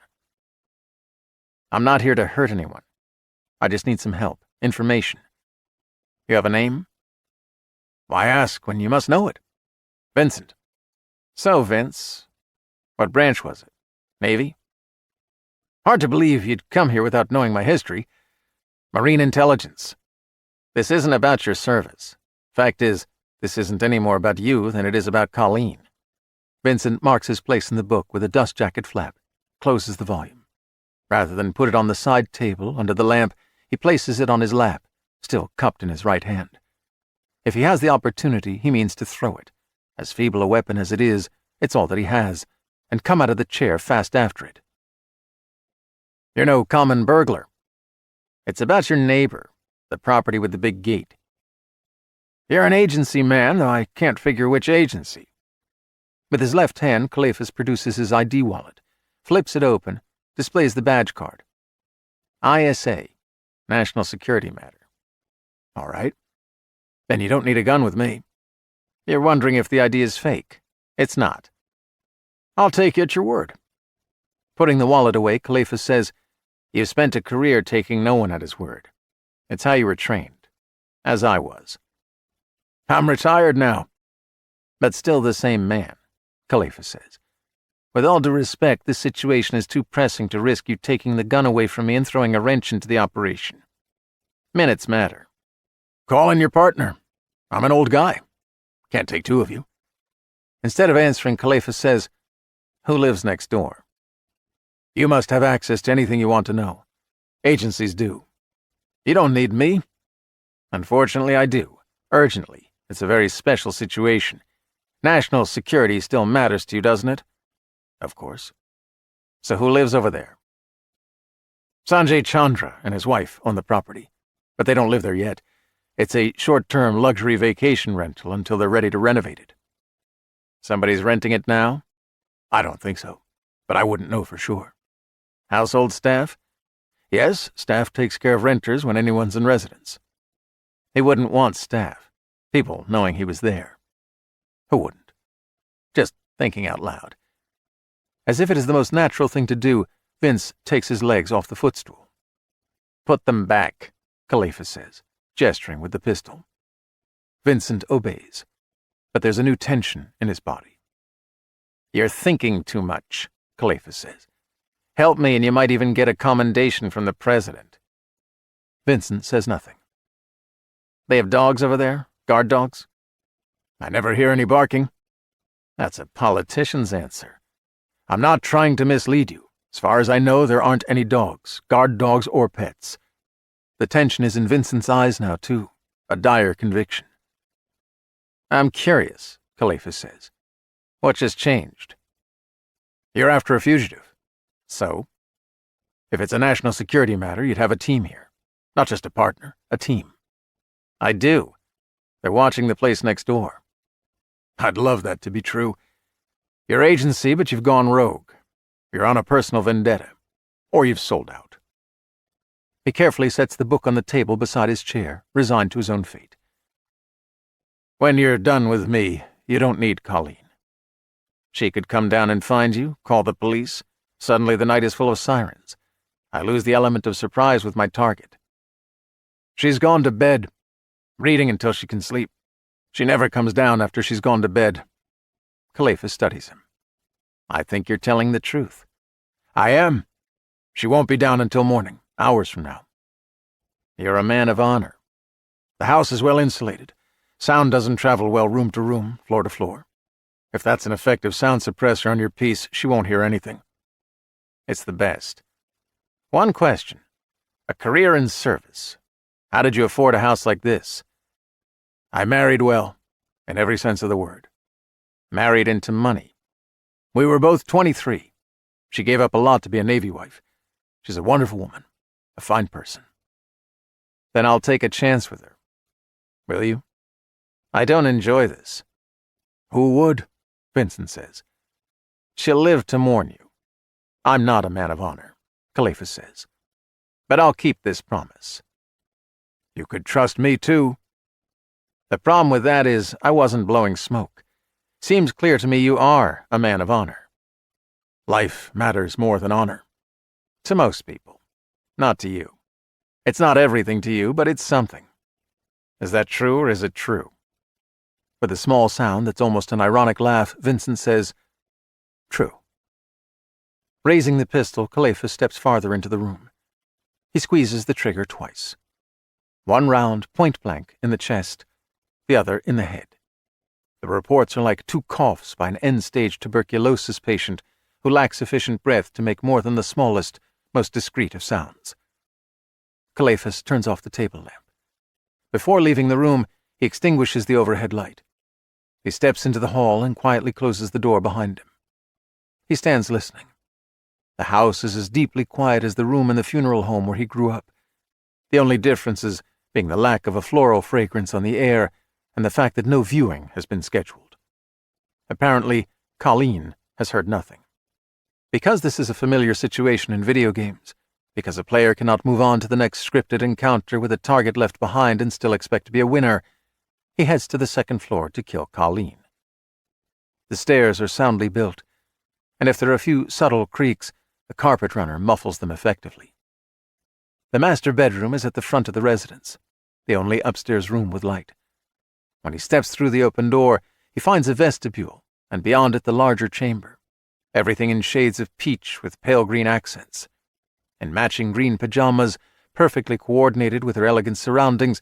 "I'm not here to hurt anyone. I just need some help, information. You have a name?" "Why ask when you must know it?" "Vincent." "So, Vince, what branch was it? Navy?" "Hard to believe you'd come here without knowing my history. Marine intelligence. This isn't about your service. Fact is, this isn't any more about you than it is about Colleen." Vincent marks his place in the book with a dust jacket flap, closes the volume. Rather than put it on the side table under the lamp, he places it on his lap, still cupped in his right hand. If he has the opportunity, he means to throw it. As feeble a weapon as it is, it's all that he has, and come out of the chair fast after it. "You're no common burglar. It's about your neighbor, the property with the big gate. You're an agency man, though I can't figure which agency." With his left hand, Calephas produces his ID wallet, flips it open, displays the badge card. "ISA, National Security Matter." "All right. Then you don't need a gun with me. You're wondering if the ID is fake. It's not. I'll take you at your word." Putting the wallet away, Calephas says, "You've spent a career taking no one at his word. It's how you were trained. As I was." "I'm retired now." "But still the same man," Calephas says. "With all due respect, this situation is too pressing to risk you taking the gun away from me and throwing a wrench into the operation. Minutes matter." "Call in your partner. I'm an old guy. Can't take 2 of you." Instead of answering, Calephas says, "Who lives next door?" "You must have access to anything you want to know. Agencies do. You don't need me." "Unfortunately, I do. Urgently. It's a very special situation. National security still matters to you, doesn't it?" "Of course." "So who lives over there?" "Sanjay Chandra and his wife own the property, but they don't live there yet. It's a short-term luxury vacation rental until they're ready to renovate it." "Somebody's renting it now?" "I don't think so, but I wouldn't know for sure." "Household staff?" "Yes, staff takes care of renters when anyone's in residence." He wouldn't want staff, people knowing he was there. Who wouldn't? Just thinking out loud. As if it is the most natural thing to do, Vince takes his legs off the footstool. "Put them back," Calephas says, gesturing with the pistol. Vincent obeys, but there's a new tension in his body. "You're thinking too much," Calephas says. "Help me and you might even get a commendation from the president." Vincent says nothing. "They have dogs over there? Guard dogs?" I never hear any barking. That's a politician's answer. I'm not trying to mislead you. As far as I know, there aren't any dogs, guard dogs or pets. The tension is in Vincent's eyes now, too, a dire conviction. I'm curious, Khalifa says. What just changed? You're after a fugitive. So? If it's a national security matter, you'd have a team here. Not just a partner, a team. I do. They're watching the place next door. I'd love that to be true. Your agency, but you've gone rogue. You're on a personal vendetta. Or you've sold out. He carefully sets the book on the table beside his chair, resigned to his own fate. When you're done with me, you don't need Colleen. She could come down and find you, call the police. Suddenly the night is full of sirens. I lose the element of surprise with my target. She's gone to bed, reading until she can sleep. She never comes down after she's gone to bed. Khalifa studies him. I think you're telling the truth. I am. She won't be down until morning, hours from now. You're a man of honor. The house is well insulated. Sound doesn't travel well room to room, floor to floor. If that's an effective sound suppressor on your piece, she won't hear anything. It's the best. One question. A career in service. How did you afford a house like this? I married well, in every sense of the word. Married into money. We were both 23. She gave up a lot to be a Navy wife. She's a wonderful woman, a fine person. Then I'll take a chance with her. Will you? I don't enjoy this. Who would? Vincent says. She'll live to mourn you. I'm not a man of honor, Khalifa says. But I'll keep this promise. You could trust me, too. The problem with that is I wasn't blowing smoke. Seems clear to me you are a man of honor. Life matters more than honor. To most people. Not to you. It's not everything to you, but it's something. Is that true or is it true? With a small sound that's almost an ironic laugh, Vincent says, True. Raising the pistol, Khalifa steps farther into the room. He squeezes the trigger twice. One round, point-blank, in the chest, the other in the head. The reports are like 2 coughs by an end-stage tuberculosis patient who lacks sufficient breath to make more than the smallest, most discreet of sounds. Khalifa turns off the table lamp. Before leaving the room, he extinguishes the overhead light. He steps into the hall and quietly closes the door behind him. He stands listening. The house is as deeply quiet as the room in the funeral home where he grew up, the only differences being the lack of a floral fragrance on the air and the fact that no viewing has been scheduled. Apparently, Colleen has heard nothing. Because this is a familiar situation in video games, because a player cannot move on to the next scripted encounter with a target left behind and still expect to be a winner, he heads to the 2nd floor to kill Colleen. The stairs are soundly built, and if there are a few subtle creaks, the carpet runner muffles them effectively. The master bedroom is at the front of the residence, the only upstairs room with light. When he steps through the open door, he finds a vestibule, and beyond it the larger chamber, everything in shades of peach with pale green accents. In matching green pajamas, perfectly coordinated with her elegant surroundings,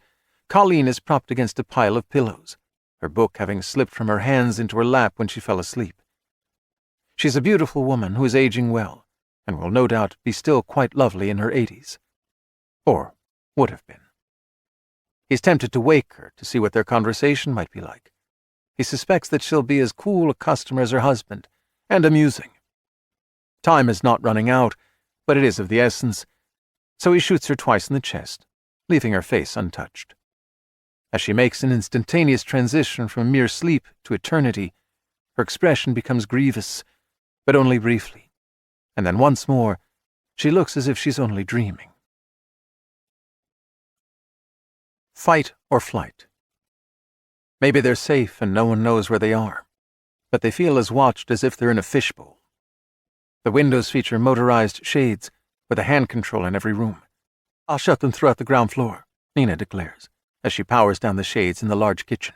Colleen is propped against a pile of pillows, her book having slipped from her hands into her lap when she fell asleep. She's a beautiful woman who is aging well, and will no doubt be still quite lovely in her 80s. Or would have been. He's tempted to wake her to see what their conversation might be like. He suspects that she'll be as cool a customer as her husband, and amusing. Time is not running out, but it is of the essence, so he shoots her twice in the chest, leaving her face untouched. As she makes an instantaneous transition from mere sleep to eternity, her expression becomes grievous, but only briefly, and then once more, she looks as if she's only dreaming. Fight or flight. Maybe they're safe and no one knows where they are, but they feel as watched as if they're in a fishbowl. The windows feature motorized shades with a hand control in every room. I'll shut them throughout the ground floor, Nina declares, as she powers down the shades in the large kitchen.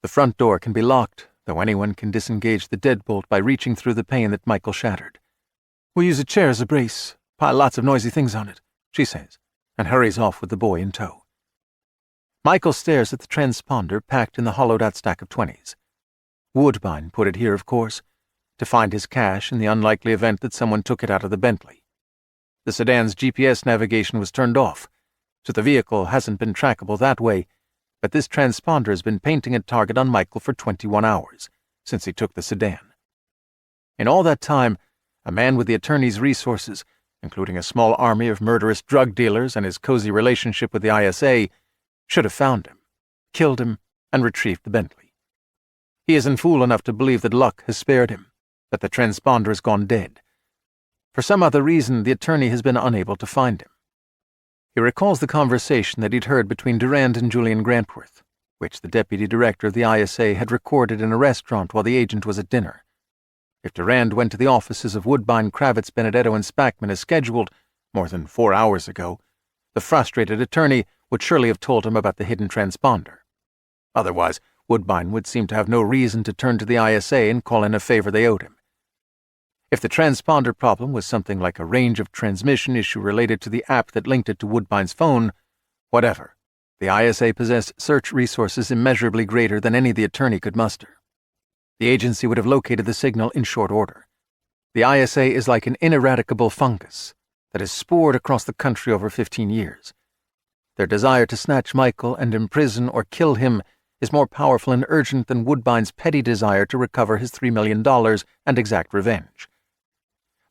The front door can be locked, though anyone can disengage the deadbolt by reaching through the pane that Michael shattered. We'll use a chair as a brace, pile lots of noisy things on it, she says, and hurries off with the boy in tow. Michael stares at the transponder packed in the hollowed-out stack of 20s. Woodbine put it here, of course, to find his cash in the unlikely event that someone took it out of the Bentley. The sedan's GPS navigation was turned off, so the vehicle hasn't been trackable that way, but this transponder has been painting a target on Michael for 21 hours, since he took the sedan. In all that time, a man with the attorney's resources, including a small army of murderous drug dealers and his cozy relationship with the ISA, should have found him, killed him, and retrieved the Bentley. He isn't fool enough to believe that luck has spared him, that the transponder has gone dead. For some other reason, the attorney has been unable to find him. He recalls the conversation that he'd heard between Durand and Julian Grantworth, which the deputy director of the ISA had recorded in a restaurant while the agent was at dinner. If Durand went to the offices of Woodbine, Kravitz, Benedetto, and Spackman as scheduled, more than 4 hours ago, the frustrated attorney would surely have told him about the hidden transponder. Otherwise, Woodbine would seem to have no reason to turn to the ISA and call in a favor they owed him. If the transponder problem was something like a range of transmission issue related to the app that linked it to Woodbine's phone, whatever, the ISA possessed search resources immeasurably greater than any the attorney could muster. The agency would have located the signal in short order. The ISA is like an ineradicable fungus that has spored across the country over 15 years. Their desire to snatch Michael and imprison or kill him is more powerful and urgent than Woodbine's petty desire to recover his $3 million and exact revenge.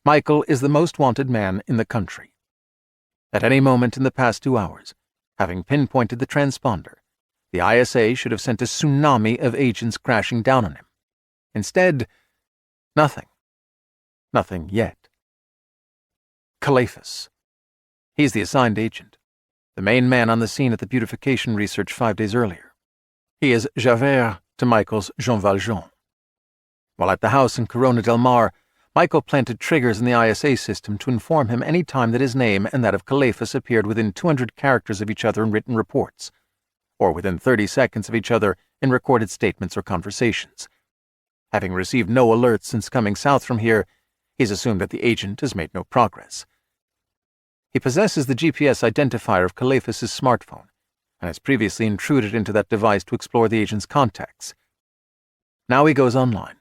Michael is the most wanted man in the country. At any moment in the past 2 hours, having pinpointed the transponder, the ISA should have sent a tsunami of agents crashing down on him. Instead, nothing. Nothing yet. Calephas. He's the assigned agent, the main man on the scene at the beautification research 5 days earlier. He is Javert to Michael's Jean Valjean. While at the house in Corona del Mar, Michael planted triggers in the ISA system to inform him any time that his name and that of Calephas appeared within 200 characters of each other in written reports, or within 30 seconds of each other in recorded statements or conversations. Having received no alerts since coming south from here, he's assumed that the agent has made no progress. He possesses the GPS identifier of Calephas's smartphone and has previously intruded into that device to explore the agent's contacts. Now he goes online,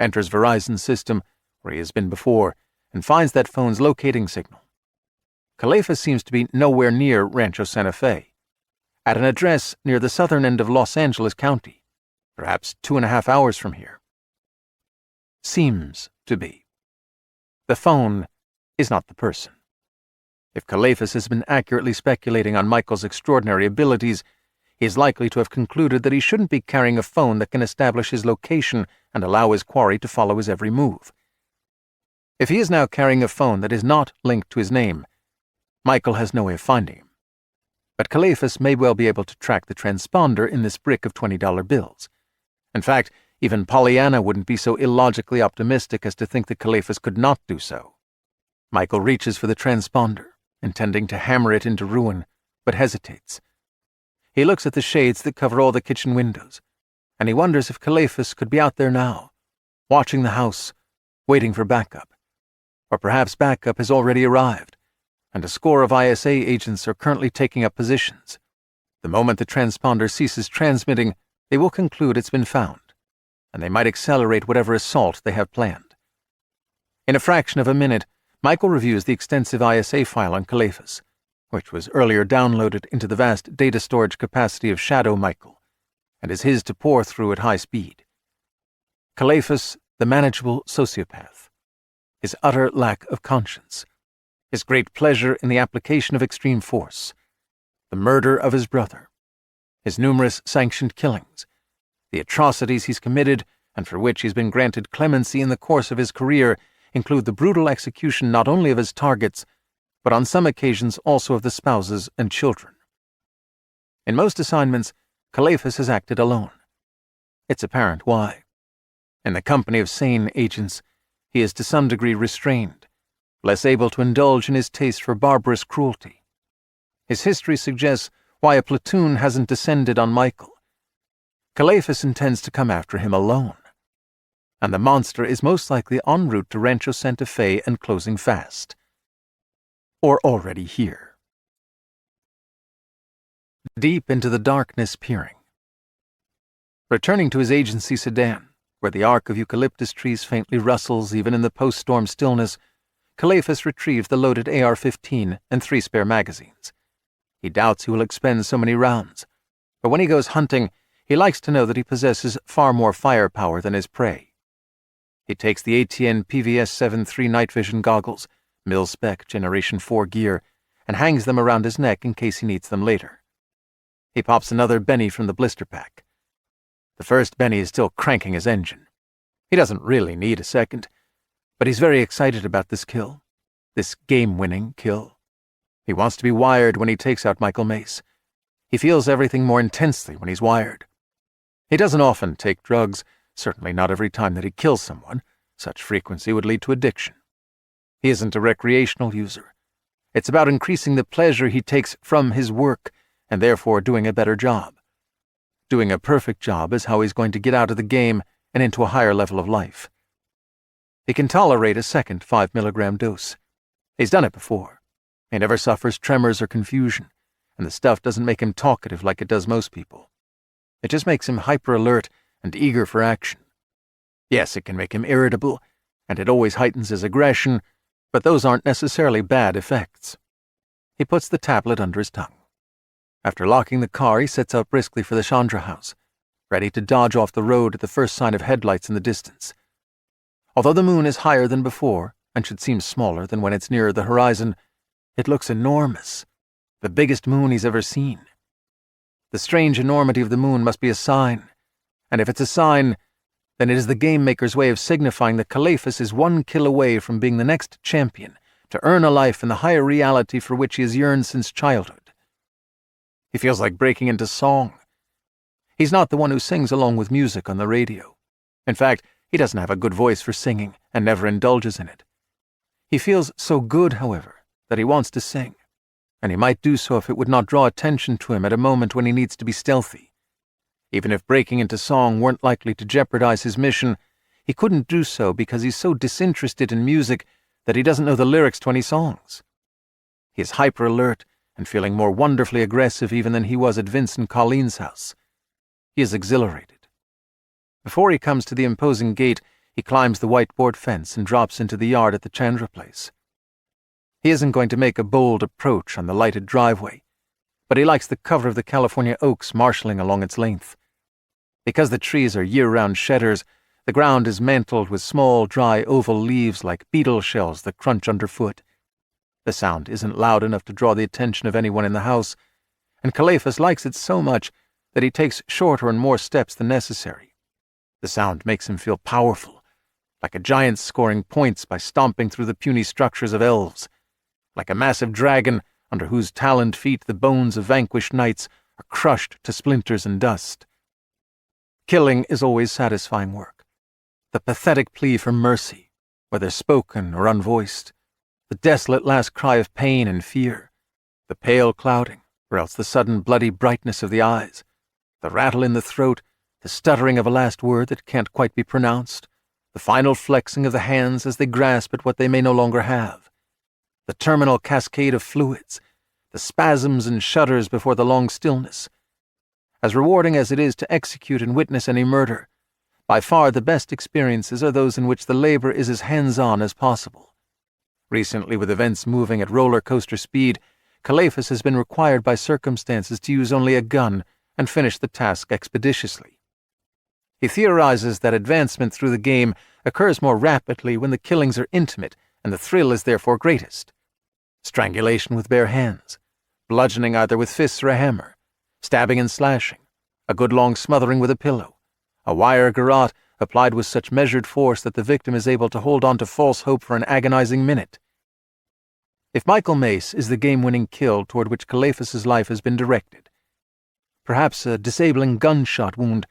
enters Verizon's system, where he has been before, and finds that phone's locating signal. Calephas seems to be nowhere near Rancho Santa Fe, at an address near the southern end of Los Angeles County, perhaps 2.5 hours from here. Seems to be. The phone is not the person. If Calephas has been accurately speculating on Michael's extraordinary abilities, he is likely to have concluded that he shouldn't be carrying a phone that can establish his location and allow his quarry to follow his every move. If he is now carrying a phone that is not linked to his name, Michael has no way of finding him. But Calephas may well be able to track the transponder in this brick of $20 bills. In fact, even Pollyanna wouldn't be so illogically optimistic as to think that Calephas could not do so. Michael reaches for the transponder, intending to hammer it into ruin, but hesitates. He looks at the shades that cover all the kitchen windows, and he wonders if Calephas could be out there now, watching the house, waiting for backup. Or perhaps backup has already arrived, and a score of ISA agents are currently taking up positions. The moment the transponder ceases transmitting, they will conclude it's been found, and they might accelerate whatever assault they have planned. In a fraction of a minute, Michael reviews the extensive ISA file on Calephas, which was earlier downloaded into the vast data storage capacity of Shadow Michael, and is his to pore through at high speed. Calephas, the manageable sociopath. His utter lack of conscience, his great pleasure in the application of extreme force, the murder of his brother, his numerous sanctioned killings, the atrocities he's committed and for which he's been granted clemency in the course of his career include the brutal execution not only of his targets, but on some occasions also of the spouses and children. In most assignments, Calephas has acted alone. It's apparent why. In the company of sane agents, he is to some degree restrained, less able to indulge in his taste for barbarous cruelty. His history suggests why a platoon hasn't descended on Michael. Calephas intends to come after him alone, and the monster is most likely en route to Rancho Santa Fe and closing fast. Or already here. deep into the darkness peering. Returning to his agency sedan, where the arc of eucalyptus trees faintly rustles even in the post-storm stillness, Calephas retrieved the loaded AR-15 and 3 spare magazines. He doubts he will expend so many rounds, but when he goes hunting, he likes to know that he possesses far more firepower than his prey. He takes the ATN PVS-7 3 night vision goggles, mil-spec Generation 4 gear, and hangs them around his neck in case he needs them later. He pops another Benny from the blister pack. The first Benny is still cranking his engine. He doesn't really need a second, but he's very excited about this kill, this game-winning kill. He wants to be wired when he takes out Michael Mace. He feels everything more intensely when he's wired. He doesn't often take drugs, certainly not every time that he kills someone. Such frequency would lead to addiction. He isn't a recreational user. It's about increasing the pleasure he takes from his work and therefore doing a better job. Doing a perfect job is how he's going to get out of the game and into a higher level of life. He can tolerate a second 5 milligram dose. He's done it before. He never suffers tremors or confusion, and the stuff doesn't make him talkative like it does most people. It just makes him hyper-alert and eager for action. Yes, it can make him irritable, and it always heightens his aggression, but those aren't necessarily bad effects. He puts the tablet under his tongue. After locking the car, he sets out briskly for the Chandra house, ready to dodge off the road at the first sign of headlights in the distance. Although the moon is higher than before, and should seem smaller than when it's nearer the horizon, it looks enormous, the biggest moon he's ever seen. The strange enormity of the moon must be a sign, and if it's a sign, then it is the game maker's way of signifying that Calephas is 1 kill away from being the next champion to earn a life in the higher reality for which he has yearned since childhood. He feels like breaking into song. He's not the one who sings along with music on the radio. In fact, he doesn't have a good voice for singing and never indulges in it. He feels so good, however, that he wants to sing, and he might do so if it would not draw attention to him at a moment when he needs to be stealthy. Even if breaking into song weren't likely to jeopardize his mission, he couldn't do so because he's so disinterested in music that he doesn't know the lyrics to any songs. He is hyper-alert and feeling more wonderfully aggressive even than he was at Vince and Colleen's house. He is exhilarated. Before he comes to the imposing gate, he climbs the white-board fence and drops into the yard at the Chandra place. He isn't going to make a bold approach on the lighted driveway, but he likes the cover of the California oaks marshalling along its length. Because the trees are year-round shedders, the ground is mantled with small, dry, oval leaves like beetle shells that crunch underfoot. The sound isn't loud enough to draw the attention of anyone in the house, and Calephas likes it so much that he takes shorter and more steps than necessary. The sound makes him feel powerful, like a giant scoring points by stomping through the puny structures of elves, like a massive dragon under whose taloned feet the bones of vanquished knights are crushed to splinters and dust. Killing is always satisfying work. The pathetic plea for mercy, whether spoken or unvoiced, the desolate last cry of pain and fear, the pale clouding, or else the sudden bloody brightness of the eyes, the rattle in the throat, the stuttering of a last word that can't quite be pronounced, the final flexing of the hands as they grasp at what they may no longer have, the terminal cascade of fluids, the spasms and shudders before the long stillness. As rewarding as it is to execute and witness any murder, by far the best experiences are those in which the labor is as hands-on as possible. Recently, with events moving at roller coaster speed, Calephas has been required by circumstances to use only a gun and finish the task expeditiously. He theorizes that advancement through the game occurs more rapidly when the killings are intimate and the thrill is therefore greatest. Strangulation with bare hands, bludgeoning either with fists or a hammer, stabbing and slashing, a good long smothering with a pillow, a wire garrote applied with such measured force that the victim is able to hold on to false hope for an agonizing minute. If Michael Mace is the game-winning kill toward which Calephas's life has been directed, perhaps a disabling gunshot wound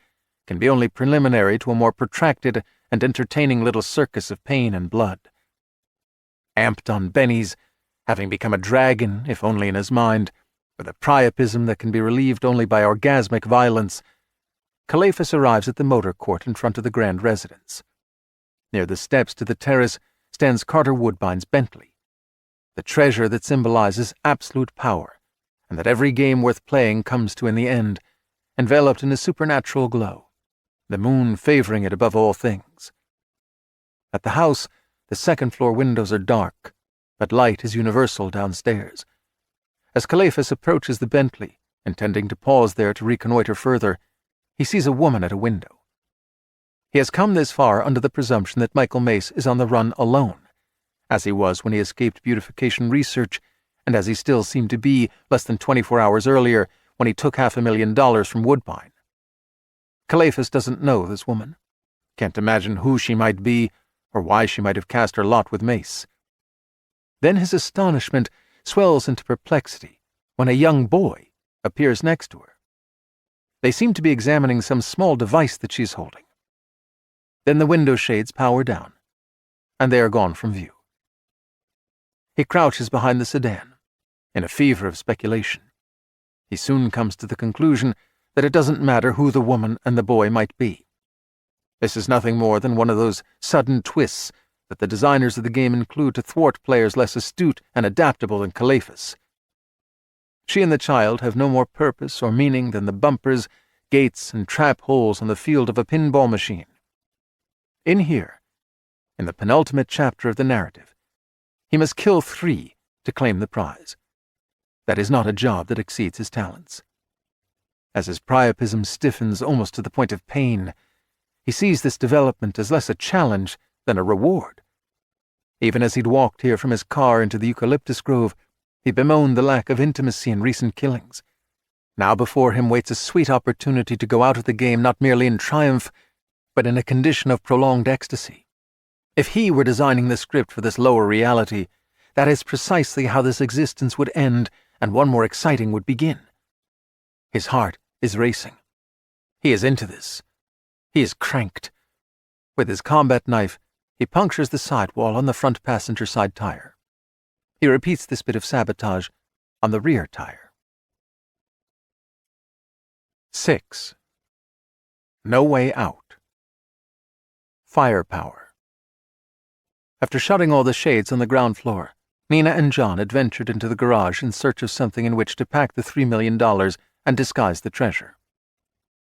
can be only preliminary to a more protracted and entertaining little circus of pain and blood. Amped on bennies, having become a dragon, if only in his mind, with a priapism that can be relieved only by orgasmic violence, Calephas arrives at the motor court in front of the grand residence. Near the steps to the terrace stands Carter Woodbine's Bentley, the treasure that symbolizes absolute power, and that every game worth playing comes to in the end, enveloped in a supernatural glow, the moon favoring it above all things. At the house, the second-floor windows are dark, but light is universal downstairs. As Calephas approaches the Bentley, intending to pause there to reconnoiter further, he sees a woman at a window. He has come this far under the presumption that Michael Mace is on the run alone, as he was when he escaped beautification research, and as he still seemed to be less than 24 hours earlier when he took $500,000 from Woodbine. Calephas doesn't know this woman, can't imagine who she might be or why she might have cast her lot with Mace. Then his astonishment swells into perplexity when a young boy appears next to her. They seem to be examining some small device that she's holding. Then the window shades power down, and they are gone from view. He crouches behind the sedan, in a fever of speculation. He soon comes to the conclusion that it doesn't matter who the woman and the boy might be. This is nothing more than one of those sudden twists that the designers of the game include to thwart players less astute and adaptable than Calephas. She and the child have no more purpose or meaning than the bumpers, gates, and trap holes on the field of a pinball machine. In here, in the penultimate chapter of the narrative, he must kill 3 to claim the prize. That is not a job that exceeds his talents. As his priapism stiffens almost to the point of pain, he sees this development as less a challenge than a reward. Even as he'd walked here from his car into the eucalyptus grove, he bemoaned the lack of intimacy in recent killings. Now before him waits a sweet opportunity to go out of the game not merely in triumph, but in a condition of prolonged ecstasy. If he were designing the script for this lower reality, that is precisely how this existence would end, and one more exciting would begin. His heart is racing. He is into this. He is cranked. With his combat knife, he punctures the sidewall on the front passenger side tire. He repeats this bit of sabotage on the rear tire. 6. No way out. Firepower. After shutting all the shades on the ground floor, Nina and John had ventured into the garage in search of something in which to pack the $3 million and disguise the treasure.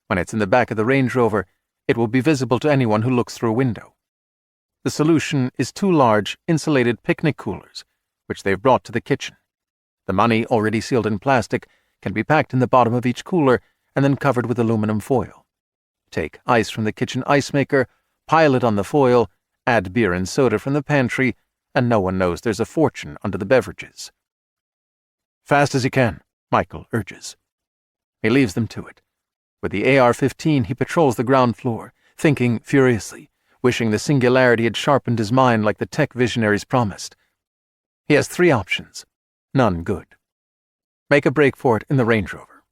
When it's in the back of the Range Rover, it will be visible to anyone who looks through a window. The solution is 2 large, insulated picnic coolers, which they've brought to the kitchen. The money, already sealed in plastic, can be packed in the bottom of each cooler and then covered with aluminum foil. Take ice from the kitchen ice maker, pile it on the foil, add beer and soda from the pantry, and no one knows there's a fortune under the beverages. Fast as you can, Michael urges. He leaves them to it. With the AR-15, he patrols the ground floor, thinking furiously, wishing the singularity had sharpened his mind like the tech visionaries promised. He has 3 options, none good. Make a break for it in the Range Rover.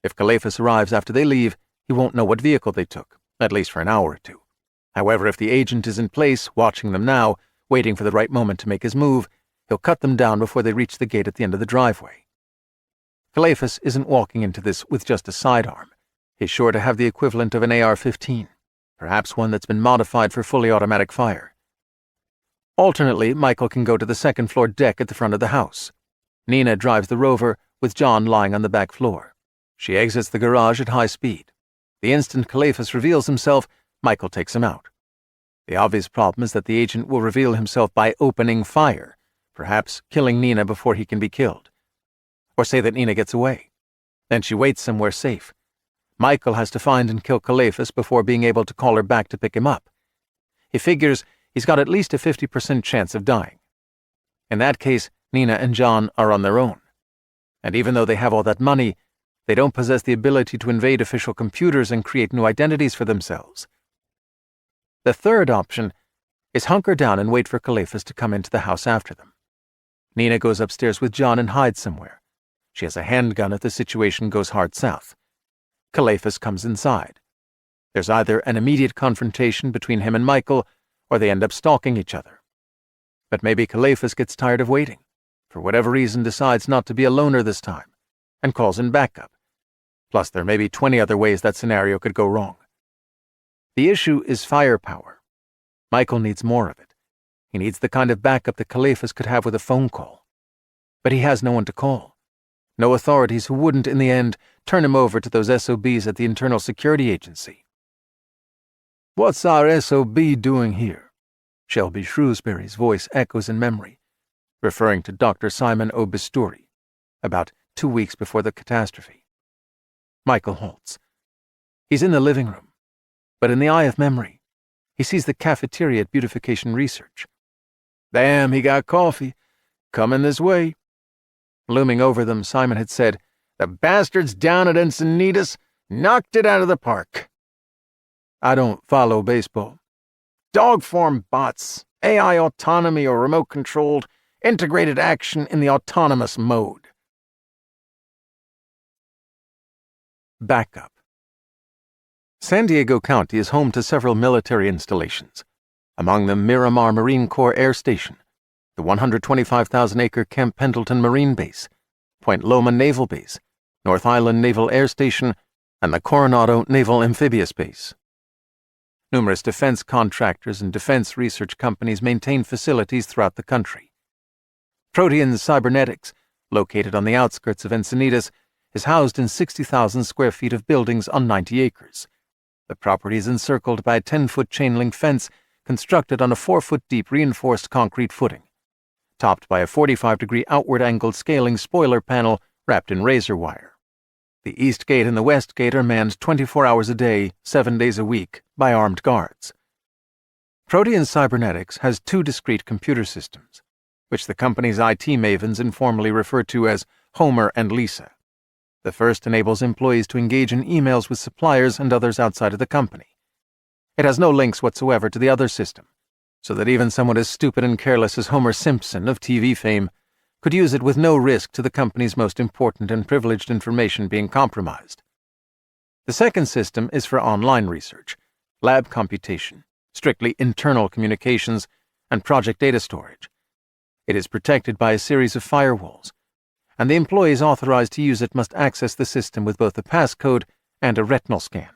If Calephas arrives after they leave, he won't know what vehicle they took, at least for an hour or 2. However, if the agent is in place, watching them now, waiting for the right moment to make his move, he'll cut them down before they reach the gate at the end of the driveway. Calephas isn't walking into this with just a sidearm. He's sure to have the equivalent of an AR-15, perhaps one that's been modified for fully automatic fire. Alternately, Michael can go to the second-floor deck at the front of the house. Nina drives the Rover, with John lying on the back floor. She exits the garage at high speed. The instant Calephas reveals himself, Michael takes him out. The obvious problem is that the agent will reveal himself by opening fire, perhaps killing Nina before he can be killed. Or say that Nina gets away. Then she waits somewhere safe. Michael has to find and kill Calephas before being able to call her back to pick him up. He figures he's got at least a 50% chance of dying. In that case, Nina and John are on their own. And even though they have all that money, they don't possess the ability to invade official computers and create new identities for themselves. The third option is hunker down and wait for Calephas to come into the house after them. Nina goes upstairs with John and hides somewhere. She has a handgun if the situation goes hard south. Calephas comes inside. There's either an immediate confrontation between him and Michael, or they end up stalking each other. But maybe Calephas gets tired of waiting, for whatever reason decides not to be a loner this time, and calls in backup. Plus there may be 20 other ways that scenario could go wrong. The issue is firepower. Michael needs more of it. He needs the kind of backup that Calephas could have with a phone call. But he has no one to call. No authorities who wouldn't, in the end, turn him over to those SOBs at the Internal Security Agency. "What's our SOB doing here?" Shelby Shrewsbury's voice echoes in memory, referring to Dr. Simon O. Bisturi, about 2 weeks before the catastrophe. Michael halts. He's in the living room, but in the eye of memory, he sees the cafeteria at Beautification Research. "Damn, he got coffee. Coming this way." Looming over them, Simon had said, "The bastards down at Encinitas knocked it out of the park." "I don't follow baseball." "Dog form bots, AI autonomy or remote-controlled, integrated action in the autonomous mode." Backup. San Diego County is home to several military installations, among them Miramar Marine Corps Air Station, the 125,000-acre Camp Pendleton Marine Base, Point Loma Naval Base, North Island Naval Air Station, and the Coronado Naval Amphibious Base. Numerous defense contractors and defense research companies maintain facilities throughout the country. Protean Cybernetics, located on the outskirts of Encinitas, is housed in 60,000 square feet of buildings on 90 acres. The property is encircled by a 10-foot chain-link fence constructed on a 4-foot-deep reinforced concrete footing, topped by a 45-degree outward-angled scaling spoiler panel wrapped in razor wire. The east gate and the west gate are manned 24 hours a day, 7 days a week, by armed guards. Protean Cybernetics has 2 discrete computer systems, which the company's IT mavens informally refer to as Homer and Lisa. The first enables employees to engage in emails with suppliers and others outside of the company. It has no links whatsoever to the other system, so that even someone as stupid and careless as Homer Simpson of TV fame could use it with no risk to the company's most important and privileged information being compromised. The second system is for online research, lab computation, strictly internal communications, and project data storage. It is protected by a series of firewalls, and the employees authorized to use it must access the system with both a passcode and a retinal scan.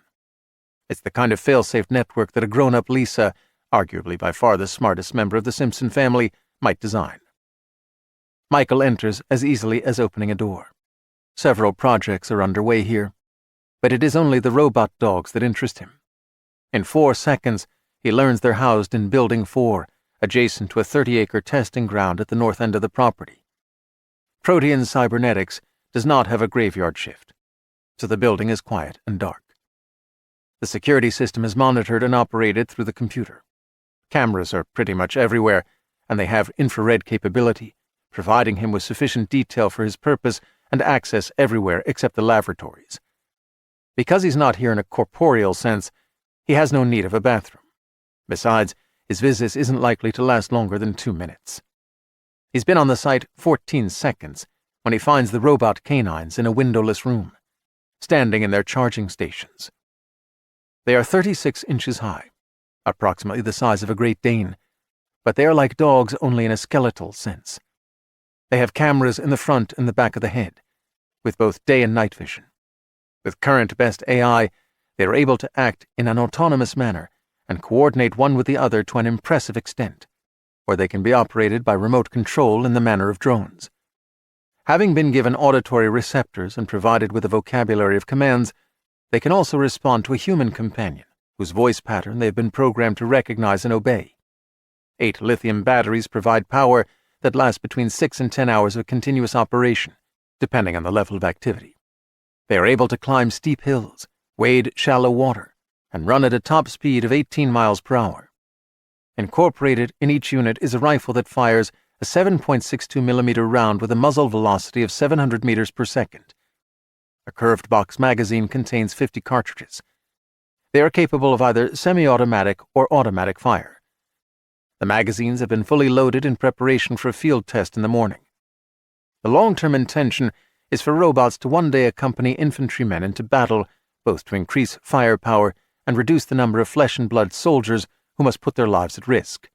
It's the kind of fail-safe network that a grown-up Lisa, arguably by far the smartest member of the Simpson family, might design. Michael enters as easily as opening a door. Several projects are underway here, but it is only the robot dogs that interest him. In 4 seconds, he learns they're housed in Building 4, adjacent to a 30-acre testing ground at the north end of the property. Protean Cybernetics does not have a graveyard shift, so the building is quiet and dark. The security system is monitored and operated through the computer. Cameras are pretty much everywhere, and they have infrared capability, providing him with sufficient detail for his purpose and access everywhere except the lavatories. Because he's not here in a corporeal sense, he has no need of a bathroom. Besides, his visit isn't likely to last longer than 2 minutes. He's been on the site 14 seconds when he finds the robot canines in a windowless room, standing in their charging stations. They are 36 inches high, approximately the size of a Great Dane, but they are like dogs only in a skeletal sense. They have cameras in the front and the back of the head, with both day and night vision. With current best AI, they are able to act in an autonomous manner and coordinate one with the other to an impressive extent, or they can be operated by remote control in the manner of drones. Having been given auditory receptors and provided with a vocabulary of commands, they can also respond to a human companion, whose voice pattern they have been programmed to recognize and obey. 8 lithium batteries provide power that lasts between 6 and 10 hours of continuous operation, depending on the level of activity. They are able to climb steep hills, wade shallow water, and run at a top speed of 18 miles per hour. Incorporated in each unit is a rifle that fires a 7.62mm round with a muzzle velocity of 700 meters per second. A curved box magazine contains 50 cartridges. They are capable of either semi-automatic or automatic fire. The magazines have been fully loaded in preparation for a field test in the morning. The long-term intention is for robots to one day accompany infantrymen into battle, both to increase firepower and reduce the number of flesh-and-blood soldiers who must put their lives at risk.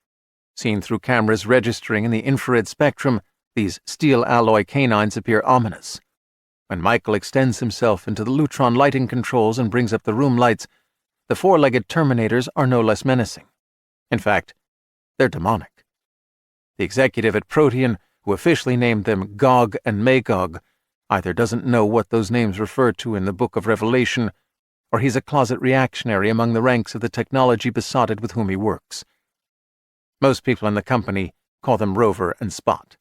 Seen through cameras registering in the infrared spectrum, these steel alloy canines appear ominous. When Michael extends himself into the Lutron lighting controls and brings up the room lights, the 4-legged Terminators are no less menacing. In fact, they're demonic. The executive at Protean, who officially named them Gog and Magog, either doesn't know what those names refer to in the Book of Revelation, or he's a closet reactionary among the ranks of the technology besotted with whom he works. Most people in the company call them Rover and Spot.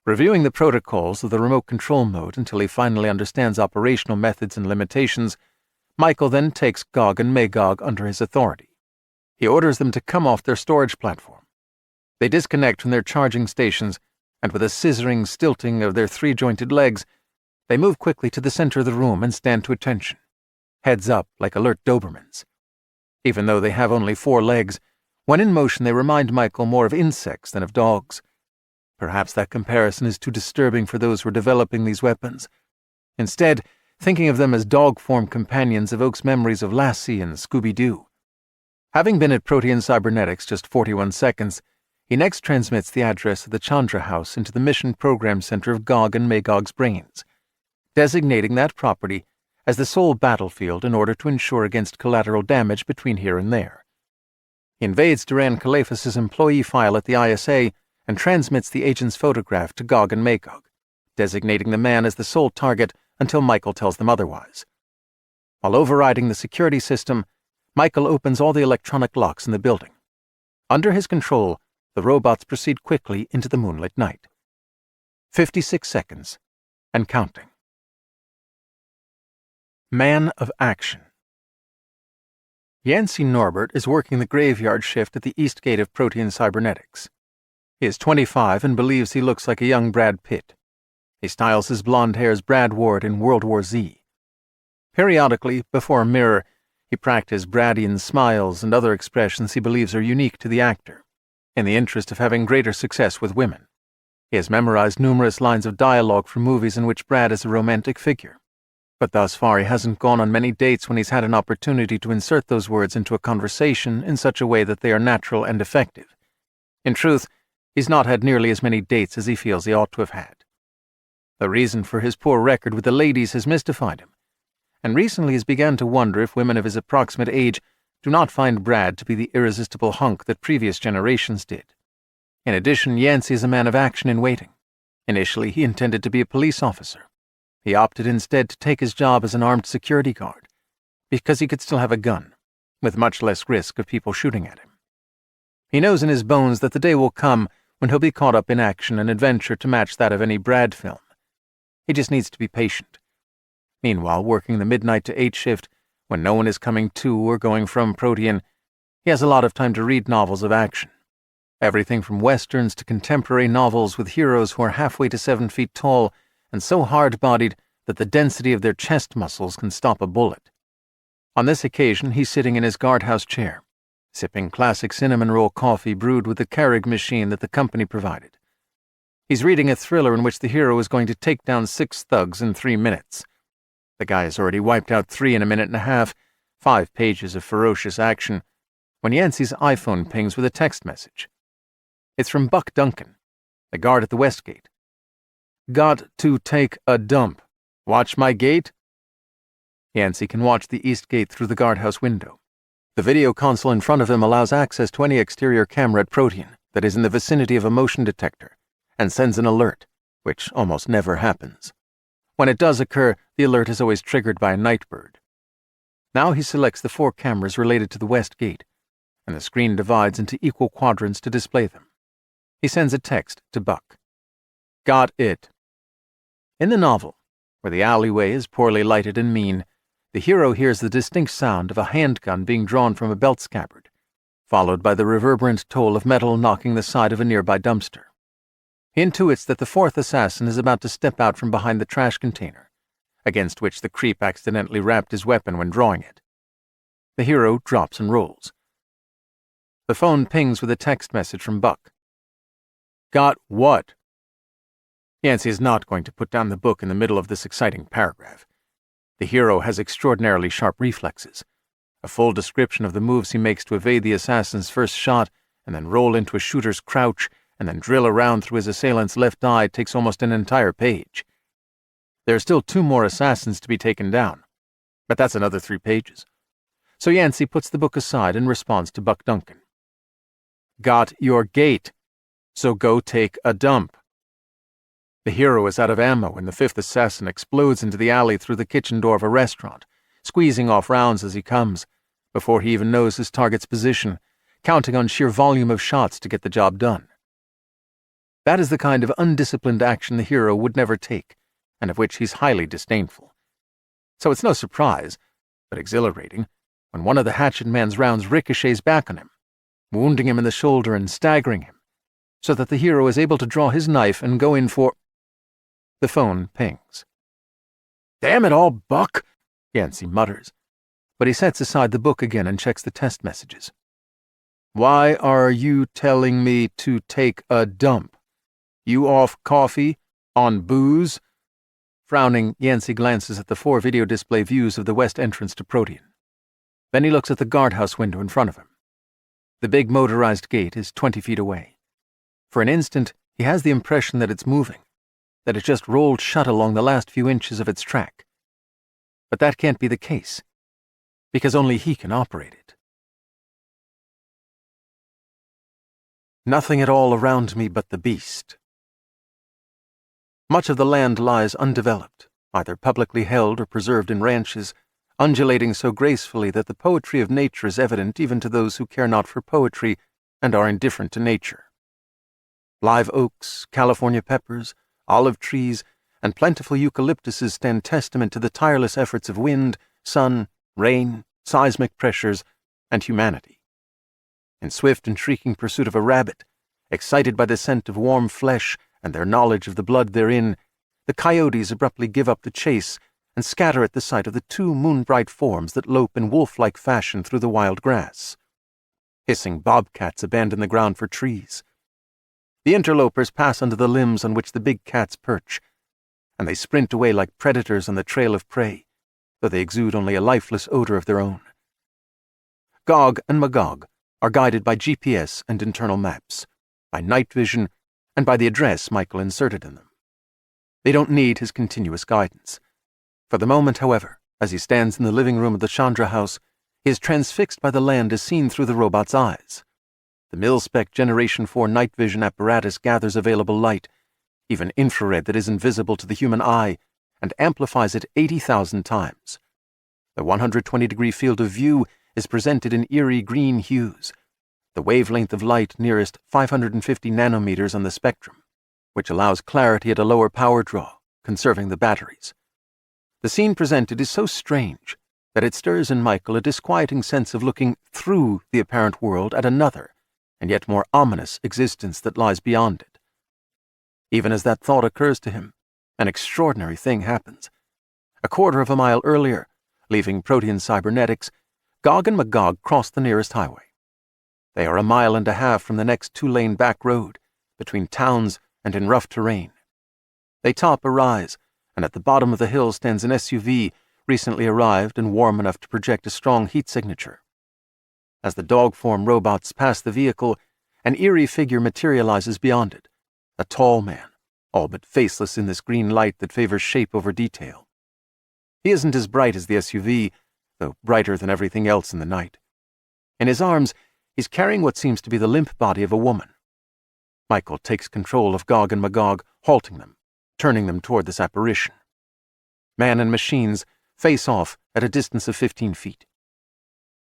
Reviewing the protocols of the remote control mode until he finally understands operational methods and limitations, Michael then takes Gog and Magog under his authority. He orders them to come off their storage platform. They disconnect from their charging stations, and with a scissoring stilting of their three-jointed legs, they move quickly to the center of the room and stand to attention, heads up like alert Dobermans. Even though they have only 4 legs, when in motion they remind Michael more of insects than of dogs. Perhaps that comparison is too disturbing for those who are developing these weapons. Instead, thinking of them as dog-form companions evokes memories of Lassie and Scooby-Doo. Having been at Protean Cybernetics just 41 seconds, he next transmits the address of the Chandra House into the Mission Program Center of Gog and Magog's brains, designating that property as the sole battlefield in order to ensure against collateral damage between here and there. He invades Duran Calephas's employee file at the ISA and transmits the agent's photograph to Gog and Magog, designating the man as the sole target until Michael tells them otherwise. While overriding the security system, Michael opens all the electronic locks in the building. Under his control, the robots proceed quickly into the moonlit night. 56 seconds, and counting. Man of Action. Yancey Norbert is working the graveyard shift at the east gate of Protean Cybernetics. He is 25 and believes he looks like a young Brad Pitt. He styles his blonde hair as Brad Ward in World War Z. Periodically, before a mirror, he practices Bradian smiles and other expressions he believes are unique to the actor, in the interest of having greater success with women. He has memorized numerous lines of dialogue from movies in which Brad is a romantic figure, but thus far he hasn't gone on many dates when he's had an opportunity to insert those words into a conversation in such a way that they are natural and effective. In truth, he's not had nearly as many dates as he feels he ought to have had. The reason for his poor record with the ladies has mystified him, and recently has begun to wonder if women of his approximate age do not find Brad to be the irresistible hunk that previous generations did. In addition, Yancey is a man of action in waiting. Initially, he intended to be a police officer. He opted instead to take his job as an armed security guard, because he could still have a gun, with much less risk of people shooting at him. He knows in his bones that the day will come when he'll be caught up in action and adventure to match that of any Brad film. He just needs to be patient. Meanwhile, working the midnight to 8 shift, when no one is coming to or going from Protean, he has a lot of time to read novels of action. Everything from westerns to contemporary novels with heroes who are halfway to 7 feet tall and so hard-bodied that the density of their chest muscles can stop a bullet. On this occasion, he's sitting in his guardhouse chair, sipping classic cinnamon roll coffee brewed with the Keurig machine that the company provided. He's reading a thriller in which the hero is going to take down 6 thugs in 3 minutes. The guy has already wiped out 3 in a minute and a half, 5 pages of ferocious action, when Yancey's iPhone pings with a text message. It's from Buck Duncan, the guard at the West Gate. "Got to take a dump. Watch my gate?" Yancey can watch the East Gate through the guardhouse window. The video console in front of him allows access to any exterior camera at Protean that is in the vicinity of a motion detector, and sends an alert, which almost never happens. When it does occur, the alert is always triggered by a nightbird. Now he selects the 4 cameras related to the West Gate, and the screen divides into equal quadrants to display them. He sends a text to Buck. "Got it." In the novel, where the alleyway is poorly lighted and mean, the hero hears the distinct sound of a handgun being drawn from a belt scabbard, followed by the reverberant toll of metal knocking the side of a nearby dumpster. He intuits that the 4th assassin is about to step out from behind the trash container, against which the creep accidentally wrapped his weapon when drawing it. The hero drops and rolls. The phone pings with a text message from Buck. "Got what?" Yancey is not going to put down the book in the middle of this exciting paragraph. The hero has extraordinarily sharp reflexes. A full description of the moves he makes to evade the assassin's first shot, and then roll into a shooter's crouch, and then drill around through his assailant's left eye takes almost an entire page. There are still 2 more assassins to be taken down, but that's another 3 pages. So Yancey puts the book aside and responds to Buck Duncan. "Got your gate, so go take a dump." The hero is out of ammo when the fifth assassin explodes into the alley through the kitchen door of a restaurant, squeezing off rounds as he comes, before he even knows his target's position, counting on sheer volume of shots to get the job done. That is the kind of undisciplined action the hero would never take, and of which he's highly disdainful. So it's no surprise, but exhilarating, when one of the hatchet man's rounds ricochets back on him, wounding him in the shoulder and staggering him, so that the hero is able to draw his knife and go in for... The phone pings. "Damn it all, Buck," Yancey mutters, but he sets aside the book again and checks the test messages. "Why are you telling me to take a dump? You off coffee? On booze?" Frowning, Yancey glances at the 4 video display views of the west entrance to Protean. Then he looks at the guardhouse window in front of him. The big motorized gate is 20 feet away. For an instant, he has the impression that it's moving, that it just rolled shut along the last few inches of its track. But that can't be the case, because only he can operate it. Nothing at all around me but the beast. Much of the land lies undeveloped, either publicly held or preserved in ranches, undulating so gracefully that the poetry of nature is evident even to those who care not for poetry and are indifferent to nature. Live oaks, California peppers, olive trees, and plentiful eucalyptuses stand testament to the tireless efforts of wind, sun, rain, seismic pressures, and humanity. In swift and shrieking pursuit of a rabbit, excited by the scent of warm flesh and their knowledge of the blood therein, the coyotes abruptly give up the chase and scatter at the sight of the 2 moon-bright forms that lope in wolf-like fashion through the wild grass. Hissing bobcats abandon the ground for trees. The interlopers pass under the limbs on which the big cats perch, and they sprint away like predators on the trail of prey, though they exude only a lifeless odor of their own. Gog and Magog are guided by GPS and internal maps, by night vision, and by the address Michael inserted in them. They don't need his continuous guidance. For the moment, however, as he stands in the living room of the Chandra house, he is transfixed by the land as seen through the robot's eyes. The mil-spec Generation 4 night vision apparatus gathers available light, even infrared that isn't visible to the human eye, and amplifies it 80,000 times. The 120-degree field of view is presented in eerie green hues, the wavelength of light nearest 550 nanometers on the spectrum, which allows clarity at a lower power draw, conserving the batteries. The scene presented is so strange that it stirs in Michael a disquieting sense of looking through the apparent world at another, and yet more ominous existence that lies beyond it. Even as that thought occurs to him, an extraordinary thing happens. A quarter of a mile earlier, leaving Protean cybernetics, Gog and Magog cross the nearest highway. They are 1.5 miles from the next 2-lane back road, between towns and in rough terrain. They top a rise, and at the bottom of the hill stands an SUV recently arrived and warm enough to project a strong heat signature. As the dog-form robots pass the vehicle, an eerie figure materializes beyond it, a tall man, all but faceless in this green light that favors shape over detail. He isn't as bright as the SUV, though brighter than everything else in the night. In his arms, he's carrying what seems to be the limp body of a woman. Michael takes control of Gog and Magog, halting them, turning them toward this apparition. Man and machines face off at a distance of 15 feet.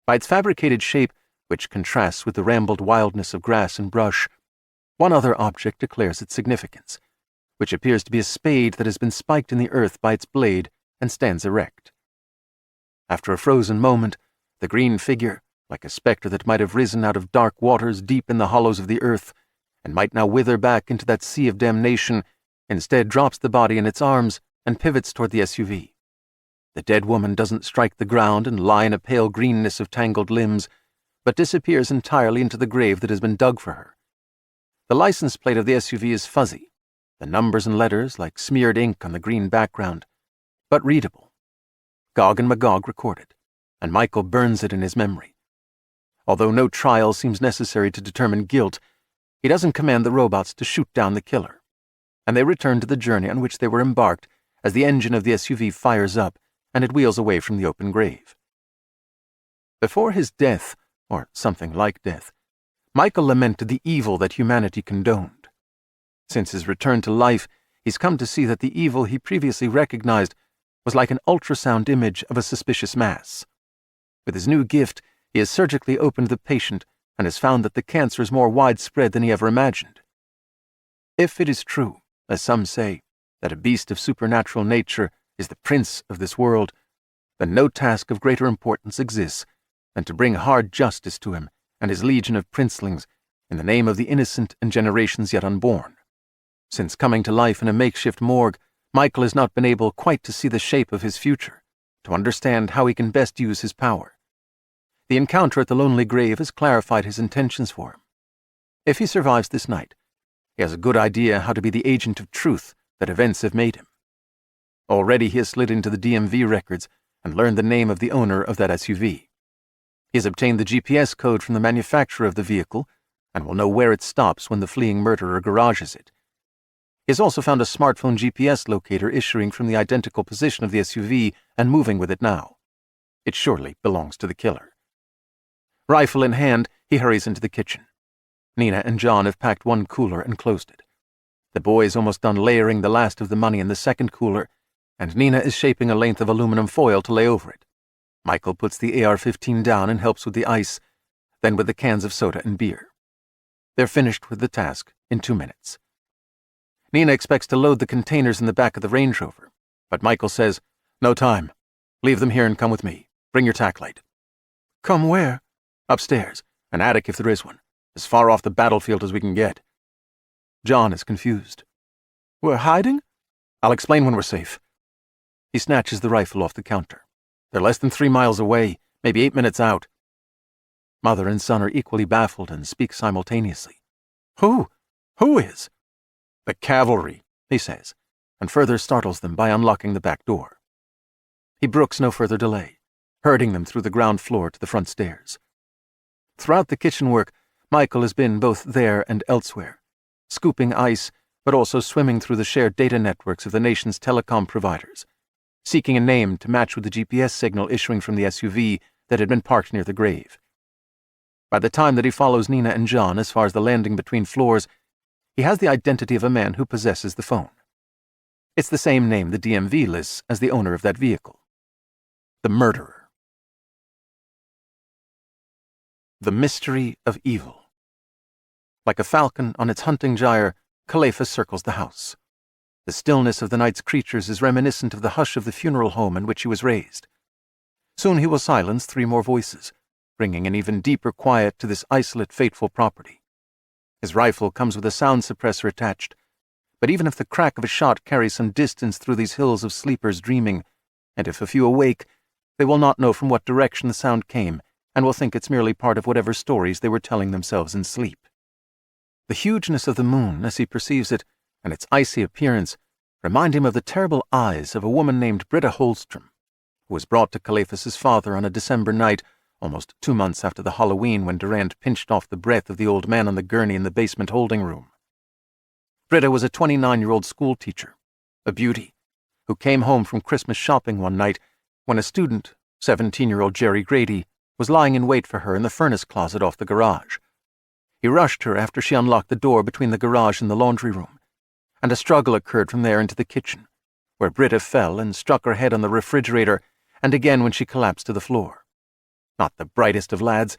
By its fabricated shape, which contrasts with the rambled wildness of grass and brush, one other object declares its significance, which appears to be a spade that has been spiked in the earth by its blade and stands erect. After a frozen moment, the green figure, like a spectre that might have risen out of dark waters deep in the hollows of the earth, and might now wither back into that sea of damnation, instead drops the body in its arms and pivots toward the SUV. The dead woman doesn't strike the ground and lie in a pale greenness of tangled limbs, but disappears entirely into the grave that has been dug for her. The license plate of the SUV is fuzzy, the numbers and letters like smeared ink on the green background, but readable. Gog and Magog recorded, and Michael burns it in his memory. Although no trial seems necessary to determine guilt, he doesn't command the robots to shoot down the killer, and they return to the journey on which they were embarked as the engine of the SUV fires up and it wheels away from the open grave. Before his death, or something like death, Michael lamented the evil that humanity condoned. Since his return to life, he's come to see that the evil he previously recognized was like an ultrasound image of a suspicious mass. With his new gift, he has surgically opened the patient and has found that the cancer is more widespread than he ever imagined. If it is true, as some say, that a beast of supernatural nature is the prince of this world, then no task of greater importance exists than to bring hard justice to him and his legion of princelings in the name of the innocent and generations yet unborn. Since coming to life in a makeshift morgue, Michael has not been able quite to see the shape of his future, to understand how he can best use his power. The encounter at the lonely grave has clarified his intentions for him. If he survives this night, he has a good idea how to be the agent of truth that events have made him. Already he has slid into the DMV records and learned the name of the owner of that SUV. He has obtained the GPS code from the manufacturer of the vehicle and will know where it stops when the fleeing murderer garages it. He has also found a smartphone GPS locator issuing from the identical position of the SUV and moving with it now. It surely belongs to the killer. Rifle in hand, he hurries into the kitchen. Nina and John have packed one cooler and closed it. The boy is almost done layering the last of the money in the second cooler, and Nina is shaping a length of aluminum foil to lay over it. Michael puts the AR-15 down and helps with the ice, then with the cans of soda and beer. They're finished with the task in 2 minutes. Nina expects to load the containers in the back of the Range Rover, but Michael says, "No time. Leave them here and come with me. Bring your tack light." Come where? Upstairs, an attic if there is one, as far off the battlefield as we can get. John is confused. We're hiding? I'll explain when we're safe. He snatches the rifle off the counter. They're less than 3 miles away, maybe 8 minutes out. Mother and son are equally baffled and speak simultaneously. Who? Who is? The cavalry, he says, and further startles them by unlocking the back door. He brooks no further delay, herding them through the ground floor to the front stairs. Throughout the kitchen work, Michael has been both there and elsewhere, scooping ice, but also swimming through the shared data networks of the nation's telecom providers, seeking a name to match with the GPS signal issuing from the SUV that had been parked near the grave. By the time that he follows Nina and John as far as the landing between floors, he has the identity of a man who possesses the phone. It's the same name the DMV lists as the owner of that vehicle. The murderer. The mystery of evil. Like a falcon on its hunting gyre, Calefa circles the house. The stillness of the night's creatures is reminiscent of the hush of the funeral home in which he was raised. Soon he will silence 3 more voices, bringing an even deeper quiet to this isolate, fateful property. His rifle comes with a sound suppressor attached, but even if the crack of a shot carries some distance through these hills of sleepers dreaming, and if a few awake, they will not know from what direction the sound came, and will think it's merely part of whatever stories they were telling themselves in sleep. The hugeness of the moon, as he perceives it, and its icy appearance, remind him of the terrible eyes of a woman named Britta Holstrom, who was brought to Calephas's father on a December night, almost 2 months after the Halloween when Durand pinched off the breath of the old man on the gurney in the basement holding room. Britta was a 29-year-old schoolteacher, a beauty, who came home from Christmas shopping one night when a student, 17-year-old Jerry Grady, was lying in wait for her in the furnace closet off the garage. He rushed her after she unlocked the door between the garage and the laundry room, and a struggle occurred from there into the kitchen, where Britta fell and struck her head on the refrigerator, and again when she collapsed to the floor. Not the brightest of lads,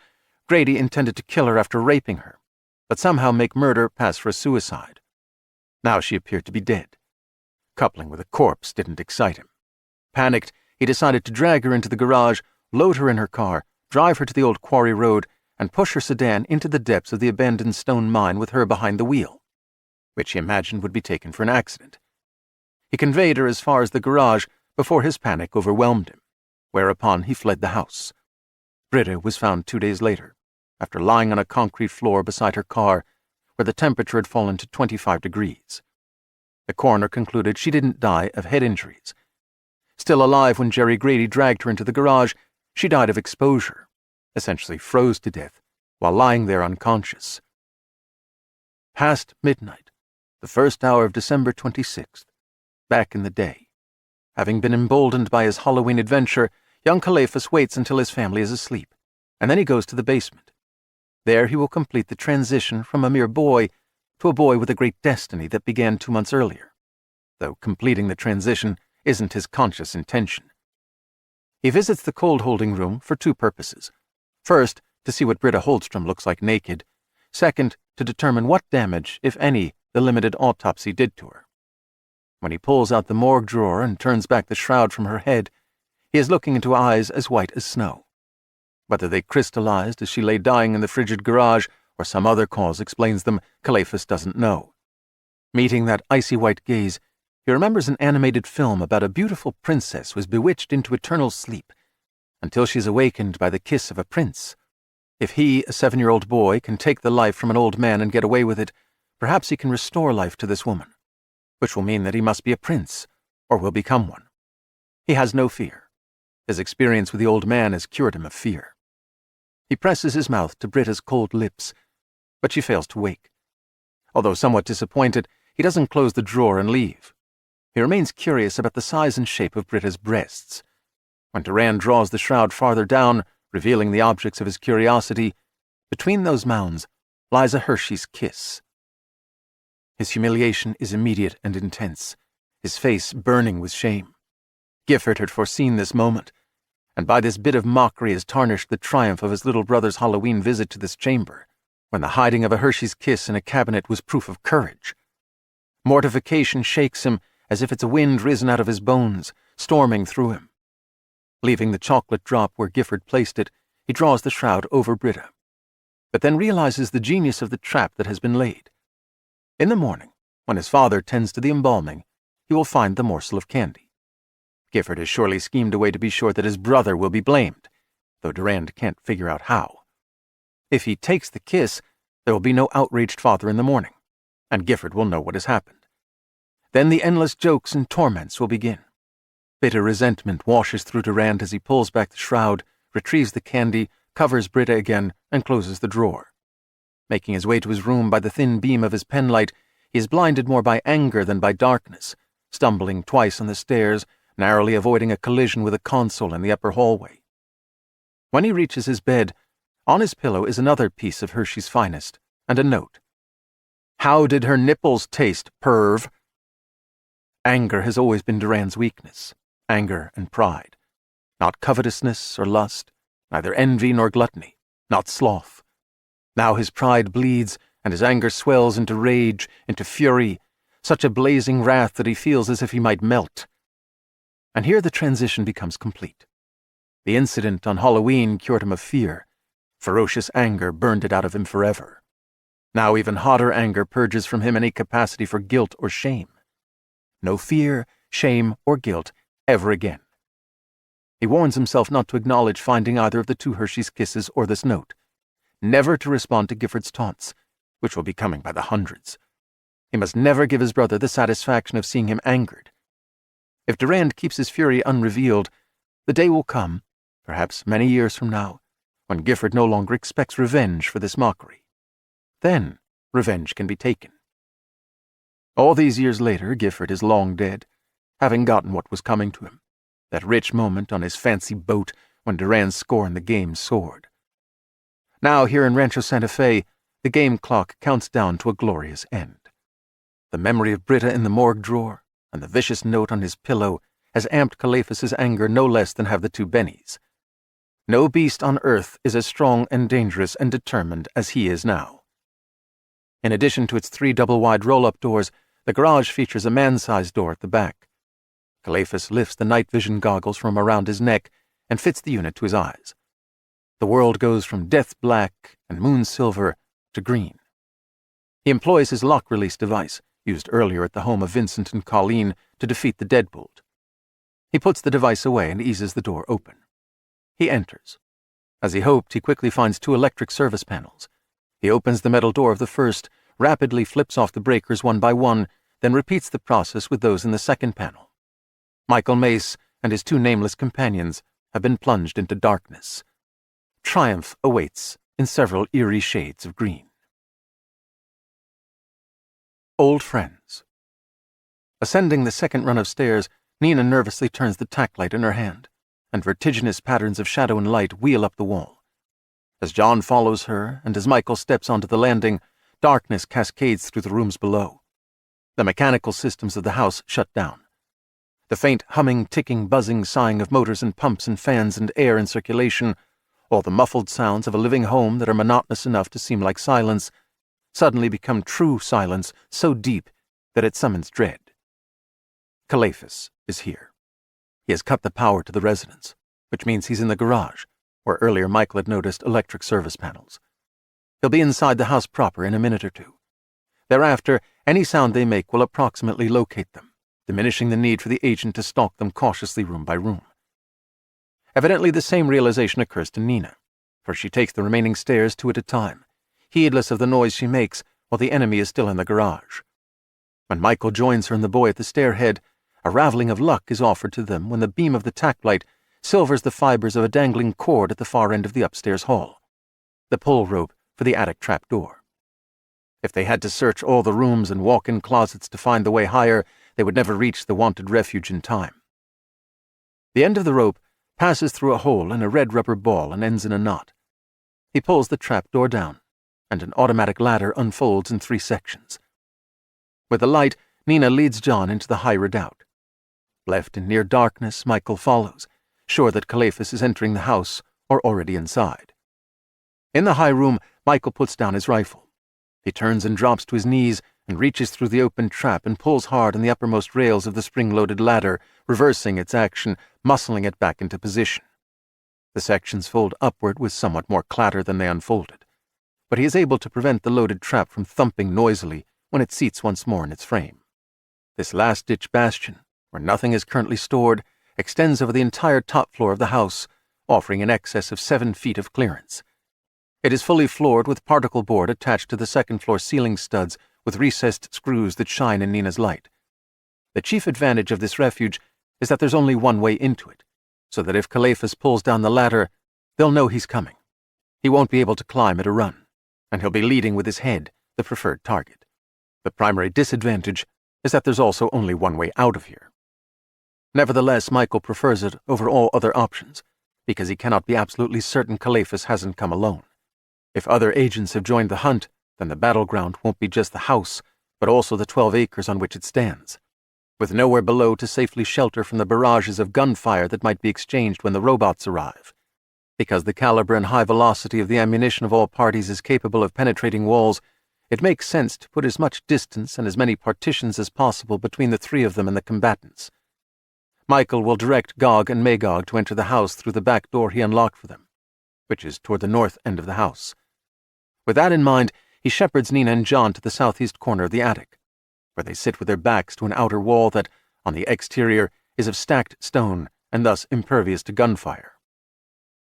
Grady intended to kill her after raping her, but somehow make murder pass for a suicide. Now she appeared to be dead. Coupling with a corpse didn't excite him. Panicked, he decided to drag her into the garage, load her in her car, drive her to the old quarry road, and push her sedan into the depths of the abandoned stone mine with her behind the wheel, which he imagined would be taken for an accident. He conveyed her as far as the garage before his panic overwhelmed him, whereupon he fled the house. Britta was found 2 days later, after lying on a concrete floor beside her car, where the temperature had fallen to 25 degrees. The coroner concluded she didn't die of head injuries. Still alive when Jerry Grady dragged her into the garage, she died of exposure, essentially froze to death, while lying there unconscious. Past midnight, the first hour of December 26th, back in the day. Having been emboldened by his Halloween adventure, young Calephas waits until his family is asleep, and then he goes to the basement. There he will complete the transition from a mere boy to a boy with a great destiny that began 2 months earlier. though completing the transition isn't his conscious intention. He visits the cold-holding room for two purposes. First, to see what Britta Holdstrom looks like naked. Second, to determine what damage, if any, the limited autopsy did to her. When he pulls out the morgue drawer and turns back the shroud from her head, he is looking into eyes as white as snow. Whether they crystallized as she lay dying in the frigid garage or some other cause explains them, Calephas doesn't know. Meeting that icy white gaze, he remembers an animated film about a beautiful princess who is bewitched into eternal sleep until she is awakened by the kiss of a prince. If he, a 7-year-old boy, can take the life from an old man and get away with it, perhaps he can restore life to this woman, which will mean that he must be a prince, or will become one. He has no fear. His experience with the old man has cured him of fear. He presses his mouth to Britta's cold lips, but she fails to wake. Although somewhat disappointed, he doesn't close the drawer and leave. He remains curious about the size and shape of Britta's breasts. When Durand draws the shroud farther down, revealing the objects of his curiosity, between those mounds lies a Hershey's kiss. His humiliation is immediate and intense, his face burning with shame. Gifford had foreseen this moment, and by this bit of mockery has tarnished the triumph of his little brother's Halloween visit to this chamber, when the hiding of a Hershey's kiss in a cabinet was proof of courage. Mortification shakes him as if it's a wind risen out of his bones, storming through him. Leaving the chocolate drop where Gifford placed it, he draws the shroud over Britta, but then realizes the genius of the trap that has been laid. In the morning, when his father tends to the embalming, he will find the morsel of candy. Gifford has surely schemed a way to be sure that his brother will be blamed, though Durand can't figure out how. If he takes the kiss, there will be no outraged father in the morning, and Gifford will know what has happened. Then the endless jokes and torments will begin. Bitter resentment washes through Durand as he pulls back the shroud, retrieves the candy, covers Britta again, and closes the drawer. Making his way to his room by the thin beam of his penlight, he is blinded more by anger than by darkness, stumbling twice on the stairs, narrowly avoiding a collision with a console in the upper hallway. When he reaches his bed, on his pillow is another piece of Hershey's finest, and a note. "How did her nipples taste, perv?" Anger has always been Durand's weakness. Anger and pride. Not covetousness or lust, neither envy nor gluttony, not sloth. Now his pride bleeds, and his anger swells into rage, into fury, such a blazing wrath that he feels as if he might melt. And here the transition becomes complete. The incident on Halloween cured him of fear. Ferocious anger burned it out of him forever. Now even hotter anger purges from him any capacity for guilt or shame. No fear, shame, or guilt ever again. He warns himself not to acknowledge finding either of the two Hershey's kisses or this note. Never to respond to Gifford's taunts, which will be coming by the hundreds. He must never give his brother the satisfaction of seeing him angered. If Durand keeps his fury unrevealed, the day will come, perhaps many years from now, when Gifford no longer expects revenge for this mockery. Then revenge can be taken. All these years later, Gifford is long dead, having gotten what was coming to him, that rich moment on his fancy boat when Durand's score in the game soared. Now, here in Rancho Santa Fe, the game clock counts down to a glorious end. The memory of Britta in the morgue drawer and the vicious note on his pillow has amped Calephas's anger no less than have the two Bennies. No beast on earth is as strong and dangerous and determined as he is now. In addition to its 3 double-wide roll-up doors, the garage features a man-sized door at the back. Calephas lifts the night vision goggles from around his neck and fits the unit to his eyes. The world goes from death black and moon silver to green. He employs his lock-release device, used earlier at the home of Vincent and Colleen, to defeat the deadbolt. He puts the device away and eases the door open. He enters. As he hoped, he quickly finds 2 electric service panels. He opens the metal door of the first, rapidly flips off the breakers one by one, then repeats the process with those in the second panel. Michael Mace and his 2 nameless companions have been plunged into darkness. Triumph awaits in several eerie shades of green. Old friends. Ascending the second run of stairs, Nina nervously turns the tack light in her hand, and vertiginous patterns of shadow and light wheel up the wall. As John follows her, and as Michael steps onto the landing, darkness cascades through the rooms below. The mechanical systems of the house shut down. The faint humming, ticking, buzzing, sighing of motors and pumps and fans and air in circulation, all the muffled sounds of a living home that are monotonous enough to seem like silence, suddenly become true silence so deep that it summons dread. Calephas is here. He has cut the power to the residence, which means he's in the garage, where earlier Michael had noticed electric service panels. He'll be inside the house proper in a minute or two. Thereafter, any sound they make will approximately locate them, diminishing the need for the agent to stalk them cautiously room by room. Evidently the same realization occurs to Nina, for she takes the remaining stairs 2 at a time, heedless of the noise she makes while the enemy is still in the garage. When Michael joins her and the boy at the stairhead, a raveling of luck is offered to them when the beam of the tack light silvers the fibers of a dangling cord at the far end of the upstairs hall, the pull rope for the attic trap door. If they had to search all the rooms and walk-in closets to find the way higher, they would never reach the wanted refuge in time. The end of the rope passes through a hole in a red rubber ball and ends in a knot. He pulls the trap door down, and an automatic ladder unfolds in 3 sections. With the light, Nina leads John into the high redoubt. Left in near darkness, Michael follows, sure that Calephas is entering the house or already inside. In the high room, Michael puts down his rifle. He turns and drops to his knees and reaches through the open trap and pulls hard on the uppermost rails of the spring-loaded ladder, reversing its action, muscling it back into position. The sections fold upward with somewhat more clatter than they unfolded, but he is able to prevent the loaded trap from thumping noisily when it seats once more in its frame. This last-ditch bastion, where nothing is currently stored, extends over the entire top floor of the house, offering in excess of 7 feet of clearance. It is fully floored with particle board attached to the second-floor ceiling studs with recessed screws that shine in Nina's light. The chief advantage of this refuge is that there's only one way into it, so that if Calephas pulls down the ladder, they'll know he's coming. He won't be able to climb at a run, and he'll be leading with his head, the preferred target. The primary disadvantage is that there's also only one way out of here. Nevertheless, Michael prefers it over all other options, because he cannot be absolutely certain Calephas hasn't come alone. If other agents have joined the hunt, then the battleground won't be just the house, but also the 12 acres on which it stands, with nowhere below to safely shelter from the barrages of gunfire that might be exchanged when the robots arrive. Because the caliber and high velocity of the ammunition of all parties is capable of penetrating walls, it makes sense to put as much distance and as many partitions as possible between the 3 of them and the combatants. Michael will direct Gog and Magog to enter the house through the back door he unlocked for them, which is toward the north end of the house. With that in mind, he shepherds Nina and John to the southeast corner of the attic, where they sit with their backs to an outer wall that, on the exterior, is of stacked stone and thus impervious to gunfire.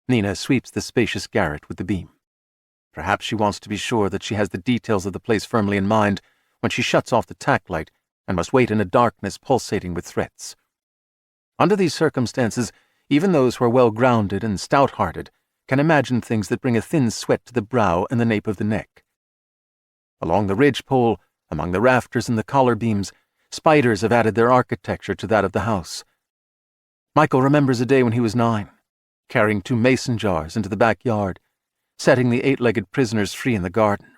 Nina sweeps the spacious garret with the beam. Perhaps she wants to be sure that she has the details of the place firmly in mind when she shuts off the tack light and must wait in a darkness pulsating with threats. Under these circumstances, even those who are well-grounded and stout-hearted can imagine things that bring a thin sweat to the brow and the nape of the neck. Along the ridgepole, among the rafters and the collar beams, spiders have added their architecture to that of the house. Michael remembers a day when he was 9, carrying 2 mason jars into the backyard, setting the 8-legged prisoners free in the garden.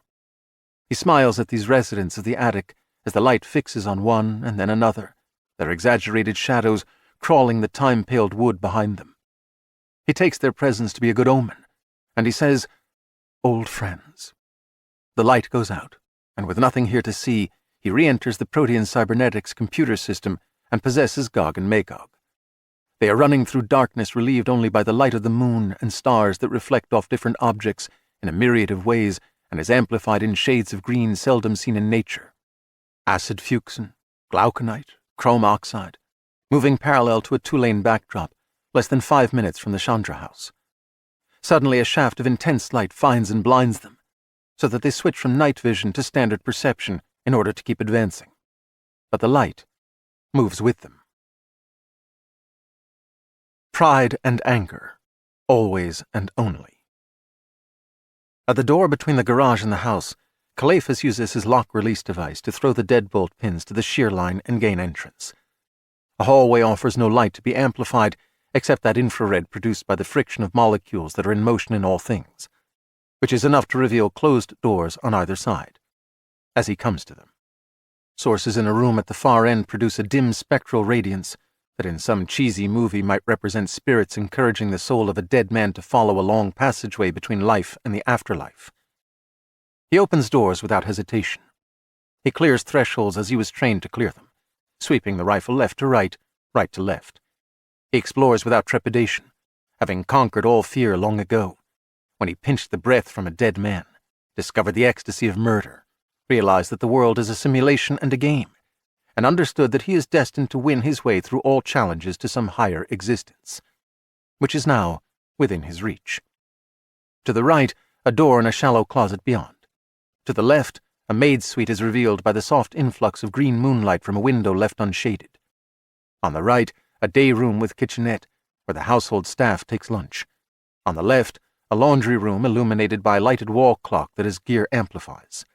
He smiles at these residents of the attic as the light fixes on one and then another, their exaggerated shadows crawling the time-paled wood behind them. He takes their presence to be a good omen, and he says, "Old friends." The light goes out, and with nothing here to see, he re-enters the Protean Cybernetics computer system and possesses Gog and Magog. They are running through darkness relieved only by the light of the moon and stars that reflect off different objects in a myriad of ways and is amplified in shades of green seldom seen in nature. Acid fuchsin, glauconite, chrome oxide, moving parallel to a 2-lane backdrop, less than 5 minutes from the Chandra house. Suddenly a shaft of intense light finds and blinds them, so that they switch from night vision to standard perception in order to keep advancing. But the light moves with them. Pride and anger, always and only. At the door between the garage and the house, Calephas uses his lock-release device to throw the deadbolt pins to the shear line and gain entrance. A hallway offers no light to be amplified except that infrared produced by the friction of molecules that are in motion in all things, which is enough to reveal closed doors on either side, as he comes to them. Sources in a room at the far end produce a dim spectral radiance that in some cheesy movie might represent spirits encouraging the soul of a dead man to follow a long passageway between life and the afterlife. He opens doors without hesitation. He clears thresholds as he was trained to clear them, sweeping the rifle left to right, right to left. He explores without trepidation, having conquered all fear long ago, when he pinched the breath from a dead man, discovered the ecstasy of murder, realized that the world is a simulation and a game, and understood that he is destined to win his way through all challenges to some higher existence, which is now within his reach. To the right, a door in a shallow closet beyond. To the left, a maid's suite is revealed by the soft influx of green moonlight from a window left unshaded. On the right, a day room with kitchenette, where the household staff takes lunch. On the left, a laundry room illuminated by a lighted wall clock that his gear amplifies.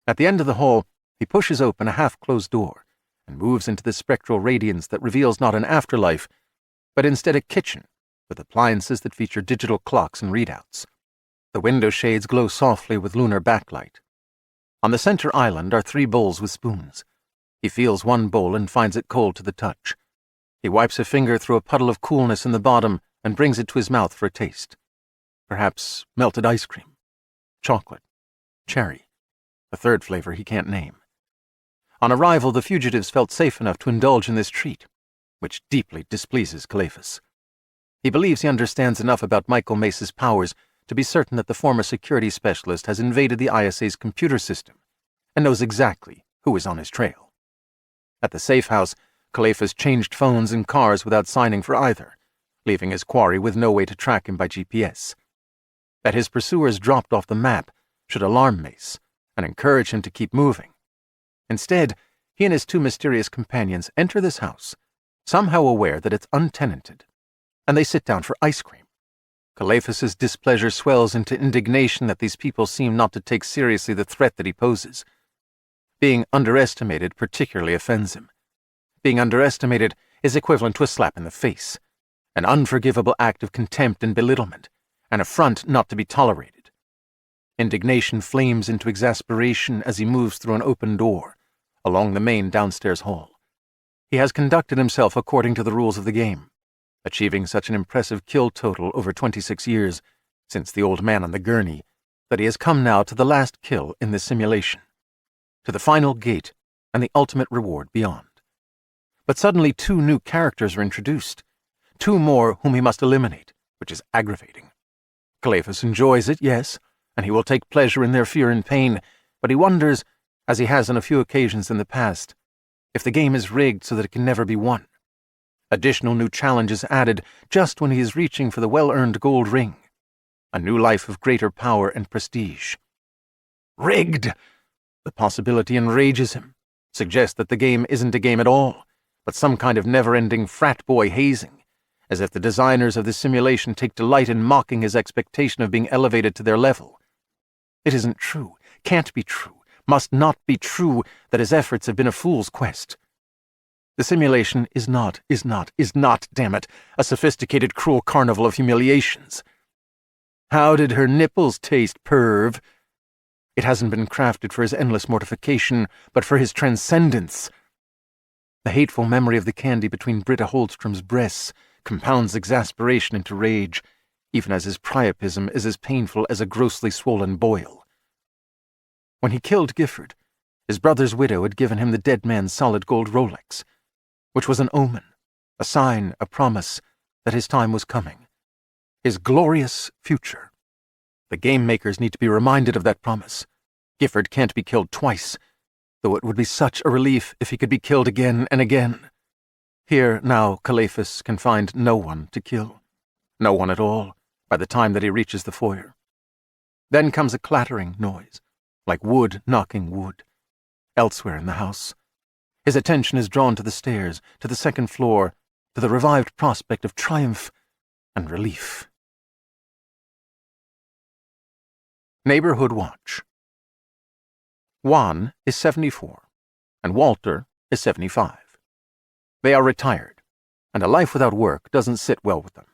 At the end of the hall, he pushes open a half-closed door and moves into the spectral radiance that reveals not an afterlife, but instead a kitchen with appliances that feature digital clocks and readouts. The window shades glow softly with lunar backlight. On the center island are 3 bowls with spoons. He feels one bowl and finds it cold to the touch. He wipes a finger through a puddle of coolness in the bottom and brings it to his mouth for a taste. Perhaps melted ice cream, chocolate, cherry, a third flavor he can't name. On arrival, the fugitives felt safe enough to indulge in this treat, which deeply displeases Calephas. He believes he understands enough about Michael Mace's powers to be certain that the former security specialist has invaded the ISA's computer system and knows exactly who is on his trail. At the safe house, Calephas changed phones and cars without signing for either, leaving his quarry with no way to track him by GPS. That his pursuers dropped off the map should alarm Mace and encourage him to keep moving. Instead, he and his 2 mysterious companions enter this house, somehow aware that it's untenanted, and they sit down for ice cream. Calephas's displeasure swells into indignation that these people seem not to take seriously the threat that he poses. Being underestimated particularly offends him. Being underestimated is equivalent to a slap in the face, an unforgivable act of contempt and belittlement, an affront not to be tolerated. Indignation flames into exasperation as he moves through an open door, along the main downstairs hall. He has conducted himself according to the rules of the game, achieving such an impressive kill total over 26 years, since the old man on the gurney, that he has come now to the last kill in this simulation, to the final gate and the ultimate reward beyond. But suddenly 2 new characters are introduced, 2 more whom he must eliminate, which is aggravating. Calephas enjoys it, yes, and he will take pleasure in their fear and pain, but he wonders, as he has on a few occasions in the past, if the game is rigged so that it can never be won. Additional new challenges added just when he is reaching for the well-earned gold ring. A new life of greater power and prestige. Rigged! The possibility enrages him, suggests that the game isn't a game at all, but some kind of never-ending frat boy hazing, as if the designers of the simulation take delight in mocking his expectation of being elevated to their level. It isn't true, can't be true, must not be true that his efforts have been a fool's quest. The simulation is not, damn it, a sophisticated, cruel carnival of humiliations. How did her nipples taste, perv? It hasn't been crafted for his endless mortification, but for his transcendence. The hateful memory of the candy between Britta Holdstrom's breasts compounds exasperation into rage, even as his priapism is as painful as a grossly swollen boil. When he killed Gifford, his brother's widow had given him the dead man's solid gold Rolex, which was an omen, a sign, a promise that his time was coming. His glorious future. The game makers need to be reminded of that promise. Gifford can't be killed twice, though it would be such a relief if he could be killed again and again. Here, now, Calephas can find no one to kill. No one at all, by the time that he reaches the foyer. Then comes a clattering noise, like wood knocking wood. Elsewhere in the house, his attention is drawn to the stairs, to the second floor, to the revived prospect of triumph and relief. Neighborhood Watch. Juan is 74, and Walter is 75. They are retired, and a life without work doesn't sit well with them.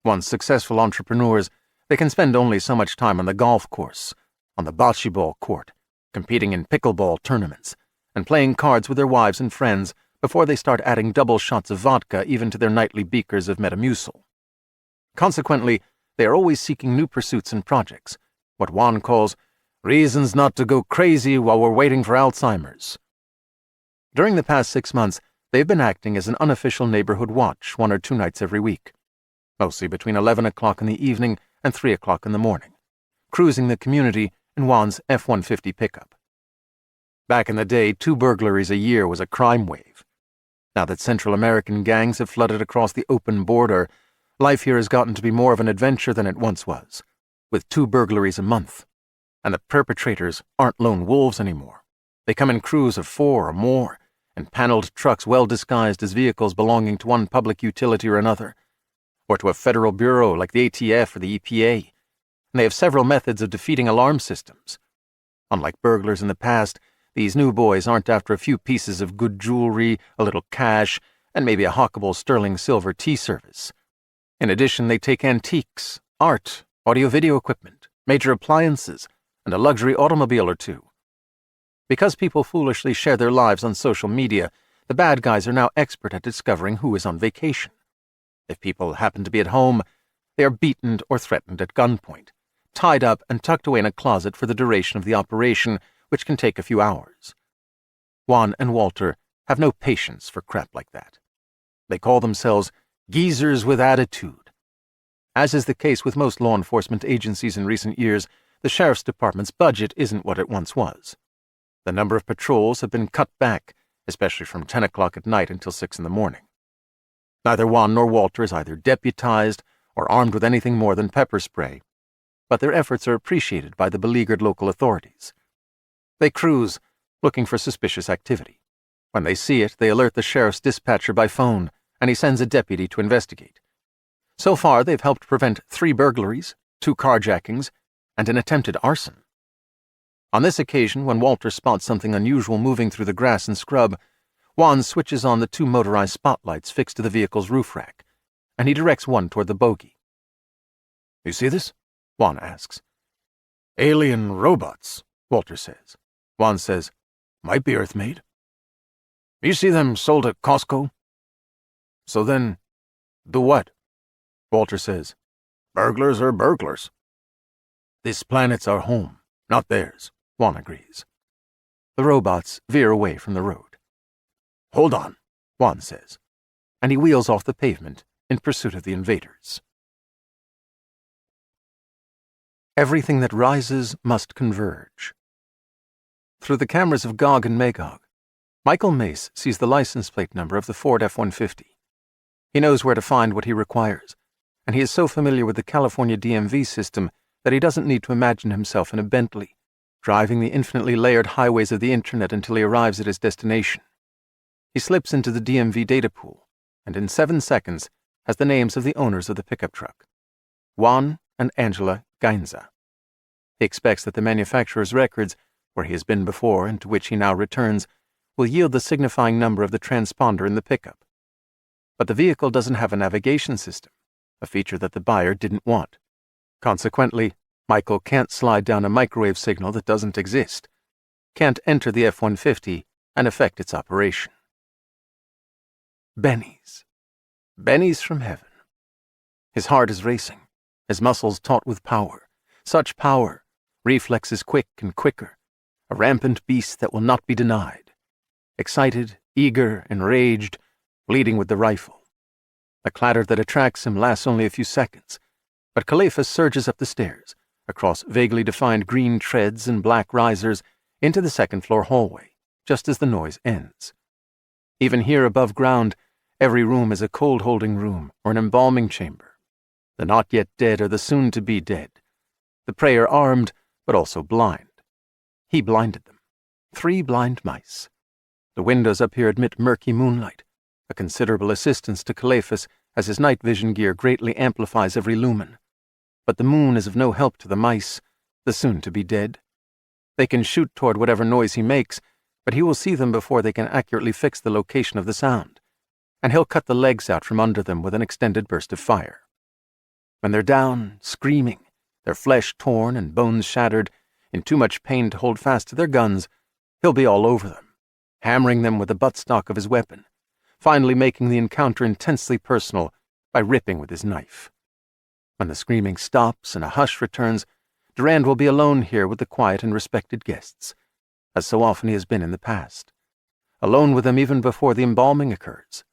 Once successful entrepreneurs, they can spend only so much time on the golf course, on the bocce ball court, competing in pickleball tournaments, and playing cards with their wives and friends before they start adding double shots of vodka even to their nightly beakers of Metamucil. Consequently, they are always seeking new pursuits and projects, what Juan calls reasons not to go crazy while we're waiting for Alzheimer's. During the past 6 months, they've been acting as an unofficial neighborhood watch 1 or 2 nights every week, mostly between 11 o'clock in the evening and 3 o'clock in the morning, cruising the community in Juan's F-150 pickup. Back in the day, 2 burglaries a year was a crime wave. Now that Central American gangs have flooded across the open border, life here has gotten to be more of an adventure than it once was, with 2 burglaries a month. And the perpetrators aren't lone wolves anymore. They come in crews of 4 or more, in paneled trucks well disguised as vehicles belonging to one public utility or another, or to a federal bureau like the ATF or the EPA. And they have several methods of defeating alarm systems. Unlike burglars in the past, these new boys aren't after a few pieces of good jewelry, a little cash, and maybe a hockable sterling silver tea service. In addition, they take antiques, art, audio-video equipment, major appliances, and a luxury automobile or 2. Because people foolishly share their lives on social media, the bad guys are now expert at discovering who is on vacation. If people happen to be at home, they are beaten or threatened at gunpoint, tied up and tucked away in a closet for the duration of the operation, which can take a few hours. Juan and Walter have no patience for crap like that. They call themselves geezers with attitude. As is the case with most law enforcement agencies in recent years, the sheriff's department's budget isn't what it once was. The number of patrols have been cut back, especially from 10 o'clock at night until 6 in the morning. Neither Juan nor Walter is either deputized or armed with anything more than pepper spray, but their efforts are appreciated by the beleaguered local authorities. They cruise, looking for suspicious activity. When they see it, they alert the sheriff's dispatcher by phone, and he sends a deputy to investigate. So far, they've helped prevent 3 burglaries, 2 carjackings, and an attempted arson. On this occasion, when Walter spots something unusual moving through the grass and scrub, Juan switches on the 2 motorized spotlights fixed to the vehicle's roof rack, and he directs one toward the bogey. "You see this?" Juan asks. "Alien robots," Walter says. Juan says, "Might be Earth-made." "You see them sold at Costco?" "So then, do what?" Walter says, "Burglars are burglars." "This planet's our home, not theirs," Juan agrees. The robots veer away from the road. "Hold on," Juan says, and he wheels off the pavement in pursuit of the invaders. Everything that rises must converge. Through the cameras of Gog and Magog, Michael Mace sees the license plate number of the Ford F-150. He knows where to find what he requires, and he is so familiar with the California DMV system that he doesn't need to imagine himself in a Bentley, driving the infinitely layered highways of the internet until he arrives at his destination. He slips into the DMV data pool, and in 7 seconds has the names of the owners of the pickup truck: Juan and Angela Gainza. He expects that the manufacturer's records, where he has been before and to which he now returns, will yield the signifying number of the transponder in the pickup. But the vehicle doesn't have a navigation system, a feature that the buyer didn't want. Consequently, Michael can't slide down a microwave signal that doesn't exist, can't enter the F-150 and affect its operation. Benny's. Benny's from heaven. His heart is racing, his muscles taut with power, such power, reflexes quick and quicker, a rampant beast that will not be denied. Excited, eager, enraged, bleeding with the rifle. The clatter that attracts him lasts only a few seconds, but Calephas surges up the stairs, across vaguely defined green treads and black risers, into the second-floor hallway, just as the noise ends. Even here above ground, every room is a cold-holding room or an embalming chamber. The not-yet-dead are the soon-to-be dead. The prey are armed, but also blind. He blinded them. 3 blind mice. The windows up here admit murky moonlight, a considerable assistance to Calephas as his night vision gear greatly amplifies every lumen. But the moon is of no help to the mice, the soon-to-be dead. They can shoot toward whatever noise he makes, but he will see them before they can accurately fix the location of the sound, and he'll cut the legs out from under them with an extended burst of fire. When they're down, screaming, their flesh torn and bones shattered, in too much pain to hold fast to their guns, he'll be all over them, hammering them with the buttstock of his weapon, finally making the encounter intensely personal by ripping with his knife. When the screaming stops and a hush returns, Durand will be alone here with the quiet and respected guests, as so often he has been in the past. Alone with them even before the embalming occurs,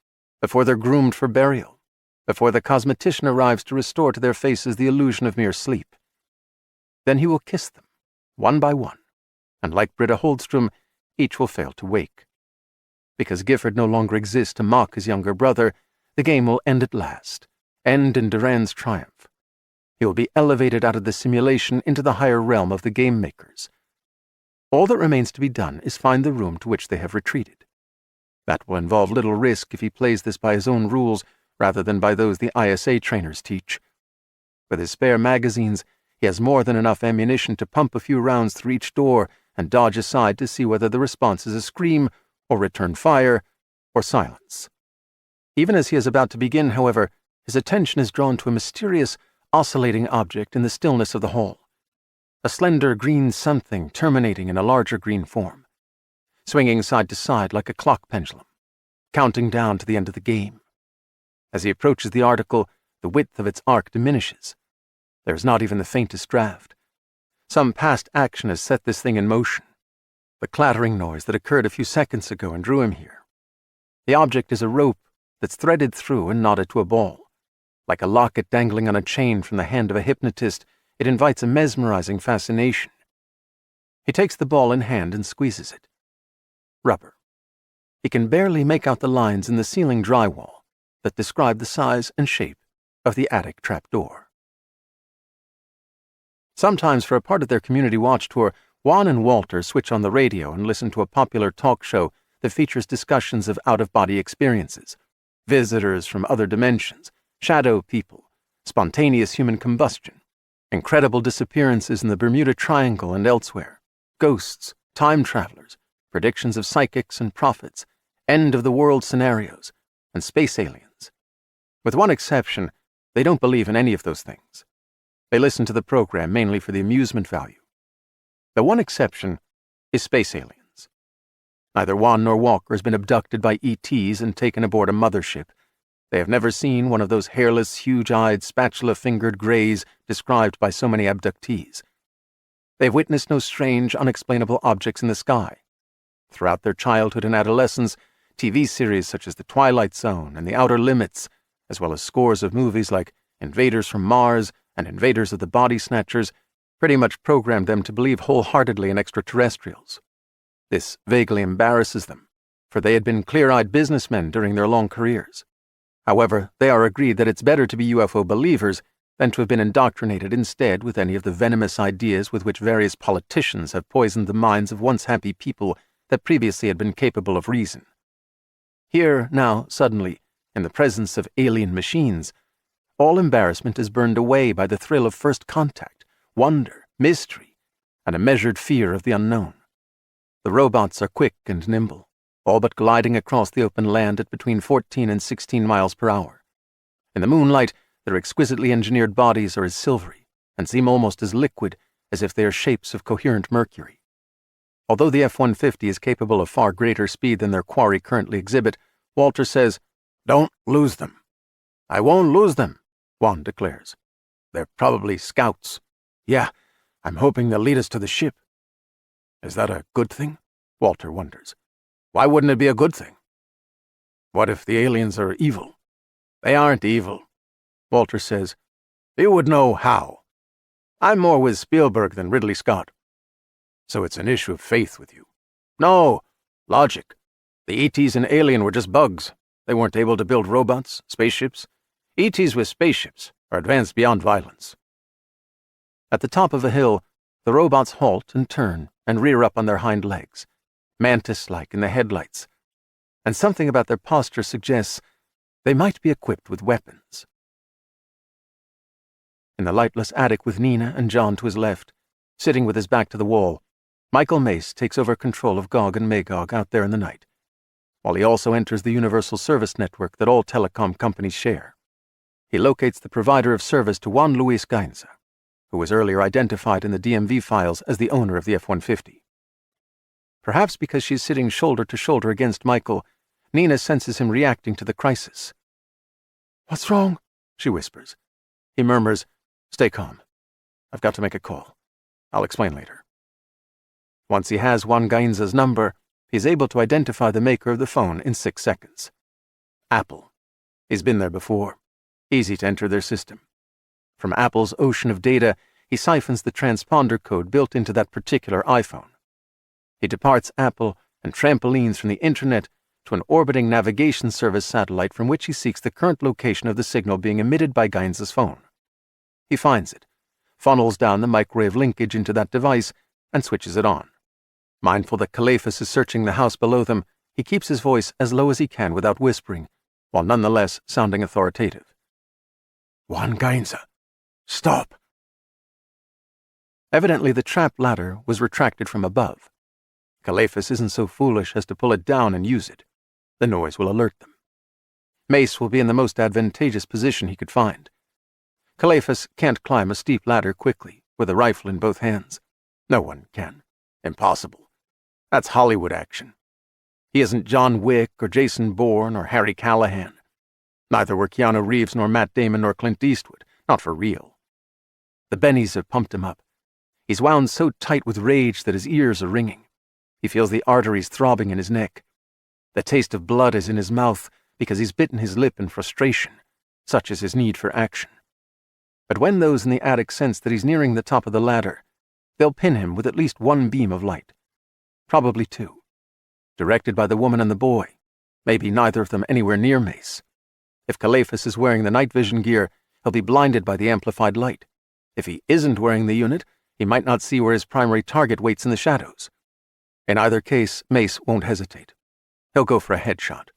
before they're groomed for burial, before the cosmetician arrives to restore to their faces the illusion of mere sleep. Then he will kiss them, one by one, and like Britta Holdstrom, each will fail to wake. Because Gifford no longer exists to mock his younger brother, the game will end at last, end in Durand's triumph. He will be elevated out of the simulation into the higher realm of the game makers. All that remains to be done is find the room to which they have retreated. That will involve little risk if he plays this by his own rules rather than by those the ISA trainers teach. With his spare magazines, he has more than enough ammunition to pump a few rounds through each door and dodge aside to see whether the response is a scream, or return fire, or silence. Even as he is about to begin, however, his attention is drawn to a mysterious, oscillating object in the stillness of the hall. A slender green something terminating in a larger green form, swinging side to side like a clock pendulum, counting down to the end of the game. As he approaches the article, the width of its arc diminishes. There is not even the faintest draft. Some past action has set this thing in motion. The clattering noise that occurred a few seconds ago and drew him here. The object is a rope that's threaded through and knotted to a ball. Like a locket dangling on a chain from the hand of a hypnotist, it invites a mesmerizing fascination. He takes the ball in hand and squeezes it. Rubber. He can barely make out the lines in the ceiling drywall that describe the size and shape of the attic trapdoor. Sometimes, for a part of their community watch tour, Juan and Walter switch on the radio and listen to a popular talk show that features discussions of out-of-body experiences, visitors from other dimensions, shadow people, spontaneous human combustion, incredible disappearances in the Bermuda Triangle and elsewhere, ghosts, time travelers, predictions of psychics and prophets, end-of-the-world scenarios, and space aliens. With one exception, they don't believe in any of those things. They listen to the program mainly for the amusement value. The one exception is space aliens. Neither Juan nor Walker has been abducted by ETs and taken aboard a mothership. They have never seen one of those hairless, huge-eyed, spatula-fingered greys described by so many abductees. They have witnessed no strange, unexplainable objects in the sky. Throughout their childhood and adolescence, TV series such as The Twilight Zone and The Outer Limits, as well as scores of movies like Invaders from Mars and Invaders of the Body Snatchers, pretty much programmed them to believe wholeheartedly in extraterrestrials. This vaguely embarrasses them, for they had been clear-eyed businessmen during their long careers. However, they are agreed that it's better to be UFO believers than to have been indoctrinated instead with any of the venomous ideas with which various politicians have poisoned the minds of once happy people that previously had been capable of reason. Here, now, suddenly, in the presence of alien machines, all embarrassment is burned away by the thrill of first contact, wonder, mystery, and a measured fear of the unknown. The robots are quick and nimble, all but gliding across the open land at between 14 and 16 miles per hour. In the moonlight, their exquisitely engineered bodies are as silvery and seem almost as liquid as if they are shapes of coherent mercury. Although the F-150 is capable of far greater speed than their quarry currently exhibit, Walter says, "Don't lose them." "I won't lose them," Juan declares. "They're probably scouts. Yeah, I'm hoping they'll lead us to the ship." Is that a good thing? Walter wonders. Why wouldn't it be a good thing? What if the aliens are evil? They aren't evil, Walter says. You would know how. I'm more with Spielberg than Ridley Scott. So it's an issue of faith with you. No, logic. The ETs in Alien were just bugs. They weren't able to build robots, spaceships. ETs with spaceships are advanced beyond violence. At the top of a hill, the robots halt and turn and rear up on their hind legs, mantis-like in the headlights, and something about their posture suggests they might be equipped with weapons. In the lightless attic with Nina and John to his left, sitting with his back to the wall, Michael Mace takes over control of Gog and Magog out there in the night, while he also enters the universal service network that all telecom companies share. He locates the provider of service to Juan Luis Gainza, who was earlier identified in the DMV files as the owner of the F-150. Perhaps because she's sitting shoulder to shoulder against Michael, Nina senses him reacting to the crisis. "What's wrong?" she whispers. He murmurs, "Stay calm. I've got to make a call. I'll explain later." Once he has Juan Gainza's number, he's able to identify the maker of the phone in 6 seconds. Apple. He's been there before. Easy to enter their system. From Apple's ocean of data, he siphons the transponder code built into that particular iPhone. He departs Apple and trampolines from the internet to an orbiting navigation service satellite from which he seeks the current location of the signal being emitted by Gainza's phone. He finds it, funnels down the microwave linkage into that device, and switches it on. Mindful that Calephas is searching the house below them, he keeps his voice as low as he can without whispering, while nonetheless sounding authoritative. "Juan Gainza, stop!" Evidently the trap ladder was retracted from above. Calephas isn't so foolish as to pull it down and use it. The noise will alert them. Mace will be in the most advantageous position he could find. Calephas can't climb a steep ladder quickly, with a rifle in both hands. No one can. Impossible. That's Hollywood action. He isn't John Wick or Jason Bourne or Harry Callahan. Neither were Keanu Reeves nor Matt Damon nor Clint Eastwood, not for real. The bennies have pumped him up. He's wound so tight with rage that his ears are ringing. He feels the arteries throbbing in his neck. The taste of blood is in his mouth because he's bitten his lip in frustration. Such is his need for action. But when those in the attic sense that he's nearing the top of the ladder, they'll pin him with at least one beam of light. Probably 2. Directed by the woman and the boy. Maybe neither of them anywhere near Mace. If Calephas is wearing the night vision gear, he'll be blinded by the amplified light. If he isn't wearing the unit, he might not see where his primary target waits in the shadows. In either case, Mace won't hesitate. He'll go for a headshot.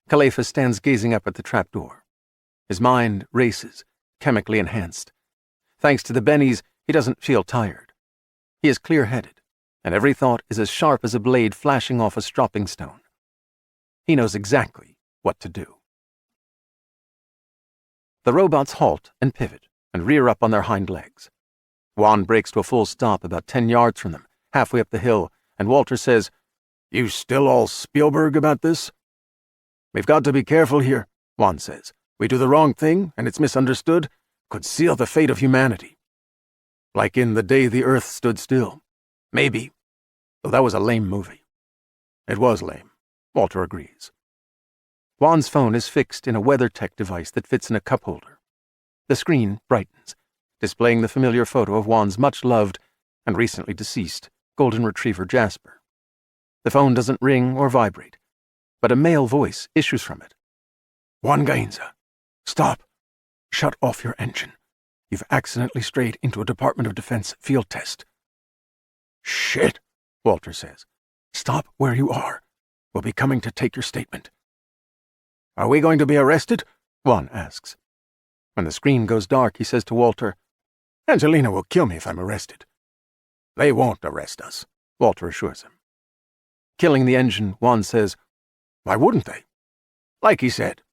Calephas stands gazing up at the trapdoor. His mind races, chemically enhanced. Thanks to the bennies, he doesn't feel tired. He is clear-headed, and every thought is as sharp as a blade flashing off a stropping stone. He knows exactly what to do. The robots halt and pivot and rear up on their hind legs. Juan breaks to a full stop about 10 yards from them, halfway up the hill, and Walter says, "You still all Spielberg about this?" "We've got to be careful here," Juan says. "We do the wrong thing, and it's misunderstood, could seal the fate of humanity. Like in The Day the Earth Stood Still. Maybe. Though that was a lame movie." "It was lame," Walter agrees. Juan's phone is fixed in a WeatherTech device that fits in a cup holder. The screen brightens, displaying the familiar photo of Juan's much-loved and recently deceased golden retriever Jasper. The phone doesn't ring or vibrate, but a male voice issues from it. "Juan Gainza, stop. Shut off your engine. You've accidentally strayed into a Department of Defense field test." "Shit," Walter says. "Stop where you are. We'll be coming to take your statement." "Are we going to be arrested?" Juan asks. When the screen goes dark, he says to Walter, "Angelina will kill me if I'm arrested." "They won't arrest us," Walter assures him. Killing the engine, Juan says, "Why wouldn't they?" "Like he said.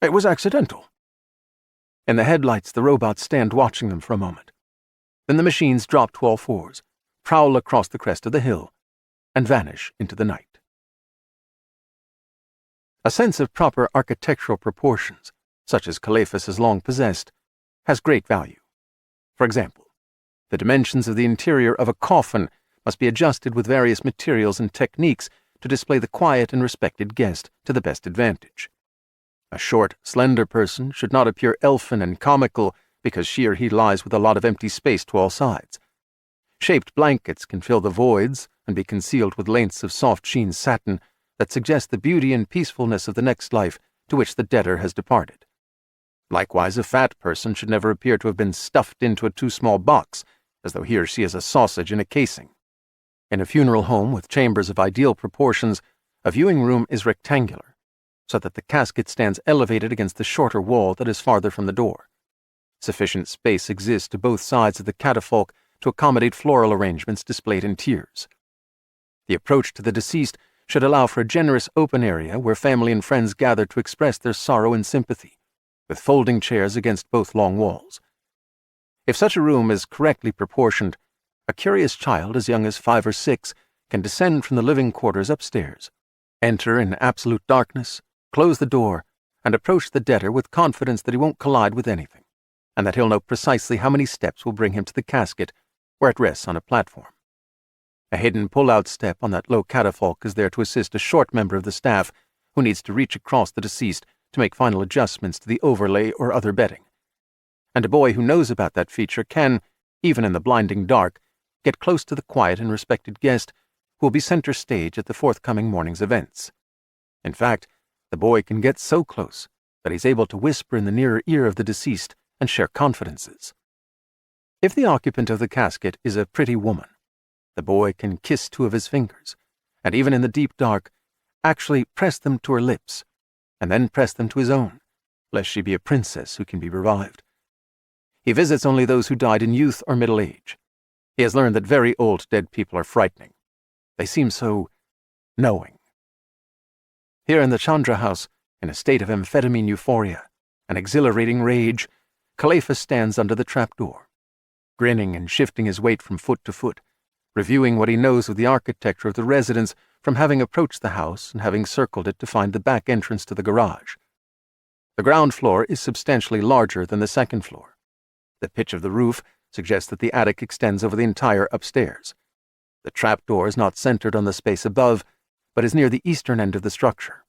It was accidental." In the headlights, the robots stand watching them for a moment. Then the machines drop to all fours, prowl across the crest of the hill, and vanish into the night. A sense of proper architectural proportions, such as Calephas has long possessed, has great value. For example, the dimensions of the interior of a coffin must be adjusted with various materials and techniques to display the quiet and respected guest to the best advantage. A short, slender person should not appear elfin and comical because she or he lies with a lot of empty space to all sides. Shaped blankets can fill the voids and be concealed with lengths of soft sheen satin that suggest the beauty and peacefulness of the next life to which the debtor has departed. Likewise, a fat person should never appear to have been stuffed into a too-small box, as though he or she is a sausage in a casing. In a funeral home with chambers of ideal proportions, a viewing room is rectangular, so that the casket stands elevated against the shorter wall that is farther from the door. Sufficient space exists to both sides of the catafalque to accommodate floral arrangements displayed in tiers. The approach to the deceased should allow for a generous open area where family and friends gather to express their sorrow and sympathy, with folding chairs against both long walls. If such a room is correctly proportioned, a curious child as young as 5 or 6 can descend from the living quarters upstairs, enter in absolute darkness, close the door, and approach the debtor with confidence that he won't collide with anything, and that he'll know precisely how many steps will bring him to the casket where it rests on a platform. A hidden pull-out step on that low catafalque is there to assist a short member of the staff who needs to reach across the deceased to make final adjustments to the overlay or other bedding. And a boy who knows about that feature can, even in the blinding dark, get close to the quiet and respected guest who will be center stage at the forthcoming morning's events. In fact, the boy can get so close that he's able to whisper in the nearer ear of the deceased and share confidences. If the occupant of the casket is a pretty woman, the boy can kiss two of his fingers, and even in the deep dark, actually press them to her lips, and then press them to his own, lest she be a princess who can be revived. He visits only those who died in youth or middle age. He has learned that very old dead people are frightening. They seem so knowing. Here in the Chandra house, in a state of amphetamine euphoria and exhilarating rage, Caliphus stands under the trapdoor, grinning and shifting his weight from foot to foot, reviewing what he knows of the architecture of the residence from having approached the house and having circled it to find the back entrance to the garage. The ground floor is substantially larger than the second floor. The pitch of the roof suggests that the attic extends over the entire upstairs. The trapdoor is not centered on the space above, but is near the eastern end of the structure.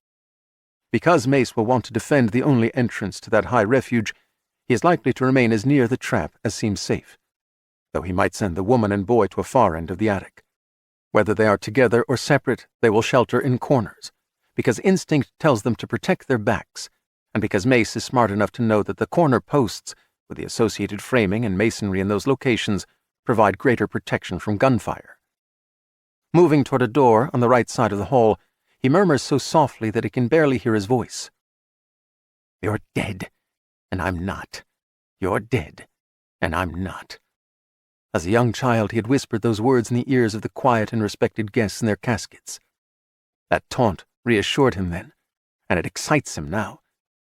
Because Mace will want to defend the only entrance to that high refuge, he is likely to remain as near the trap as seems safe, though he might send the woman and boy to a far end of the attic. Whether they are together or separate, they will shelter in corners, because instinct tells them to protect their backs, and because Mace is smart enough to know that the corner posts, with the associated framing and masonry in those locations, provide greater protection from gunfire. Moving toward a door on the right side of the hall, he murmurs so softly that he can barely hear his voice. "You're dead, and I'm not. You're dead, and I'm not." As a young child, he had whispered those words in the ears of the quiet and respected guests in their caskets. That taunt reassured him then, and it excites him now,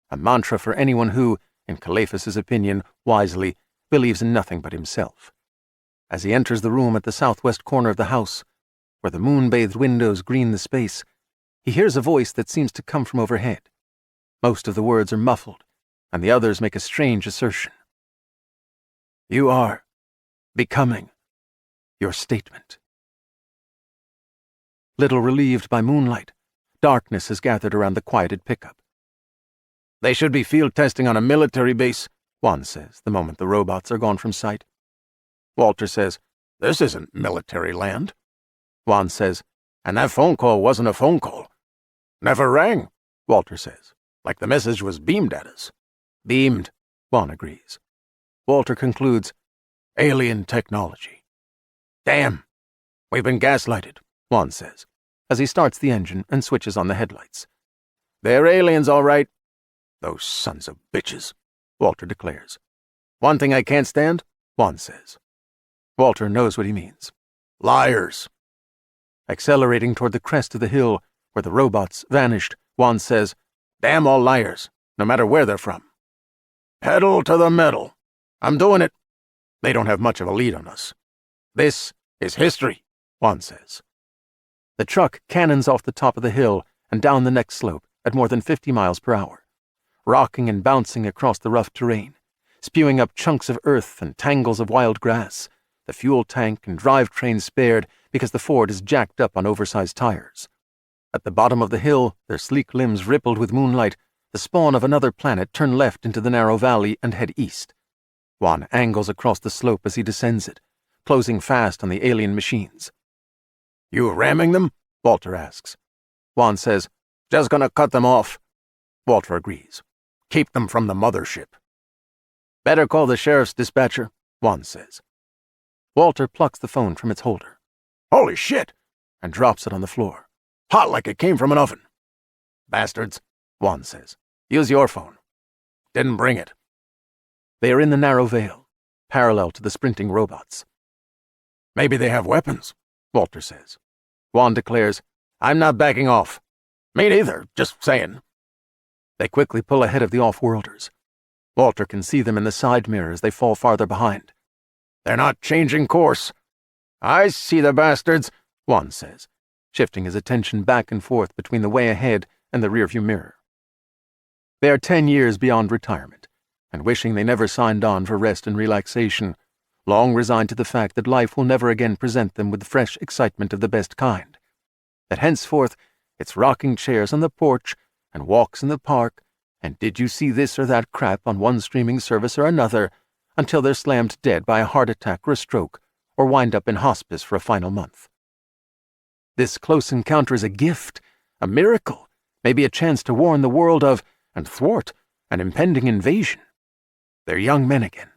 a mantra for anyone who, in Caliphus's opinion, wisely, believes in nothing but himself. As he enters the room at the southwest corner of the house, where the moon-bathed windows green the space, he hears a voice that seems to come from overhead. Most of the words are muffled, and the others make a strange assertion. "You are becoming your statement." Little relieved by moonlight, darkness has gathered around the quieted pickup. "They should be field testing on a military base," Juan says, the moment the robots are gone from sight. Walter says, "This isn't military land." Juan says, "And that phone call wasn't a phone call." "Never rang," Walter says, "like the message was beamed at us." "Beamed," Juan agrees. Walter concludes, "Alien technology." "Damn, we've been gaslighted," Juan says, as he starts the engine and switches on the headlights. "They're aliens, all right." "Those sons of bitches," Walter declares. "One thing I can't stand," Juan says. Walter knows what he means. "Liars." Accelerating toward the crest of the hill, where the robots vanished, Juan says, "Damn all liars, no matter where they're from." "Pedal to the metal. I'm doing it. They don't have much of a lead on us. This is history," Juan says. The truck cannons off the top of the hill and down the next slope at more than 50 miles per hour, rocking and bouncing across the rough terrain, spewing up chunks of earth and tangles of wild grass, the fuel tank and drivetrain spared because the Ford is jacked up on oversized tires. At the bottom of the hill, their sleek limbs rippled with moonlight, the spawn of another planet turn left into the narrow valley and head east. Juan angles across the slope as he descends it, closing fast on the alien machines. "You ramming them?" Walter asks. Juan says, "Just gonna cut them off." Walter agrees. "Keep them from the mothership." "Better call the sheriff's dispatcher," Juan says. Walter plucks the phone from its holder. "Holy shit!" and drops it on the floor. "Hot like it came from an oven." "Bastards," Juan says. "Use your phone." "Didn't bring it." They are in the narrow vale, parallel to the sprinting robots. "Maybe they have weapons," Walter says. Juan declares, "I'm not backing off." "Me neither, just saying." They quickly pull ahead of the off-worlders. Walter can see them in the side mirror as they fall farther behind. "They're not changing course." "I see the bastards," Juan says, shifting his attention back and forth between the way ahead and the rearview mirror. They are 10 years beyond retirement, and wishing they never signed on for rest and relaxation, long resigned to the fact that life will never again present them with fresh excitement of the best kind, that henceforth it's rocking chairs on the porch and walks in the park, and did you see this or that crap on one streaming service or another, until they're slammed dead by a heart attack or a stroke, or wind up in hospice for a final month. This close encounter is a gift, a miracle, maybe a chance to warn the world of, and thwart, an impending invasion. They're young men again.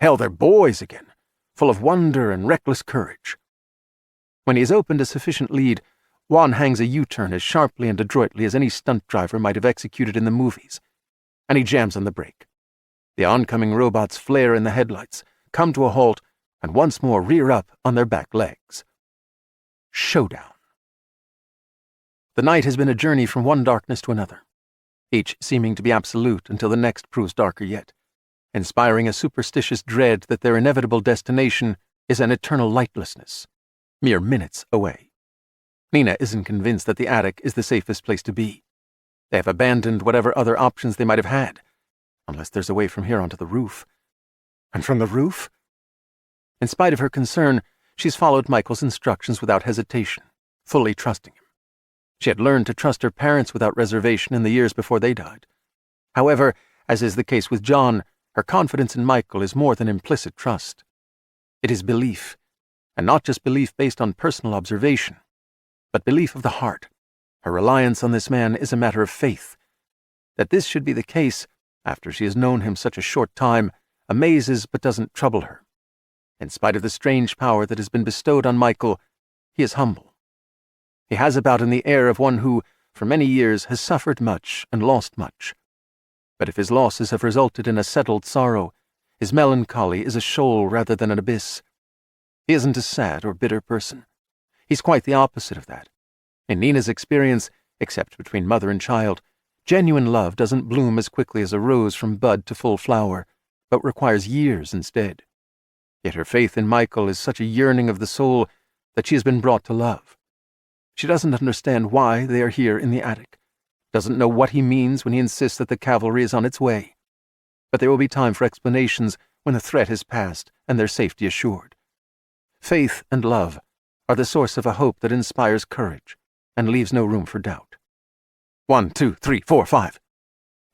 Hell, they're boys again, full of wonder and reckless courage. When he has opened a sufficient lead, Juan hangs a U-turn as sharply and adroitly as any stunt driver might have executed in the movies, and he jams on the brake. The oncoming robots flare in the headlights, come to a halt, and once more rear up on their back legs. Showdown. The night has been a journey from one darkness to another, each seeming to be absolute until the next proves darker yet, inspiring a superstitious dread that their inevitable destination is an eternal lightlessness, mere minutes away. Nina isn't convinced that the attic is the safest place to be. They have abandoned whatever other options they might have had, unless there's a way from here onto the roof. And from the roof? In spite of her concern, she's followed Michael's instructions without hesitation, fully trusting him. She had learned to trust her parents without reservation in the years before they died. However, as is the case with John, her confidence in Michael is more than implicit trust. It is belief, and not just belief based on personal observation, but belief of the heart. Her reliance on this man is a matter of faith. That this should be the case, after she has known him such a short time, amazes but doesn't trouble her. In spite of the strange power that has been bestowed on Michael, he is humble. He has about him the air of one who, for many years, has suffered much and lost much. But if his losses have resulted in a settled sorrow, his melancholy is a shoal rather than an abyss. He isn't a sad or bitter person. He's quite the opposite of that. In Nina's experience, except between mother and child, genuine love doesn't bloom as quickly as a rose from bud to full flower, but requires years instead. Yet her faith in Michael is such a yearning of the soul that she has been brought to love. She doesn't understand why they are here in the attic, doesn't know what he means when he insists that the cavalry is on its way. But there will be time for explanations when the threat is past and their safety assured. Faith and love are the source of a hope that inspires courage and leaves no room for doubt. 1, 2, 3, 4, 5.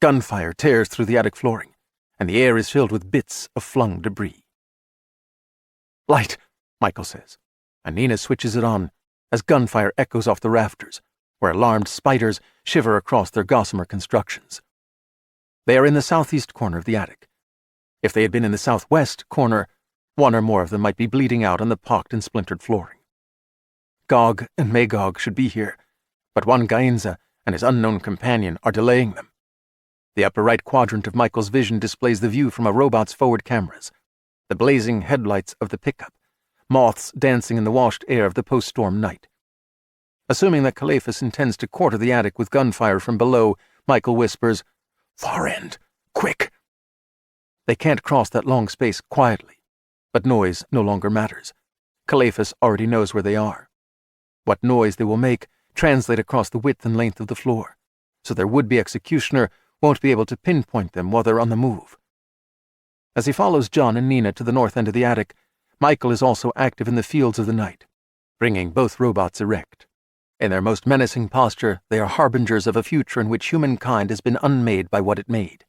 Gunfire tears through the attic flooring, and the air is filled with bits of flung debris. Light, Michael says, and Nina switches it on as gunfire echoes off the rafters, where alarmed spiders shiver across their gossamer constructions. They are in the southeast corner of the attic. If they had been in the southwest corner, one or more of them might be bleeding out on the pocked and splintered flooring. Gog and Magog should be here, but Juan Gainza and his unknown companion are delaying them. The upper right quadrant of Michael's vision displays the view from a robot's forward cameras, the blazing headlights of the pickup, moths dancing in the washed air of the post-storm night. Assuming that Calephas intends to quarter the attic with gunfire from below, Michael whispers, "Far end! Quick!" They can't cross that long space quietly, but noise no longer matters. Calephas already knows where they are. What noise they will make translate across the width and length of the floor, so their would-be executioner won't be able to pinpoint them while they're on the move. As he follows John and Nina to the north end of the attic, Michael is also active in the fields of the night, bringing both robots erect. In their most menacing posture, they are harbingers of a future in which humankind has been unmade by what it made.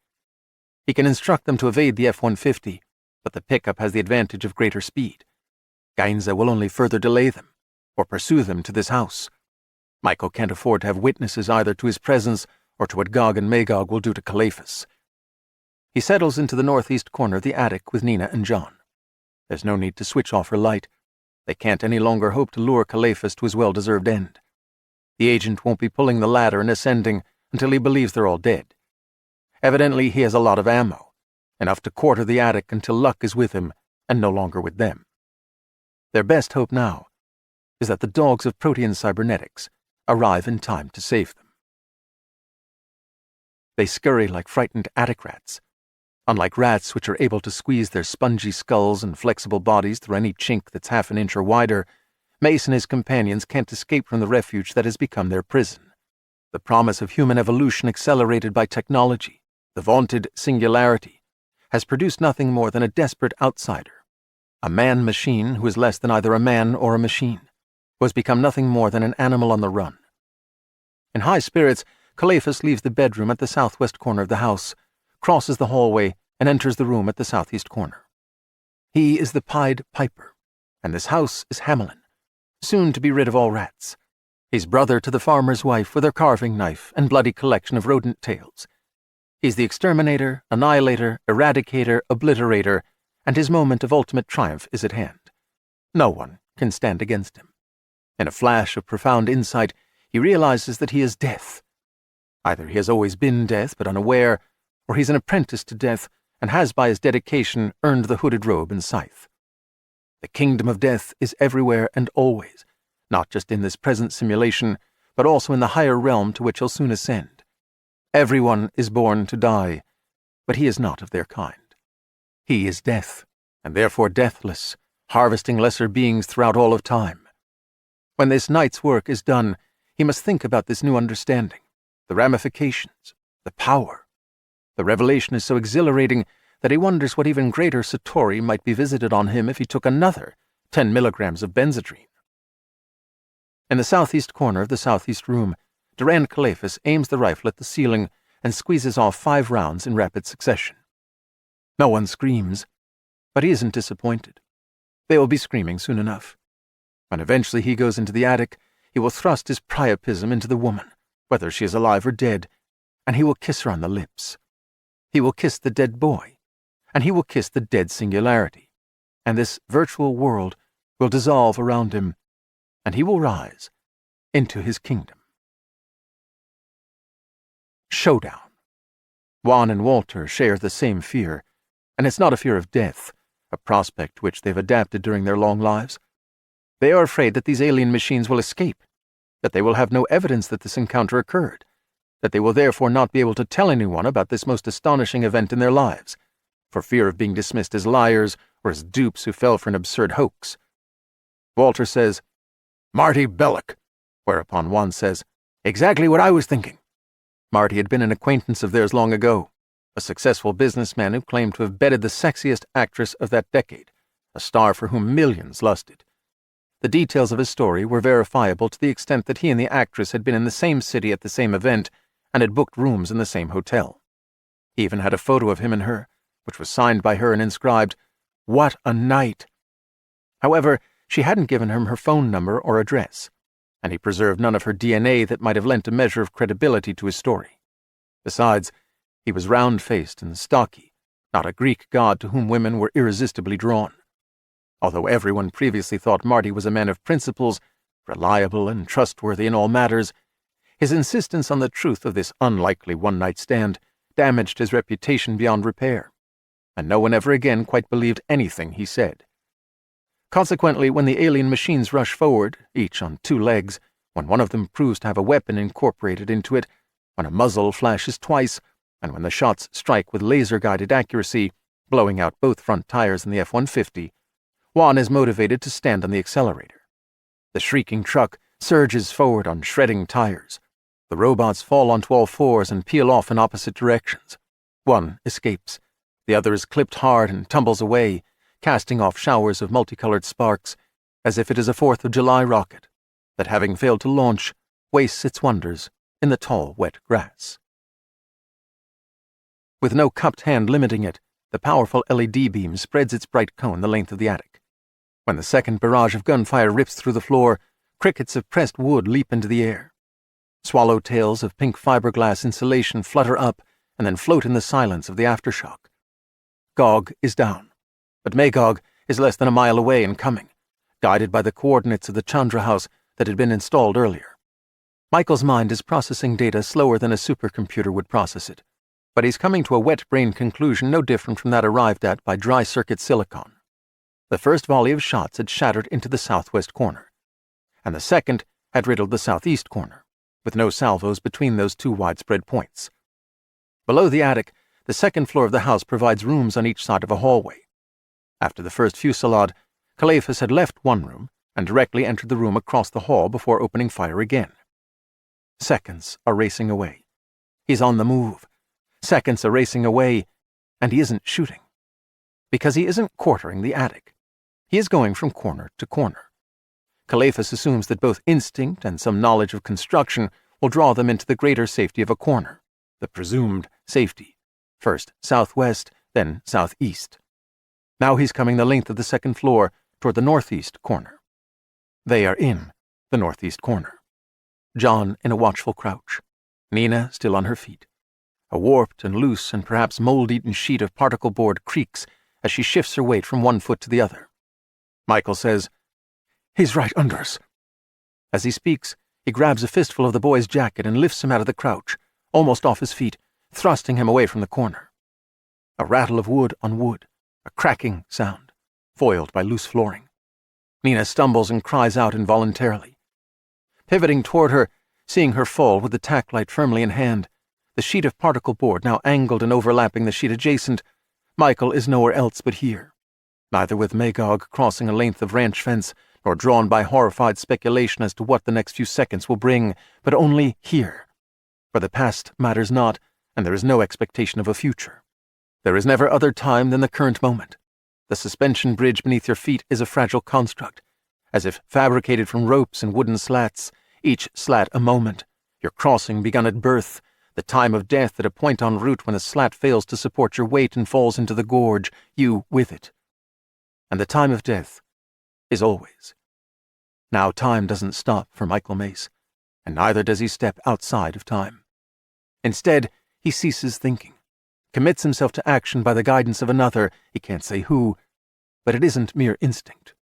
He can instruct them to evade the F-150, but the pickup has the advantage of greater speed. Gainza will only further delay them, or pursue them to this house. Michael can't afford to have witnesses either to his presence or to what Gog and Magog will do to Calephas. He settles into the northeast corner of the attic with Nina and John. There's no need to switch off her light. They can't any longer hope to lure Calephas to his well-deserved end. The agent won't be pulling the ladder and ascending until he believes they're all dead. Evidently, he has a lot of ammo, enough to quarter the attic until luck is with him and no longer with them. Their best hope now is that the dogs of Protean cybernetics arrive in time to save them. They scurry like frightened attic rats. Unlike rats, which are able to squeeze their spongy skulls and flexible bodies through any chink that's half an inch or wider, Mace and his companions can't escape from the refuge that has become their prison. The promise of human evolution accelerated by technology, the vaunted singularity, has produced nothing more than a desperate outsider. A man-machine who is less than either a man or a machine, who has become nothing more than an animal on the run. In high spirits, Calephas leaves the bedroom at the southwest corner of the house, crosses the hallway, and enters the room at the southeast corner. He is the Pied Piper, and this house is Hamelin, soon to be rid of all rats. He's brother to the farmer's wife with her carving knife and bloody collection of rodent tails. He's the exterminator, annihilator, eradicator, obliterator, and his moment of ultimate triumph is at hand. No one can stand against him. In a flash of profound insight, he realizes that he is death. Either he has always been death but unaware, or he's an apprentice to death and has by his dedication earned the hooded robe and scythe. The kingdom of death is everywhere and always, not just in this present simulation, but also in the higher realm to which he'll soon ascend. Everyone is born to die, but he is not of their kind. He is death, and therefore deathless, harvesting lesser beings throughout all of time. When this night's work is done, he must think about this new understanding, the ramifications, the power. The revelation is so exhilarating that he wonders what even greater satori might be visited on him if he took another 10 milligrams of benzodrine. In the southeast corner of the southeast room, Durand Calephas aims the rifle at the ceiling and squeezes off 5 rounds in rapid succession. No one screams, but he isn't disappointed. They will be screaming soon enough. When eventually he goes into the attic, he will thrust his priapism into the woman, whether she is alive or dead, and he will kiss her on the lips. He will kiss the dead boy, and he will kiss the dead singularity, and this virtual world will dissolve around him, and he will rise into his kingdom. Showdown. Juan and Walter share the same fear, and it's not a fear of death, a prospect to which they've adapted during their long lives. They are afraid that these alien machines will escape, that they will have no evidence that this encounter occurred, that they will therefore not be able to tell anyone about this most astonishing event in their lives, for fear of being dismissed as liars or as dupes who fell for an absurd hoax. Walter says, "Marty Belloc," whereupon Juan says, "Exactly what I was thinking." Marty had been an acquaintance of theirs long ago, a successful businessman who claimed to have bedded the sexiest actress of that decade, a star for whom millions lusted. The details of his story were verifiable to the extent that he and the actress had been in the same city at the same event and had booked rooms in the same hotel. He even had a photo of him and her, which was signed by her and inscribed, "What a night!" However, she hadn't given him her phone number or address, and he preserved none of her DNA that might have lent a measure of credibility to his story. Besides, he was round-faced and stocky, not a Greek god to whom women were irresistibly drawn. Although everyone previously thought Marty was a man of principles, reliable and trustworthy in all matters, his insistence on the truth of this unlikely one-night stand damaged his reputation beyond repair, and no one ever again quite believed anything he said. Consequently, when the alien machines rush forward, each on 2 legs, when one of them proves to have a weapon incorporated into it, when a muzzle flashes twice, and when the shots strike with laser-guided accuracy, blowing out both front tires in the F-150, Juan is motivated to stand on the accelerator. The shrieking truck surges forward on shredding tires. The robots fall onto all fours and peel off in opposite directions. One escapes. The other is clipped hard and tumbles away, casting off showers of multicolored sparks, as if it is a 4th of July rocket that, having failed to launch, wastes its wonders in the tall, wet grass. With no cupped hand limiting it, the powerful LED beam spreads its bright cone the length of the attic. When the second barrage of gunfire rips through the floor, crickets of pressed wood leap into the air. Swallowtails of pink fiberglass insulation flutter up and then float in the silence of the aftershock. Gog is down, but Magog is less than a mile away and coming, guided by the coordinates of the Chandra house that had been installed earlier. Michael's mind is processing data slower than a supercomputer would process it, but he's coming to a wet-brain conclusion no different from that arrived at by dry-circuit silicon. The first volley of shots had shattered into the southwest corner, and the second had riddled the southeast corner, with no salvos between those 2 widespread points. Below the attic, the second floor of the house provides rooms on each side of a hallway. After the first fusillade, Calephas had left one room and directly entered the room across the hall before opening fire again. Seconds are racing away. He's on the move. Seconds are racing away, and he isn't shooting. Because he isn't quartering the attic. He is going from corner to corner. Calephas assumes that both instinct and some knowledge of construction will draw them into the greater safety of a corner, the presumed safety. First southwest, then southeast. Now he's coming the length of the second floor toward the northeast corner. They are in the northeast corner. John in a watchful crouch. Nina still on her feet. A warped and loose and perhaps mold-eaten sheet of particle board creaks as she shifts her weight from one foot to the other. Michael says, "He's right under us." As he speaks, he grabs a fistful of the boy's jacket and lifts him out of the crouch, almost off his feet, thrusting him away from the corner. A rattle of wood on wood, a cracking sound, foiled by loose flooring. Nina stumbles and cries out involuntarily. Pivoting toward her, seeing her fall with the tack light firmly in hand, the sheet of particle board now angled and overlapping the sheet adjacent, Michael is nowhere else but here, neither with Magog crossing a length of ranch fence, nor drawn by horrified speculation as to what the next few seconds will bring, but only here. For the past matters not, and there is no expectation of a future. There is never other time than the current moment. The suspension bridge beneath your feet is a fragile construct, as if fabricated from ropes and wooden slats, each slat a moment, your crossing begun at birth, the time of death at a point en route when a slat fails to support your weight and falls into the gorge, you with it. And the time of death is always. Now time doesn't stop for Michael Mace, and neither does he step outside of time. Instead, he ceases thinking, commits himself to action by the guidance of another, he can't say who, but it isn't mere instinct.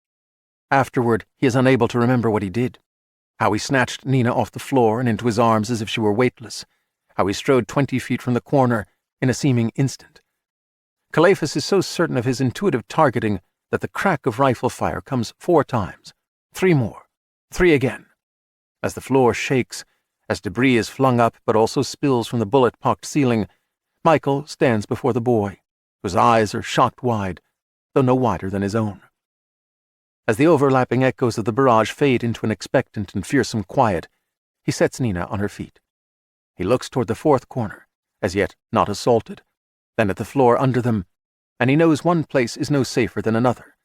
Afterward, he is unable to remember what he did, how he snatched Nina off the floor and into his arms as if she were weightless, how he strode 20 feet from the corner in a seeming instant. Calephas is so certain of his intuitive targeting that the crack of rifle fire comes 4 times, 3 more, 3 again. As the floor shakes, as debris is flung up but also spills from the bullet-pocked ceiling, Michael stands before the boy, whose eyes are shocked wide, though no wider than his own. As the overlapping echoes of the barrage fade into an expectant and fearsome quiet, he sets Nina on her feet. He looks toward the 4th corner, as yet not assaulted, then at the floor under them, and he knows one place is no safer than another.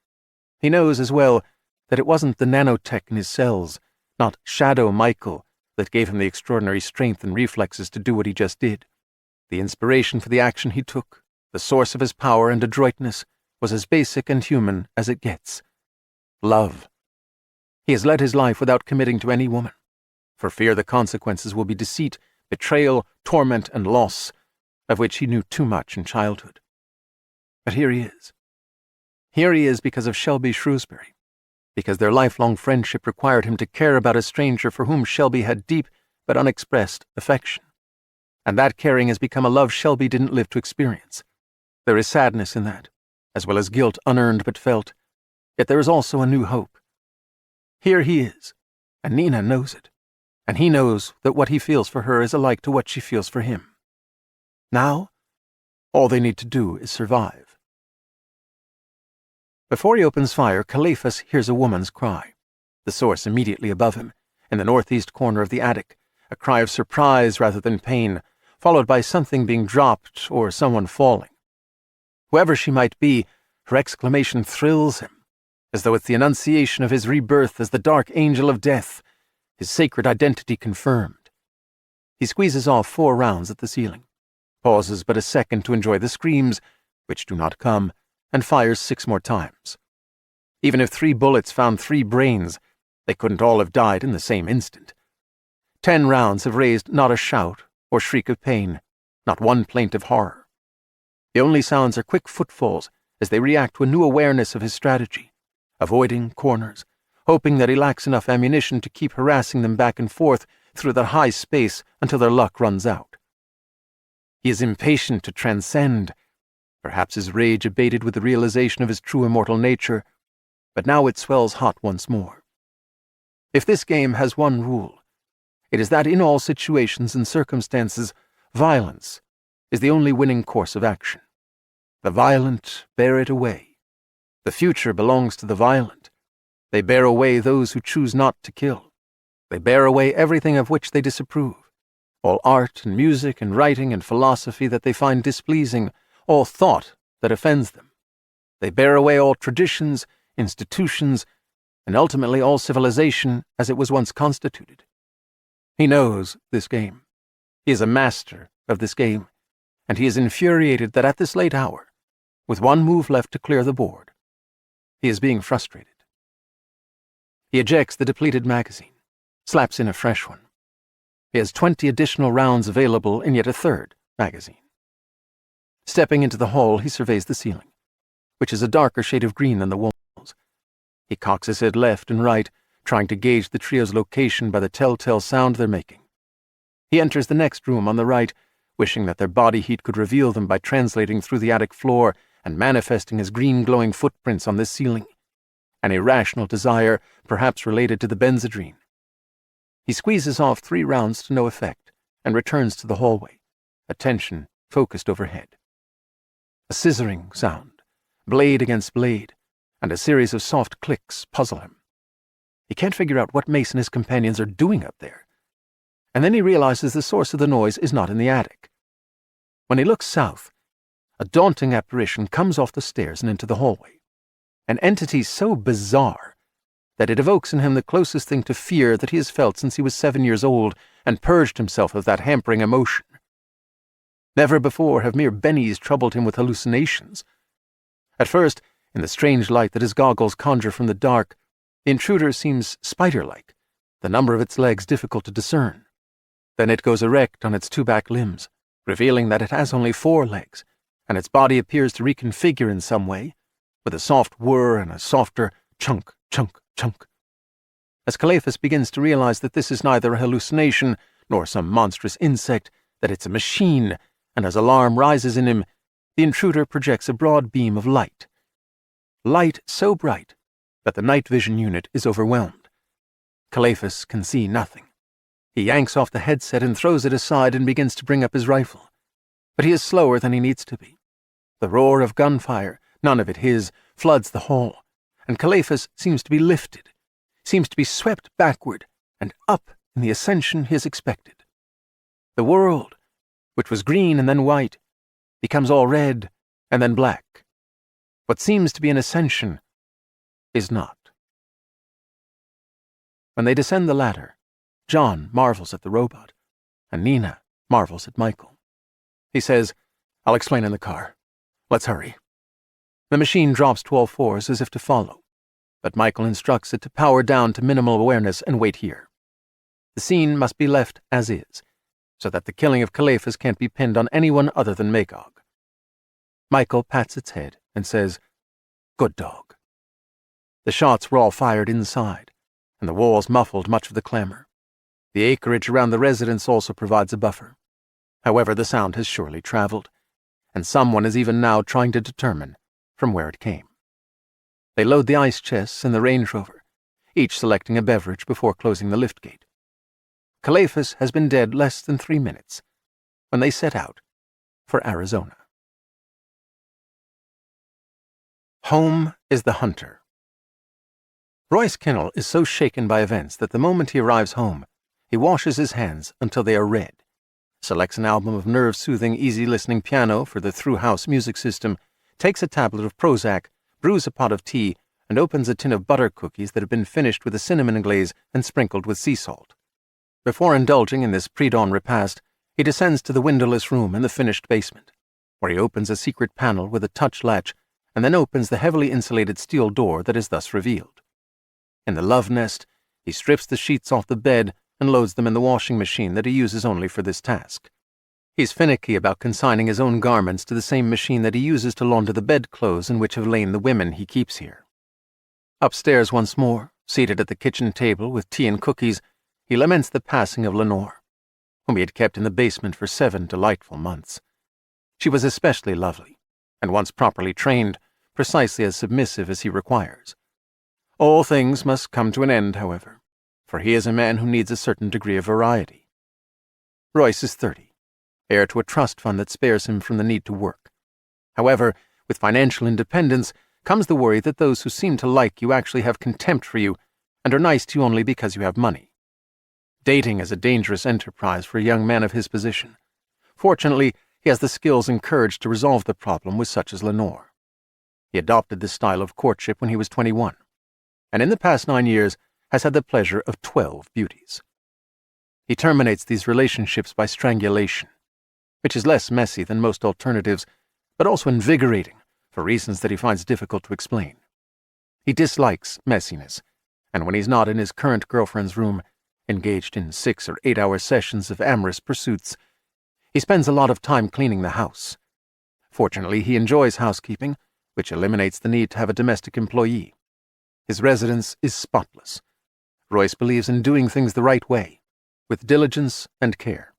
He knows as well that it wasn't the nanotech in his cells, not Shadow Michael, that gave him the extraordinary strength and reflexes to do what he just did. The inspiration for the action he took, the source of his power and adroitness, was as basic and human as it gets. Love. He has led his life without committing to any woman, for fear the consequences will be deceit, betrayal, torment, and loss, of which he knew too much in childhood. But here he is. Here he is because of Shelby Shrewsbury, because their lifelong friendship required him to care about a stranger for whom Shelby had deep but unexpressed affection. And that caring has become a love Shelby didn't live to experience. There is sadness in that, as well as guilt unearned but felt, yet there is also a new hope. Here he is, and Nina knows it, and he knows that what he feels for her is alike to what she feels for him. Now, all they need to do is survive. Before he opens fire, Calephas hears a woman's cry, the source immediately above him, in the northeast corner of the attic, a cry of surprise rather than pain, followed by something being dropped or someone falling. Whoever she might be, her exclamation thrills him, as though it's the annunciation of his rebirth as the dark angel of death, his sacred identity confirmed. He squeezes off 4 rounds at the ceiling, pauses but a second to enjoy the screams, which do not come, and fires 6 more times. Even if 3 bullets found 3 brains, they couldn't all have died in the same instant. 10 rounds have raised not a shout or shriek of pain, not one plaint of horror. The only sounds are quick footfalls as they react to a new awareness of his strategy, avoiding corners, hoping that he lacks enough ammunition to keep harassing them back and forth through that high space until their luck runs out. He is impatient to transcend, perhaps his rage abated with the realization of his true immortal nature, but now it swells hot once more. If this game has one rule, it is that in all situations and circumstances, violence is the only winning course of action. The violent bear it away. The future belongs to the violent, They bear away those who choose not to kill. They bear away everything of which they disapprove, all art and music and writing and philosophy that they find displeasing, all thought that offends them. They bear away all traditions, institutions, and ultimately all civilization as it was once constituted. He knows this game. He is a master of this game, and he is infuriated that at this late hour, with one move left to clear the board, he is being frustrated. He ejects the depleted magazine, slaps in a fresh one. He has 20 additional rounds available in yet a third magazine. Stepping into the hall, he surveys the ceiling, which is a darker shade of green than the walls. He cocks his head left and right, trying to gauge the trio's location by the telltale sound they're making. He enters the next room on the right, wishing that their body heat could reveal them by translating through the attic floor and manifesting as green glowing footprints on this ceiling. An irrational desire, perhaps related to the benzodrine. He squeezes off 3 rounds to no effect and returns to the hallway, attention focused overhead. A scissoring sound, blade against blade, and a series of soft clicks puzzle him. He can't figure out what Mace and his companions are doing up there. And then he realizes the source of the noise is not in the attic. When he looks south, a daunting apparition comes off the stairs and into the hallway. An entity so bizarre that it evokes in him the closest thing to fear that he has felt since he was 7 years old and purged himself of that hampering emotion. Never before have mere bennies troubled him with hallucinations. At first, in the strange light that his goggles conjure from the dark, the intruder seems spider-like, the number of its legs difficult to discern. Then it goes erect on its 2 back limbs, revealing that it has only 4 legs, and its body appears to reconfigure in some way, with a soft whir and a softer chunk, chunk, chunk. As Calephas begins to realize that this is neither a hallucination nor some monstrous insect, that it's a machine, and as alarm rises in him, the intruder projects a broad beam of light. Light so bright that the night vision unit is overwhelmed. Calephas can see nothing. He yanks off the headset and throws it aside and begins to bring up his rifle. But he is slower than he needs to be. The roar of gunfire, none of it his, floods the hall, and Calephas seems to be lifted, seems to be swept backward and up in the ascension he has expected. The world, which was green and then white, becomes all red and then black. What seems to be an ascension is not. When they descend the ladder, John marvels at the robot, and Nina marvels at Michael. He says, "I'll explain in the car. Let's hurry." The machine drops to all fours as if to follow, but Michael instructs it to power down to minimal awareness and wait here. The scene must be left as is, so that the killing of Calephas can't be pinned on anyone other than Magog. Michael pats its head and says, "Good dog." The shots were all fired inside, and the walls muffled much of the clamor. The acreage around the residence also provides a buffer. However, the sound has surely traveled, and someone is even now trying to determine from where it came. They load the ice chests in the Range Rover, each selecting a beverage before closing the liftgate. Calephas has been dead less than 3 minutes when they set out for Arizona. Home is the hunter. Royce Kinnell is so shaken by events that the moment he arrives home, he washes his hands until they are red, selects an album of nerve-soothing, easy-listening piano for the through-house music system, takes a tablet of Prozac, brews a pot of tea, and opens a tin of butter cookies that have been finished with a cinnamon glaze and sprinkled with sea salt. Before indulging in this pre-dawn repast, he descends to the windowless room in the finished basement, where he opens a secret panel with a touch latch and then opens the heavily insulated steel door that is thus revealed. In the love nest, he strips the sheets off the bed and loads them in the washing machine that he uses only for this task. He's finicky about consigning his own garments to the same machine that he uses to launder the bedclothes in which have lain the women he keeps here. Upstairs once more, seated at the kitchen table with tea and cookies, he laments the passing of Lenore, whom he had kept in the basement for 7 delightful months. She was especially lovely, and once properly trained, precisely as submissive as he requires. All things must come to an end, however, for he is a man who needs a certain degree of variety. Royce is 30, heir to a trust fund that spares him from the need to work. However, with financial independence comes the worry that those who seem to like you actually have contempt for you and are nice to you only because you have money. Dating is a dangerous enterprise for a young man of his position. Fortunately, he has the skills and courage to resolve the problem with such as Lenore. He adopted this style of courtship when he was 21, and in the past 9 years has had the pleasure of 12 beauties. He terminates these relationships by strangulation, which is less messy than most alternatives, but also invigorating for reasons that he finds difficult to explain. He dislikes messiness, and when he's not in his current girlfriend's room, engaged in 6 or 8 hour sessions of amorous pursuits, he spends a lot of time cleaning the house. Fortunately, he enjoys housekeeping, which eliminates the need to have a domestic employee. His residence is spotless. Royce believes in doing things the right way, with diligence and care.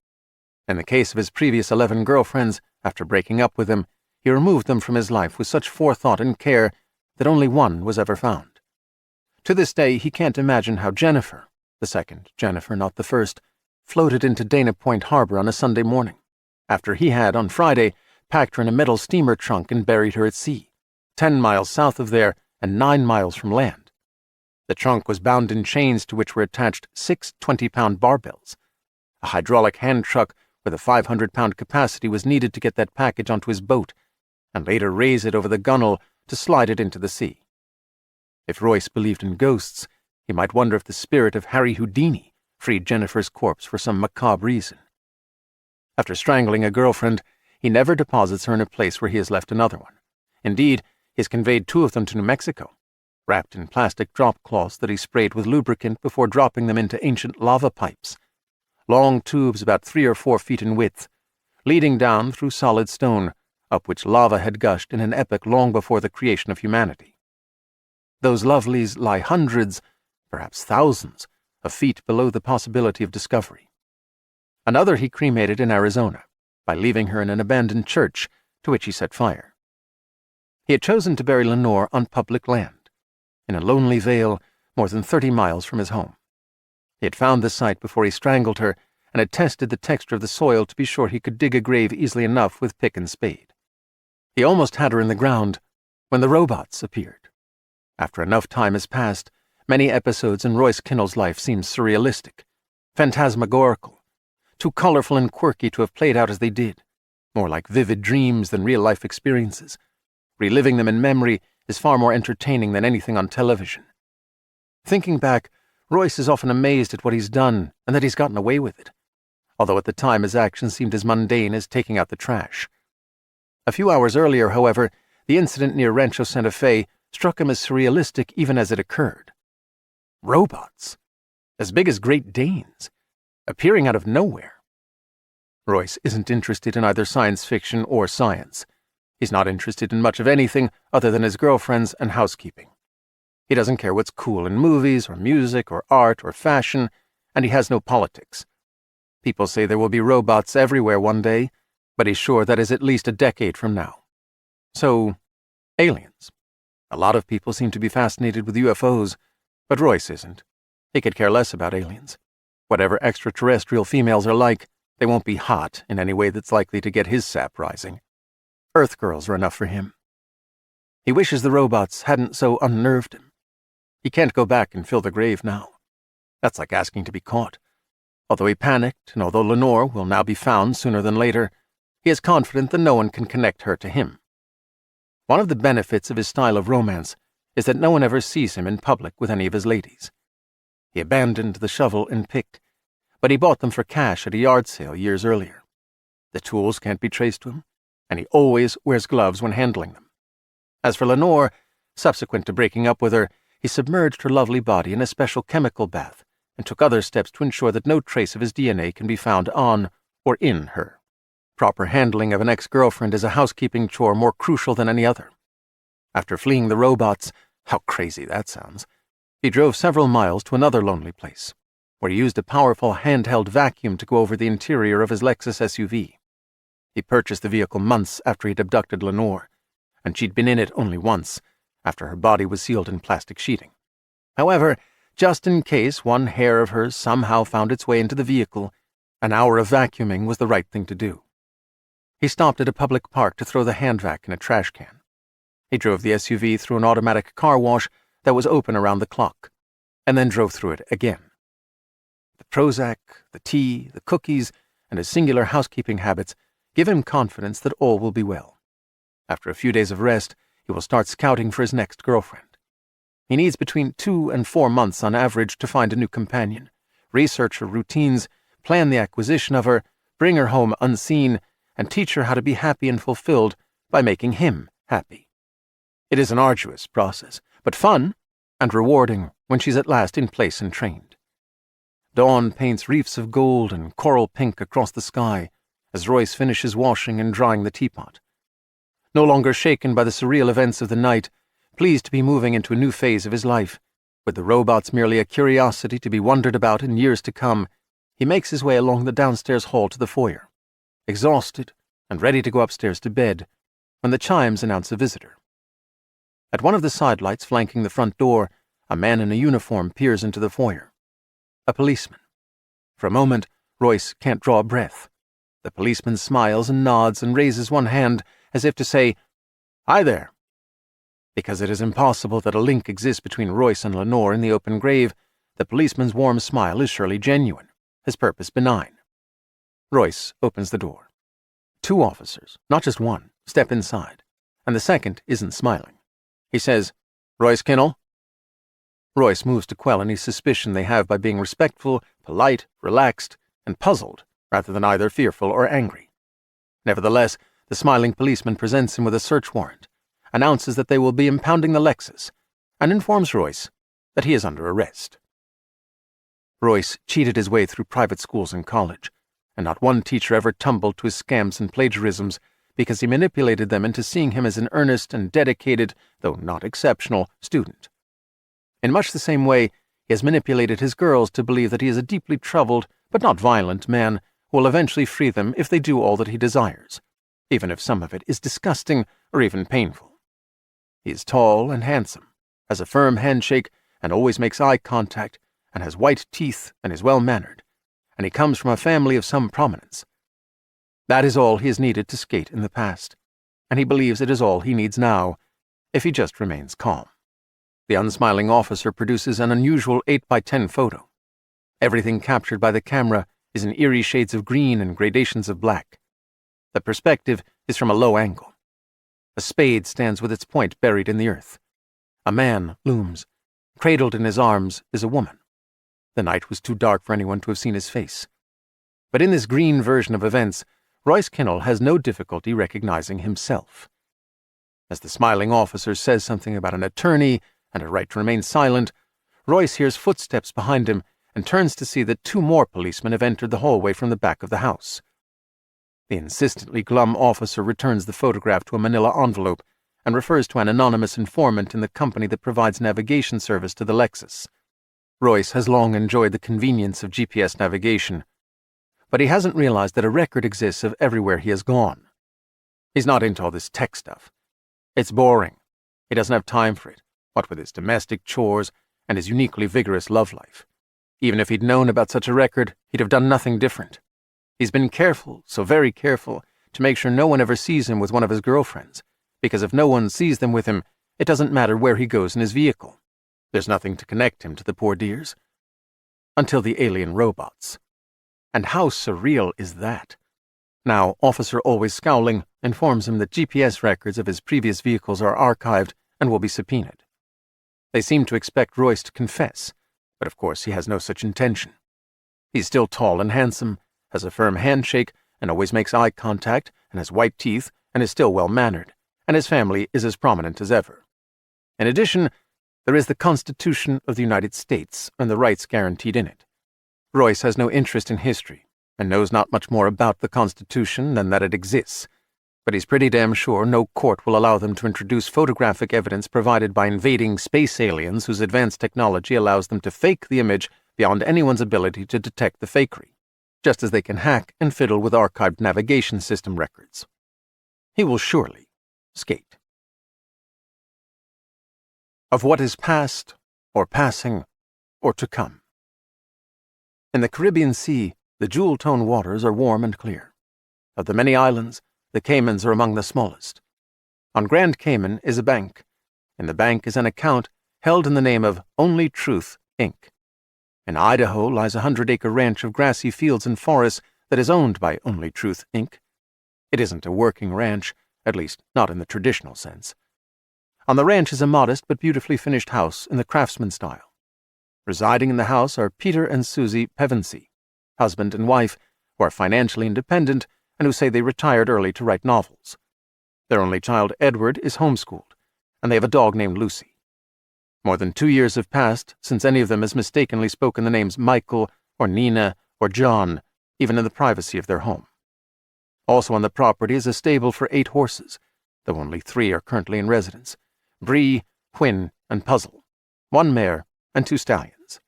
In the case of his previous 11 girlfriends, after breaking up with them, he removed them from his life with such forethought and care that only one was ever found. To this day, he can't imagine how Jennifer, the second Jennifer, not the first, floated into Dana Point Harbor on a Sunday morning, after he had, on Friday, packed her in a metal steamer trunk and buried her at sea, 10 miles south of there and 9 miles from land. The trunk was bound in chains to which were attached 6 20-pound barbells. A hydraulic hand truck with a 500-pound capacity was needed to get that package onto his boat, and later raise it over the gunwale to slide it into the sea. If Royce believed in ghosts, he might wonder if the spirit of Harry Houdini freed Jennifer's corpse for some macabre reason. After strangling a girlfriend, he never deposits her in a place where he has left another one. Indeed, he has conveyed 2 of them to New Mexico, wrapped in plastic drop cloths that he sprayed with lubricant before dropping them into ancient lava pipes, long tubes about 3 or 4 feet in width, leading down through solid stone, up which lava had gushed in an epoch long before the creation of humanity. Those lovelies lie hundreds, perhaps thousands, of feet below the possibility of discovery. Another he cremated in Arizona, by leaving her in an abandoned church to which he set fire. He had chosen to bury Lenore on public land, in a lonely vale more than 30 miles from his home. He had found the site before he strangled her and had tested the texture of the soil to be sure he could dig a grave easily enough with pick and spade. He almost had her in the ground when the robots appeared. After enough time has passed, many episodes in Royce Kinnell's life seem surrealistic, phantasmagorical, too colorful and quirky to have played out as they did, more like vivid dreams than real-life experiences. Reliving them in memory is far more entertaining than anything on television. Thinking back, Royce is often amazed at what he's done and that he's gotten away with it, although at the time his actions seemed as mundane as taking out the trash. A few hours earlier, however, the incident near Rancho Santa Fe struck him as surrealistic even as it occurred. Robots, as big as Great Danes, appearing out of nowhere. Royce isn't interested in either science fiction or science. He's not interested in much of anything other than his girlfriends and housekeeping. He doesn't care what's cool in movies or music or art or fashion, and he has no politics. People say there will be robots everywhere one day, but he's sure that is at least a decade from now. So, aliens. A lot of people seem to be fascinated with UFOs, but Royce isn't. He could care less about aliens. Whatever extraterrestrial females are like, they won't be hot in any way that's likely to get his sap rising. Earth girls are enough for him. He wishes the robots hadn't so unnerved him. He can't go back and fill the grave now. That's like asking to be caught. Although he panicked, and although Lenore will now be found sooner than later, he is confident that no one can connect her to him. One of the benefits of his style of romance is that no one ever sees him in public with any of his ladies. He abandoned the shovel and pick, but he bought them for cash at a yard sale years earlier. The tools can't be traced to him, and he always wears gloves when handling them. As for Lenore, subsequent to breaking up with her, he submerged her lovely body in a special chemical bath and took other steps to ensure that no trace of his DNA can be found on or in her. Proper handling of an ex-girlfriend is a housekeeping chore more crucial than any other. After fleeing the robots, how crazy that sounds, he drove several miles to another lonely place, where he used a powerful handheld vacuum to go over the interior of his Lexus SUV. He purchased the vehicle months after he'd abducted Lenore, and she'd been in it only once, after her body was sealed in plastic sheeting. However, just in case one hair of hers somehow found its way into the vehicle, an hour of vacuuming was the right thing to do. He stopped at a public park to throw the hand vac in a trash can. He drove the SUV through an automatic car wash that was open around the clock, and then drove through it again. The Prozac, the tea, the cookies, and his singular housekeeping habits give him confidence that all will be well. After a few days of rest, he will start scouting for his next girlfriend. He needs between 2 and 4 months on average to find a new companion, research her routines, plan the acquisition of her, bring her home unseen, and teach her how to be happy and fulfilled by making him happy. It is an arduous process, but fun and rewarding when she's at last in place and trained. Dawn paints reefs of gold and coral pink across the sky as Royce finishes washing and drying the teapot. No longer shaken by the surreal events of the night, pleased to be moving into a new phase of his life, with the robots merely a curiosity to be wondered about in years to come, he makes his way along the downstairs hall to the foyer, exhausted and ready to go upstairs to bed, when the chimes announce a visitor. At one of the sidelights flanking the front door, a man in a uniform peers into the foyer. A policeman. For a moment, Royce can't draw a breath. The policeman smiles and nods and raises one hand as if to say, "Hi there." Because it is impossible that a link exists between Royce and Lenore in the open grave, the policeman's warm smile is surely genuine, his purpose benign. Royce opens the door. 2 officers, not just one, step inside, and the second isn't smiling. He says, "Royce Kinnell?" Royce moves to quell any suspicion they have by being respectful, polite, relaxed, and puzzled, rather than either fearful or angry. Nevertheless, the smiling policeman presents him with a search warrant, announces that they will be impounding the Lexus, and informs Royce that he is under arrest. Royce cheated his way through private schools and college, and not one teacher ever tumbled to his scams and plagiarisms because he manipulated them into seeing him as an earnest and dedicated, though not exceptional, student. In much the same way, he has manipulated his girls to believe that he is a deeply troubled, but not violent man who will eventually free them if they do all that he desires, even if some of it is disgusting or even painful. He is tall and handsome, has a firm handshake and always makes eye contact, and has white teeth and is well-mannered, and he comes from a family of some prominence. That is all he has needed to skate in the past, and he believes it is all he needs now, if he just remains calm. The unsmiling officer produces an unusual 8x10 photo. Everything captured by the camera is in eerie shades of green and gradations of black. The perspective is from a low angle. A spade stands with its point buried in the earth. A man looms. Cradled in his arms is a woman. The night was too dark for anyone to have seen his face. But in this green version of events, Royce Kinnell has no difficulty recognizing himself. As the smiling officer says something about an attorney and a right to remain silent, Royce hears footsteps behind him and turns to see that 2 more policemen have entered the hallway from the back of the house. The insistently glum officer returns the photograph to a manila envelope and refers to an anonymous informant in the company that provides navigation service to the Lexus. Royce has long enjoyed the convenience of GPS navigation, but he hasn't realized that a record exists of everywhere he has gone. He's not into all this tech stuff. It's boring. He doesn't have time for it, what with his domestic chores and his uniquely vigorous love life. Even if he'd known about such a record, he'd have done nothing different. He's been careful, so very careful, to make sure no one ever sees him with one of his girlfriends, because if no one sees them with him, it doesn't matter where he goes in his vehicle. There's nothing to connect him to the poor dears. Until the alien robots. And how surreal is that? Now, Officer Always Scowling informs him that GPS records of his previous vehicles are archived and will be subpoenaed. They seem to expect Royce to confess, but of course he has no such intention. He's still tall and handsome, has a firm handshake, and always makes eye contact, and has white teeth, and is still well-mannered, and his family is as prominent as ever. In addition, there is the Constitution of the United States and the rights guaranteed in it. Royce has no interest in history, and knows not much more about the Constitution than that it exists, but he's pretty damn sure no court will allow them to introduce photographic evidence provided by invading space aliens whose advanced technology allows them to fake the image beyond anyone's ability to detect the fakery, just as they can hack and fiddle with archived navigation system records. He will surely skate. Of what is past, or passing, or to come. In the Caribbean Sea, the jewel-toned waters are warm and clear. Of the many islands, the Caymans are among the smallest. On Grand Cayman is a bank. In the bank is an account held in the name of Only Truth, Inc. In Idaho lies a 100-acre ranch of grassy fields and forests that is owned by Only Truth, Inc. It isn't a working ranch, at least not in the traditional sense. On the ranch is a modest but beautifully finished house in the craftsman style. Residing in the house are Peter and Susie Pevensey, husband and wife, who are financially independent and who say they retired early to write novels. Their only child, Edward, is homeschooled, and they have a dog named Lucy. More than 2 years have passed since any of them has mistakenly spoken the names Michael or Nina or John, even in the privacy of their home. Also on the property is a stable for 8 horses, though only 3 are currently in residence: Bree, Quinn, and Puzzle, 1 mare, and 2 stallions.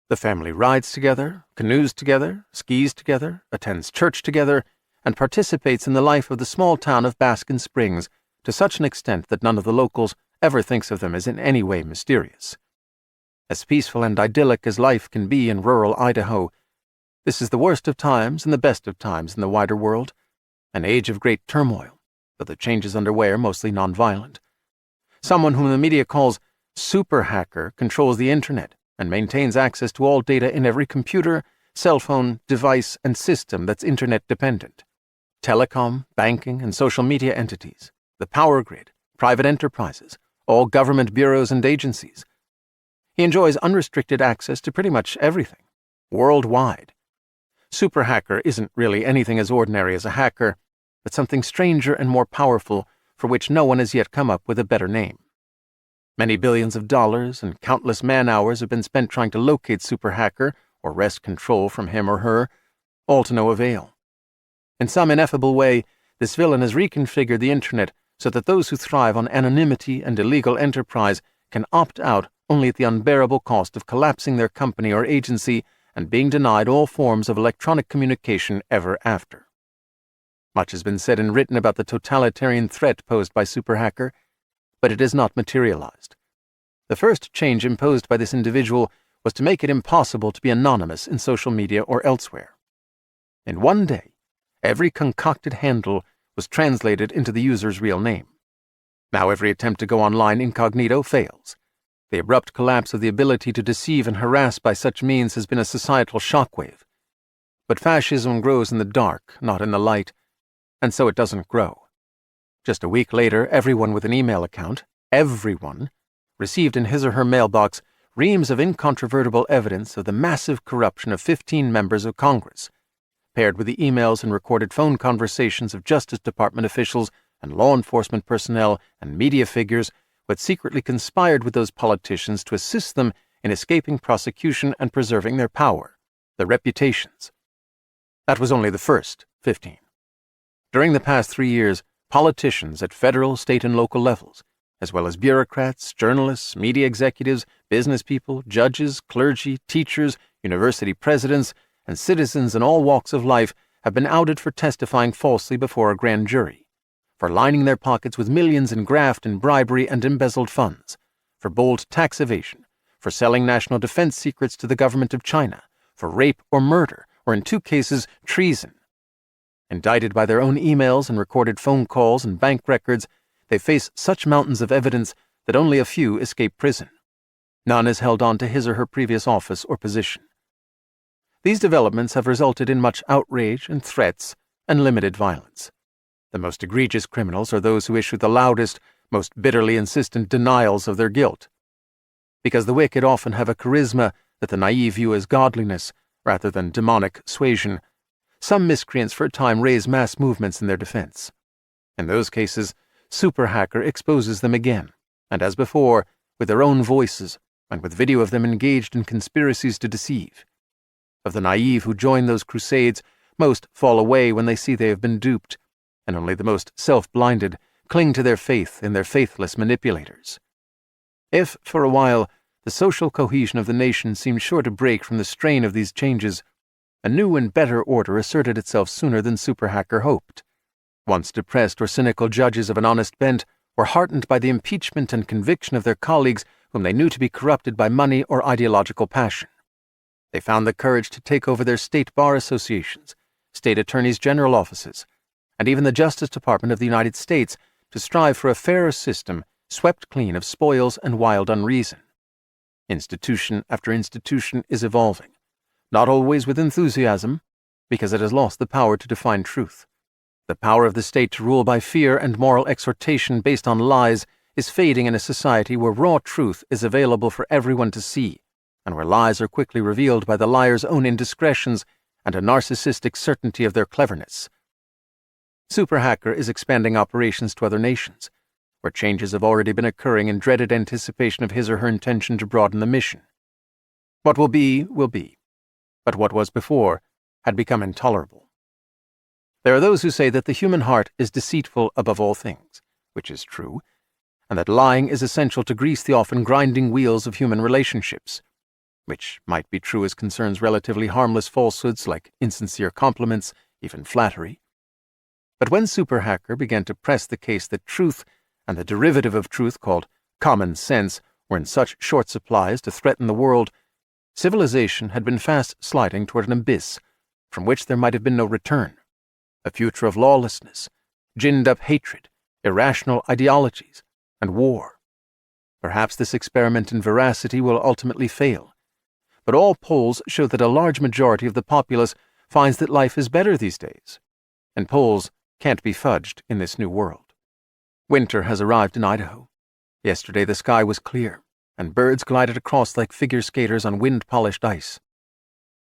The family rides together, canoes together, skis together, attends church together, and participates in the life of the small town of Baskin Springs to such an extent that none of the locals ever thinks of them as in any way mysterious. As peaceful and idyllic as life can be in rural Idaho, this is the worst of times and the best of times in the wider world, an age of great turmoil, though the changes underway are mostly nonviolent. Someone whom the media calls super hacker controls the internet and maintains access to all data in every computer, cell phone, device, and system that's internet dependent. Telecom, banking, and social media entities, the power grid, private enterprises, all government bureaus and agencies. He enjoys unrestricted access to pretty much everything, worldwide. Super hacker isn't really anything as ordinary as a hacker, but something stranger and more powerful for which no one has yet come up with a better name. Many billions of dollars and countless man-hours have been spent trying to locate super hacker or wrest control from him or her, all to no avail. In some ineffable way, this villain has reconfigured the internet so that those who thrive on anonymity and illegal enterprise can opt out only at the unbearable cost of collapsing their company or agency and being denied all forms of electronic communication ever after. Much has been said and written about the totalitarian threat posed by super hacker, but it has not materialized. The first change imposed by this individual was to make it impossible to be anonymous in social media or elsewhere. In one day, every concocted handle was translated into the user's real name. Now every attempt to go online incognito fails. The abrupt collapse of the ability to deceive and harass by such means has been a societal shockwave. But fascism grows in the dark, not in the light, and so it doesn't grow. Just a week later, everyone with an email account, everyone, received in his or her mailbox reams of incontrovertible evidence of the massive corruption of 15 members of Congress, paired with the emails and recorded phone conversations of Justice Department officials and law enforcement personnel and media figures who had secretly conspired with those politicians to assist them in escaping prosecution and preserving their power, their reputations. That was only the first 15. During the past 3 years, politicians at federal, state, and local levels, as well as bureaucrats, journalists, media executives, business people, judges, clergy, teachers, university presidents, and citizens in all walks of life have been outed for testifying falsely before a grand jury, for lining their pockets with millions in graft and bribery and embezzled funds, for bold tax evasion, for selling national defense secrets to the government of China, for rape or murder, or in 2 cases, treason. Indicted by their own emails and recorded phone calls and bank records, they face such mountains of evidence that only a few escape prison. None is held on to his or her previous office or position. These developments have resulted in much outrage and threats and limited violence. The most egregious criminals are those who issue the loudest, most bitterly insistent denials of their guilt. Because the wicked often have a charisma that the naive view as godliness rather than demonic suasion, some miscreants for a time raise mass movements in their defense. In those cases, super hacker exposes them again, and as before, with their own voices and with video of them engaged in conspiracies to deceive. Of the naive who join those crusades, most fall away when they see they have been duped, and only the most self-blinded cling to their faith in their faithless manipulators. If, for a while, the social cohesion of the nation seemed sure to break from the strain of these changes, a new and better order asserted itself sooner than super hacker hoped. Once depressed or cynical judges of an honest bent were heartened by the impeachment and conviction of their colleagues whom they knew to be corrupted by money or ideological passion. They found the courage to take over their state bar associations, state attorneys' general offices, and even the Justice Department of the United States to strive for a fairer system swept clean of spoils and wild unreason. Institution after institution is evolving, not always with enthusiasm, because it has lost the power to define truth. The power of the state to rule by fear and moral exhortation based on lies is fading in a society where raw truth is available for everyone to see, and where lies are quickly revealed by the liar's own indiscretions and a narcissistic certainty of their cleverness. Super Hacker is expanding operations to other nations, where changes have already been occurring in dreaded anticipation of his or her intention to broaden the mission. What will be, but what was before had become intolerable. There are those who say that the human heart is deceitful above all things, which is true, and that lying is essential to grease the often grinding wheels of human relationships, which might be true as concerns relatively harmless falsehoods like insincere compliments, even flattery. But when Super Hacker began to press the case that truth and the derivative of truth called common sense were in such short supply as to threaten the world, civilization had been fast sliding toward an abyss from which there might have been no return, a future of lawlessness, ginned-up hatred, irrational ideologies, and war. Perhaps this experiment in veracity will ultimately fail, but all polls show that a large majority of the populace finds that life is better these days, and polls can't be fudged in this new world. Winter has arrived in Idaho. Yesterday the sky was clear, and birds glided across like figure skaters on wind-polished ice.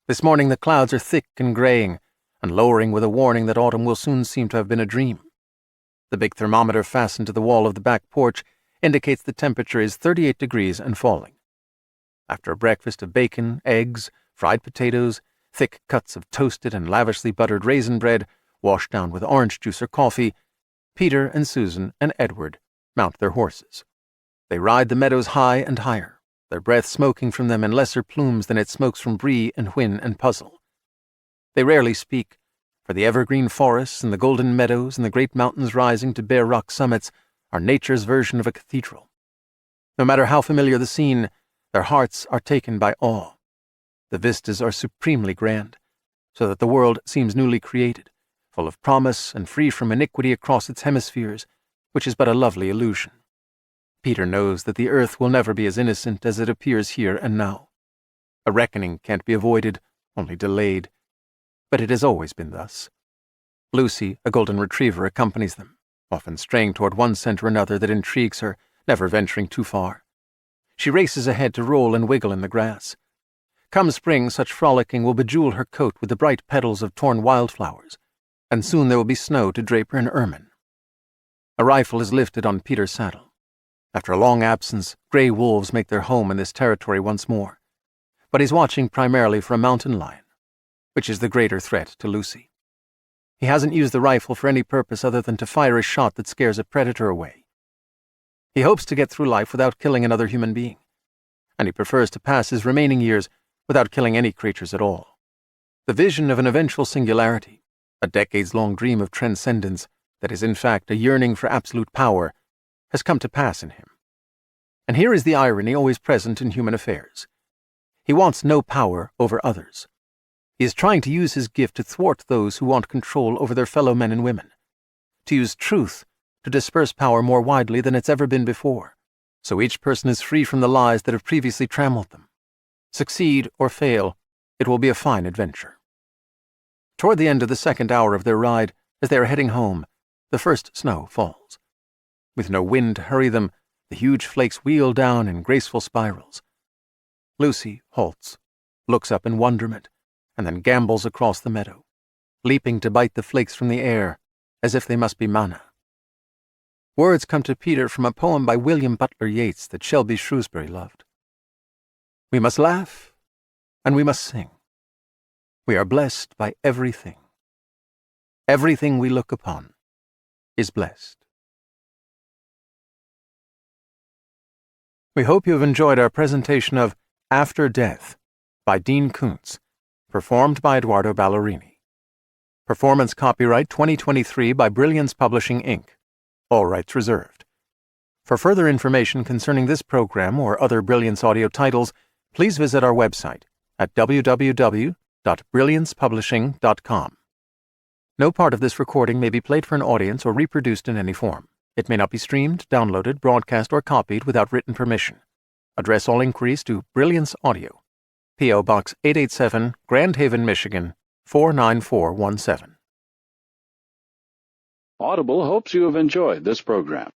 This morning the clouds are thick and graying, and lowering with a warning that autumn will soon seem to have been a dream. The big thermometer fastened to the wall of the back porch indicates the temperature is 38 degrees and falling. After a breakfast of bacon, eggs, fried potatoes, thick cuts of toasted and lavishly buttered raisin bread, washed down with orange juice or coffee, Peter and Susan and Edward mount their horses. They ride the meadows high and higher, their breath smoking from them in lesser plumes than it smokes from Brie and Whin and Puzzle. They rarely speak, for the evergreen forests and the golden meadows and the great mountains rising to bare rock summits are nature's version of a cathedral. No matter how familiar the scene, their hearts are taken by awe. The vistas are supremely grand, so that the world seems newly created, full of promise and free from iniquity across its hemispheres, which is but a lovely illusion. Peter knows that the earth will never be as innocent as it appears here and now. A reckoning can't be avoided, only delayed. But it has always been thus. Lucy, a golden retriever, accompanies them, often straying toward one scent or another that intrigues her, never venturing too far. She races ahead to roll and wiggle in the grass. Come spring, such frolicking will bejewel her coat with the bright petals of torn wildflowers, and soon there will be snow to drape her in ermine. A rifle is lifted on Peter's saddle. After a long absence, gray wolves make their home in this territory once more, but he's watching primarily for a mountain lion, which is the greater threat to Lucy. He hasn't used the rifle for any purpose other than to fire a shot that scares a predator away. He hopes to get through life without killing another human being, and he prefers to pass his remaining years without killing any creatures at all. The vision of an eventual singularity, a decades-long dream of transcendence that is in fact a yearning for absolute power, has come to pass in him. And here is the irony always present in human affairs. He wants no power over others. He is trying to use his gift to thwart those who want control over their fellow men and women, to use truth to disperse power more widely than it's ever been before, so each person is free from the lies that have previously trammeled them. Succeed or fail, it will be a fine adventure. Toward the end of the second hour of their ride, as they are heading home, the first snow falls. With no wind to hurry them, the huge flakes wheel down in graceful spirals. Lucy halts, looks up in wonderment, and then gambols across the meadow, leaping to bite the flakes from the air, as if they must be manna. Words come to Peter from a poem by William Butler Yeats that Shelby Shrewsbury loved. We must laugh, and we must sing. We are blessed by everything. Everything we look upon is blessed. We hope you have enjoyed our presentation of After Death by Dean Koontz, performed by Eduardo Ballerini. Performance copyright 2023 by Brilliance Publishing, Inc. All rights reserved. For further information concerning this program or other Brilliance audio titles, please visit our website at www.brilliancepublishing.com. No part of this recording may be played for an audience or reproduced in any form. It may not be streamed, downloaded, broadcast, or copied without written permission. Address all inquiries to Brilliance Audio, P.O. Box 887, Grand Haven, Michigan, 49417. Audible hopes you have enjoyed this program.